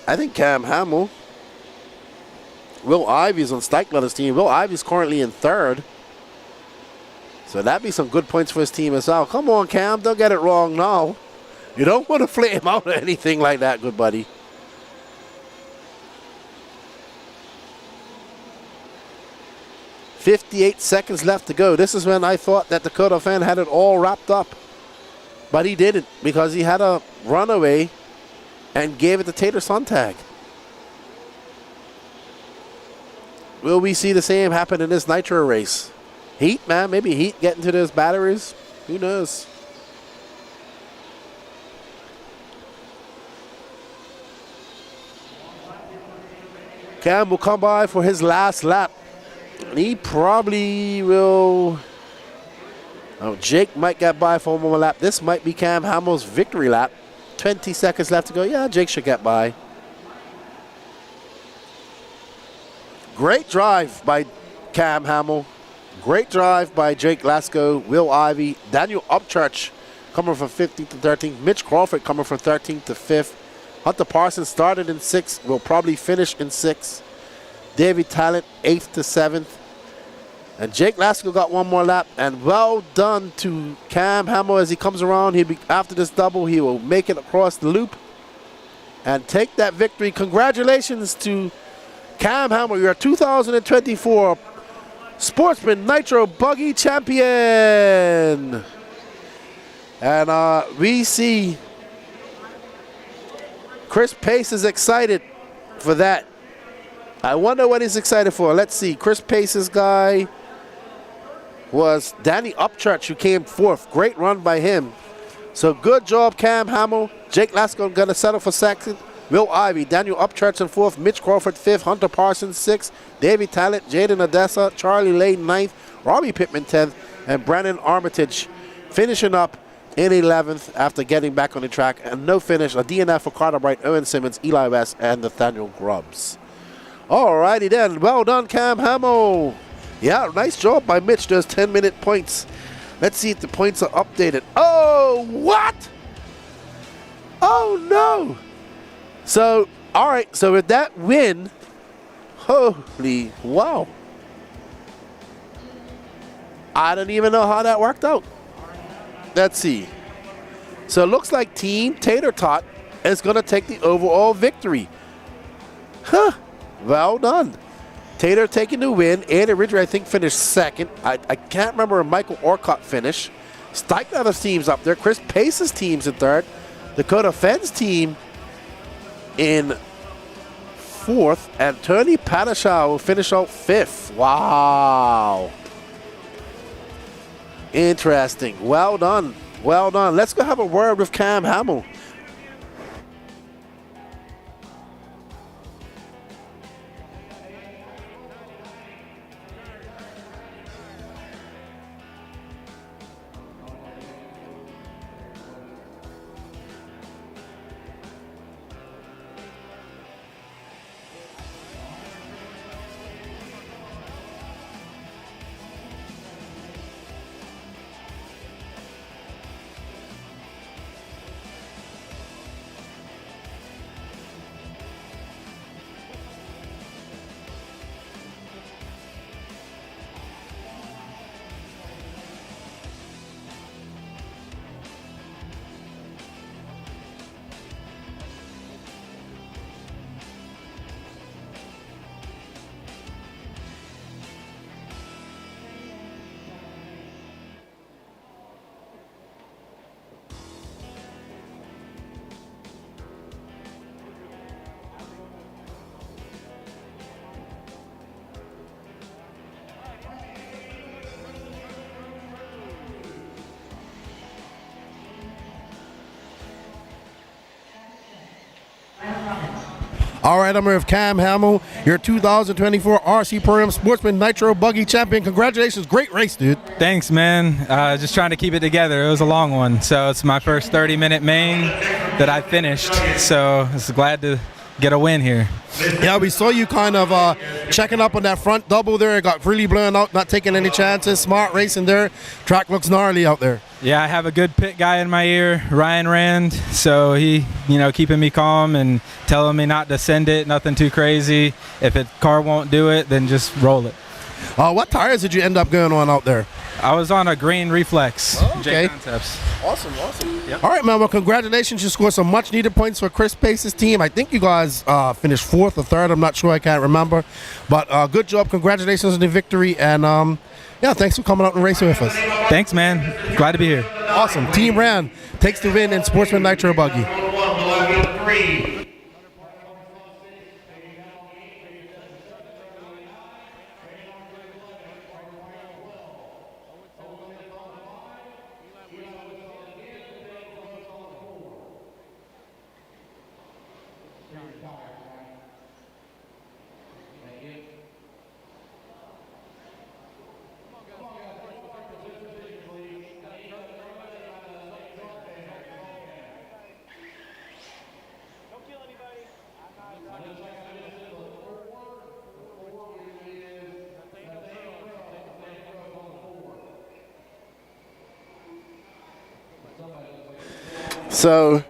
Speaker 4: I think Cam Hamill. Will Ivy's on Steichleather's team. Will Ivy's currently in 3rd. So that'd be some good points for his team as well. Come on, Cam, don't get it wrong now. You don't want to flame out or anything like that, good buddy. "58 seconds left to go. This is when I thought that Dakota Fan had it all wrapped up. But he didn't, because he had a runaway and gave it to Tater Sontag. Will we see the same happen in this Nitro race? Heat, man, maybe Heat getting to those batteries. Who knows? Cam will come by for his last lap. And he probably will. Oh, Jake might get by for one more lap. This might be Cam Hamill's victory lap. 20 seconds left to go. Yeah, Jake should get by. Great drive by Cam Hamill. Great drive by Jake Lasko, Will Ivy, Daniel Upchurch coming from 15th to 13th. Mitch Crawford coming from 13th to 5th. Hunter Parsons started in 6th, will probably finish in 6th. David Talent 8th to 7th. And Jake Lasko got one more lap. And well done to Cam Hamill as he comes around. After this double, he will make it across the loop and take that victory. Congratulations to Cam Hamill, your 2024 Sportsman Nitro Buggy champion. And we see Chris Pace is excited for that. I wonder what he's excited for. Let's see. Chris Pace's guy was Danny Upchurch, who came 4th. Great run by him. So good job, Cam Hamill. Jake Lasko going to settle for 2nd. Will Ivy, Daniel Upchurch in 4th, Mitch Crawford 5th, Hunter Parsons 6th, Davey Talent, Jaden Odessa, Charlie Lane 9th, Robbie Pittman 10th, and Brandon Armitage finishing up in 11th after getting back on the track. And no finish, a DNF for Carter Bright, Owen Simmons, Eli West, and Nathaniel Grubbs. Alrighty then, well done, Cam Hamill. Yeah, nice job by Mitch, those 10-minute points. Let's see if the points are updated. Oh, what? Oh, no. So, all right, so with that win, holy wow. I don't even know how that worked out. Let's see. So it looks like Team Tater Tot is going to take the overall victory. Huh. Well done. Tater taking the win. Andy Ridgway, I think, finished second. I can't remember where Michael Orcutt finished. Steichner's team's up there. Chris Pace's team's in third. Dakota Fenn's team in fourth. And Tony Padishaw will finish out fifth. Wow. Interesting. Well done. Well done. Let's go have a word with Cam Hamill. All right, I'm here with Cam Hamill, your 2024 RC Pro-Am Sportsman Nitro Buggy Champion. Congratulations. Great race, dude.
Speaker 7: Thanks, man. Just trying to keep it together. It was a long one. So it's my first 30-minute main that I finished. So I was glad to get a win here.
Speaker 20: Yeah, we saw you kind of checking up on that front double there. It got really blown out, not taking any chances. Smart racing there. Track looks gnarly out there.
Speaker 7: Yeah, I have a good pit guy in my ear, Ryan Rand. So he, keeping me calm and telling me not to send it, nothing too crazy. If a car won't do it, then just roll it.
Speaker 20: What tires did you end up going on out there?
Speaker 7: I was on a green Reflex.
Speaker 20: Oh, okay.
Speaker 7: J Concepts.
Speaker 20: Awesome. Yep. All right, man. Well, congratulations. You scored some much-needed points for Chris Pace's team. I think you guys finished fourth or third. I'm not sure. I can't remember. But good job. Congratulations on the victory. And, yeah, thanks for coming out and racing with us.
Speaker 7: Thanks, man. Glad to be here.
Speaker 20: Awesome. Team Rand takes the win in Sportsman Nitro Buggy. So,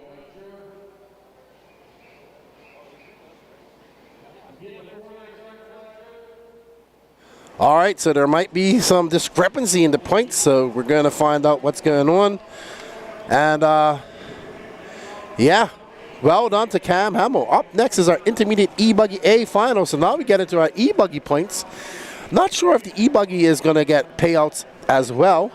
Speaker 20: all right, so there might be some discrepancy in the points, so we're going to find out what's going on. And, yeah, well done to Cam Hamill. Up next is our intermediate eBuggy A final, so now we get into our eBuggy points. Not sure if the eBuggy is going to get payouts as well.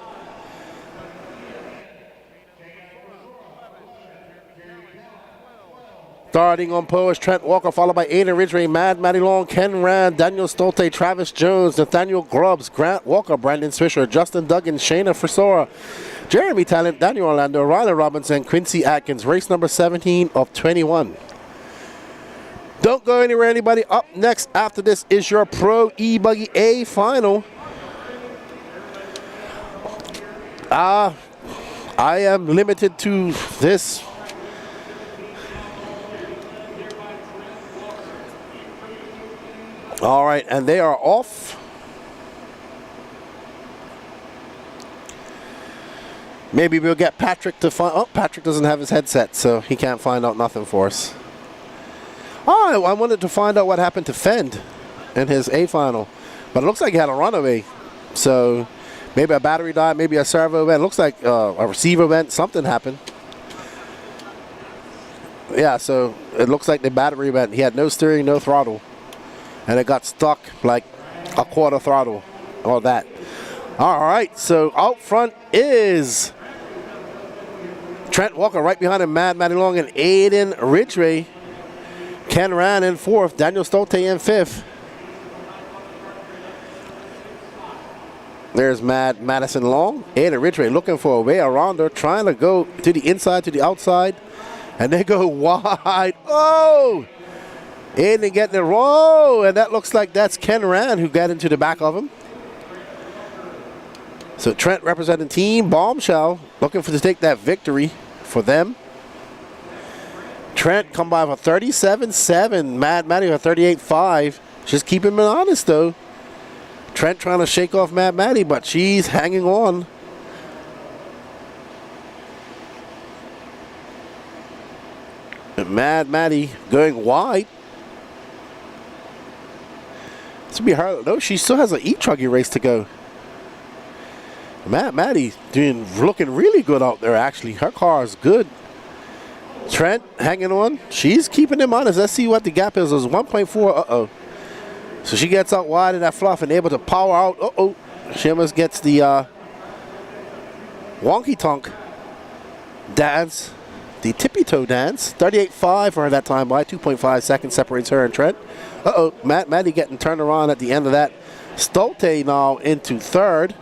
Speaker 20: Starting on pole is Trent Walker, followed by Aiden Ridgway, Matty Long, Ken Rand, Daniel Stolte, Travis Jones, Nathaniel Grubbs, Grant Walker, Brandon Swisher, Justin Duggan, Shayna Frisora, Jeremy Talent, Daniel Orlando, Riley Robinson, Quincy Atkins. Race number 17 of 21. Don't go anywhere, anybody. Up next after this is your Pro eBuggy A final. I
Speaker 4: I am limited to this. All right, and they are off. Maybe we'll get Patrick to find. Oh, Patrick doesn't have his headset, so he can't find out nothing for us. Oh, I wanted to find out what happened to Fend in his A final, but it looks like he had a runaway. So maybe a battery died, maybe a servo went. It looks like a receiver went. Something happened. Yeah, so it looks like the battery went. He had no steering, no throttle, and it got stuck like a quarter throttle or that. All right, so out front is Trent Walker, right behind him, Matty Long and Aiden Ridgway. Ken Rand in fourth, Daniel Stolte in fifth. There's Madison Long. Aiden Ridgway looking for a way around her, trying to go to the inside, to the outside, and they go wide. Oh! Aiden getting it wrong, and that looks like that's Ken Rand who got into the back of him. So Trent representing Team Bombshell, looking for to take that victory for them. Trent come by for 37-7. Maddie for 38-5. Just keeping him honest though. Trent trying to shake off Maddie, but she's hanging on. And Maddie going wide. This will be her. No, she still has an eTruggy race to go. Maddie looking really good out there, actually. Her car is good. Trent hanging on. She's keeping him honest. Let's see what the gap is. It was 1.4. Uh-oh. So she gets out wide in that fluff and able to power out. Uh-oh. She almost gets the wonky tonk dance. The tippy toe dance. 38.5 for her that time by. 2.5 seconds separates her and Trent. Uh-oh. Maddie getting turned around at the end of that. Stolte now into third.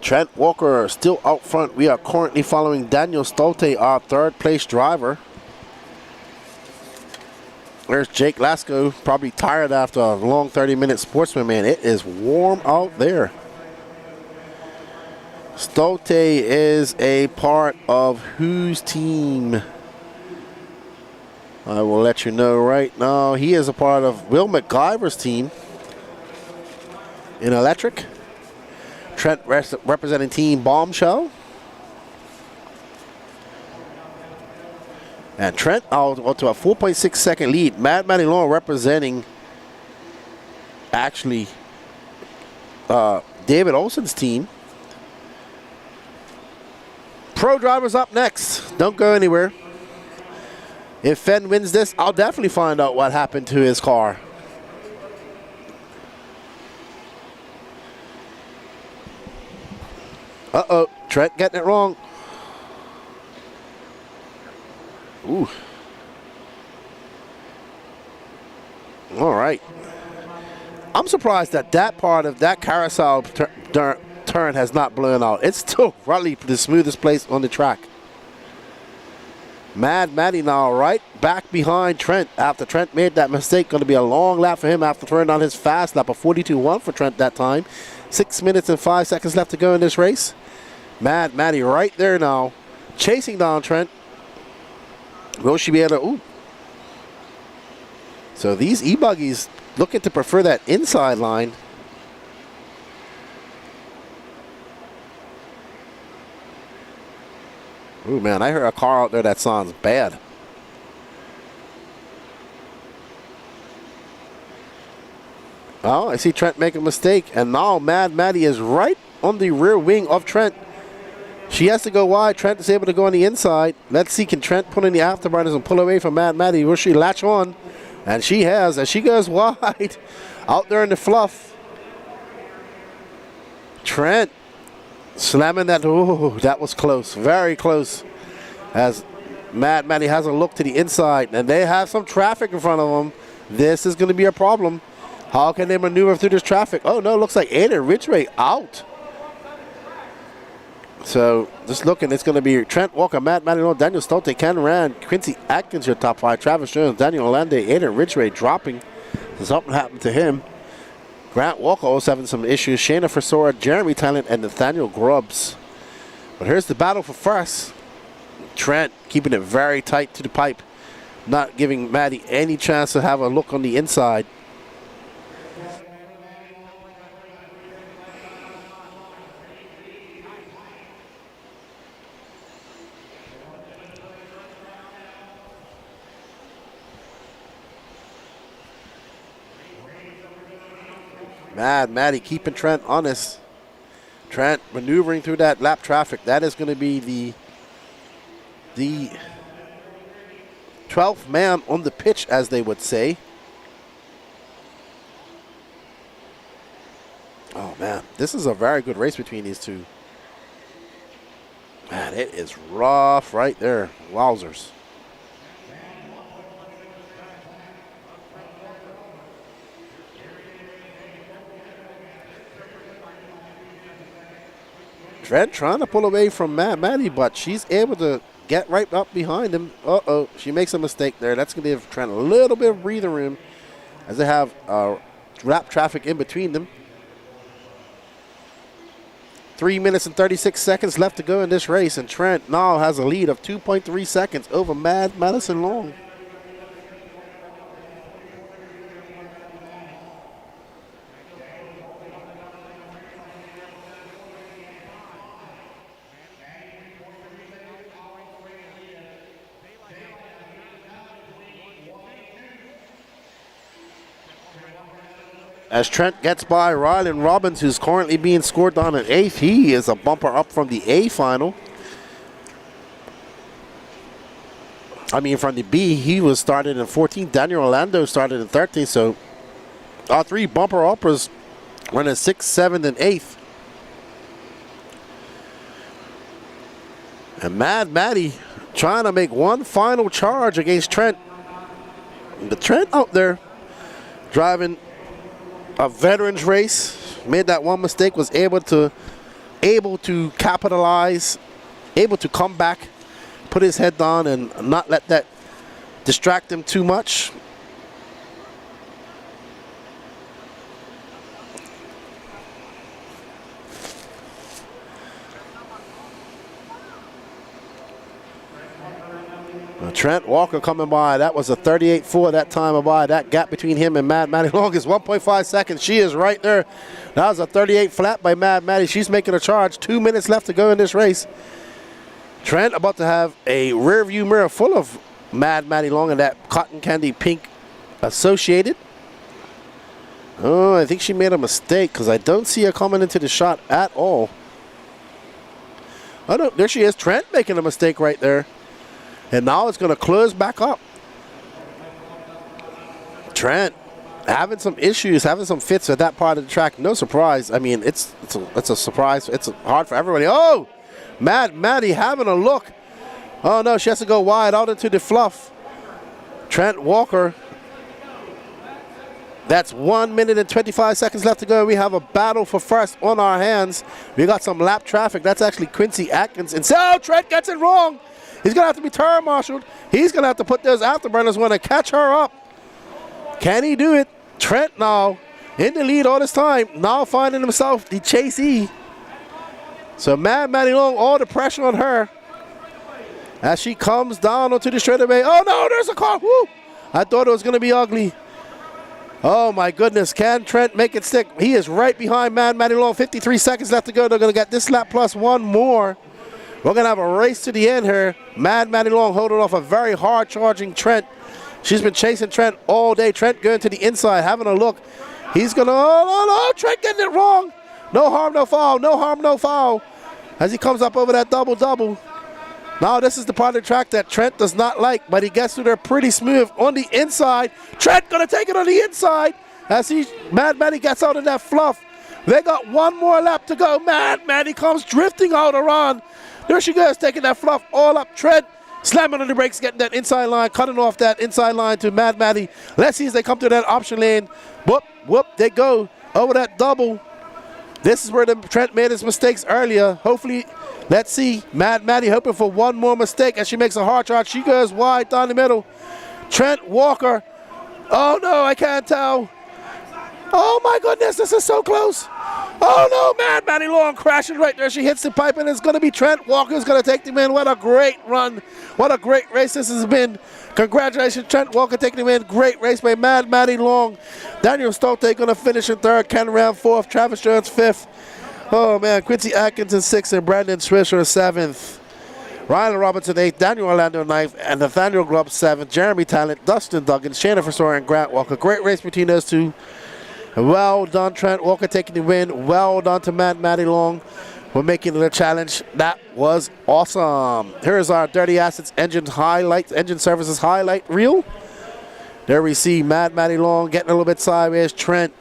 Speaker 4: Trent Walker still out front. We are currently following Daniel Stolte, our third place driver. There's Jake Lasko, probably tired after a long 30-minute Sportsman, man. It is warm out there. Stolte is a part of whose team? I will let you know right now. He is a part of Will McGyver's team in electric. Trent representing Team Bombshell. And Trent out to a 4.6 second lead. Maddie Long representing actually David Olson's team. Pro drivers up next. Don't go anywhere. If Fenn wins this, I'll definitely find out what happened to his car. Uh-oh, Trent getting it wrong. Ooh. All right. I'm surprised that that part of that carousel turn has not blown out. It's still probably the smoothest place on the track. Maddie now right back behind Trent after Trent made that mistake. Going to be a long lap for him after throwing on his fast lap, a 42.1 for Trent that time. 6 minutes and 5 seconds left to go in this race. Maddie right there now, chasing down Trent. Will she be able to? Ooh. So these eBuggies looking to prefer that inside line. Ooh, man, I heard a car out there that sounds bad. Oh, I see Trent make a mistake, and now Maddie is right on the rear wing of Trent. She has to go wide. Trent is able to go on the inside. Let's see, can Trent put in the afterburners and pull away from Maddie? Will she latch on? And she has, as she goes wide out there in the fluff. Trent slamming that. Oh, that was close, very close. As Maddie has a look to the inside, and they have some traffic in front of them. This is going to be a problem. How can they maneuver through this traffic? Oh, no, looks like Aiden Ridgway out. So just looking, it's going to be Trent Walker, Matt Manuel, Daniel Stolte, Ken Rand, Quincy Atkins, your top 5, Travis Jones, Daniel Lande, Aiden Ridgway dropping. Something happened to him. Grant Walker also having some issues. Shayna Frisora, Jeremy Talent, and Nathaniel Grubbs. But here's the battle for first. Trent keeping it very tight to the pipe, not giving Maddie any chance to have a look on the inside. Maddie keeping Trent honest. Trent maneuvering through that lap traffic. That is going to be the 12th man on the pitch, as they would say. Oh, man. This is a very good race between these two. Man, it is rough right there. Wowzers. Trent trying to pull away from Maddie, but she's able to get right up behind him. Uh-oh, she makes a mistake there. That's going to give Trent a little bit of breathing room as they have lap traffic in between them. 3 minutes and 36 seconds left to go in this race, and Trent now has a lead of 2.3 seconds over Madison Long. As Trent gets by Rylan Robbins, who's currently being scored on an 8th. He is a bumper up from the A final. I mean, from the B, he was started in 14th. Daniel Orlando started in 13th. So our 3 bumper uppers run in 6th, 7th, and 8th. And Maddie trying to make one final charge against Trent. But Trent out there driving a veterans race, made that one mistake, was able to capitalize, able to come back, put his head down and not let that distract him too much. Trent Walker coming by. That was a 38.4 that time by. That gap between him and Maddie Long is 1.5 seconds. She is right there. That was a 38 flat by Maddie. She's making a charge. 2 minutes left to go in this race. Trent about to have a rear view mirror full of Maddie Long and that cotton candy pink associated. Oh, I think she made a mistake because I don't see her coming into the shot at all. Oh, no, there she is. Trent making a mistake right there. And now it's going to close back up. Trent having some issues, having some fits at that part of the track. No surprise. I mean, it's a surprise. It's hard for everybody. Oh, Maddie having a look. Oh, no, she has to go wide out into the fluff. Trent Walker. That's 1 minute and 25 seconds left to go. We have a battle for first on our hands. We got some lap traffic. That's actually Quincy Atkins. And so Trent gets it wrong. He's going to have to be turn marshaled. He's going to have to put those afterburners when they catch her up. Can he do it? Trent now in the lead all this time. Now finding himself the chasee. So Maddie Long, all the pressure on her as she comes down onto the straightaway. Oh, no, there's a car. Woo! I thought it was going to be ugly. Oh, my goodness. Can Trent make it stick? He is right behind Maddie Long. 53 seconds left to go. They're going to get this lap plus one more. We're going to have a race to the end here. Maddie Long holding off a very hard charging Trent. She's been chasing Trent all day. Trent going to the inside, having a look. He's going to, oh, Trent getting it wrong. No harm, no foul. No harm, no foul. As he comes up over that double-double. Now this is the part of the track that Trent does not like, but he gets through there pretty smooth on the inside. Trent going to take it on the inside as Maddie gets out of that fluff. They got one more lap to go. Maddie comes drifting out around. There she goes, taking that fluff all up. Trent slamming on the brakes, getting that inside line, cutting off that inside line to Maddie. Let's see as they come to that option lane. Whoop, they go over that double. This is where Trent made his mistakes earlier. Hopefully, let's see. Mad Maddie hoping for one more mistake as she makes a hard shot. She goes wide down the middle. Trent Walker. Oh, no, I can't tell. Oh, my goodness, this is so close. Oh, no, Mad Maddie Long crashes right there. She hits the pipe, and it's going to be Trent Walker who's going to take the win. What a great run. What a great race this has been. Congratulations, Trent Walker taking the win. Great race by Mad Maddie Long. Daniel Stolte going to finish in third. Ken Ram fourth. Travis Jones fifth. Oh, man. Quincy Atkins in sixth and Brandon Swisher seventh. Ryan Robinson eighth. Daniel Orlando ninth. And Nathaniel Grubb seventh. Jeremy Talent, Dustin Duggan, Shannon Forsor, and Grant Walker. Great race between those two. Well done, Trent Walker taking the win. Well done to Mad Maddie Long for making the challenge. That was awesome. Here's our Dirty Assets engine services highlight reel. There we see Mad Maddie Long getting a little bit sideways. Trent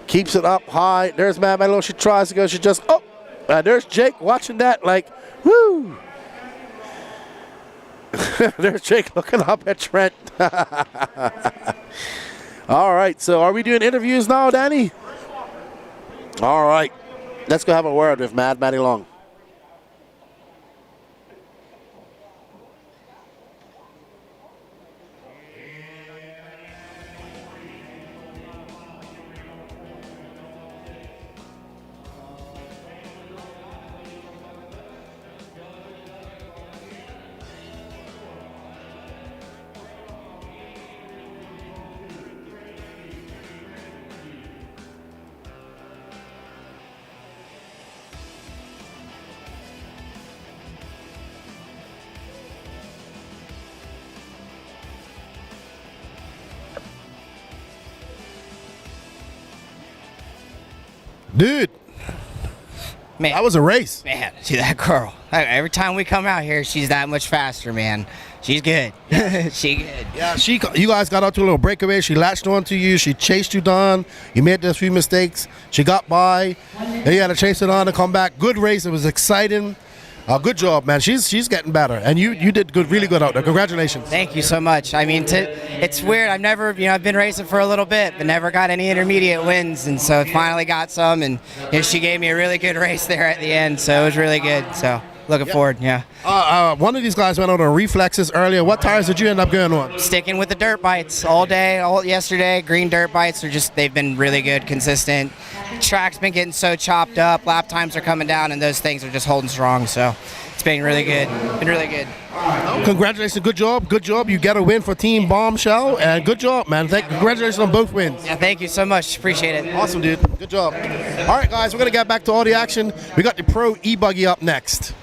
Speaker 4: keeps it up high. There's Mad Maddie Long. She tries to go. She just, there's Jake watching that like, woo. There's Jake looking up at Trent. All right, so are we doing interviews now, Danny? All right, let's go have a word with Mad Maddie Long.
Speaker 20: Dude,
Speaker 13: man,
Speaker 20: that was a race.
Speaker 13: Man, see that girl. Every time we come out here, she's that much faster, man. She's good. She good.
Speaker 20: Yeah, you guys got out to a little breakaway. She latched onto you. She chased you down. You made those few mistakes. She got by. Then you had to chase it on to come back. Good race. It was exciting. Good job, man. She's getting better, and you did good, really good out there. Congratulations.
Speaker 13: Thank you so much. I mean, it's weird. I've never, I've been racing for a little bit, but never got any intermediate wins, and so finally got some, and she gave me a really good race there at the end, so it was really good. So looking forward, yeah.
Speaker 20: One of these guys went out on reflexes earlier. What tires did you end up going on?
Speaker 13: Sticking with the dirt bites all day, all yesterday. Green dirt bites they've been really good, consistent. Track's been getting so chopped up. Lap times are coming down, and those things are just holding strong. So it's been really good. Been really good.
Speaker 20: Congratulations, good job. You get a win for Team Bombshell, and good job, man. Congratulations on both wins.
Speaker 13: Yeah, thank you so much. Appreciate it.
Speaker 20: Awesome, dude. Good job. All right, guys, we're gonna get back to all the action. We got the Pro eBuggy up next.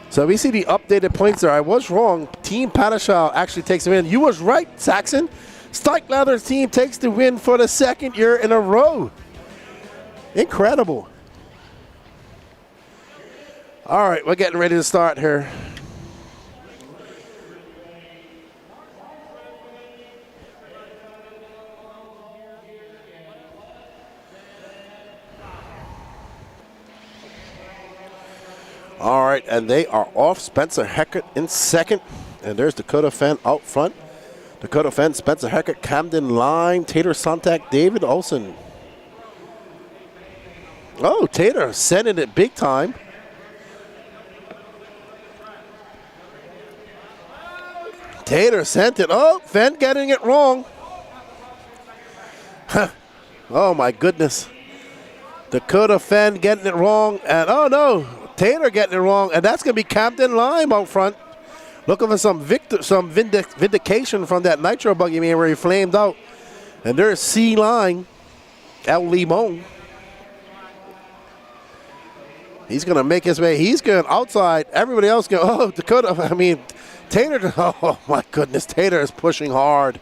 Speaker 20: So we see the updated points there. I was wrong. Team Padishah actually takes the win. You was right, Saxon. Stark Leather's team takes the win for the second year in a row. Incredible. All right, we're getting ready to start here. All right, and they are off. Spencer Heckert in second. And there's Dakota Fenn out front. Dakota Fenn, Spencer Heckert, Camden Lime, Tater Sonntag, David Olson. Oh, Tater sending it big time. Tater sent it. Oh, Fenn getting it wrong. Oh, my goodness. Dakota Fenn getting it wrong. And, oh, no. Taylor getting it wrong, and that's going to be Camden Lime out front. Looking for some vindication from that Nitro Buggy man where he flamed out. And there's C Line, El Limon.
Speaker 4: He's going to make his way. He's going outside. Everybody else go. Oh, Dakota. I mean, Tater. Oh, my goodness. Tater is pushing hard.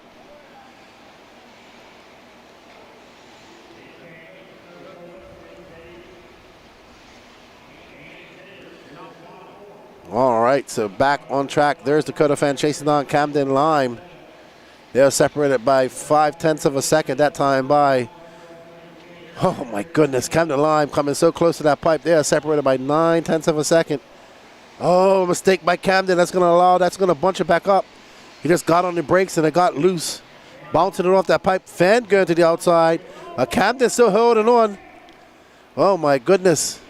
Speaker 4: All right, so back on track. There's Dakota Fan chasing on Camden Lime. They're separated by 0.5 of a second that time by, oh my goodness, Camden Lime coming so close to that pipe. They are separated by 0.9 of a second. Oh, mistake by Camden. That's going to bunch it back up. He just got on the brakes and it got loose. Bouncing it off that pipe. Fan going to the outside. Camden still holding on. Oh my goodness.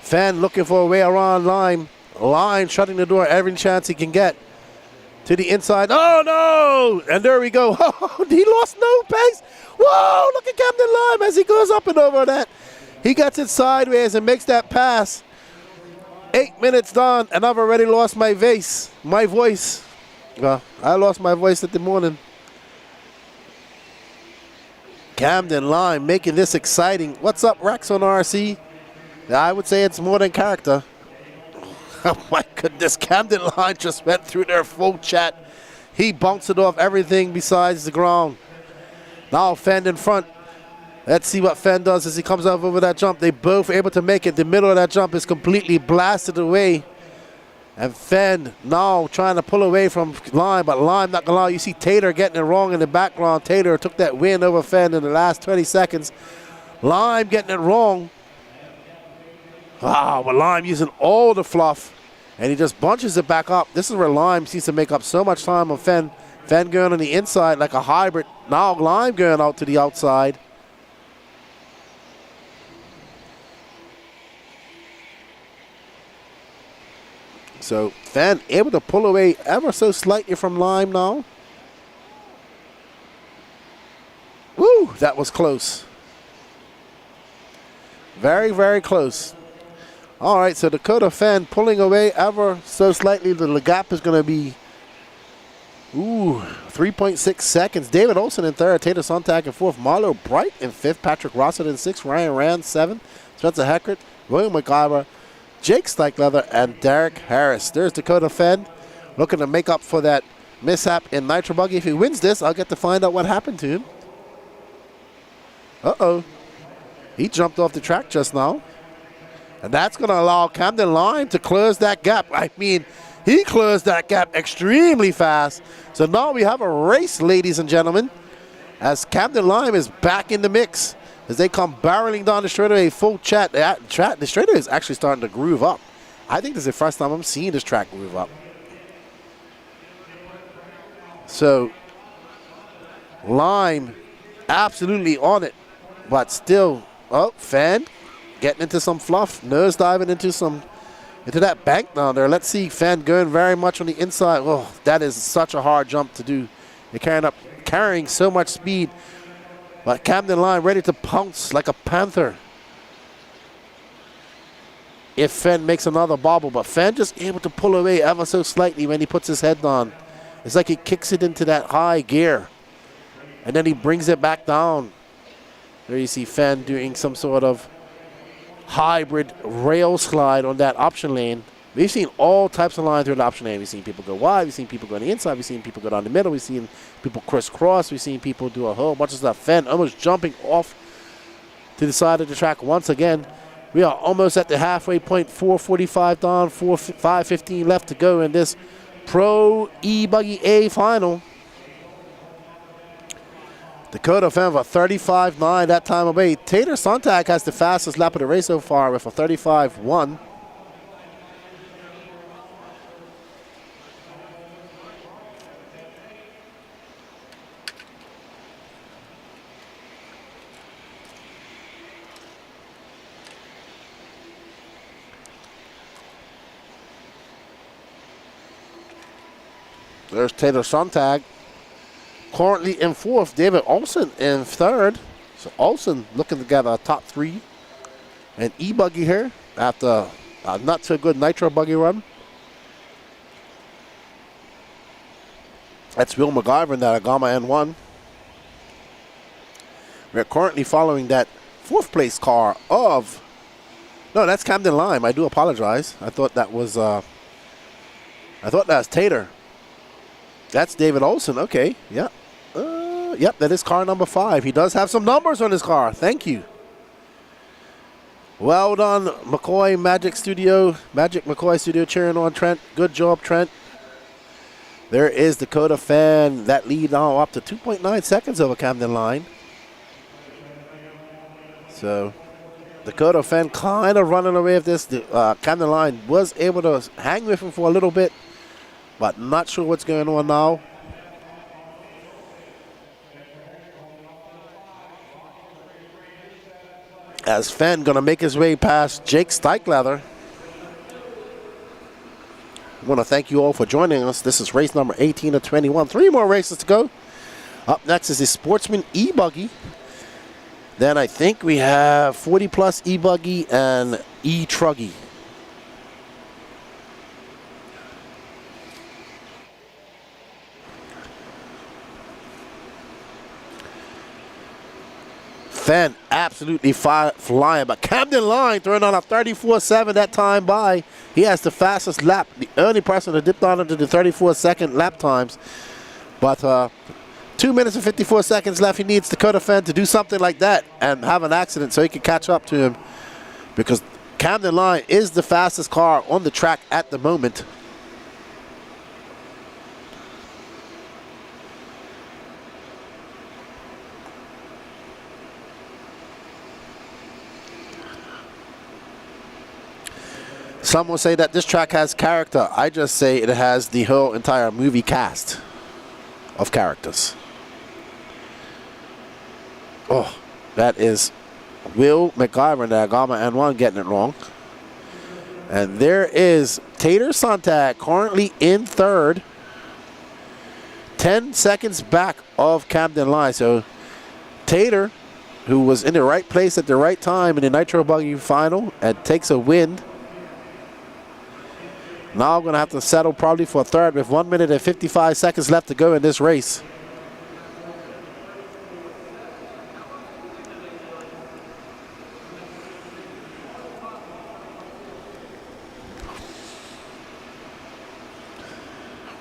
Speaker 4: Fan looking for a way around Lime. Lime shutting the door every chance he can get. To the inside. Oh, no! And there we go. Oh, he lost no pace. Whoa, look at Camden Lime as he goes up and over that. He gets it sideways and makes that pass. 8 minutes done, and I've already lost my voice. Well, I lost my voice at the morning. Camden Lime making this exciting. What's up, Rex on RC? I would say it's more than character. Oh my goodness, Camden Lime just went through their full chat. He bounced it off everything besides the ground. Now Fenn in front. Let's see what Fenn does as he comes up over that jump. They both able to make it. The middle of that jump is completely blasted away. And Fenn now trying to pull away from Lime, but Lime not gonna allow. You see Tater getting it wrong in the background. Tater took that win over Fenn in the last 20 seconds. Lime getting it wrong. Wow, but Lime using all the fluff, and he just bunches it back up. This is where Lime seems to make up so much time on Fenn. Fenn going on the inside like a hybrid. Now Lime going out to the outside. So Fenn able to pull away ever so slightly from Lime now. Woo, that was close. Very, very close. All right, so Dakota Fenn pulling away ever so slightly. The gap is going to be 3.6 seconds. David Olson in third, Tater Sontag in fourth, Marlo Bright in fifth, Patrick Rossett in sixth, Ryan Rand seventh, Spencer Heckert, William McIver, Jake Steichleather, and Derek Harris. There's Dakota Fenn looking to make up for that mishap in Nitro Buggy. If he wins this, I'll get to find out what happened to him. Uh-oh. He jumped off the track just now. And that's going to allow Camden Lime to close that gap. I mean, he closed that gap extremely fast. So now we have a race, ladies and gentlemen, as Camden Lime is back in the mix. As they come barreling down the straightaway, full chat. The straightaway is actually starting to groove up. I think this is the first time I'm seeing this track groove up. So, Lime absolutely on it, but still, Fenn getting into some fluff, nose diving into that bank down there. Let's see Fenn going very much on the inside. Oh, that is such a hard jump to do. You're carrying so much speed. But Camden Lime ready to pounce like a panther if Fenn makes another bobble. But Fenn just able to pull away ever so slightly when he puts his head on. It's like he kicks it into that high gear, and then he brings it back down. There you see Fenn doing some sort of hybrid rail slide on that option lane. We've seen all types of lines through the option lane. We've seen people go wide. We've seen people go on the inside. We've seen people go down the middle. We've seen people crisscross. We've seen people do a whole bunch of stuff. Fenn almost jumping off to the side of the track once again. We are almost at the halfway point. 4:45 down, 5:15 left to go in this Pro eBuggy A final. Dakota Fenn for 35.9 that time away. Tater Sontag has the fastest lap of the race so far with a 35.1. There's Tater Sontag. Currently in fourth, David Olson in third. So Olson looking to get a top three. And eBuggy here after a not so good Nitro Buggy run. That's Will McGyver in that Agama N1. We're currently following that fourth place car of No, that's Camden Lime. I do apologize. I thought that was Tater. That's David Olson. Okay, yeah. Yep, that is car number 5. He does have some numbers on his car. Thank you. Well done, Magic McCoy Studio cheering on Trent. Good job, Trent. There is Dakota Fan. That lead now up to 2.9 seconds over Camden Line. So Dakota Fan kind of running away with this. Camden Line was able to hang with him for a little bit, but not sure what's going on now. As Fenn going to make his way past Jake Steichleather. I want to thank you all for joining us. This is race number 18 of 21. 3 more races to go. Up next is the Sportsman eBuggy. Then I think we have 40 plus eBuggy and eTruggy. Fenn absolutely flying, but Camden Line throwing on a 34.7 that time by. He has the fastest lap, the only person that dipped on into the 34-second lap times. But 2 minutes and 54 seconds left. He needs Dakota Fenn to do something like that and have an accident so he can catch up to him, because Camden Line is the fastest car on the track at the moment. Some will say that this track has character. I just say it has the whole entire movie cast of characters. Oh, that is Will McIver there, Gamma N1 getting it wrong. And there is Tater Sontag currently in third. 10 seconds back of Camden Line. So Tater, who was in the right place at the right time in the Nitro Buggy final and takes a win. Now I'm going to have to settle probably for third with 1 minute and 55 seconds left to go in this race.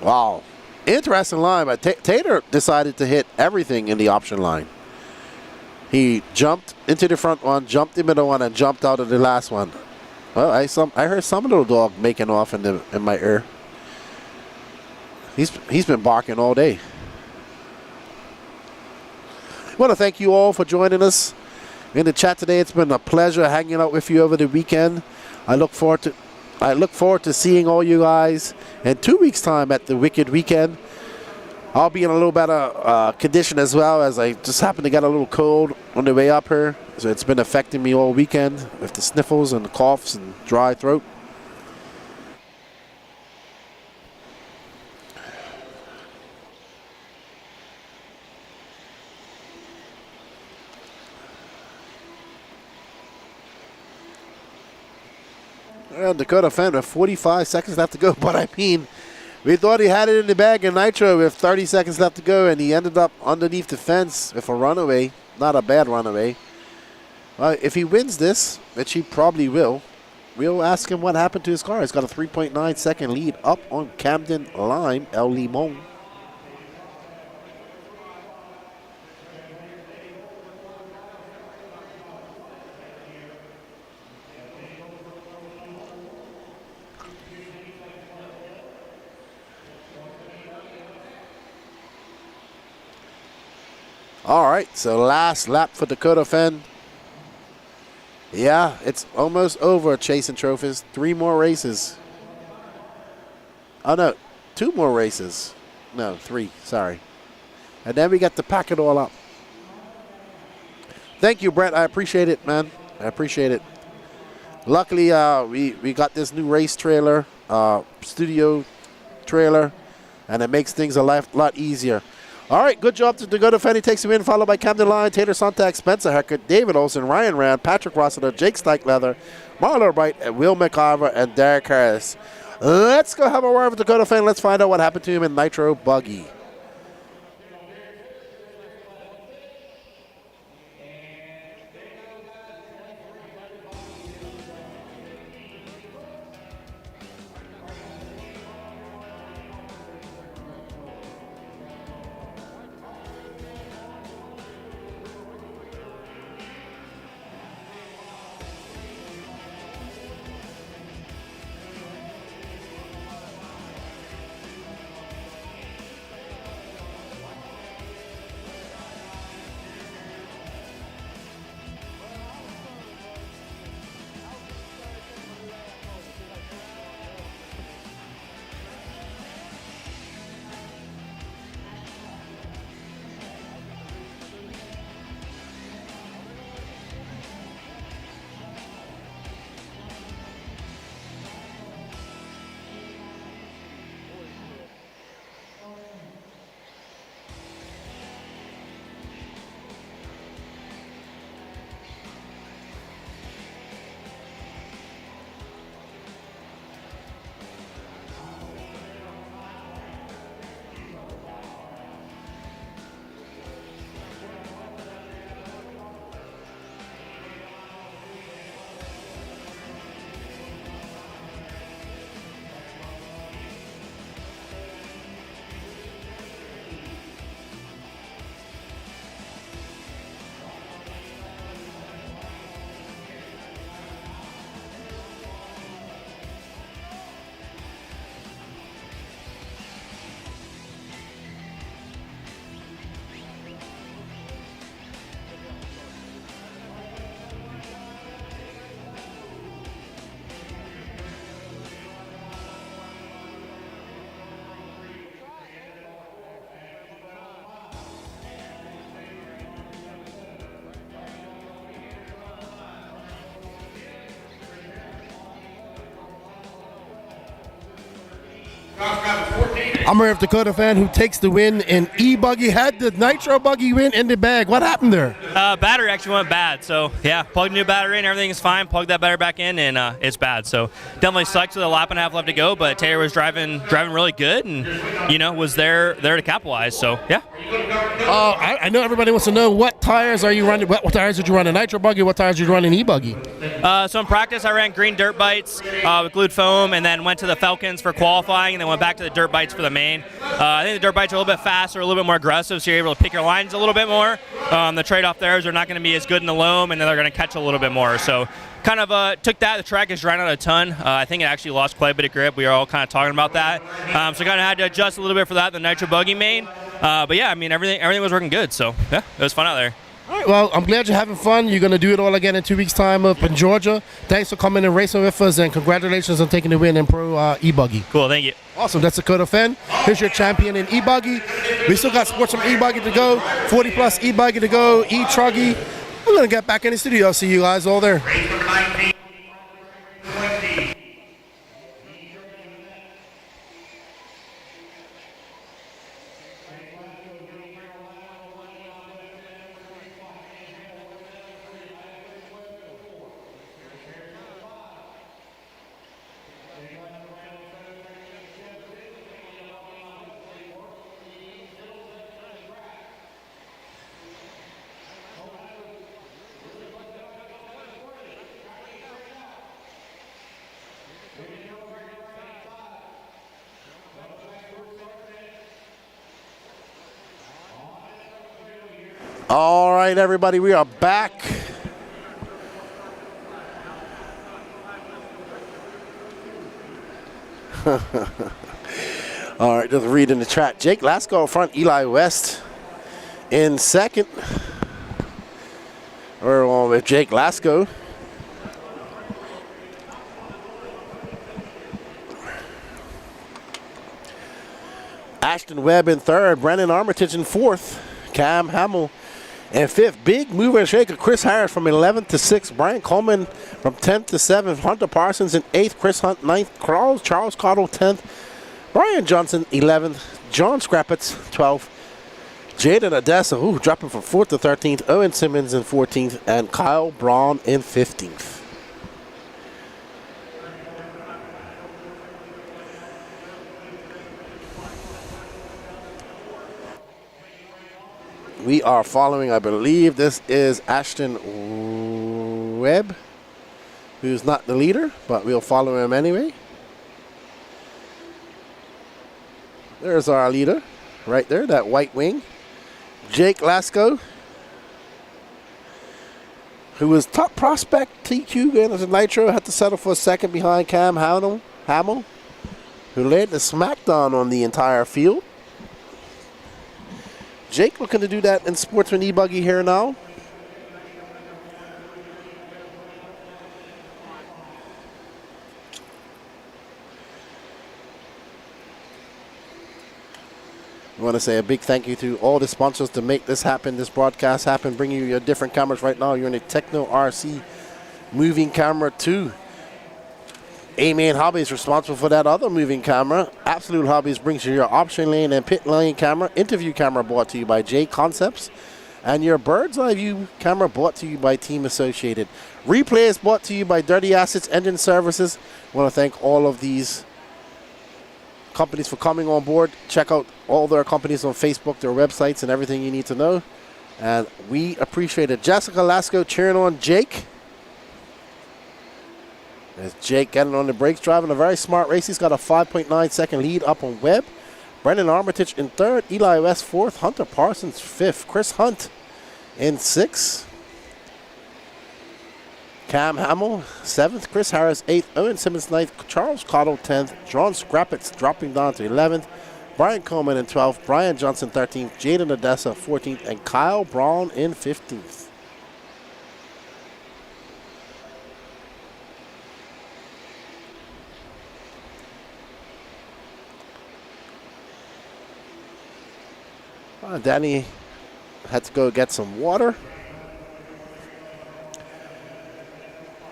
Speaker 4: Wow. Interesting line, but Tater decided to hit everything in the option line. He jumped into the front one, jumped the middle one, and jumped out of the last one. Well, I heard some little dog making off in my ear. He's been barking all day. I want to thank you all for joining us in the chat today. It's been a pleasure hanging out with you over the weekend. I look forward to seeing all you guys in 2 weeks' time at the Wicked Weekend. I'll be in a little better condition as well, as I just happened to get a little cold on the way up here. So it's been affecting me all weekend with the sniffles and the coughs and dry throat. And Dakota Fenn with 45 seconds left to go, but I mean, we thought he had it in the bag in Nitro with 30 seconds left to go, and he ended up underneath the fence with a runaway. Not a bad runaway. If he wins this, which he probably will, we'll ask him what happened to his car. He's got a 3.9 second lead up on Camden Lime, El Limon. All right, so last lap for Dakota Fenn. Yeah, it's almost over, chasing trophies. 3 more races. Oh, no, 2 more races. No, 3, sorry. And then we got to pack it all up. Thank you, Brett. I appreciate it, man. I appreciate it. Luckily, we got this new race trailer, studio trailer, and it makes things a lot easier. All right, good job to Dakota Fenn. He takes the win, followed by Camden Line, Tater Sontag, Spencer Heckert, David Olson, Ryan Rand, Patrick Rossiter, Jake Steichleather, Marlo Bright, and Will McIver, and Derek Harris. Let's go have a word with Dakota Fenn. Let's find out what happened to him in Nitro Buggy.
Speaker 20: I'm a Dakota fan who takes the win in eBuggy. Had the Nitro Buggy win in the bag. What happened there?
Speaker 8: Battery actually went bad. So, yeah, plugged a new battery in. Everything is fine. Plugged that battery back in, and it's bad. So, definitely sucks with a lap and a half left to go. But Taylor was driving really good and, was there to capitalize. So, yeah.
Speaker 20: I know everybody wants to know what tires are you running. What tires did you run in Nitro Buggy? What tires did you run in eBuggy?
Speaker 8: So, in practice, I ran green dirt bites with glued foam and then went to the Falcons for qualifying and then went back to the dirt bites for the main. I think the dirt bites are a little bit faster, a little bit more aggressive, so you're able to pick your lines a little bit more. The trade-off there is they're not going to be as good in the loam, and then they're going to catch a little bit more. So kind of took that. The track is drying out a ton. I think it actually lost quite a bit of grip. We were all kind of talking about that. So kind of had to adjust a little bit for that, the Nitro Buggy main. But yeah, I mean, everything was working good. So yeah, it was fun out there.
Speaker 20: All right, well, I'm glad you're having fun. You're going to do it all again in 2 weeks' time up in Georgia. Thanks for coming and racing with us, and congratulations on taking the win in Pro eBuggy.
Speaker 8: Cool, thank you.
Speaker 20: Awesome, that's Dakota Fenn. Here's your champion in eBuggy. We still got Sportsman eBuggy to go, 40-plus eBuggy to go, eTruggy. We're going to get back in the studio. I'll see you guys all there.
Speaker 4: All right, everybody, we are back. All right, just reading the chat. Jake Lasco up front, Eli West in second. We're on with Jake Lasco. Ashton Webb in third, Brandon Armitage in fourth, Cam Hamill in fifth. Big mover and shaker, Chris Harris from 11th to 6th, Brian Coleman from 10th to 7th, Hunter Parsons in 8th, Chris Hunt 9th, Charles Cottle 10th, Brian Johnson 11th, John Scrappets 12th, Jaden Odessa, dropping from 4th to 13th, Owen Simmons in 14th, and Kyle Braun in 15th. We are following, I believe this is Ashton Webb, who's not the leader, but we'll follow him anyway. There's our leader, right there, that white wing. Jake Lasco, who was top prospect TQ going into Nitro, had to settle for a second behind Cam Hamill, who led the smackdown on the entire field. Jake looking to do that in Sportsman eBuggy here now. I want to say a big thank you to all the sponsors to make this happen, this broadcast happen, bringing you your different cameras right now. You're in a Techno RC moving camera 2. A-Man Hobbies responsible for that other moving camera. Absolute Hobbies brings you your option lane and pit lane camera. Interview camera brought to you by J Concepts. And your bird's eye view camera brought to you by Team Associated. Replay is brought to you by Dirty Assets Engine Services. I want to thank all of these companies for coming on board. Check out all their companies on Facebook, their websites, and everything you need to know. And we appreciate it. Jessica Lasco cheering on Jake. As Jake getting on the brakes, driving a very smart race. He's got a 5.9 second lead up on Webb. Brendan Armitage in third, Eli West fourth, Hunter Parsons fifth, Chris Hunt in sixth, Cam Hamill seventh, Chris Harris eighth, Owen Simmons ninth, Charles Cottle 10th, John Scrappets dropping down to 11th, Brian Coleman in 12th, Brian Johnson 13th, Jaden Odessa 14th, and Kyle Braun in 15th. Danny had to go get some water.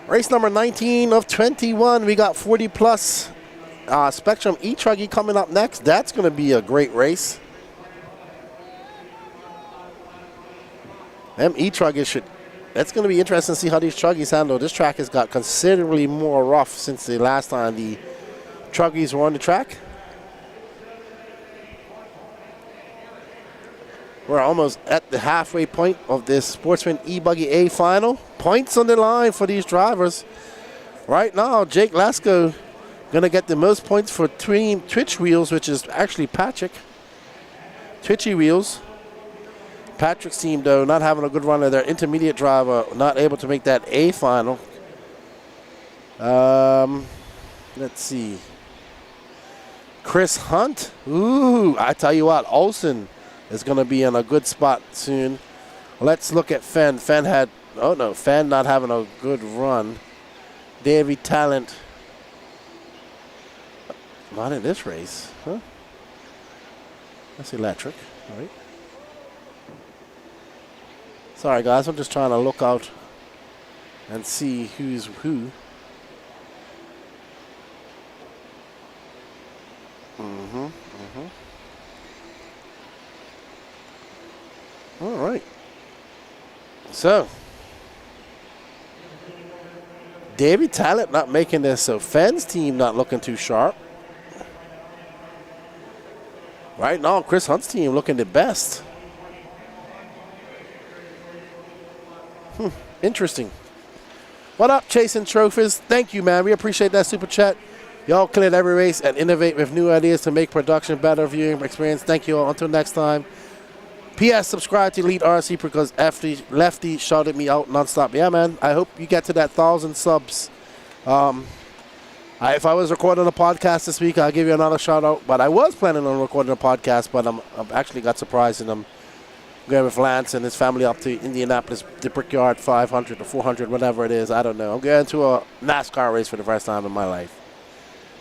Speaker 4: Race number 19 of 21. We got 40 plus Spectrum eTruggy coming up next. That's going to be a great race. Them eTruggies should. That's going to be interesting to see how these Truggies handle. This track has got considerably more rough since the last time the Truggies were on the track. We're almost at the halfway point of this Sportsman eBuggy A final. Points on the line for these drivers. Right now, Jake Lasko going to get the most points for Team Twitch Wheels, which is actually Patrick. Twitchy Wheels. Patrick's team, though, not having a good run of their intermediate driver, not able to make that A final. Let's see. Chris Hunt. Ooh, I tell you what, Olsen is going to be in a good spot soon. Let's look at Fenn. Fenn not having a good run. Davey Talent. Not in this race, huh? That's electric, right? Sorry, guys, I'm just trying to look out and see who's who. All right. So, Davey Talent not making this, so Fenn's team not looking too sharp. Right now, Chris Hunt's team looking the best. Interesting. What up, Chasing Trophies? Thank you, man. We appreciate that super chat. Y'all cleared every race and innovate with new ideas to make production better viewing experience. Thank you all. Until next time. P.S. Subscribe to Elite RC because Lefty shouted me out nonstop. Yeah, man. I hope you get to that 1,000 subs. If I was recording a podcast this week, I'll give you another shout out. But I was planning on recording a podcast, but I've actually got surprised and I'm going with Lance and his family up to Indianapolis, the Brickyard 500 or 400, whatever it is. I don't know. I'm going to a NASCAR race for the first time in my life.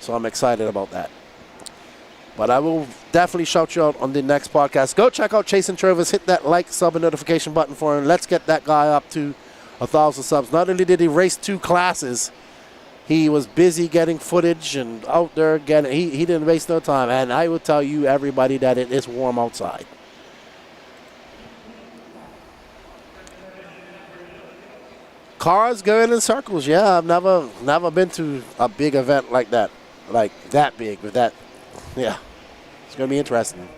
Speaker 4: So I'm excited about that. But I will definitely shout you out on the next podcast. Go check out Chasing Travis. Hit that like, sub, and notification button for him. Let's get that guy up to 1,000 subs. Not only did he race 2 classes, he was busy getting footage and out there getting. He didn't waste no time. And I will tell you, everybody, that it is warm outside. Cars going in circles. Yeah, I've never been to a big event like that. Like that big with that. Yeah, it's going to be interesting.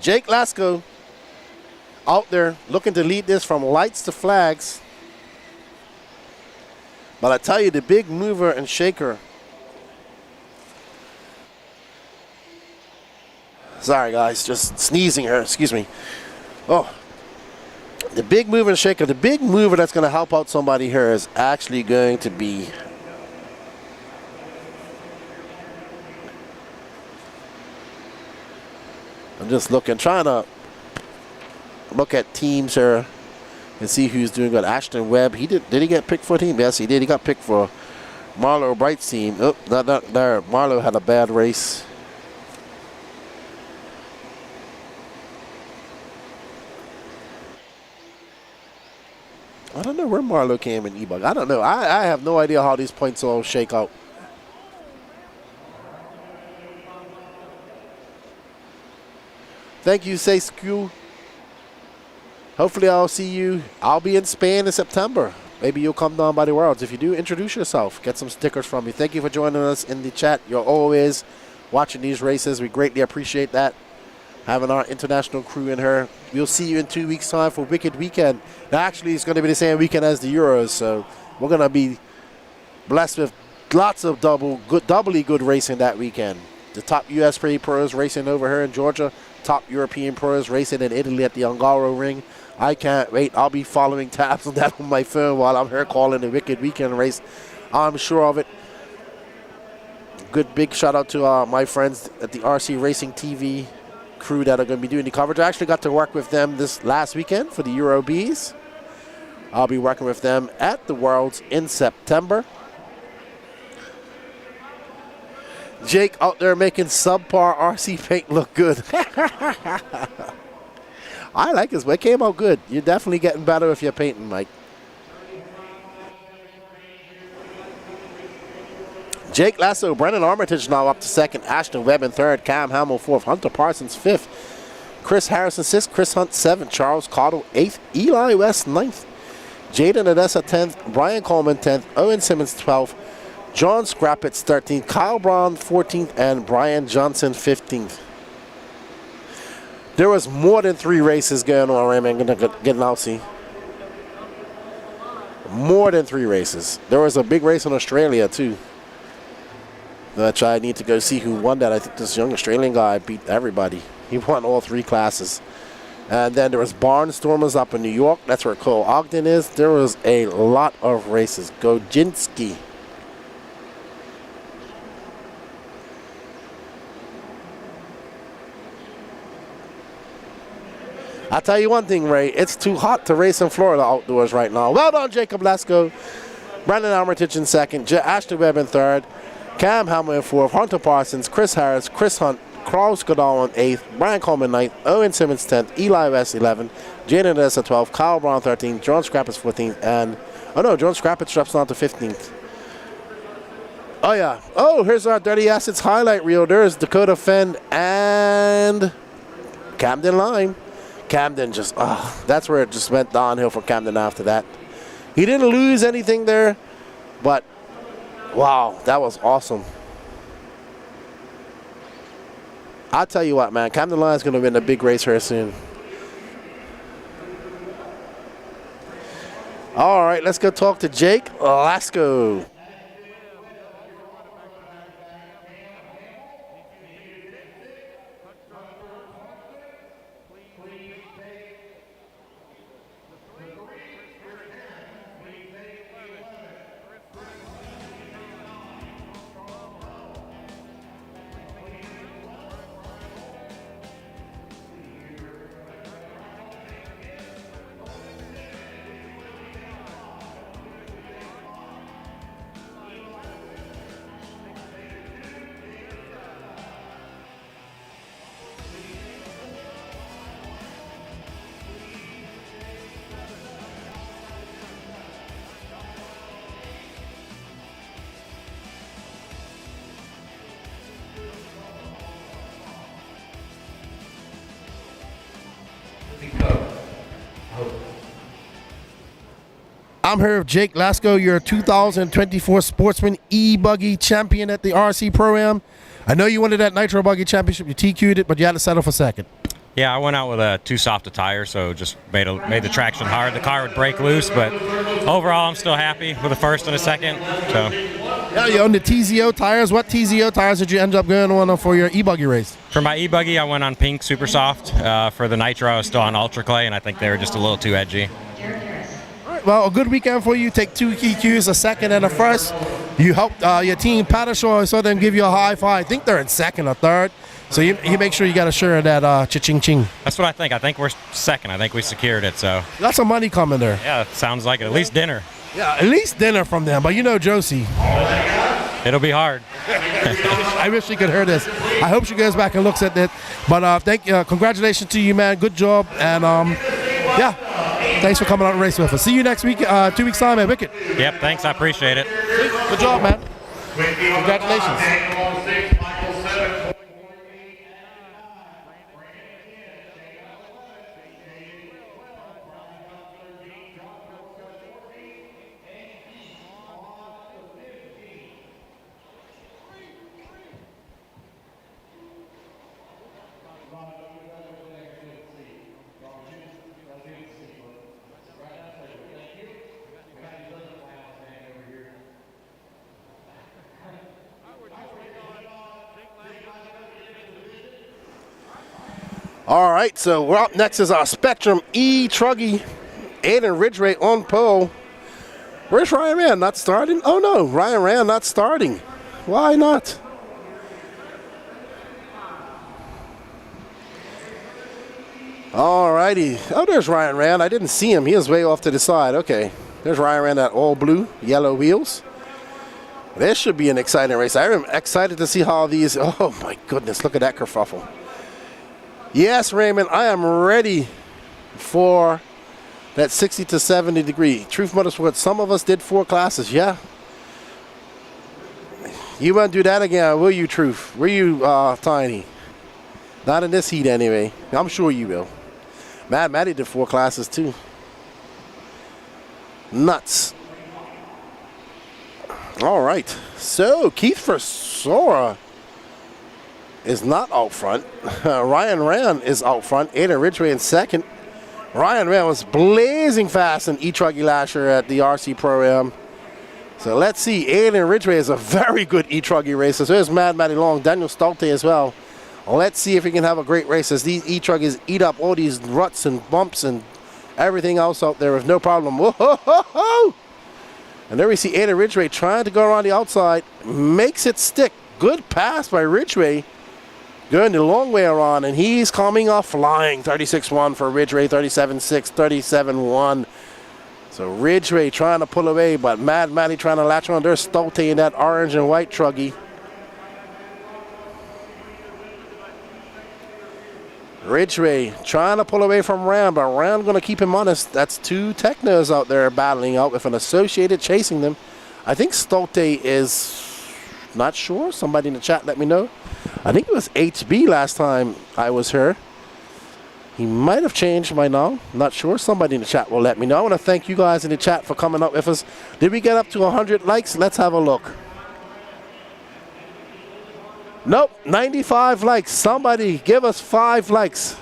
Speaker 4: Jake Lasko out there looking to lead this from lights to flags. But I tell you, the big mover and shaker. Sorry, guys, just sneezing here. Excuse me. Oh. The big mover and shaker, the big mover that's going to help out somebody here is actually going to be I'm just trying to look at teams here and see who's doing good. Ashton Webb, did he get picked for a team? Yes, he did. He got picked for Marlo Bright's team. Oh, not there. Marlo had a bad race. I don't know where Marlo came in eBug. I don't know. I have no idea how these points all shake out. Thank you, Seisku. Hopefully I'll see you. I'll be in Spain in September. Maybe you'll come down by the Worlds. If you do, introduce yourself. Get some stickers from me. Thank you for joining us in the chat. You're always watching these races. We greatly appreciate that. Having our international crew in here. We'll see you in 2 weeks' time for Wicked Weekend. Actually, it's going to be the same weekend as the Euros, so we're going to be blessed with lots of doubly good racing that weekend. The top U.S. pros racing over here in Georgia. Top European pros racing in Italy at the Ungaro Ring. I can't wait. I'll be following tabs on that on my phone while I'm here calling the Wicked Weekend race. I'm sure of it. Good big shout out to my friends at the RC Racing TV crew that are going to be doing the coverage. I actually got to work with them this last weekend for the Euro Bs. I'll be working with them at the Worlds in September. Jake out there making subpar RC paint look good. I like this, but it came out good. You're definitely getting better if you're painting, Mike. Jake Lasso, Brennan Armitage now up to second. Ashton Webb in third. Cam Hamill fourth. Hunter Parsons fifth. Chris Harrison sixth. Chris Hunt seventh. Charles Cottle eighth. Eli West ninth. Jaden Odessa 10th. Brian Coleman 10th. Owen Simmons 12th. John Scrappitz 13th. Kyle Brown 14th. And Brian Johnson 15th. There was more than 3 races going on, Raymond. Get out, see. More than 3 races. There was a big race in Australia, too. Which I need to go see who won that. I think this young Australian guy beat everybody. He won all 3 classes. And then there was Barnstormers up in New York. That's where Cole Ogden is. There was a lot of races. Bghnc. I'll tell you one thing, Ray. It's too hot to race in Florida outdoors right now. Well done, Jacob Lesko. Brandon Armitage in second. Ashton Webb in third. Cam Hamill in fourth. Hunter Parsons, Chris Harris, Chris Hunt, Carl Goodall in eighth. Brian Coleman ninth. Owen Simmons 10th. Eli West 11th. Jaden Odessa 12th. Kyle Brown 13th. John Scrappitz 14th. And, oh no, John Scrappitz drops down to 15th. Oh yeah. Oh, here's our Dirty Assets highlight reel. There's Dakota Fenn and Camden Lime. Camden just, that's where it just went downhill for Camden after that. He didn't lose anything there, but wow, that was awesome. I'll tell you what, man, Camden Line's going to win a big race here soon. All right, let's go talk to Jake Lasko. I'm here with Jake Lasko, your 2024 Sportsman eBuggy champion at the RC Pro-Am. I know you wanted that Nitro Buggy Championship. You TQ'd it, but you had to settle for second.
Speaker 9: Yeah, I went out with too soft a tire, so just made the traction hard. The car would break loose, but overall, I'm still happy with the first and a second. So.
Speaker 20: Yeah, you own the TZO tires. What TZO tires did you end up going on for your eBuggy race?
Speaker 9: For my eBuggy, I went on pink super soft. For the Nitro, I was still on Ultra Clay, and I think they were just a little too edgy.
Speaker 20: Well, a good weekend for you. Take 2 EQs, a second and a first. You helped your team Patashaw. I saw them give you a high five. I think they're in second or third. So you make sure you got a share of that cha-ching ching.
Speaker 9: That's what I think. I think we're second. I think we secured it. So
Speaker 20: got some money coming there.
Speaker 9: Yeah, it sounds like it. At least dinner.
Speaker 20: Yeah, at least dinner from them. But you know Josie.
Speaker 9: It'll be hard.
Speaker 20: I wish she could hear this. I hope she goes back and looks at it. But congratulations to you, man. Good job. And yeah, thanks for coming out and race with us. See you next week, 2 weeks time at Wicked.
Speaker 9: Yep, thanks. I appreciate it.
Speaker 20: Good job, man. Congratulations. All right, so we're up next is our Spectrum eTruggy. Aiden Ridgway on pole. Where's Ryan Rand? Not starting? Oh no, Ryan Rand not starting. Why not? All righty. Oh, there's Ryan Rand. I didn't see him. He was way off to the side. Okay. There's Ryan Rand at all blue, yellow wheels. This should be an exciting race. I am excited to see how these, oh my goodness, look at that kerfuffle. Yes, Raymond, I am ready
Speaker 4: for that 60 to 70 degree. Truth Motorsports, some of us did 4 classes, yeah. You won't do that again, will you, Truth? Will you, Tiny? Not in this heat anyway. I'm sure you will. Matty did 4 classes too. Nuts. All right. So Keith Versora is not out front. Ryan Rand is out front. Aiden Ridgway in second. Ryan Rand was blazing fast in eTruggy last year at the RC Pro-Am. So let's see. Aiden Ridgway is a very good eTruggy racer. So there's Matty Long, Daniel Stolte as well. Let's see if he can have a great race as these eTruggies eat up all these ruts and bumps and everything else out there with no problem. Whoa-ho-ho-ho! And there we see Aiden Ridgway trying to go around the outside. Makes it stick. Good pass by Ridgway. Going the long way around, and he's coming off flying. 36-1 for Ridgway, 37-6, 37-1. So Ridgway trying to pull away, but Matty trying to latch on. There's Stolte in that orange and white Truggy. Ridgway trying to pull away from Ram, but Ram going to keep him honest. That's 2 Technos out there battling out with an Associated chasing them. I think Stolte is not sure. Somebody in the chat let me know. I think it was HB last time I was here. He might have changed by now. Not sure. Somebody in the chat will let me know. I want to thank you guys in the chat for coming up with us. Did we get up to 100 likes? Let's have a look. Nope, 95 likes. Somebody give us 5 likes.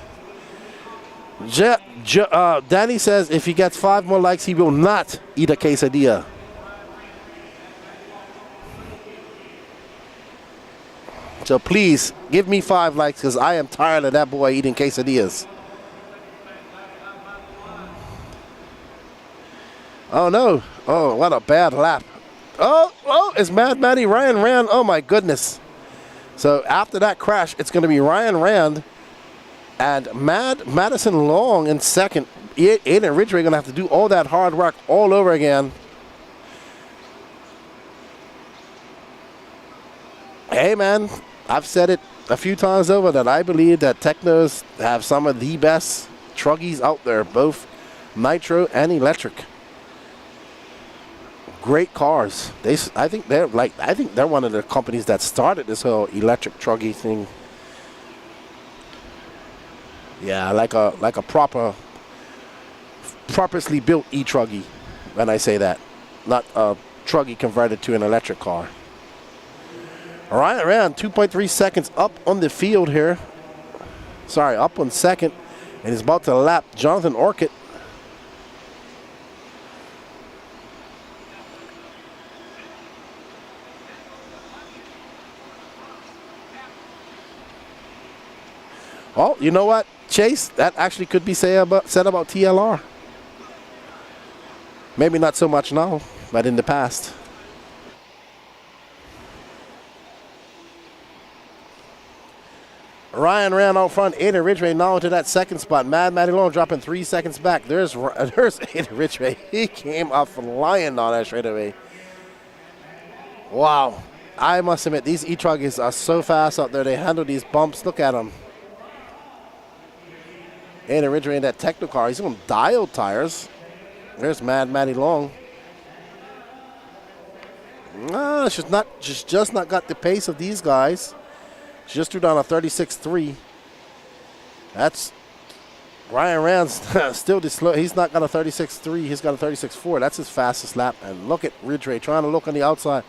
Speaker 4: Danny says if he gets 5 more likes, he will not eat a quesadilla. So please, give me 5 likes because I am tired of that boy eating quesadillas. Oh, no. Oh, what a bad lap. Oh, it's Matty Ryan Rand. Oh, my goodness. So after that crash, it's going to be Ryan Rand and Madison Long in second. Aiden Ridgway going to have to do all that hard work all over again. Hey, man, I've said it a few times over that I believe that Technos have some of the best Truggies out there, both Nitro and electric. Great cars. I think they're one of the companies that started this whole electric Truggy thing. Yeah, like a purposely built eTruggy. When I say that, not a Truggy converted to an electric car. All right, around 2.3 seconds up on the field here. Sorry, up on second, and he's about to lap Jonathan Orchid. Well, you know what, Chase? That actually could be said about TLR. Maybe not so much now, but in the past. Ryan Rand out front. Aiden Ridgway now into that second spot. Matty Long dropping 3 seconds back. There's Aiden Ridgway. He came up flying on that straightaway. Wow. I must admit, these eTruggies are so fast out there. They handle these bumps. Look at them. Aiden Ridgway in that techno car. He's on diode tires. There's Matty Long. No, she's just not got the pace of these guys. She just threw down a 36.3. That's Ryan Rand's still the slow. He's not got a 36.3. He's got a 36.4. That's his fastest lap. And look at Ridgway trying to look on the outside.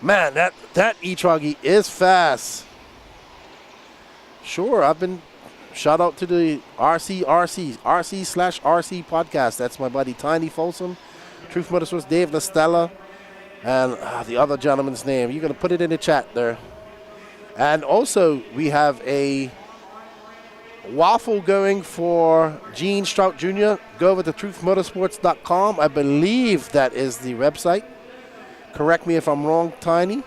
Speaker 4: Man, that eTruggy is fast. Sure, I've been shout out to the RC/RC podcast. That's my buddy Tiny Folsom, Truth Motorsports, Dave Lastella, and the other gentleman's name. You're going to put it in the chat there. And also, we have a waffle going for Gene Strout Jr. Go over to truthmotorsports.com. I believe that is the website. Correct me if I'm wrong, Tiny.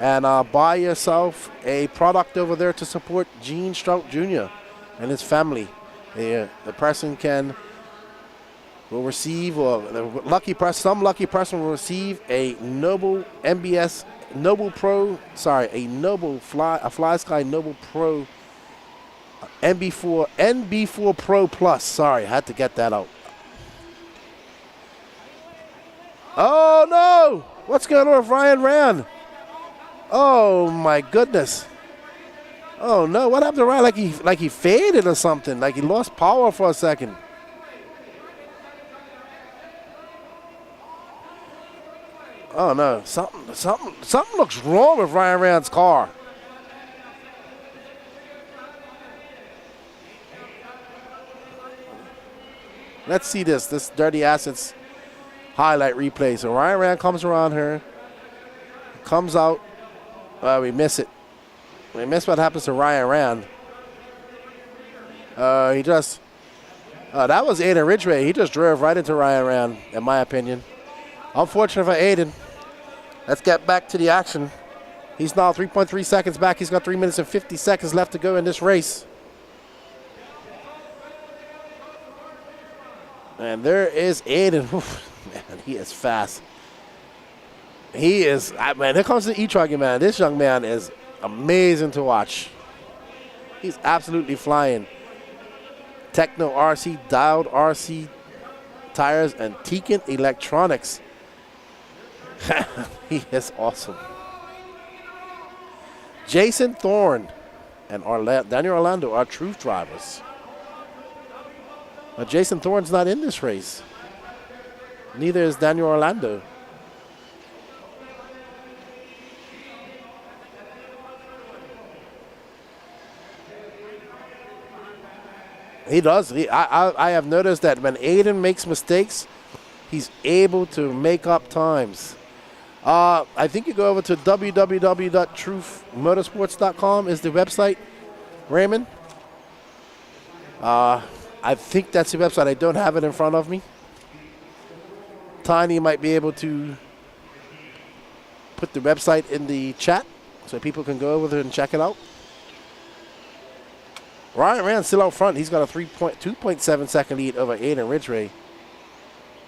Speaker 4: And buy yourself a product over there to support Gene Strout Jr. and his family. The person will receive, or some lucky person will receive a Noble MBS, Noble Pro, sorry, a Noble Fly Sky Noble Pro NB4 Pro Plus. Sorry, I had to get that out. Oh no! What's going on with Ryan Rand? Oh my goodness! Oh no! What happened to Ryan? Like he faded or something? Like he lost power for a second? Oh no! Something looks wrong with Ryan Rand's car. Let's see this Dirty Assets highlight replay. So Ryan Rand comes around here, comes out. We miss it. We miss what happens to Ryan Rand. He just, that was Aiden Ridgway. He just drove right into Ryan Rand, in my opinion. Unfortunate for Aiden. Let's get back to the action. He's now 3.3 seconds back. He's got 3 minutes and 50 seconds left to go in this race. And there is Aiden. Oof, man, he is fast. He is, man, here comes the eTruggy, man. This young man is amazing to watch. He's absolutely flying. Techno RC, dialed RC tires, and Tekin electronics. He is awesome. Jason Thorne and Daniel Orlando are truth drivers. But Jason Thorne's not in this race. Neither is Daniel Orlando. He does. I have noticed that when Aiden makes mistakes, he's able to make up times. I think you go over to www.truthmotorsports.com is the website, Raymond. I think that's the website. I don't have it in front of me. Tiny might be able to put the website in the chat so people can go over there and check it out. Ryan Rand's still out front. He's got a 2.7 second lead over Aiden Ridgway.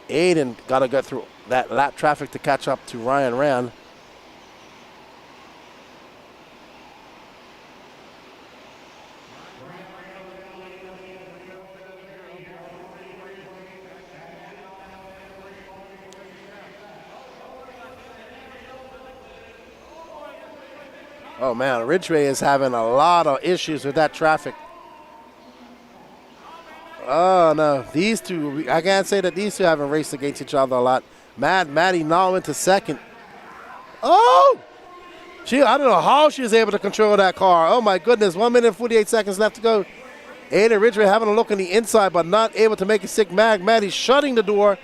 Speaker 4: Aiden got to get through that lap traffic to catch up to Ryan Rand. Oh man, Ridgway is having a lot of issues with that traffic. Oh no, these two, I can't say that these two haven't raced against each other a lot. Mad Maddie now into second. Oh! I don't know how she was able to control that car. Oh my goodness, 1 minute and 48 seconds left to go. Aiden Ridgway having a look on the inside, but not able to make it stick. Mad Maddie shutting the door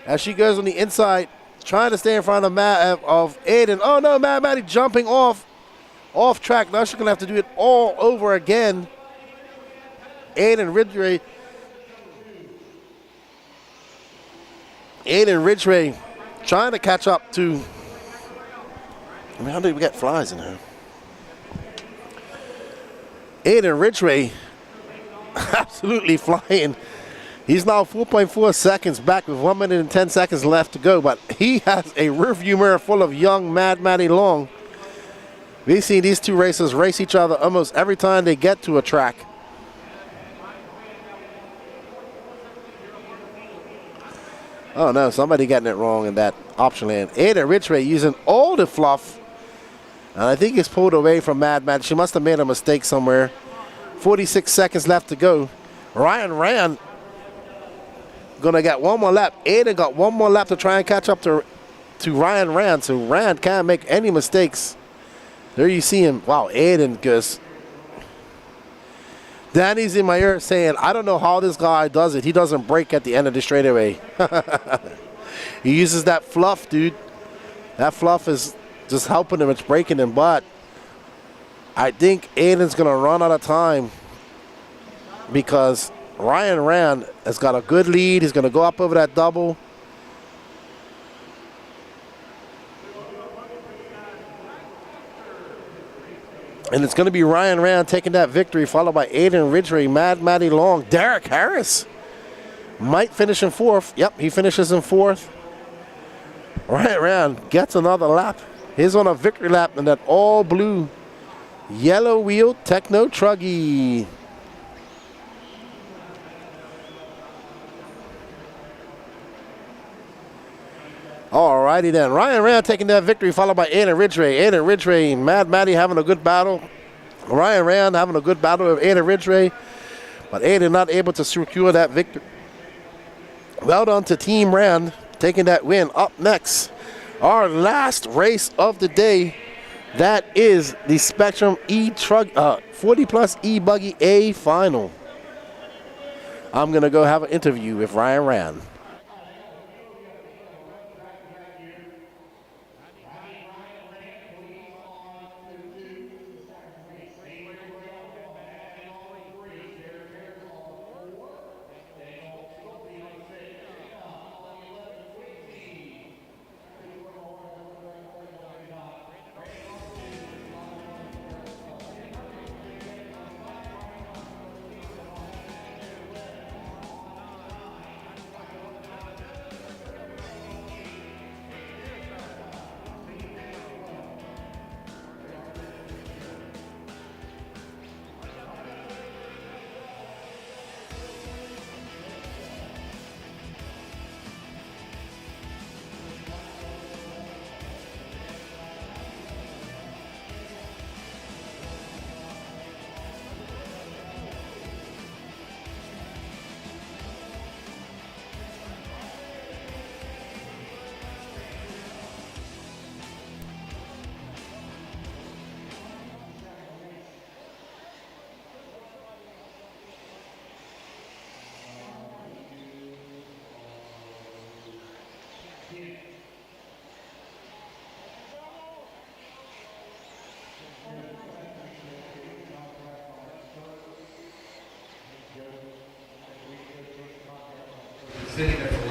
Speaker 4: as she goes on the inside, trying to stay in front of Aiden. Oh no, Mad Maddie jumping off track. Now she's going to have to do it all over again. Aiden Ridgway trying to catch up to, how did we get flies in here? Aiden Ridgway absolutely flying. He's now 4.4 seconds back with 1 minute and 10 seconds left to go, but he has a rearview mirror full of young Mad Maddie Long. We've seen these two racers race each other almost every time they get to a track. Oh no, somebody getting it wrong in that option lane. Aiden Ridgway using all the fluff. And I think he's pulled away from Mad Maddie. She must have made a mistake somewhere. 46 seconds left to go. Ryan Rand gonna get one more lap. Aiden got one more lap to try and catch up to Ryan Rand. So Rand can't make any mistakes. There you see him. Wow, Aiden goes. Danny's in my ear saying, I don't know how this guy does it. He doesn't break at the end of the straightaway. He uses that fluff, dude. That fluff is just helping him. It's breaking him. But I think Aiden's going to run out of time because Ryan Rand has got a good lead. He's going to go up over that double. And it's going to be Ryan Rand taking that victory, followed by Aiden Ridgway, Mad Maddie Long. Derek Harris might finish in fourth. Yep, he finishes in fourth. Ryan Rand gets another lap. He's on a victory lap in that all blue, yellow wheel Techno Truggy. All righty then. Ryan Rand taking that victory, followed by Aiden Ridgway. Aiden Ridgway and Mad Matty having a good battle. Ryan Rand having a good battle with Aiden Ridgway, but Aiden not able to secure that victory. Well done to Team Rand taking that win. Up next, our last race of the day. That is the Spectrum eTruggy 40 plus eBuggy A final. I'm going to go have an interview with Ryan Rand.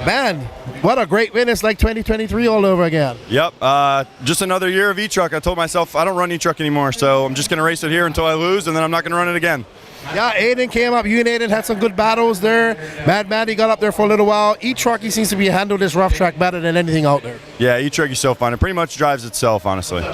Speaker 4: Man, what a great win. It's like 2023 all over again.
Speaker 14: Yep, just another year of eTruck. I told myself I don't run eTruck anymore, so I'm just going to race it here until I lose, and then I'm not going to run it again.
Speaker 4: Yeah, Aiden came up. You and Aiden had some good battles there. Mad Matty got up there for a little while. eTruggy seems to be handled this rough track better than anything out there.
Speaker 14: Yeah, eTruggy's so fun. It pretty much drives itself, honestly.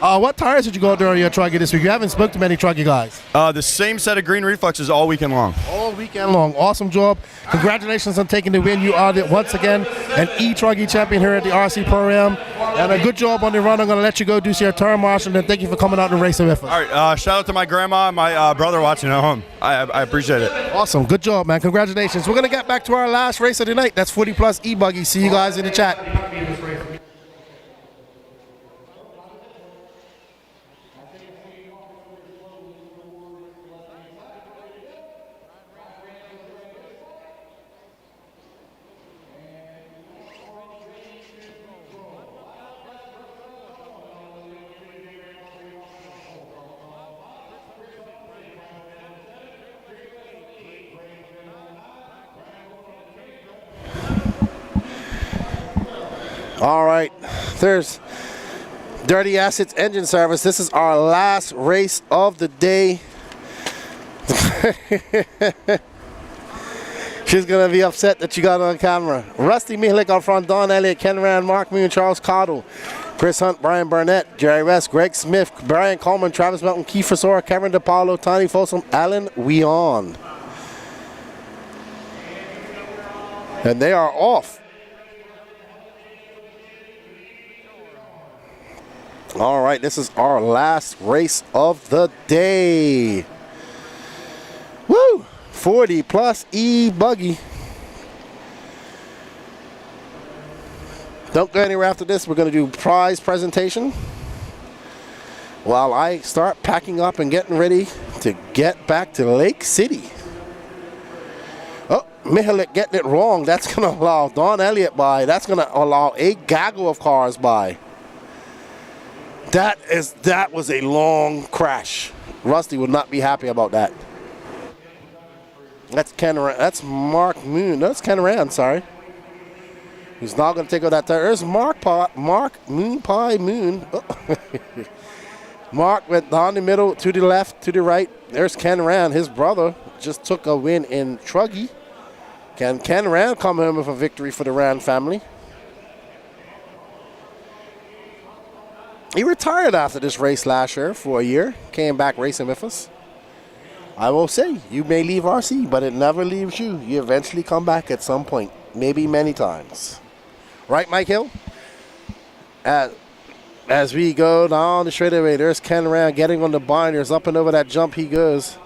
Speaker 4: What tires did you go out there on your Truggy this week? You haven't spoken to many Truggy guys.
Speaker 14: The same set of green reflexes all weekend long.
Speaker 4: All weekend long. Awesome job. Congratulations on taking the win. You are, once again, an eTruggy champion here at the RC Program. And a good job on the run. I'm going to let you go do your turn, Marshall, and thank you for coming out and racing with us.
Speaker 14: All right, shout out to my grandma and my brother watching at home. I appreciate it.
Speaker 4: Awesome. Good job, man. Congratulations. We're going to get back to our last race of the night. That's 40 plus eBuggy. See you guys in the chat. All right, there's Dirty Assets Engine Service. This is our last race of the day. She's going to be upset that you got on camera. Rusty Mihalik up front, Don Elliott, Ken Rand, Mark Moon, Charles Cottle, Chris Hunt, Brian Burnett, Jerry West, Greg Smith, Brian Coleman, Travis Melton, Kiefer Sora, Kevin DePaulo, Tony Folsom, Alan Weon. And they are off. All right, this is our last race of the day. Woo! 40 plus eBuggy. Don't go anywhere after this. We're going to do prize presentation while I start packing up and getting ready to get back to Lake City. Oh, Mihalik getting it wrong. That's going to allow Don Elliott by. That's going to allow a gaggle of cars by. That was a long crash. Rusty would not be happy about that. That's Ken. That's Mark Moon. That's Ken Rand. Sorry. He's not going to take out that tire. There's Mark Moon Pie Moon. Oh. Mark went down the middle, to the left, to the right. There's Ken Rand. His brother just took a win in Truggy. Can Ken Rand come home with a victory for the Rand family? He retired after this race last year for a year. Came back racing with us. I will say, you may leave RC, but it never leaves you. You eventually come back at some point, maybe many times. Right, Mike Hill? As we go down the straightaway, there's Ken Rand getting on the binders. Up and over that jump he goes.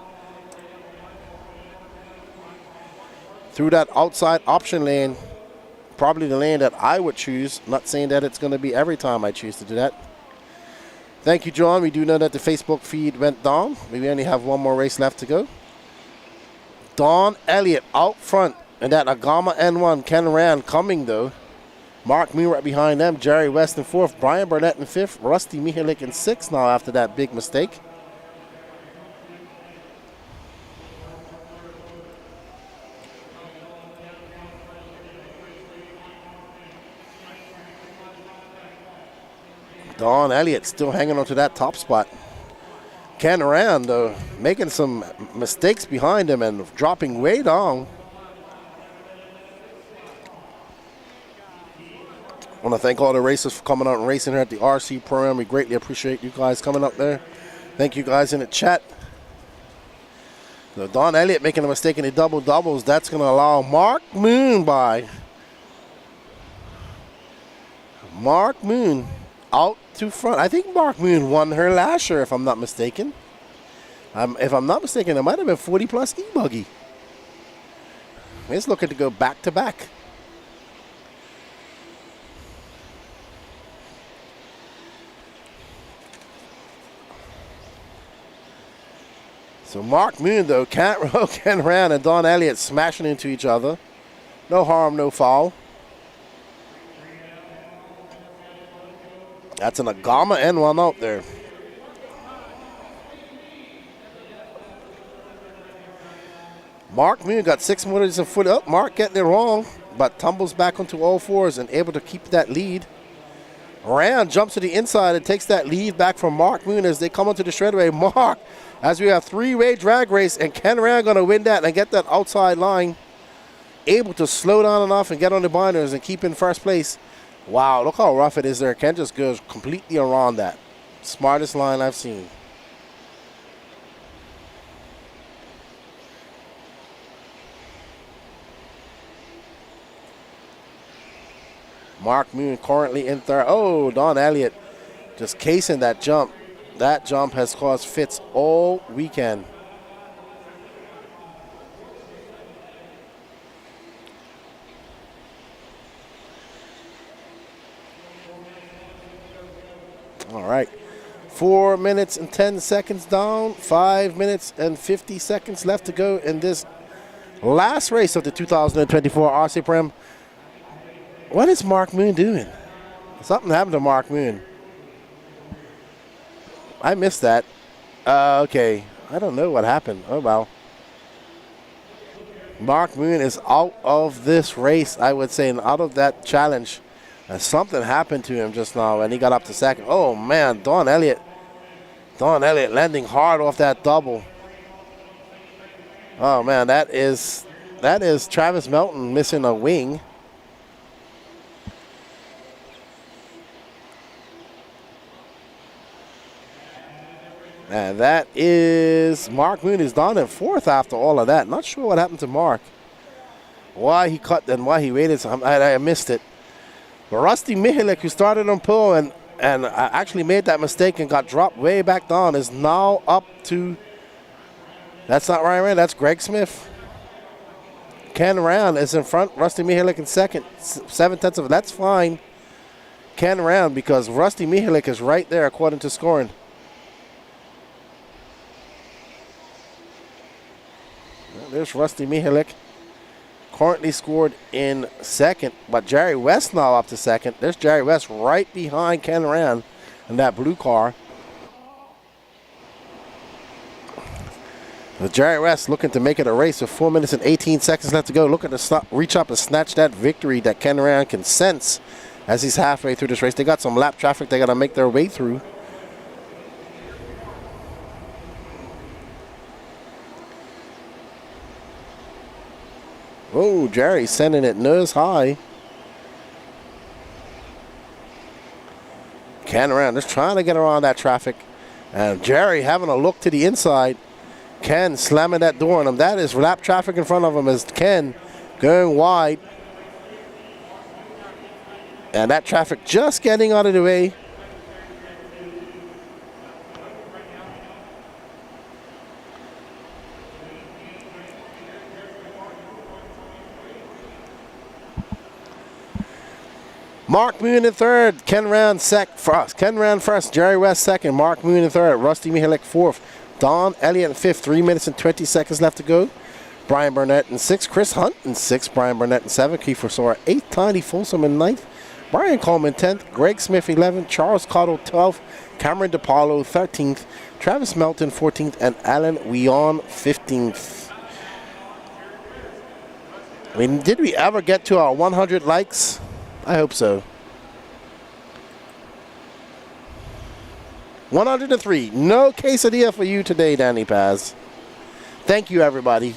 Speaker 4: Through that outside option lane. Probably the lane that I would choose. Not saying that it's going to be every time I choose to do that. Thank you, John. We do know that the Facebook feed went down. We only have one more race left to go. Don Elliott out front. And that Agama N1. Ken Rand coming, though. Mark Moon right behind them. Jerry West in fourth. Brian Burnett in fifth. Rusty Mihalik in sixth now after that big mistake. Don Elliott still hanging on to that top spot. Ken Rand, though, making some mistakes behind him and dropping way down. I want to thank all the racers for coming out and racing here at the RC program. We greatly appreciate you guys coming up there. Thank you guys in the chat. So Don Elliott making a mistake in the double doubles. That's going to allow Mark Moon by. Mark Moon out to front. I think Mark Moon won her last year, if I'm not mistaken. If I'm not mistaken, it might have been 40 plus eBuggy. He's looking to go back to back. So Mark Moon, though, can't row Ken Rand and Don Elliott smashing into each other. No harm, no foul. That's an Agama N1 out there. Mark Moon got 6 motors a foot up. Mark getting it wrong, but tumbles back onto all fours and able to keep that lead. Rand jumps to the inside and takes that lead back from Mark Moon as they come onto the straightaway. Mark, as we have three-way drag race, and Ken Rand going to win that and get that outside line. Able to slow down enough and get on the binders and keep in first place. Wow, look how rough it is there. Ken just goes completely around that. Smartest line I've seen. Mark Moon currently in third. Oh, Don Elliott just casing that jump. That jump has caused fits all weekend. All right. 4 minutes and 10 seconds down. 5 minutes and 50 seconds left to go in this last race of the 2024 RC Prem. What is Mark Moon doing? Something happened to Mark Moon. I missed that. Okay. I don't know what happened. Oh, well. Mark Moon is out of this race, I would say, and out of that challenge. And something happened to him just now, and he got up to second. Oh, man. Don Elliott. Don Elliott landing hard off that double. Oh, man. That is Travis Melton missing a wing. And that is Mark Moon is down in fourth after all of that. Not sure what happened to Mark. Why he cut and why he waited. I missed it. But Rusty Mihalik, who started on pole and actually made that mistake and got dropped way back down, is now up to. That's not Ryan Rand. That's Greg Smith. Ken Rand is in front. Rusty Mihalik in second. 7/10 of it. That's fine. Ken Rand, because Rusty Mihalik is right there according to scoring. There's Rusty Mihalik. Currently scored in second, but Jerry West now up to second. There's Jerry West right behind Ken Rand in that blue car. But Jerry West looking to make it a race with 4 minutes and 18 seconds left to go. Looking to reach up and snatch that victory that Ken Rand can sense as he's halfway through this race. They got some lap traffic they got to make their way through. Oh, Jerry sending it nose high. Ken Rand just trying to get around that traffic. And Jerry having a look to the inside. Ken slamming that door on him. That is lap traffic in front of him as Ken going wide. And that traffic just getting out of the way. Mark Moon in third, Ken Rand first, Jerry West second, Mark Moon in third, Rusty Mihalik fourth, Don Elliott in fifth, 3 minutes and 20 seconds left to go. Brian Burnett in sixth, Chris Hunt in sixth, Brian Burnett in seventh, Kiefer Sora eighth, Tiny Folsom in ninth, Brian Coleman 10th, Greg Smith 11th, Charles Cottle 12th, Cameron DePaulo 13th, Travis Melton 14th, and Alan Weon 15th. I mean, did we ever get to our 100 likes? I hope so. 103. No quesadilla for you today, Danny Paz. Thank you, everybody.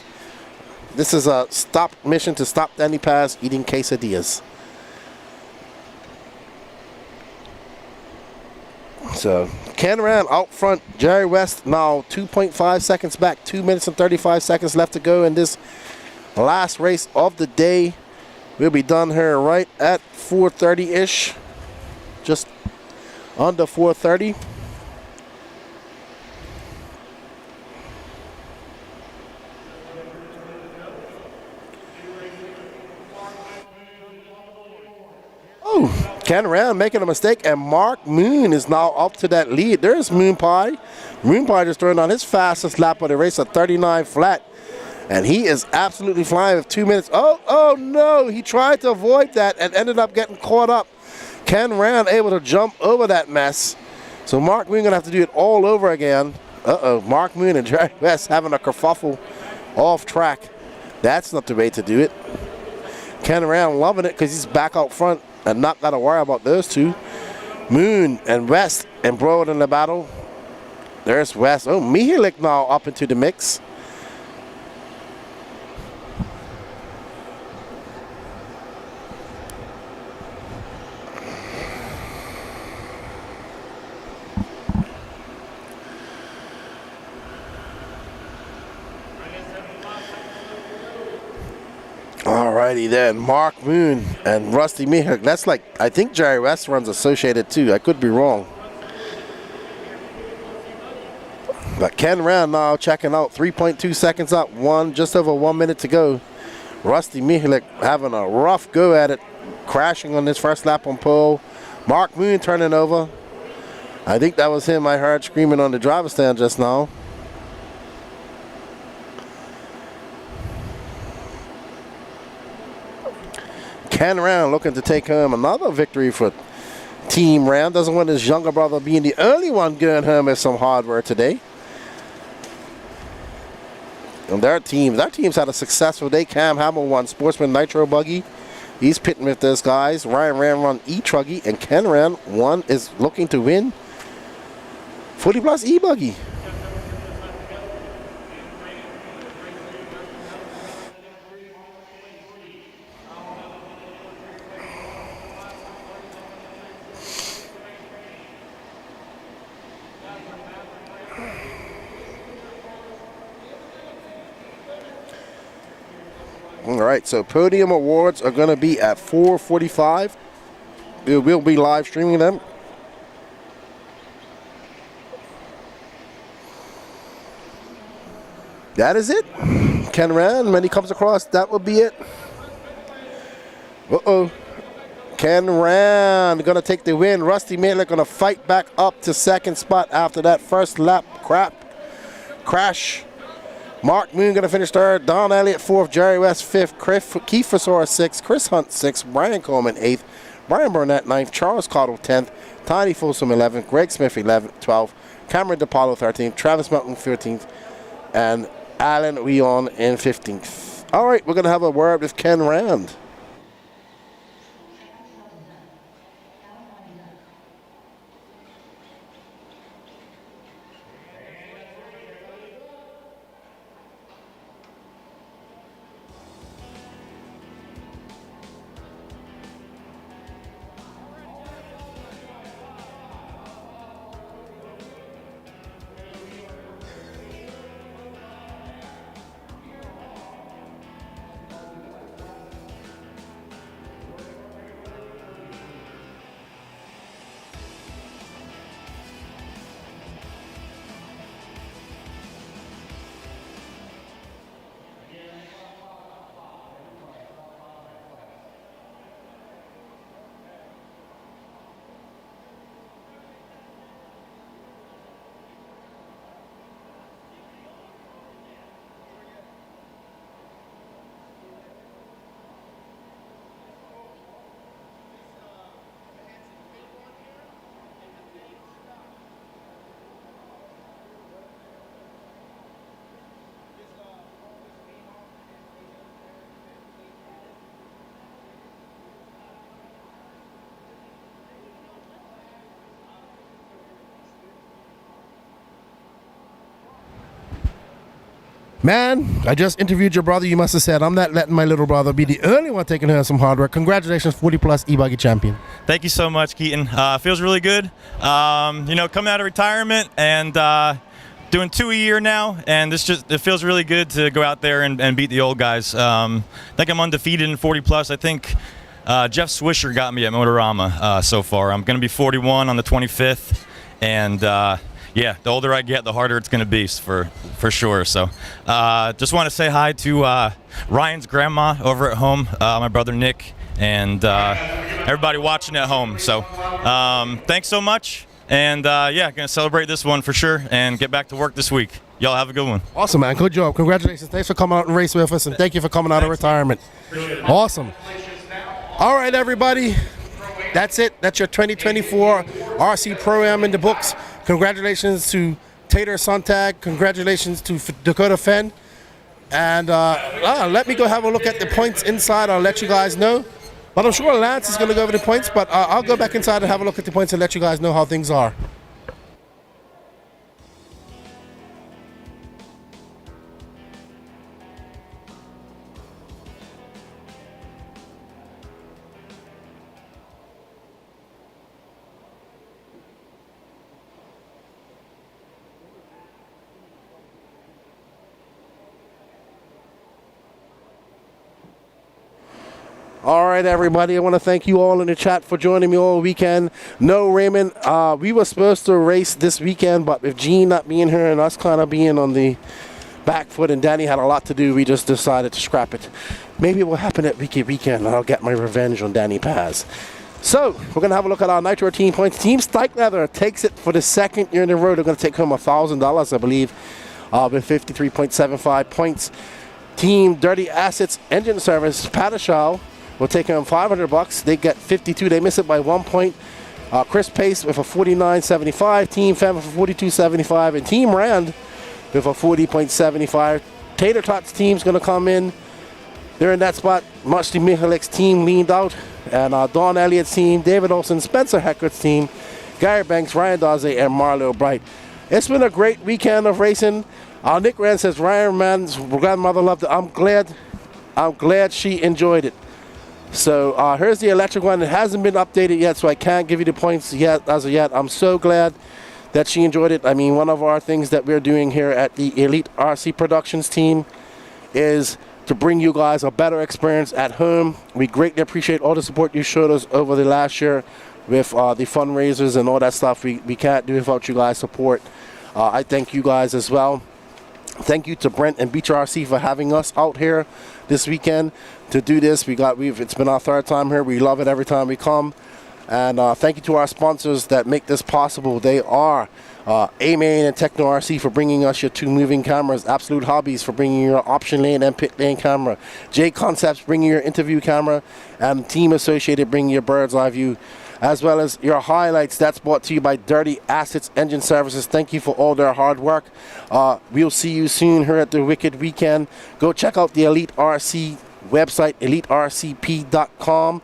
Speaker 4: This is a mission to stop Danny Paz eating quesadillas. So, Ken Rand out front. Jerry West now 2.5 seconds back. 2 minutes and 35 seconds left to go in this last race of the day. We'll be done here right at 4:30-ish. Just under 4:30. Oh, Ken Rand making a mistake, and Mark Moon is now up to that lead. There's Moon Pie. Moon Pie just turned on his fastest lap of the race at 39 flat. And he is absolutely flying with 2 minutes. Oh no, he tried to avoid that and ended up getting caught up. Ken Rand able to jump over that mess. So Mark Moon gonna have to do it all over again. Mark Moon and Jerry West having a kerfuffle off track. That's not the way to do it. Ken Rand loving it because he's back out front and not gotta worry about those two. Moon and West embroiled in the battle. There's West. Oh, Mihalik now up into the mix. Alrighty then, Mark Moon and Rusty Mihalik. That's like, I think Jerry West runs associated too. I could be wrong. But Ken Rand now checking out, 3.2 seconds up, just over 1 minute to go. Rusty Mihalik having a rough go at it, crashing on his first lap on pole. Mark Moon turning over. I think that was him I heard screaming on the driver's stand just now. Ken Rand looking to take home another victory for Team Rand. Doesn't want his younger brother being the only one going home with some hardware today. And their teams had a successful day. Cam Hamill won Sportsman Nitro Buggy. He's pitting with those guys. Ryan Rand won eTruggy, and Ken Rand is looking to win 40 plus eBuggy. All right, so podium awards are going to be at 4:45. We will be live streaming them. That is it. Ken Rand, when he comes across, that will be it. Ken Rand going to take the win. Rusty Mihalik going to fight back up to second spot after that first lap crash. Mark Moon going to finish third. Don Elliott fourth. Jerry West fifth. Kiefer Sora sixth. Chris Hunt sixth. Brian Coleman eighth. Brian Burnett ninth. Charles Cottle 10th. Tiny Folsom 11th. Greg Smith 11th. 12th. Cameron DePaulo 13th. Travis Melton 13th. And Alan Weon in 15th. All right, we're going to have a word with Ken Rand.
Speaker 20: Man, I just interviewed your brother. You must have said, I'm not letting my little brother be the only one taking home some hard work. Congratulations, 40-plus eBuggy champion.
Speaker 14: Thank you so much, Keaton. Feels really good. Coming out of retirement and doing 2 a year now, and it feels really good to go out there and beat the old guys. I think I'm undefeated in 40-plus. I think Jeff Swisher got me at Motorama so far. I'm going to be 41 on the 25th, and yeah, the older I get, the harder it's going to be for sure. So just want to say hi to Ryan's grandma over at home, my brother Nick, and everybody watching at home. So thanks so much. And yeah, going to celebrate this one for sure and get back to work this week. Y'all have a good one.
Speaker 20: Awesome, man. Good job. Congratulations. Thanks for coming out and race with us, and thank you for coming out of retirement. Awesome. All right, everybody. That's it. That's your 2024 RC Pro-Am in the books. Congratulations to Tater Sontag. Congratulations to Dakota Fenn. And let me go have a look at the points inside. I'll let you guys know. But I'm sure Lance is going to go over the points. But I'll go back inside and have a look at the points and let you guys know how things are. All right, everybody. I want to thank you all in the chat for joining me all weekend. No, Raymond, we were supposed to race this weekend, but with Gene not being here and us kind of being on the back foot and Danny had a lot to do, we just decided to scrap it. Maybe it will happen at Wiki Weekend, and I'll get my revenge on Danny Paz. So, we're going to have a look at our Nitro team points. Team Stike Leather takes it for the second year in a row. They're going to take home $1,000, I believe, with 53.75 points. Team Dirty Assets Engine Service, Patashal, will take home $500. They get 52. They miss it by 1 point. Chris Pace with a 49.75. Team Fem with a 42.75. And Team Rand with a 40.75. Tater Tots team's going to come in. They're in that spot. Much to Michalik's team leaned out. And Don Elliott's team, David Olson, Spencer Heckert's team, Gary Banks, Ryan Daze, and Marlo Bright. It's been a great weekend of racing. Nick Rand says Ryan Man's grandmother loved it. I'm glad she enjoyed it. So here's the electric one. It hasn't been updated yet, so I can't give you the points yet as of yet. I'm so glad that she enjoyed it. I mean, one of our things that we're doing here at the Elite RC Productions team is to bring you guys a better experience at home. We greatly appreciate all the support you showed us over the last year with the fundraisers and all that stuff. We can't do without you guys' support. I thank you guys as well. Thank you to Brent and Beach RC for having us out here this weekend to do this. It's been our third time here. We love it every time we come. And thank you to our sponsors that make this possible. They are A-Main and Techno RC for bringing us your two moving cameras, Absolute Hobbies for bringing your option lane and pit lane camera, J Concepts bringing your interview camera, and Team Associated bringing your bird's eye view, as well as your highlights. That's brought to you by Dirty Assets Engine Services. Thank you for all their hard work. We'll see you soon here at the Wicked Weekend. Go check out the Elite RC website, elitercp.com.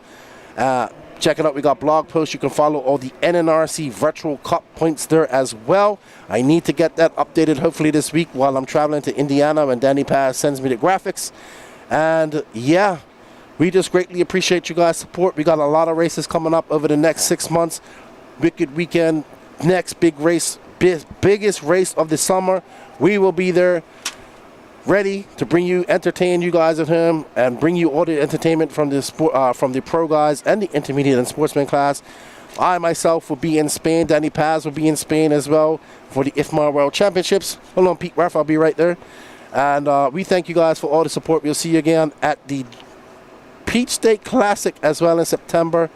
Speaker 20: Check it out. We got blog posts. You can follow all the NNRC Virtual Cup points there as well. I need to get that updated hopefully this week while I'm traveling to Indiana when Danny Paz sends me the graphics. And yeah, we just greatly appreciate you guys' support. We got a lot of races coming up over the next 6 months. Wicked Weekend, next big race, biggest race of the summer. We will be there ready to entertain you guys at home and bring you all the entertainment from the pro guys and the intermediate and sportsman class. I myself will be in Spain. Danny Paz will be in Spain as well for the IFMA World Championships. Hold on, Pete Raff, I'll be right there. And we thank you guys for all the support. We'll see you again at the Peach State Classic as well in September,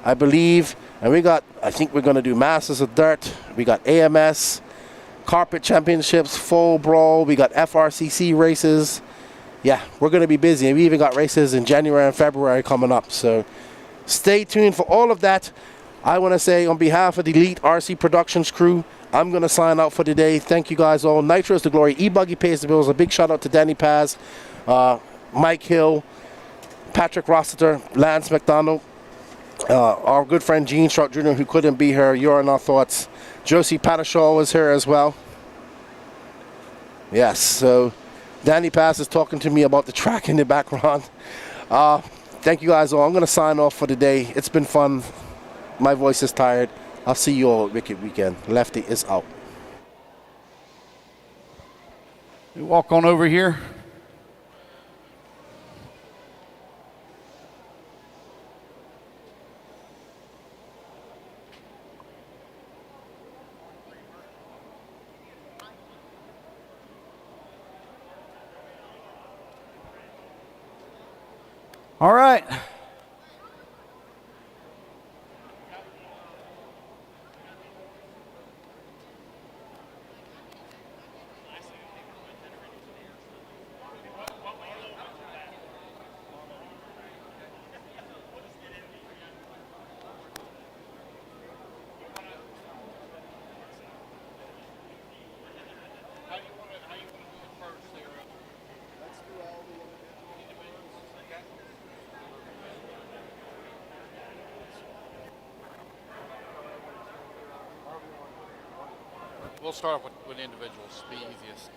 Speaker 20: I believe. And I think we're going to do Masters of Dirt. We got AMS, Carpet Championships, Full Brawl. We got FRCC races. Yeah, we're going to be busy. And we even got races in January and February coming up. So stay tuned for all of that. I want to say on behalf of the Elite RC Productions crew, I'm going to sign out for today. Thank you guys all. Nitro is the glory. eBuggy pays the bills. A big shout out to Danny Paz, Mike Hill, Patrick Rossiter, Lance McDonald, our good friend Gene Strout Jr., who couldn't be here. You're in our thoughts. Josie Patashal was here as well. Yes, so
Speaker 4: Danny Pass is talking to me about the track in the background. Thank you guys all. I'm going to sign off for the day. It's been fun. My voice is tired. I'll see you all at Wicked Weekend. Lefty is out.
Speaker 6: You walk on over here. All right. We'll start off with individuals, be easiest.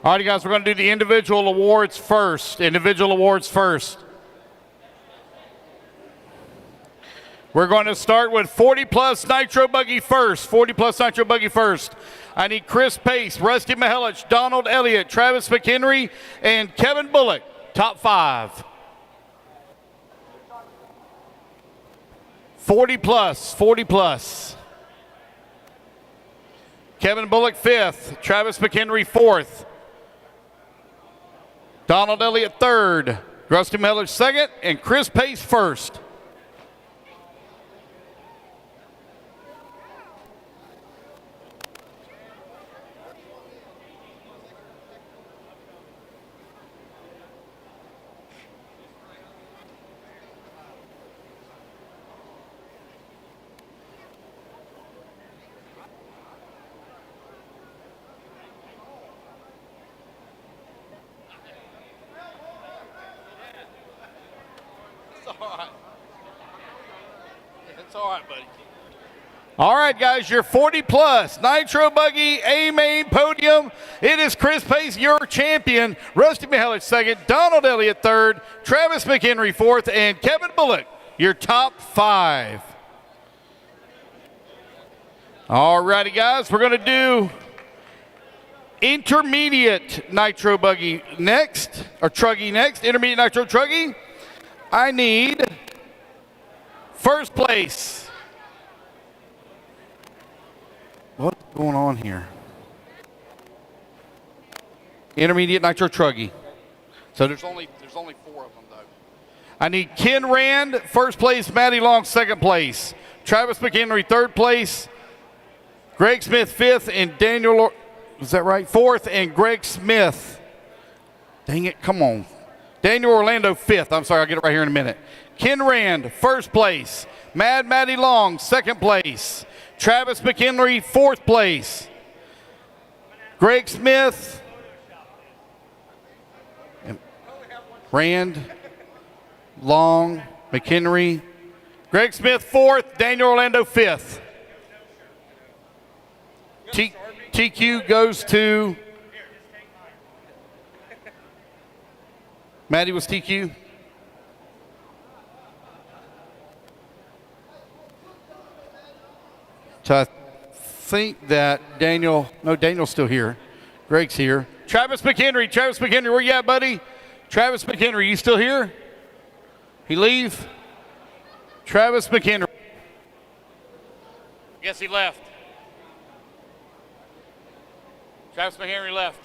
Speaker 6: All right, guys, we're going to do the individual awards first. Individual awards first. We're going to start with 40-plus Nitro Buggy first. 40-plus Nitro Buggy first. I need Chris Pace, Rusty Mihelich, Donald Elliott, Travis McHenry, and Kevin Bullock. Top 5. 40-plus, 40-plus. Kevin Bullock 5th, Travis McHenry 4th, Donald Elliott 3rd, Rusty Mihelich 2nd, and Chris Pace 1st. All right, buddy. All right, guys, your 40-plus Nitro Buggy A-Main podium. It is Chris Pace, your champion. Rusty Mihelich 2nd, Donald Elliott 3rd, Travis McHenry 4th, and Kevin Bullock, your top 5. All righty, guys, we're going to do intermediate Nitro Buggy next, or Truggy next. Intermediate Nitro Truggy. I need first place. What's going on here? Intermediate Nitro Truggy. So there's only 4 of them though. I need Ken Rand, first place, Matty Long, second place. Travis McHenry, third place. Greg Smith, fifth, and Daniel, is that right? Fourth, and Greg Smith. Dang it, come on. Daniel Orlando, fifth. I'm sorry, I'll get it right here in a minute. Ken Rand, first place. Matty Long, second place. Travis McHenry, fourth place. Greg Smith, Rand, Long, McHenry. Greg Smith, fourth. Daniel Orlando, fifth. TQ goes to Matty was TQ. So I think that Daniel's still here. Greg's here. Travis McHenry, where you at, buddy? Travis McHenry, you still here? He leave? Travis McHenry. Guess he left. Travis McHenry left.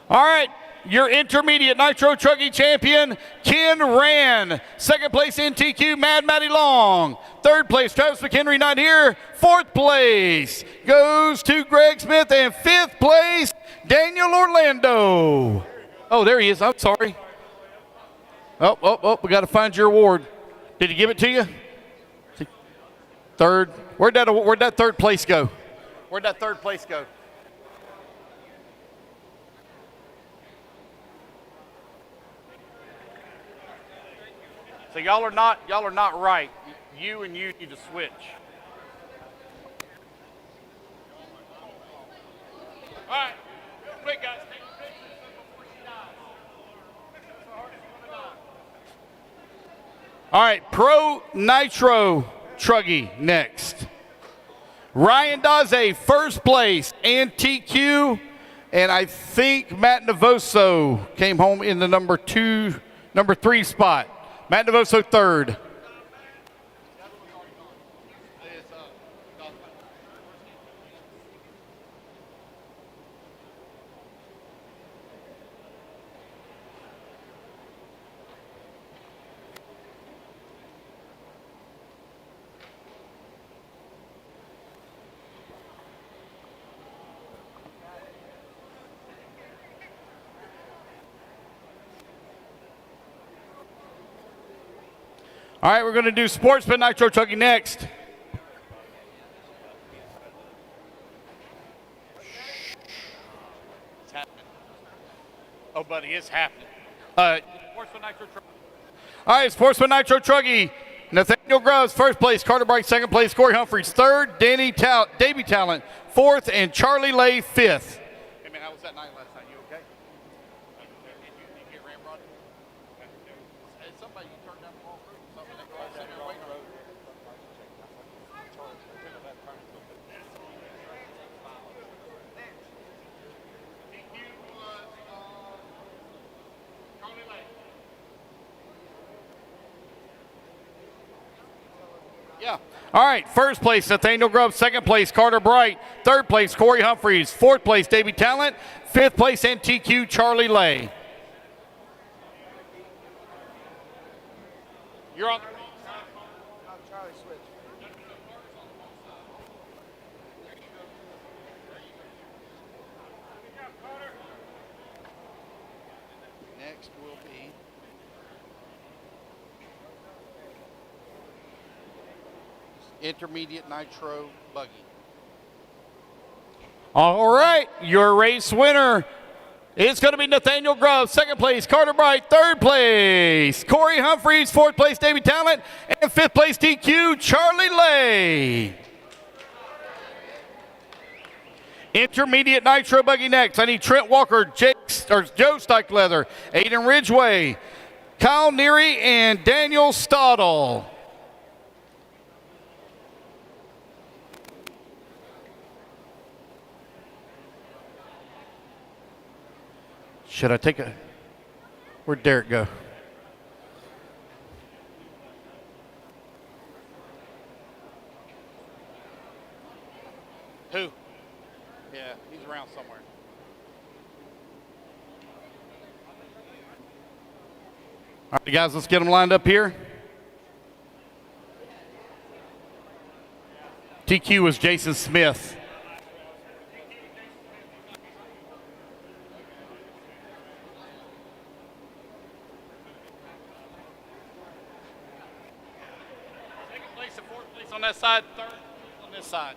Speaker 6: All right, your intermediate Nitro Truggy champion, Ken Rand. Second place in TQ, Matty Long. Third place, Travis McHenry, not here. Fourth place goes to Greg Smith, and fifth place, Daniel Orlando. Oh, there he is. I'm sorry. Oh, we got to find your award. Did he give it to you? Third. Where'd that third place go? Where'd that third place go? So y'all are not right. You and you need to switch. All right, quick guys, take your picture. All right, Pro Nitro Truggy next. Ryan Daze, first place, and TQ. And I think Matt Navoso came home in the number 3 spot. Matt Navoso third. All right, we're going to do Sportsman Nitro Truggy next. It's happening. Oh, buddy, it's happening. Sportsman Nitro Truggy. All right, Sportsman Nitro Truggy. Nathaniel Grubbs, first place. Carter Bright, second place. Corey Humphreys, third. Davey Talent, fourth. And Charlie Lay, fifth. Hey, man, how was that night last night? You okay? Did you get ramrodded? Somebody turned down the wrong route. Something they go sitting there waiting. Yeah. All right, first place, Nathaniel Grubbs. Second place, Carter Bright. Third place, Corey Humphreys. Fourth place, Davey Talent. Fifth place, NTQ, Charlie Lay. You're on the wrong side. Charlie, switch. Next will be Intermediate Nitro Buggy. All right, your race winner is going to be Nathaniel Grubbs. Second place, Carter Bright. Third place, Corey Humphreys. Fourth place, Davey Talent. And fifth place, TQ, Charlie Lay. Intermediate Nitro Buggy next. I need Trent Walker, Joe Steichleather, Aiden Ridgway, Kyle Neary, and Daniel Stottle. Should I take a... Where'd Derek go? Who? Yeah, he's around somewhere. All right, guys, let's get them lined up here. TQ was Jason Smith. Second place and fourth place on that side, third on this side.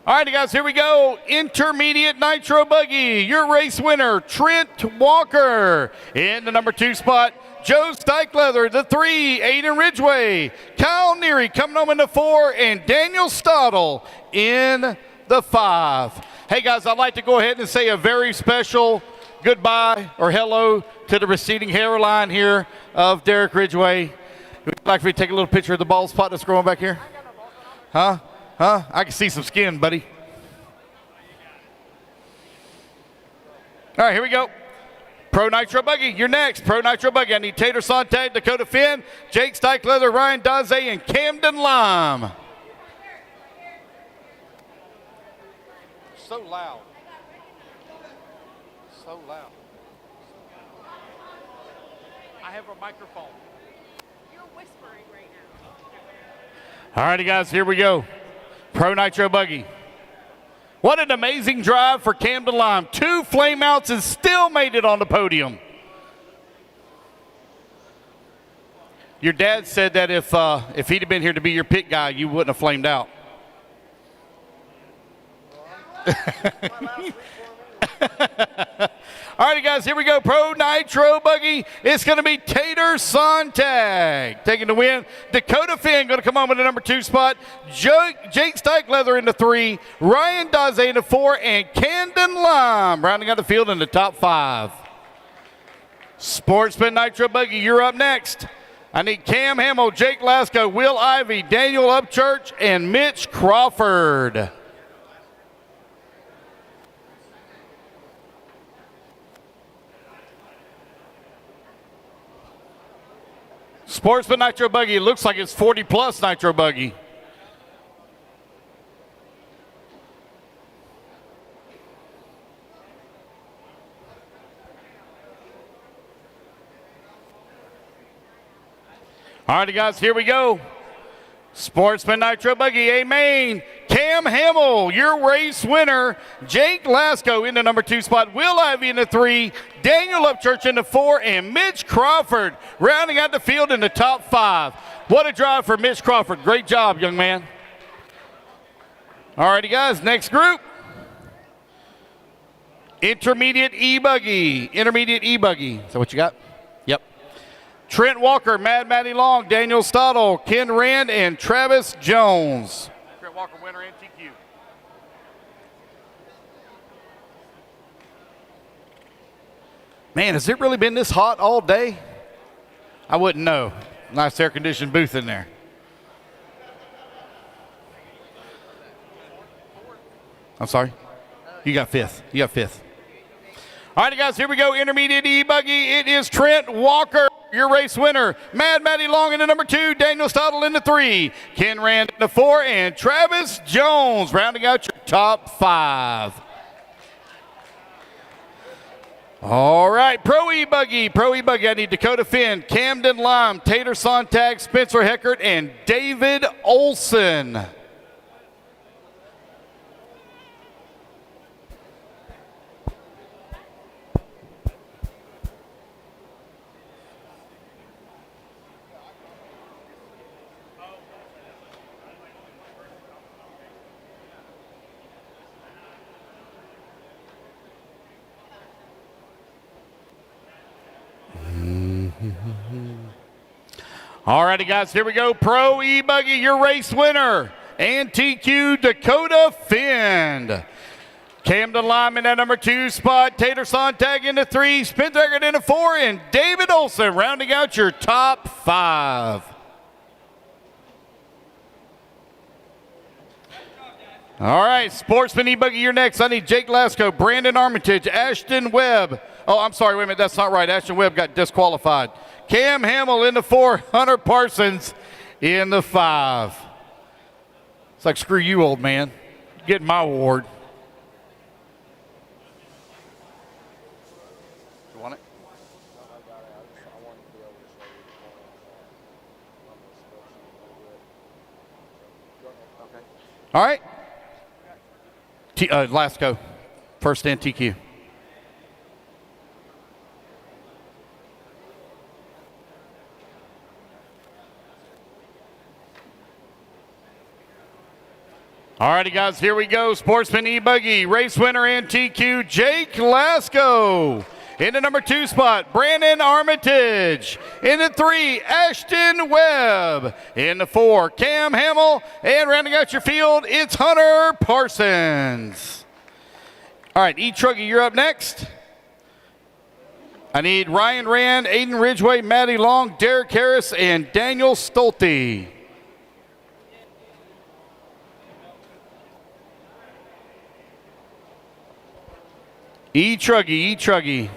Speaker 6: All right, guys, here we go. Intermediate Nitro Buggy. Your race winner, Trent Walker. In the number 2 spot, Joe Steichleather. The 3, Aiden Ridgway. Kyle Neary coming home in the 4, and Daniel Stottle in the 5. Hey, guys, I'd like to go ahead and say a very special goodbye or hello to the receding hairline here of Derek Ridgway. Would you like for me to take a little picture of the bald spot that's growing back here? Huh? I can see some skin, buddy. All right, here we go. Pro Nitro Buggy, you're next. Pro Nitro Buggy. I need Tater Sontag, Dakota Finn, Jake Steichleather, Ryan Daze, and Camden Lime. So loud. So loud. I have a microphone.
Speaker 17: You're whispering right now.
Speaker 6: All righty, guys, here we go. Pro Nitro Buggy. What an amazing drive for Camden Lime. 2 flame outs and still made it on the podium. Your dad said that if he'd have been here to be your pit guy, you wouldn't have flamed out. All right, guys, here we go. Pro Nitro Buggy. It's going to be Tater Sontag taking the win. Dakota Finn going to come on with the number 2 spot. Jake Steichleather in the 3. Ryan Daze in the 4. And Camden Lime rounding out the field in the top 5. Sportsman Nitro Buggy, you're up next. I need Cam Hamill, Jake Lasko, Will Ivy, Daniel Upchurch, and Mitch Crawford. Sportsman Nitro Buggy. Looks like it's 40-plus Nitro Buggy. All right, guys, here we go. Sportsman Nitro Buggy, amen. Cam Hamill, your race winner. Jake Lasko in the number 2 spot. Will Ivy in the 3. Daniel Upchurch in the 4. And Mitch Crawford rounding out the field in the top 5. What a drive for Mitch Crawford. Great job, young man. All righty, guys, next group. Intermediate eBuggy. Intermediate eBuggy. Is that what you got? Yep. Trent Walker, Matty Long, Daniel Stottle, Ken Rand, and Travis Jones. Trent Walker, winner in TQ. Man, has it really been this hot all day? I wouldn't know. Nice air-conditioned booth in there. I'm sorry? You got 5th. You got 5th. All right, guys, here we go. Intermediate eBuggy. It is Trent Walker, your race winner. Matty Long in the number 2. Daniel Stottle in the 3. Ken Rand in the 4. And Travis Jones rounding out your top 5. All right, Pro eBuggy. Pro eBuggy, I need Dakota Finn, Camden Lime, Tater Sontag, Spencer Heckert, and David Olson. All righty, guys, here we go. Pro eBuggy, your race winner. And TQ Dakota Finn. Camden Lime in that number 2 spot. Tater Sontag in the 3. Spencer Heckert in the 4. And David Olson rounding out your top 5. All right, Sportsman eBuggy, you're next. I need Jake Lasko, Brandon Armitage, Ashton Webb. Oh, I'm sorry, wait a minute, that's not right. Ashton Webb got disqualified. Cam Hamill in the 4, Hunter Parsons in the 5. It's like, screw you, old man. Getting my award. You want it? All right. Lasko, first stand TQ. All righty, guys, here we go. Sportsman eBuggy, race winner and TQ, Jake Lasko. In the number 2 spot, Brandon Armitage. In the 3, Ashton Webb. In the 4, Cam Hamill. And rounding out your field, it's Hunter Parsons. All right, eTruggy, you're up next. I need Ryan Rand, Aiden Ridgway, Matty Long, Derek Harris, and Daniel Stolte. eTruggy, eTruggy.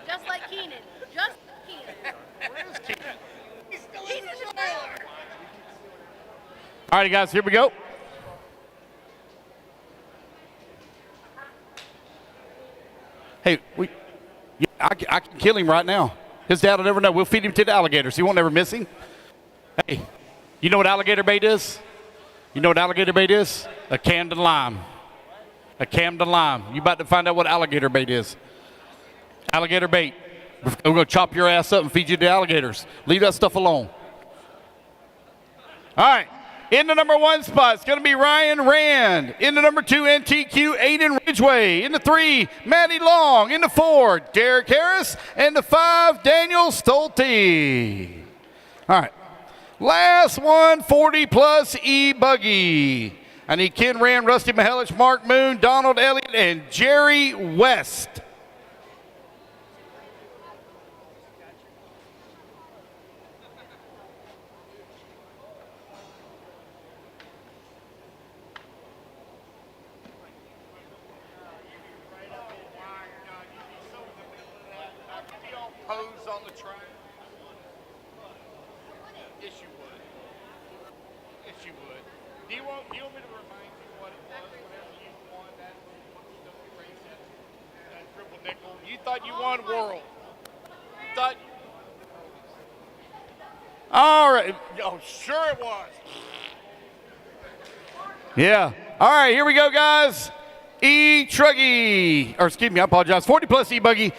Speaker 17: Just like Keenan. Just like Keenan. Where is Keenan? He's still in the trailer.
Speaker 6: All right, guys, here we go. Hey, I can kill him right now. His dad will never know. We'll feed him to the alligators. He won't ever miss him. Hey, you know what alligator bait is? You know what alligator bait is? A Camden lime. A Camden lime. You about to find out what alligator bait is. Alligator bait. We're going to chop your ass up and feed you to alligators. Leave that stuff alone. All right. In the number 1 spot, it's going to be Ryan Rand. In the number 2, NTQ, Aiden Ridgway. In the 3, Matty Long. In the 4, Derek Harris. And the 5, Daniel Stolte. All right. Last one, 40-plus eBuggy. I need Ken Rand, Rusty Mihelich, Mark Moon, Donald Elliott, and Jerry West. Pose on the track. Yes, you would. Yes, you would. Do you want me to remind you what it was whenever you won that race that triple nickel? You thought you won world. You thought. All right. Oh, sure it was. Yeah. All right, here we go, guys. eTruggy, or excuse me, I apologize. 40 plus eBuggy.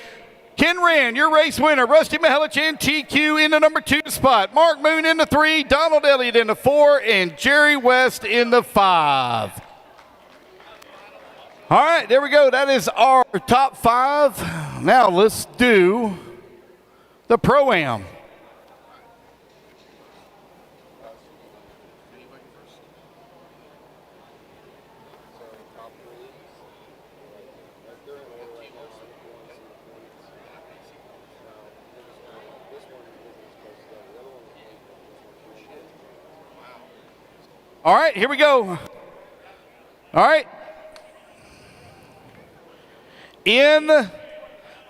Speaker 6: Ken Rand, your race winner. Rusty Mihelich in TQ in the number 2 spot. Mark Moon in the 3, Donald Elliott in the 4, and Jerry West in the 5. All right, there we go. That is our top 5. Now let's do the Pro-Am. All right, here we go. All right. In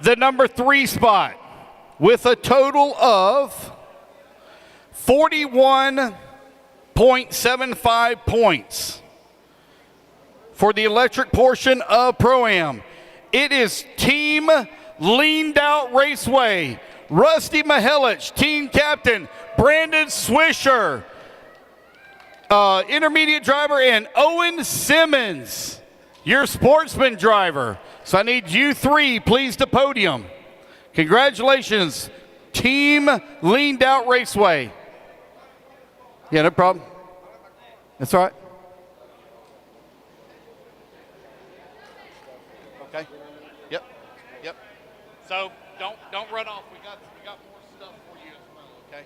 Speaker 6: the number 3 spot with a total of 41.75 points for the electric portion of Pro-Am. It is Team Leaned Out Raceway. Rusty Mihelich, team captain. Brandon Swisher, intermediate driver, and Owen Simmons, your Sportsman driver. So I need you 3, please, to podium. Congratulations, Team Leaned Out Raceway. Yeah, no problem. That's all right. Okay. Yep. Yep. So don't run off. We got more stuff for you as well. Okay.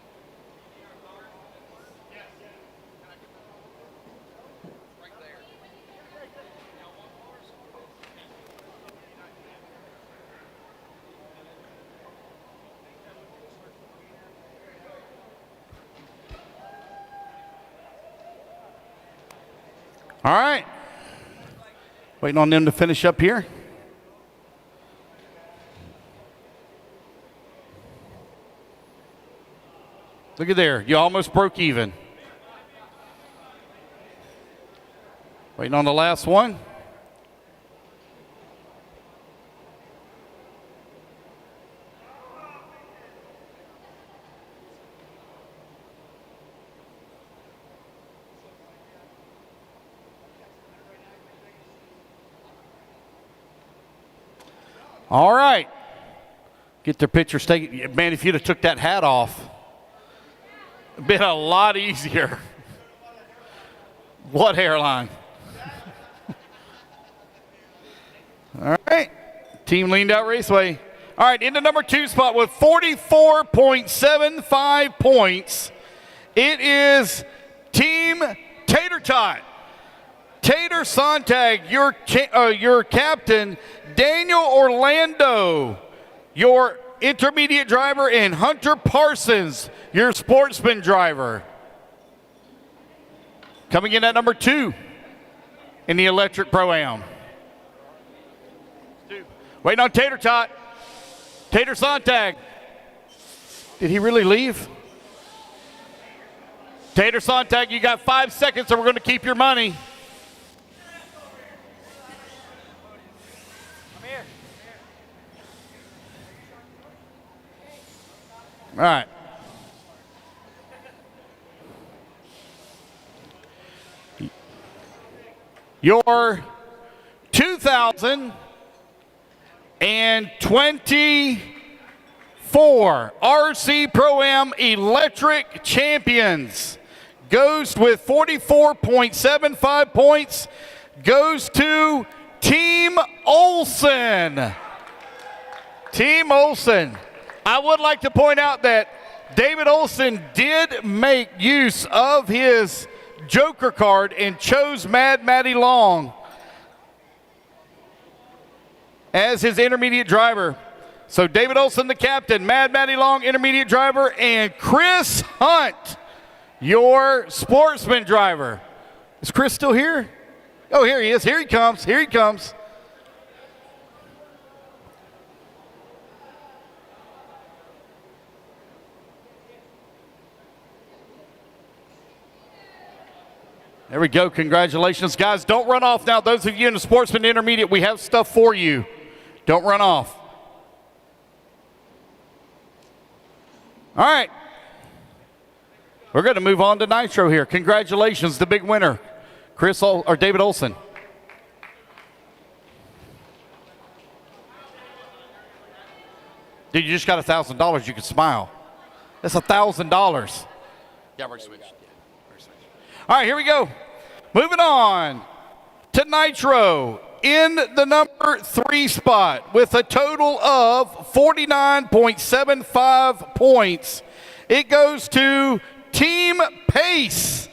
Speaker 6: All right. Waiting on them to finish up here. Look at there. You almost broke even. Waiting on the last one. All right. Get their pictures taken. Man, if you'd have took that hat off, it'd been a lot easier. What hairline? All right. Team Leaned Out Raceway. All right, in the number 2 spot with 44.75 points, it is Team Tater Tot. Tater Sontag, your captain. Daniel Orlando, your intermediate driver, and Hunter Parsons, your Sportsman driver. Coming in at number 2 in the electric Pro-Am. Waiting on Tater Tot. Tater Sontag. Did he really leave? Tater Sontag, you got 5 seconds, or we're going to keep your money. All right. Your 2024 RC Pro-Am Electric Champions goes with 44.75 points, goes to Team Olson. Team Olson. I would like to point out that David Olson did make use of his Joker card and chose Mad Matty Long as his intermediate driver. So David Olson, the captain, Mad Matty Long, intermediate driver, and Chris Hunt, your Sportsman driver. Is Chris still here? Oh, here he is. Here he comes. Here he comes. There we go. Congratulations, guys. Don't run off now. Those of you in the Sportsman Intermediate, we have stuff for you. Don't run off. All right. We're going to move on to Nitro here. Congratulations, the big winner, David Olson. Dude, you just got $1,000. You can smile. That's $1,000. Yeah, we're switched. All right, here we go. Moving on to Nitro in the number 3 spot with a total of 49.75 points. It goes to Team Pace.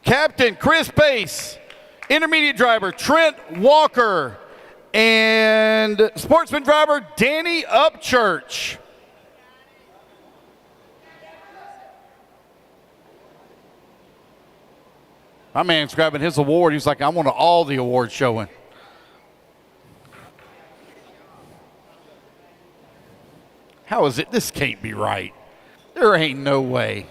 Speaker 6: Captain Chris Pace, intermediate driver Trent Walker, and Sportsman driver Danny Upchurch. My man's grabbing his award. He's like, I want all the awards showing. How is it? This can't be right. There ain't no way.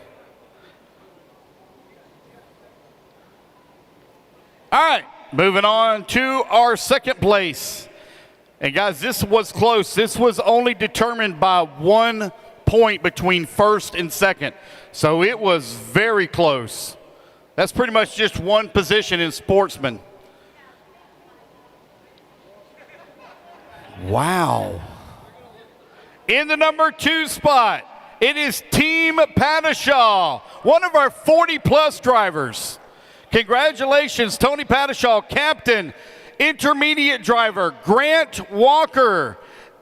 Speaker 6: All right, moving on to our second place. And guys, this was close. This was only determined by 1 point between first and second. So it was very close. That's pretty much just one position in Sportsman. Wow. In the number 2 spot, it is Team Padishaw, one of our 40-plus drivers. Congratulations, Tony Padishaw, captain, intermediate driver, Grant Walker,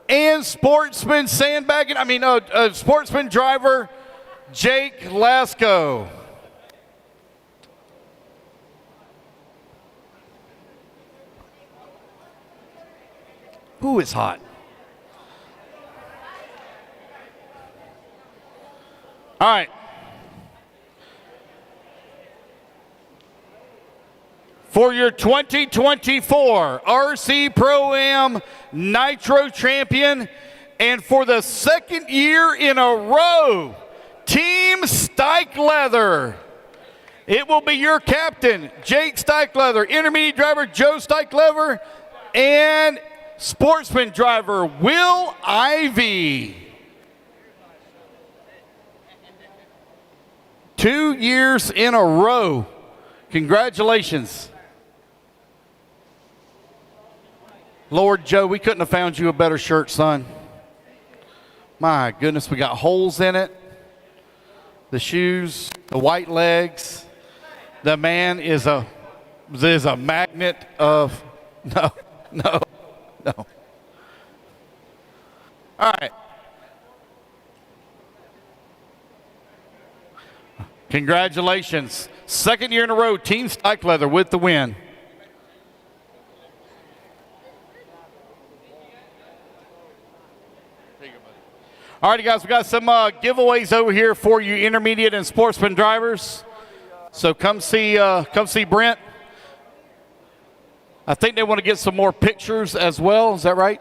Speaker 6: and Sportsman Sportsman driver, Jake Lasko. Who is hot? All right. For your 2024 RC Pro-Am Nitro Champion, and for the second year in a row, Team Steichleather. It will be your captain, Jake Steichleather, intermediate driver, Joe Steichleather, and Sportsman driver, Will Ivy. 2 years in a row. Congratulations. Lord Joe, we couldn't have found you a better shirt, son. My goodness, we got holes in it. The shoes, the white legs. The man is a magnet of, no. All right. Congratulations. Second year in a row, Team Steichleather with the win. All righty, guys, we got some giveaways over here for you intermediate and Sportsman drivers. So come see Brent. I think they want to get some more pictures as well. Is that right?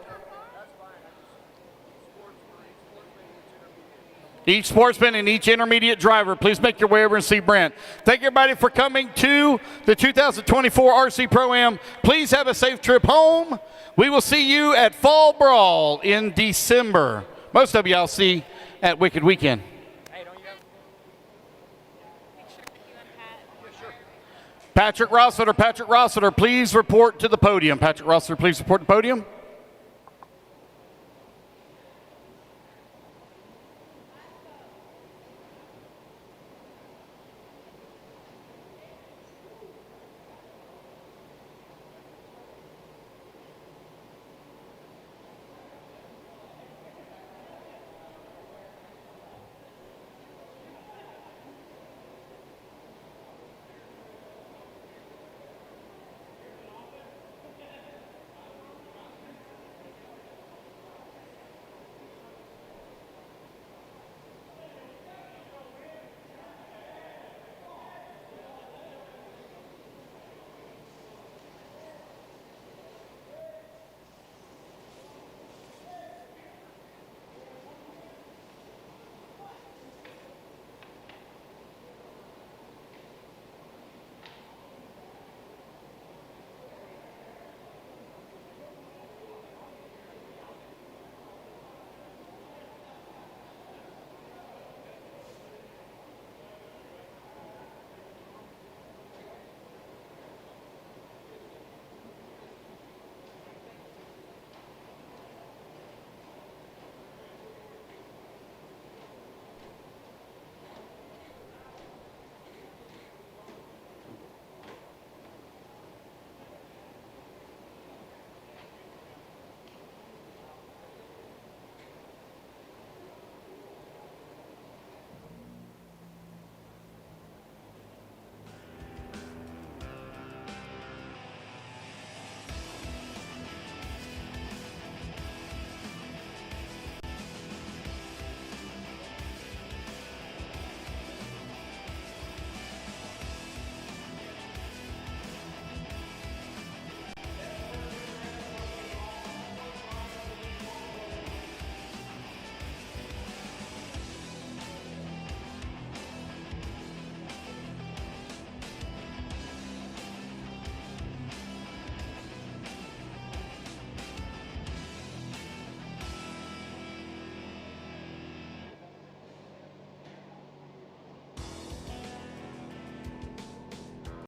Speaker 6: Each sportsman and each intermediate driver, please make your way over and see Brent. Thank you, everybody, for coming to the 2024 RC Pro-Am. Please have a safe trip home. We will see you at Fall Brawl in December. Most of you I'll see at Wicked Weekend. Patrick Rossiter, please report to the podium. Patrick Rossiter, please report to the podium.